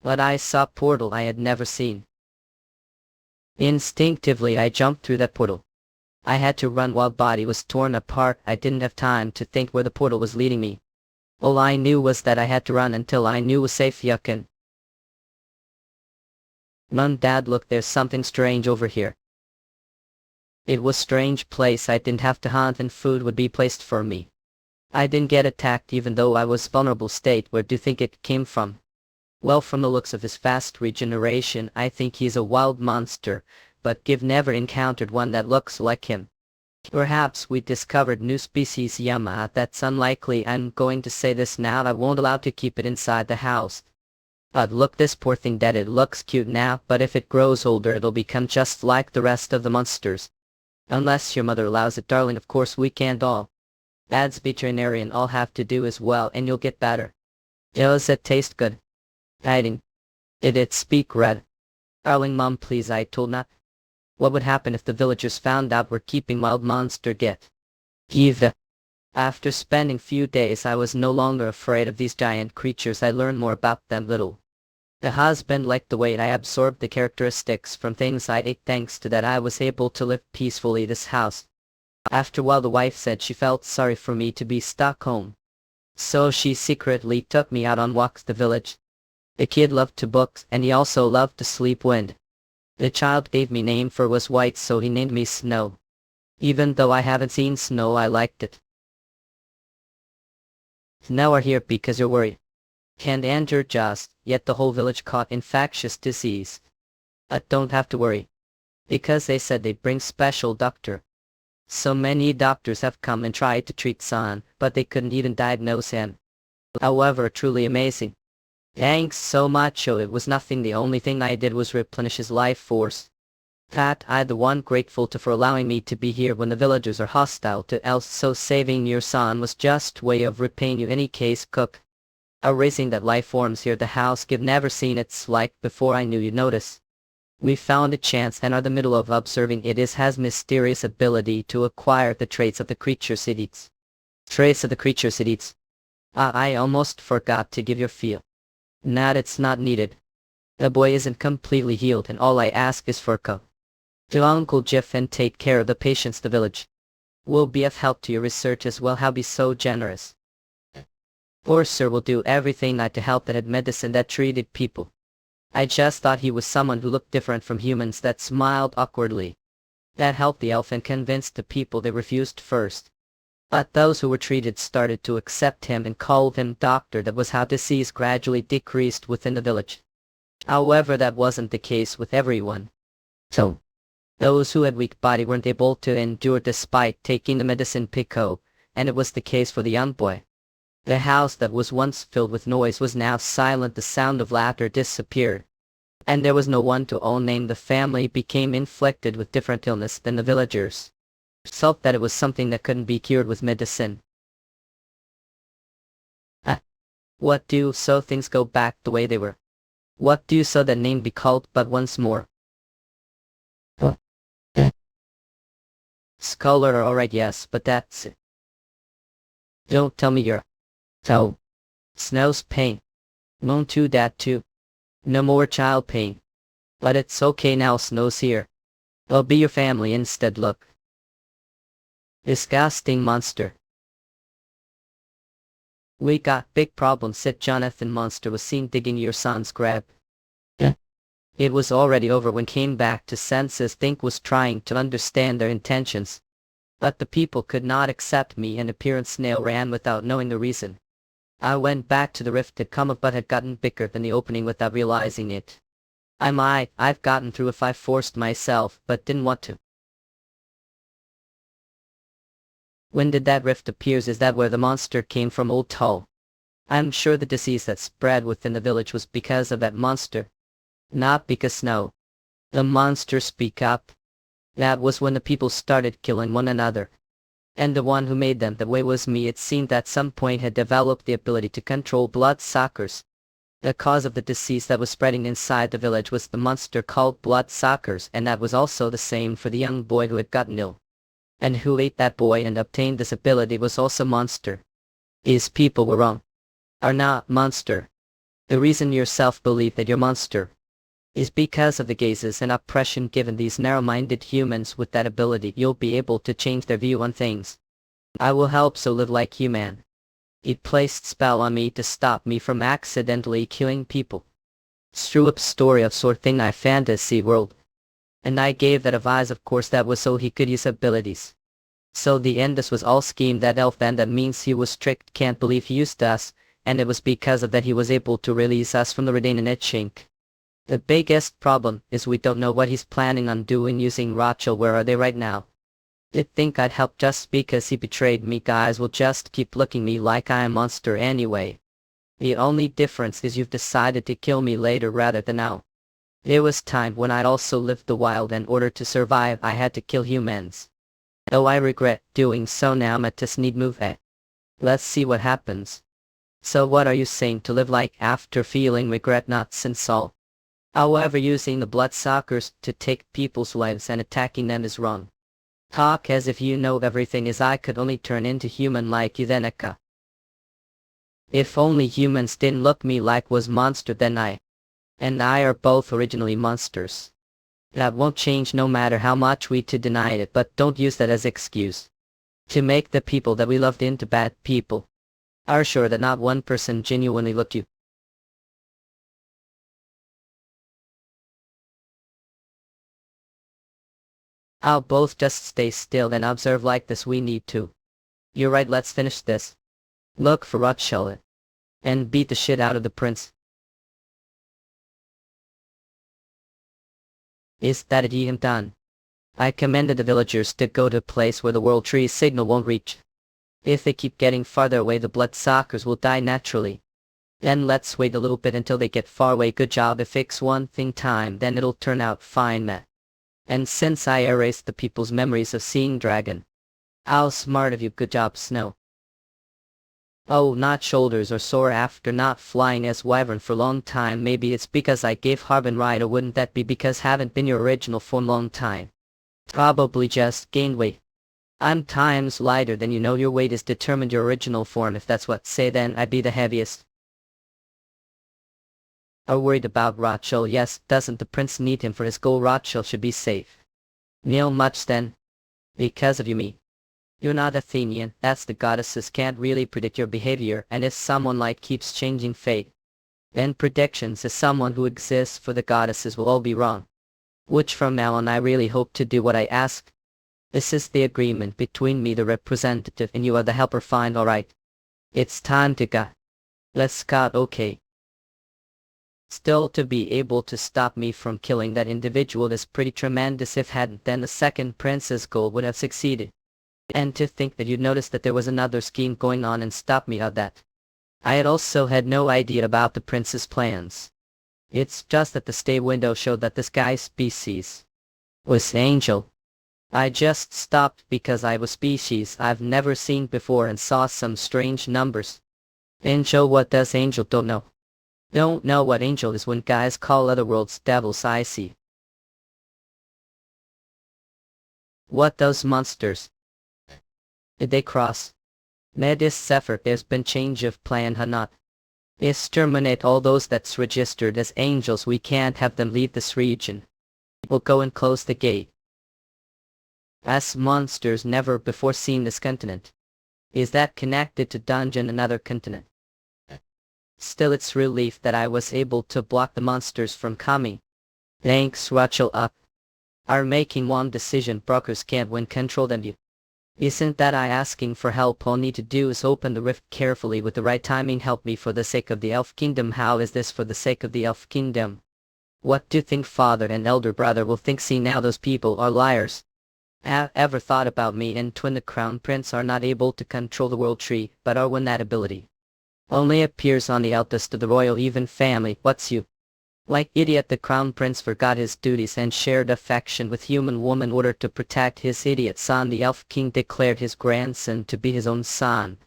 But I saw a portal I had never seen. Instinctively, I jumped through that portal. I had to run while body was torn apart. I didn't have time to think where the portal was leading me. All I knew was that I had to run until I knew was safe. Yuckin. Run, Dad, look, there's something strange over here. It was a strange place. I didn't have to hunt and food would be placed for me. I didn't get attacked even though I was vulnerable state. Where do you think it came from? Well, from the looks of his fast regeneration, I think he's a wild monster, but I've never encountered one that looks like him. Perhaps we discovered new species. Yama, that's unlikely. I'm going to say this now. I won't allow to keep it inside the house. But look, this poor thing, that it looks cute now, but if it grows older it'll become just like the rest of the monsters. Unless your mother allows it, darling. Of course we can't all. Adds veterinarian, all have to do as well and you'll get better. Does it taste good? Hiding. Did it speak red? Darling mom, please, I told not. What would happen if the villagers found out we're keeping wild monster? Get. Eva. After spending few days, I was no longer afraid of these giant creatures. I learned more about them little. The husband liked the way I absorbed the characteristics from things I ate. Thanks to that, I was able to live peacefully this house. After a while, the wife said she felt sorry for me to be stuck home. So she secretly took me out on walks the village. The kid loved to books and he also loved to sleep. Wind. The child gave me name for was white, so he named me Snow. Even though I haven't seen snow, I liked it. Now are here because you're worried. And you're just, yet the whole village caught infectious disease. Don't have to worry. Because they said they'd bring special doctor. So many doctors have come and tried to treat son, but they couldn't even diagnose him. However, truly amazing. Thanks so much, it was nothing. The only thing I did was replenish his life force. That I the one grateful to for allowing me to be here when the villagers are hostile to else, so saving your son was just way of repaying you any case, cook. Raising that life forms here the house give never seen its like before. I knew you'd notice. We found a chance and are the middle of observing it is has mysterious ability to acquire the traits of the creature cities. Traits of the creature cities. I almost forgot to give your feel. Not it's not needed. The boy isn't completely healed and all I ask is for to Uncle Jeff and take care of the patients. The village will be of help to your research as well. How be so generous. Poor sir will do everything not to help that had medicine that treated people. I just thought he was someone who looked different from humans that smiled awkwardly. That helped the elf and convinced the people they refused first. But those who were treated started to accept him and called him doctor. That was how disease gradually decreased within the village. However, that wasn't the case with everyone. So, those who had weak body weren't able to endure despite taking the medicine Pico, and it was the case for the young boy. The house that was once filled with noise was now silent. The sound of laughter disappeared. And there was no one to own name. The family became inflicted with different illness than the villagers. Felt that it was something that couldn't be cured with medicine. What do so things go back the way they were? What do so that name be called but once more? Scholar, alright, yes, but that's it. Don't tell me you're so snow's pain. Won't do that too. No more child pain. But it's okay now, snow's here. I'll be your family instead. Look. Disgusting monster. We got big problems, said Jonathan. Monster was seen digging your son's grave. It was already over when came back to senses. Think was trying to understand their intentions. But the people could not accept me and appearance. Snail ran without knowing the reason. I went back to the rift had come up but had gotten bigger than the opening without realizing it. I've gotten through if I forced myself, but didn't want to. When did that rift appears? Is that where the monster came from, old Tull? I'm sure the disease that spread within the village was because of that monster. Not because snow. The monster speak up. That was when the people started killing one another. And the one who made them that way was me. It seemed at some point had developed the ability to control bloodsuckers. The cause of the disease that was spreading inside the village was the monster called bloodsuckers, and that was also the same for the young boy who had gotten ill. And who ate that boy and obtained this ability was also monster. His people were wrong. Are not monster. The reason yourself believe that you're monster is because of the gazes and oppression given these narrow-minded humans. With that ability you'll be able to change their view on things. I will help so live like human. It placed spell on me to stop me from accidentally killing people. True up story of sort thing I fantasy world. And I gave that advice, of course that was so he could use abilities. So the end this was all scheme that elf, and that means he was strict. Can't believe he used us, and it was because of that he was able to release us from the Redain etching. The biggest problem is we don't know what he's planning on doing using Rachel. Where are they right now? Did think I'd help just because he betrayed me. Guys will just keep looking me like I am a monster anyway. The only difference is you've decided to kill me later rather than now. There was time when I'd also lived the wild, and in order to survive I had to kill humans. Though I regret doing so now. Matis need move. Let's see what happens. So what are you saying to live like after feeling regret? Not since all. However, using the bloodsuckers to take people's lives and attacking them is wrong. Talk as if you know everything. As I could only turn into human like you then. If only humans didn't look me like was monster, then I and I are both originally monsters. That won't change no matter how much we to deny it, but don't use that as excuse to make the people that we loved into bad people. Are sure that not one person genuinely looked you. I'll both just stay still and observe like this. We need to. You're right, let's finish this. Look for Rothschild and beat the shit out of the prince. Is that it? Am done. I commanded the villagers to go to a place where the world tree signal won't reach. If they keep getting farther away, the bloodsuckers will die naturally. Then let's wait a little bit until they get far away. Good job. If fix one thing time, then it'll turn out fine, man. And since I erased the people's memories of seeing dragon. How smart of you. Good job, Snow. Oh, not shoulders are sore after not flying as wyvern for long time. Maybe it's because I gave Hanbin Ryu, or wouldn't that be because haven't been your original form long time? Probably just gained weight. I'm times lighter than you know. Your weight is determined your original form. If that's what, say then I'd be the heaviest. Are worried about Rothschild? Yes, doesn't the prince need him for his goal? Rothschild should be safe. Kneel much then? Because of you, me. You're not Athenian, that's the goddesses can't really predict your behavior, and if someone like keeps changing fate, then predictions as someone who exists for the goddesses will all be wrong. Which from now on I really hope to do what I ask. This is the agreement between me, the representative, and you are the helper. Fine, alright. It's time to go. Let's go. Okay. Still, to be able to stop me from killing that individual is pretty tremendous. If hadn't, then the second prince's goal would have succeeded. And to think that you'd notice that there was another scheme going on and stop me of that. I had also had no idea about the prince's plans. It's just that the stay window showed that this guy's species was angel. I just stopped because I was species I've never seen before and saw some strange numbers. Angel? What does angel? Don't know. Don't know what angel is when guys call Otherworlds devils. I see. What those monsters? Did they cross? Medis Sefer, there's been change of plan, huh? Not. Exterminate all those that's registered as angels. We can't have them leave this region. We'll go and close the gate. As monsters never before seen this continent. Is that connected to dungeon another continent? Still, it's relief that I was able to block the monsters from coming. Thanks, Rachel. Up. Are making one decision. Brokers can't win control than you. Isn't that I asking for help? All need to do is open the rift carefully with the right timing. Help me for the sake of the elf kingdom. How is this for the sake of the elf kingdom? What do you think father and elder brother will think? See, now those people are liars. Have ever thought about me and twin? The crown prince are not able to control the world tree, but are when that ability only appears on the eldest of the royal even family. What's you? Like idiot, the crown prince forgot his duties and shared affection with human woman in order to protect his idiot son. The elf king declared his grandson to be his own son.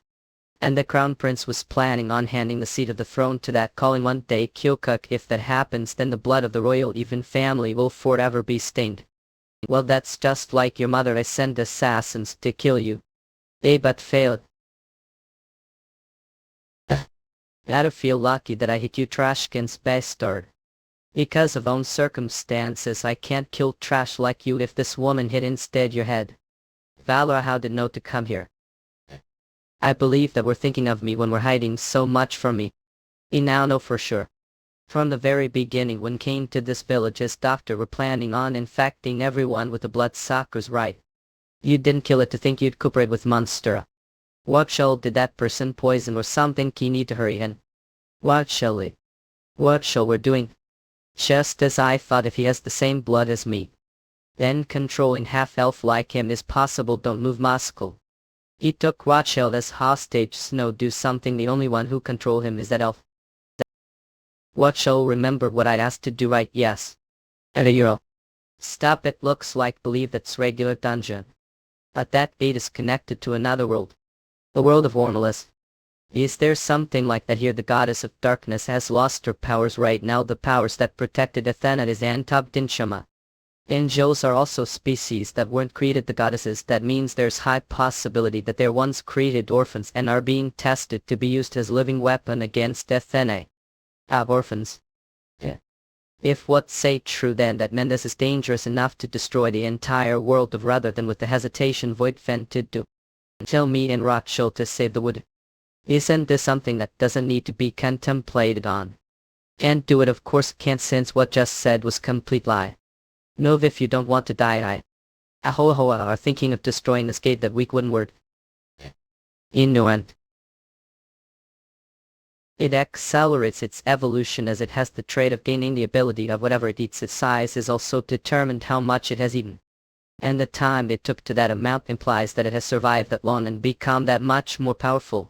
And the crown prince was planning on handing the seat of the throne to that calling one day Kyokuk. If that happens, then the blood of the royal even family will forever be stained. Well, that's just like your mother. I sent assassins to kill you. They but failed. Gotta feel lucky that I hit you, Trashkin's bastard. Because of own circumstances I can't kill trash like you. If this woman hit instead your head. Valor, how did know to come here? I believe that we're thinking of me when we're hiding so much from me. We now know for sure. From the very beginning when came to this village as doctor, we're planning on infecting everyone with the bloodsuckers, right? You didn't kill it to think you'd cooperate with monster. What shall did that person poison or something? You need to hurry in. What shall we're doing? Just as I thought. If he has the same blood as me, then controlling half-elf like him is possible. Don't move, Moscow. He took Rothschild as hostage. Snow, do something. The only one who control him is that elf. What shall remember what I asked to do, right? Yes. At a euro. Stop it. Looks like believe that's regular dungeon. But that gate is connected to another world. The world of Ormulus. Is there something like that here? The goddess of darkness has lost her powers right now. The powers that protected Athena is Antabdinshama. Angels are also species that weren't created the goddesses. That means there's high possibility that they're once created orphans and are being tested to be used as living weapon against Athena. Orphans. Yeah. If what say true, then that Mendes is dangerous enough to destroy the entire world of rather than with the hesitation Voidfen to do. Tell me and Rothschild to save the wood. Isn't this something that doesn't need to be contemplated on? Can't do it, of course can't, since what just said was complete lie. No, if you don't want to die, Ahoa are thinking of destroying this gate. That weak wooden word. Ignorant. It accelerates its evolution as it has the trait of gaining the ability of whatever it eats. Its size is also determined how much it has eaten. And the time it took to that amount implies that it has survived that long and become that much more powerful.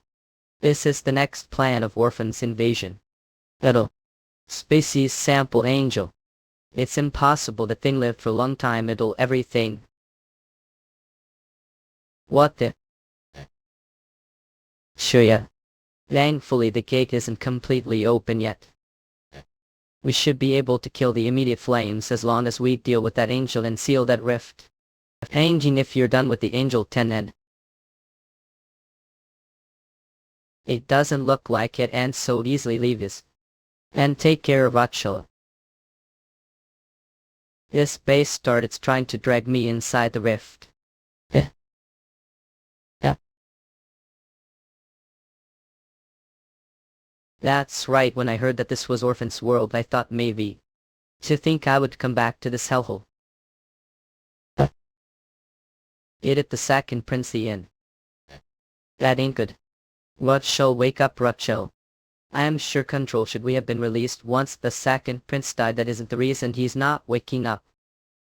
This is the next plan of Orphan's invasion. Little species sample angel. It's impossible the thing lived for a long time. It'll everything. What the? Sure yeah. Thankfully the gate isn't completely open yet. We should be able to kill the immediate flames as long as we deal with that angel and seal that rift. Hanging if you're done with the angel 10 and it doesn't look like it ends so easily. Leave this. And take care of Rachel. This base started trying to drag me inside the rift. Yeah. That's right, when I heard that this was Orphan's world I thought maybe. To think I would come back to this hellhole. It at the second prince the inn. That ain't good. Rachel, wake up Rachel. I am sure control should we have been released once the second prince died. That isn't the reason he's not waking up.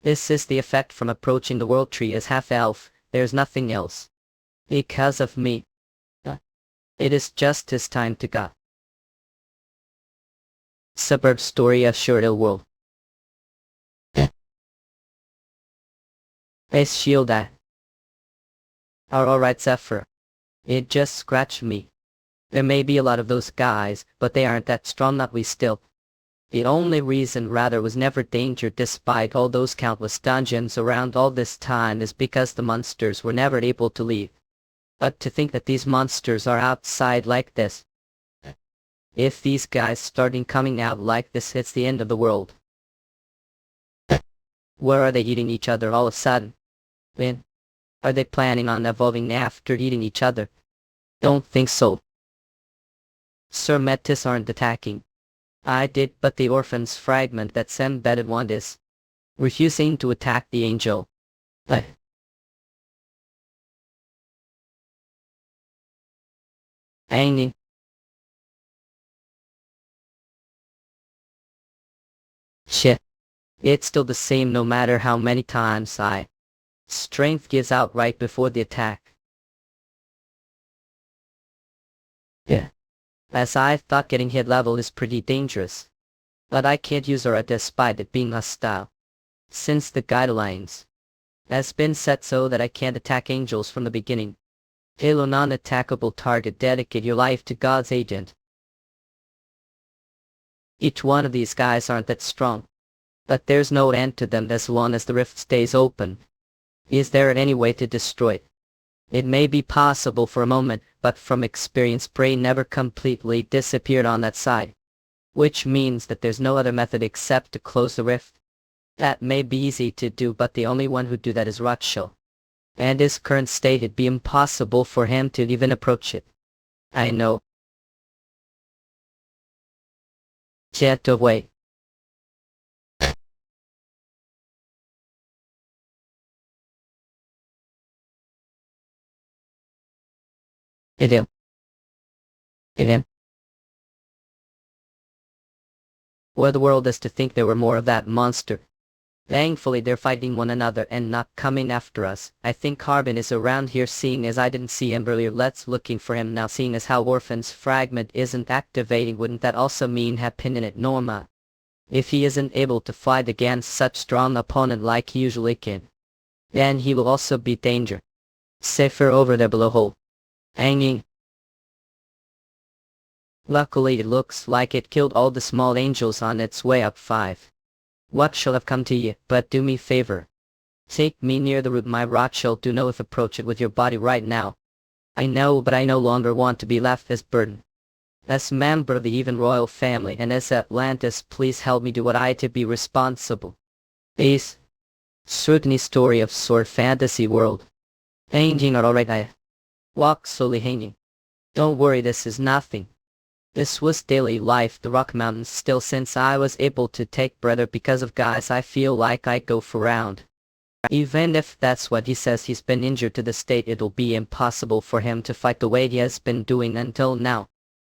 This is the effect from approaching the world tree as half-elf, there's nothing else. Because of me. It is just his time to go. Suburb story of short ill world. Base shield are alright Zephyr. It just scratched me. There may be a lot of those guys, but they aren't that strong, not we still. The only reason rather was never danger despite all those countless dungeons around all this time is because the monsters were never able to leave. But to think that these monsters are outside like this. If these guys starting coming out like this, it's the end of the world. Where are they eating each other all of a sudden? When? Are they planning on evolving after eating each other? Don't think so. Sir Metis aren't attacking. I did, but the orphan's fragment that's embedded one is refusing to attack the angel. Hanging. Shit. It's still the same no matter how many times strength gives out right before the attack. Yeah. As I thought, getting hit level is pretty dangerous. But I can't use aura despite it being hostile. Since the guidelines has been set so that I can't attack angels from the beginning. Halo non-attackable target, dedicate your life to God's agent. Each one of these guys aren't that strong. But there's no end to them as long as the rift stays open. Is there any way to destroy it? It may be possible for a moment, but from experience Prey never completely disappeared on that side. Which means that there's no other method except to close the rift. That may be easy to do, but the only one who'd do that is Rachel. And his current state, it'd be impossible for him to even approach it. I know. Get away. Hit him. Hit him. What the world is to think there were more of that monster. Thankfully they're fighting one another and not coming after us. I think Hanbin is around here, seeing as I didn't see him earlier. Let's looking for him now. Seeing as how Orphan's fragment isn't activating, wouldn't that also mean Hanbin at Norma? If he isn't able to fight against such strong opponent like he usually can, then he will also be danger. Safer over there below hole. Hanging. Luckily it looks like it killed all the small angels on its way up 5. What shall have come to ye? But do me favor. Take me near the root, my Rachel. Do know if approach it with your body right now. I know, but I no longer want to be left as burden. As member of the even royal family and as Atlantis, please help me do what I to be responsible. Ace. Certainly story of sword fantasy world. Hanging are alright. I walk slowly hanging. Don't worry, this is nothing. This was daily life, the rock mountains still, since I was able to take brother because of guys. I feel like I go for round. Even if that's what he says, he's been injured to the state it'll be impossible for him to fight the way he has been doing until now.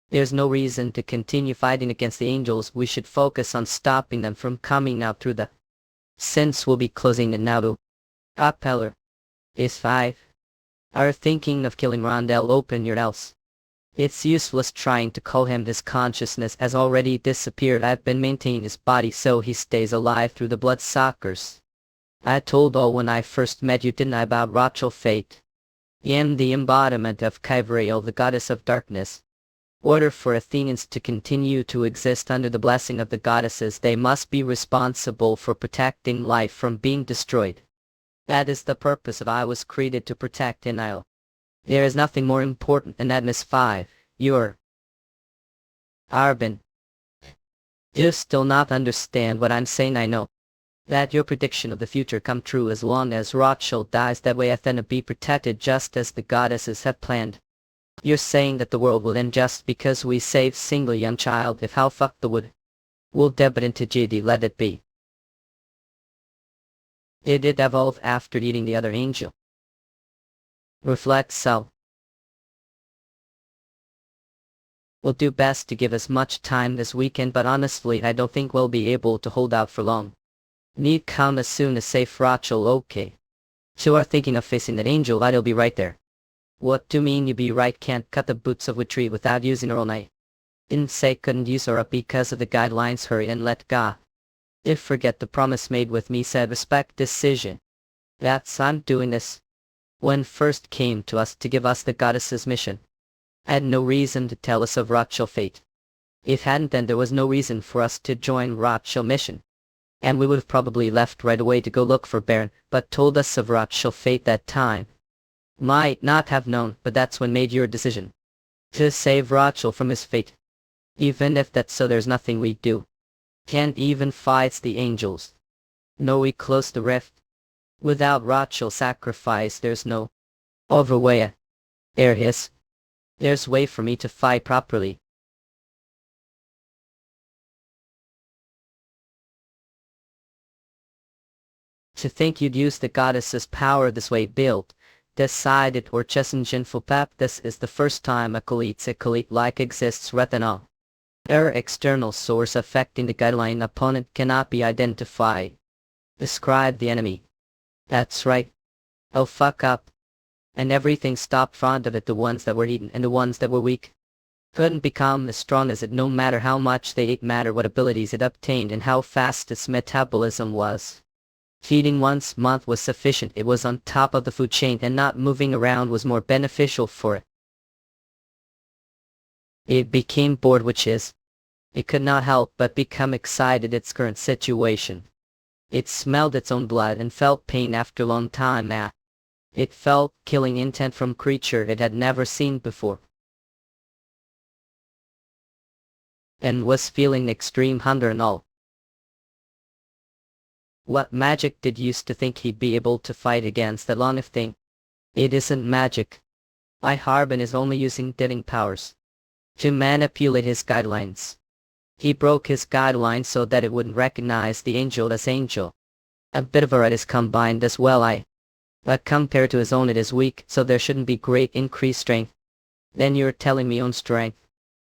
There's no reason to continue fighting against the angels. We should focus on stopping them from coming out through the. Since we'll be closing it now to. Uppeller. Is 5. Are thinking of killing Rondell, open your else. It's useless trying to call him. His consciousness has already disappeared. I've been maintaining his body so he stays alive through the bloodsuckers. I told all when I first met you, didn't I, about Rachel fate? I am the embodiment of Kyvrael, the goddess of darkness. Order for Athenians to continue to exist under the blessing of the goddesses, they must be responsible for protecting life from being destroyed. That is the purpose of I was created, to protect Nile. There is nothing more important than that, Miss 5. You're Arbin. You still not understand what I'm saying. I know that your prediction of the future come true. As long as Rachel dies, that way Athena be protected just as the goddesses have planned. You're saying that the world will end just because we saved single young child. If how fuck the wood will debit into GD, let it be. It did evolve after eating the other angel. Reflect self. We'll do best to give as much time this weekend, but honestly I don't think we'll be able to hold out for long. Need come as soon as safe. Rachel, okay. You are thinking of facing that angel, I'll be right there. What do you mean you be right? Can't cut the boots of a tree without using her all night. Didn't say couldn't use her up because of the guidelines. Hurry and let go. If forget the promise made with me, said respect decision. That's I'm doing this. When first came to us to give us the goddess's mission, I had no reason to tell us of Rachel fate. If hadn't, then there was no reason for us to join Rachel mission. And we would have probably left right away to go look for Baron, but told us of Rachel fate that time. Might not have known, but that's when made your decision. To save Rachel from his fate. Even if that's so, there's nothing we do. Can't even fight the angels. No, we close the rift. Without Rachel sacrifice, there's no other way. There is. There's way for me to fight properly. To think you'd use the goddess's power this way, built, decided, or for pap. This is the first time a colite like exists. Retinol. Error external source affecting the guideline. Opponent cannot be identified. Describe the enemy. That's right. Oh fuck up. And everything stopped front of it. The ones that were eaten and the ones that were weak couldn't become as strong as it, no matter how much they ate, matter what abilities it obtained and how fast its metabolism was. Feeding once a month was sufficient. It was on top of the food chain, and not moving around was more beneficial for it. It became bored, which is, it could not help but become excited its current situation. It smelled its own blood and felt pain after a long time. It felt killing intent from creature it had never seen before. And was feeling extreme hunger and all. What magic did used to think he'd be able to fight against that long thing? It isn't magic. Harbin is only using divine powers to manipulate his guidelines. He broke his guidelines so that it wouldn't recognize the angel as angel. A bit of it is combined as well. But compared to his own it is weak, so there shouldn't be great increased strength. Then you're telling me own strength.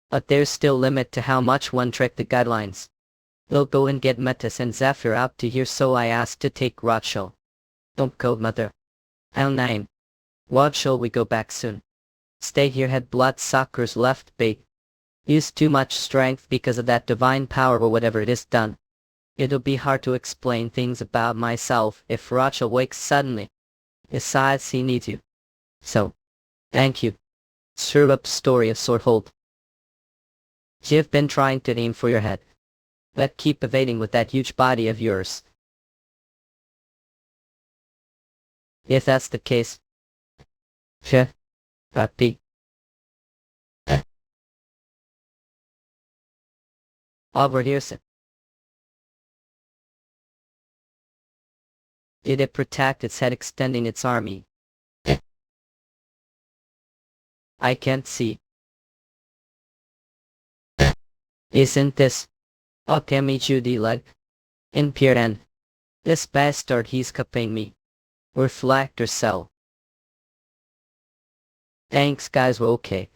But there's still limit to how much one trick the guidelines. We'll go and get Metis and Zephyr out to here, so I asked to take Rachel. Don't go, mother. I'll name. What shall we go back soon? Stay here, had bloodsuckers left bait. Use too much strength because of that divine power or whatever it is done. It'll be hard to explain things about myself if Rachel wakes suddenly. Besides, he needs you. So, thank you. Serve up story of sword hold. You've been trying to aim for your head. But keep evading with that huge body of yours. If that's the case. Sure. Be. Over here, sir. Did it protect its head, extending its army? I can't see. Isn't this? Okay, me Judy leg. In pure end. This bastard, he's cupping me. Reflector cell. Thanks guys, we're okay.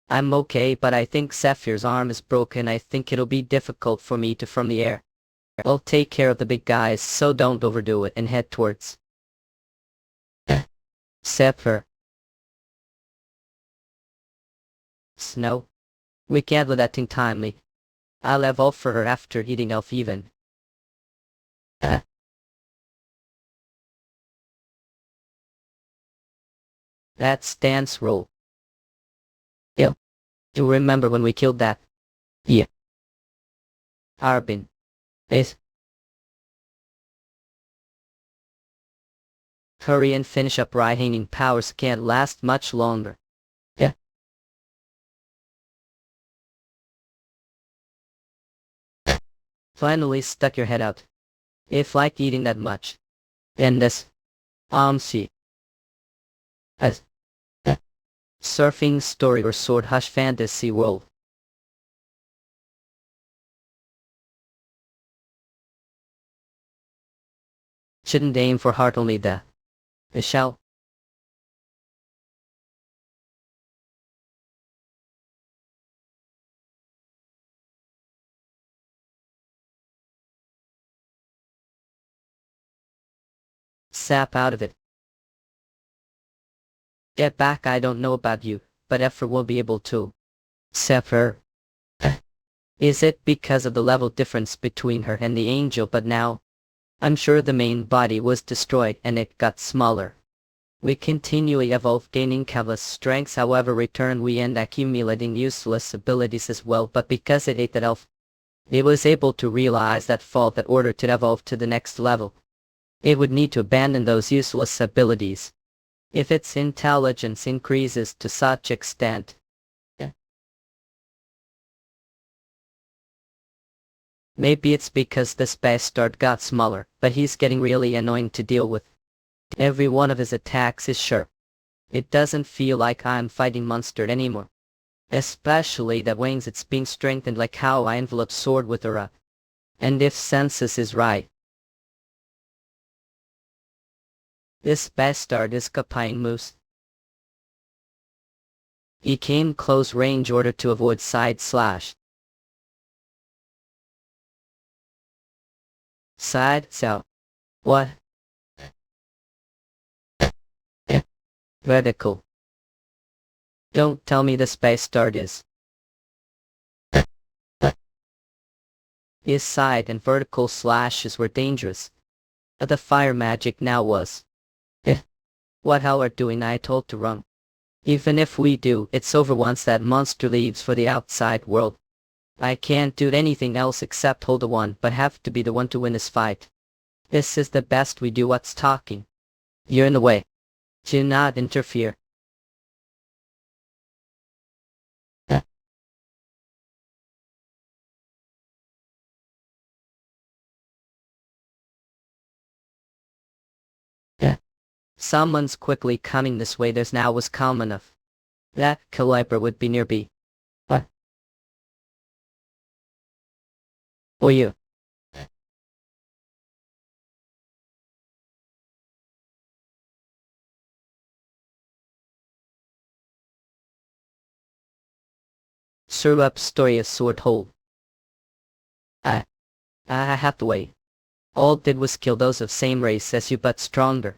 I'm okay, but I think Zephyr's arm is broken. I think it'll be difficult for me to from the air. I'll take care of the big guys, so don't overdo it and head towards Zephyr. Snow. We can't let that thing time me. I'll evolve for her after eating elf even. That's dance roll. Yeah. You remember when we killed that? Yeah. Harbin. Is. Hurry and finish up. Right-hanging powers can't last much longer. Yeah. Finally stuck your head out. If like eating that much. And this. See. As. Surfing story or sword hush fantasy world. Shouldn't aim for heart only the. It shall. Sap out of it. Get back. I don't know about you, but effort will be able to. Zephyr. Is it because of the level difference between her and the angel? But now, I'm sure the main body was destroyed and it got smaller. We continually evolve, gaining countless strengths. However, return we end accumulating useless abilities as well. But because it ate that elf, it was able to realize that fault that order to evolve to the next level, it would need to abandon those useless abilities. If its intelligence increases to such extent. Maybe it's because this bastard got smaller, but he's getting really annoying to deal with. Every one of his attacks is sharp. It doesn't feel like I'm fighting monster anymore. Especially that wings, it's being strengthened like how I enveloped sword with Aura. And if census is right, this bastard is copying moves. He came close range order to avoid side slash. Side, so. What? Vertical. Don't tell me the bastard is. His side and vertical slashes were dangerous. But the fire magic now was. What hell are doing? I told to run. Even if we do, it's over once that monster leaves for the outside world. I can't do anything else except hold the one, but have to be the one to win this fight. This is the best we do. What's talking? You're in the way. Do not interfere. Someone's quickly coming this way. There's now was calm enough. That caliber would be nearby. What? Or you? Serve up story of sword hole. I have to wait. All did was kill those of same race as you but stronger.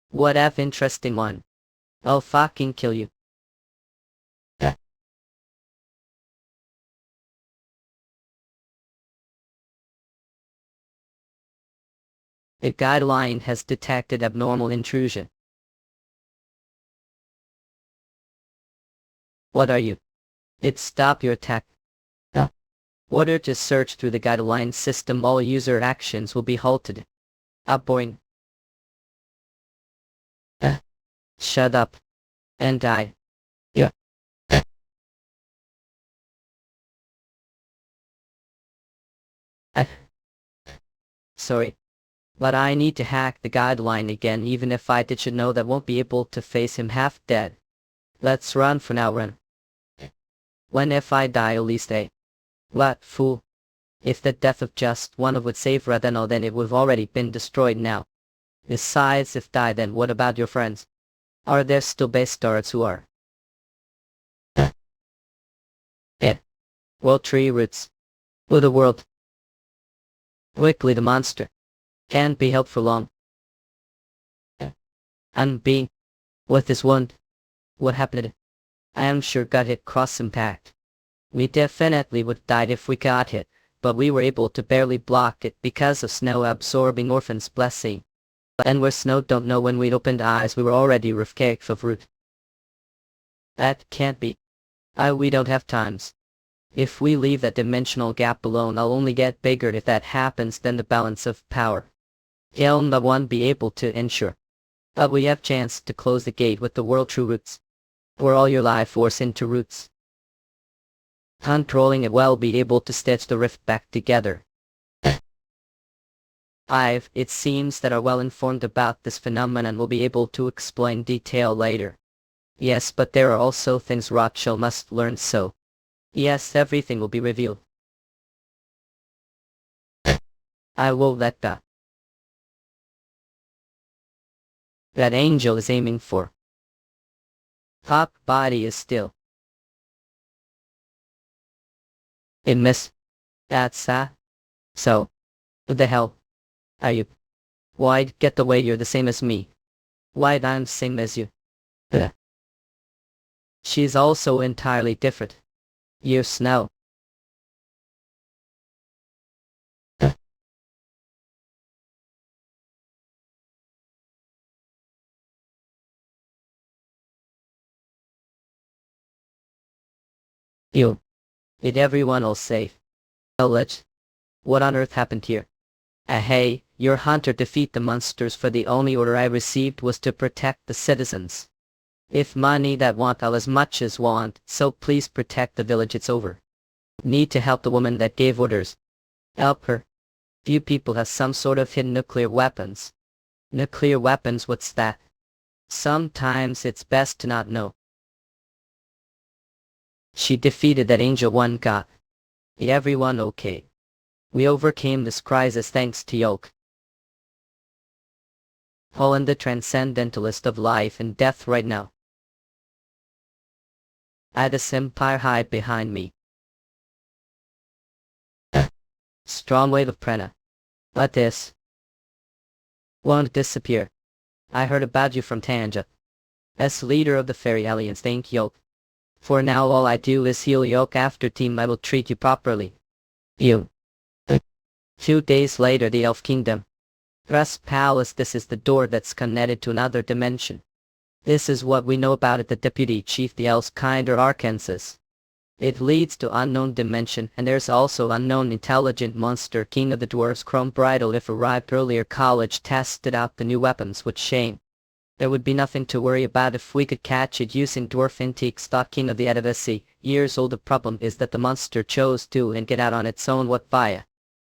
What F interesting one. I'll fucking kill you. The guideline has detected abnormal intrusion. What are you? It stop your attack. Order to search through the guideline system. All user actions will be halted. Boing. Shut up. And die. Yeah. Sorry. But I need to hack the guideline again. Even if I did, should know that won't be able to face him half dead. Let's run for now. Run. When if I die, at least what, fool? If the death of just one of would save Radeno, then it would have already been destroyed now. Besides, if die, then what about your friends? Are there still bastards who are World tree roots. With the world. Quickly the monster. Can't be held for long. Hanbin. With his wound. What happened? I am sure got hit cross impact. We definitely would have died if we got hit, but we were able to barely block it because of snow absorbing orphan's blessing. And where snow don't know when we opened eyes we were already rough cake of root. That can't be. We don't have times. If we leave that dimensional gap alone I'll only get bigger if that happens then the balance of power. He'll not one be able to ensure. But we have chance to close the gate with the world true roots. Pour all your life force into roots. Controlling it well be able to stitch the rift back together. It seems that are well informed about this phenomenon will be able to explain detail later. Yes, but there are also things Rachel must learn so. Yes, everything will be revealed. I will let that angel is aiming for. Top body is still. It miss. That's so. What the hell? Are you? Why'd get away you're the same as me. Why'd I'm same as you? She's also entirely different. You snow. You. Did everyone all safe? Let's. What on earth happened here? Hey, your hunter defeat the monsters for the only order I received was to protect the citizens. If money that want I'll as much as want, so please protect the village it's over. Need to help the woman that gave orders. Help her. Few people have some sort of hidden nuclear weapons. Nuclear weapons, what's that? Sometimes it's best to not know. She defeated that angel one got. Everyone okay. We overcame this crisis thanks to Yoke. Holland the transcendentalist of life and death right now. This empire hide behind me. Strong wave of prana. But this won't disappear. I heard about you from Tanja. As leader of the Fairy Alliance, thank Yoke. For now all I do is heal Yoke. After team I will treat you properly. You. 2 days later the Elf Kingdom. Rust Palace. This is the door that's connected to another dimension. This is what we know about it. The Deputy Chief the Elves Kinder Arkansas. It leads to unknown dimension and there's also unknown intelligent monster King of the Dwarves Chrome Bridal. If arrived earlier college tested out the new weapons with shame. There would be nothing to worry about if we could catch it using dwarf antiques. Thought King of the Edivisi, years old. The problem is that the monster chose to and get out on its own. What via?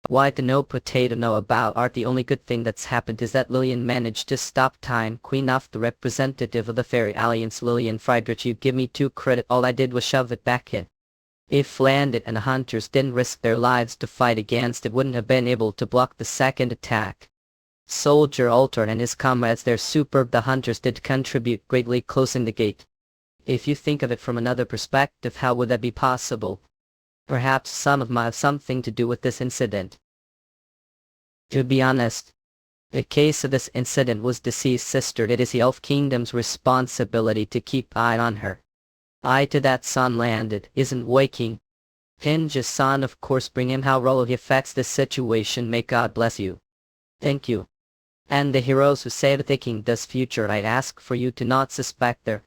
Why to no potato know about art. The only good thing that's happened is that Lillian managed to stop time. Queen of the representative of the Fairy Alliance Lillian Friedrich, you give me 2 credit. All I did was shove it back in. If landed and the hunters didn't risk their lives to fight against it wouldn't have been able to block the second attack. Soldier Alter and his comrades they're superb. The hunters did contribute greatly closing the gate. If you think of it from another perspective, how would that be possible? Perhaps some of them have something to do with this incident. To be honest, the case of this incident was deceased sister. It is the Elf Kingdom's responsibility to keep eye on her. Eye to that son landed, isn't waking. Hinge's son of course bring him how role he affects this situation. May God bless you. Thank you. And the heroes who say that the king does future, I ask for you to not suspect their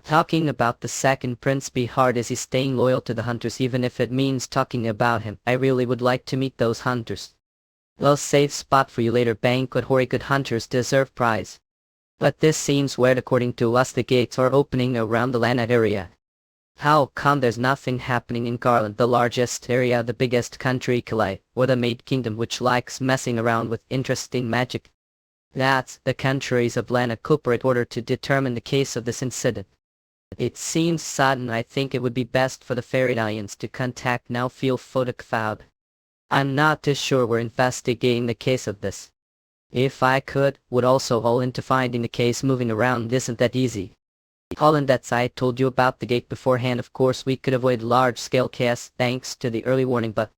talking about the second prince. Be hard is he staying loyal to the hunters even if it means talking about him. I really would like to meet those hunters. Well, safe spot for you later. Banquet. Hoary good hunters deserve prize. But this seems weird. According to us the gates are opening around the Lanat area. How come there's nothing happening in Garland, the largest area, the biggest country, Kalai, or the Maid Kingdom which likes messing around with interesting magic? That's the countries of Lana cooperate order to determine the case of this incident. It seems sudden. I think it would be best for the Fairy Alliance to contact now feel Photocloud. I'm not too sure we're investigating the case of this. If I could, would also all into finding the case. Moving around isn't that easy. Holland, that's I told you about the gate beforehand. Of course we could avoid large-scale chaos thanks to the early warning, but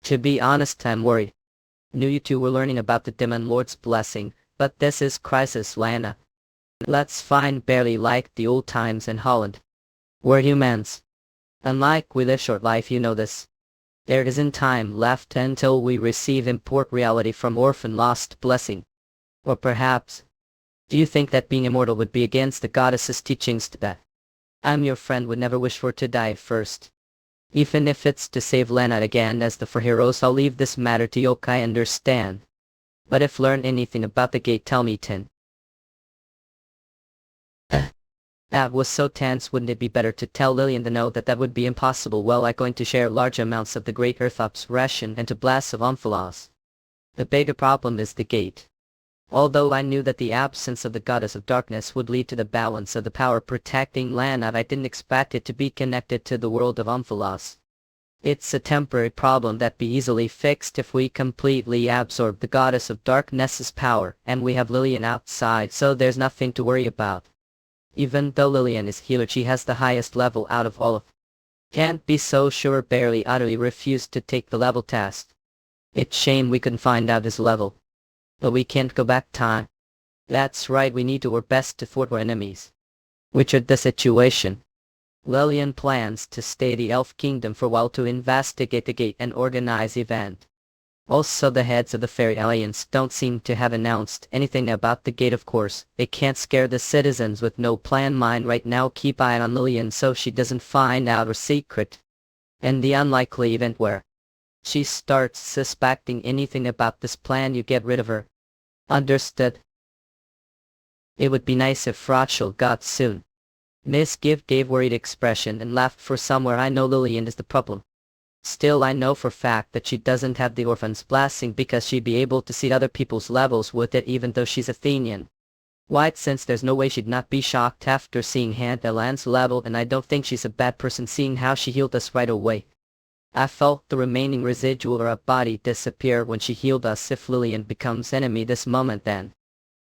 to be honest I'm worried. Knew you two were learning about the Demon Lord's blessing, but this is crisis, Lana. Let's find barely like the old times in Holland. We're humans. Unlike we live short life, you know this. There isn't time left until we receive import reality from orphan lost blessing. Or perhaps, do you think that being immortal would be against the goddess's teachings to that? I'm your friend, would never wish for to die first. Even if it's to save Lena again as the four heroes, I'll leave this matter to you, I understand. But if learn anything about the gate, tell me, Tin. That was so tense. Wouldn't it be better to tell Lillian to know that that would be impossible? Well, I'm going to share large amounts of the Great Earth Obsession and to blasts of Omphalos. The bigger problem is the gate. Although I knew that the absence of the Goddess of Darkness would lead to the balance of the power protecting Lana, I didn't expect it to be connected to the world of Omphalos. It's a temporary problem that be easily fixed if we completely absorb the Goddess of Darkness's power, and we have Lillian outside, so there's nothing to worry about. Even though Lillian is healer, she has the highest level out of all of. Can't be so sure, barely utterly refused to take the level test. It's shame we couldn't find out his level. But we can't go back time. That's right, we need to do our best to thwart our enemies. Which are the situation. Lillian plans to stay at the Elf Kingdom for a while to investigate the gate and organize event. Also, the heads of the Fairy Alliance don't seem to have announced anything about the gate. Of course, they can't scare the citizens with no plan in mind right now. Keep eye on Lillian so she doesn't find out our secret. And the unlikely event where she starts suspecting anything about this plan, you get rid of her. Understood? It would be nice if Rachel got soon. Miss Give gave worried expression and laughed for somewhere. I know Lillian is the problem. Still, I know for a fact that she doesn't have the orphan's blessing because she'd be able to see other people's levels with it even though she's Athenian. White, since there's no way she'd not be shocked after seeing Hannah Land's level, and I don't think she's a bad person seeing how she healed us right away. I felt the remaining residual of our body disappear when she healed us. If Lillian becomes enemy this moment, then.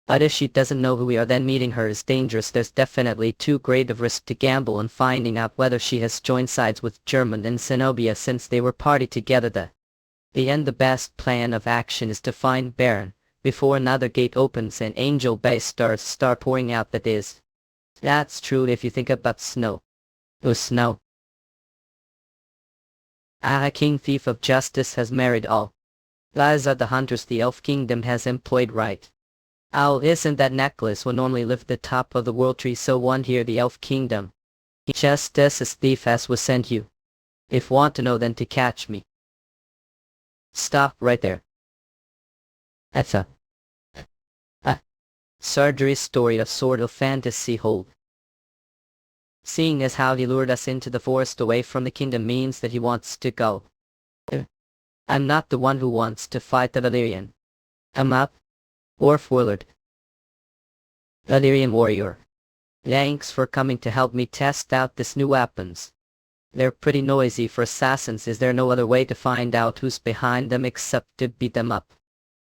But if she doesn't know who we are, then meeting her is dangerous. There's definitely too great of risk to gamble on finding out whether she has joined sides with German and Zenobia since they were party together. The best plan of action is to find Baron before another gate opens and angel-based stars start pouring out. That is. That's true if you think about Snow. Oh, Snow. King Thief of Justice has married all. These are the hunters the Elf Kingdom has employed, right? Oh, isn't that necklace will normally live at the top of the world tree, so one here the Elf Kingdom. Justice as thief as was sent you. If want to know, then to catch me. Stop right there. That's a surgery story of sort of fantasy hold. Seeing as how he lured us into the forest away from the kingdom means that he wants to go. I'm not the one who wants to fight the Valyrian. I'm up. Orf Willard. Valyrian warrior. Thanks for coming to help me test out this new weapons. They're pretty noisy for assassins. Is there no other way to find out who's behind them except to beat them up?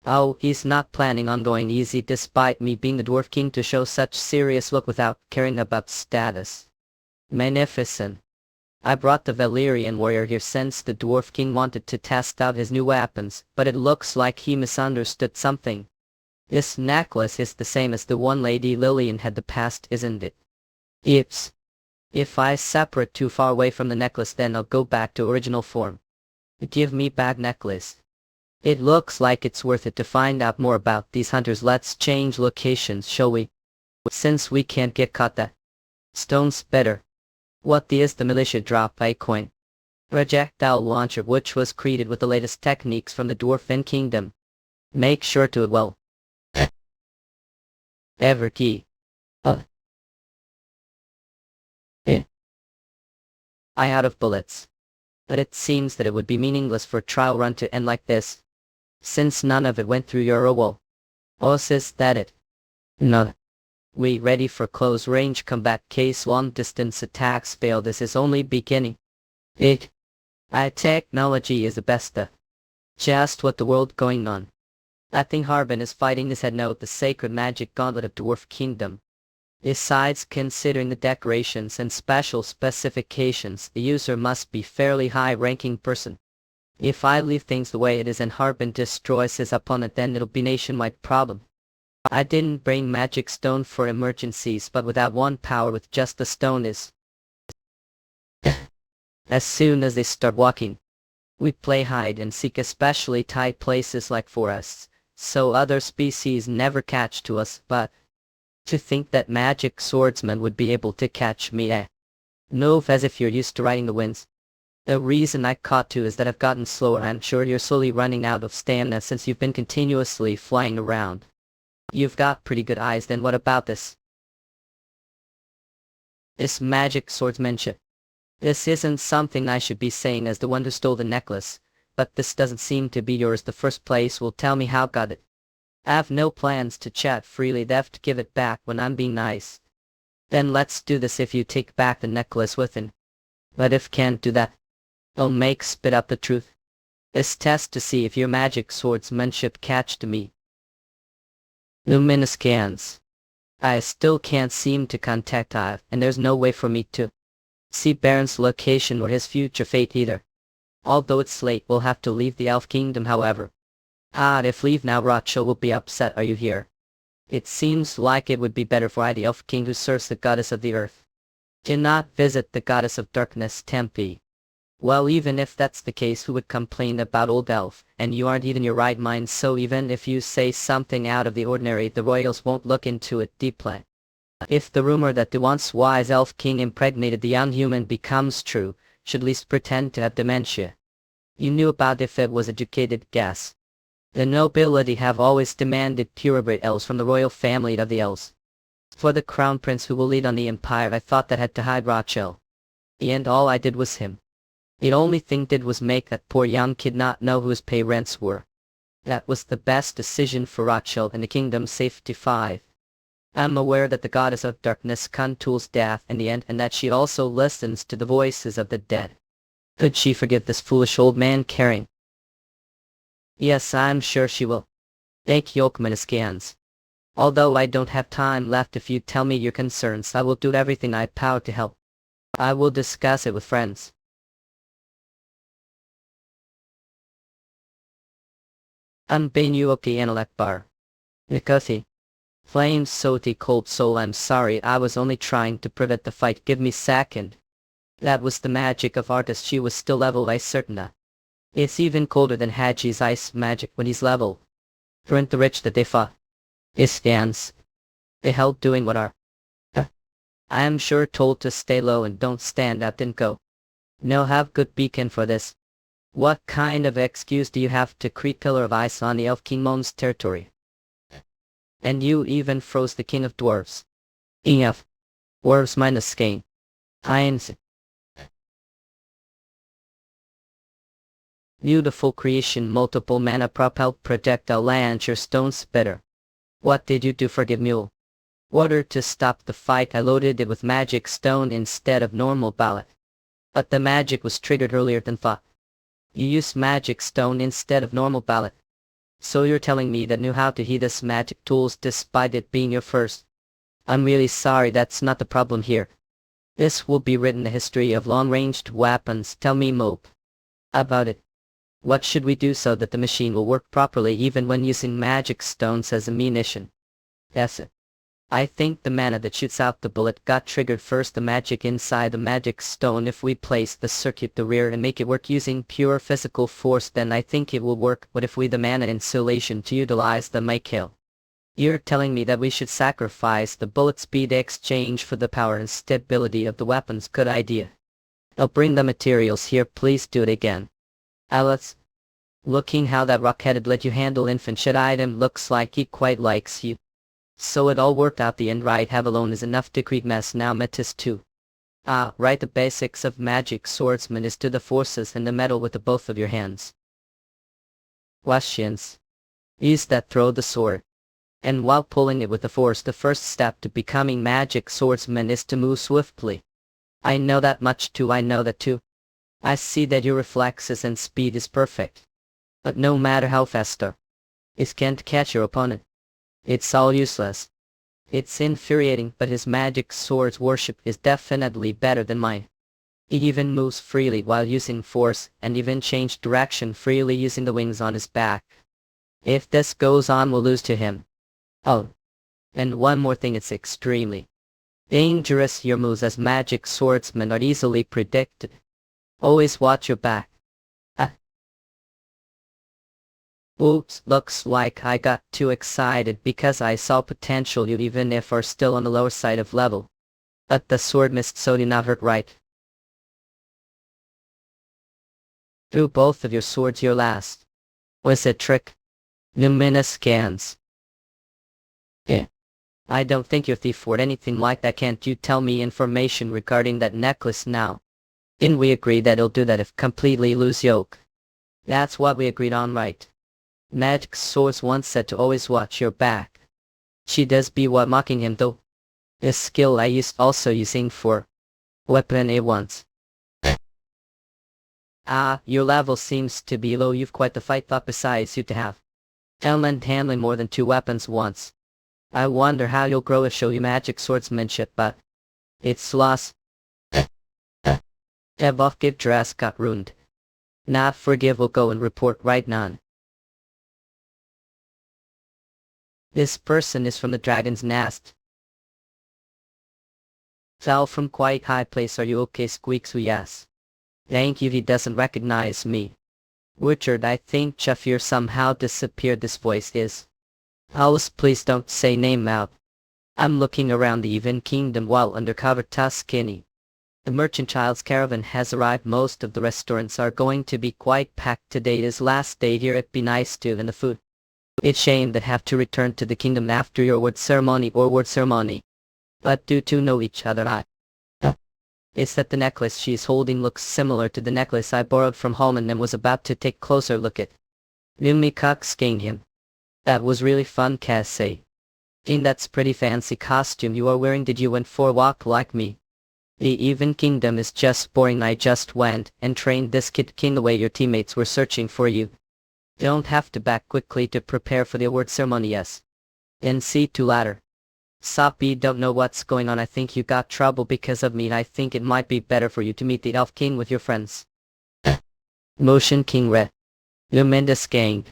Oh, he's not planning on going easy despite me being the Dwarf King to show such serious look without caring about status. Magnificent. I brought the Valyrian warrior here since the Dwarf King wanted to test out his new weapons, but it looks like he misunderstood something. This necklace is the same as the one Lady Lillian had the past, isn't it? If I separate too far away from the necklace, then I'll go back to original form. Give me back necklace. It looks like it's worth it to find out more about these hunters. Let's change locations, shall we? Since we can't get caught, that stone's better. What is the militia drop a coin? Projectile launcher, which was created with the latest techniques from the Dwarven Kingdom. Make sure to well. Ever key. I out of bullets. But it seems that it would be meaningless for a trial run to end like this, since none of it went through your wall. Oh, is that it? No. We ready for close range combat case long distance attacks fail. This is only beginning. Technology is the best. Just what the world going on. I think Harbin is fighting his head. Note the sacred magic gauntlet of Dwarf Kingdom. Besides, considering the decorations and special specifications, the user must be fairly high-ranking person. If I leave things the way it is and Hanbin destroys his opponent, then it'll be nationwide problem. I didn't bring magic stone for emergencies, but without one power with just the stone is. As soon as they start walking, we play hide and seek, especially tight places like forests, so other species never catch to us, but to think that magic swordsmen would be able to catch me, No, as if you're used to riding the winds. The reason I caught to is that I've gotten slower. I'm sure you're slowly running out of stamina since you've been continuously flying around. You've got pretty good eyes. Then what about this? This magic swordsmanship. This isn't something I should be saying as the one who stole the necklace, but this doesn't seem to be yours. The first place will tell me how got it. I have no plans to chat freely. They have to give it back when I'm being nice. Then let's do this if you take back the necklace within. But if can't do that, I'll make spit up the truth. This test to see if your magic swordsmanship catch to me. Luminous scans. I still can't seem to contact Ive, and there's no way for me to see Baron's location or his future fate either. Although it's late, we'll have to leave the Elf Kingdom however. If leave now, Rachel will be upset. Are you here? It seems like it would be better for I, the Elf King who serves the goddess of the earth, to not visit the goddess of darkness, Tempe. Well, even if that's the case, who would complain about old elf, and you aren't even your right mind, so even if you say something out of the ordinary, the royals won't look into it deeply. If the rumor that the once wise Elf King impregnated the young human becomes true, should at least pretend to have dementia. You knew about if it was educated guess. The nobility have always demanded purebred elves from the royal family of the elves. For the crown prince who will lead on the empire, I thought that had to hide Rachel. And all I did was him. The only thing did was make that poor young kid not know who his parents were. That was the best decision for Rachel and the kingdom's safety. 5. I'm aware that the goddess of darkness controls death in the end, and that she also listens to the voices of the dead. Could she forgive this foolish old man caring? Yes, I'm sure she will. Thank Yolkman scans. Although I don't have time left, if you tell me your concerns, I will do everything I have power to help. I will discuss it with friends. Hanbin Ryu Akbar. Nikothi. Flame Soti cold soul, I'm sorry, I was only trying to prevent the fight. Give me second. That was the magic of artist. She was still level, I certain. It's even colder than Haji's ice magic when he's level. Weren't the rich that they fought? It stands. They held doing what are. I am sure told to stay low and don't stand up and go. No, have good beacon for this. What kind of excuse do you have to create pillar of ice on the Elf King Mon's territory? And you even froze the king of dwarves. Enough. Dwarves minus skein. Heinz. Beautiful creation, multiple mana propelled projectile launcher stone spitter. What did you do? Forgive mule. Water to stop the fight. I loaded it with magic stone instead of normal ballot. But the magic was triggered earlier than thought. You used magic stone instead of normal ballot. So you're telling me that knew how to heat this magic tools despite it being your first. I'm really sorry, that's not the problem here. This will be written the history of long-ranged weapons. Tell me Mope about it. What should we do so that the machine will work properly even when using magic stones as ammunition? Yes. I think the mana that shoots out the bullet got triggered first. The magic inside the magic stone, if we place the circuit the rear and make it work using pure physical force, then I think it will work. But if we the mana insulation to utilize the might kill. You're telling me that we should sacrifice the bullet speed exchange for the power and stability of the weapons. Good idea. I'll bring the materials here, please do it again. Alice. Looking how that rock-headed let you handle infant shit item, looks like he quite likes you. So it all worked out the end, right? Have alone is enough to create mess. Now Metis too. Right, the basics of magic swordsman is to the forces and the metal with the both of your hands. Questions. Use that throw the sword. And while pulling it with the force, the first step to becoming magic swordsman is to move swiftly. I know that much too, I know that too. I see that your reflexes and speed is perfect. But no matter how fast it can't catch your opponent. It's all useless. It's infuriating, but his magic sword's worship is definitely better than mine. He even moves freely while using force, and even changed direction freely using the wings on his back. If this goes on, we'll lose to him. Oh. And one more thing, it's extremely dangerous. Your moves as magic swordsmen are easily predicted. Always watch your back. Oops, looks like I got too excited because I saw potential you even if are still on the lower side of level. But the sword missed, so did not hurt, right? Threw both of your swords your last. Was it trick? Luminous scans. Yeah. I don't think you're a thief or anything like that. Can't you tell me information regarding that necklace now? Didn't we agree that he'll do that if completely lose yoke? That's what we agreed on, right? Magic swords once said to always watch your back. She does be what mocking him though. A skill I used also using for weapon A once. Your level seems to be low. You've quite the fight thought besides you to have. Element handling more than 2 weapons once. I wonder how you'll grow to show you magic swordsmanship, but it's lost. Evoth give dress got ruined. Not forgive, will go and report right now. This person is from the dragon's nest. Fell from quite high place. Are you okay? Squeaks. Yes. Thank you. He doesn't recognize me. Richard, I think Jafir somehow disappeared. This voice is. Alice, please don't say name out. I'm looking around the Even Kingdom while undercover Tuscany. The merchant child's caravan has arrived. Most of the restaurants are going to be quite packed today. It is last day here. It'd be nice to and the food. It's shame that have to return to the kingdom after your word ceremony or word ceremony. But do two know each other? It's that the necklace she's holding looks similar to the necklace I borrowed from Holman and was about to take closer look at. Lumi coxing him. That was really fun, Cassie. That's pretty fancy costume you are wearing. Did you went for a walk like me? The Even Kingdom is just boring. I just went and trained this Kid King away. Your teammates were searching for you. Don't have to back quickly to prepare for the award ceremony. Yes. And see to ladder. Soppy, don't know what's going on. I think you got trouble because of me. I think it might be better for you to meet the Elf King with your friends. Motion King Red. Lumendous Gang.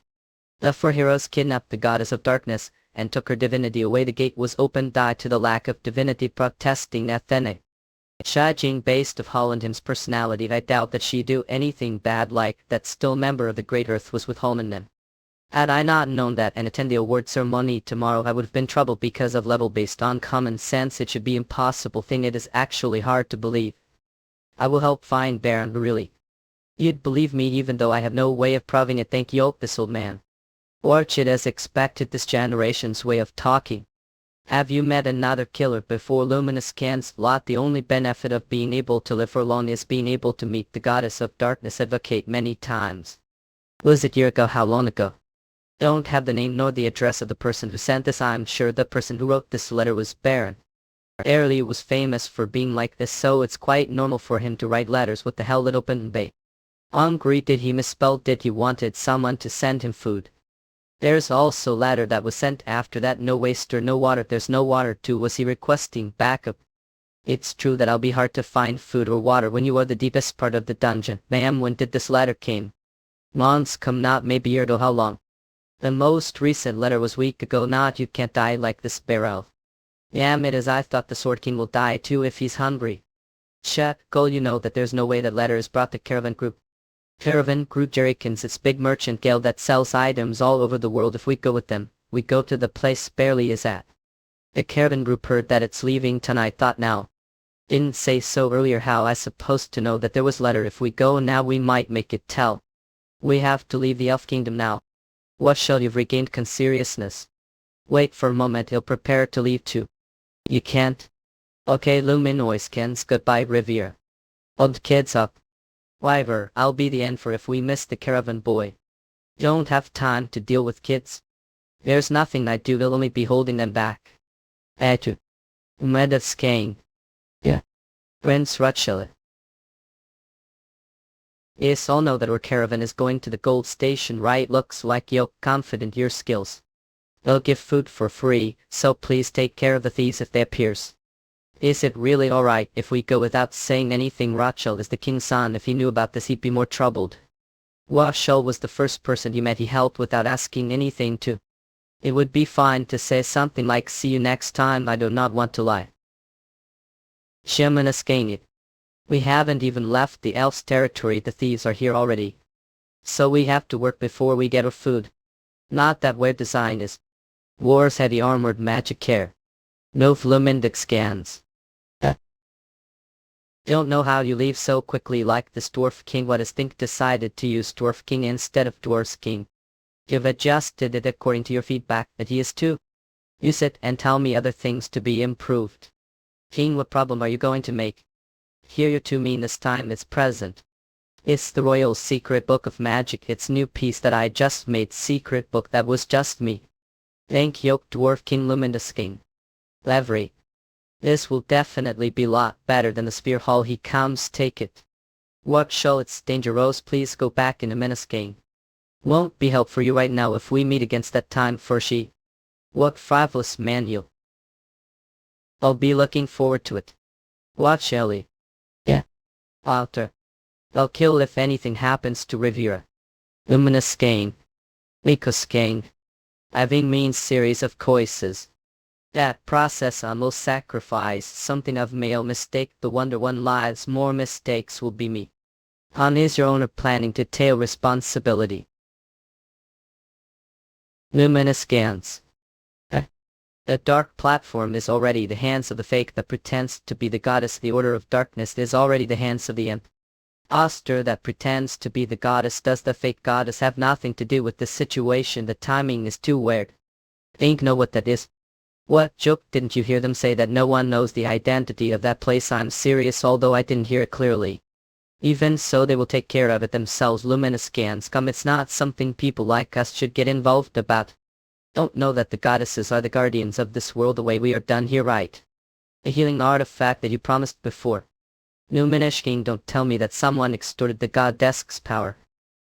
The 4 heroes kidnapped the goddess of darkness and took her divinity away. The gate was opened due to the lack of divinity, protesting Athene. Judging based of Holland him's personality, I doubt that she'd do anything bad like that. Still member of the Great Earth was with Holman then. Had I not known that and attend the award ceremony tomorrow, I would have been troubled because of level. Based on common sense, it should be impossible thing. It is actually hard to believe. I will help find Baron. Really? You'd believe me even though I have no way of proving it. Thank you, this old man. Orchid has expected this generation's way of talking. Have you met another killer before? Luminous scans lot. The only benefit of being able to live for long is being able to meet the goddess of darkness. Advocate many times. Was it a year ago? How long ago? Don't have the name nor the address of the person who sent this. I'm sure the person who wrote this letter was Baron. Early was famous for being like this, so it's quite normal for him to write letters. What the hell, little bay? Hungry? Did he misspell? Did he wanted someone to send him food? There's also letter that was sent after that. No waster, no water. There's no water too. Was he requesting backup? It's true that I'll be hard to find food or water when you are the deepest part of the dungeon. Ma'am, when did this letter came? Months come, not maybe year to how long? The most recent letter was week ago. Not you can't die like this, Barrel. Damn it, as I thought the Sword King will die too if he's hungry. Check, go. You know that there's no way that letter is brought to Caravan Group. Caravan Group Jerrycans, it's big merchant guild that sells items all over the world. If we go with them, we go to the place Barely is at. The Caravan Group heard that it's leaving tonight. Thought now. Didn't say so earlier. How I supposed to know that there was letter? If we go now we might make it tell. We have to leave the Elf Kingdom now. What shall you've regained seriousness? Wait for a moment, he'll prepare to leave too. You can't? Okay, Luminoiskens, goodbye Riviera. Old kids up. Wyver, I'll be the end for if we miss the caravan boy. Don't have time to deal with kids. There's nothing I do, will only be holding them back. Etu. Medavskane. Yeah. Prince Rutschelle. Yes, all know that our caravan is going to the gold station, right? Looks like you're confident your skills. They'll give food for free, so please take care of the thieves if they appears. Is it really alright if we go without saying anything? Rachel is the king's son. If he knew about this he'd be more troubled. Rachel was the first person he met he helped without asking anything to. It would be fine to say something like see you next time. I do not want to lie. Shimanaskane. We haven't even left the elf's territory. The thieves are here already. So we have to work before we get our food. Not that way design is. War's heavy armored magic care. No flumindic scans. Don't know how you leave so quickly like this Dwarf King. What is think decided to use Dwarf King instead of Dwarf's King? You've adjusted it according to your feedback that he is too. Use it and tell me other things to be improved. King, what problem are you going to make? Here you two mean this time it's present. It's the Royal Secret Book of Magic. It's new piece that I just made. Secret book that was just me. Thank you, Dwarf King Luminous King. Levery. This will definitely be lot better than the Spear Hall. He comes, take it. What shall it's dangerous? Please go back in a menace King. Won't be help for you right now if we meet against that time for she. What frivolous man you. I'll be looking forward to it. Watch Ellie. Yeah. Alter. I'll kill if anything happens to Rivera. Luminous King. Likos King. Having means series of choices. That process almost sacrifice something of male mistake. The wonder one lives more mistakes will be me. On is your owner planning to tail responsibility. Luminous scans. The dark platform is already the hands of the fake that pretends to be the goddess. The order of darkness is already the hands of the imp. Oster that pretends to be the goddess. Does the fake goddess have nothing to do with the situation? The timing is too weird. Think know what that is? What joke? Didn't you hear them say that no one knows the identity of that place? I'm serious, although I didn't hear it clearly. Even so, they will take care of it themselves. Luminous scans come. It's not something people like us should get involved about. Don't know that the goddesses are the guardians of this world the way we are done here, right? A healing artifact that you promised before. Luminous King, don't tell me that someone extorted the goddess's power.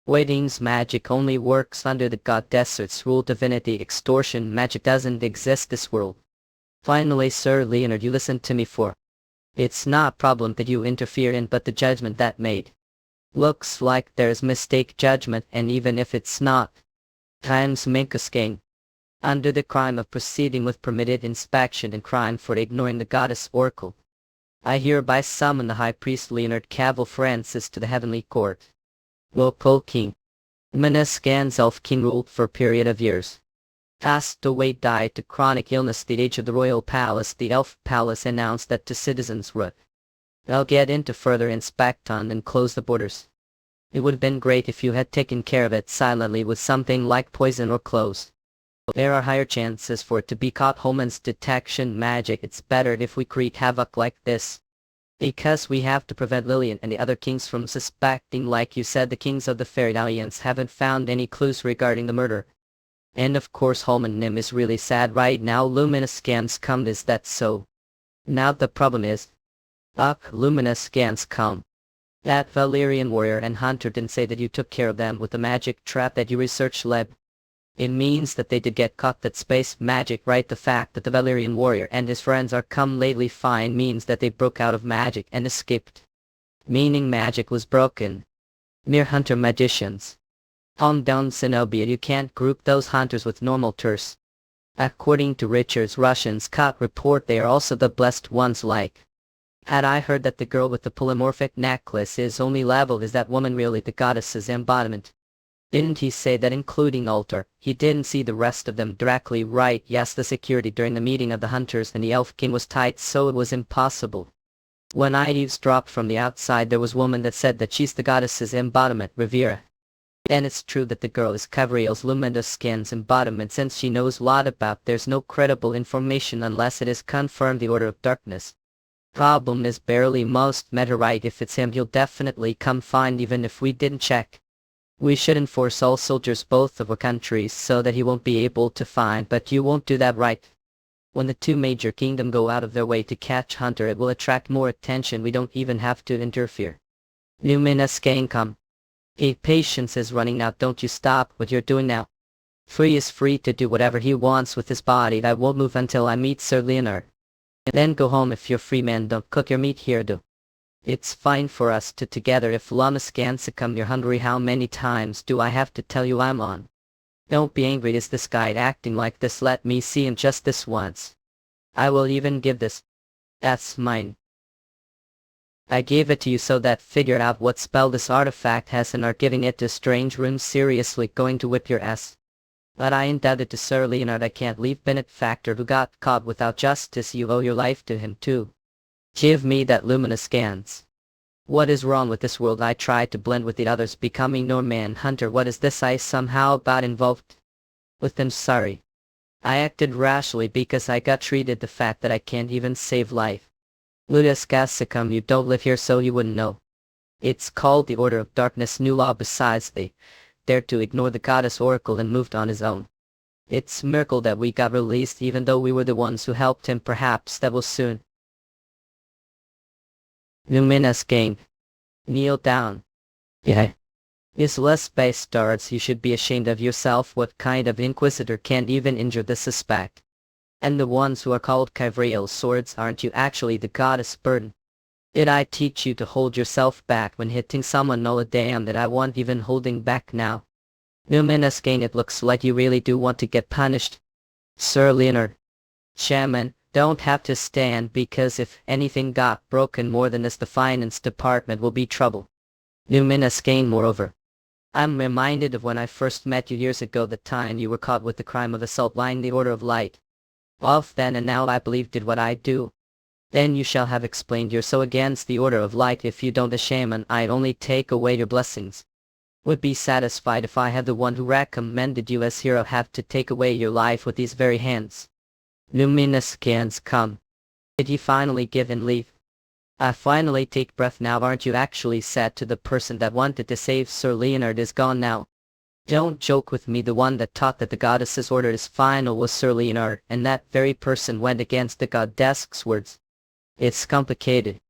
Waiting's magic only works under the goddess's rule. Divinity extortion magic doesn't exist this world. Finally, Sir Leonard, you listen to me for. It's not a problem that you interfere in, but the judgment that made. Looks like there's mistake judgment, and even if it's not. Times make us king. Under the crime of proceeding with permitted inspection and crime for ignoring the goddess oracle. I hereby summon the High Priest Leonard Cavill Francis to the Heavenly Court. Local King. Menescan's Elf King ruled for a period of years. Passed away, died to chronic illness. The age of the Royal Palace. The Elf Palace announced that to citizens would. They'll get into further inspection and close the borders. It would have been great if you had taken care of it silently with something like poison or clothes. There are higher chances for it to be caught. Homan's detection magic. It's better if we create havoc like this. Because we have to prevent Lillian and the other kings from suspecting. Like you said, the kings of the Fairy Alliance haven't found any clues regarding the murder. And of course Holman Nim is really sad right now. Luminous scans come. Is that so? Now the problem is. Luminous scans come. That Valerian warrior and hunter didn't say that you took care of them with the magic trap that you researched, Leb. It means that they did get caught. That space magic, right? The fact that the Valerian warrior and his friends are come lately fine means that they broke out of magic and escaped. Meaning magic was broken. Mere hunter magicians. Calm down, Zenobia, you can't group those hunters with normal tours. According to Richard's Russians cut report, they are also the blessed ones. Like. Had I heard that the girl with the polymorphic necklace is only leveled, is that woman really the goddess's embodiment? Didn't he say that including altar? He didn't see the rest of them directly, right? Yes, the security during the meeting of the hunters and the Elf King was tight, so it was impossible. When I eavesdropped from the outside, there was a woman that said that she's the goddess's embodiment, Rivera. And it's true that the girl is Cavriel's luminous skin's embodiment. Since she knows a lot about, there's no credible information unless it is confirmed. The Order of Darkness. Problem is barely most met her, right? If it's him, he'll definitely come find even if we didn't check. We should enforce all soldiers both of our countries so that he won't be able to find, but you won't do that, right? When the two major kingdoms go out of their way to catch Hunter, it will attract more attention. We don't even have to interfere. Luminous King come. Patience is running out. Don't you stop what you're doing now. Free is free to do whatever he wants with his body. I won't move until I meet Sir Leonard. Then go home if you're free, man. Don't cook your meat here, do. It's fine for us to together. If Lamas can succumb, you're hungry. How many times do I have to tell you I'm on? Don't be angry. Is this guy acting like this? Let me see him just this once. I will even give this. That's mine. I gave it to you so that figured out what spell this artifact has and are giving it to strange room. Seriously going to whip your ass. But I indebted to Sir Leonard. I can't leave benefactor who got caught without justice. You owe your life to him too. Give me that luminous scans. What is wrong with this world? I tried to blend with the others, becoming no man hunter. What is this? I somehow got involved with them. Sorry. I acted rashly because I got treated the fact that I can't even save life. Ludas Gassicum, you don't live here so you wouldn't know. It's called the Order of Darkness. New law besides they dared to ignore the goddess oracle and moved on his own. It's a miracle that we got released even though we were the ones who helped him. Perhaps that will soon. Luminous gang. Kneel down. Yeah. Is less bastards. You should be ashamed of yourself. What kind of inquisitor can't even injure the suspect? And the ones who are called Kyvriel swords, aren't you actually the goddess burden? Did I teach you to hold yourself back when hitting someone? No, damn that I won't even holding back now. Luminous gang, it looks like you really do want to get punished. Sir Leonard. Shaman. Don't have to stand, because if anything got broken more than this, the finance department will be trouble. Luminous gain. Moreover, I'm reminded of when I first met you years ago, the time you were caught with the crime of assault lying the Order of Light. Off then and now I believe did what I do. Then you shall have explained you're so against the Order of Light. If you don't, a shaman, I'd only take away your blessings. Would be satisfied if I had the one who recommended you as hero have to take away your life with these very hands. Luminous scans. Come. Did you finally give and leave? I finally take breath now. Aren't you actually sad to the person that wanted to save Sir Leonard is gone now? Don't joke with me. The one that taught that the goddess's order is final was Sir Leonard, and that very person went against the goddess's words. It's complicated.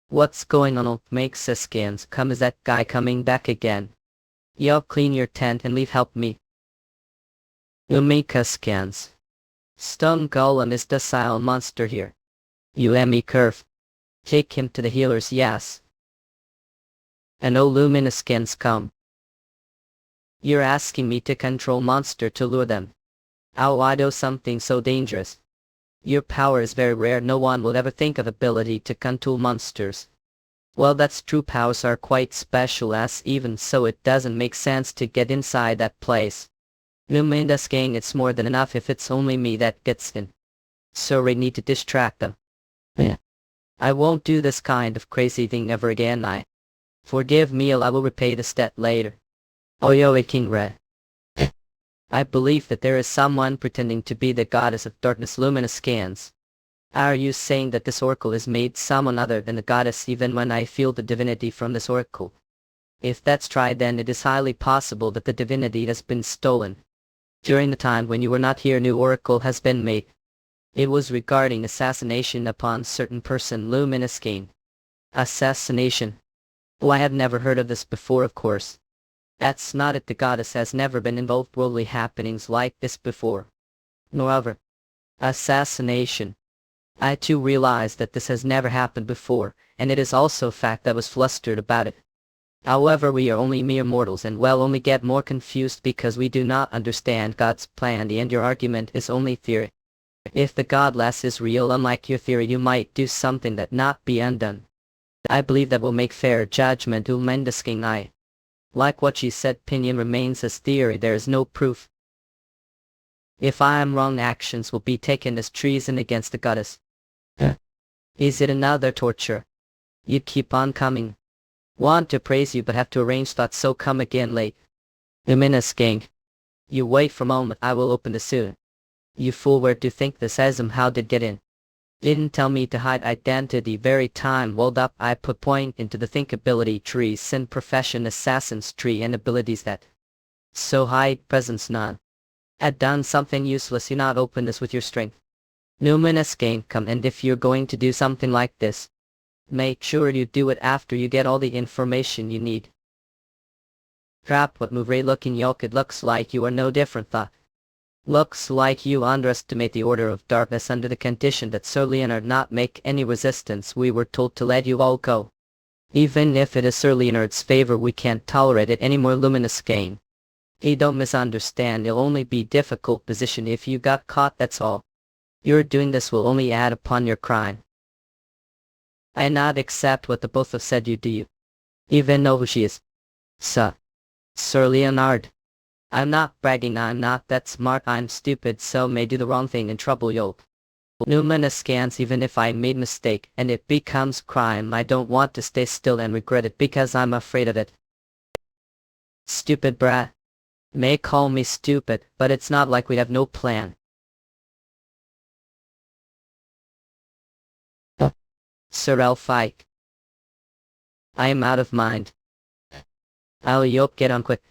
What's going on? Makes us scans. Come, is that guy coming back again? Yo, clean your tent and leave. Help me. Lumika scans. Stone Golem is docile monster here. UME curve. Take him to the healers. Yes. And oh, luminous skins, come. You're asking me to control monster to lure them. Oh, I do something so dangerous. Your power is very rare. No one will ever think of ability to control monsters. Well, that's true. Powers are quite special, as even so it doesn't make sense to get inside that place. Luminous gang, it's more than enough if it's only me that gets in. So we need to distract them. Yeah. I won't do this kind of crazy thing ever again. Forgive me, I will repay this debt later. Oh yo, King Red. I believe that there is someone pretending to be the goddess of darkness. Luminous scans. Are you saying that this oracle is made someone other than the goddess even when I feel the divinity from this oracle? If that's tried, then it is highly possible that the divinity has been stolen. During the time when you were not here, new oracle has been made. It was regarding assassination upon certain person. Luminous gain. Assassination. Oh, I have never heard of this before. Of course. That's not it. The goddess has never been involved worldly happenings like this before. Moreover, assassination. I too realize that this has never happened before, and it is also a fact that was flustered about it. However, we are only mere mortals and will only get more confused because we do not understand God's plan, and your argument is only theory. If the godless is real, unlike your theory, you might do something that not be undone. I believe that will make fair judgment. Luminous king. I like what she said. Opinion remains as theory. There is no proof. If I am wrong, actions will be taken as treason against the goddess. Is it another torture? You keep on coming. Want to praise you but have to arrange thoughts, so come again late. Luminous gang. You wait for a moment, I will open the soon. You fool, where do you think this Asm how did get in? Didn't tell me to hide identity. Very time walled up. I put point into the thinkability tree, sin profession assassin's tree, and abilities that so hide presence none. Had done something useless. You not open this with your strength. Luminous gang, come, and if you're going to do something like this, make sure you do it after you get all the information you need. Crap, what move ray looking yoke, it looks like you are no different thought. Looks like you underestimate the Order of Darkness. Under the condition that Sir Leonard not make any resistance, we were told to let you all go. Even if it is Sir Leonard's favor, we can't tolerate it anymore. Luminous gain. Hey, don't misunderstand, it'll only be difficult position if you got caught, that's all. Your doing this will only add upon your crime. I not accept what the both have said. You do you even know who she is? Sir Leonard. I'm not bragging, I'm not that smart, I'm stupid, so may do the wrong thing and trouble you. Numinous scans. Even if I made mistake and it becomes crime, I don't want to stay still and regret it because I'm afraid of it. Stupid brat. May call me stupid, but it's not like we have no plan. Sir Elfike. I am out of mind. I'll yoke get on quick.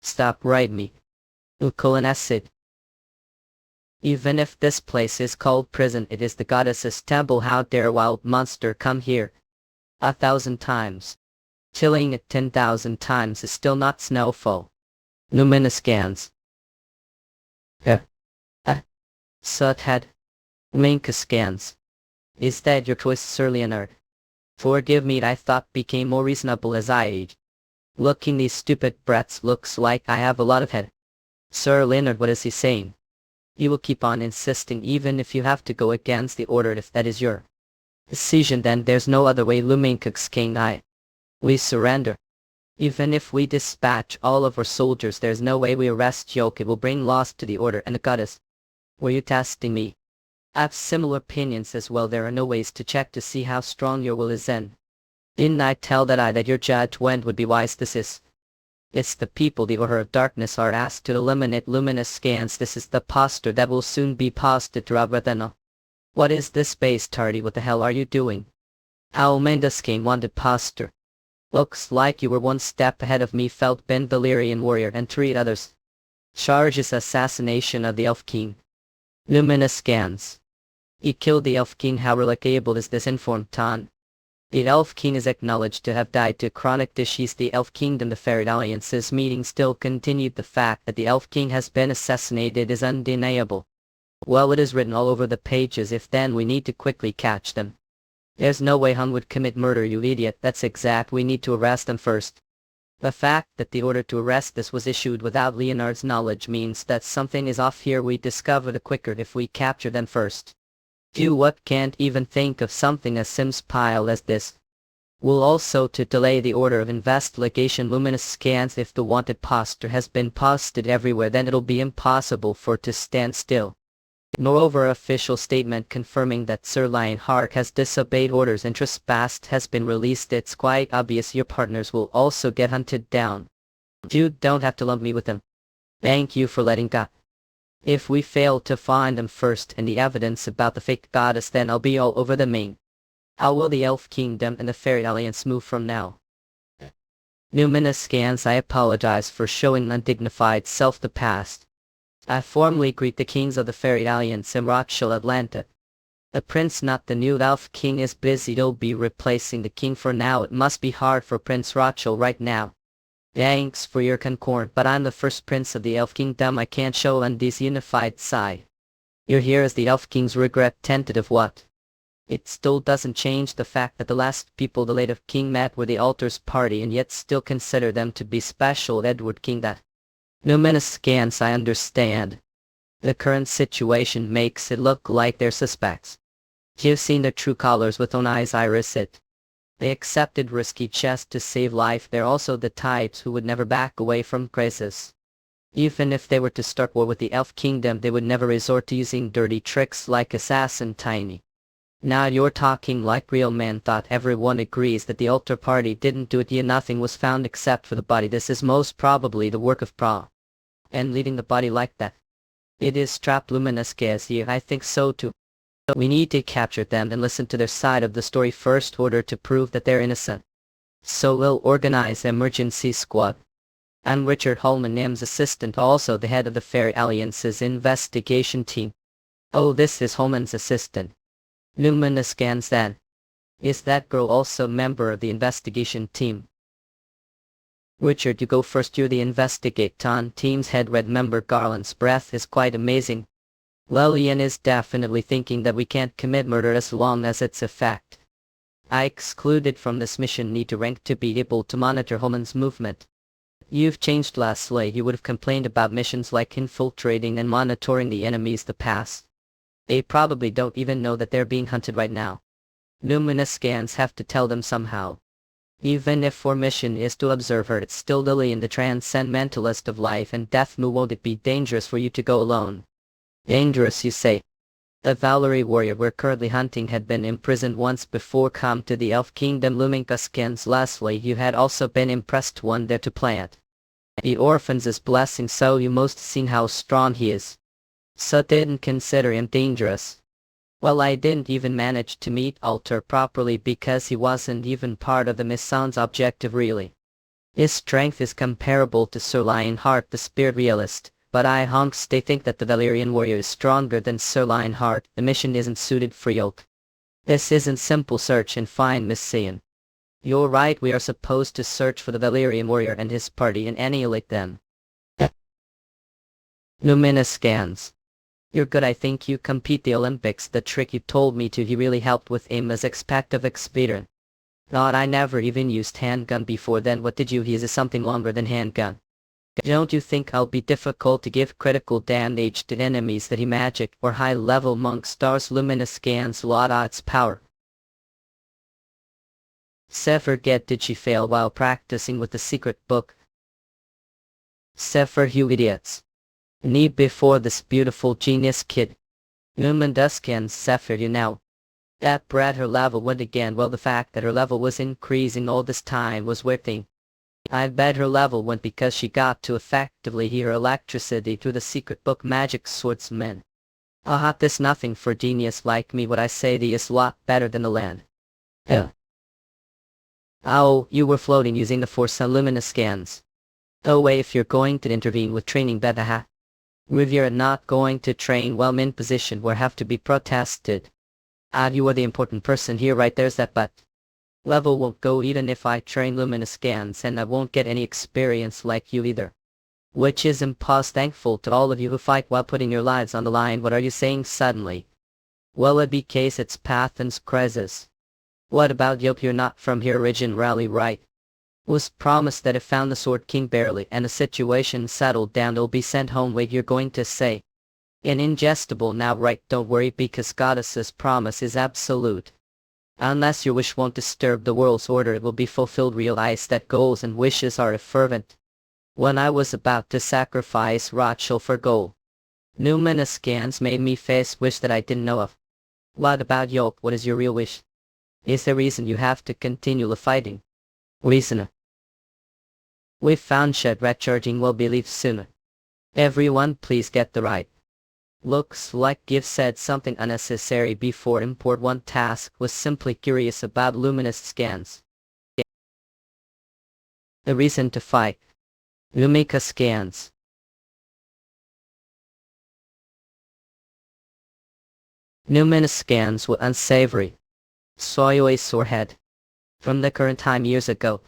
Stop right me. Ukulin acid. Even if this place is called prison, it is the goddess's temple. How dare a wild monster come here? 1,000 times. Chilling it 10,000 times is still not snowfall. Luminous scans. Suthead. Minka scans. Is that your choice, Sir Leonard? Forgive me, I thought became more reasonable as I age. Looking these stupid brats, looks like I have a lot of head. Sir Leonard, what is he saying? You will keep on insisting even if you have to go against the order. If that is your decision, then there's no other way. Luminkux King. We surrender. Even if we dispatch all of our soldiers, there's no way we arrest Yoke. It will bring loss to the order and the goddess. Were you testing me? I have similar opinions as well. There are no ways to check to see how strong your will is in. Didn't I tell that your judgment would be wise? It's the people the Order of Darkness are asked to eliminate. Luminous scans. This is the poster that will soon be posted throughout Ravenna. What is this space tardy? What the hell are you doing? Almenda's game wanted poster. Looks like you were one step ahead of me. Felt Ben Valyrian warrior and 3 others. Charges assassination of the Elf King. Luminous scans. He killed the Elf King. How reliable is this? Informed Tan. The Elf King is acknowledged to have died to chronic disease. The Elf Kingdom. The Fairy Alliance's meeting still continued. The fact that the Elf King has been assassinated is undeniable. Well, it is written all over the pages. If then we need to quickly catch them. There's no way Hun would commit murder, you idiot. That's exact. We need to arrest them first. The fact that the order to arrest this was issued without Leonard's knowledge means that something is off here. We discover the quicker if we capture them first. You what can't even think of something as simple as this. Will also to delay the order of investigation. Luminous scans. If the wanted poster has been posted everywhere, then it'll be impossible for it to stand still. Moreover, official statement confirming that Sir Lionheart has disobeyed orders and trespassed has been released. It's quite obvious your partners will also get hunted down. You don't have to lump me with them. Thank you for letting go. If we fail to find them first and the evidence about the fake goddess, then I'll be all over the main. How will the Elf Kingdom and the Fairy Alliance move from now? Luminous scans. I apologize for showing undignified self the past. I formally greet the kings of the Fairy Alliance in Rochelle, Atlanta. The prince, not the new Elf King, is busy. He'll be replacing the king for now. It must be hard for Prince Rochelle right now. Thanks for your concord, but I'm the first prince of the Elf Kingdom. I can't show on this unified side. You're here as the Elf King's regret tentative. What? It still doesn't change the fact that the last people the late king met were the Altar's party, and yet still consider them to be special. Edward King. That Luminous scans. I understand. The current situation makes it look like they're suspects. You've seen their true colors with own eyes. Iris it. They accepted risky chests to save life. They're also the types who would never back away from crisis. Even if they were to start war with the Elf Kingdom, they would never resort to using dirty tricks like assassin Tiny. Now you're talking like real men. Thought everyone agrees that the Altar party didn't do it. Yet nothing was found except for the body. This is most probably the work of Pra. And leaving the body like that. It is trapped. Luminous gas here. I think so too. We need to capture them and listen to their side of the story first, order to prove that they're innocent. So we'll organize emergency squad. I'm Richard Holman, Nim's assistant, also the head of the Fairy Alliance's investigation team. Oh, this is Holman's assistant. Luminous scans. Then. Is that girl also member of the investigation team? Richard, you go first. You're the investigate on team's head. Red member Garland's breath is quite amazing. Lillian is definitely thinking that we can't commit murder as long as it's a fact. I excluded from this mission need to rank to be able to monitor Holman's movement. You've changed lastly. You would have complained about missions like infiltrating and monitoring the enemies the past. They probably don't even know that they're being hunted right now. Numinous scans have to tell them somehow. Even if our mission is to observe her, it's still Lillian, the transcendentalist of life and death. Won't it be dangerous for you to go alone? Dangerous, you say? The Valerie warrior we're currently hunting had been imprisoned once before. Come to the Elf Kingdom. Luminka scans. Lastly, you had also been impressed one there to plant the orphans' blessing, so you most seen how strong he is. So didn't consider him dangerous. Well, I didn't even manage to meet Alter properly because he wasn't even part of the mission's objective really. His strength is comparable to Sir Lionheart the Spirit Realist, but they think that the Valerian warrior is stronger than Sir Lionheart. The mission isn't suited for Yoke. This isn't simple search and find, Miss Sion. You're right, we are supposed to search for the Valerian warrior and his party and annihilate them. Luminous scans. You're good. I think you compete the Olympics. The trick you told me to, he really helped with aim as expective experience. God, I never even used handgun before then. What did you use? Is something longer than handgun? Don't you think I'll be difficult to give critical damage to enemies that he magic or high level monk stars? Luminous scans lot its power. Forget, did she fail while practicing with the secret book? For you idiots. Knee before this beautiful genius kid. Newman Duskins Zephyr, you know. That brat, her level went again. Well, the fact that her level was increasing all this time was weird thing. I bet her level went because she got to effectively hear electricity through the secret book. Magic swordsman. This nothing for genius like me. What I say to is lot better than the land. Oh, you were floating using the force on luminous scans. Oh wait, if you're going to intervene with training better if you're not going to train well, I'm in position where have to be protested. You are the important person here, right? There's that but. Level won't go even if I train luminous scans, and I won't get any experience like you either. Which is impossible. Thankful to all of you who fight while putting your lives on the line. What are you saying suddenly? Well, it be case it's Pathan's crisis. What about Yope? You're not from here originally, right? Was promised that if found the Sword King barely and the situation settled down, it'll be sent home. Wait, you're going to say an ingestible now, right? Don't worry, because Goddess's promise is absolute. Unless your wish won't disturb the world's order, it will be fulfilled. Realize that goals and wishes are fervent. When I was about to sacrifice Rachel for gold, numinous scans made me face wish that I didn't know of. What about Yoke? What is your real wish? Is there reason you have to continue the fighting? Reason. We've found shed recharging will be leave sooner. Everyone please get the right. Looks like you've said something unnecessary before. Import one task was simply curious about luminous scans. The reason to fight. Lumika scans. Luminous scans were unsavory. Soy a sore head. From the current time years ago.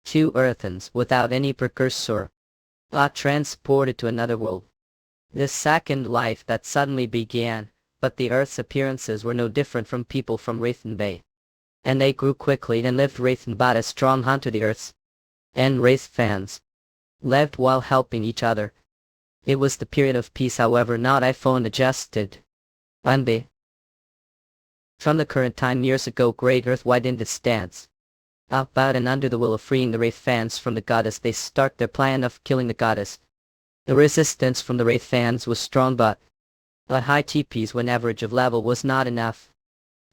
2 earthens without any precursor. Got transported to another world. This second life that suddenly began, but the Earth's appearances were no different from people from Wraithen Bay. And they grew quickly and lived. Wraithen bought a strong hunt to the Earths. And Wraith fans lived while helping each other. It was the period of peace, however, not iPhone adjusted. Unbe. From the current time years ago, Great Earth widened its stance. About and under the will of freeing the Wraith fans from the goddess, they start their plan of killing the goddess. The resistance from the Wraith fans was strong, but high TPs when average of level was not enough.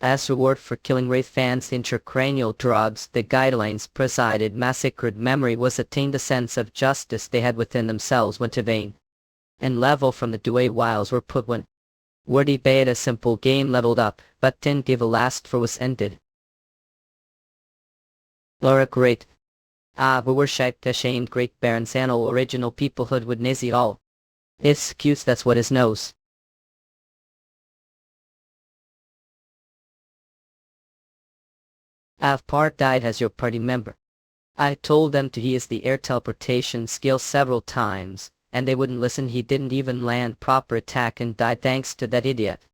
As reward for killing Wraith fans, intracranial drugs, the guidelines presided massacred memory was attained. The sense of justice they had within themselves went to vain. And level from the Due Wiles were put when Wordy bait a simple game leveled up, but didn't give a last for was ended. Laura great. We were shaped ashamed great barons anal original peoplehood would nizy all. Excuse, that's what his knows. Part died as your party member. I told them to use the air teleportation skill several times, and they wouldn't listen. He didn't even land proper attack and died thanks to that idiot.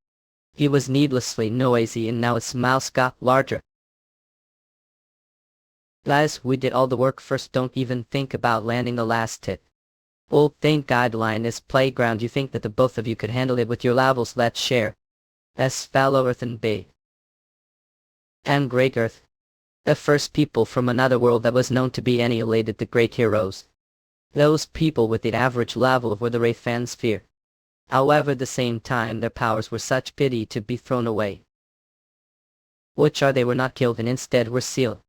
He was needlessly noisy and now his mouth got larger. Guys, we did all the work first, don't even think about landing the last hit. Old thing guideline is playground. You think that the both of you could handle it with your levels? Let's share. S. Fellow Earth and B. And Great Earth. The first people from another world that was known to be annihilated, the great heroes. Those people with the average level were the Wraith fans fear. However, at the same time their powers were such pity to be thrown away. Which are they were not killed and instead were sealed.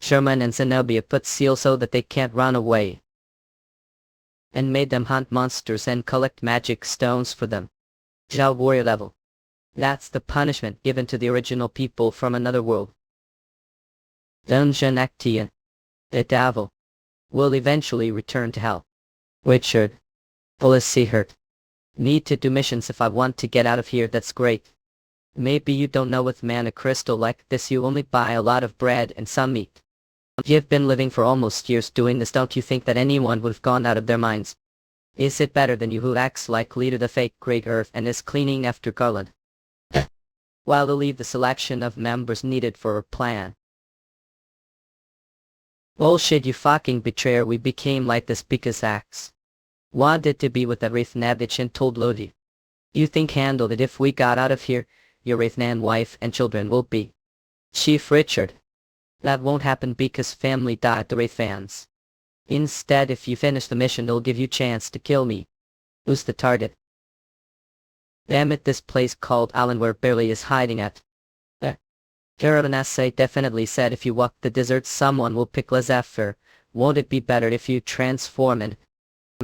Sherman and Zenobia put seal so that they can't run away, and made them hunt monsters and collect magic stones for them. Zhao warrior level. That's the punishment given to the original people from another world. Dungeon Actian. The devil will eventually return to hell. Richard. Policy hurt. Need to do missions if I want to get out of here. That's great. Maybe you don't know, with mana crystal like this you only buy a lot of bread and some meat. You've been living for almost years doing this. Don't you think that anyone would have gone out of their minds? Is it better than you, who acts like leader the fake Great Earth and is cleaning after Garland? While to leave the selection of members needed for her plan. Bullshit, you fucking betrayer. We became like this because Axe wanted to be with that Wraithnavich and told Lodi. You think handle it. If we got out of here, your Wraithnan wife and children will be Chief Richard. That won't happen because family died, the Wraith fans. Instead, if you finish the mission, they'll give you chance to kill me. Who's the target? Damn it, this place called Allen where Barely is hiding at. Karanase definitely said if you walk the desert someone will pick Zephyr. Won't it be better if you transform and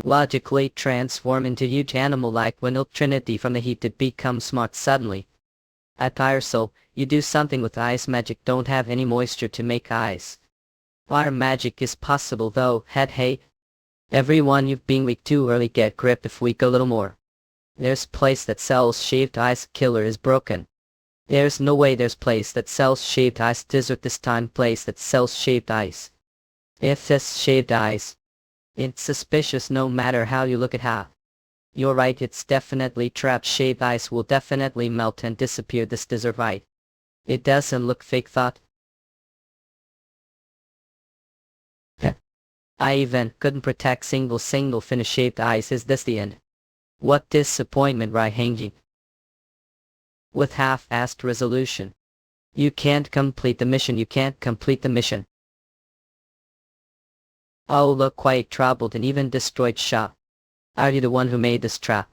logically transform into huge animal like when Trinity from the heat to become smart suddenly? At Fire Soul, you do something with ice magic. Don't have any moisture to make ice. Fire magic is possible though. Hey. Everyone, you've been weak too early. Get grip if we go a little more. There's place that sells shaved ice. Killer is broken. There's no way there's place that sells shaved ice. Desert this time. Place that sells shaved ice. If this shaved ice, it's suspicious no matter how you look at how. You're right, it's definitely trapped. Shaved ice will definitely melt and disappear. This desert, right? It doesn't look fake. Thought. I even couldn't protect single finish shaved ice. Is this the end? What disappointment, right? Hanging with half-assed resolution. You can't complete the mission. You can't complete the mission. Oh, look, quite troubled and even destroyed shop. Are you the one who made this trap?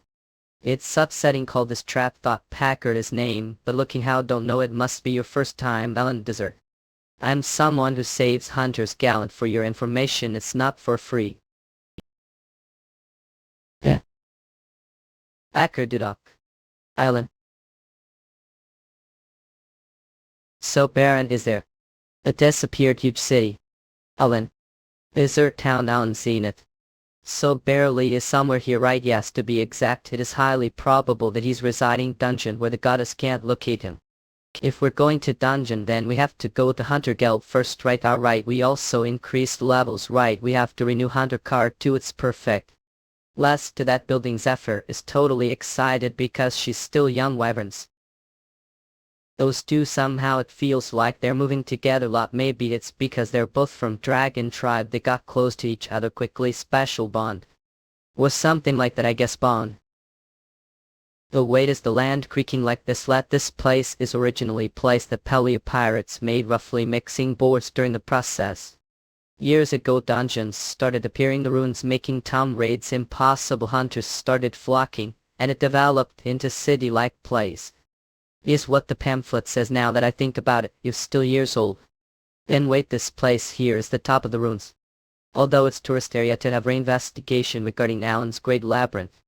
It's upsetting. Call this trap. Thought Packard his name, but looking how don't know. It must be your first time Ellen Desert. I'm someone who saves hunters. Gallant, for your information, it's not for free. Yeah. Packard did up. Ellen. So Baron is there. A disappeared huge city. Ellen. Desert town. Ellen seen it. So barely is somewhere here, right? Yes, to be exact, it is highly probable that he's residing dungeon where the goddess can't locate him. If we're going to dungeon, then we have to go to Hunter Guild first, right? Alright, we also increased levels, right? We have to renew Hunter card too. It's perfect. Last to that building, Zephyr is totally excited because she's still young. Wyverns. Those two, somehow it feels like they're moving together a lot. Maybe it's because they're both from Dragon Tribe. They got close to each other quickly. Special bond. Was something like that, I guess. Bond. The wait, is the land creaking like this? This place is originally place that Pelea pirates made, roughly mixing boards during the process. Years ago dungeons started appearing, the ruins making town raids impossible. Hunters started flocking, and it developed into city-like place. Is what the pamphlet says now that I think about it. You're still years old. Then wait, this place here is the top of the ruins. Although it's tourist area to have investigation regarding Alan's Great Labyrinth.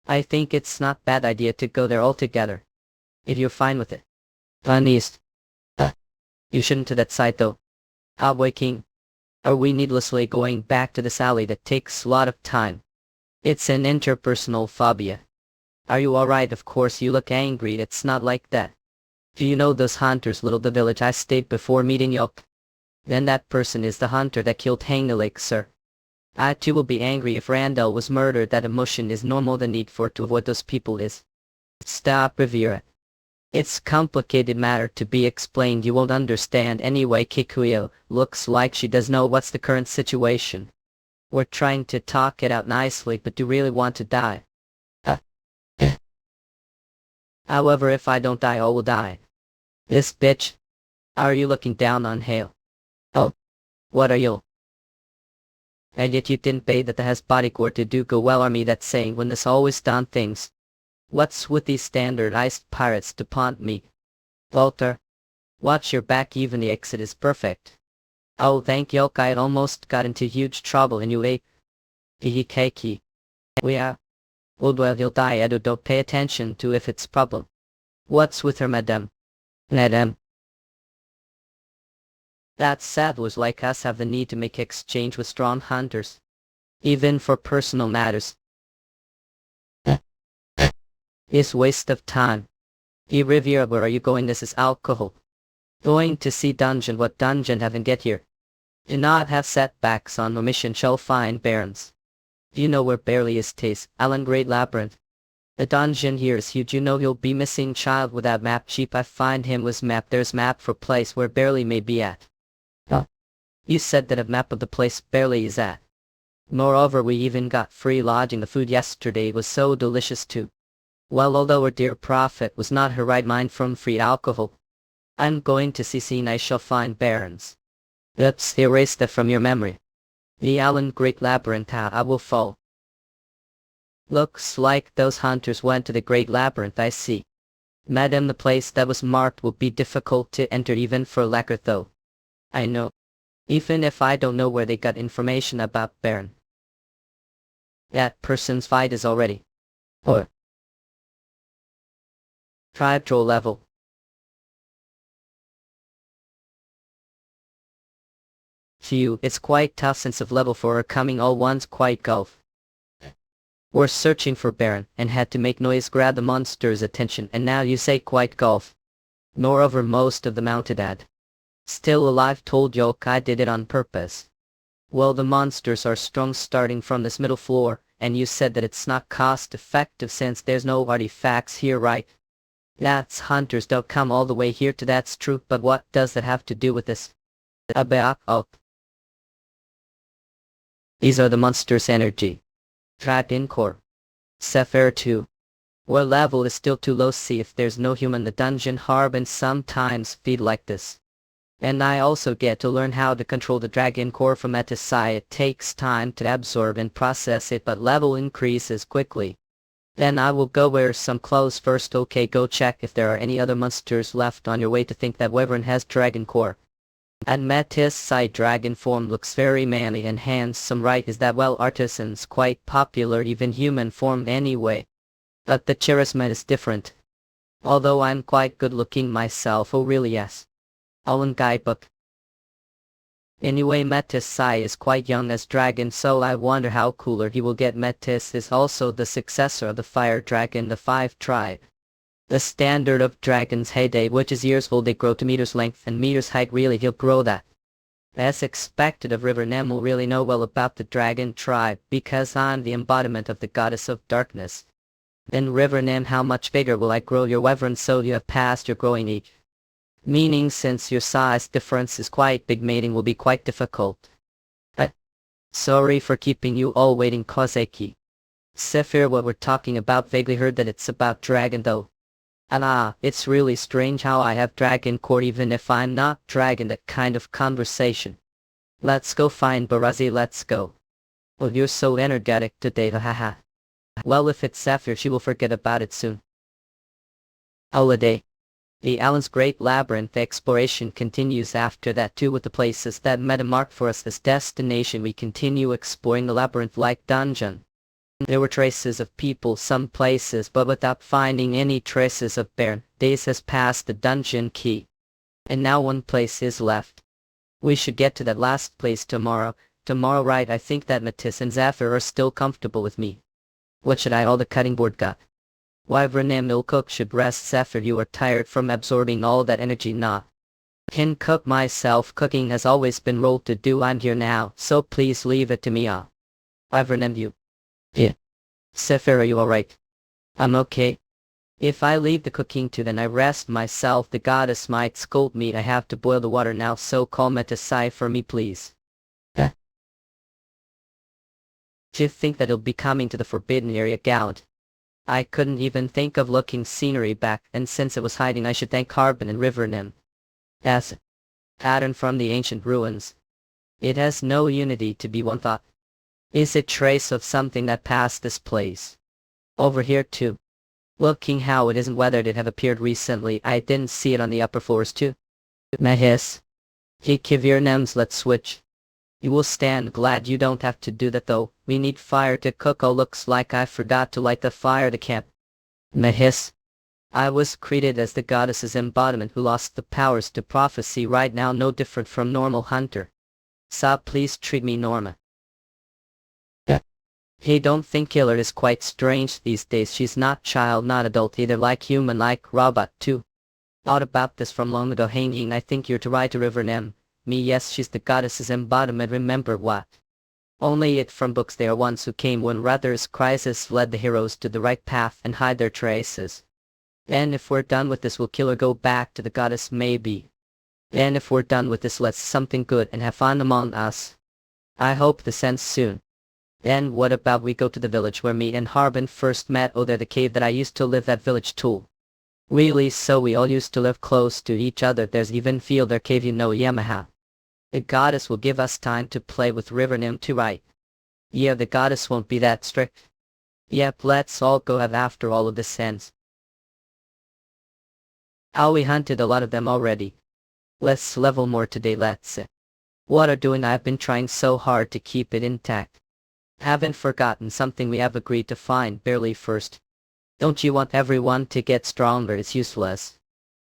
I think it's not bad idea to go there all together. If you're fine with it. Gone east. You shouldn't to that side though. Cowboy King. Are we needlessly going back to this alley that takes a lot of time? It's an interpersonal phobia. Are you alright? Of course you look angry. It's not like that. Do you know those hunters, little the village I stayed before meeting you up? Then that person is the hunter that killed Hangalik, sir. I too will be angry if Randall was murdered. That emotion is normal. The need for to avoid those people is. Stop, Rivera. It's complicated matter to be explained. You won't understand anyway. Kikuyo looks like she does know what's the current situation. We're trying to talk it out nicely, but do you really want to die? However, if I don't die, all will die. This bitch. Are you looking down on Hale? Oh. What are you? And yet you didn't pay that has bodyguard to do go well army. That's saying when this always done things. What's with these standardized pirates to pont me? Walter. Watch your back, even the exit is perfect. Oh thank you, I almost got into huge trouble and you ate. Ihikeki. We are. Well you'll die. Edo, don't pay attention to if it's problem. What's with her, madame? Madame. That settlers like us have the need to make exchange with strong hunters. Even for personal matters. It's waste of time. Riviera, where are you going? This is alcohol. Going to see dungeon. What dungeon haven't get here? Do not have setbacks on the mission. Shall find barons. Do you know where barely is taste? Alan Great Labyrinth. The dungeon here is huge. You know you'll be missing child without map. Cheap. I find him was map. There's map for place where barely may be at. You said that a map of the place barely is at. Moreover, we even got free lodging. The food yesterday was so delicious too. Well, although our dear prophet was not her right mind from free alcohol. I'm going to see scene. I shall find barons. Oops, erase that from your memory. The Alan Great Labyrinth. How I will fall. Looks like those hunters went to the Great Labyrinth. I see. Madam, the place that was marked will be difficult to enter even for Lacquer though. I know. Even if I don't know where they got information about Baron. That person's fight is already. Or. Tribe troll level. Phew, it's quite tough since of level 4 are coming all ones quite gulf. We're searching for Baron and had to make noise grab the monster's attention, and now you say quite gulf. Moreover, most of the mounted ad. Still alive, told Yoke I did it on purpose. Well, the monsters are strong starting from this middle floor, and you said that it's not cost effective since there's no artifacts here, right? That's hunters don't come all the way here to. That's true, but what does that have to do with this? Oh. These are the monsters' energy. Dragon core. Sapphire 2. Where level is still too low. See if there's no human. The dungeon harb and sometimes feed like this. And I also get to learn how to control the dragon core from Metasai. It takes time to absorb and process it, but level increases quickly. Then I will go wear some clothes first. Okay, go check if there are any other monsters left on your way to think that Wyvern has dragon core. And Metasai dragon form looks very manly and handsome, right? Is that well, artisans quite popular, even human form anyway. But the charisma is different. Although I'm quite good looking myself. Oh really, yes. Alan guidebook. Anyway, Metis is quite young as dragon, so I wonder how cooler he will get. Metis is also the successor of the fire dragon, the 5 tribe. The standard of dragon's heyday, which is years old, they grow to meters length and meters height. Really, he'll grow that. As expected of River Nem will really know well about the dragon tribe, because I'm the embodiment of the goddess of darkness. Then River Nem, how much bigger will I grow? Your wyvern, so you have passed your growing age. Meaning since your size difference is quite big, mating will be quite difficult. Sorry for keeping you all waiting, Kozeki. Sephir, what we're talking about, vaguely heard that it's about dragon though. It's really strange how I have dragon core even if I'm not dragon. That kind of conversation. Let's go find Barazi, let's go. Well, you're so energetic today, haha. Well, if it's Sephir, she will forget about it soon. Holiday. The Alan's Great Labyrinth exploration continues after that too, with the places that Meta marked for us as destination. We continue exploring the labyrinth-like dungeon. There were traces of people some places, but without finding any traces of Baron. Days has passed the dungeon key. And now one place is left. We should get to that last place tomorrow. Tomorrow, right? I think that Matisse and Zephyr are still comfortable with me. What should I? All the cutting board got. Wyvern and Milcook should rest. Zephyr, you are tired from absorbing all that energy, nah. Can cook myself. Cooking has always been rolled to do. I'm here now, so please leave it to me. I've renamed you. Yeah. Sefer, are you alright? I'm okay. If I leave the cooking to then I rest myself, the goddess might scold me. I have to boil the water now, so call Metasai for me please. Do you think that he'll be coming to the forbidden area, Gout? I couldn't even think of looking scenery back, and since it was hiding I should thank Harbin and River Nim. As pattern from the ancient ruins. It has no unity to be one thought. Is it trace of something that passed this place? Over here too. Looking how it isn't weathered, it have appeared recently. I didn't see it on the upper floors too. Mahis. He kivir nems, let's switch. You will stand. Glad you don't have to do that though. We need fire to cook. Oh, looks like I forgot to light the fire to camp. Mahis. I was created as the goddess's embodiment who lost the powers to prophecy. Right now no different from normal hunter. Sa, please treat me normal. He don't think killer is quite strange these days. She's not child, not adult either, like human, like robot too. Thought about this from long ago. Hanging, I think you're to ride to River Nem. Me, yes, she's the goddess's embodiment. Remember what? Only it from books. They are ones who came when Rather's crisis led the heroes to the right path and hide their traces. And if we're done with this, we'll kill or go back to the goddess maybe. And if we're done with this, let's something good and have fun among us. I hope this ends soon. And what about we go to the village where me and Harbin first met? Oh, there, the cave that I used to live, that village too. Really, so we all used to live close to each other. There's even feel their cave, you know, Yamaha. The goddess will give us time to play with River Nim too, right? Yeah, the goddess won't be that strict. Yep, let's all go have after all of this ends. Oh, we hunted a lot of them already. Let's level more today, let's see. What are doing? I've been trying so hard to keep it intact. Haven't forgotten something we have agreed to find barely first. Don't you want everyone to get stronger? It's useless.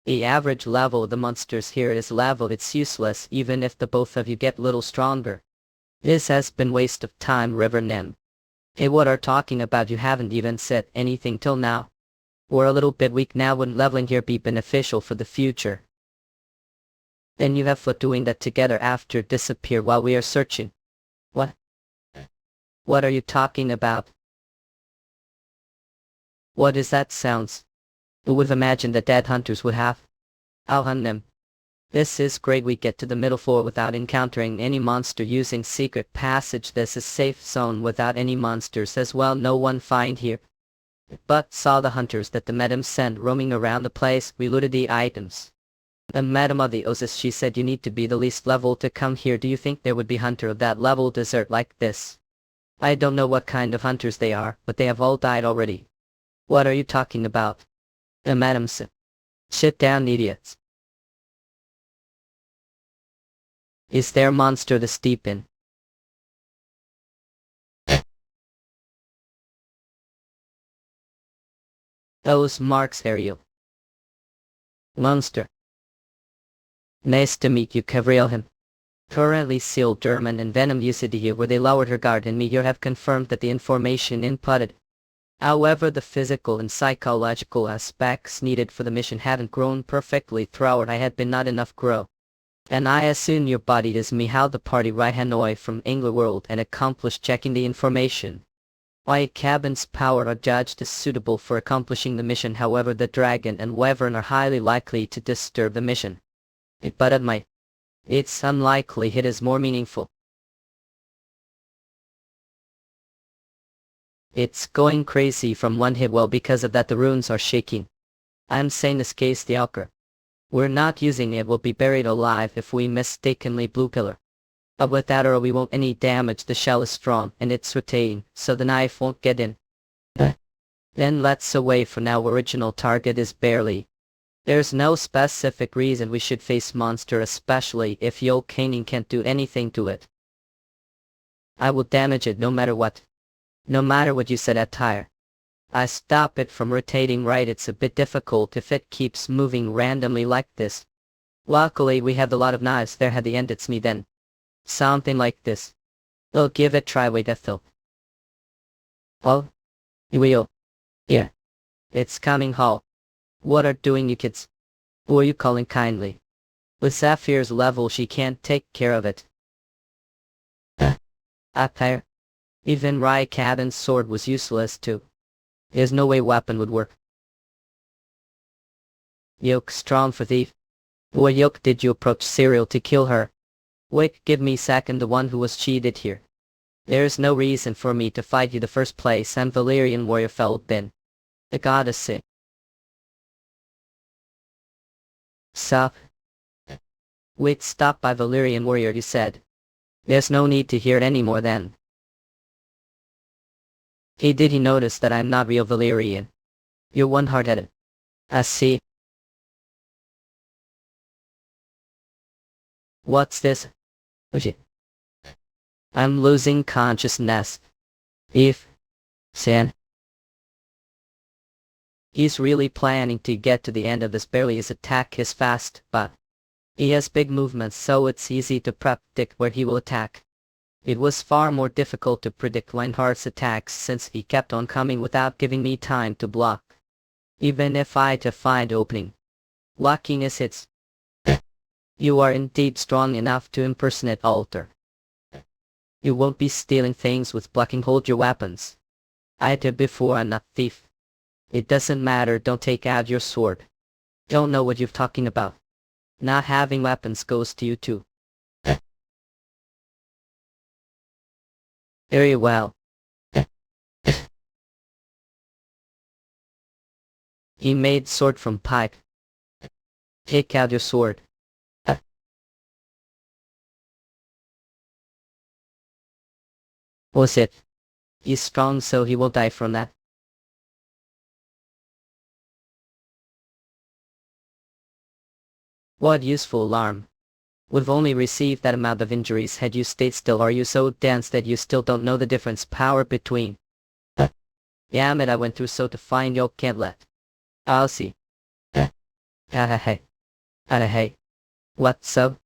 The average level of the monsters here is level. It's useless even if the both of you get little stronger. This has been waste of time, River Nem. Hey, what are talking about? You haven't even said anything till now. We're a little bit weak now. Wouldn't leveling here be beneficial for the future? Then you have fun doing that together after disappear while we are searching. What? What are you talking about? What is that sounds? Who would have imagined that dead hunters would have? I'll hunt them. This is great. We get to the middle floor without encountering any monster using secret passage. This is safe zone without any monsters as well. No one find here. But saw the hunters that the madam sent roaming around the place. We looted the items. The madam of the Osis, she said you need to be the least level to come here. Do you think there would be hunter of that level desert like this? I don't know what kind of hunters they are, but they have all died already. What are you talking about? The madam said. Sit down, idiots. Is there a monster to steep in? Those marks are you. Monster. Nice to meet you, Cavriel him. Currently sealed German and Venom used here where they lowered her guard, and me here have confirmed that the information inputted. However, the physical and psychological aspects needed for the mission haven't grown perfectly throughout. I had been not enough grow. And I assume your body is me. How the party right Hanoi from Engleworld and accomplished checking the information. Why cabin's power are judged as suitable for accomplishing the mission. However, the dragon and wyvern are highly likely to disturb the mission. But at my it's unlikely it is more meaningful. It's going crazy from one hit. Well, because of that the runes are shaking. I'm saying this case the Alker. We're not using it. Will be buried alive if we mistakenly blue pillar. But with that arrow we won't any damage. The shell is strong and it's retained, so the knife won't get in. Then let's away for now. Original target is barely. There's no specific reason we should face monster, especially if Yolkaning can't do anything to it. I will damage it no matter what. No matter what you said, attire. I stop it from rotating right. It's a bit difficult if it keeps moving randomly like this. Luckily we have a lot of knives there at the end. It's me then. Something like this. I'll give it try. Wait, though. Well, you will. Yeah. It's coming. Hall. What are doing you kids? Who are you calling kindly? With Sapphire's level she can't take care of it. Apparently, even Raikkoden's sword was useless too. There's no way weapon would work. Yoke strong for thief. What yoke did you approach Serial to kill her? Wait, give me second the one who was cheated here. There's no reason for me to fight you the first place and Valyrian warrior felt bin. The goddess say. Stop. Wait, stop by Valyrian warrior you said. There's no need to hear it anymore then. Hey, did he notice that I'm not real Valyrian? You're one-hearted. I see. What's this? I'm losing consciousness. If San. He's really planning to get to the end of this barely his attack is fast, but he has big movements so it's easy to predict where he will attack. It was far more difficult to predict Reinhardt's attacks since he kept on coming without giving me time to block. Even if I to find opening. Blocking his hits. You are indeed strong enough to impersonate Alter. You won't be stealing things with blocking. Hold your weapons. I did before, I'm not thief. It doesn't matter, don't take out your sword. Don't know what you're talking about. Not having weapons goes to you too. Very well. He made sword from pipe. Take out your sword. Was it? He's strong so he won't die from that. What useful alarm. We've only received that amount of injuries had you stayed still. Are you so dense that you still don't know the difference power between? Damn it, I went through so to find you can't let. I'll see. Hey. What so?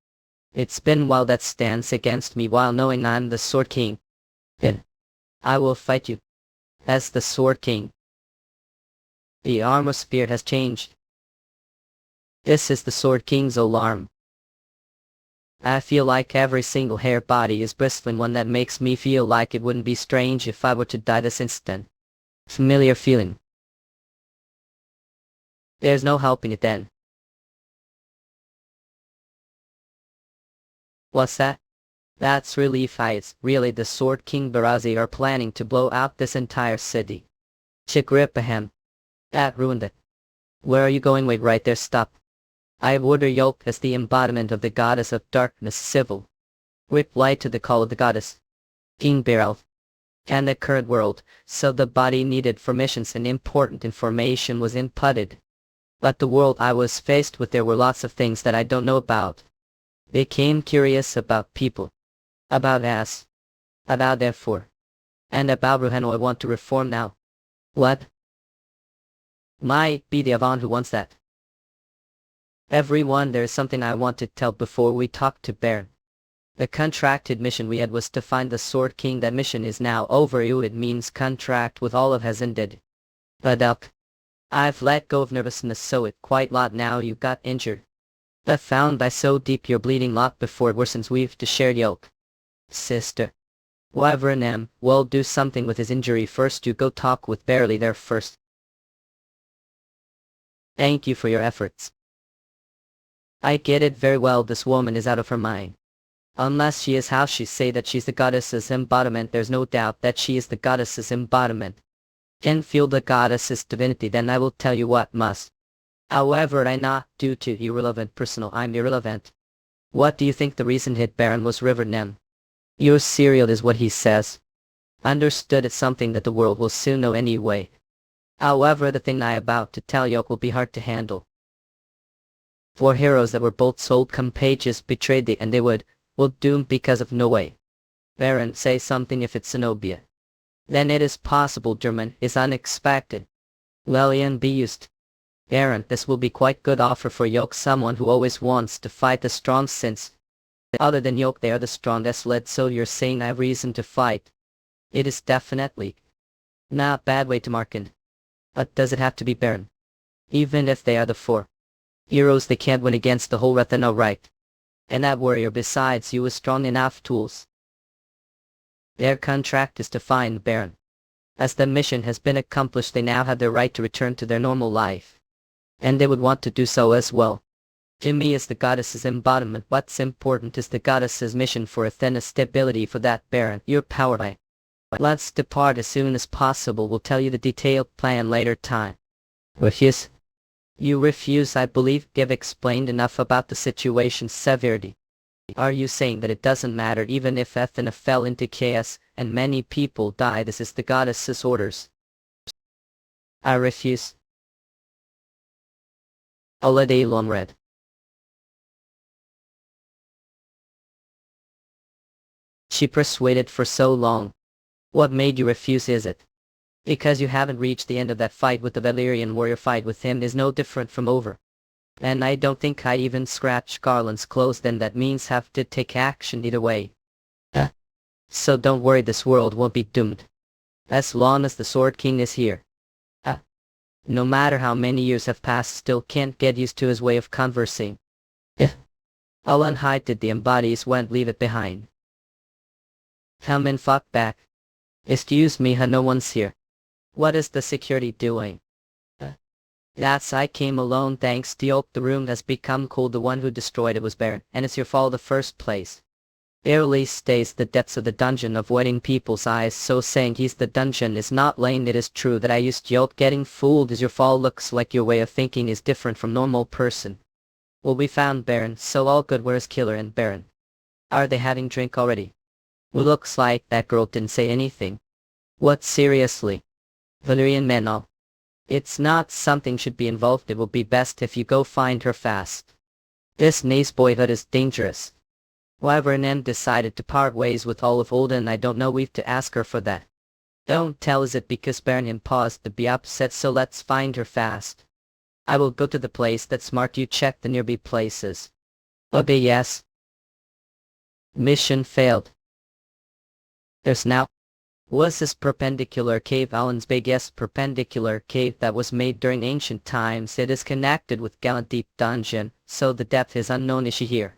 It's been while that stands against me while knowing I'm the Sword King. Then I will fight you. As the Sword King. The armor spear has changed. This is the Sword King's alarm. I feel like every single hair body is bristling, one that makes me feel like it wouldn't be strange if I were to die this instant. Familiar feeling. There's no helping it then. What's that? That's relief. It's really the Sword King Barazi are planning to blow out this entire city. Chigripahem. That ruined it. Where are you going? Wait right there, stop. I order Yoke as the embodiment of the goddess of darkness civil. Reply to the call of the goddess. King Beryl. And the current world, so the body needed for missions and important information was inputted. But the world I was faced with, there were lots of things that I don't know about. Became curious about people. About us. About therefore. And about Ruheno I want to reform now. What? Might be the Avon who wants that. Everyone, there's something I want to tell before we talk to Baron. The contracted mission we had was to find the Sword King. That mission is now over. It means contract with all of has ended. But I've let go of nervousness so it quite lot now you got injured. But found by so deep you're bleeding lot before it worsens we've to share yoke. Sister. Wyvern will do something with his injury first. You go talk with Barely there first. Thank you for your efforts. I get it very well, this woman is out of her mind. Unless she is how she say that she's the goddess's embodiment, there's no doubt that she is the goddess's embodiment. Can feel the goddess's divinity, then I will tell you what must. However, I not due to irrelevant personal, I'm irrelevant. What do you think the reason hit Baron was River Nem? Your serial is what he says. Understood, it's something that the world will soon know anyway. However, the thing I about to tell you will be hard to handle. 4 heroes that were both sold compages betrayed thee, and they will doom because of no way. Baron, say something if it's Zenobia. Then it is possible German is unexpected. Lelian be used. Baron, this will be quite good offer for Yoke, someone who always wants to fight the strong, since other than Yoke they are the strongest led, so you're saying I have reason to fight. It is definitely not bad way to market. But does it have to be Baron? Even if they are the 4. Heroes they can't win against the whole Rathana right. And that warrior besides you is strong enough tools. Their contract is to find the Baron. As the mission has been accomplished they now have the right to return to their normal life. And they would want to do so as well. To me as the goddess's embodiment what's important is the goddess's mission for Athena's stability for that Baron. Your power by. Let's depart as soon as possible. We'll tell you the detailed plan later time. Refuse. You refuse I believe give explained enough about the situation's severity. Are you saying that it doesn't matter even if Athena fell into chaos and many people die? This is the goddess's orders. I refuse. Holiday Long read. She persuaded for so long. What made you refuse is it? Because you haven't reached the end of that fight with the Valyrian warrior. Fight with him is no different from over. And I don't think I even scratched Garland's clothes then that means have to take action either way. So don't worry this world won't be doomed. As long as the Sword King is here. No matter how many years have passed still can't get used to his way of conversing. I'll unhide did the embodies won't leave it behind. Come and fuck back. Excuse me no one's here. What is the security doing? That's I came alone thanks to you. The room has become cold. The one who destroyed it was Baron, and it's your fault in the first place. Barely stays the depths of the dungeon avoiding people's eyes, so saying he's the dungeon is not lame. It is true that I used you. Getting fooled is your fault. Looks like your way of thinking is different from normal person. Well we found Baron, so all good. Where's Killer and Baron? Are they having drink already? Well, looks like that girl didn't say anything. What seriously? Valyrian men all. It's not something should be involved. It will be best if you go find her fast. This nice boyhood is dangerous. Why Vernon decided to part ways with all of Olden I don't know. We've to ask her for that. Don't tell is it because Baron paused to be upset so let's find her fast. I will go to the place that's marked. You check the nearby places. Okay yes. Mission failed. There's now. Was this perpendicular cave Alan's biggest perpendicular cave that was made during ancient times? It is connected with Gallant Deep Dungeon, so the depth is unknown. Is she here?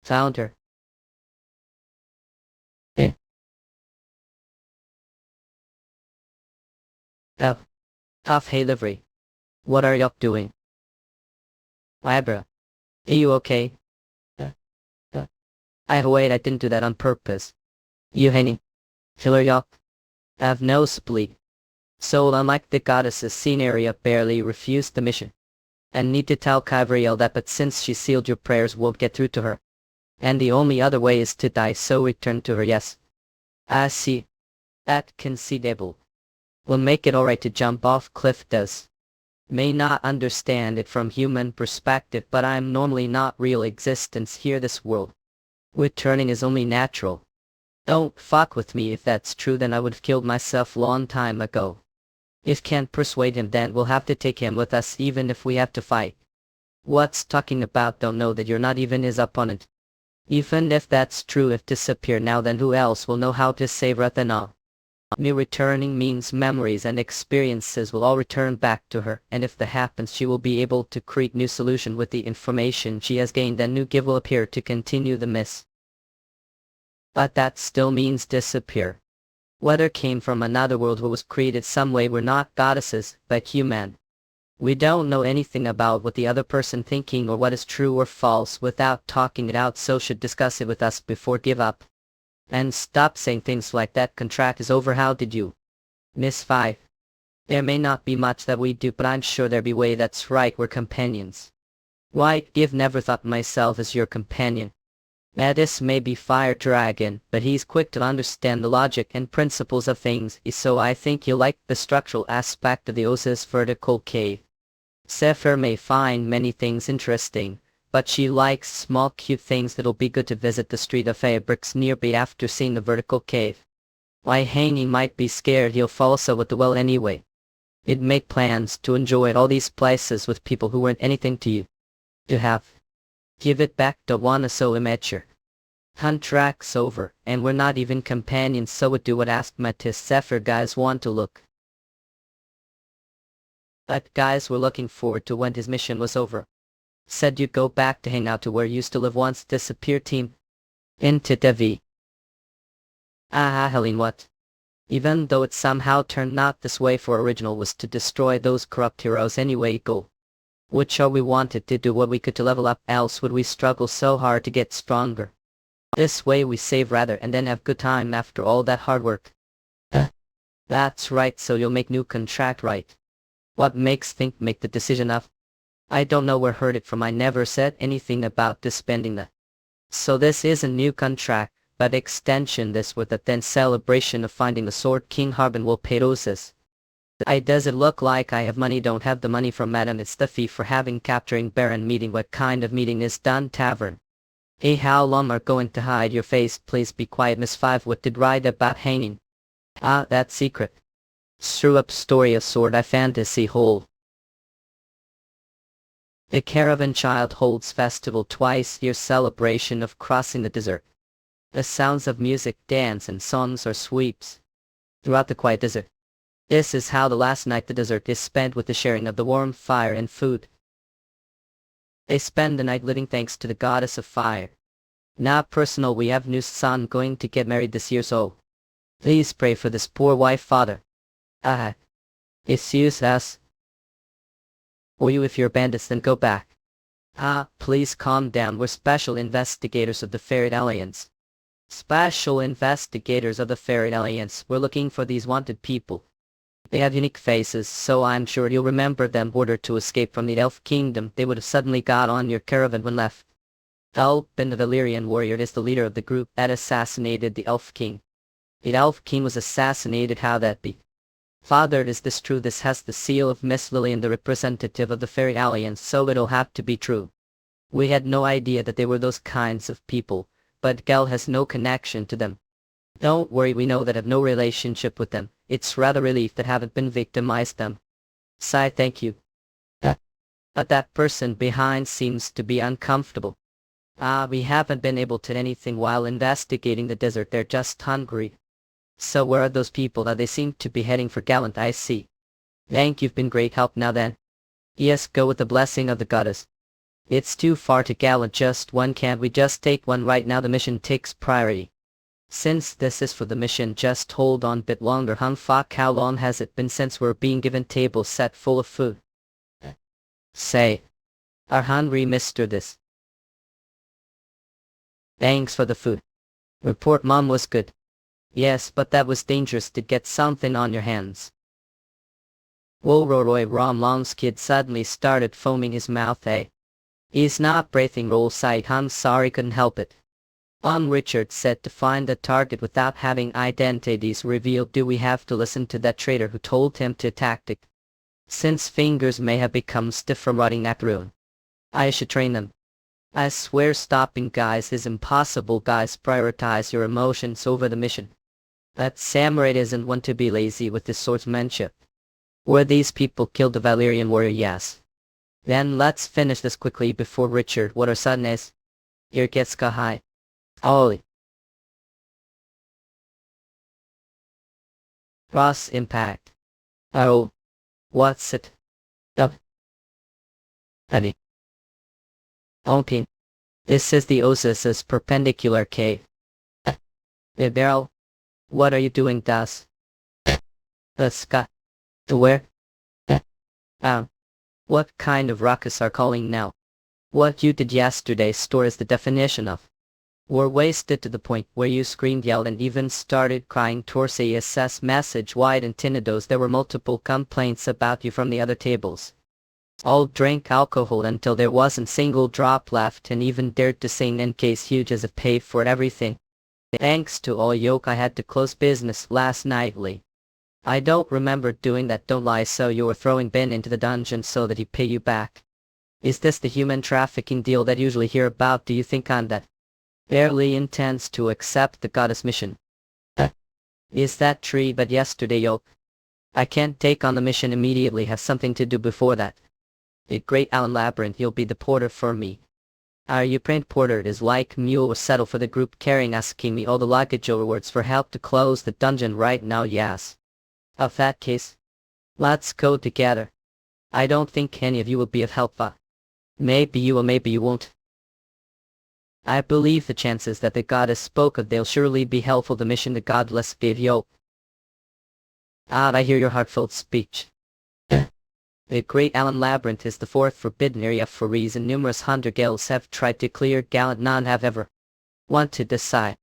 Found her. Tough hey livery. What are you up doing? Abra. Are you okay? Wait, I didn't do that on purpose. You henny. Killer yup. Have no spleen. So unlike the goddess's scenario barely refused the mission. And need to tell Kyvriel that but since she sealed your prayers won't get through to her. And the only other way is to die so return to her yes. I see. That conceivable. Will make it alright to jump off cliff does. May not understand it from human perspective but I'm normally not real existence here this world. Returning is only natural. Don't fuck with me. If that's true then I would've killed myself long time ago. If can't persuade him then we'll have to take him with us even if we have to fight. What's talking about? Don't know that you're not even his opponent. Even if that's true, if disappear now then who else will know how to save Rathana? Me returning means memories and experiences will all return back to her, and if that happens she will be able to create new solution with the information she has gained and new give will appear to continue the miss. But that still means disappear. Whether came from another world who was created some way. We're not goddesses, but human. We don't know anything about what the other person thinking or what is true or false without talking it out, so should discuss it with us before give up. And stop saying things like that. Contract is over. How did you miss 5? There may not be much that we do but I'm sure there be way. That's right, we're companions. Why, you've never thought myself as your companion. This may be Fire Dragon, but he's quick to understand the logic and principles of things, so I think you'll like the structural aspect of the Oasis vertical cave. Zephyr may find many things interesting, but she likes small cute things. That'll be good to visit the Street of Fabrics nearby after seeing the vertical cave. Why Haney might be scared he'll fall so with the well anyway. He'd make plans to enjoy all these places with people who weren't anything to you. To have. Give it back to wanna so immature. Contract's over, and we're not even companions, so would do what asked Matisse Zephyr guys want to look. But guys were looking forward to when his mission was over. Said you'd go back to hang out to where you used to live once disappeared team. Into Devi. Helene what? Even though it somehow turned not this way for original was to destroy those corrupt heroes anyway go. Which are we wanted to do what we could to level up else would we struggle so hard to get stronger. This way we save rather and then have good time after all that hard work. That's right so you'll make new contract right. What makes think make the decision of? I don't know where heard it from I never said anything about disbanding the. So this isn't new contract, but extension this with a then celebration of finding the sword King Harbin will pay roses. Does it look like I have money don't have the money from madam it's the fee for having capturing Baron meeting what kind of meeting is done tavern. Hey how long are going to hide your face please be quiet Miss Five what did write about hanging? That secret. Screw up story of sword I fantasy hole. The caravan child holds festival twice year celebration of crossing the desert. The sounds of music, dance and songs are sweeps throughout the quiet desert. This is how the last night the desert is spent with the sharing of the warm fire and food. They spend the night living thanks to the goddess of fire. Now personal we have new son going to get married this year so. Please pray for this poor wife father. Excuse us. Or you if you're bandits then go back. Please calm down we're special investigators of the Ferret Alliance. Special investigators of the Ferret Alliance we're looking for these wanted people. They have unique faces so I'm sure you'll remember them order to escape from the Elf Kingdom they would have suddenly got on your caravan when left. Elpin the Valyrian warrior is the leader of the group that assassinated the Elf King. The Elf King was assassinated how that be? Father is this true this has the seal of Miss Lillian the representative of the Fairy Alliance so it'll have to be true. We had no idea that they were those kinds of people, but Gel has no connection to them. Don't worry we know that have no relationship with them, it's rather relief that haven't been victimized them. Sigh thank you. But that person behind seems to be uncomfortable. We haven't been able to anything while investigating the desert they're just hungry. So where are those people that they seem to be heading for Gallant I see. Thank you've been great help now then. Yes go with the blessing of the goddess. It's too far to Gallant just one can't we just take one right now the mission takes priority. Since this is for the mission just hold on bit longer fuck how long has it been since we're being given tables set full of food? Say. Are hungry Mr. This. Thanks for the food. Report mom was good. Yes but that was dangerous to get something on your hands. Wolroy Romlong's kid suddenly started foaming his mouth He's not breathing roll side I'm sorry couldn't help it. Richard said to find the target without having identities revealed do we have to listen to that traitor who told him to tactic? Since fingers may have become stiff from rotting that ruin. I should train them. I swear stopping guys is impossible guys prioritize your emotions over the mission. That samurai isn't one to be lazy with his swordsmanship. Were these people killed the Valyrian warrior yes. Then let's finish this quickly before Richard what our son is. Here gets high. Ollie. Cross impact. Oh. What's it? Eddie. Okay. This is the Osis's perpendicular cave. Beryl. What are you doing Das? Scott. Where? What kind of ruckus are calling now? What you did yesterday store is the definition of. Were wasted to the point where you screamed yelled and even started crying towards ASS message wide and Tinados there were multiple complaints about you from the other tables. All drank alcohol until there wasn't single drop left and even dared to sing in case huge as it paid for everything. Thanks to all yoke I had to close business last nightly. I don't remember doing that don't lie so you were throwing Ben into the dungeon so that he pay you back. Is this the human trafficking deal that usually hear about do you think I'm that? Barely intends to accept the goddess mission. Is that true but yesterday yoke? I can't take on the mission immediately have something to do before that. The great Alan Labyrinth you'll be the porter for me. Our Ukraine porter is like mule was settled for the group carrying asking me all the luggage rewards for help to close the dungeon right now yes. Of that case. Let's go together. I don't think any of you will be of help. Maybe you will, maybe you won't. I believe the chances that the goddess spoke of they'll surely be helpful. The mission the godless gave you. I hear your heartfelt speech. The Great Allen Labyrinth is the fourth forbidden area for reason numerous hunter guilds have tried to clear. Gallant none have ever wanted to decide.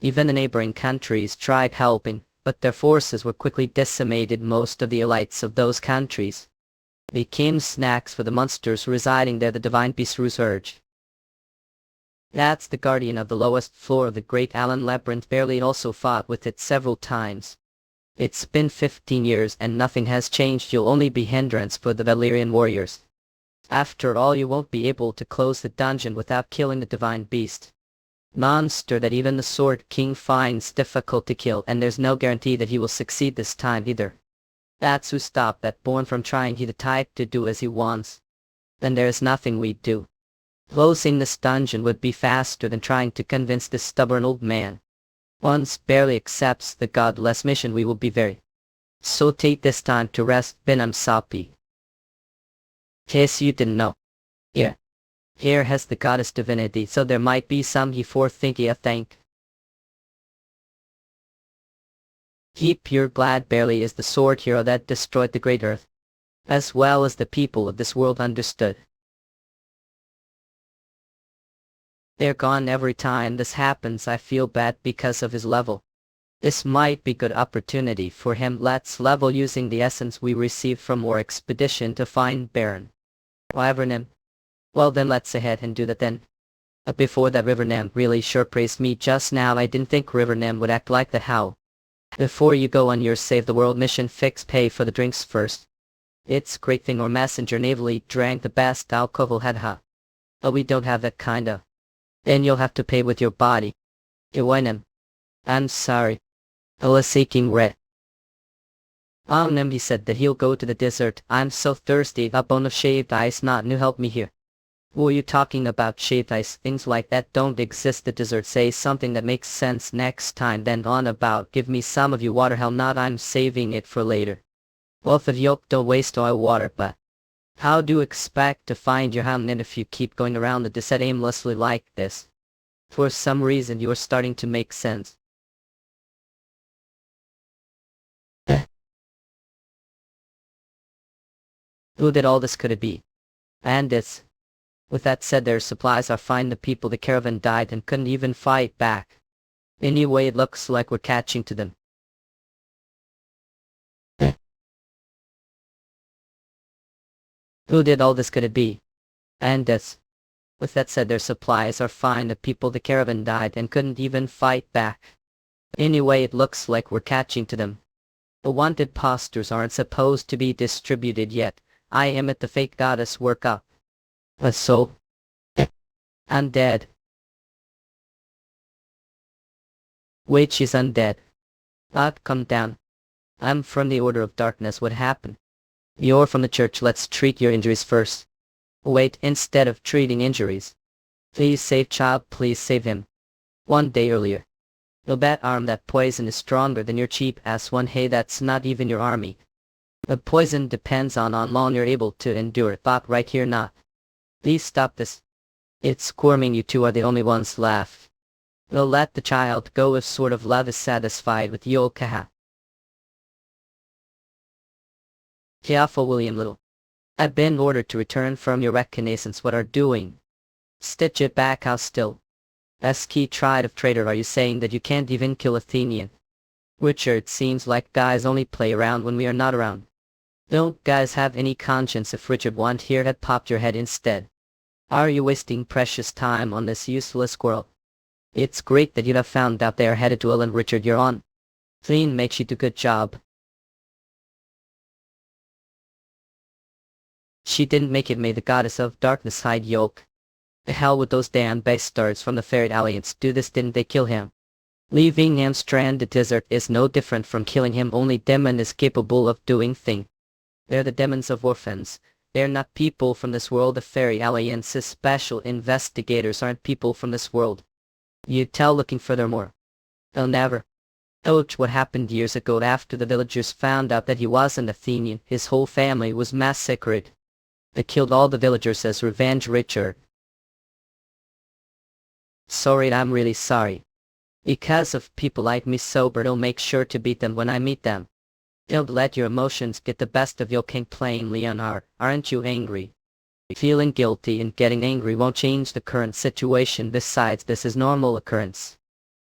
Even the neighboring countries tried helping, but their forces were quickly decimated. Most of the elites of those countries became snacks for the monsters residing there. The divine beast resurged. That's the guardian of the lowest floor of the Great Allen Labyrinth. Barely also fought with it several times. It's been 15 years and nothing has changed. You'll only be hindrance for the Valyrian warriors. After all, you won't be able to close the dungeon without killing the divine beast. Monster that even the Sword King finds difficult to kill, and there's no guarantee that he will succeed this time either. That's who stopped that born from trying. He the type to do as he wants. Then there's nothing we'd do. Closing this dungeon would be faster than trying to convince this stubborn old man. Once barely accepts the godless mission, we will be very. So take this time to rest. Benam Sapi. Case you didn't know. Here has the goddess divinity, so there might be some he forethinky. I think. Keep your glad. Barely is the sword hero that destroyed the great earth, as well as the people of this world understood. They're gone every time this happens. I feel bad because of his level. This might be good opportunity for him. Let's level using the essence we received from our expedition to find Baron Wyvern. Well then let's ahead and do that then. Before that, River Nem really sure praised me just now. I didn't think River Nem would act like that. How? Before you go on your save the world mission, pay for the drinks first. It's great thing our messenger navally drank the best alcohol had. But we don't have that kinda. Then you'll have to pay with your body. Nem. I'm sorry. I was seeking red. Nem, he said that he'll go to the desert. I'm so thirsty. A bone of shaved ice not new help me here. Who are you talking about? Shaved ice? Things like that don't exist. The desert. Say something that makes sense next time. Then on about. Give me some of your water. Hell not, I'm saving it for later. Both of you don't waste oil water, but how do you expect to find your Hanbin if you keep going around the desert aimlessly like this? For some reason you're starting to make sense. Who did all this? Could it be? And it's. With that said, their supplies are fine. The people, the caravan died and couldn't even fight back. Anyway, it looks like we're catching to them. Who did all this? Could it be? And it's. With that said, their supplies are fine. The people, the caravan died and couldn't even fight back. Anyway, it looks like we're catching to them. The wanted posters aren't supposed to be distributed yet. I am at the fake goddess workup. So? I'm dead. Wait, she's undead. Come down. I'm from the Order of Darkness. What happened? You're from the church. Let's treat your injuries first. Wait, instead of treating injuries. Please save child, please save him. 1 day earlier. No bet arm, that poison is stronger than your cheap ass one. Hey, that's not even your army. The poison depends on long you're able to endure. Thought right here not. Please stop this. It's squirming. You two are the only ones left. We'll let the child go if sort of love is satisfied with Yolkaha. Careful, William Little. I've been ordered to return from your reconnaissance. What are doing? Stitch it back. How still? Key tried of traitor. Are you saying that you can't even kill Athenian? Richard, seems like guys only play around when we are not around. Don't guys have any conscience? If Richard want here had popped your head instead. Are you wasting precious time on this useless squirrel? It's great that you'd have found out they are headed to Ellen. Richard, you're on. Clean makes you do good job. She didn't make it. May the goddess of darkness hide Yolk. The hell with those damn bastards from the Fairy Alliance. Do this, didn't they kill him? Leaving him stranded desert is no different from killing him. Only demon is capable of doing thing. They're the demons of orphans. They're not people from this world. The Fairy Alliance's special investigators aren't people from this world. You tell. Looking furthermore. They'll never. Ouch, what happened years ago after the villagers found out that he wasn't Athenian, his whole family was massacred. They killed all the villagers as revenge, Richard. Sorry, I'm really sorry. Because of people like me, sober, I'll make sure to beat them when I meet them. Don't let your emotions get the best of you, King. Plain Leonard, aren't you angry? Feeling guilty and getting angry won't change the current situation. Besides, this is normal occurrence.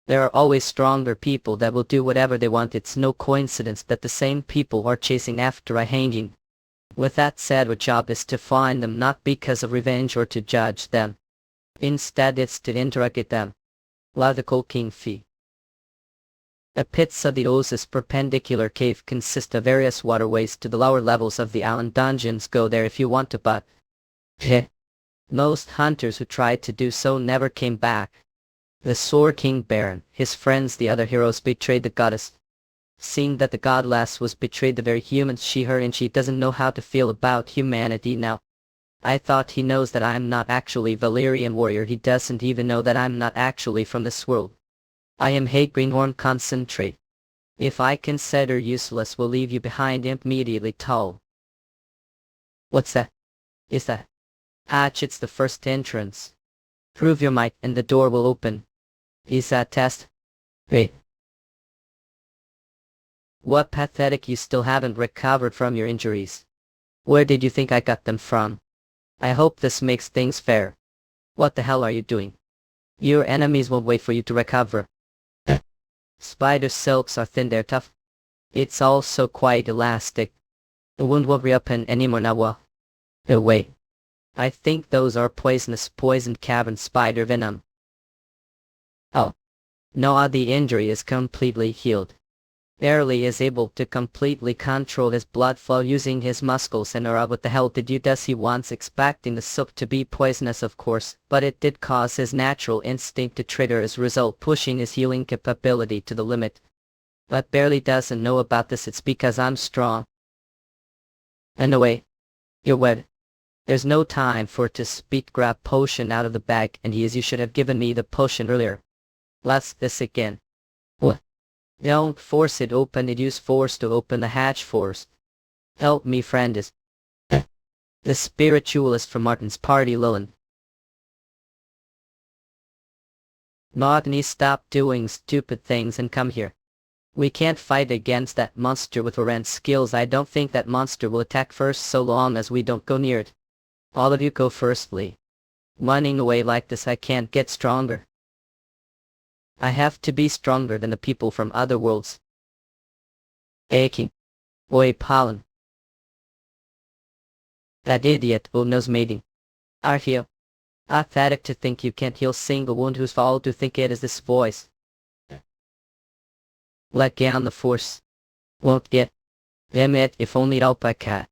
There are always stronger people that will do whatever they want. It's no coincidence that the same people are chasing after a hanging. With that said, our job is to find them, not because of revenge or to judge them. Instead, it's to interrogate them. Logical King Fee. The pits of the Oasis perpendicular cave consist of various waterways to the lower levels of the island dungeons. Go there if you want to, but most hunters who tried to do so never came back. The Sword King Baron, his friends, the other heroes, betrayed the goddess. Seeing that the godless was betrayed, the very humans she hurt, and she doesn't know how to feel about humanity now. I thought he knows that I'm not actually Valyrian warrior. He doesn't even know that I'm not actually from this world. I am Hate Greenhorn. Concentrate. If I consider useless, we'll leave you behind immediately. Tall. What's that? Is that? Hatch, it's the first entrance. Prove your might and the door will open. Is that test? Wait. What pathetic, you still haven't recovered from your injuries. Where did you think I got them from? I hope this makes things fair. What the hell are you doing? Your enemies won't wait for you to recover. Spider silks are thin, they're tough. It's also quite elastic. The wound won't reopen anymore now. Well, wait. I think those are poisoned cavern spider venom. Oh. No, the injury is completely healed. Barely is able to completely control his blood flow using his muscles. And what the hell did you do? He once expecting the soup to be poisonous, of course, but it did cause his natural instinct to trigger, as a result pushing his healing capability to the limit. But barely doesn't know about this. It's because I'm strong. Anyway, you're wet. There's no time for it to speak. Grab potion out of the bag, and you should have given me the potion earlier. Let's this again. What? Don't force it open, it use force to open the hatch force. Help me, friend. Is the spiritualist from Martin's party, Lillian. Martin, stop doing stupid things and come here. We can't fight against that monster with Oren's skills. I don't think that monster will attack first so long as we don't go near it. All of you go firstly. Running away like this, I can't get stronger. I have to be stronger than the people from other worlds. Aching. Oi, Pollen. That idiot who knows mating. Are heal. Pathetic to think you can't heal single wound. Whose fault to think it is this voice? Let down the force. Won't get. Damn it, if only alpaca.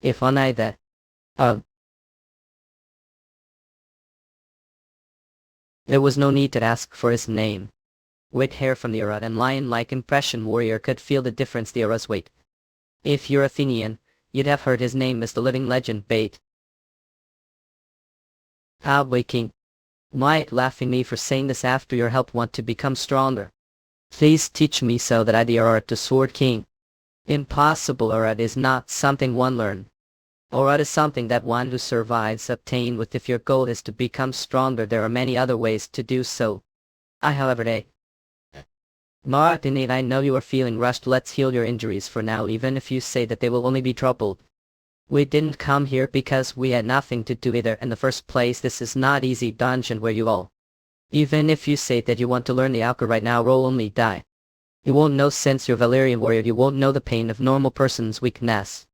If only that. There was no need to ask for his name. With hair from the era and lion-like impression, warrior could feel the difference the era's weight. If you're Athenian, you'd have heard his name as the living legend Bait. King. Might laughing me for saying this after your help want to become stronger. Please teach me so that I the art to Sword King. Impossible. Art is not something one learn. Art is something that one who survives obtain with. If your goal is to become stronger, there are many other ways to do so. However, Martin, I know you are feeling rushed. Let's heal your injuries for now, even if you say that they will only be troubled. We didn't come here because we had nothing to do either in the first place. This is not easy dungeon where you all. Even if you say that you want to learn the alchemy right now, roll only die. You won't know since you're Valyrian warrior. You won't know the pain of normal person's weakness.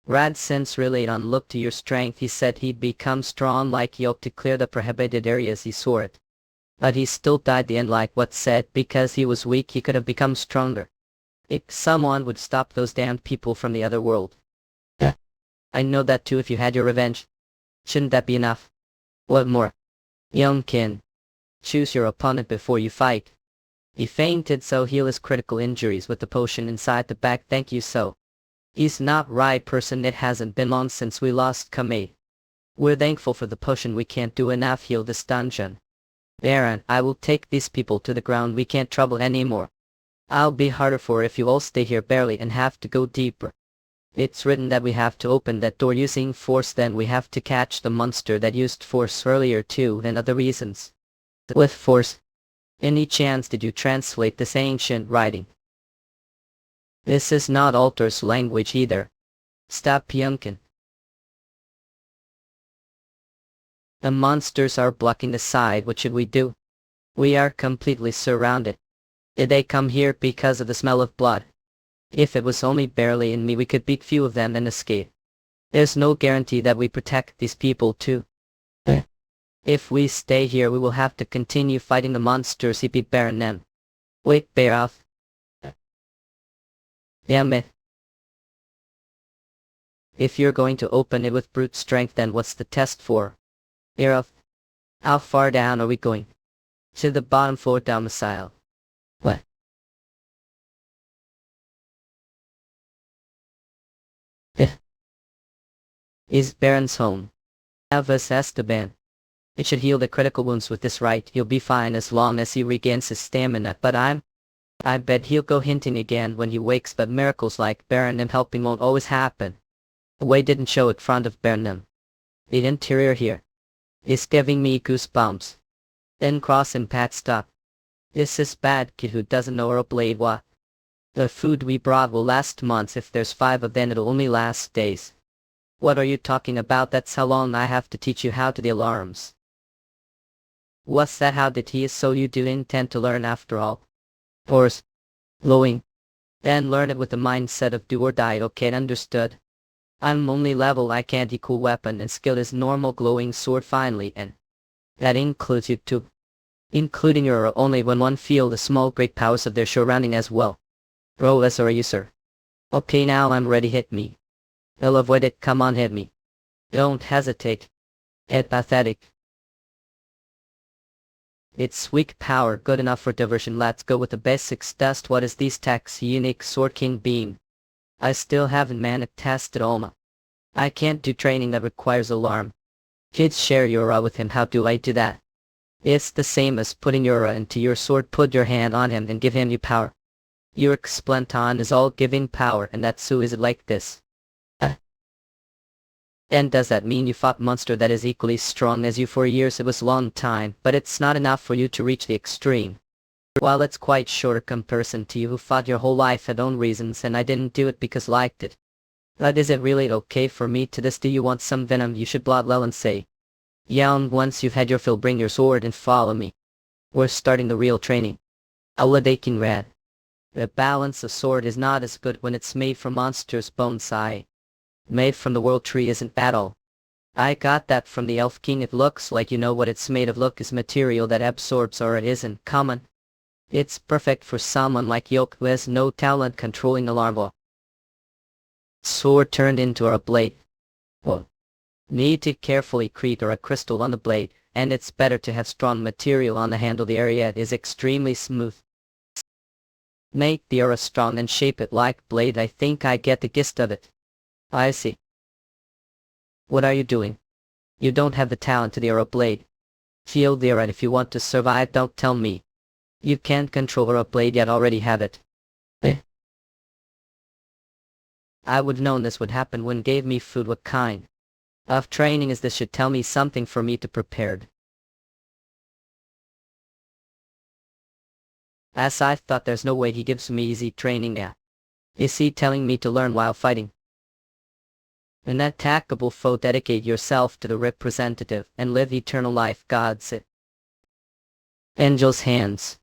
Rad sense relayed on look to your strength. He said he'd become strong like Yoke to clear the prohibited areas. He saw it. But he still died the end like what said because he was weak he could have become stronger. If someone would stop those damned people from the other world. I know that too. If you had your revenge. Shouldn't that be enough? What more? Youngkin. Choose your opponent before you fight. He fainted, so heal his critical injuries with the potion inside the bag. Thank you. So. He's not right person. It hasn't been long since we lost Kame. We're thankful for the potion. We can't do enough heal this dungeon. Baron, I will take these people to the ground. We can't trouble anymore. I'll be harder for if you all stay here barely and have to go deeper. It's written that we have to open that door using force, then we have to catch the monster that used force earlier too, and other reasons. With force. Any chance did you translate this ancient writing? This is not Alter's language either. Stop Yunkin. The monsters are blocking the side. What should we do? We are completely surrounded. Did they come here because of the smell of blood? If it was only barely in me, we could beat few of them and escape. There's no guarantee that we protect these people too. If we stay here, we will have to continue fighting the monsters. He beat Baron M. Wait, bear off. Damn it. If you're going to open it with brute strength, then what's the test for? Bear off. How far down are we going? To the bottom floor domicile. What? Is Baron's home. Alvis Esteban. It should heal the critical wounds with this right. He'll be fine as long as he regains his stamina, but I bet he'll go hinting again when he wakes, but miracles like Baron M helping won't always happen. The way didn't show in front of Baron M. The interior here is giving me goosebumps. Then cross and Pat stop. This is bad kid who doesn't know our blade what. The food we brought will last months. If there's 5 of them, it'll only last days. What are you talking about? That's how long I have to teach you how to the alarms. What's that? How did he? So you do intend to learn after all? Horse. Glowing. Then learn it with the mindset of do or die. Okay, understood. I'm only level. I can't equal weapon and skill is normal glowing sword finally, and that includes you too. Including your only when one feel the small great powers of their surrounding as well. Bro, as are you, sir? Okay, now I'm ready. Hit me. I'll avoid it. Come on, hit me. Don't hesitate. It's pathetic. It's weak power, good enough for diversion. Let's go with the basics test. What is these techs? Unique Sword King Beam. I still haven't tested Oma. I can't do training that requires alarm. Kids, share Yura with him. How do I do that? It's the same as putting Yura into your sword. Put your hand on him and give him your power. Your Splenton is all giving power, and that's who is it like this. And does that mean you fought monster that is equally strong as you for years? It was a long time, but it's not enough for you to reach the extreme. While it's quite short comparison to you who fought your whole life had own reasons, and I didn't do it because liked it. But is it really okay for me to this? Do you want some venom? You should blood well and say. Yeah, and once you've had your fill, bring your sword and follow me. We're starting the real training. Alabaking Red. The balance of sword is not as good when it's made from monster's bone sai. Made from the world tree isn't bad all. I got that from the Elf King. It looks like you know what it's made of. Look, is material that absorbs or it isn't common. It's perfect for someone like Yoke who has no talent controlling the larva. Sword turned into a blade. Whoa. Need to carefully create or a crystal on the blade, and it's better to have strong material on the handle. The area is extremely smooth. Make the aura strong and shape it like blade. I think I get the gist of it. I see. What are you doing? You don't have the talent to the aura blade. Feel the aura if you want to survive. Don't tell me. You can't control aura blade yet. Already have it. I would known this would happen when gave me food. What kind of training is this? Should tell me something for me to prepared. As I thought, there's no way he gives me easy training. Yeah. Is he telling me to learn while fighting? An attackable foe. Dedicate yourself to the representative and live eternal life. God said. Angel's hands.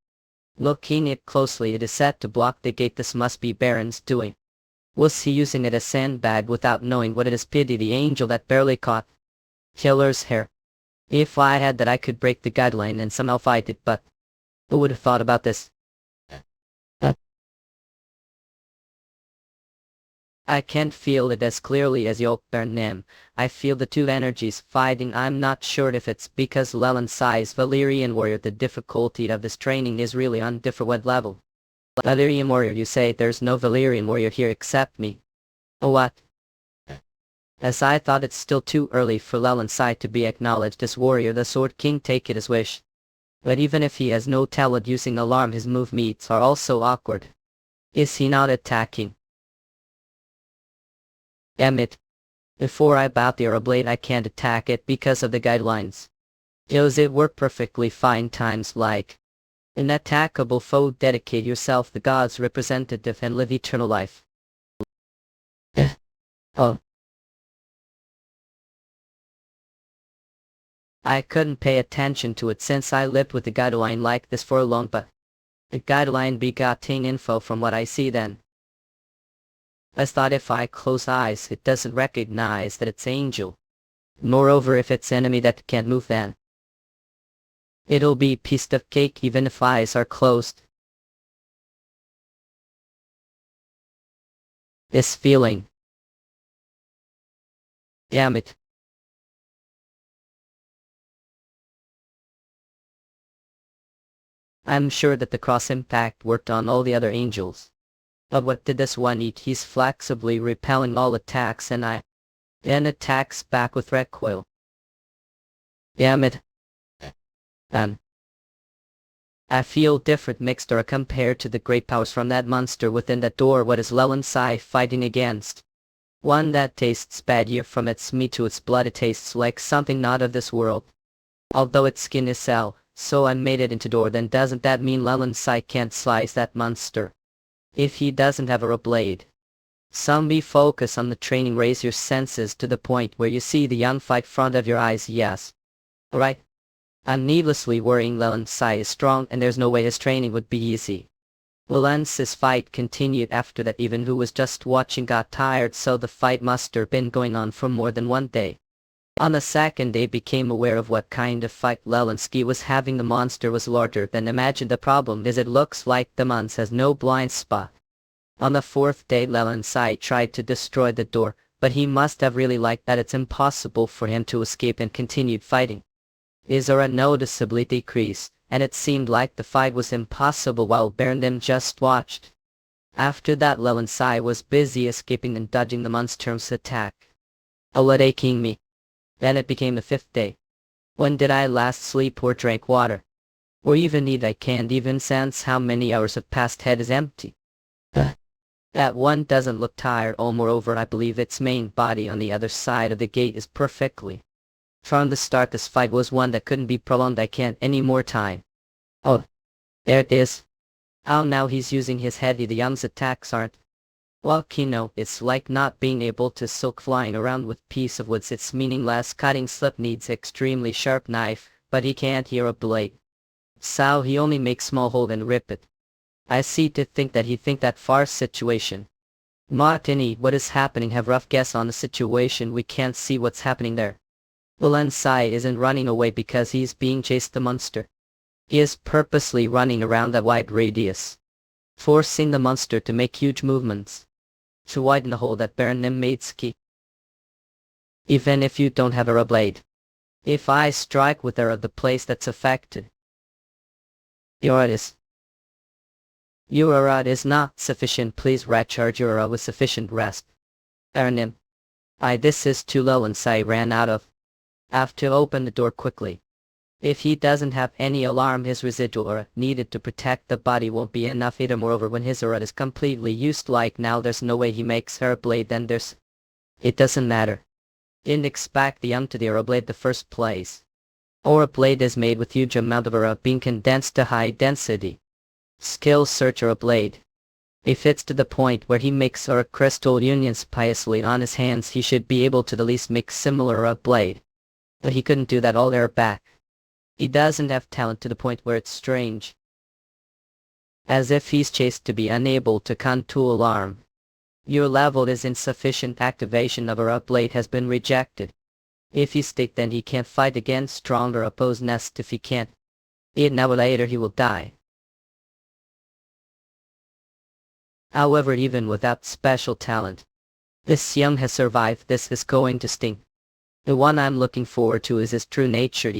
Looking it closely, it is set to block the gate. This must be Baron's doing. Was he using it as sandbag without knowing what it is? Pity the angel that barely caught Killer's hair. If I had that, I could break the guideline and somehow fight it, but who would have thought about this? I can't feel it as clearly as Yoke Bernam. I feel the two energies fighting. I'm not sure if it's because Leland Sai's Valyrian warrior. The difficulty of this training is really on different level. Valyrian warrior, you say? There's no Valyrian warrior here except me. Oh, what? As I thought, it's still too early for Leland Sai to be acknowledged as warrior. The Sword King take it as wish. But even if he has no talent using alarm, his movements are also awkward. Is he not attacking? Damn it. Before I bout the blade I can't attack it because of the guidelines. It work perfectly fine times like an attackable foe. Dedicate yourself the god's representative and live eternal life. Oh. I couldn't pay attention to it since I lived with the guideline like this for long, but the guideline be getting info from what I see then. I thought if I close eyes it doesn't recognize that it's angel. Moreover, if it's enemy that can't move then it'll be piece of cake even if eyes are closed. This feeling. Damn it. I'm sure that the cross impact worked on all the other angels. But what did this one eat? He's flexibly repelling all attacks and I then attacks back with recoil. Damn it. I feel different mixed or compared to the great powers from that monster within that door. What is Leland Sai fighting against? One that tastes bad, yet from its meat to its blood it tastes like something not of this world. Although its skin is cell, so I made it into door, then doesn't that mean Leland Sai can't slice that monster? If he doesn't have a blade. Some focus on the training, raise your senses to the point where you see the young fight front of your eyes. Yes. Alright. I'm needlessly worrying. Leland Sai is strong and there's no way his training would be easy. Leland's fight continued after that. Even who was just watching got tired, so the fight must have been going on for more than one day. On the second day became aware of what kind of fight Lelinski was having. The monster was larger than imagined. The problem is it looks like the monster has no blind spot. On the fourth day Lelinski tried to destroy the door, but he must have really liked that it's impossible for him to escape and continued fighting. His aura noticeably decreased, and it seemed like the fight was impossible while Berndem just watched. After that Lelinski was busy escaping and dodging the monster's attack. Aching me. Then it became the fifth day. When did I last sleep or drink water? Or even eat? I can't even sense how many hours have passed. Head is empty. That one doesn't look tired. Moreover, I believe its main body on the other side of the gate is perfectly. From the start this fight was one that couldn't be prolonged. I can't any more time. Oh. There it is. Oh, now he's using his head. The young's attacks aren't. Well, Kino, it's like not being able to silk flying around with piece of woods. It's meaningless. Cutting slip needs extremely sharp knife, but he can't hear a blade. So he only makes small hole and rip it. I see to think that he think that far situation. Martini, what is happening? Have rough guess on the situation. We can't see what's happening there. Lelinski isn't running away because he's being chased the monster. He is purposely running around that wide radius, forcing the monster to make huge movements to widen the hole that Berndem made ski. Even if you don't have a blade, if I strike with the place that's affected, your aura is not sufficient. Please recharge your aura with sufficient rest. Berndem. This is too low. And Sai ran out of. Have to open the door quickly. If he doesn't have any alarm, his residual aura needed to protect the body won't be enough either. Moreover, when his aura is completely used like now, there's no way he makes her blade. Then it doesn't matter. Didn't expect the young to the aura blade the first place. Aura blade is made with huge amount of aura being condensed to high density. Skill search aura blade. If it's to the point where he makes aura crystal unions piously on his hands, he should be able to the least make similar aura blade. But he couldn't do that. All aura back. He doesn't have talent to the point where it's strange. As if he's chased to be unable to contour alarm. Your level is insufficient. Activation of a blade has been rejected. If he stick, then he can't fight against stronger opposed nest. If he can't, an hour later he will die. However, even without special talent, this young has survived. This is going to sting. The one I'm looking forward to is his true nature.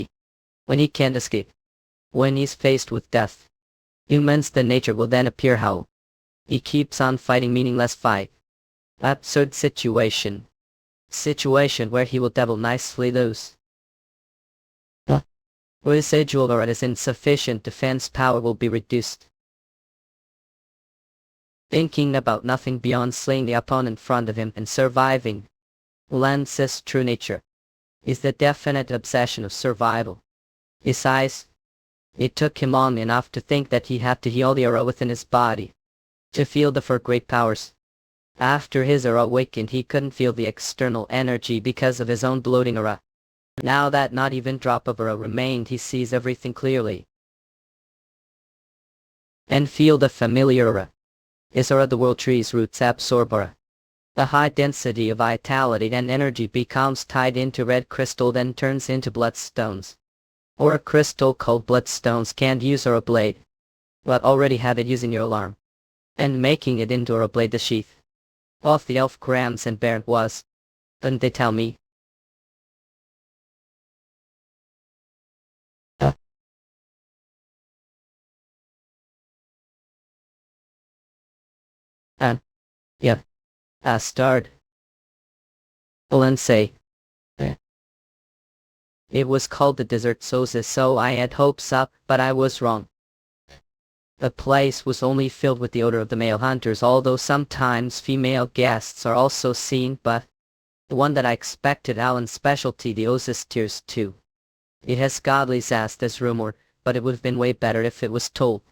When he can't escape. When he's faced with death. Humans, the nature will then appear. How he keeps on fighting meaningless fight. Absurd situation. Situation where he will devil nicely lose. Residual aura is insufficient. Defense power will be reduced. thinking about nothing beyond slaying the opponent in front of him and surviving. Lance's true nature is the definite obsession of survival. Besides, it took him long enough to think that he had to heal the aura within his body to feel the four great powers. After his aura awakened, he couldn't feel the external energy because of his own bloating aura. Now that not even drop of aura remained, he sees everything clearly and feel the familiar aura. His aura, the world tree's roots absorb aura. The high density of vitality and energy becomes tied into red crystal, then turns into bloodstones. Or a crystal called bloodstones can't use aura blade, but already have it using your alarm and making it into aura blade the sheath of the elf Grams and Baron was. Didn't they tell me? And, yeah, I started. Well, say. It was called the Desert Oasis, so I had hopes up, but I was wrong. The place was only filled with the odor of the male hunters, although sometimes female guests are also seen, but the one that I expected, Alan's specialty, the Oasis Tears too. It has godly zest as rumored, but it would have been way better if it was told.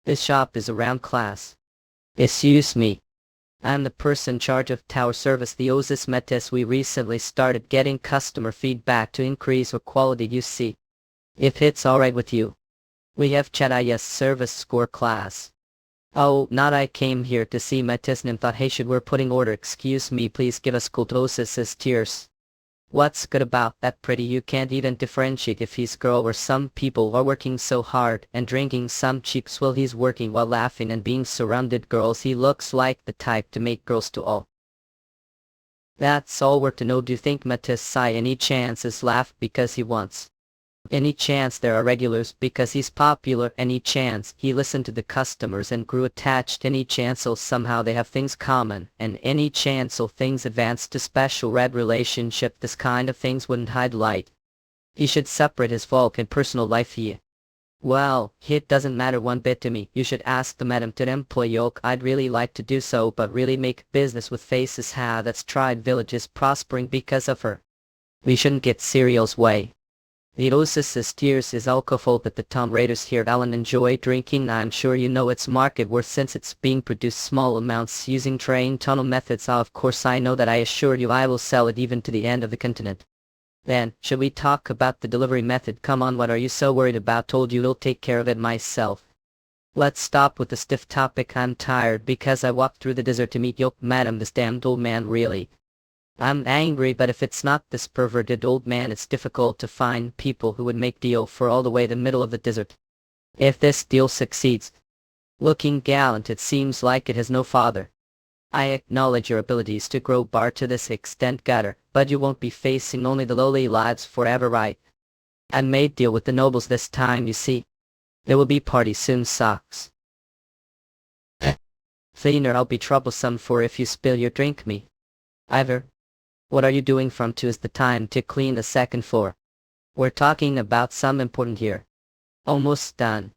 This shop is around class. Excuse me. I'm the person in charge of tower service. The Oasis Metis. We recently started getting customer feedback to increase our quality. You see, if it's alright with you, we have Chedai's service score class. Oh, not I came here to see Metis and thought, hey, should we're putting order. Excuse me, please give us Kultosis's tears. What's good about that pretty? You can't even differentiate if he's girl or some people are working so hard and drinking some cheap swill. He's working while laughing and being surrounded girls. He looks like the type to make girls to all. That's all we're to know. Do you think Metis Sai any chance is laugh because he wants? Any chance there are regulars because he's popular? Any chance he listened to the customers and grew attached? Any chance so somehow they have things common? And any chance so things advance to special red relationship? This kind of things wouldn't hide light. He should separate his folk and personal life here. Well, it doesn't matter one bit to me. You should ask the madam to employ yoke. I'd really like to do so, but really make business with faces that's tried villages prospering because of her. We shouldn't get cereal's way. The Oasis's tears is alcohol that the town raiders here at Allen enjoy drinking. I'm sure you know its market worth since it's being produced small amounts using train tunnel methods. Of course I know that. I assure you I will sell it even to the end of the continent. Then, should we talk about the delivery method? Come on, what are you so worried about? Told you I'll take care of it myself. Let's stop with the stiff topic. I'm tired because I walked through the desert to meet you, madam. This damned old man, really. I'm angry, but if it's not this perverted old man, it's difficult to find people who would make deal for all the way the middle of the desert. If this deal succeeds, looking gallant, it seems like it has no father. I acknowledge your abilities to grow bar to this extent, Gutter, but you won't be facing only the lowly lads forever, right? I made deal with the nobles this time, you see. There will be party soon, socks. Cleaner, I'll be troublesome for if you spill your drink me. Ivor. What are you doing? From 2 is the time to clean the second floor. We're talking about some important here. Almost done.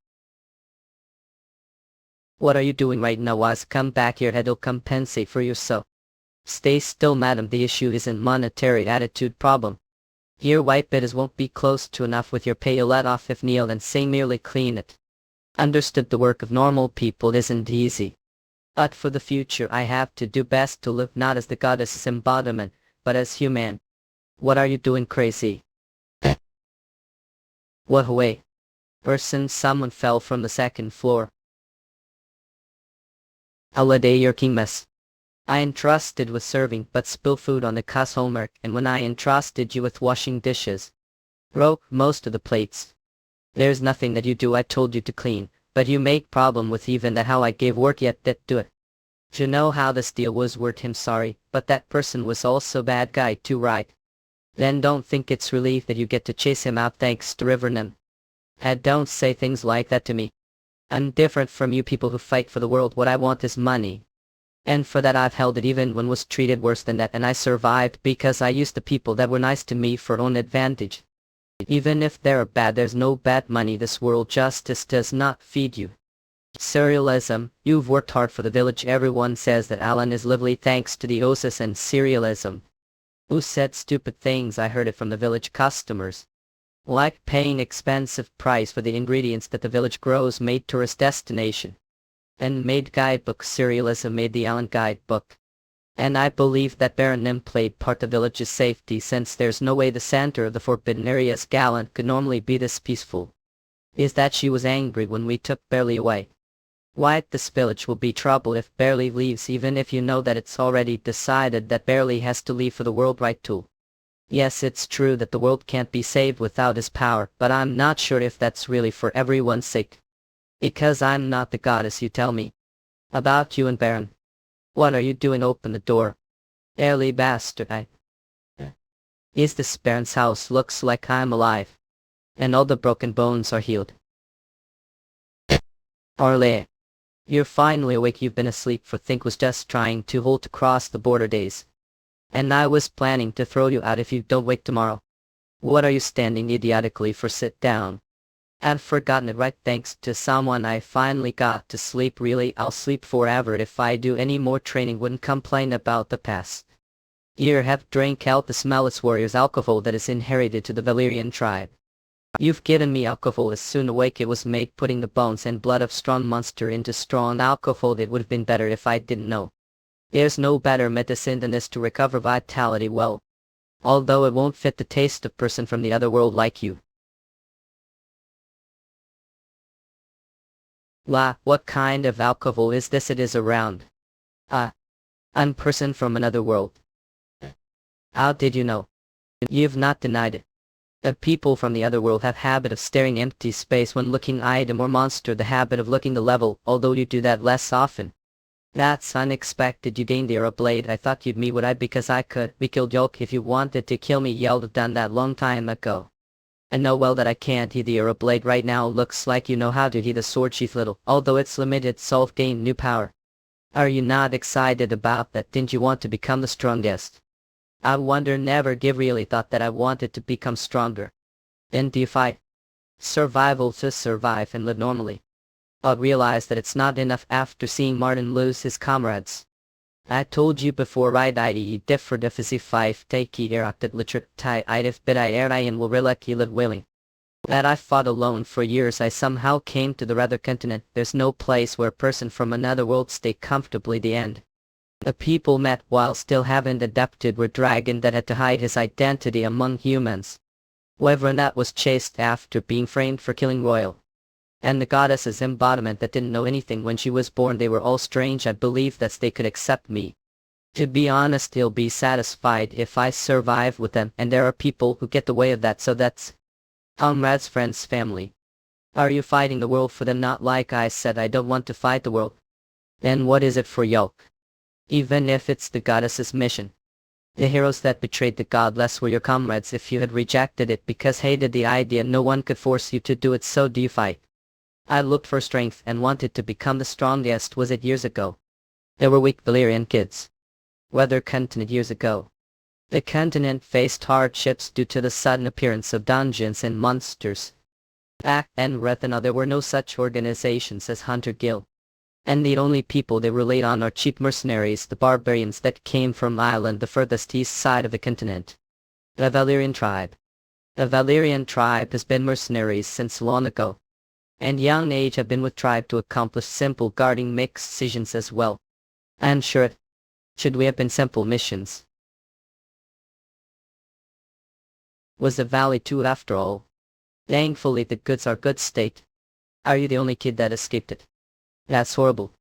What are you doing right now? Was come back here, head'll compensate for you, so. Stay still, madam. The issue isn't monetary attitude problem. Here white bidders won't be close to enough with your pay. You'll let off if kneel and say merely clean it. Understood. The work of normal people isn't easy. But for the future I have to do best to live not as the goddess's embodiment, but as human. What are you doing, crazy? What way? Person, someone fell from the second floor. Holiday your king mess. I entrusted with serving but spill food on the cuss homework, and when I entrusted you with washing dishes, broke most of the plates. There's nothing that you do I told you to clean, but you make problem with even that how I gave work yet that do it. You know how this deal was worth him sorry, but that person was also bad guy too, right? Then don't think it's relief that you get to chase him out thanks to Riverman. And don't say things like that to me. I'm different from you people who fight for the world. What I want is money. And for that I've held it even when was treated worse than that, and I survived because I used the people that were nice to me for own advantage. Even if they're bad, there's no bad money. This world justice does not feed you. Serialism, you've worked hard for the village. Everyone says that Alan is lovely thanks to the Osis and serialism. Who said stupid things? I heard it from the village customers. Like paying expensive price for the ingredients that the village grows made tourist destination. And made guidebook. Serialism made the Alan guidebook. And I believe that Baron Nim played part the village's safety, since there's no way the center of the forbidden area's Gallant could normally be this peaceful. Is that she was angry when we took Barley away. Why, this village will be trouble if Barley leaves, even if you know that it's already decided that Barley has to leave for the world, right too. Yes, it's true that the world can't be saved without his power, but I'm not sure if that's really for everyone's sake. Because I'm not the goddess you tell me. About you and Baron. What are you doing? Open the door. Early bastard. Is this Baron's house? Looks like I'm alive. And all the broken bones are healed. Arle. You're finally awake. You've been asleep for think was just trying to hold across the border days. And I was planning to throw you out if you don't wake tomorrow. What are you standing idiotically for? Sit down. I've forgotten it, right? Thanks to someone I finally got to sleep. Really, I'll sleep forever if I do any more training. Wouldn't complain about the past. You have drank out the smellest warrior's alcohol that is inherited to the Valerian tribe. You've given me alcohol as soon awake it was made, putting the bones and blood of strong monster into strong alcohol. It would have been better if I didn't know. There's no better medicine than this to recover vitality well. Although it won't fit the taste of person from the other world like you. La, what kind of alcohol is this? It is around. I'm person from another world. How did you know? You've not denied it. The people from the other world have habit of staring empty space when looking item or monster, the habit of looking the level, although you do that less often. That's unexpected. You gained the arrow blade. I thought you'd me would I because I could. We killed Yolk if you wanted to kill me. Yelled have done that long time ago. I know well that I can't heat the arrow blade right now. Looks like you know how to heat a sword sheath little, although it's limited. Solve gain new power. Are you not excited about that? Didn't you want to become the strongest? I wonder, never give really thought that I wanted to become stronger. Then do you fight? Survival to survive and live normally. But realize that it's not enough after seeing Martin lose his comrades. I told you before, right? I differ difficy 5 take eracted liter tai idif bit I and will relic live willing. That I fought alone for years. I somehow came to the rather continent. There's no place where a person from another world stay comfortably. The end. The people met while still haven't adapted were dragon that had to hide his identity among humans. Whoever that was chased after being framed for killing royal. And the goddess's embodiment that didn't know anything when she was born. They were all strange. I believe that they could accept me. To be honest, he'll be satisfied if I survive with them, and there are people who get the way of that, so that's comrades, friends, family. Are you fighting the world for them? Not like I said. I don't want to fight the world. Then what is it for Yolk? Even if it's the goddess's mission. The heroes that betrayed the godless were your comrades. If you had rejected it because hated the idea, no one could force you to do it. So do you fight? I looked for strength and wanted to become the strongest. Was it years ago? There were weak Valerian kids. Weather continent years ago. The continent faced hardships due to the sudden appearance of dungeons and monsters. Back then, Rethana, there were no such organizations as Hunter Guild. And the only people they relied on are cheap mercenaries, the barbarians that came from Ireland, the furthest east side of the continent. The Valerian tribe. The Valerian tribe has been mercenaries since long ago. And young age have been with tribe to accomplish simple guarding mixed decisions as well. I'm sure it should we have been simple missions. Was the valley too after all? Thankfully the goods are good state. Are you the only kid that escaped it? That's horrible.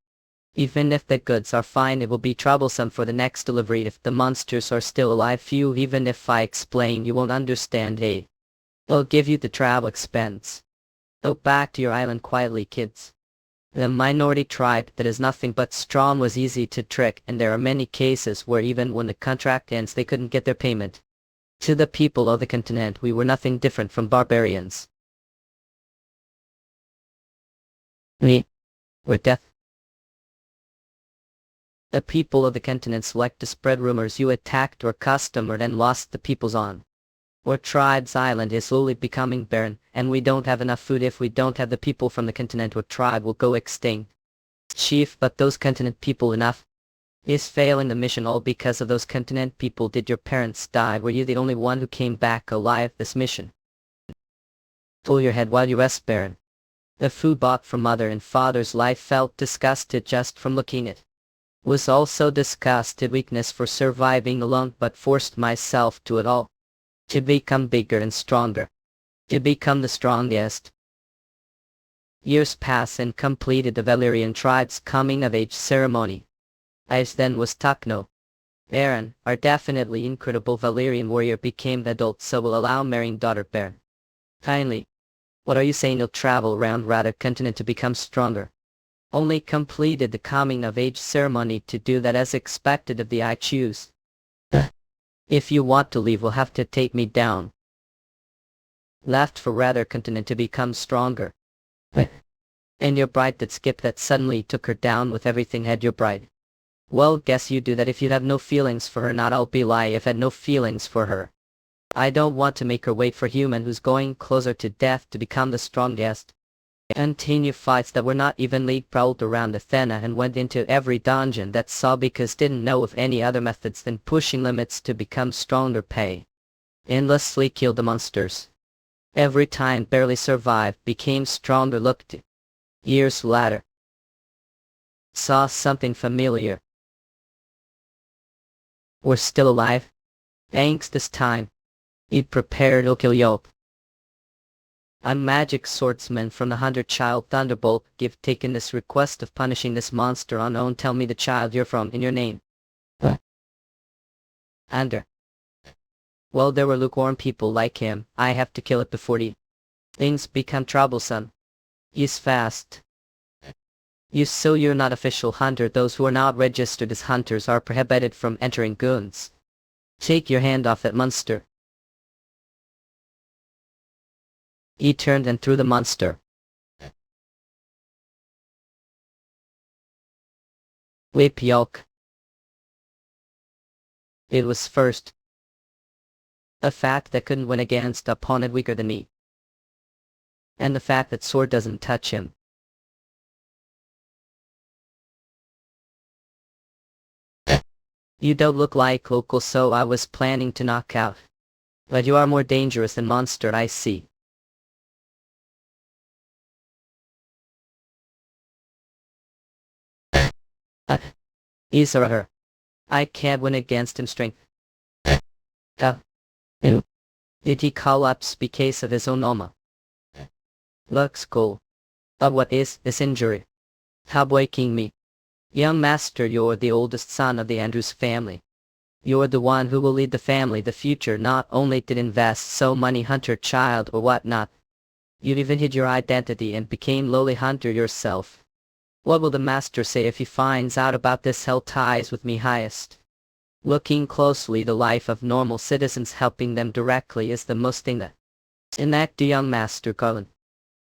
Even if the goods are fine, it will be troublesome for the next delivery if the monsters are still alive. Few, even if I explain you won't understand. I'll give you the travel expense. Go back to your island quietly, kids. The minority tribe that is nothing but strong was easy to trick, and there are many cases where even when the contract ends they couldn't get their payment. To the people of the continent we were nothing different from barbarians. We were death. The people of the continents like to spread rumors you attacked or customer and lost the people's on. Our tribe's island is slowly becoming barren, and we don't have enough food. If we don't have the people from the continent, our tribe will go extinct. Chief, but those continent people enough? Is failing the mission all because of those continent people? Did your parents die? Were you the only one who came back alive this mission? Pull your head while you rest, Baron. The food bought from mother and father's life felt disgusted just from looking at it. Was also disgusted weakness for surviving alone, but forced myself to it all. To become bigger and stronger. To become the strongest. Years pass and completed the Valyrian tribe's coming of age ceremony. As then was Takno. Baron, our definitely incredible Valyrian warrior, became the adult, so will allow marrying daughter Baron. Kindly. What are you saying? You'll travel around Rada continent to become stronger? Only completed the coming of age ceremony to do that as expected of the I choose. If you want to leave, will have to take me down. Left for Rada continent to become stronger. And your bride that skipped that suddenly took her down with everything. Had your bride? Well, guess you do that if you'd have no feelings for her. Not I'll be lie if had no feelings for her. I don't want to make her wait for human who's going closer to death to become the strongest. Continue fights that were not evenly prowled around Athena and went into every dungeon that saw because didn't know of any other methods than pushing limits to become stronger. Pay. Endlessly killed the monsters. Every time barely survived, became stronger. Looked. Years later. Saw something familiar. We're still alive. Thanks this time. He'd prepared to kill Yolk. I'm magic swordsman from the Hunter Child Thunderbolt. Give taken this request of punishing this monster unknown. Tell me the child you're from in your name. Under. Well, there were lukewarm people like him. I have to kill it before things become troublesome. He's fast. So you're not official hunter. Those who are not registered as hunters are prohibited from entering goons. Take your hand off that monster. He turned and threw the monster. Whip Yolk. It was first. A fact that couldn't win against an opponent weaker than me. And the fact that sword doesn't touch him. You don't look like local, so I was planning to knock out. But you are more dangerous than monster, I see. Isara. I can't win against him strength. Did he collapse because of his own Oma? Looks cool. But what is this injury? How waking me? Young master, you're the oldest son of the Andrews family. You're the one who will lead the family the future. Not only did invest so money hunter child or whatnot. You even hid your identity and became lowly hunter yourself. What will the master say if he finds out about this? Hell ties with me highest. Looking closely, the life of normal citizens, helping them directly is the most thing that enact the young master Cullen.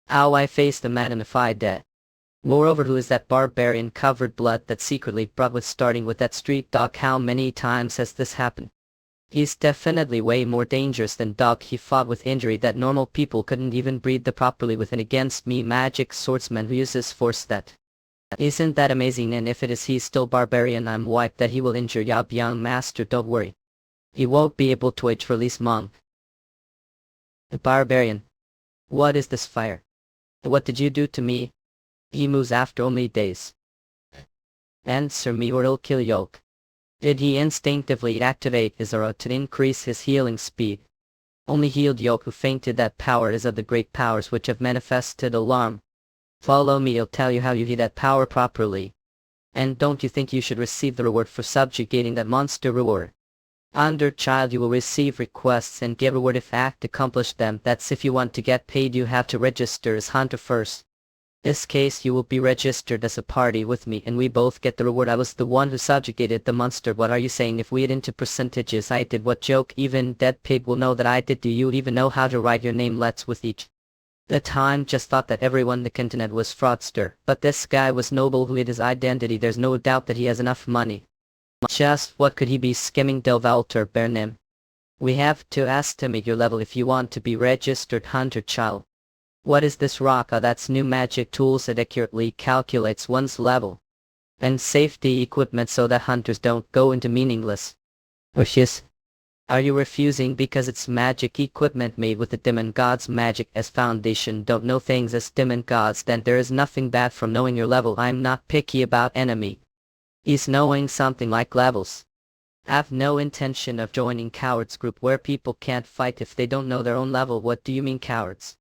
How I face the man if I dead. Moreover, who is that barbarian covered blood that secretly brought with starting with that street dog? How many times has this happened? He's definitely way more dangerous than dog. He fought with injury that normal people couldn't even breathe the properly with, and against me magic swordsman who uses force that. Isn't that amazing? And if it is he's still barbarian, I'm wiped. That he will injure Yob young master. Don't worry. He won't be able to wage release monk. The barbarian. What is this fire? What did you do to me? He moves after only days. Answer me or he'll kill Yolk. Did he instinctively activate his aura to increase his healing speed? Only healed Yolk, who fainted. That power is of the great powers which have manifested alarm. Follow me, I'll tell you how you heal that power properly. And don't you think you should receive the reward for subjugating that monster? Reward. Under child, you will receive requests and get reward if act accomplish them. That's if you want to get paid, you have to register as hunter first. This case you will be registered as a party with me and we both get the reward. I was the one who subjugated the monster. What are you saying? If we get into percentages, I did what? Joke. Even dead pig will know that I did. Do you even know how to write your name? Let's with each. The time just thought that everyone in the continent was fraudster, but this guy was noble who hid his identity. There's no doubt that he has enough money. Just what could he be skimming? Delvalter Bernim. We have to estimate your level if you want to be registered hunter child. What is this rock? That's new magic tools that accurately calculates one's level. And safety equipment so that hunters don't go into meaningless wishes. Are you refusing because it's magic equipment made with the demon god's magic as foundation? Don't know things as demon gods, then there is nothing bad from knowing your level. I'm not picky about enemy. Is knowing something like levels. Have no intention of joining cowards group where people can't fight if they don't know their own level. What do you mean cowards?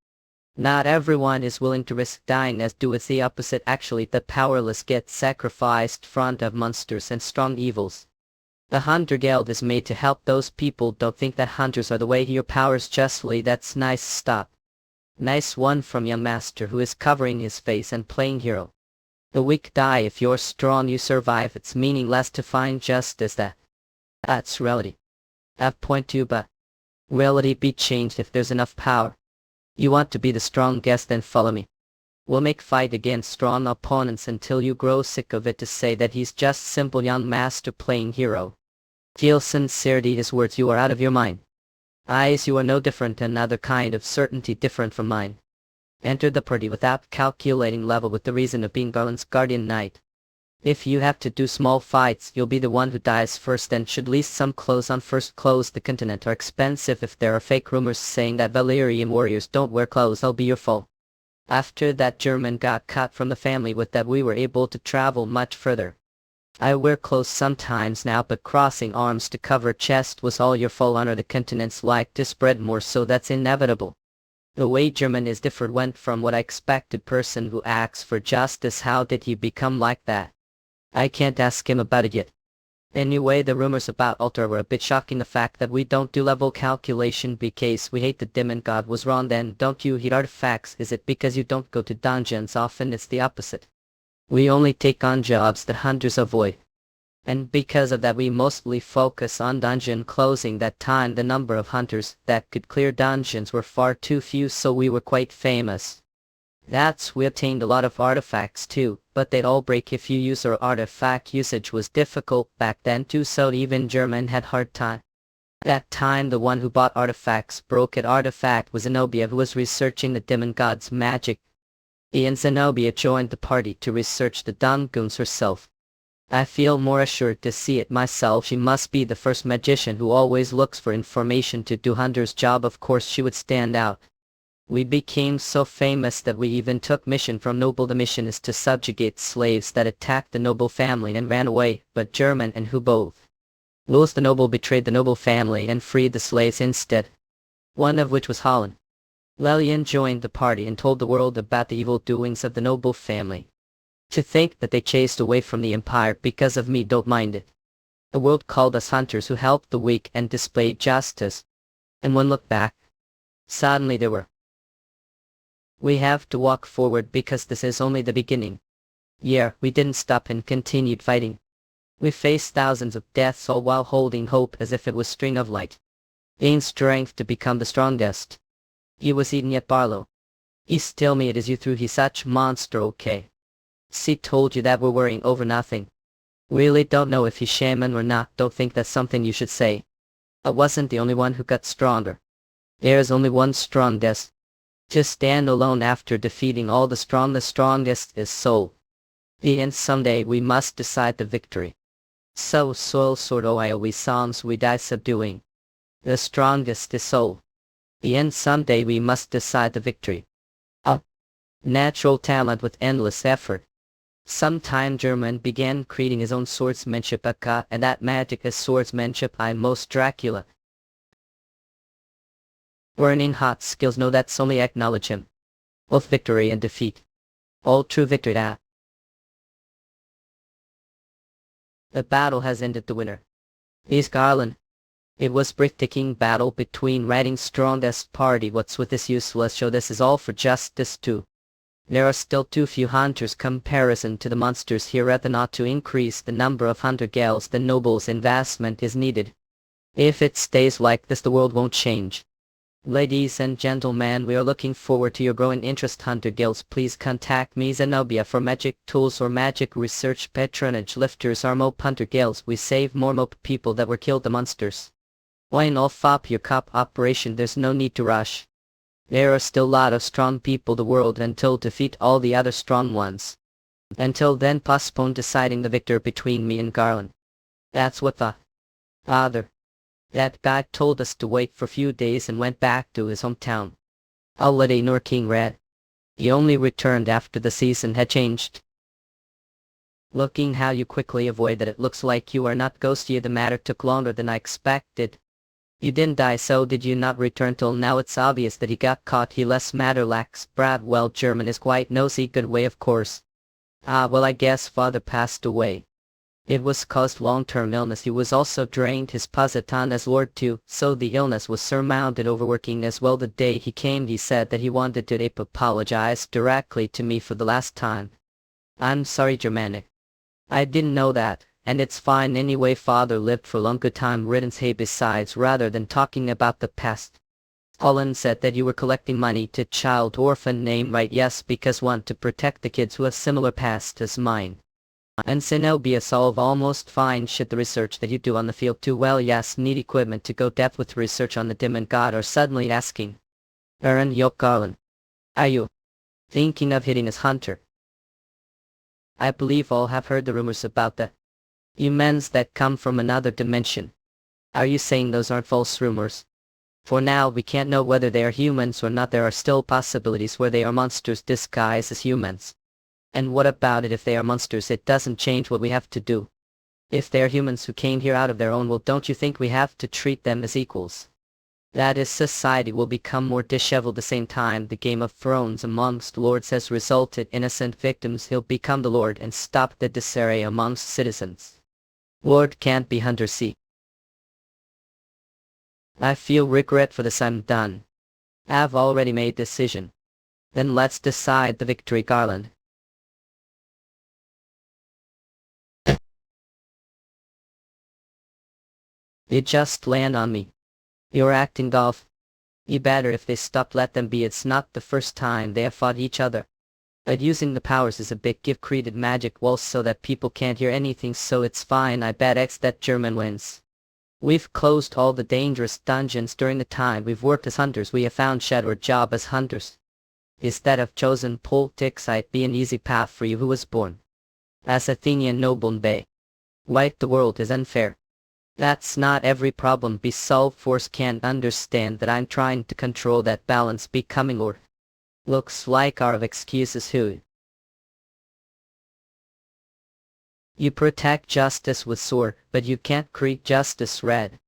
Not everyone is willing to risk dying, as do it's the opposite actually. The powerless get sacrificed front of monsters and strong evils. The Hunter Guild is made to help those people. Don't think that hunters are the way. Your powers justly. That's nice. Stop. Nice one from young master who is covering his face and playing hero. The weak die. If you're strong you survive. It's meaningless to find justice. That's reality. Point 2. But reality be changed if there's enough power. You want to be the strongest, then follow me. We'll make fight against strong opponents until you grow sick of it. To say that he's just simple young master playing hero. Feel sincerity his words. You are out of your mind. Eyes, you are no different. Another kind of certainty different from mine. Enter the party without calculating level with the reason of being Garland's guardian knight. If you have to do small fights, you'll be the one who dies first and should least some clothes on first. Clothes the continent are expensive. If there are fake rumors saying that Valyrian warriors don't wear clothes, I'll be your foe. After that German got cut from the family with that we were able to travel much further. I wear clothes sometimes now, but crossing arms to cover chest was all your fault. Honor the continents like to spread more, so that's inevitable. The way German is different went from what I expected. Person who acts for justice, how did he become like that? I can't ask him about it yet. Anyway, the rumors about Altar were a bit shocking. The fact that we don't do level calculation because we hate the demon god was wrong. Then don't you hate artifacts? Is it because you don't go to dungeons often? It's the opposite. We only take on jobs that hunters avoid. And because of that we mostly focus on dungeon closing. That time the number of hunters that could clear dungeons were far too few, so we were quite famous. We obtained a lot of artifacts too, but they'd all break if you use, or artifact usage was difficult back then too, so even German had hard time. That time the one who bought artifacts broke it. Artifact was Zenobia, who was researching the demon god's magic. Zenobia joined the party to research the dungeons herself. I feel more assured to see it myself. She must be the first magician who always looks for information to do Hunter's job. Of course she would stand out. We became so famous that we even took mission from noble. The mission is to subjugate slaves that attacked the noble family and ran away, but German and who both. Louis the noble betrayed the noble family and freed the slaves instead. One of which was Holland. Lelian joined the party and told the world about the evil doings of the noble family. To think that they chased away from the empire because of me, don't mind it. The world called us hunters who helped the weak and displayed justice. And one look back. Suddenly there were. We have to walk forward because this is only the beginning. Yeah, we didn't stop and continued fighting. We faced thousands of deaths all while holding hope as if it was string of light. Gain strength to become the strongest. He was eaten yet Barlow. He still me, it is you through he such monster. Okay. See, told you that we're worrying over nothing. Really don't know if he's shaman or not. Don't think that's something you should say. I wasn't the only one who got stronger. There's only one strongest. To stand alone after defeating all the strongest is soul. And someday we must decide the victory. So soul sword we songs we die subduing. The strongest is soul. And someday we must decide the victory. Natural talent with endless effort. Sometime German began creating his own swordsmanship and that magic is swordsmanship. I most Dracula. Burning hot skills, no, that's only acknowledge him. Both victory and defeat. All true victory. The battle has ended. The winner is Garland. It was breathtaking battle between Reading's strongest party. What's with this useless show? This is all for justice too. There are still too few hunters comparison to the monsters here. Rather not to increase the number of hunter guilds, the nobles' investment is needed. If it stays like this the world won't change. Ladies and gentlemen, we are looking forward to your growing interest. Hunter guilds, please contact me Zenobia for magic tools or magic research patronage. Lifters are mope hunter guilds. We save more mope people that were killed the monsters. When all fop your cop operation, there's no need to rush. There are still a lot of strong people the world until defeat all the other strong ones. Until then, postpone deciding the victor between me and Garland. That's what the other that guy told us to wait for a few days and went back to his hometown. Holiday nor King Red. He only returned after the season had changed. Looking how you quickly avoided it, looks like you are not ghosty. The matter took longer than I expected. You didn't die, so did you not return till now? It's obvious that he got caught. He less matter lacks. Brad, well, German is quite nosy. Good way, of course. Ah, well, I guess father passed away. It was caused long-term illness. He was also drained his positon as lord too, so the illness was surmounted overworking as well. The day he came he said that he wanted to apologize directly to me for the last time. I'm sorry, Germanic. I didn't know that, and it's fine anyway. Father lived for a long good time. Riddance. Hey, besides, rather than talking about the past, Holland said that you were collecting money to child orphan name, right? Yes, because want to protect the kids who have similar past as mine. And Zenobia solve almost fine shit. The research that you do on the field too well. Yes, need equipment to go depth with research on the demon god. Are suddenly asking, Aaron Yokarlan, are you thinking of hitting as hunter? I believe all have heard the rumors about the humans that come from another dimension. Are you saying those aren't false rumors? For now we can't know whether they are humans or not. There are still possibilities where they are monsters disguised as humans. And what about it if they are monsters? It doesn't change what we have to do. If they are humans who came here out of their own will, don't you think we have to treat them as equals? That is, society will become more disheveled. At the same time, the Game of Thrones amongst lords has resulted in innocent victims. He'll become the lord and stop the disarray amongst citizens. Lord can't be hunter. See, I feel regret for this. I'm done. I've already made decision. Then let's decide the victory, Garland. You just land on me. You're acting golf. You better. If they stop, let them be. It's not the first time they have fought each other. But using the powers is a big give. Created magic walls so that people can't hear anything, so it's fine. I bet X that German wins. We've closed all the dangerous dungeons during the time we've worked as hunters. We have found shed or job as hunters. Instead of chosen politics, I'd be an easy path for you who was born as Athenian noble and bay. White, the world is unfair. That's not every problem be solved. Force can't understand that I'm trying to control that balance. Becoming lord looks like our excuses. Who you protect justice with sword, but you can't create justice red.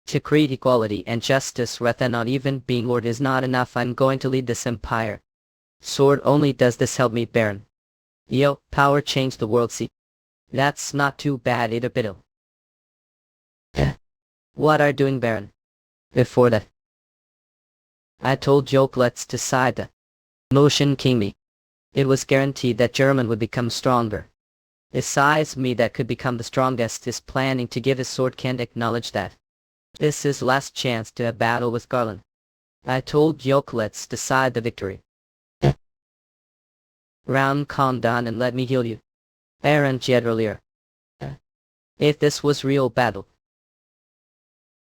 To create equality and justice red, and not even being lord is not enough. I'm going to lead this empire. Sword only. Does this help me, Baron? Yo, power change the world. See, that's not too bad. It a bit. What are you doing, Baron? Before that, I told Joke let's decide the motion king me. It was guaranteed that German would become stronger. Besides me, that could become the strongest, is planning to give his sword. Can't acknowledge that. This is last chance to have battle with Garland. I told Joke let's decide the victory. Round, calm down and let me heal you. Baron Jed earlier. If this was real battle,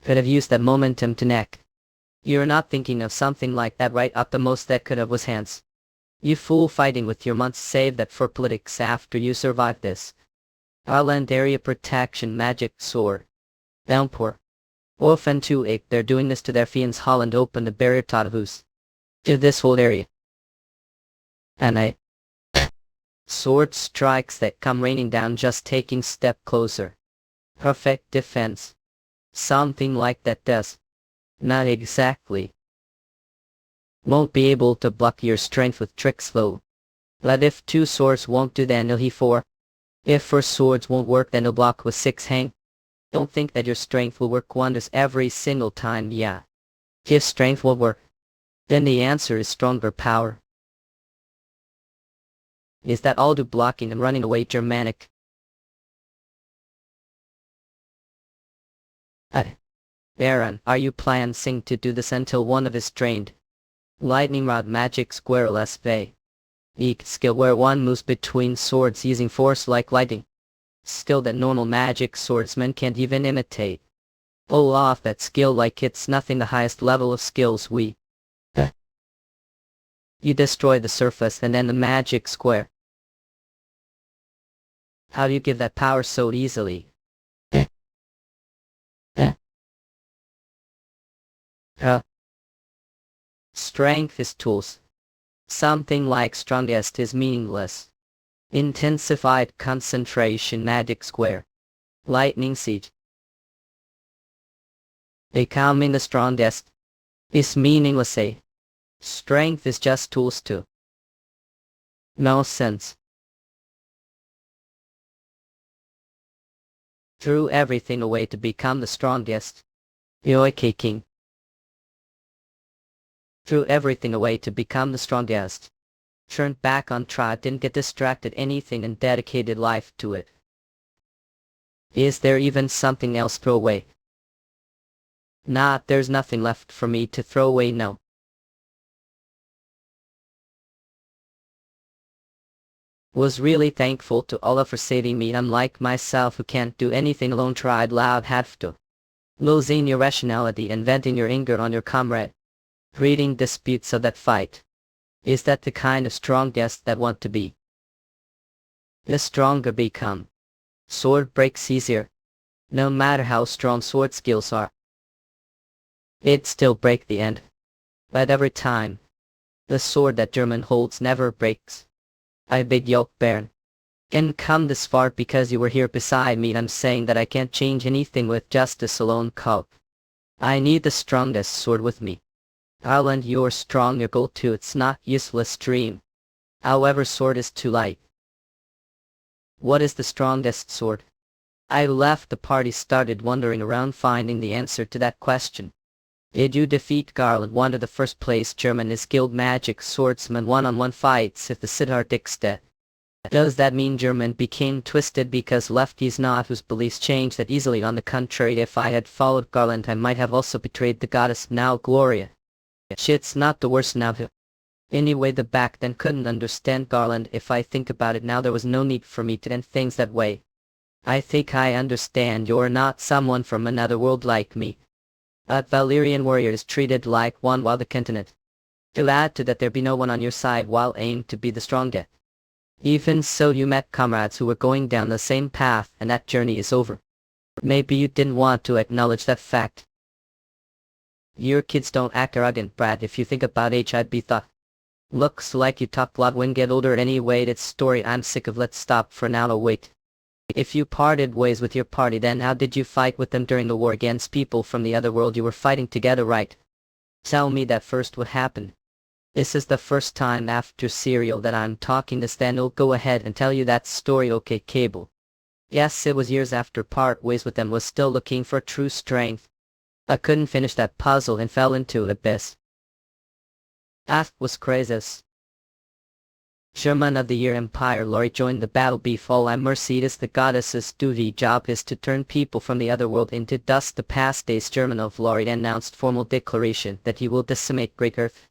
could have used that momentum to neck. You're not thinking of something like that, right? Up the most that could have was hands. You fool, fighting with your months. Save that for politics after you survive this. Island area protection, magic sword. Downpour. Orphan 2-8, they're doing this to their fiends. Holland opened the barrier to this whole area. And I sword strikes that come raining down, just taking step closer. Perfect defense. Something like that does. Not exactly. Won't be able to block your strength with tricks though. But if 2 swords won't do, then he'll 4. If 4 swords won't work, then he'll block with 6 hang. Don't think that your strength will work wonders every single time. Yeah. If strength will work, then the answer is stronger power. Is that all? Do blocking and running away, Germanic? Baron, are you planning to do this until one of is drained? Lightning rod, magic squirrel SV. Eek skill where one moves between swords using force like lightning. Skill that normal magic swordsmen can't even imitate. pull off that skill like it's nothing. The highest level of skills you destroy the surface and then the magic square. How do you give that power so easily? Strength is tools. Something like strongest is meaningless. Intensified concentration magic square. Lightning siege. Becoming the strongest is meaningless. Strength is just tools too. No sense. Threw everything away to become the strongest. Yoike King. Threw everything away to become the strongest. Turned back on track, didn't get distracted anything and dedicated life to it. Is there even something else to throw away? Nah, there's nothing left for me to throw away, no. Was really thankful to Allah for saving me, unlike myself who can't do anything alone. Tried loud, have to. Losing your rationality and venting your anger on your comrade. Reading disputes of that fight. Is that the kind of strongest that want to be? The stronger become. Sword breaks easier. No matter how strong sword skills are. It still break the end. But every time. The sword that German holds never breaks. I bid you, Baron. Can come this far because you were here beside me. I'm saying that I can't change anything with justice alone, Cobb. I need the strongest sword with me. I'll lend your strong your gold too. It's not useless dream. However, sword is too light. What is the strongest sword? I left the party, started wandering around finding the answer to that question. Did you defeat Garland, one of the first place German is skilled magic swordsman one-on-one fights if the Siddharthic's dead? Does that mean German became twisted because lefties not whose beliefs change that easily? On the contrary, if I had followed Garland I might have also betrayed the goddess now Gloria. Shit's not the worst now. Anyway, the back then couldn't understand Garland. If I think about it now, there was no need for me to end things that way. I think I understand. You're not someone from another world like me. A Valyrian warrior is treated like one while the continent. To add to that, there be no one on your side while aim to be the strongest. Even so, you met comrades who were going down the same path and that journey is over. Maybe you didn't want to acknowledge that fact. Your kids don't act arrogant, Brad. If you think about age, I'd be thought. Looks like you talk a lot when get older. Anyway, it's story I'm sick of. Let's stop for now. Oh wait. If you parted ways with your party, then how did you fight with them during the war against people from the other world? You were fighting together, right? Tell me that first. What happened? This is the first time after Serial that I'm talking this. Then I'll go ahead and tell you that story. Okay, Cable. Yes, it was years after part ways with them. Was still looking for true strength. I couldn't finish that puzzle and fell into an abyss. That was crazy. German of the Year Empire Lori joined the battle. Befall I'm Mercedes. The goddess's duty job is to turn people from the other world into dust. The past days German of Lori announced formal declaration that he will decimate Great Earth.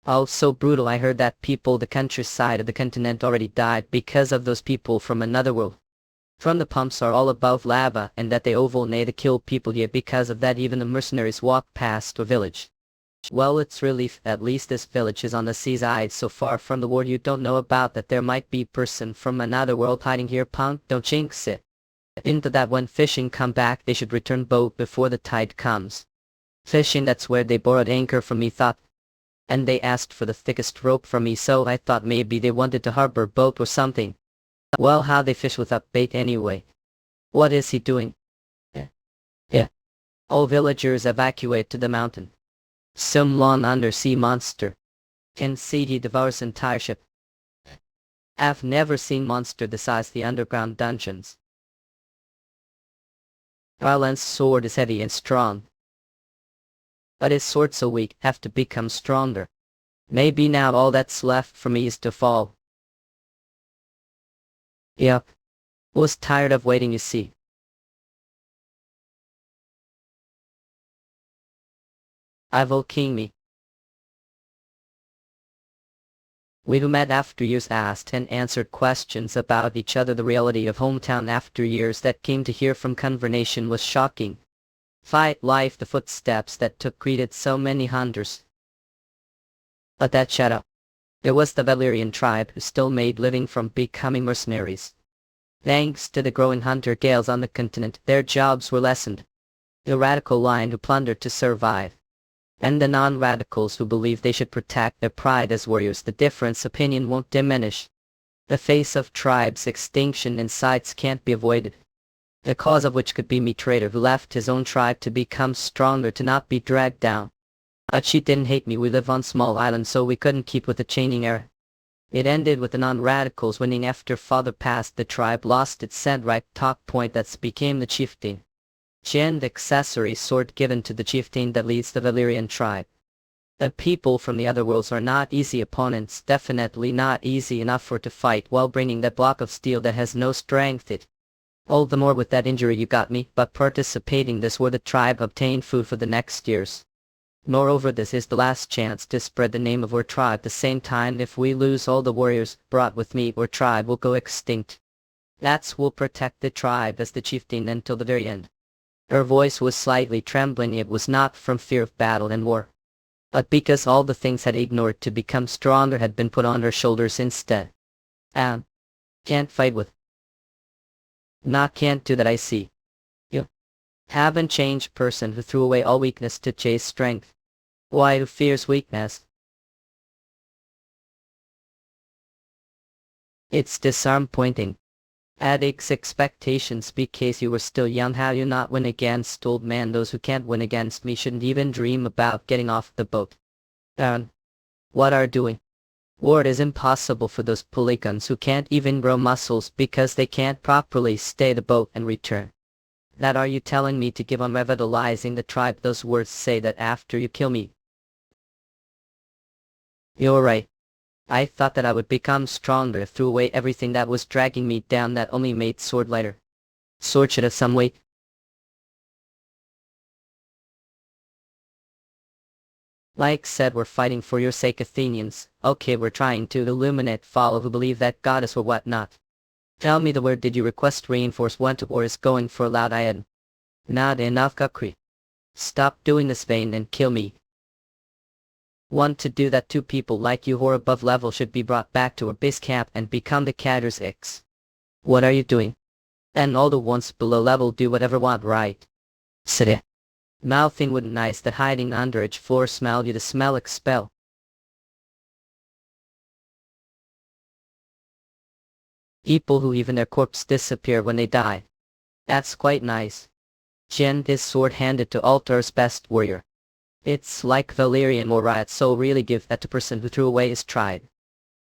Oh, so brutal. I heard that people the countryside of the continent already died because of those people from another world. From the pumps are all above lava and that they overlay to kill people here. Because of that even the mercenaries walk past a village. Well, it's relief. At least this village is on the seaside so far from the war. You don't know about that. There might be person from another world hiding here. Punk, don't jinx it. Into that when fishing come back they should return boat before the tide comes. Fishing, that's where they borrowed anchor from me, thought. And they asked for the thickest rope from me, so I thought maybe they wanted to harbor boat or something. Well, how they fish without bait anyway? What is he doing? Yeah. All villagers evacuate to the mountain. Some long undersea monster. Can see he devours entire ship. I've never seen monster the size the underground dungeons. Garland's sword is heavy and strong. But his sword so weak, have to become stronger. Maybe now all that's left for me is to fall. Yup. Was tired of waiting, you see. I will king me. We who met after years asked and answered questions about each other. The reality of hometown after years that came to hear from conversation was shocking. Fight life the footsteps that took greeted so many hunters. But that shut up. There was the Valerian tribe who still made living from becoming mercenaries. Thanks to the growing hunter guilds on the continent, their jobs were lessened. The radical line who plundered to survive. And the non-radicals who believed they should protect their pride as warriors. The difference opinion won't diminish. The face of tribes' extinction in sights can't be avoided. The cause of which could be me trader who left his own tribe to become stronger to not be dragged down. But she didn't hate me, we live on small island so we couldn't keep with the chaining era. It ended with the non-radicals winning after father passed. The tribe lost its right top point that became the chieftain. Jen the accessory sword given to the chieftain that leads the Valerian tribe. The people from the other worlds are not easy opponents, definitely not easy enough for to fight while bringing that block of steel that has no strength it. All the more with that injury you got me, but participating this where the tribe obtained food for the next years. Moreover, this is the last chance to spread the name of our tribe. The same time if we lose all the warriors brought with me, our tribe will go extinct. That's will protect the tribe as the chieftain until the very end. Her voice was slightly trembling. It was not from fear of battle and war, but because all the things had ignored to become stronger had been put on her shoulders instead. Can't fight with. Not can't do that, I see. You haven't changed person who threw away all weakness to chase strength. Why who fears weakness? It's disarm pointing. Addicts expectations because you were still young. How you not win against old man? Those who can't win against me shouldn't even dream about getting off the boat. What are doing? War is impossible for those polygons who can't even grow muscles because they can't properly stay the boat and return. That are you telling me to give on revitalizing the tribe? Those words say that after you kill me. You're right. I thought that I would become stronger, threw away everything that was dragging me down, that only made sword lighter. Sword should have some weight. Like said, we're fighting for your sake, Athenians. Okay, we're trying to illuminate follow who believe that goddess or whatnot. Tell me the word did you request reinforce went or is going for loud I had. Not enough Kakri. Stop doing this vain and kill me. Want to do that? Two people like you who are above level should be brought back to our base camp and become the Cadres X. What are you doing? And all the ones below level do whatever want, right? Sit it. Mouthing wouldn't nice that hiding under each floor smell you the smell expel. People who even their corpse disappear when they die. That's quite nice. Jen this sword handed to Altar's best warrior. It's like Valerian or riot, so really give that to person who threw away his tribe.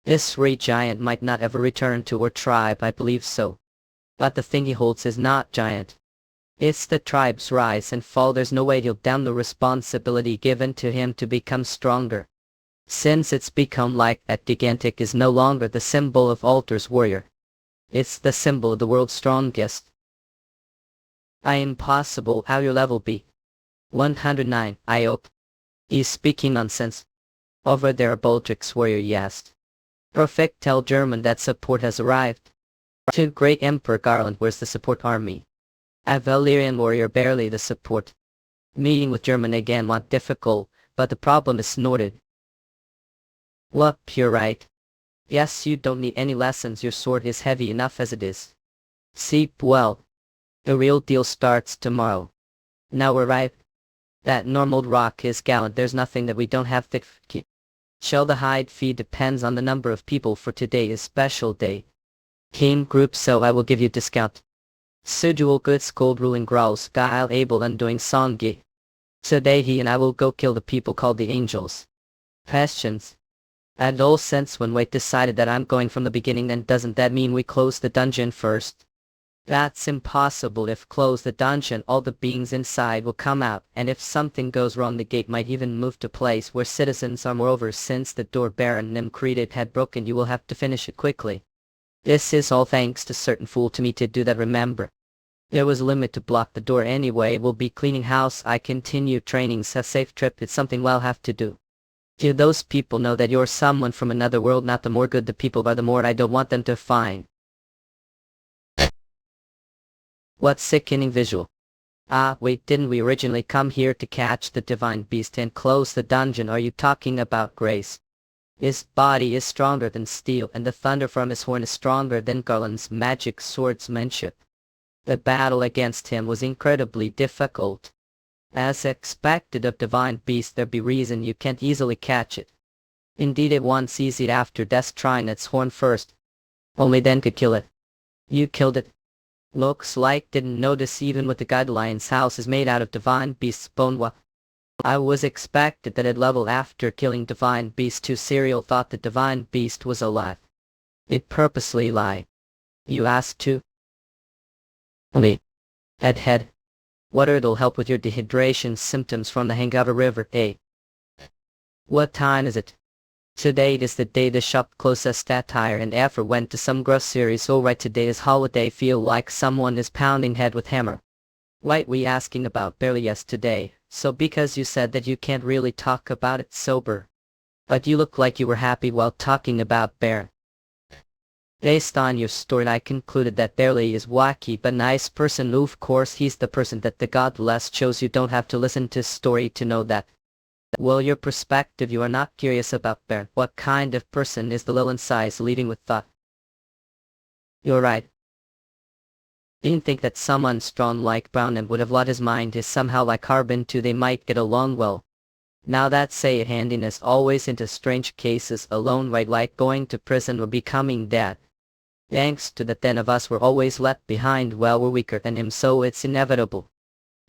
This giant might not ever return to our tribe, I believe so. But the thing he holds is not giant. It's the tribe's rise and fall. There's no way he'll down the responsibility given to him to become stronger. Since it's become like that, gigantic is no longer the symbol of Altar's warrior. It's the symbol of the world's strongest. Impossible. How your level be? 109, I hope. He's speaking nonsense. Over there a Baldric's warrior yes. Perfect, tell German that support has arrived. To Great Emperor Garland, where's the support army? A Valerian warrior, barely the support. Meeting with German again want difficult, but the problem is snorted. What, you're right. Yes, you don't need any lessons, your sword is heavy enough as it is. See, well. The real deal starts tomorrow. Now we're right. That normal rock is gallant, there's nothing that we don't have thick. Shall the hide fee depends on the number of people for today is special day. Team group, so I will give you discount. Sudual goods cold ruling growls, Gael able undoing songi. Today he and I will go kill the people called the angels. Questions. And all sense when Wait decided that I'm going from the beginning, then doesn't that mean we close the dungeon first? That's impossible. If close the dungeon, all the beings inside will come out, and if something goes wrong the gate might even move to place where citizens are. Moreover, since the door Baron Nim created had broken, you will have to finish it quickly. This is all thanks to certain fool to me to do that, remember. There was a limit to block the door anyway. We'll be cleaning house. I continue training. A safe trip, it's something we'll have to do. Do those people know that you're someone from another world? Not the more good the people are, the more I don't want them to find. What sickening visual. Ah, wait, didn't we originally come here to catch the divine beast and close the dungeon? Are you talking about Grace? His body is stronger than steel, and the thunder from his horn is stronger than Garland's magic swordsmanship. The battle against him was incredibly difficult. As expected of divine beast, there be reason you can't easily catch it. Indeed, it once easy after death trying its horn first. Only then could kill it. You killed it. Looks like didn't notice even with the guidelines house is made out of divine beast's bone. I was expected that at level after killing divine beast 2 serial thought the divine beast was alive. It purposely lied. You asked to? Me. Head. Water'll help with your dehydration symptoms from the hangover river, eh? What time is it? Today is the day the shop closest attire and effort went to some grocery, so right today is holiday, feel like someone is pounding head with hammer. Right, we asking about barely yesterday, so because you said that you can't really talk about it sober. But you look like you were happy while talking about bear. Based on your story I concluded that Barely is wacky but nice person. Of course he's the person that the god bless chose. You don't have to listen to his story to know that. Well, your perspective, you are not curious about Bear. What kind of person is the Lilin size leading with thought? You're right. Didn't think that someone strong like Brownham would have lost his mind is somehow like Harbin too, they might get along well. Now that say it handiness always into strange cases alone, right, like going to prison or becoming dead. Thanks to that then of us were always left behind, well we're weaker than him, so it's inevitable.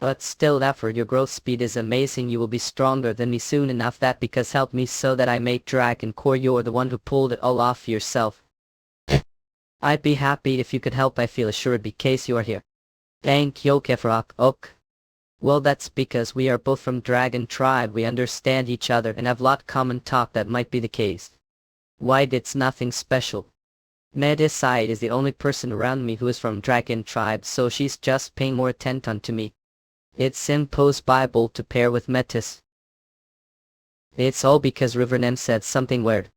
But still effort, your growth speed is amazing. You will be stronger than me soon enough, that because help me so that I make Dragon Core. You're the one who pulled it all off yourself. I'd be happy if you could help, I feel assured because you are here. Thank you, Kefrock. Ok. Well, that's because we are both from Dragon Tribe, we understand each other and have lot common talk. That might be the case. Why, it's nothing special. Medicide is the only person around me who is from Dragon Tribe, so she's just paying more attention to me. It's impossible to pair with Metis. It's all because Rivernem said something weird.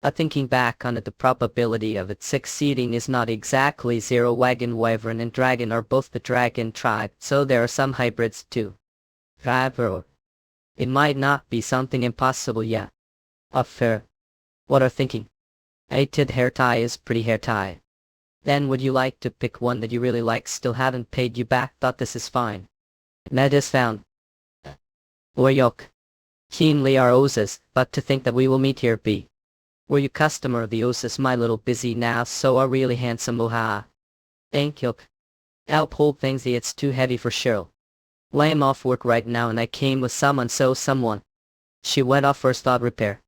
Thinking back on it, the probability of it succeeding is not exactly zero. Wagon Wyvern and Dragon are both the Dragon Tribe, so there are some hybrids too. However, it might not be something impossible yet. Fair. What are thinking? Hated hair tie is pretty hair tie. Then would you like to pick one that you really like? Still haven't paid you back, thought this is fine. Metis found. Oyok. Keenly our Osis, but to think that we will meet here be. Were you customer of the Osis? My little busy now, so are really handsome. Oha. Thank you. Help hold things, it's too heavy for Cheryl. I'm off work right now and I came with someone, so someone. She went off first, thought repair.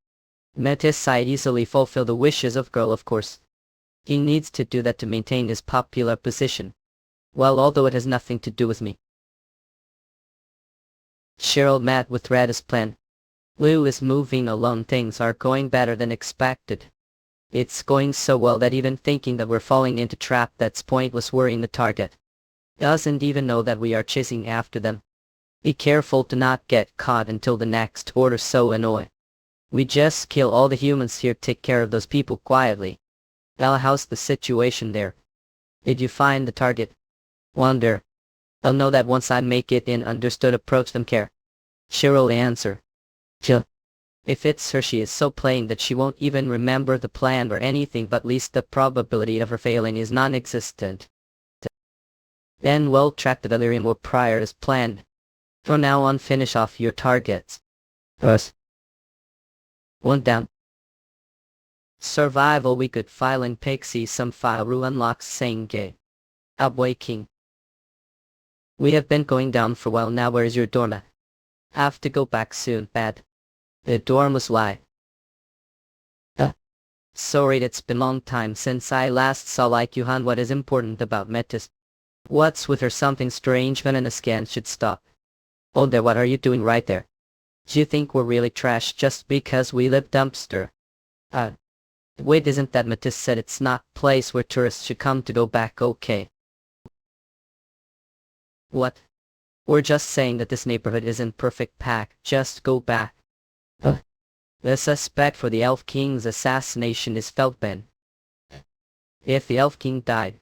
Metis side easily fulfill the wishes of girl, of course. He needs to do that to maintain his popular position. Well, although it has nothing to do with me. Cheryl met with Red's plan. Lou is moving along, things are going better than expected. It's going so well that even thinking that we're falling into trap that's pointless, worrying the target. Doesn't even know that we are chasing after them. Be careful to not get caught until the next order, so annoy. We just kill all the humans here, take care of those people quietly. Well, how's the situation there? Did you find the target? Wonder. I'll know that once I make it in. Understood, approach them care. Cheryl answer. Chill. If it's her, she is so plain that she won't even remember the plan or anything, but least the probability of her failing is non-existent. Then well track the delirium or prior as planned. From now on finish off your targets. Us. One down. Survival, we could file in Pixie some file ru unlocks saying gay. Upwaking. We have been going down for a while now. Where is your dorm at? Have to go back soon, bad. The dorm was lie. Sorry, it's been long time since I last saw like you, Han. What is important about Metis? What's with her? Something strange. When in a scan should stop. Oh there, what are you doing right there? Do you think we're really trash just because we live dumpster? Wait, isn't that Metis said it's not place where tourists should come to go back? Okay. What? We're just saying that this neighborhood isn't perfect pack, just go back. The suspect for the Elf King's assassination is Feldman. If the Elf King died,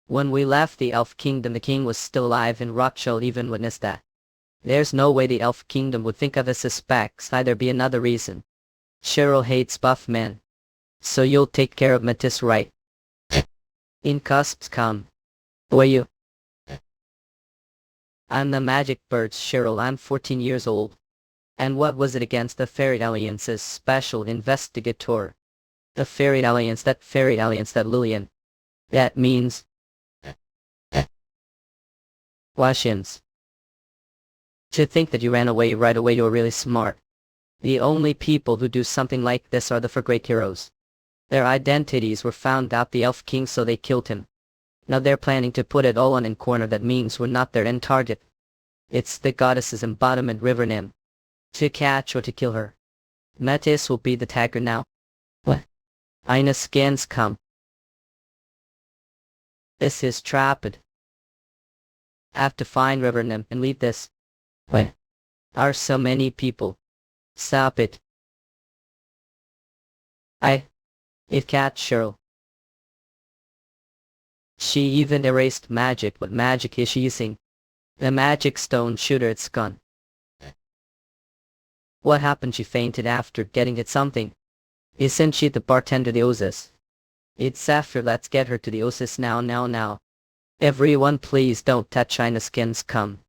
When we left the Elf Kingdom, the king was still alive and Rothschild even witnessed that. There's no way the Elf Kingdom would think of us as suspects. Either be another reason. Cheryl hates buff men. So you'll take care of Matisse, right? In cusps come. Who are you? I'm the magic birds, Cheryl. I'm 14 years old. And what was it against the Fairy Alliance's special investigator? The Fairy Alliance, that Lillian. That means Washins. To think that you ran away right away, you're really smart. The only people who do something like this are the four great heroes. Their identities were found out the Elf King, so they killed him. Now they're planning to put it all on in corner. That means we're not their end target. It's the goddess's embodiment, River Nim. To catch or to kill her. Matisse will be the tagger now. What? Eine scans come. This is trapped. I have to find River Nim and leave this. What? Are so many people. Stop it. It catch Cheryl. She even erased magic. What magic is she using? The magic stone shooter, it's gone. What happened? She fainted after getting hit something. Isn't she the bartender, the Oasis? It's after. Let's get her to the Oasis now. Everyone please don't touch China skins come.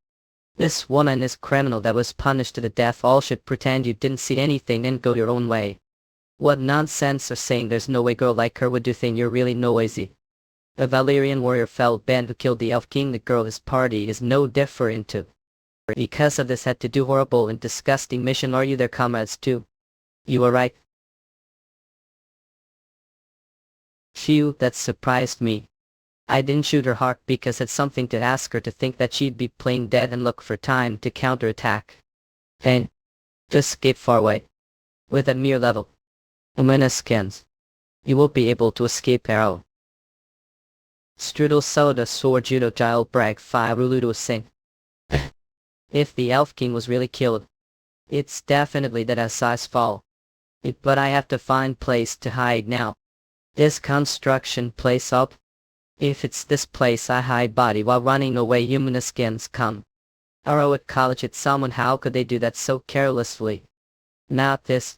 This woman is criminal that was punished to the death. All should pretend you didn't see anything and go your own way. What nonsense are saying? There's no way girl like her would do thing. You're really noisy. A Valerian warrior fell band who killed the Elf King. The girl his party is no different to. Because of this had to do horrible and disgusting mission. Are you their comrades too? You are right. Phew, that surprised me. I didn't shoot her heart because it's something to ask her to think that she'd be plain dead and look for time to counterattack. And just escape far away. With a mere level. Skins. You will be able to escape arrow. Strudel soda sword judo jile brag 5 ruludo sing. If the Elf King was really killed, it's definitely that as size fall. But I have to find place to hide now. This construction place up. If it's this place I hide body while running away, human skins come. Arrow at college, it's someone. How could they do that so carelessly? Not this.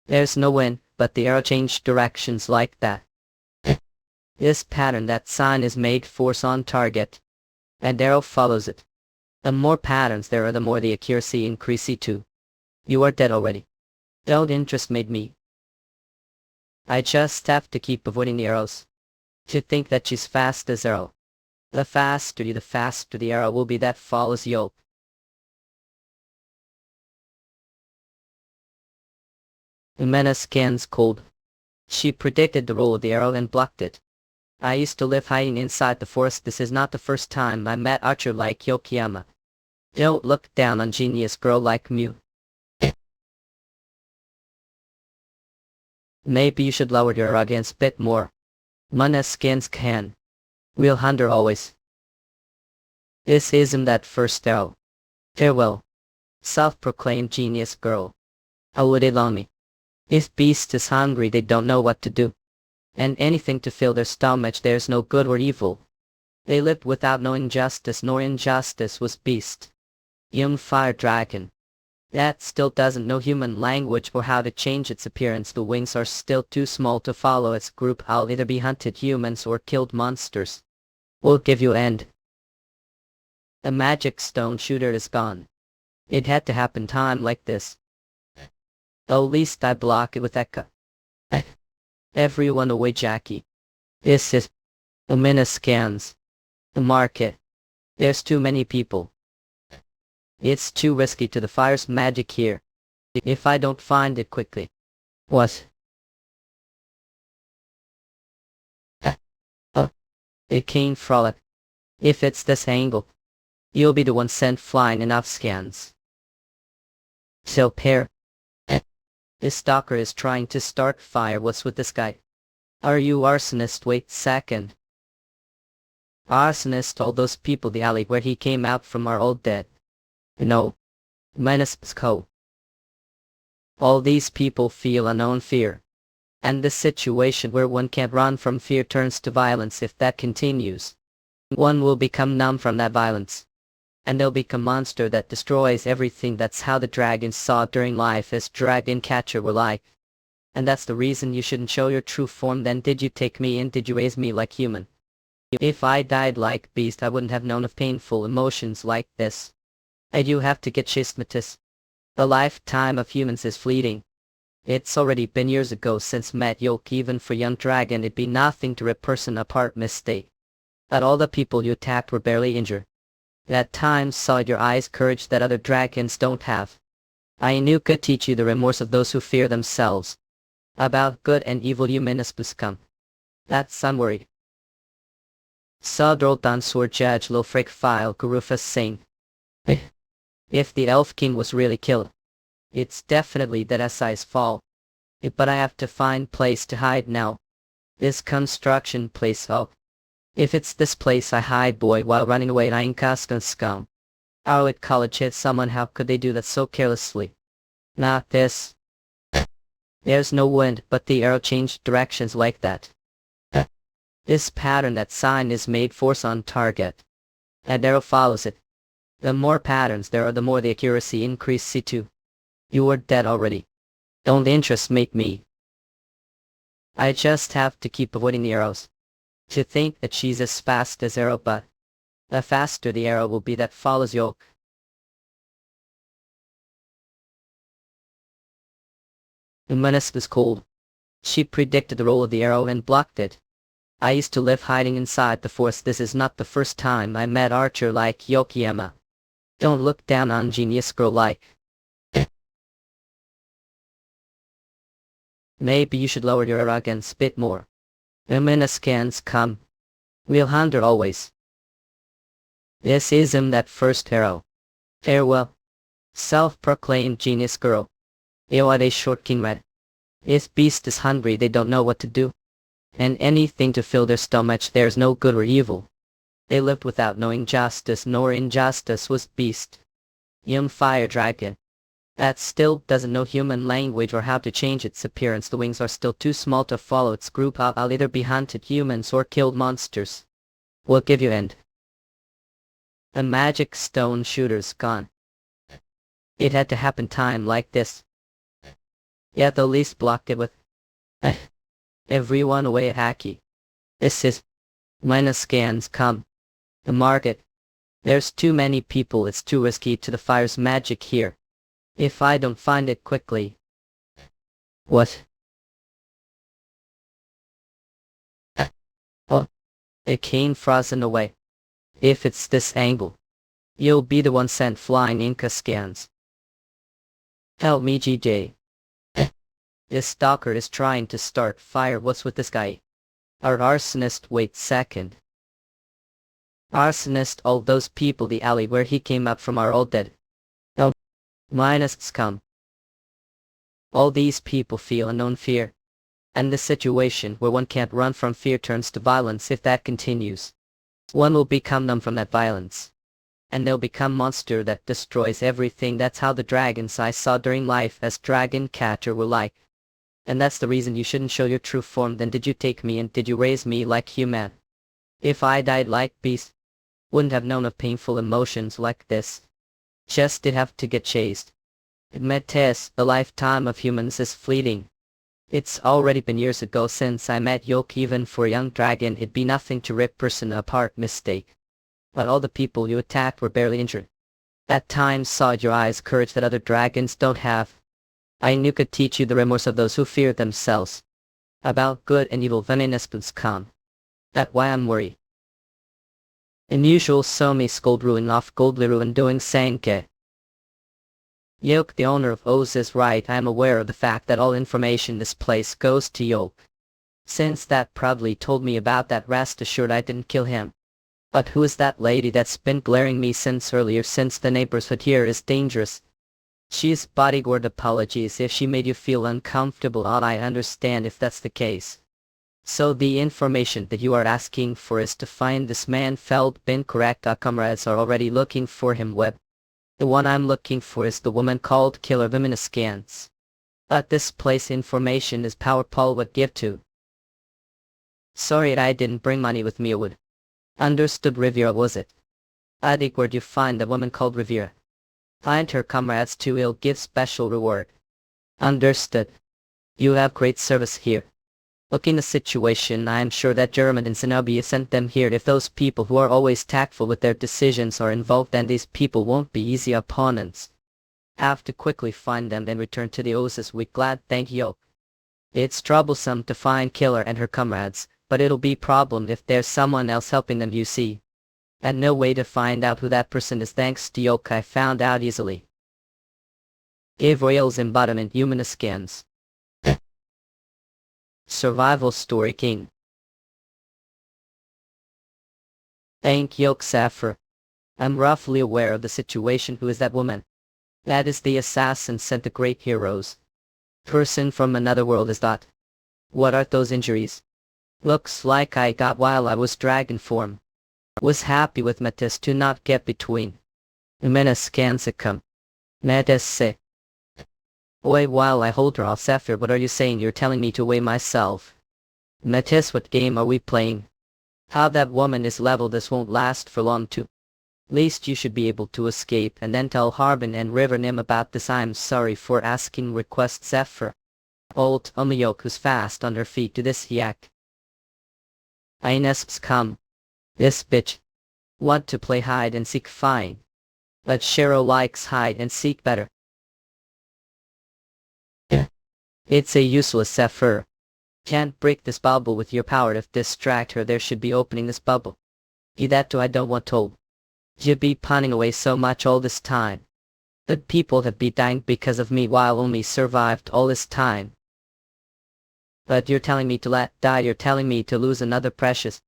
There's no wind, but the arrow changed directions like that. This pattern, that sign is made force on target. And arrow follows it. The more patterns there are, the more the accuracy increases too. You are dead already. Don't interest made me. I just have to keep avoiding the arrows. To think that she's fast as arrow. The faster the arrow will be that follows yoke. Umena scans cold. She predicted the roll of the arrow and blocked it. I used to live hiding inside the forest. This is not the first time I met archer like Yokiyama. Don't look down on genius girl like Mew. Maybe you should lower your arrogance a bit more. Mana skins can. Real hunter always. This isn't that first arrow. Farewell. Self-proclaimed genius girl. How would it on me? If beast is hungry, they don't know what to do. And anything to fill their stomach, there's no good or evil. They lived without no injustice, nor injustice was beast. Young fire dragon. That still doesn't know human language or how to change its appearance. The wings are still too small to follow its group. I'll either be hunted humans or killed monsters. We'll give you end. The magic stone shooter is gone. It had to happen time like this. At least I block it with Eka. Everyone away, Jackie. This is Omina scans. The market. There's too many people. It's too risky to the fire's magic here. If I don't find it quickly. What? It came frolic. If it's this angle, you'll be the one sent flying enough scans. So pair. This stalker is trying to start fire. What's with this guy? Are you arsonist? Wait second. Arsonist, all those people the alley where he came out from are all dead. No. Menace Co. All these people feel unknown fear. And this situation where one can't run from fear turns to violence if that continues. One will become numb from that violence. And they'll become a monster that destroys everything. That's how the dragons saw during life as dragon catcher were like. And that's the reason you shouldn't show your true form. Then did you take me in? Did you raise me like human? If I died like beast I wouldn't have known of painful emotions like this. I do have to get schismatus. The lifetime of humans is fleeting. It's already been years ago since met Yoke. Even for young dragon it'd be nothing to rip person apart mistake. But all the people you attacked were barely injured. That time saw your eyes courage that other dragons don't have. I knew could teach you the remorse of those who fear themselves. About good and evil you menace come. That's unworried. Sudroldan Sur Judge Lofrik File Gurufas Singh. If the Elf King was really killed, it's definitely that SI's fault. But I have to find place to hide now. This construction place if it's this place I hide boy while running away I ain't casting scum. Oh at college hit someone, how could they do that so carelessly? Not this. There's no wind but the arrow changed directions like that. This pattern that sign is made force on target. And arrow follows it. The more patterns there are the more the accuracy increase. C2. You are dead already. Don't interest make me. I just have to keep avoiding the arrows. To think that she's as fast as arrow, but the faster the arrow will be that follows Yoke. Umanis was cold. She predicted the roll of the arrow and blocked it. I used to live hiding inside the forest. This is not the first time I met archer like Yokiyama. Don't look down on genius girl like. Maybe you should lower your arrogance a bit more. Umanis scans come. We'll hunt her always. This is that first arrow. Farewell. Self-proclaimed genius girl. Are short king red. If beast is hungry they don't know what to do. And anything to fill their stomach, there's no good or evil. They lived without knowing justice nor injustice was beast. Fire dragon. That still doesn't know human language or how to change its appearance. The wings are still too small to follow its group up. I'll either be hunted humans or killed monsters. We'll give you end. The magic stone shooter's gone. It had to happen time like this. Yet the least block it with. Everyone away at Haki. This is. Minus scans come. The market. There's too many people, it's too risky to the fire's magic here. If I don't find it quickly. What? Oh. It came frozen away. If it's this angle. You'll be the one sent flying Inca scans. Help me GJ. This stalker is trying to start fire. What's with this guy? Our arsonist, wait second. Arsonist, all those people, the alley where he came up from are all dead. Oh. Minus scum. All these people feel unknown fear. And the situation where one can't run from fear turns to violence. If that continues, one will become numb from that violence. And they'll become monster that destroys everything. That's how the dragons I saw during life as dragon catcher were like. And that's the reason you shouldn't show your true form. Then did you take me and did you raise me like human? If I died like beast, wouldn't have known of painful emotions like this. Just did have to get chased. Admit the lifetime of humans is fleeting. It's already been years ago since I met Yoke. Even for a young dragon it'd be nothing to rip person apart mistake. But all the people you attacked were barely injured. That time saw your eyes courage that other dragons don't have. I knew could teach you the remorse of those who fear themselves. About good and evil venenescence come. That why I'm worried. Unusual Somi scold ruin off Goldliru and doing Sanke. Yoke, the owner of Oz, is right. I am aware of the fact that all information in this place goes to Yoke. Since that proudly told me about that, rest assured I didn't kill him. But who is that lady that's been glaring me since earlier, since the neighborhood here is dangerous? She's bodyguard. Apologies if she made you feel uncomfortable. I understand if that's the case. So the information that you are asking for is to find this man Feld bin correct. Our comrades are already looking for him. Web. The one I'm looking for is the woman called Killer Women Scans. But this place information is powerful would give to. Sorry I didn't bring money with me would. Understood Rivera was it. I think where'd you find a woman called Rivera? Find her comrades too, will give special reward. Understood. You have great service here. Looking the situation, I am sure that German and Zenobia sent them here. If those people who are always tactful with their decisions are involved, then these people won't be easy opponents. Have to quickly find them and return to the Oasis. We glad thank you. It's troublesome to find Killer and her comrades, but it'll be problem if there's someone else helping them, you see. And no way to find out who that person is. Thanks to Yoke I found out easily. Give Royals embodiment human scans. Survival Story King. Thank Yoke Saffir. I'm roughly aware of the situation. Who is that woman? That is the assassin sent the great heroes. Person from another world is that. What are those injuries? Looks like I got while I was dragon form. Was happy with Metis to not get between. Menace can succumb. Metis say. Wait while I hold her off. Saffir, what are you saying? You're telling me to weigh myself. Metis, what game are we playing? How that woman is level, this won't last for long too. Least you should be able to escape and then tell Harbin and River Nim about this. I'm sorry for asking request Saffir. Old Umayok who's fast on her feet to this yak. Ines come. This bitch. Want to play hide and seek, fine. But Cheryl likes hide and seek better. It's a useless Saffir. Can't break this bubble with your power. If distract her, there should be opening this bubble. That too I don't want told. You be punning away so much all this time. But people have been dying because of me while only survived all this time. But you're telling me to let die, you're telling me to lose another precious.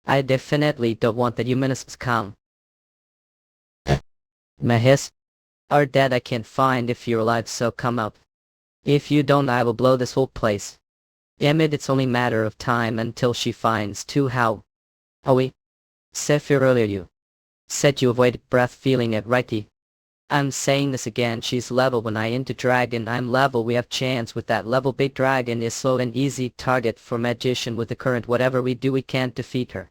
I definitely don't want that humanists come. Mahis are dead. I can't find if you're alive, so come up. If you don't, I will blow this whole place. Damn it, it's only matter of time until she finds too how. Howie. Saffir, earlier you said you avoided breath feeling it righty. I'm saying this again, she's level. When I into dragon I'm level. We have chance with that level. Big dragon is slow and easy target for magician. With the current whatever we do we can't defeat her.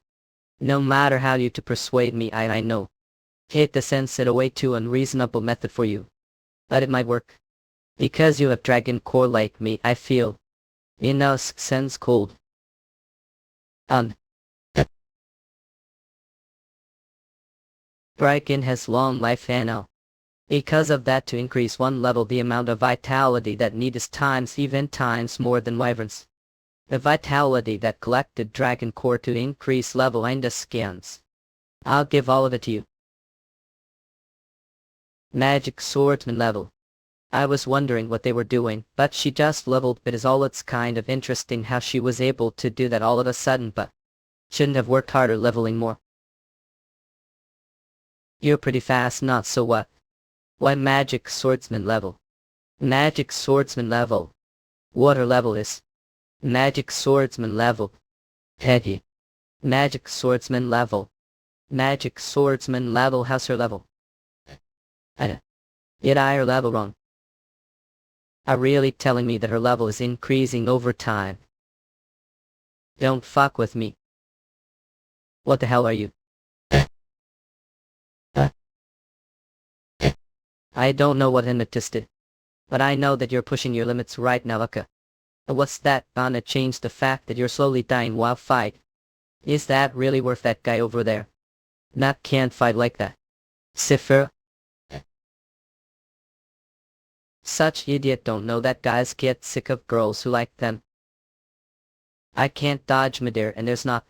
No matter how you to persuade me, I know. Hate the sense it away too unreasonable method for you. But it might work. Because you have dragon core like me, I feel. Sense cold. Dragon has long life and because of that, to increase one level the amount of vitality that need is even times more than wyverns. The vitality that collected dragon core to increase level and scans. I'll give all of it to you. Magic swordsman level. I was wondering what they were doing, but she just leveled. It is all. It's kind of interesting how she was able to do that all of a sudden, but shouldn't have worked harder leveling more. You're pretty fast, not so what? Why magic swordsman level? Magic swordsman level. What her level is? Magic swordsman level. Petty. Magic swordsman level. Magic swordsman level. How's her level? Yet I her level wrong. Are really telling me that her level is increasing over time? Don't fuck with me. What the hell are you? I don't know what hypnotist is, but I know that you're pushing your limits right now, Aka. What's that gonna change the fact that you're slowly dying while fight? Is that really worth that guy over there? Not can't fight like that. Saffir. Such idiot don't know that guys get sick of girls who like them. I can't dodge Midir and there's not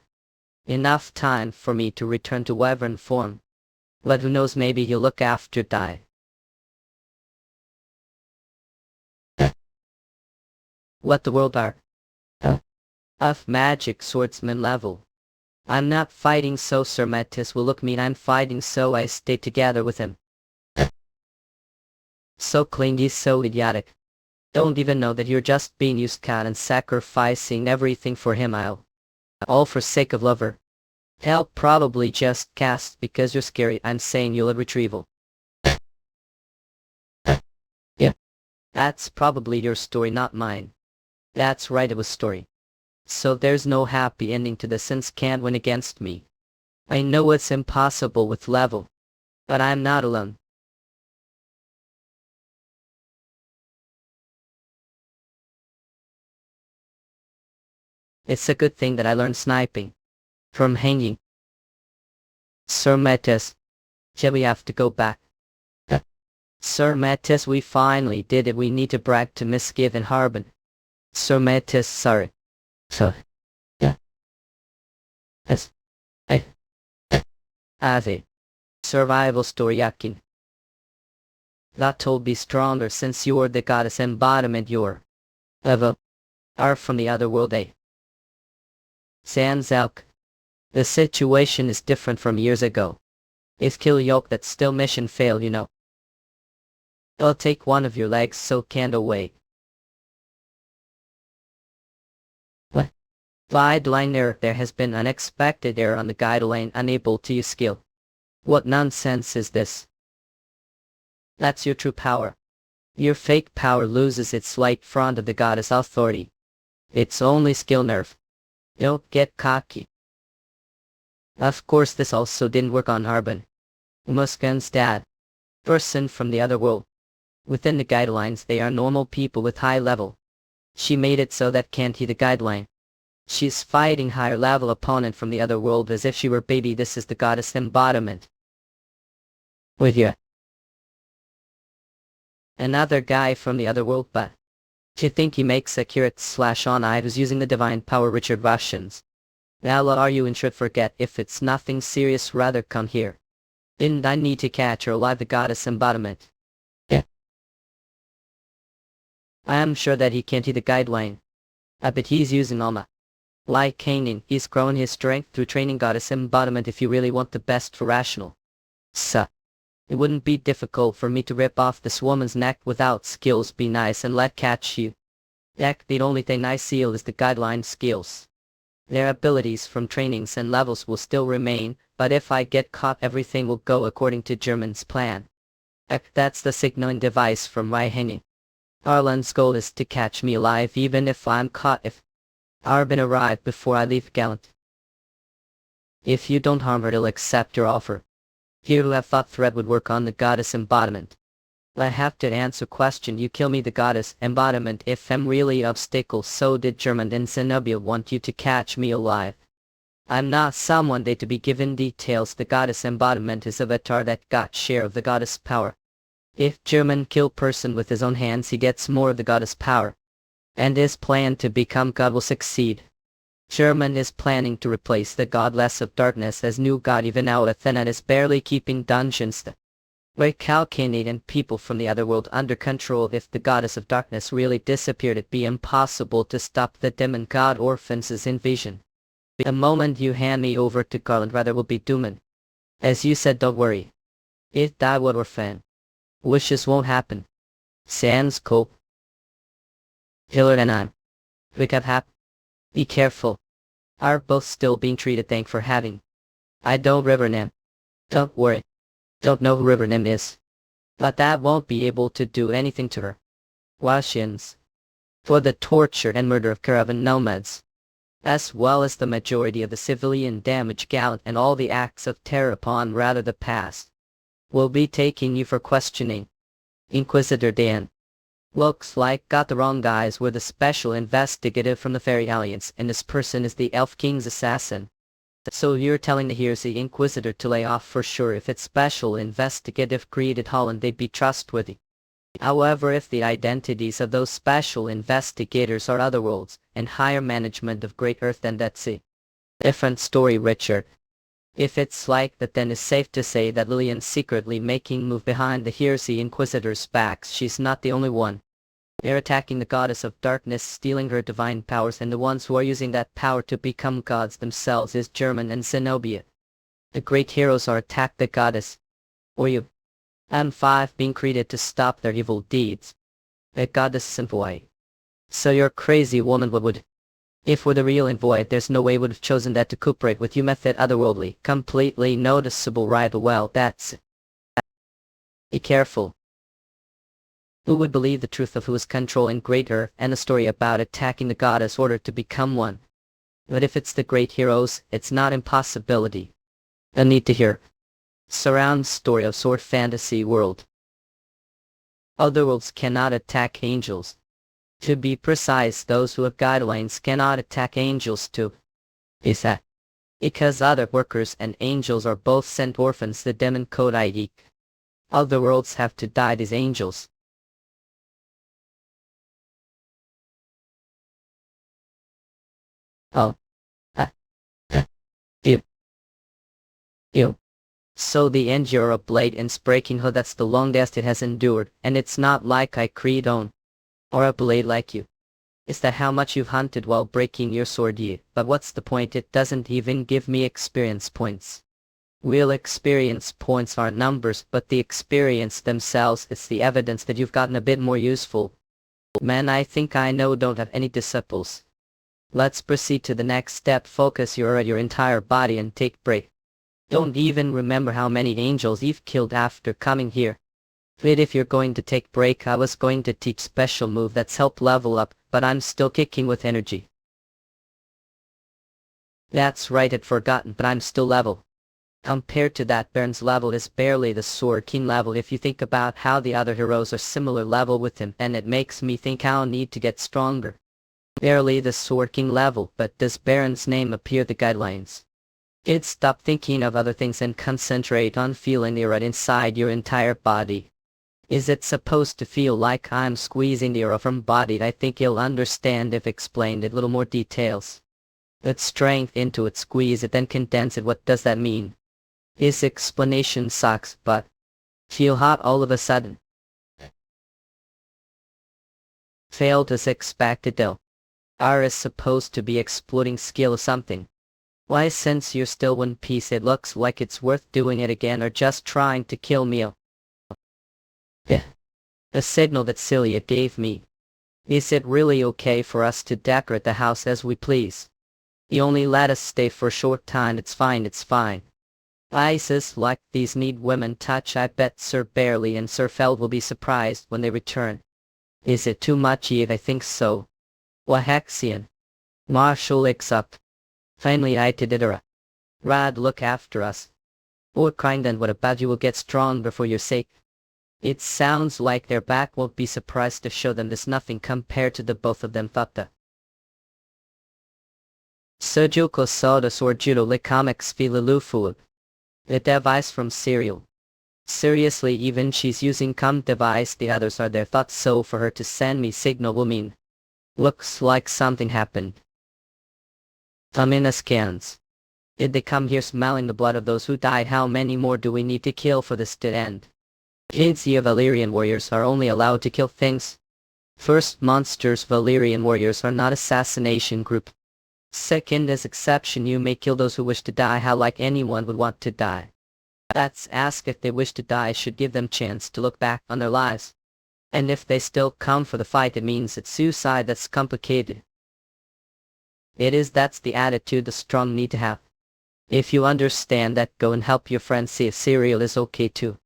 enough time for me to return to wyvern form. But who knows, maybe he'll look after die. What the world are? Of magic swordsman level. I'm not fighting so Sir Metis will look mean. I'm fighting so I stay together with him. So clingy, so idiotic. Don't even know that you're just being used cat and sacrificing everything for him. All for sake of lover. Hell, probably just cast because you're scary. I'm saying you'll have retrieval. Yeah. That's probably your story, not mine. That's right, it was story. So there's no happy ending to this since can't win against me. I know it's impossible with level. But I'm not alone. It's a good thing that I learned sniping. From hanging. Sir Metis. Shall we have to go back? Sir Metis, we finally did it. We need to brag to Misgive and Harbin. Sir Metis, sorry. So. Yeah. Yes. Ave. Survival story yakin. That will be stronger since you're the goddess embodiment you're. Level. Are from the other world, eh? Sans elk. The situation is different from years ago. If kill yoke that still mission fail, you know. I'll take one of your legs so can't away. What? Guideline error. There has been unexpected error on the guideline, unable to use skill. What nonsense is this? That's your true power. Your fake power loses its light front of the goddess authority. It's only skill nerf. Don't get cocky. Of course this also didn't work on Harbin. Muskan's dad. Person from the other world. Within the guidelines they are normal people with high level. She made it so that can't he the guideline. She's fighting higher level opponent from the other world as if she were baby. This is the goddess embodiment. With ya. Another guy from the other world, but you think he makes accurate slash on I was using the divine power Richard Russians. Now are you and should forget if it's nothing serious rather come here. Didn't I need to catch her alive the goddess embodiment? Yeah. I am sure that he can't heed the guideline. I bet he's using Alma. Like Kanin, he's grown his strength through training goddess embodiment if you really want the best for rational. Suh. It wouldn't be difficult for me to rip off this woman's neck without skills. Be nice and let catch you. Heck, the only thing I seal is the guideline skills. Their abilities from trainings and levels will still remain, but if I get caught everything will go according to German's plan. Heck, that's the signaling device from my hanging. Arlen's goal is to catch me alive even if I'm caught. If Arbin arrived before I leave Gallant. If you don't harm her, he'll accept your offer. Here who have thought thread would work on the goddess embodiment. I have to answer question. You kill me the goddess embodiment if I'm really obstacle. So did German and Zenobia want you to catch me alive. I'm not someone they to be given details. The goddess embodiment is avatar that got share of the goddess power. If German kill person with his own hands he gets more of the goddess power. And his plan to become god will succeed. German is planning to replace the goddess of darkness as new god even now Athena is barely keeping dungeons. Where calculate and people from the other world under control. If the goddess of darkness really disappeared it'd be impossible to stop the demon god orphans' invasion. The moment you hand me over to Garland rather will be doomed. As you said, don't worry. If die what orphan. Wishes won't happen. Sans cope. Hillard and I'm. We can happen. Be careful. Are both still being treated. Thank for having. I don't Rivernim. Don't worry. Don't know who Rivernim is. But that won't be able to do anything to her. Washins. For the torture and murder of caravan nomads. As well as the majority of the civilian damage Gallant and all the acts of terror upon rather the past. We'll be taking you for questioning. Inquisitor Dan. Looks like got the wrong guys. We're the special investigative from the Fairy Alliance and this person is the Elf King's assassin. So you're telling the Heresy Inquisitor to lay off for sure. If it's special investigative created Holland they'd be trustworthy. However, if the identities of those special investigators are otherworlds and higher management of Great Earth, then that's a different story, Richard. If it's like that, then it's safe to say that Lillian's secretly making move behind the Heresy Inquisitor's backs. She's not the only one. They're attacking the goddess of darkness, stealing her divine powers, and the ones who are using that power to become gods themselves is German and Zenobia. The great heroes are attack the goddess. Or you. M5 being created to stop their evil deeds. The goddess envoy. So your crazy woman would. If we're the real envoy, there's no way would have chosen that to cooperate with you method otherworldly, completely noticeable right. Well, that's. Be careful. Who would believe the truth of who is controlling Great Earth and the story about attacking the goddess order to become one? But if it's the great heroes, it's not impossibility. A need to hear. Surround story of sword fantasy world. Otherworlds cannot attack angels. To be precise, those who have guidelines cannot attack angels too. Is that? Because other workers and angels are both sent orphans, the demon code I.e. Otherworlds have to die these angels. Oh. Ew. Ew. So the endure a blade and breaking hood, that's the longest it has endured, and it's not like I creed on. Or a blade like you. Is that how much you've hunted while breaking your sword? Yeah, but what's the point? It doesn't even give me experience points. Real experience points aren't numbers, but the experience themselves is the evidence that you've gotten a bit more useful. Man, I think I know don't have any disciples. Let's proceed to the next step. Focus your entire body and take break. Don't even remember how many angels you've killed after coming here. But if you're going to take break, I was going to teach special move that's help level up, but I'm still kicking with energy. That's right, I'd forgotten, but I'm still level. Compared to that, Baron's level is barely the Sword King level. If you think about how the other heroes are similar level with him, and it makes me think I'll need to get stronger. Barely the Sword King level, but does Baron's name appear the guidelines? Kids, stop thinking of other things and concentrate on feeling the aura inside your entire body. Is it supposed to feel like I'm squeezing the aura from body? I think you'll understand if explained in little more details. Put strength into it, squeeze it, then condense it. What does that mean? His explanation sucks, but feel hot all of a sudden. Failed as expected though. HRS supposed to be exploding skill or something. Why, since you're still one piece, it looks like it's worth doing it again, or just trying to kill me. Yeah. A signal that Celia gave me. Is it really okay for us to decorate the house as we please? He only let us stay for a short time. It's fine, it's fine. Isis like these need women touch. I bet Sir Barley and Sir Feld will be surprised when they return. Is it too much, Eve? I think so. Wahexian. Marshall licks up. Finally I did it. Rad, look after us. Or kind, and what about you will get stronger for your sake? It sounds like their back. Won't be surprised to show them there's nothing compared to the both of them. Thought Sujuko Sodas or Judo Le Comics Filalufu. The device from Serial. Seriously, even she's using device, the others are there. Thought so. For her to send me signal will mean. Looks like something happened. Tamina scans. Did they come here smelling the blood of those who died? How many more do we need to kill for this to end? Kids, you Valyrian warriors are only allowed to kill things. First, monsters. Valyrian warriors are not assassination group. Second, as exception, you may kill those who wish to die. How like anyone would want to die? That's ask if they wish to die, should give them chance to look back on their lives. And if they still come for the fight, it means it's suicide. That's complicated. It is. That's the attitude the strong need to have. If you understand that, go and help your friends see if Serial is okay too.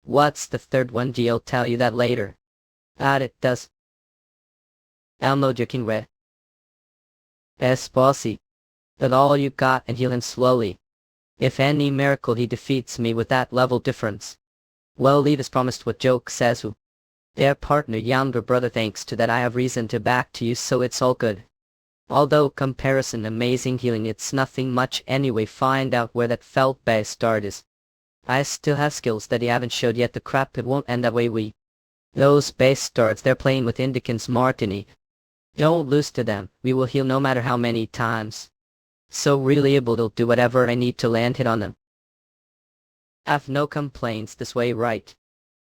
What's the third one? I'll tell you that later. It does. Elmo joking red. Bossy. But all you got, and heal him slowly. If any miracle he defeats me with that level difference. Well, lead as promised what joke says who. Their partner, younger brother. Thanks to that I have reason to back to you, so it's all good. Although comparison amazing healing, it's nothing much anyway. Find out where that felt base start is. I still have skills that you haven't showed yet. The crap, it won't end that way. Those base starts, they're playing with Indicans Martini. Don't lose to them. We will heal no matter how many times. So really able to do whatever I need to land hit on them. I've no complaints this way, right?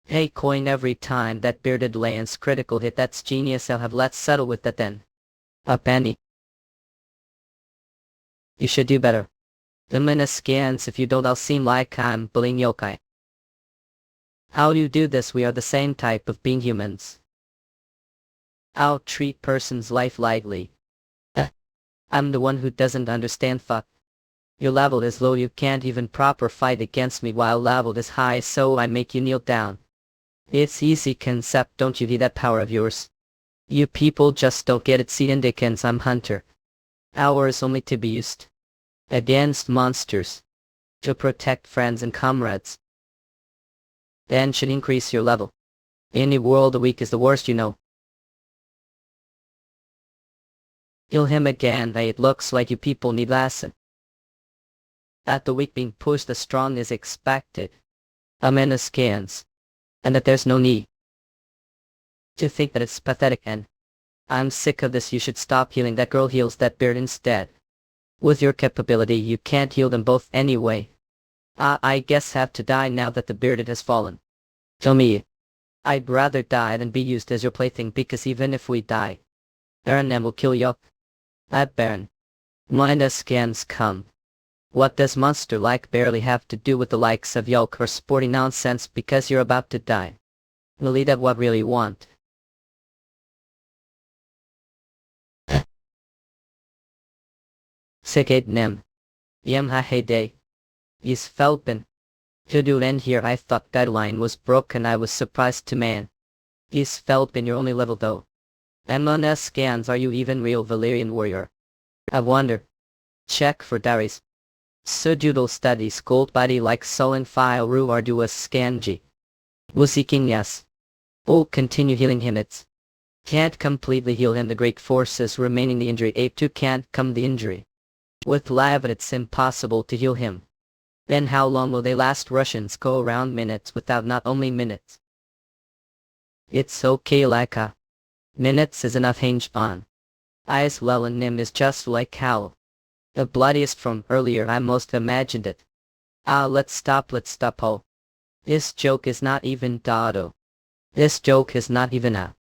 Hey, coin every time that bearded lands critical hit. That's genius. I'll have let's settle with that then. A penny. You should do better. The mina scans. If you don't, I'll seem like I'm bullying yokai. How do you do this? We are the same type of being, humans. I'll treat person's life lightly. I'm the one who doesn't understand. Fuck. Your level is low. You can't even proper fight against me while level is high, so I make you kneel down. It's easy concept, don't you see that power of yours? You people just don't get it. See Indicans, I'm hunter. Ours only to be used against monsters. To protect friends and comrades. Then should increase your level. Any world a week is the worst, you know. Kill him again. It looks like you people need lesson. That the weak being pushed the strong is expected. Amena scans. And that there's no need to think that it's pathetic, and I'm sick of this. You should stop healing that girl, heals that beard instead. With your capability you can't heal them both anyway. I guess have to die now that the bearded has fallen. Tell me. I'd rather die than be used as your plaything, because even if we die, Baron will kill you. That Baron. Minus scans come. What does monster like barely have to do with the likes of Yoke or sporty nonsense because you're about to die? Really, that what really want? Sikate nem. Yem ha heyday. Is Felpen. To do end here, I thought guideline was broken. I was surprised to man. Is Felpen your only level though? M1S scans, are you even real Valyrian warrior? I wonder. Check for diaries. Sudoodle studies gold body like sullen file ru arduous scanji. Was seeking yes. Oh, continue healing him. It's can't completely heal him. The great forces remaining the injury. Ape 2 can't come the injury. With lava it's impossible to heal him. Then how long will they last? Russians go around minutes without not only minutes. It's okay like minutes is enough. Hanged on. Eyes well and Nim is just like how the bloodiest from earlier. I most imagined it. Let's stop. Oh. This joke is not even Dado. This joke is not even a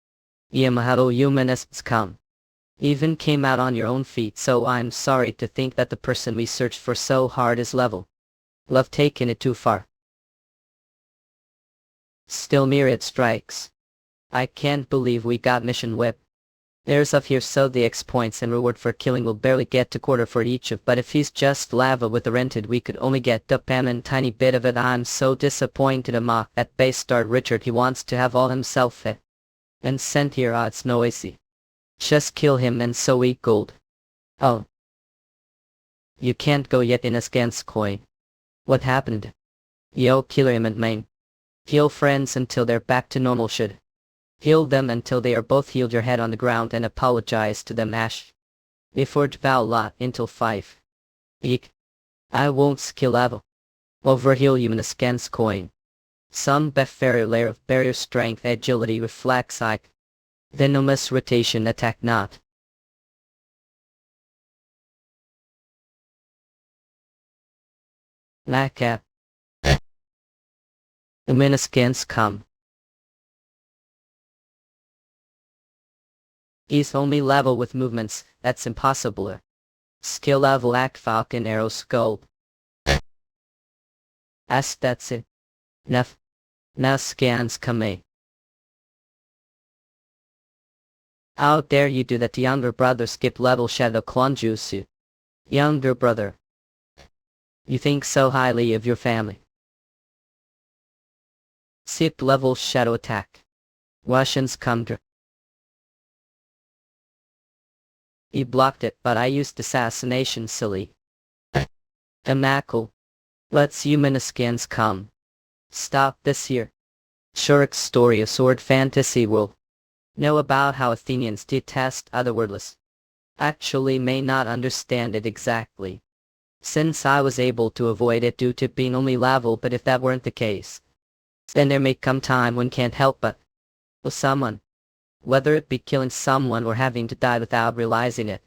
Yamahado humanists come. Even came out on your own feet, so I'm sorry to think that the person we searched for so hard is level. Love taken it too far. Still myriad strikes. I can't believe we got mission whip. There's of here so the X points and reward for killing will barely get to quarter for each of, but if he's just lava with the rented we could only get the pam and tiny bit of it. I'm so disappointed. At base start Richard, he wants to have all himself and sent here. It's no easy. Just kill him and so eat gold. Oh. You can't go yet in a scans coin. What happened? Yo, kill him and main. Heal friends until they're back to normal. Should heal them until they are both healed. Your head on the ground and apologize to them. Ash. Before vow lot until 5. Eek. I won't skill level. Overheal you in a scans coin. Some befarer layer of barrier strength, agility, reflex ike. Venomous rotation attack not. Lacap. The scans come. He's only level with movements, that's impossible. Skill level act falcon arrow skull. That's it. Nef. Now scans come. How dare you do that to younger brother? Skip level shadow clone jutsu. Younger brother. You think so highly of your family. Skip level shadow attack. Russians come to. He blocked it, but I used assassination. Silly. Amacle. Let's human scans come. Stop this here. Shurik's story, a sword fantasy world. Know about how Athenians detest Otherworlders. Actually may not understand it exactly, since I was able to avoid it due to being only level, but if that weren't the case, then there may come time when can't help but with someone. Whether it be killing someone or having to die without realizing it,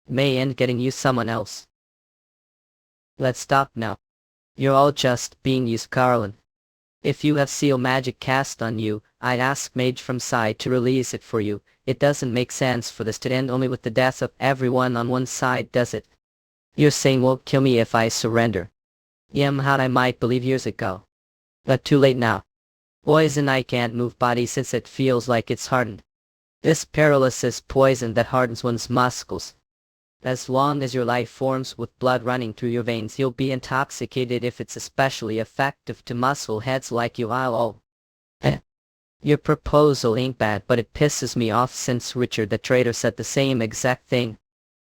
may end getting you someone else. Let's stop now. You're all just being used, Carlin. If you have seal magic cast on you, I'd ask mage from side to release it for you. It doesn't make sense for this to end only with the death of everyone on one side, does it? You're saying won't kill me if I surrender. How I might believe years ago. But too late now. Poison I can't move body since it feels like it's hardened. This paralysis poison that hardens one's muscles. As long as your life forms with blood running through your veins, you'll be intoxicated. If it's especially effective to muscle heads like you, I'll Your proposal ain't bad, but it pisses me off since Richard the traitor said the same exact thing.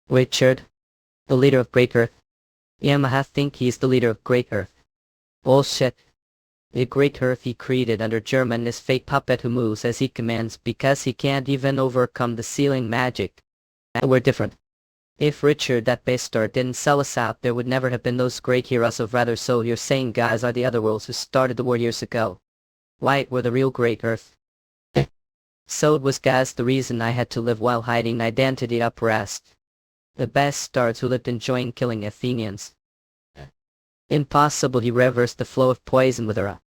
Richard? The leader of Great Earth? Yamaha think he's the leader of Great Earth. Bullshit. The Great Earth he created under German is fake puppet who moves as he commands because he can't even overcome the sealing magic. We're different. If Richard that bastard didn't sell us out, there would never have been those great heroes of rather, so you're saying guys are the Otherworlds who started the war years ago. White were the real Great Earth. So it was guys the reason I had to live while hiding identity up rest. The bastards who lived enjoying killing Athenians. Impossible, he reversed the flow of poison with her.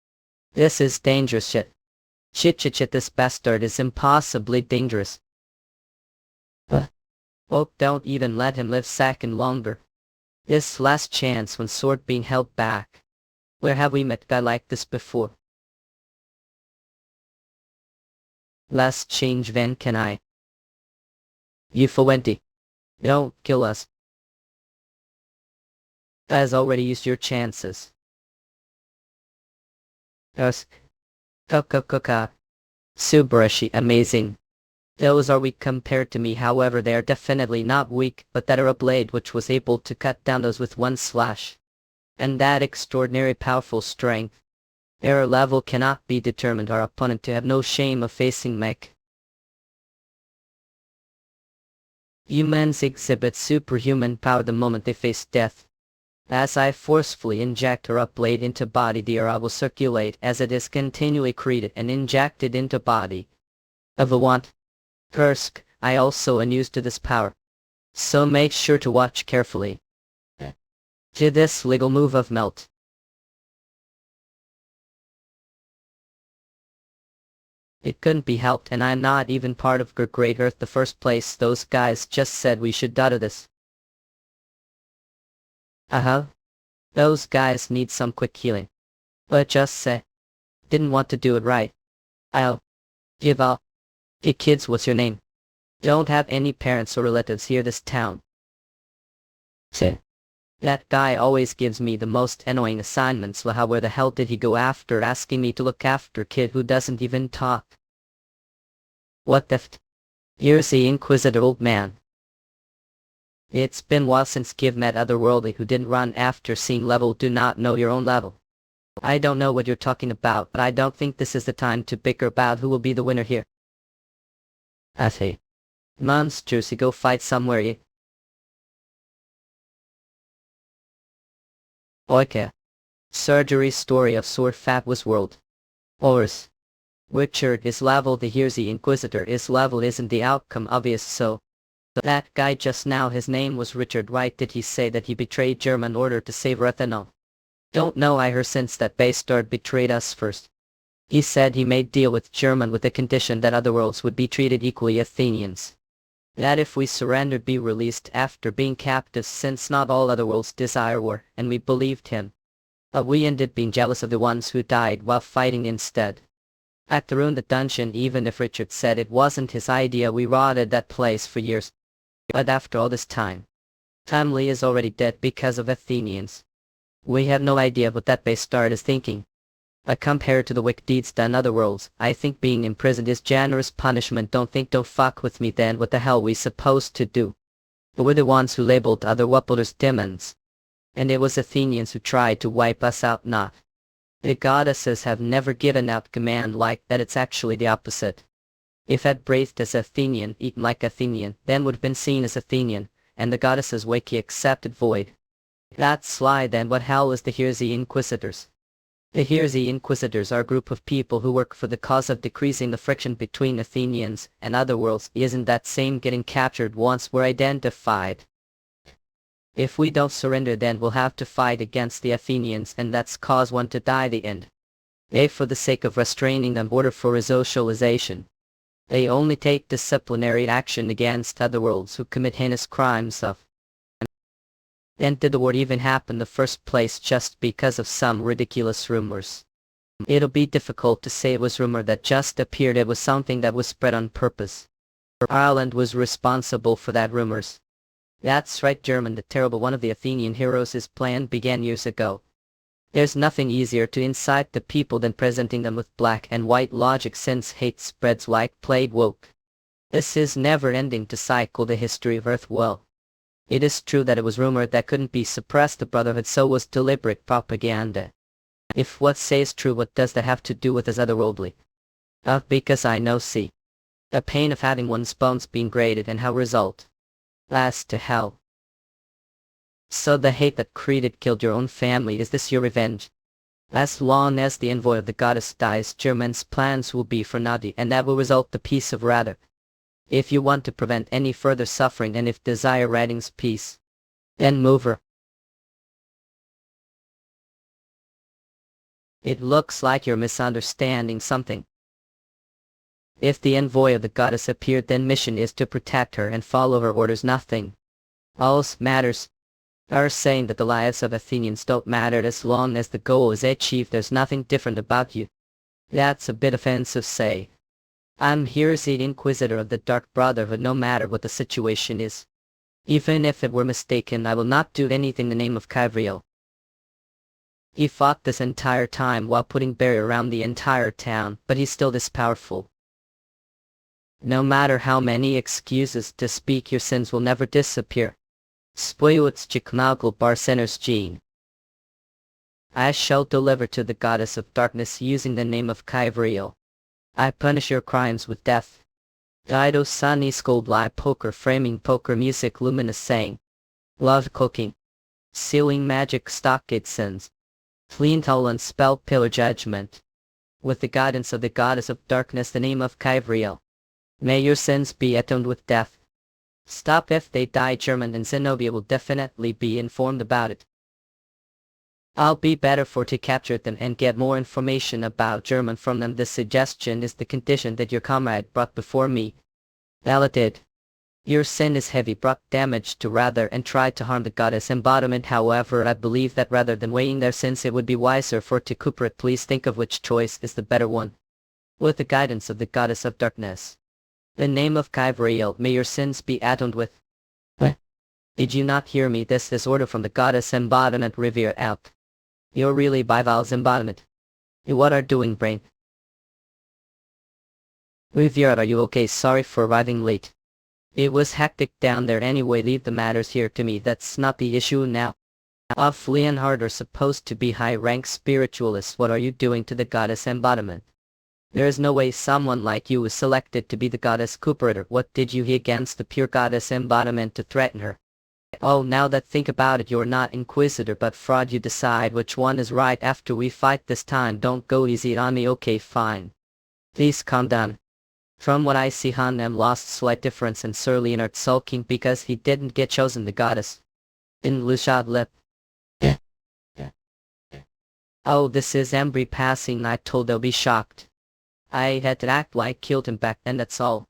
This is dangerous shit. Shit, this bastard is impossibly dangerous. Oh, don't even let him live second longer. This last chance when sword being held back. Where have we met guy like this before? Last change when can I? You Fuenti. Don't kill us. Has already used your chances. Us. Subarashi, amazing. Those are weak compared to me, however they are definitely not weak, but that are a blade which was able to cut down those with one slash. And that extraordinary powerful strength. Error level cannot be determined, our opponent to have no shame of facing mech. Humans exhibit superhuman power the moment they face death. As I forcefully inject her blade into body, the aura will circulate as it is continually created and injected into body. Of a want. Kursk, I also unused to this power. So make sure to watch carefully. To this legal move of melt. It couldn't be helped, and I'm not even part of Great Earth the first place. Those guys just said we should do this. Those guys need some quick healing. But just say. Didn't want to do it right. I'll give up. Hey kids, what's your name? Don't have any parents or relatives here this town. Say. That guy always gives me the most annoying assignments. Well, where the hell did he go after asking me to look after a kid who doesn't even talk? What the Here's the Inquisitor, old man. It's been a while since you've met Otherworldly who didn't run after seeing level. Do not know your own level. I don't know what you're talking about, but I don't think this is the time to bicker about who will be the winner here. I say. Monsters, you go fight somewhere, ye. Okay. Surgery story of Sword Fat was world. Horus. Richard is level, the here's the Inquisitor is level. Isn't the outcome obvious? So that guy just now, his name was Richard, right? Did he say that he betrayed German order to save Rethanol? Don't know, I heard since that bastard betrayed us first. He said he made deal with German with the condition that Otherworlds would be treated equally Athenians. That if we surrendered be released after being captives, since not all Otherworlds desire war, and we believed him. But we ended being jealous of the ones who died while fighting instead. At the ruin the dungeon, even if Richard said it wasn't his idea, we rotted that place for years. But after all this time, family is already dead because of Athenians. We have no idea what that bastard is thinking. But compared to the wicked deeds done Otherworlds, I think being imprisoned is generous punishment. Don't fuck with me then. What the hell we supposed to do? We're the ones who labeled Otherworlders demons. And it was Athenians who tried to wipe us out, not. The goddesses have never given out command like that. It's actually the opposite. If had breathed as Athenian, eaten like Athenian, then would have been seen as Athenian, and the goddesses wakey accepted void. That's sly then. What hell is the here's the Inquisitors? The here's the Inquisitors are a group of people who work for the cause of decreasing the friction between Athenians and Otherworlds. Isn't that same getting captured once we're identified? If we don't surrender, then we'll have to fight against the Athenians, and that's cause one to die the end. They, for the sake of restraining them, order for resocialization. They only take disciplinary action against Otherworlds who commit heinous crimes of. Then did the war even happen in the first place just because of some ridiculous rumors? It'll be difficult to say it was rumor that just appeared. It was something that was spread on purpose. Ireland was responsible for that rumors. That's right, German the terrible one of the Athenian heroes. His plan began years ago. There's nothing easier to incite the people than presenting them with black and white logic, since hate spreads like plague woke. This is never-ending to cycle the history of Earth. Well, it is true that it was rumored that couldn't be suppressed the Brotherhood, so was deliberate propaganda. If what say is true, what does that have to do with us otherworldly? Because I know, see. The pain of having one's bones being graded and how result. Last to hell. So the hate that created killed your own family, is this your revenge? As long as the envoy of the goddess dies, German's plans will be for naughty, and that will result the peace of Radha. If you want to prevent any further suffering, and if desire Rading's peace, then move her. It looks like you're misunderstanding something. If the envoy of the goddess appeared, then mission is to protect her and follow her orders. Nothing else matters. Are saying that the lives of Athenians don't matter as long as the goal is achieved. There's nothing different about you. That's a bit offensive, say. I'm here as the Inquisitor of the Dark Brotherhood, no matter what the situation is. Even if it were mistaken, I will not do anything in the name of Kyriel. He fought this entire time while putting barrier around the entire town, but he's still this powerful. No matter how many excuses to speak, your sins will never disappear. Spojuts Chiknagl Barsener's gene. I shall deliver to the goddess of darkness using the name of Kyriel. I punish your crimes with death. Dido Sunny Scold Lie Poker Framing Poker Music Luminous Saying. Love Cooking. Sealing Magic Stockade Sins. Clean Tolan Spell Pillar Judgment. With the guidance of the goddess of darkness, the name of Kyriel. May your sins be atoned with death. Stop if they die. German and Zenobia will definitely be informed about it. I'll be better for to capture them and get more information about German from them. This suggestion is the condition that your comrade brought before me. Validate. Your sin is heavy, brought damage to Rather and tried to harm the goddess embodiment. However, I believe that rather than weighing their sins, it would be wiser for to cooperate. Please think of which choice is the better one. With the guidance of the goddess of darkness. The name of Kyriel, may your sins be atoned with. What? Did you not hear me? This is order from the goddess embodiment. Revere out. You're really Bival's embodiment. You what are doing, brain? Revere, are you okay? Sorry for arriving late. It was hectic down there anyway. Leave the matters here to me. That's not the issue now. Off Leonhard are supposed to be high-rank spiritualists. What are you doing to the goddess embodiment? There is no way someone like you was selected to be the goddess cooperator. What did you hear against the pure goddess embodiment to threaten her? Oh, now that think about it, you're not Inquisitor but fraud. You decide which one is right after we fight this time. Don't go easy on me. Okay, fine. Please calm down. From what I see, Hanem lost slight difference and Sir Leonard sulking because he didn't get chosen the goddess. In Lushad lip. Oh, this is Embry passing. I told they'll be shocked. I had to act like killed him back then, that's all.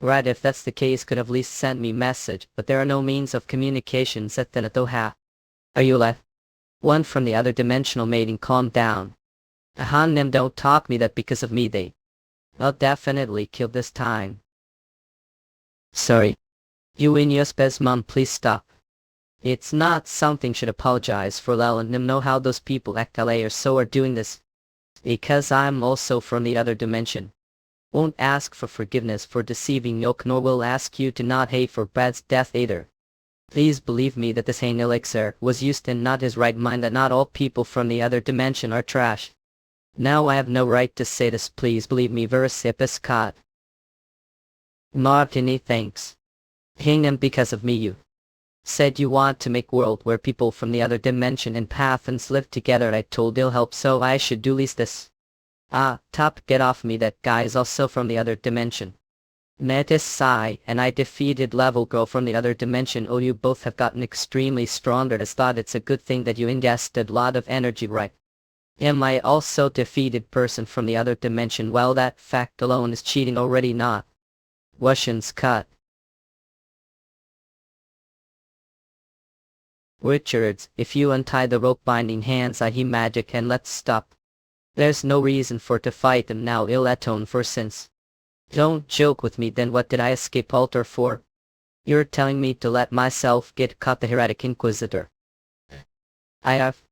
Right, if that's the case, could have at least sent me message, but there are no means of communication set then at Doha. Are you alive? One from the other dimensional mating, calm down. Hanem don't talk me that because of me they. I'll definitely kill this time. Sorry. You in Yuspes mom, please stop. It's not something should apologize for. Lel and Nim know how those people act LA or so are doing this. Because I'm also from the other dimension. Won't ask for forgiveness for deceiving Yoke, nor will ask you to not hate for Brad's death either. Please believe me that this Hain elixir was used in not his right mind, that not all people from the other dimension are trash. Now I have no right to say this. Please believe me. Verus Episcot. Martini, thanks. Him because of me you said you want to make world where people from the other dimension and paths live together. I told he'll help, so I should do least this. Ah, top, get off me. That guy is also from the other dimension. Metis sigh, and I defeated Level Girl from the other dimension. Oh, you both have gotten extremely stronger. As thought it's a good thing that you invested lot of energy, right? Am I also defeated person from the other dimension? Well, that fact alone is cheating already, not. Russians cut. Richards, if you untie the rope binding hands, I hear magic and let's stop. There's no reason for to fight them now. Ill atone for sins. Don't joke with me. Then what did I escape altar for? You're telling me to let myself get caught, the heretic Inquisitor. I have.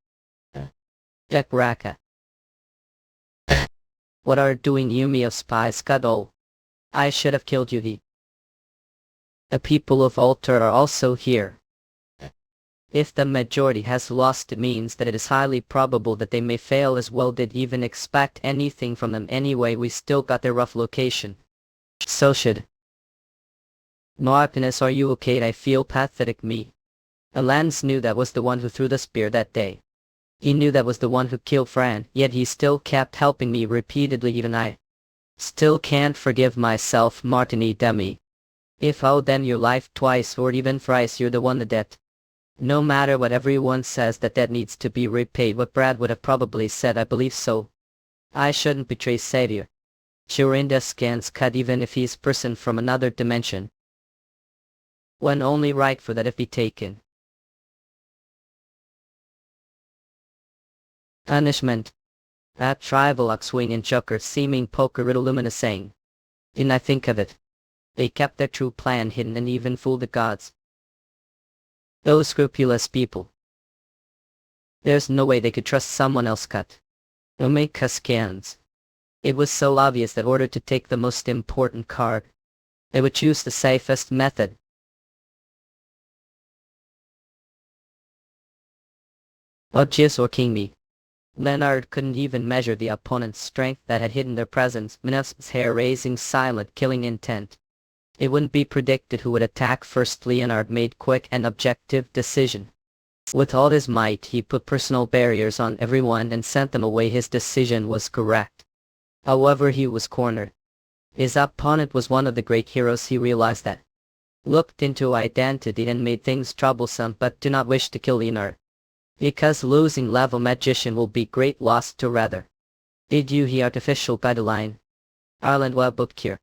Jack Raka. What are doing Yumi of spies Cuddle? I should have killed you The people of Alter are also here. If the majority has lost, it means that it is highly probable that they may fail as well. Did even expect anything from them anyway. We still got their rough location. So should. No happiness, are you okay? I feel pathetic. Me. Alans knew that was the one who threw the spear that day. He knew that was the one who killed Fran, yet he still kept helping me repeatedly. Even I still can't forgive myself. Martini Demi. If I owed them your life twice or even thrice, you're the one the debt. No matter what everyone says, that needs to be repaid. What Brad would have probably said, I believe so. I shouldn't betray Savior. Churinda scans cut even if he's person from another dimension. When only right for that if be taken. Punishment. That tribal upswing and chucker seeming poker riddle luminous saying. Didn't I think of it? They kept their true plan hidden and even fooled the gods. Those scrupulous people. There's no way they could trust someone else. Cut. No make us scans. It was so obvious that order to take the most important card, they would choose the safest method. Odjis or King Me. Leonard couldn't even measure the opponent's strength that had hidden their presence. Minus's hair-raising silent killing intent. It wouldn't be predicted who would attack first. Leonard made quick and objective decision. With all his might he put personal barriers on everyone and sent them away. His decision was correct. However, he was cornered. His opponent was one of the great heroes. He realized that. Looked into identity and made things troublesome, but do not wish to kill Leonard. Because losing level magician will be great loss to rather. Did you hear artificial guideline? Ireland well booked here.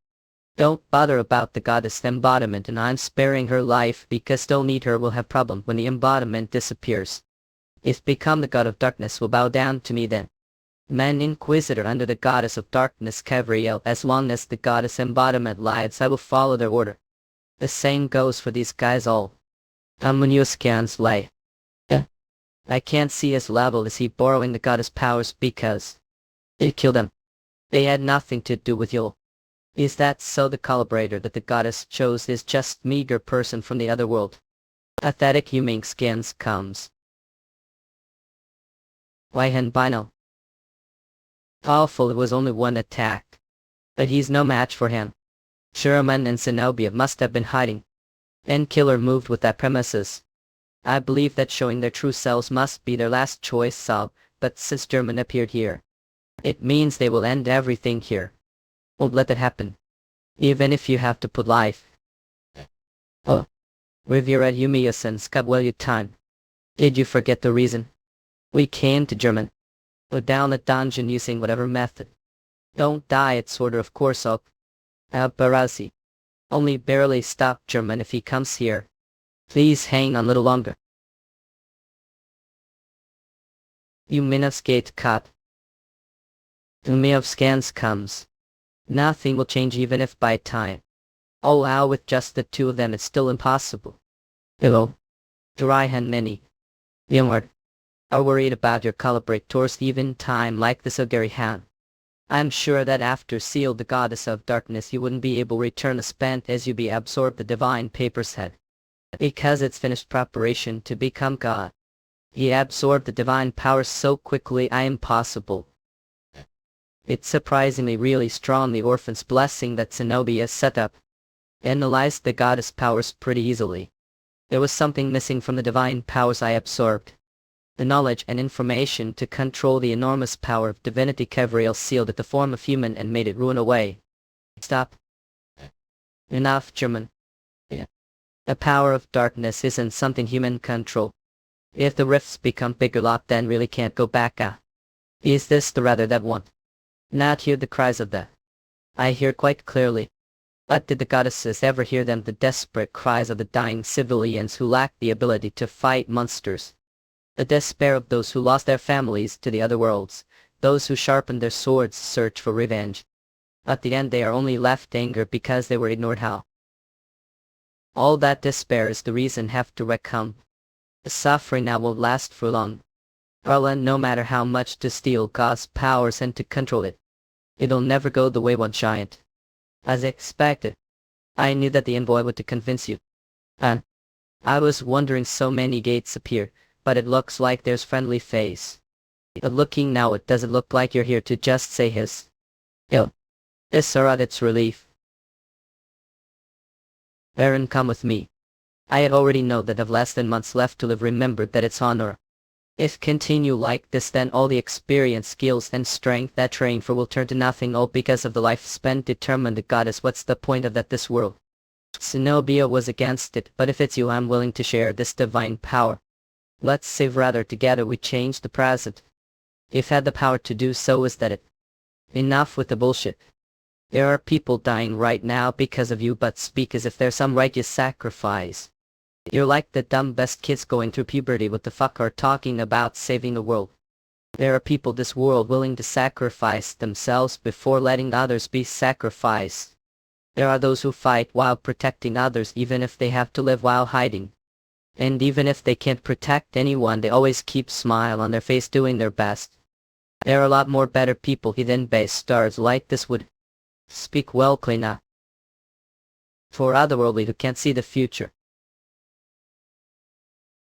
Don't bother about the goddess embodiment, and I'm sparing her life because don't need her will have problem when the embodiment disappears. If become the god of darkness will bow down to me then. Man Inquisitor under the goddess of darkness Cavriel, as long as the goddess embodiment lives I will follow their order. The same goes for these guys all. Amuniuscans lay. I can't see his level. Is he borrowing the goddess powers because it killed them? They had nothing to do with you. Is that so? The collaborator that the goddess chose is just meager person from the other world. Pathetic humane skins comes. Why Hanbin? Awful, it was only one attack. But he's no match for him. Sherman and Zenobia must have been hiding. And killer moved with that premises. I believe that showing their true selves must be their last choice. But since German appeared here, it means they will end everything here. Won't let that happen. Even if you have to put life. Oh. Rivera Yumiya-san, well, your time. Did you forget the reason? We came to German. Go down the dungeon using whatever method. Don't die, it's order of course. Barasi. Only barely stop German if he comes here. Please hang on a little longer. Uminov's cut. Umiov scans comes. Nothing will change even if by time. Oh wow, with just the two of them it's still impossible. Hello. Dry hand many. Yumward. Are worried about your collaborators even time like this Gary Han. I'm sure that after sealed the goddess of darkness you wouldn't be able to return a spent as you be absorbed the divine paper's head. Because it's finished preparation to become God. He absorbed the divine power so quickly I impossible. It's surprisingly really strong. The orphan's blessing that Zenobia set up. Analyzed the goddess powers pretty easily. There was something missing from the divine powers I absorbed. The knowledge and information to control the enormous power of divinity. Cavriel sealed it the form of human and made it ruin away. Stop. Enough, German. The power of darkness isn't something human control. If the rifts become bigger lot then really can't go back. Is this the rather that one? Not hear the cries of the. I hear quite clearly. But did the goddesses ever hear them? The desperate cries of the dying civilians who lack the ability to fight monsters. The despair of those who lost their families to the other worlds. Those who sharpened their swords search for revenge. At the end they are only left anger because they were ignored. How? All that despair is the reason have to recome. The suffering now won't last for long. Arlen, no matter how much to steal God's powers and to control it, it'll never go the way one giant. As expected, I knew that the envoy would to convince you. And I was wondering so many gates appear, but it looks like there's friendly face. But looking now, it doesn't look like you're here to just say his. Yo, Isra, it's relief. Baron, come with me. I had already known that of less than months left to live, remembered that it's honor. If continue like this, then all the experience, skills and strength that train for will turn to nothing, all because of the life spent determined the goddess. What's the point of that this world? Zenobia was against it, but if it's you, I'm willing to share this divine power. Let's save rather together we change the present. If had the power to do so, is that it? Enough with the bullshit. There are people dying right now because of you, but speak as if there's some righteous sacrifice. You're like the dumb best kids going through puberty. What the fuck are talking about saving the world? There are people this world willing to sacrifice themselves before letting others be sacrificed. There are those who fight while protecting others, even if they have to live while hiding. And even if they can't protect anyone, they always keep a smile on their face doing their best. There are a lot more better people than base stars like this would speak well, Klina. For otherworldly who can't see the future.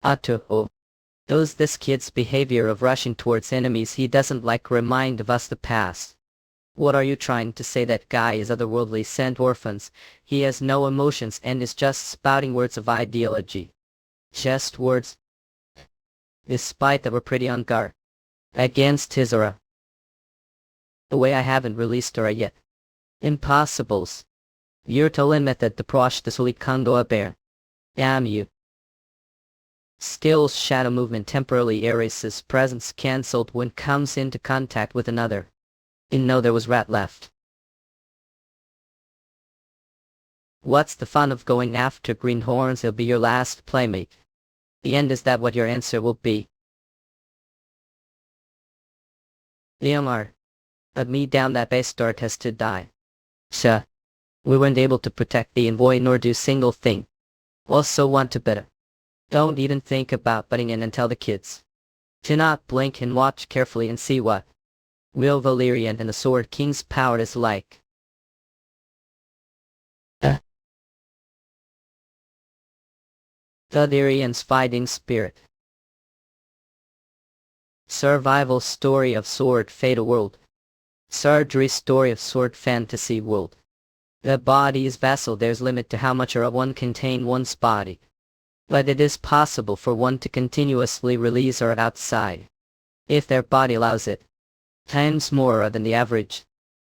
Does this kid's behavior of rushing towards enemies he doesn't like remind of us the past? What are you trying to say? That guy is otherworldly, sent orphans. He has no emotions and is just spouting words of ideology. Just words. Despite that we're pretty on guard against his aura. The way I haven't released aura yet. Impossibles. You're to limit that the prosh the sulikando a bear. Damn you. Skills shadow movement temporarily erases presence, cancelled when comes into contact with another. No, there was rat left. What's the fun of going after greenhorns? He'll be your last playmate. The end, is that what your answer will be? Leomar. But me down that base start has to die. Sha. We weren't able to protect the envoy nor do single thing. Also want to better. Don't even think about butting in and tell the kids. Do not blink and watch carefully and see what real Valerian and the Sword King's power is like. Valerian's fighting spirit. Survival story of Sword Fatal World. Surgery story of Sword Fantasy World. The body is vessel, there's limit to how much aura one contain one's body. But it is possible for one to continuously release aura outside, if their body allows it. Times more aura than the average.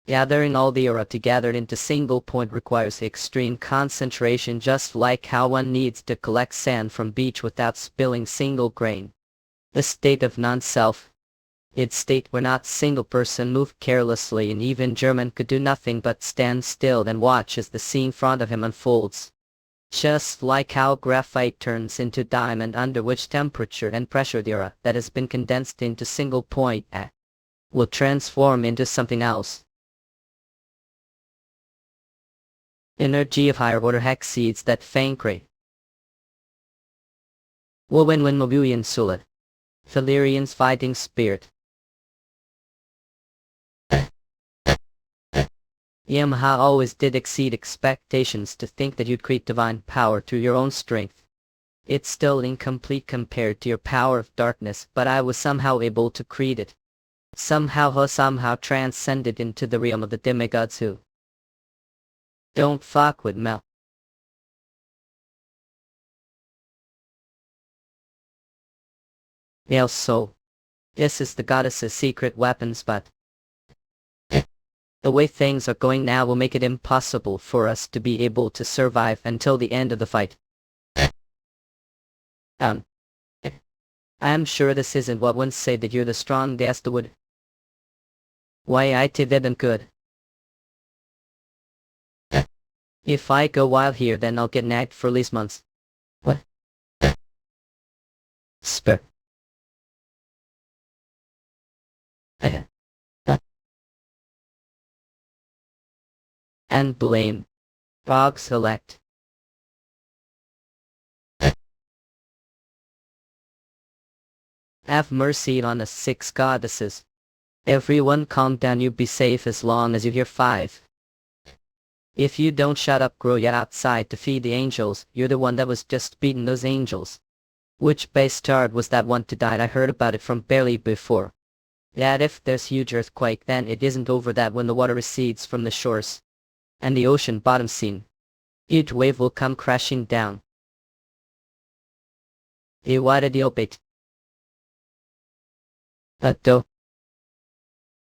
Gathering all the aura together into single point requires extreme concentration, just like how one needs to collect sand from beach without spilling single grain. The state of non-self. Its state where not single person moved carelessly, and even German could do nothing but stand still and watch as the scene in front of him unfolds. Just like how graphite turns into diamond, under which temperature and pressure the aura that has been condensed into single point will transform into something else. Energy of higher order hex seeds that fankre. Wowen Mobuyan Sulit. Valerian's fighting spirit. Yamaha always did exceed expectations. To think that you'd create divine power through your own strength. It's still incomplete compared to your power of darkness, but I was somehow able to create it. Somehow transcended into the realm of the demigods who don't fuck with Mel. Yes, so this is the goddess's secret weapons, but the way things are going now will make it impossible for us to be able to survive until the end of the fight. I am sure this isn't what one say that you're the strong Dasta would. Why I didn't good. If I go wild here, then I'll get nagged for at least months. What? Spur. And blame. Bog select. Have mercy on us 6 goddesses. Everyone calm down, you be safe as long as you hear 5. If you don't shut up, grow ya outside to feed the angels, you're the one that was just beating those angels. Which bastard was that one to die? I heard about it from barely before. That if there's huge earthquake, then it isn't over that when the water recedes from the shores and the ocean bottom scene, each wave will come crashing down. Iwadadiopate.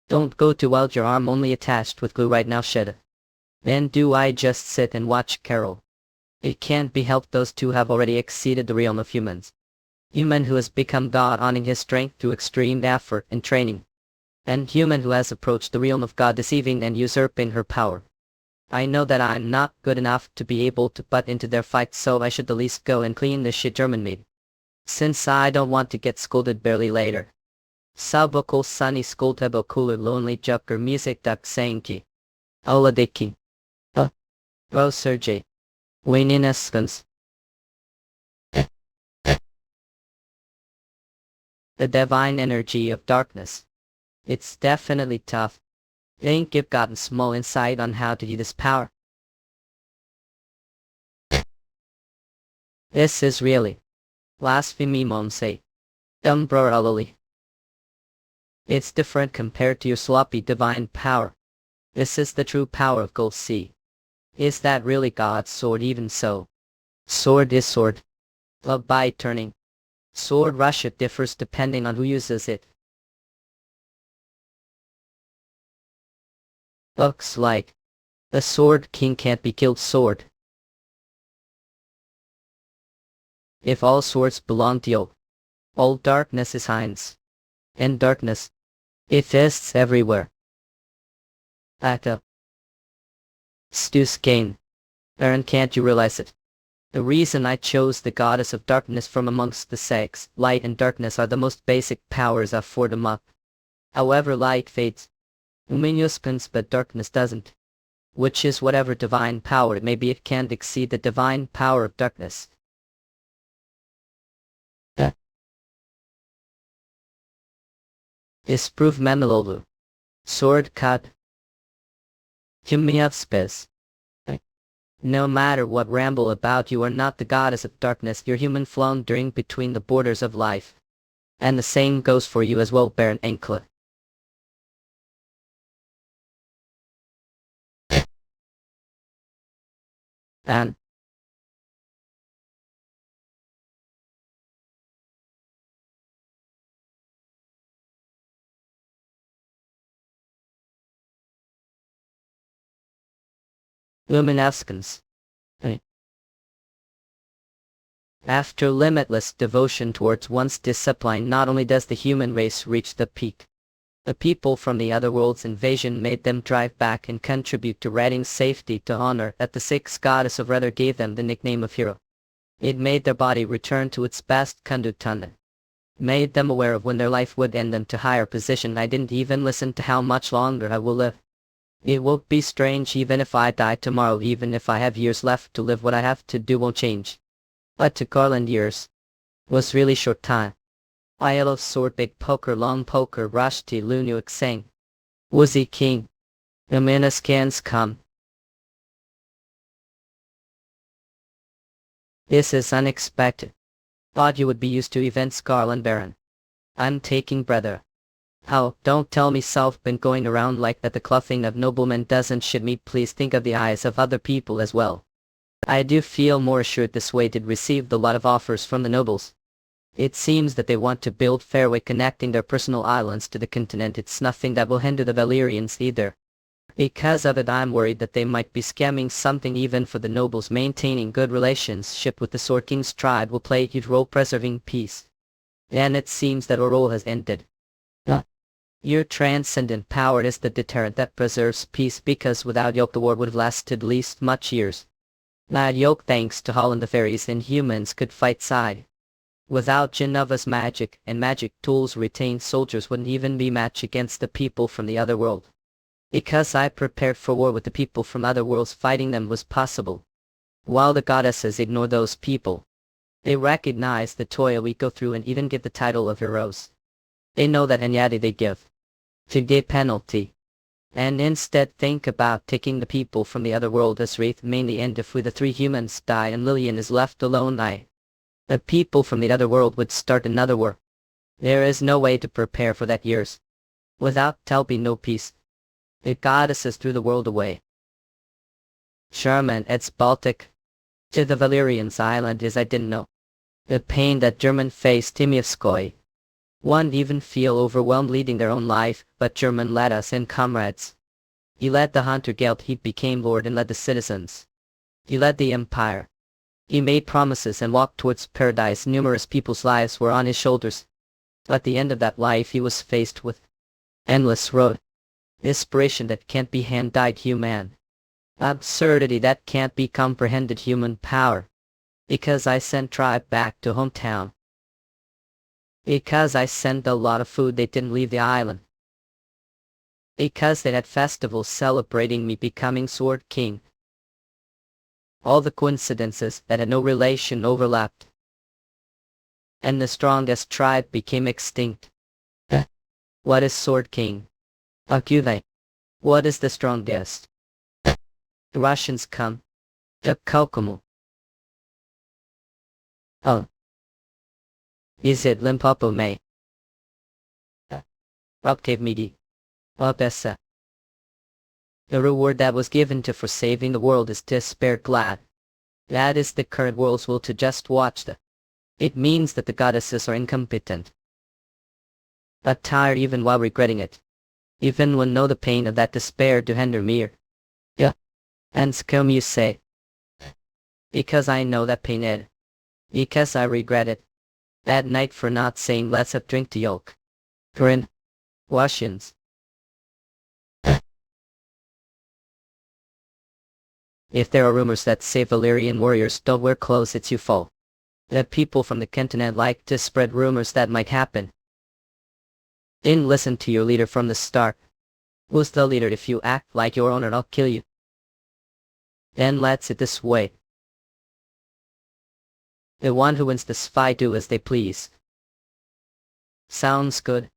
Don't go too wild, your arm only attached with glue right now, Shed. Then do I just sit and watch Carol? It can't be helped, those two have already exceeded the realm of humans. Human who has become God owning his strength through extreme effort and training. And human who has approached the realm of God deceiving and usurping her power. I know that I'm not good enough to be able to butt into their fight, so I should at least go and clean the shit German made. Since I don't want to get scolded barely later. Sabokol sunny skoltebo cooler lonely jucker music duck sainki. Oladeki. Bro Sergey. Wanineskans. The divine energy of darkness. It's definitely tough. Think you've gotten small insight on how to use this power. This is really blasphemy, monse. Umbrarally. It's different compared to your sloppy divine power. This is the true power of Gold Sea. Is that really God's sword? Even so? Sword is sword. Love by turning. Sword rush, it differs depending on who uses it. Looks like the Sword King can't be killed sword. If all swords belong to you, all darkness is Heinz. And darkness, it exists everywhere. Acta. Stus Kane. Aaron, can't you realize it? The reason I chose the goddess of darkness from amongst the sex, light and darkness are the most basic powers I afford them up. However, light fades. Luminoscence, but darkness doesn't. Which is whatever divine power it may be, it can't exceed the divine power of darkness. Disprove Memilolu. Sword cut. Space. No matter what ramble about, you are not the goddess of darkness, you're human floundering between the borders of life. And the same goes for you as well, Baron Anklet. And Luminescence. After limitless devotion towards one's discipline, not only does the human race reach the peak, the people from the Otherworld's invasion made them drive back and contribute to Redding's safety to honor that the 6 goddess of Rather gave them the nickname of hero. It made their body return to its best conductana. Made them aware of when their life would end them to higher position. I didn't even listen to how much longer I will live. It won't be strange even if I die tomorrow, even if I have years left to live, what I have to do won't change. But to Garland, years was really short time. I love sword, big poker, long poker, Rashti Lunu Xang. Wuzzy King. The Minascans come. This is unexpected. Thought you would be used to events, Garland Baron. I'm taking brother. Oh, don't tell me self been going around like that. The clothing of noblemen doesn't shit me. Please think of the eyes of other people as well. I do feel more assured this way. Did receive a lot of offers from the nobles. It seems that they want to build fairway connecting their personal islands to the continent. It's nothing that will hinder the Valyrians either. Because of it, I'm worried that they might be scamming something. Even for the nobles, maintaining good relationship with the Sword King's tribe will play a huge role preserving peace. And it seems that our role has ended. Your transcendent power is the deterrent that preserves peace, because without yoke the war would have lasted at least much years. Not yoke, thanks to Holland, the fairies and humans could fight side. Without Genova's magic and magic tools, retained soldiers wouldn't even be matched against the people from the other world. Because I prepared for war with the people from other worlds, fighting them was possible. While the goddesses ignore those people. They recognize the toil we go through and even give the title of heroes. They know that, and yet they give to the penalty. And instead think about taking the people from the other world as wraith mainly, and if we the three humans die and Lillian is left alone, the people from the other world would start another war. There is no way to prepare for that years. Without there'll be no peace. The goddesses threw the world away. German, it's Baltic. To the Valerians island is I didn't know. The pain that German faced Timievskoy. One even feel overwhelmed leading their own life, but German led us in comrades. He led the hunter guild, he became lord and led the citizens. He led the empire. He made promises and walked towards paradise. Numerous people's lives were on his shoulders. At the end of that life he was faced with endless road. Inspiration that can't be hand-dyed human. Absurdity that can't be comprehended human power. Because I sent tribe back to hometown. Because I sent a lot of food, they didn't leave the island. Because they had festivals celebrating me becoming Sword King. All the coincidences that had no relation overlapped. And the strongest tribe became extinct. What is Sword King? Akyuve. What is the strongest? The Russians come. The Kokomo. Oh. Is it Limpopo May? Upcave Midi. Opessa. The reward that was given to for saving the world is despair glad. That is the current world's will to just watch the. It means that the goddesses are incompetent. But tired even while regretting it. Even when know the pain of that despair to hinder me. Yeah. And scum you say. Because I know that pain it. Because I regret it. That night for not saying let's have drink to yolk. Grin. Russians. If there are rumors that say Valerian warriors don't wear clothes, it's you fault. That people from the continent like to spread rumors that might happen. Didn't listen to your leader from the start. Who's the leader? If you act like your owner, I'll kill you. Then let's it this way. The one who wins this fight do as they please. Sounds good.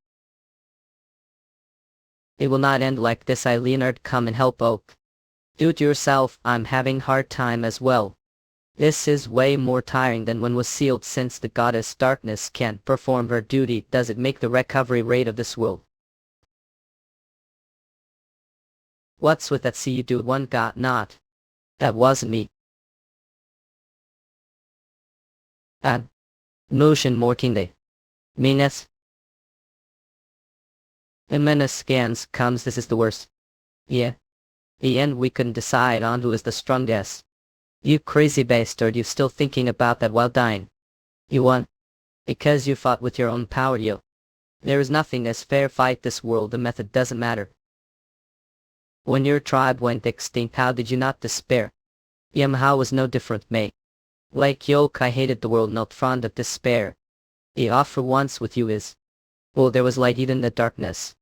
It will not end like this. Leonard, come and help Oak. Do it yourself. I'm having hard time as well. This is way more tiring than when was sealed. Since the goddess darkness can't perform her duty, does it make the recovery rate of this world? What's with that? See you do one got not. That wasn't me. Motion more kingly. Meanness. Menace scans comes. This is the worst. Yeah. The end we couldn't decide on who is the strongest. You crazy bastard, you still thinking about that while dying. You won. Because you fought with your own power, you. There is nothing as fair fight this world, the method doesn't matter. When your tribe went extinct, how did you not despair? How was no different, mate. Like Yoke, I hated the world, not fond of despair. The offer once with you is. Well, there was light even in the darkness.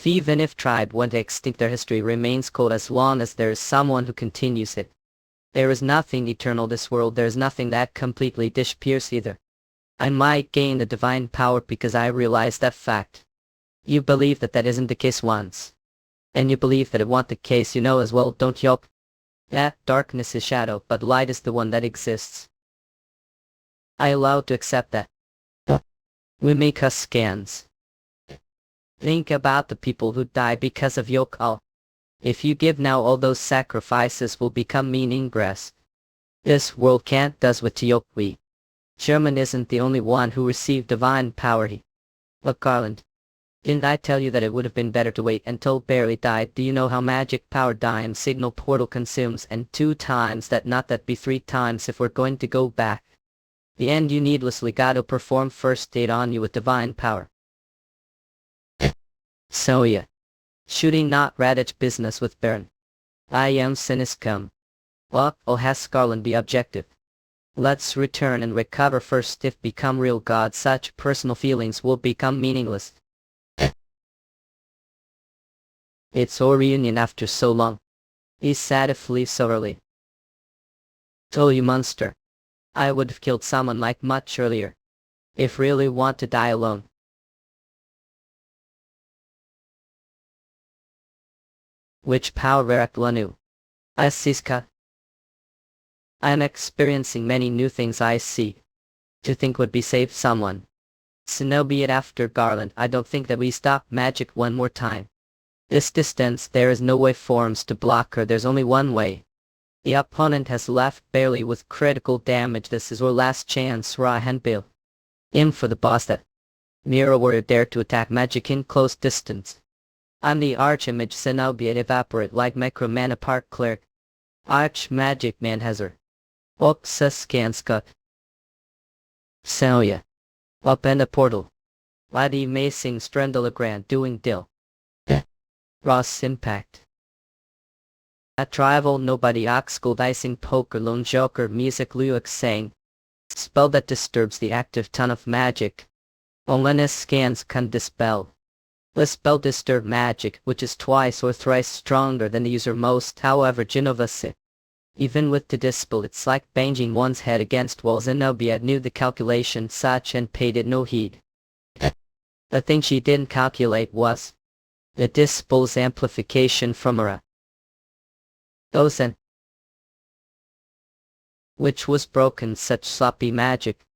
Even if tribe went extinct, their history remains cold as long as there is someone who continues it. There is nothing eternal this world, there is nothing that completely disappears either. I might gain the divine power because I realize that fact. You believe that that isn't the case once. And you believe that it wasn't the case, you know as well, don't you? That darkness is shadow, but light is the one that exists. I allow to accept that. We make us scans. Think about the people who die because of Yokal. If you give now, all those sacrifices will become meaningless. This world can't does what to Yokwi. Sherman isn't the only one who received divine power. Look, Garland. Didn't I tell you that it would have been better to wait until Barry died? Do you know how magic power dime signal portal consumes? And 2 times that, not that be 3 times if we're going to go back. The end you needlessly got to perform first aid on you with divine power. So yeah. Shooting not Radich business with Baron. I am Siniscum. Well, or has Scarland be objective? Let's return and recover first. If become real god, such personal feelings will become meaningless. It's our reunion after so long. He's sad if leave so early. Told you, monster. I would have killed someone like much earlier. If really want to die alone. Which power react Lanu? Asiska. I am experiencing many new things I see. To think would be save someone. So be it after Garland, I don't think that we stop magic one more time. This distance, there is no way forms to block her, there's only one way. The opponent has left barely with critical damage, this is our last chance, Hanbin. Aim for the boss that Mirror Warrior dare to attack magic in close distance. I'm the Archimage Zenobia evaporate like Necromana Park Cleric. Arch Magic Man has her. Oxa Skanska. Soya. Open the portal. Ladi Macing Strendelagrand doing dill. Ross Impact. At Rival Nobody Oxgold Icing Poker Lone Joker Music Luix saying. Spell that disturbs the active ton of magic. Olenis scans can dispel. The spell disturb magic, which is twice or thrice stronger than the user most, however Genova said. Even with the dispel it's like banging one's head against walls. Zenobia knew the calculation such and paid it no heed. The thing she didn't calculate was the dispel's amplification from her Ozen, which was broken such sloppy magic.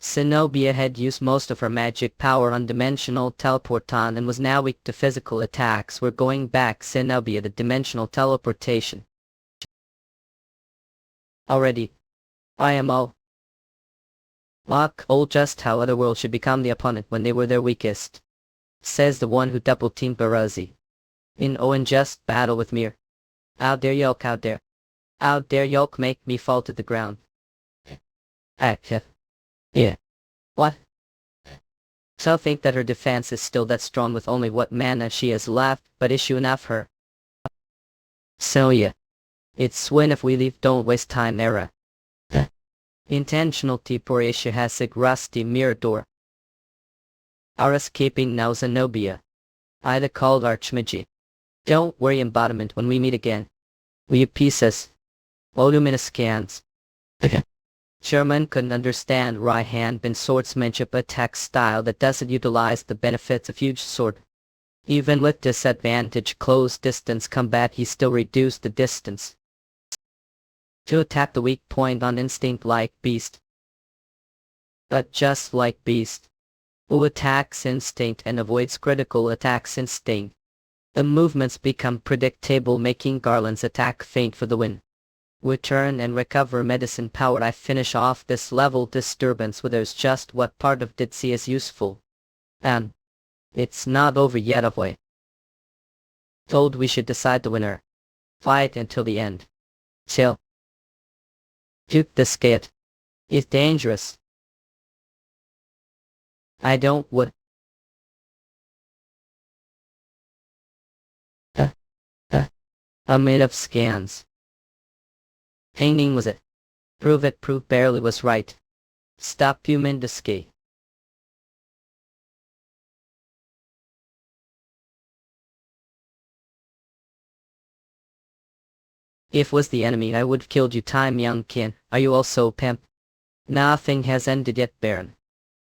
Zenobia had used most of her magic power on dimensional teleportation and was now weak to physical attacks. We're going back Zenobia the dimensional teleportation. Already. IMO. Lock old just how Otherworld should become the opponent when they were their weakest. Says the one who double-teamed Barazi. In Owen just battle with Mir. Out there yoke out there. Out there yoke make me fall to the ground. Yeah. What? So think that her defense is still that strong with only what mana she has left, but issue enough her. So yeah. It's win if we leave, don't waste time era. Intentional Tiporisha has a rusty mirror door. Our escaping now Zenobia. Ida called Archmagi. Don't worry embodiment when we meet again. We pieces. Voluminous scans. Sherman couldn't understand Hanbin swordsmanship attack style that doesn't utilize the benefits of huge sword. Even with disadvantage close distance combat he still reduced the distance. To attack the weak point on instinct like beast. But just like beast. Who attacks instinct and avoids critical attacks instinct. The movements become predictable making Garland's attack faint for the win. Return and recover medicine power. I finish off this level disturbance with there's just what part of did see as useful. And it's not over yet of way. Told we should decide the winner. Fight until the end. Chill. Duke the skate. It's dangerous. I don't would. I'm made of scans. Painting was it. Prove it, prove barely was right. Stop human to ski. If was the enemy I would have killed you time young kin, are you also pimp? Nothing has ended yet Baron.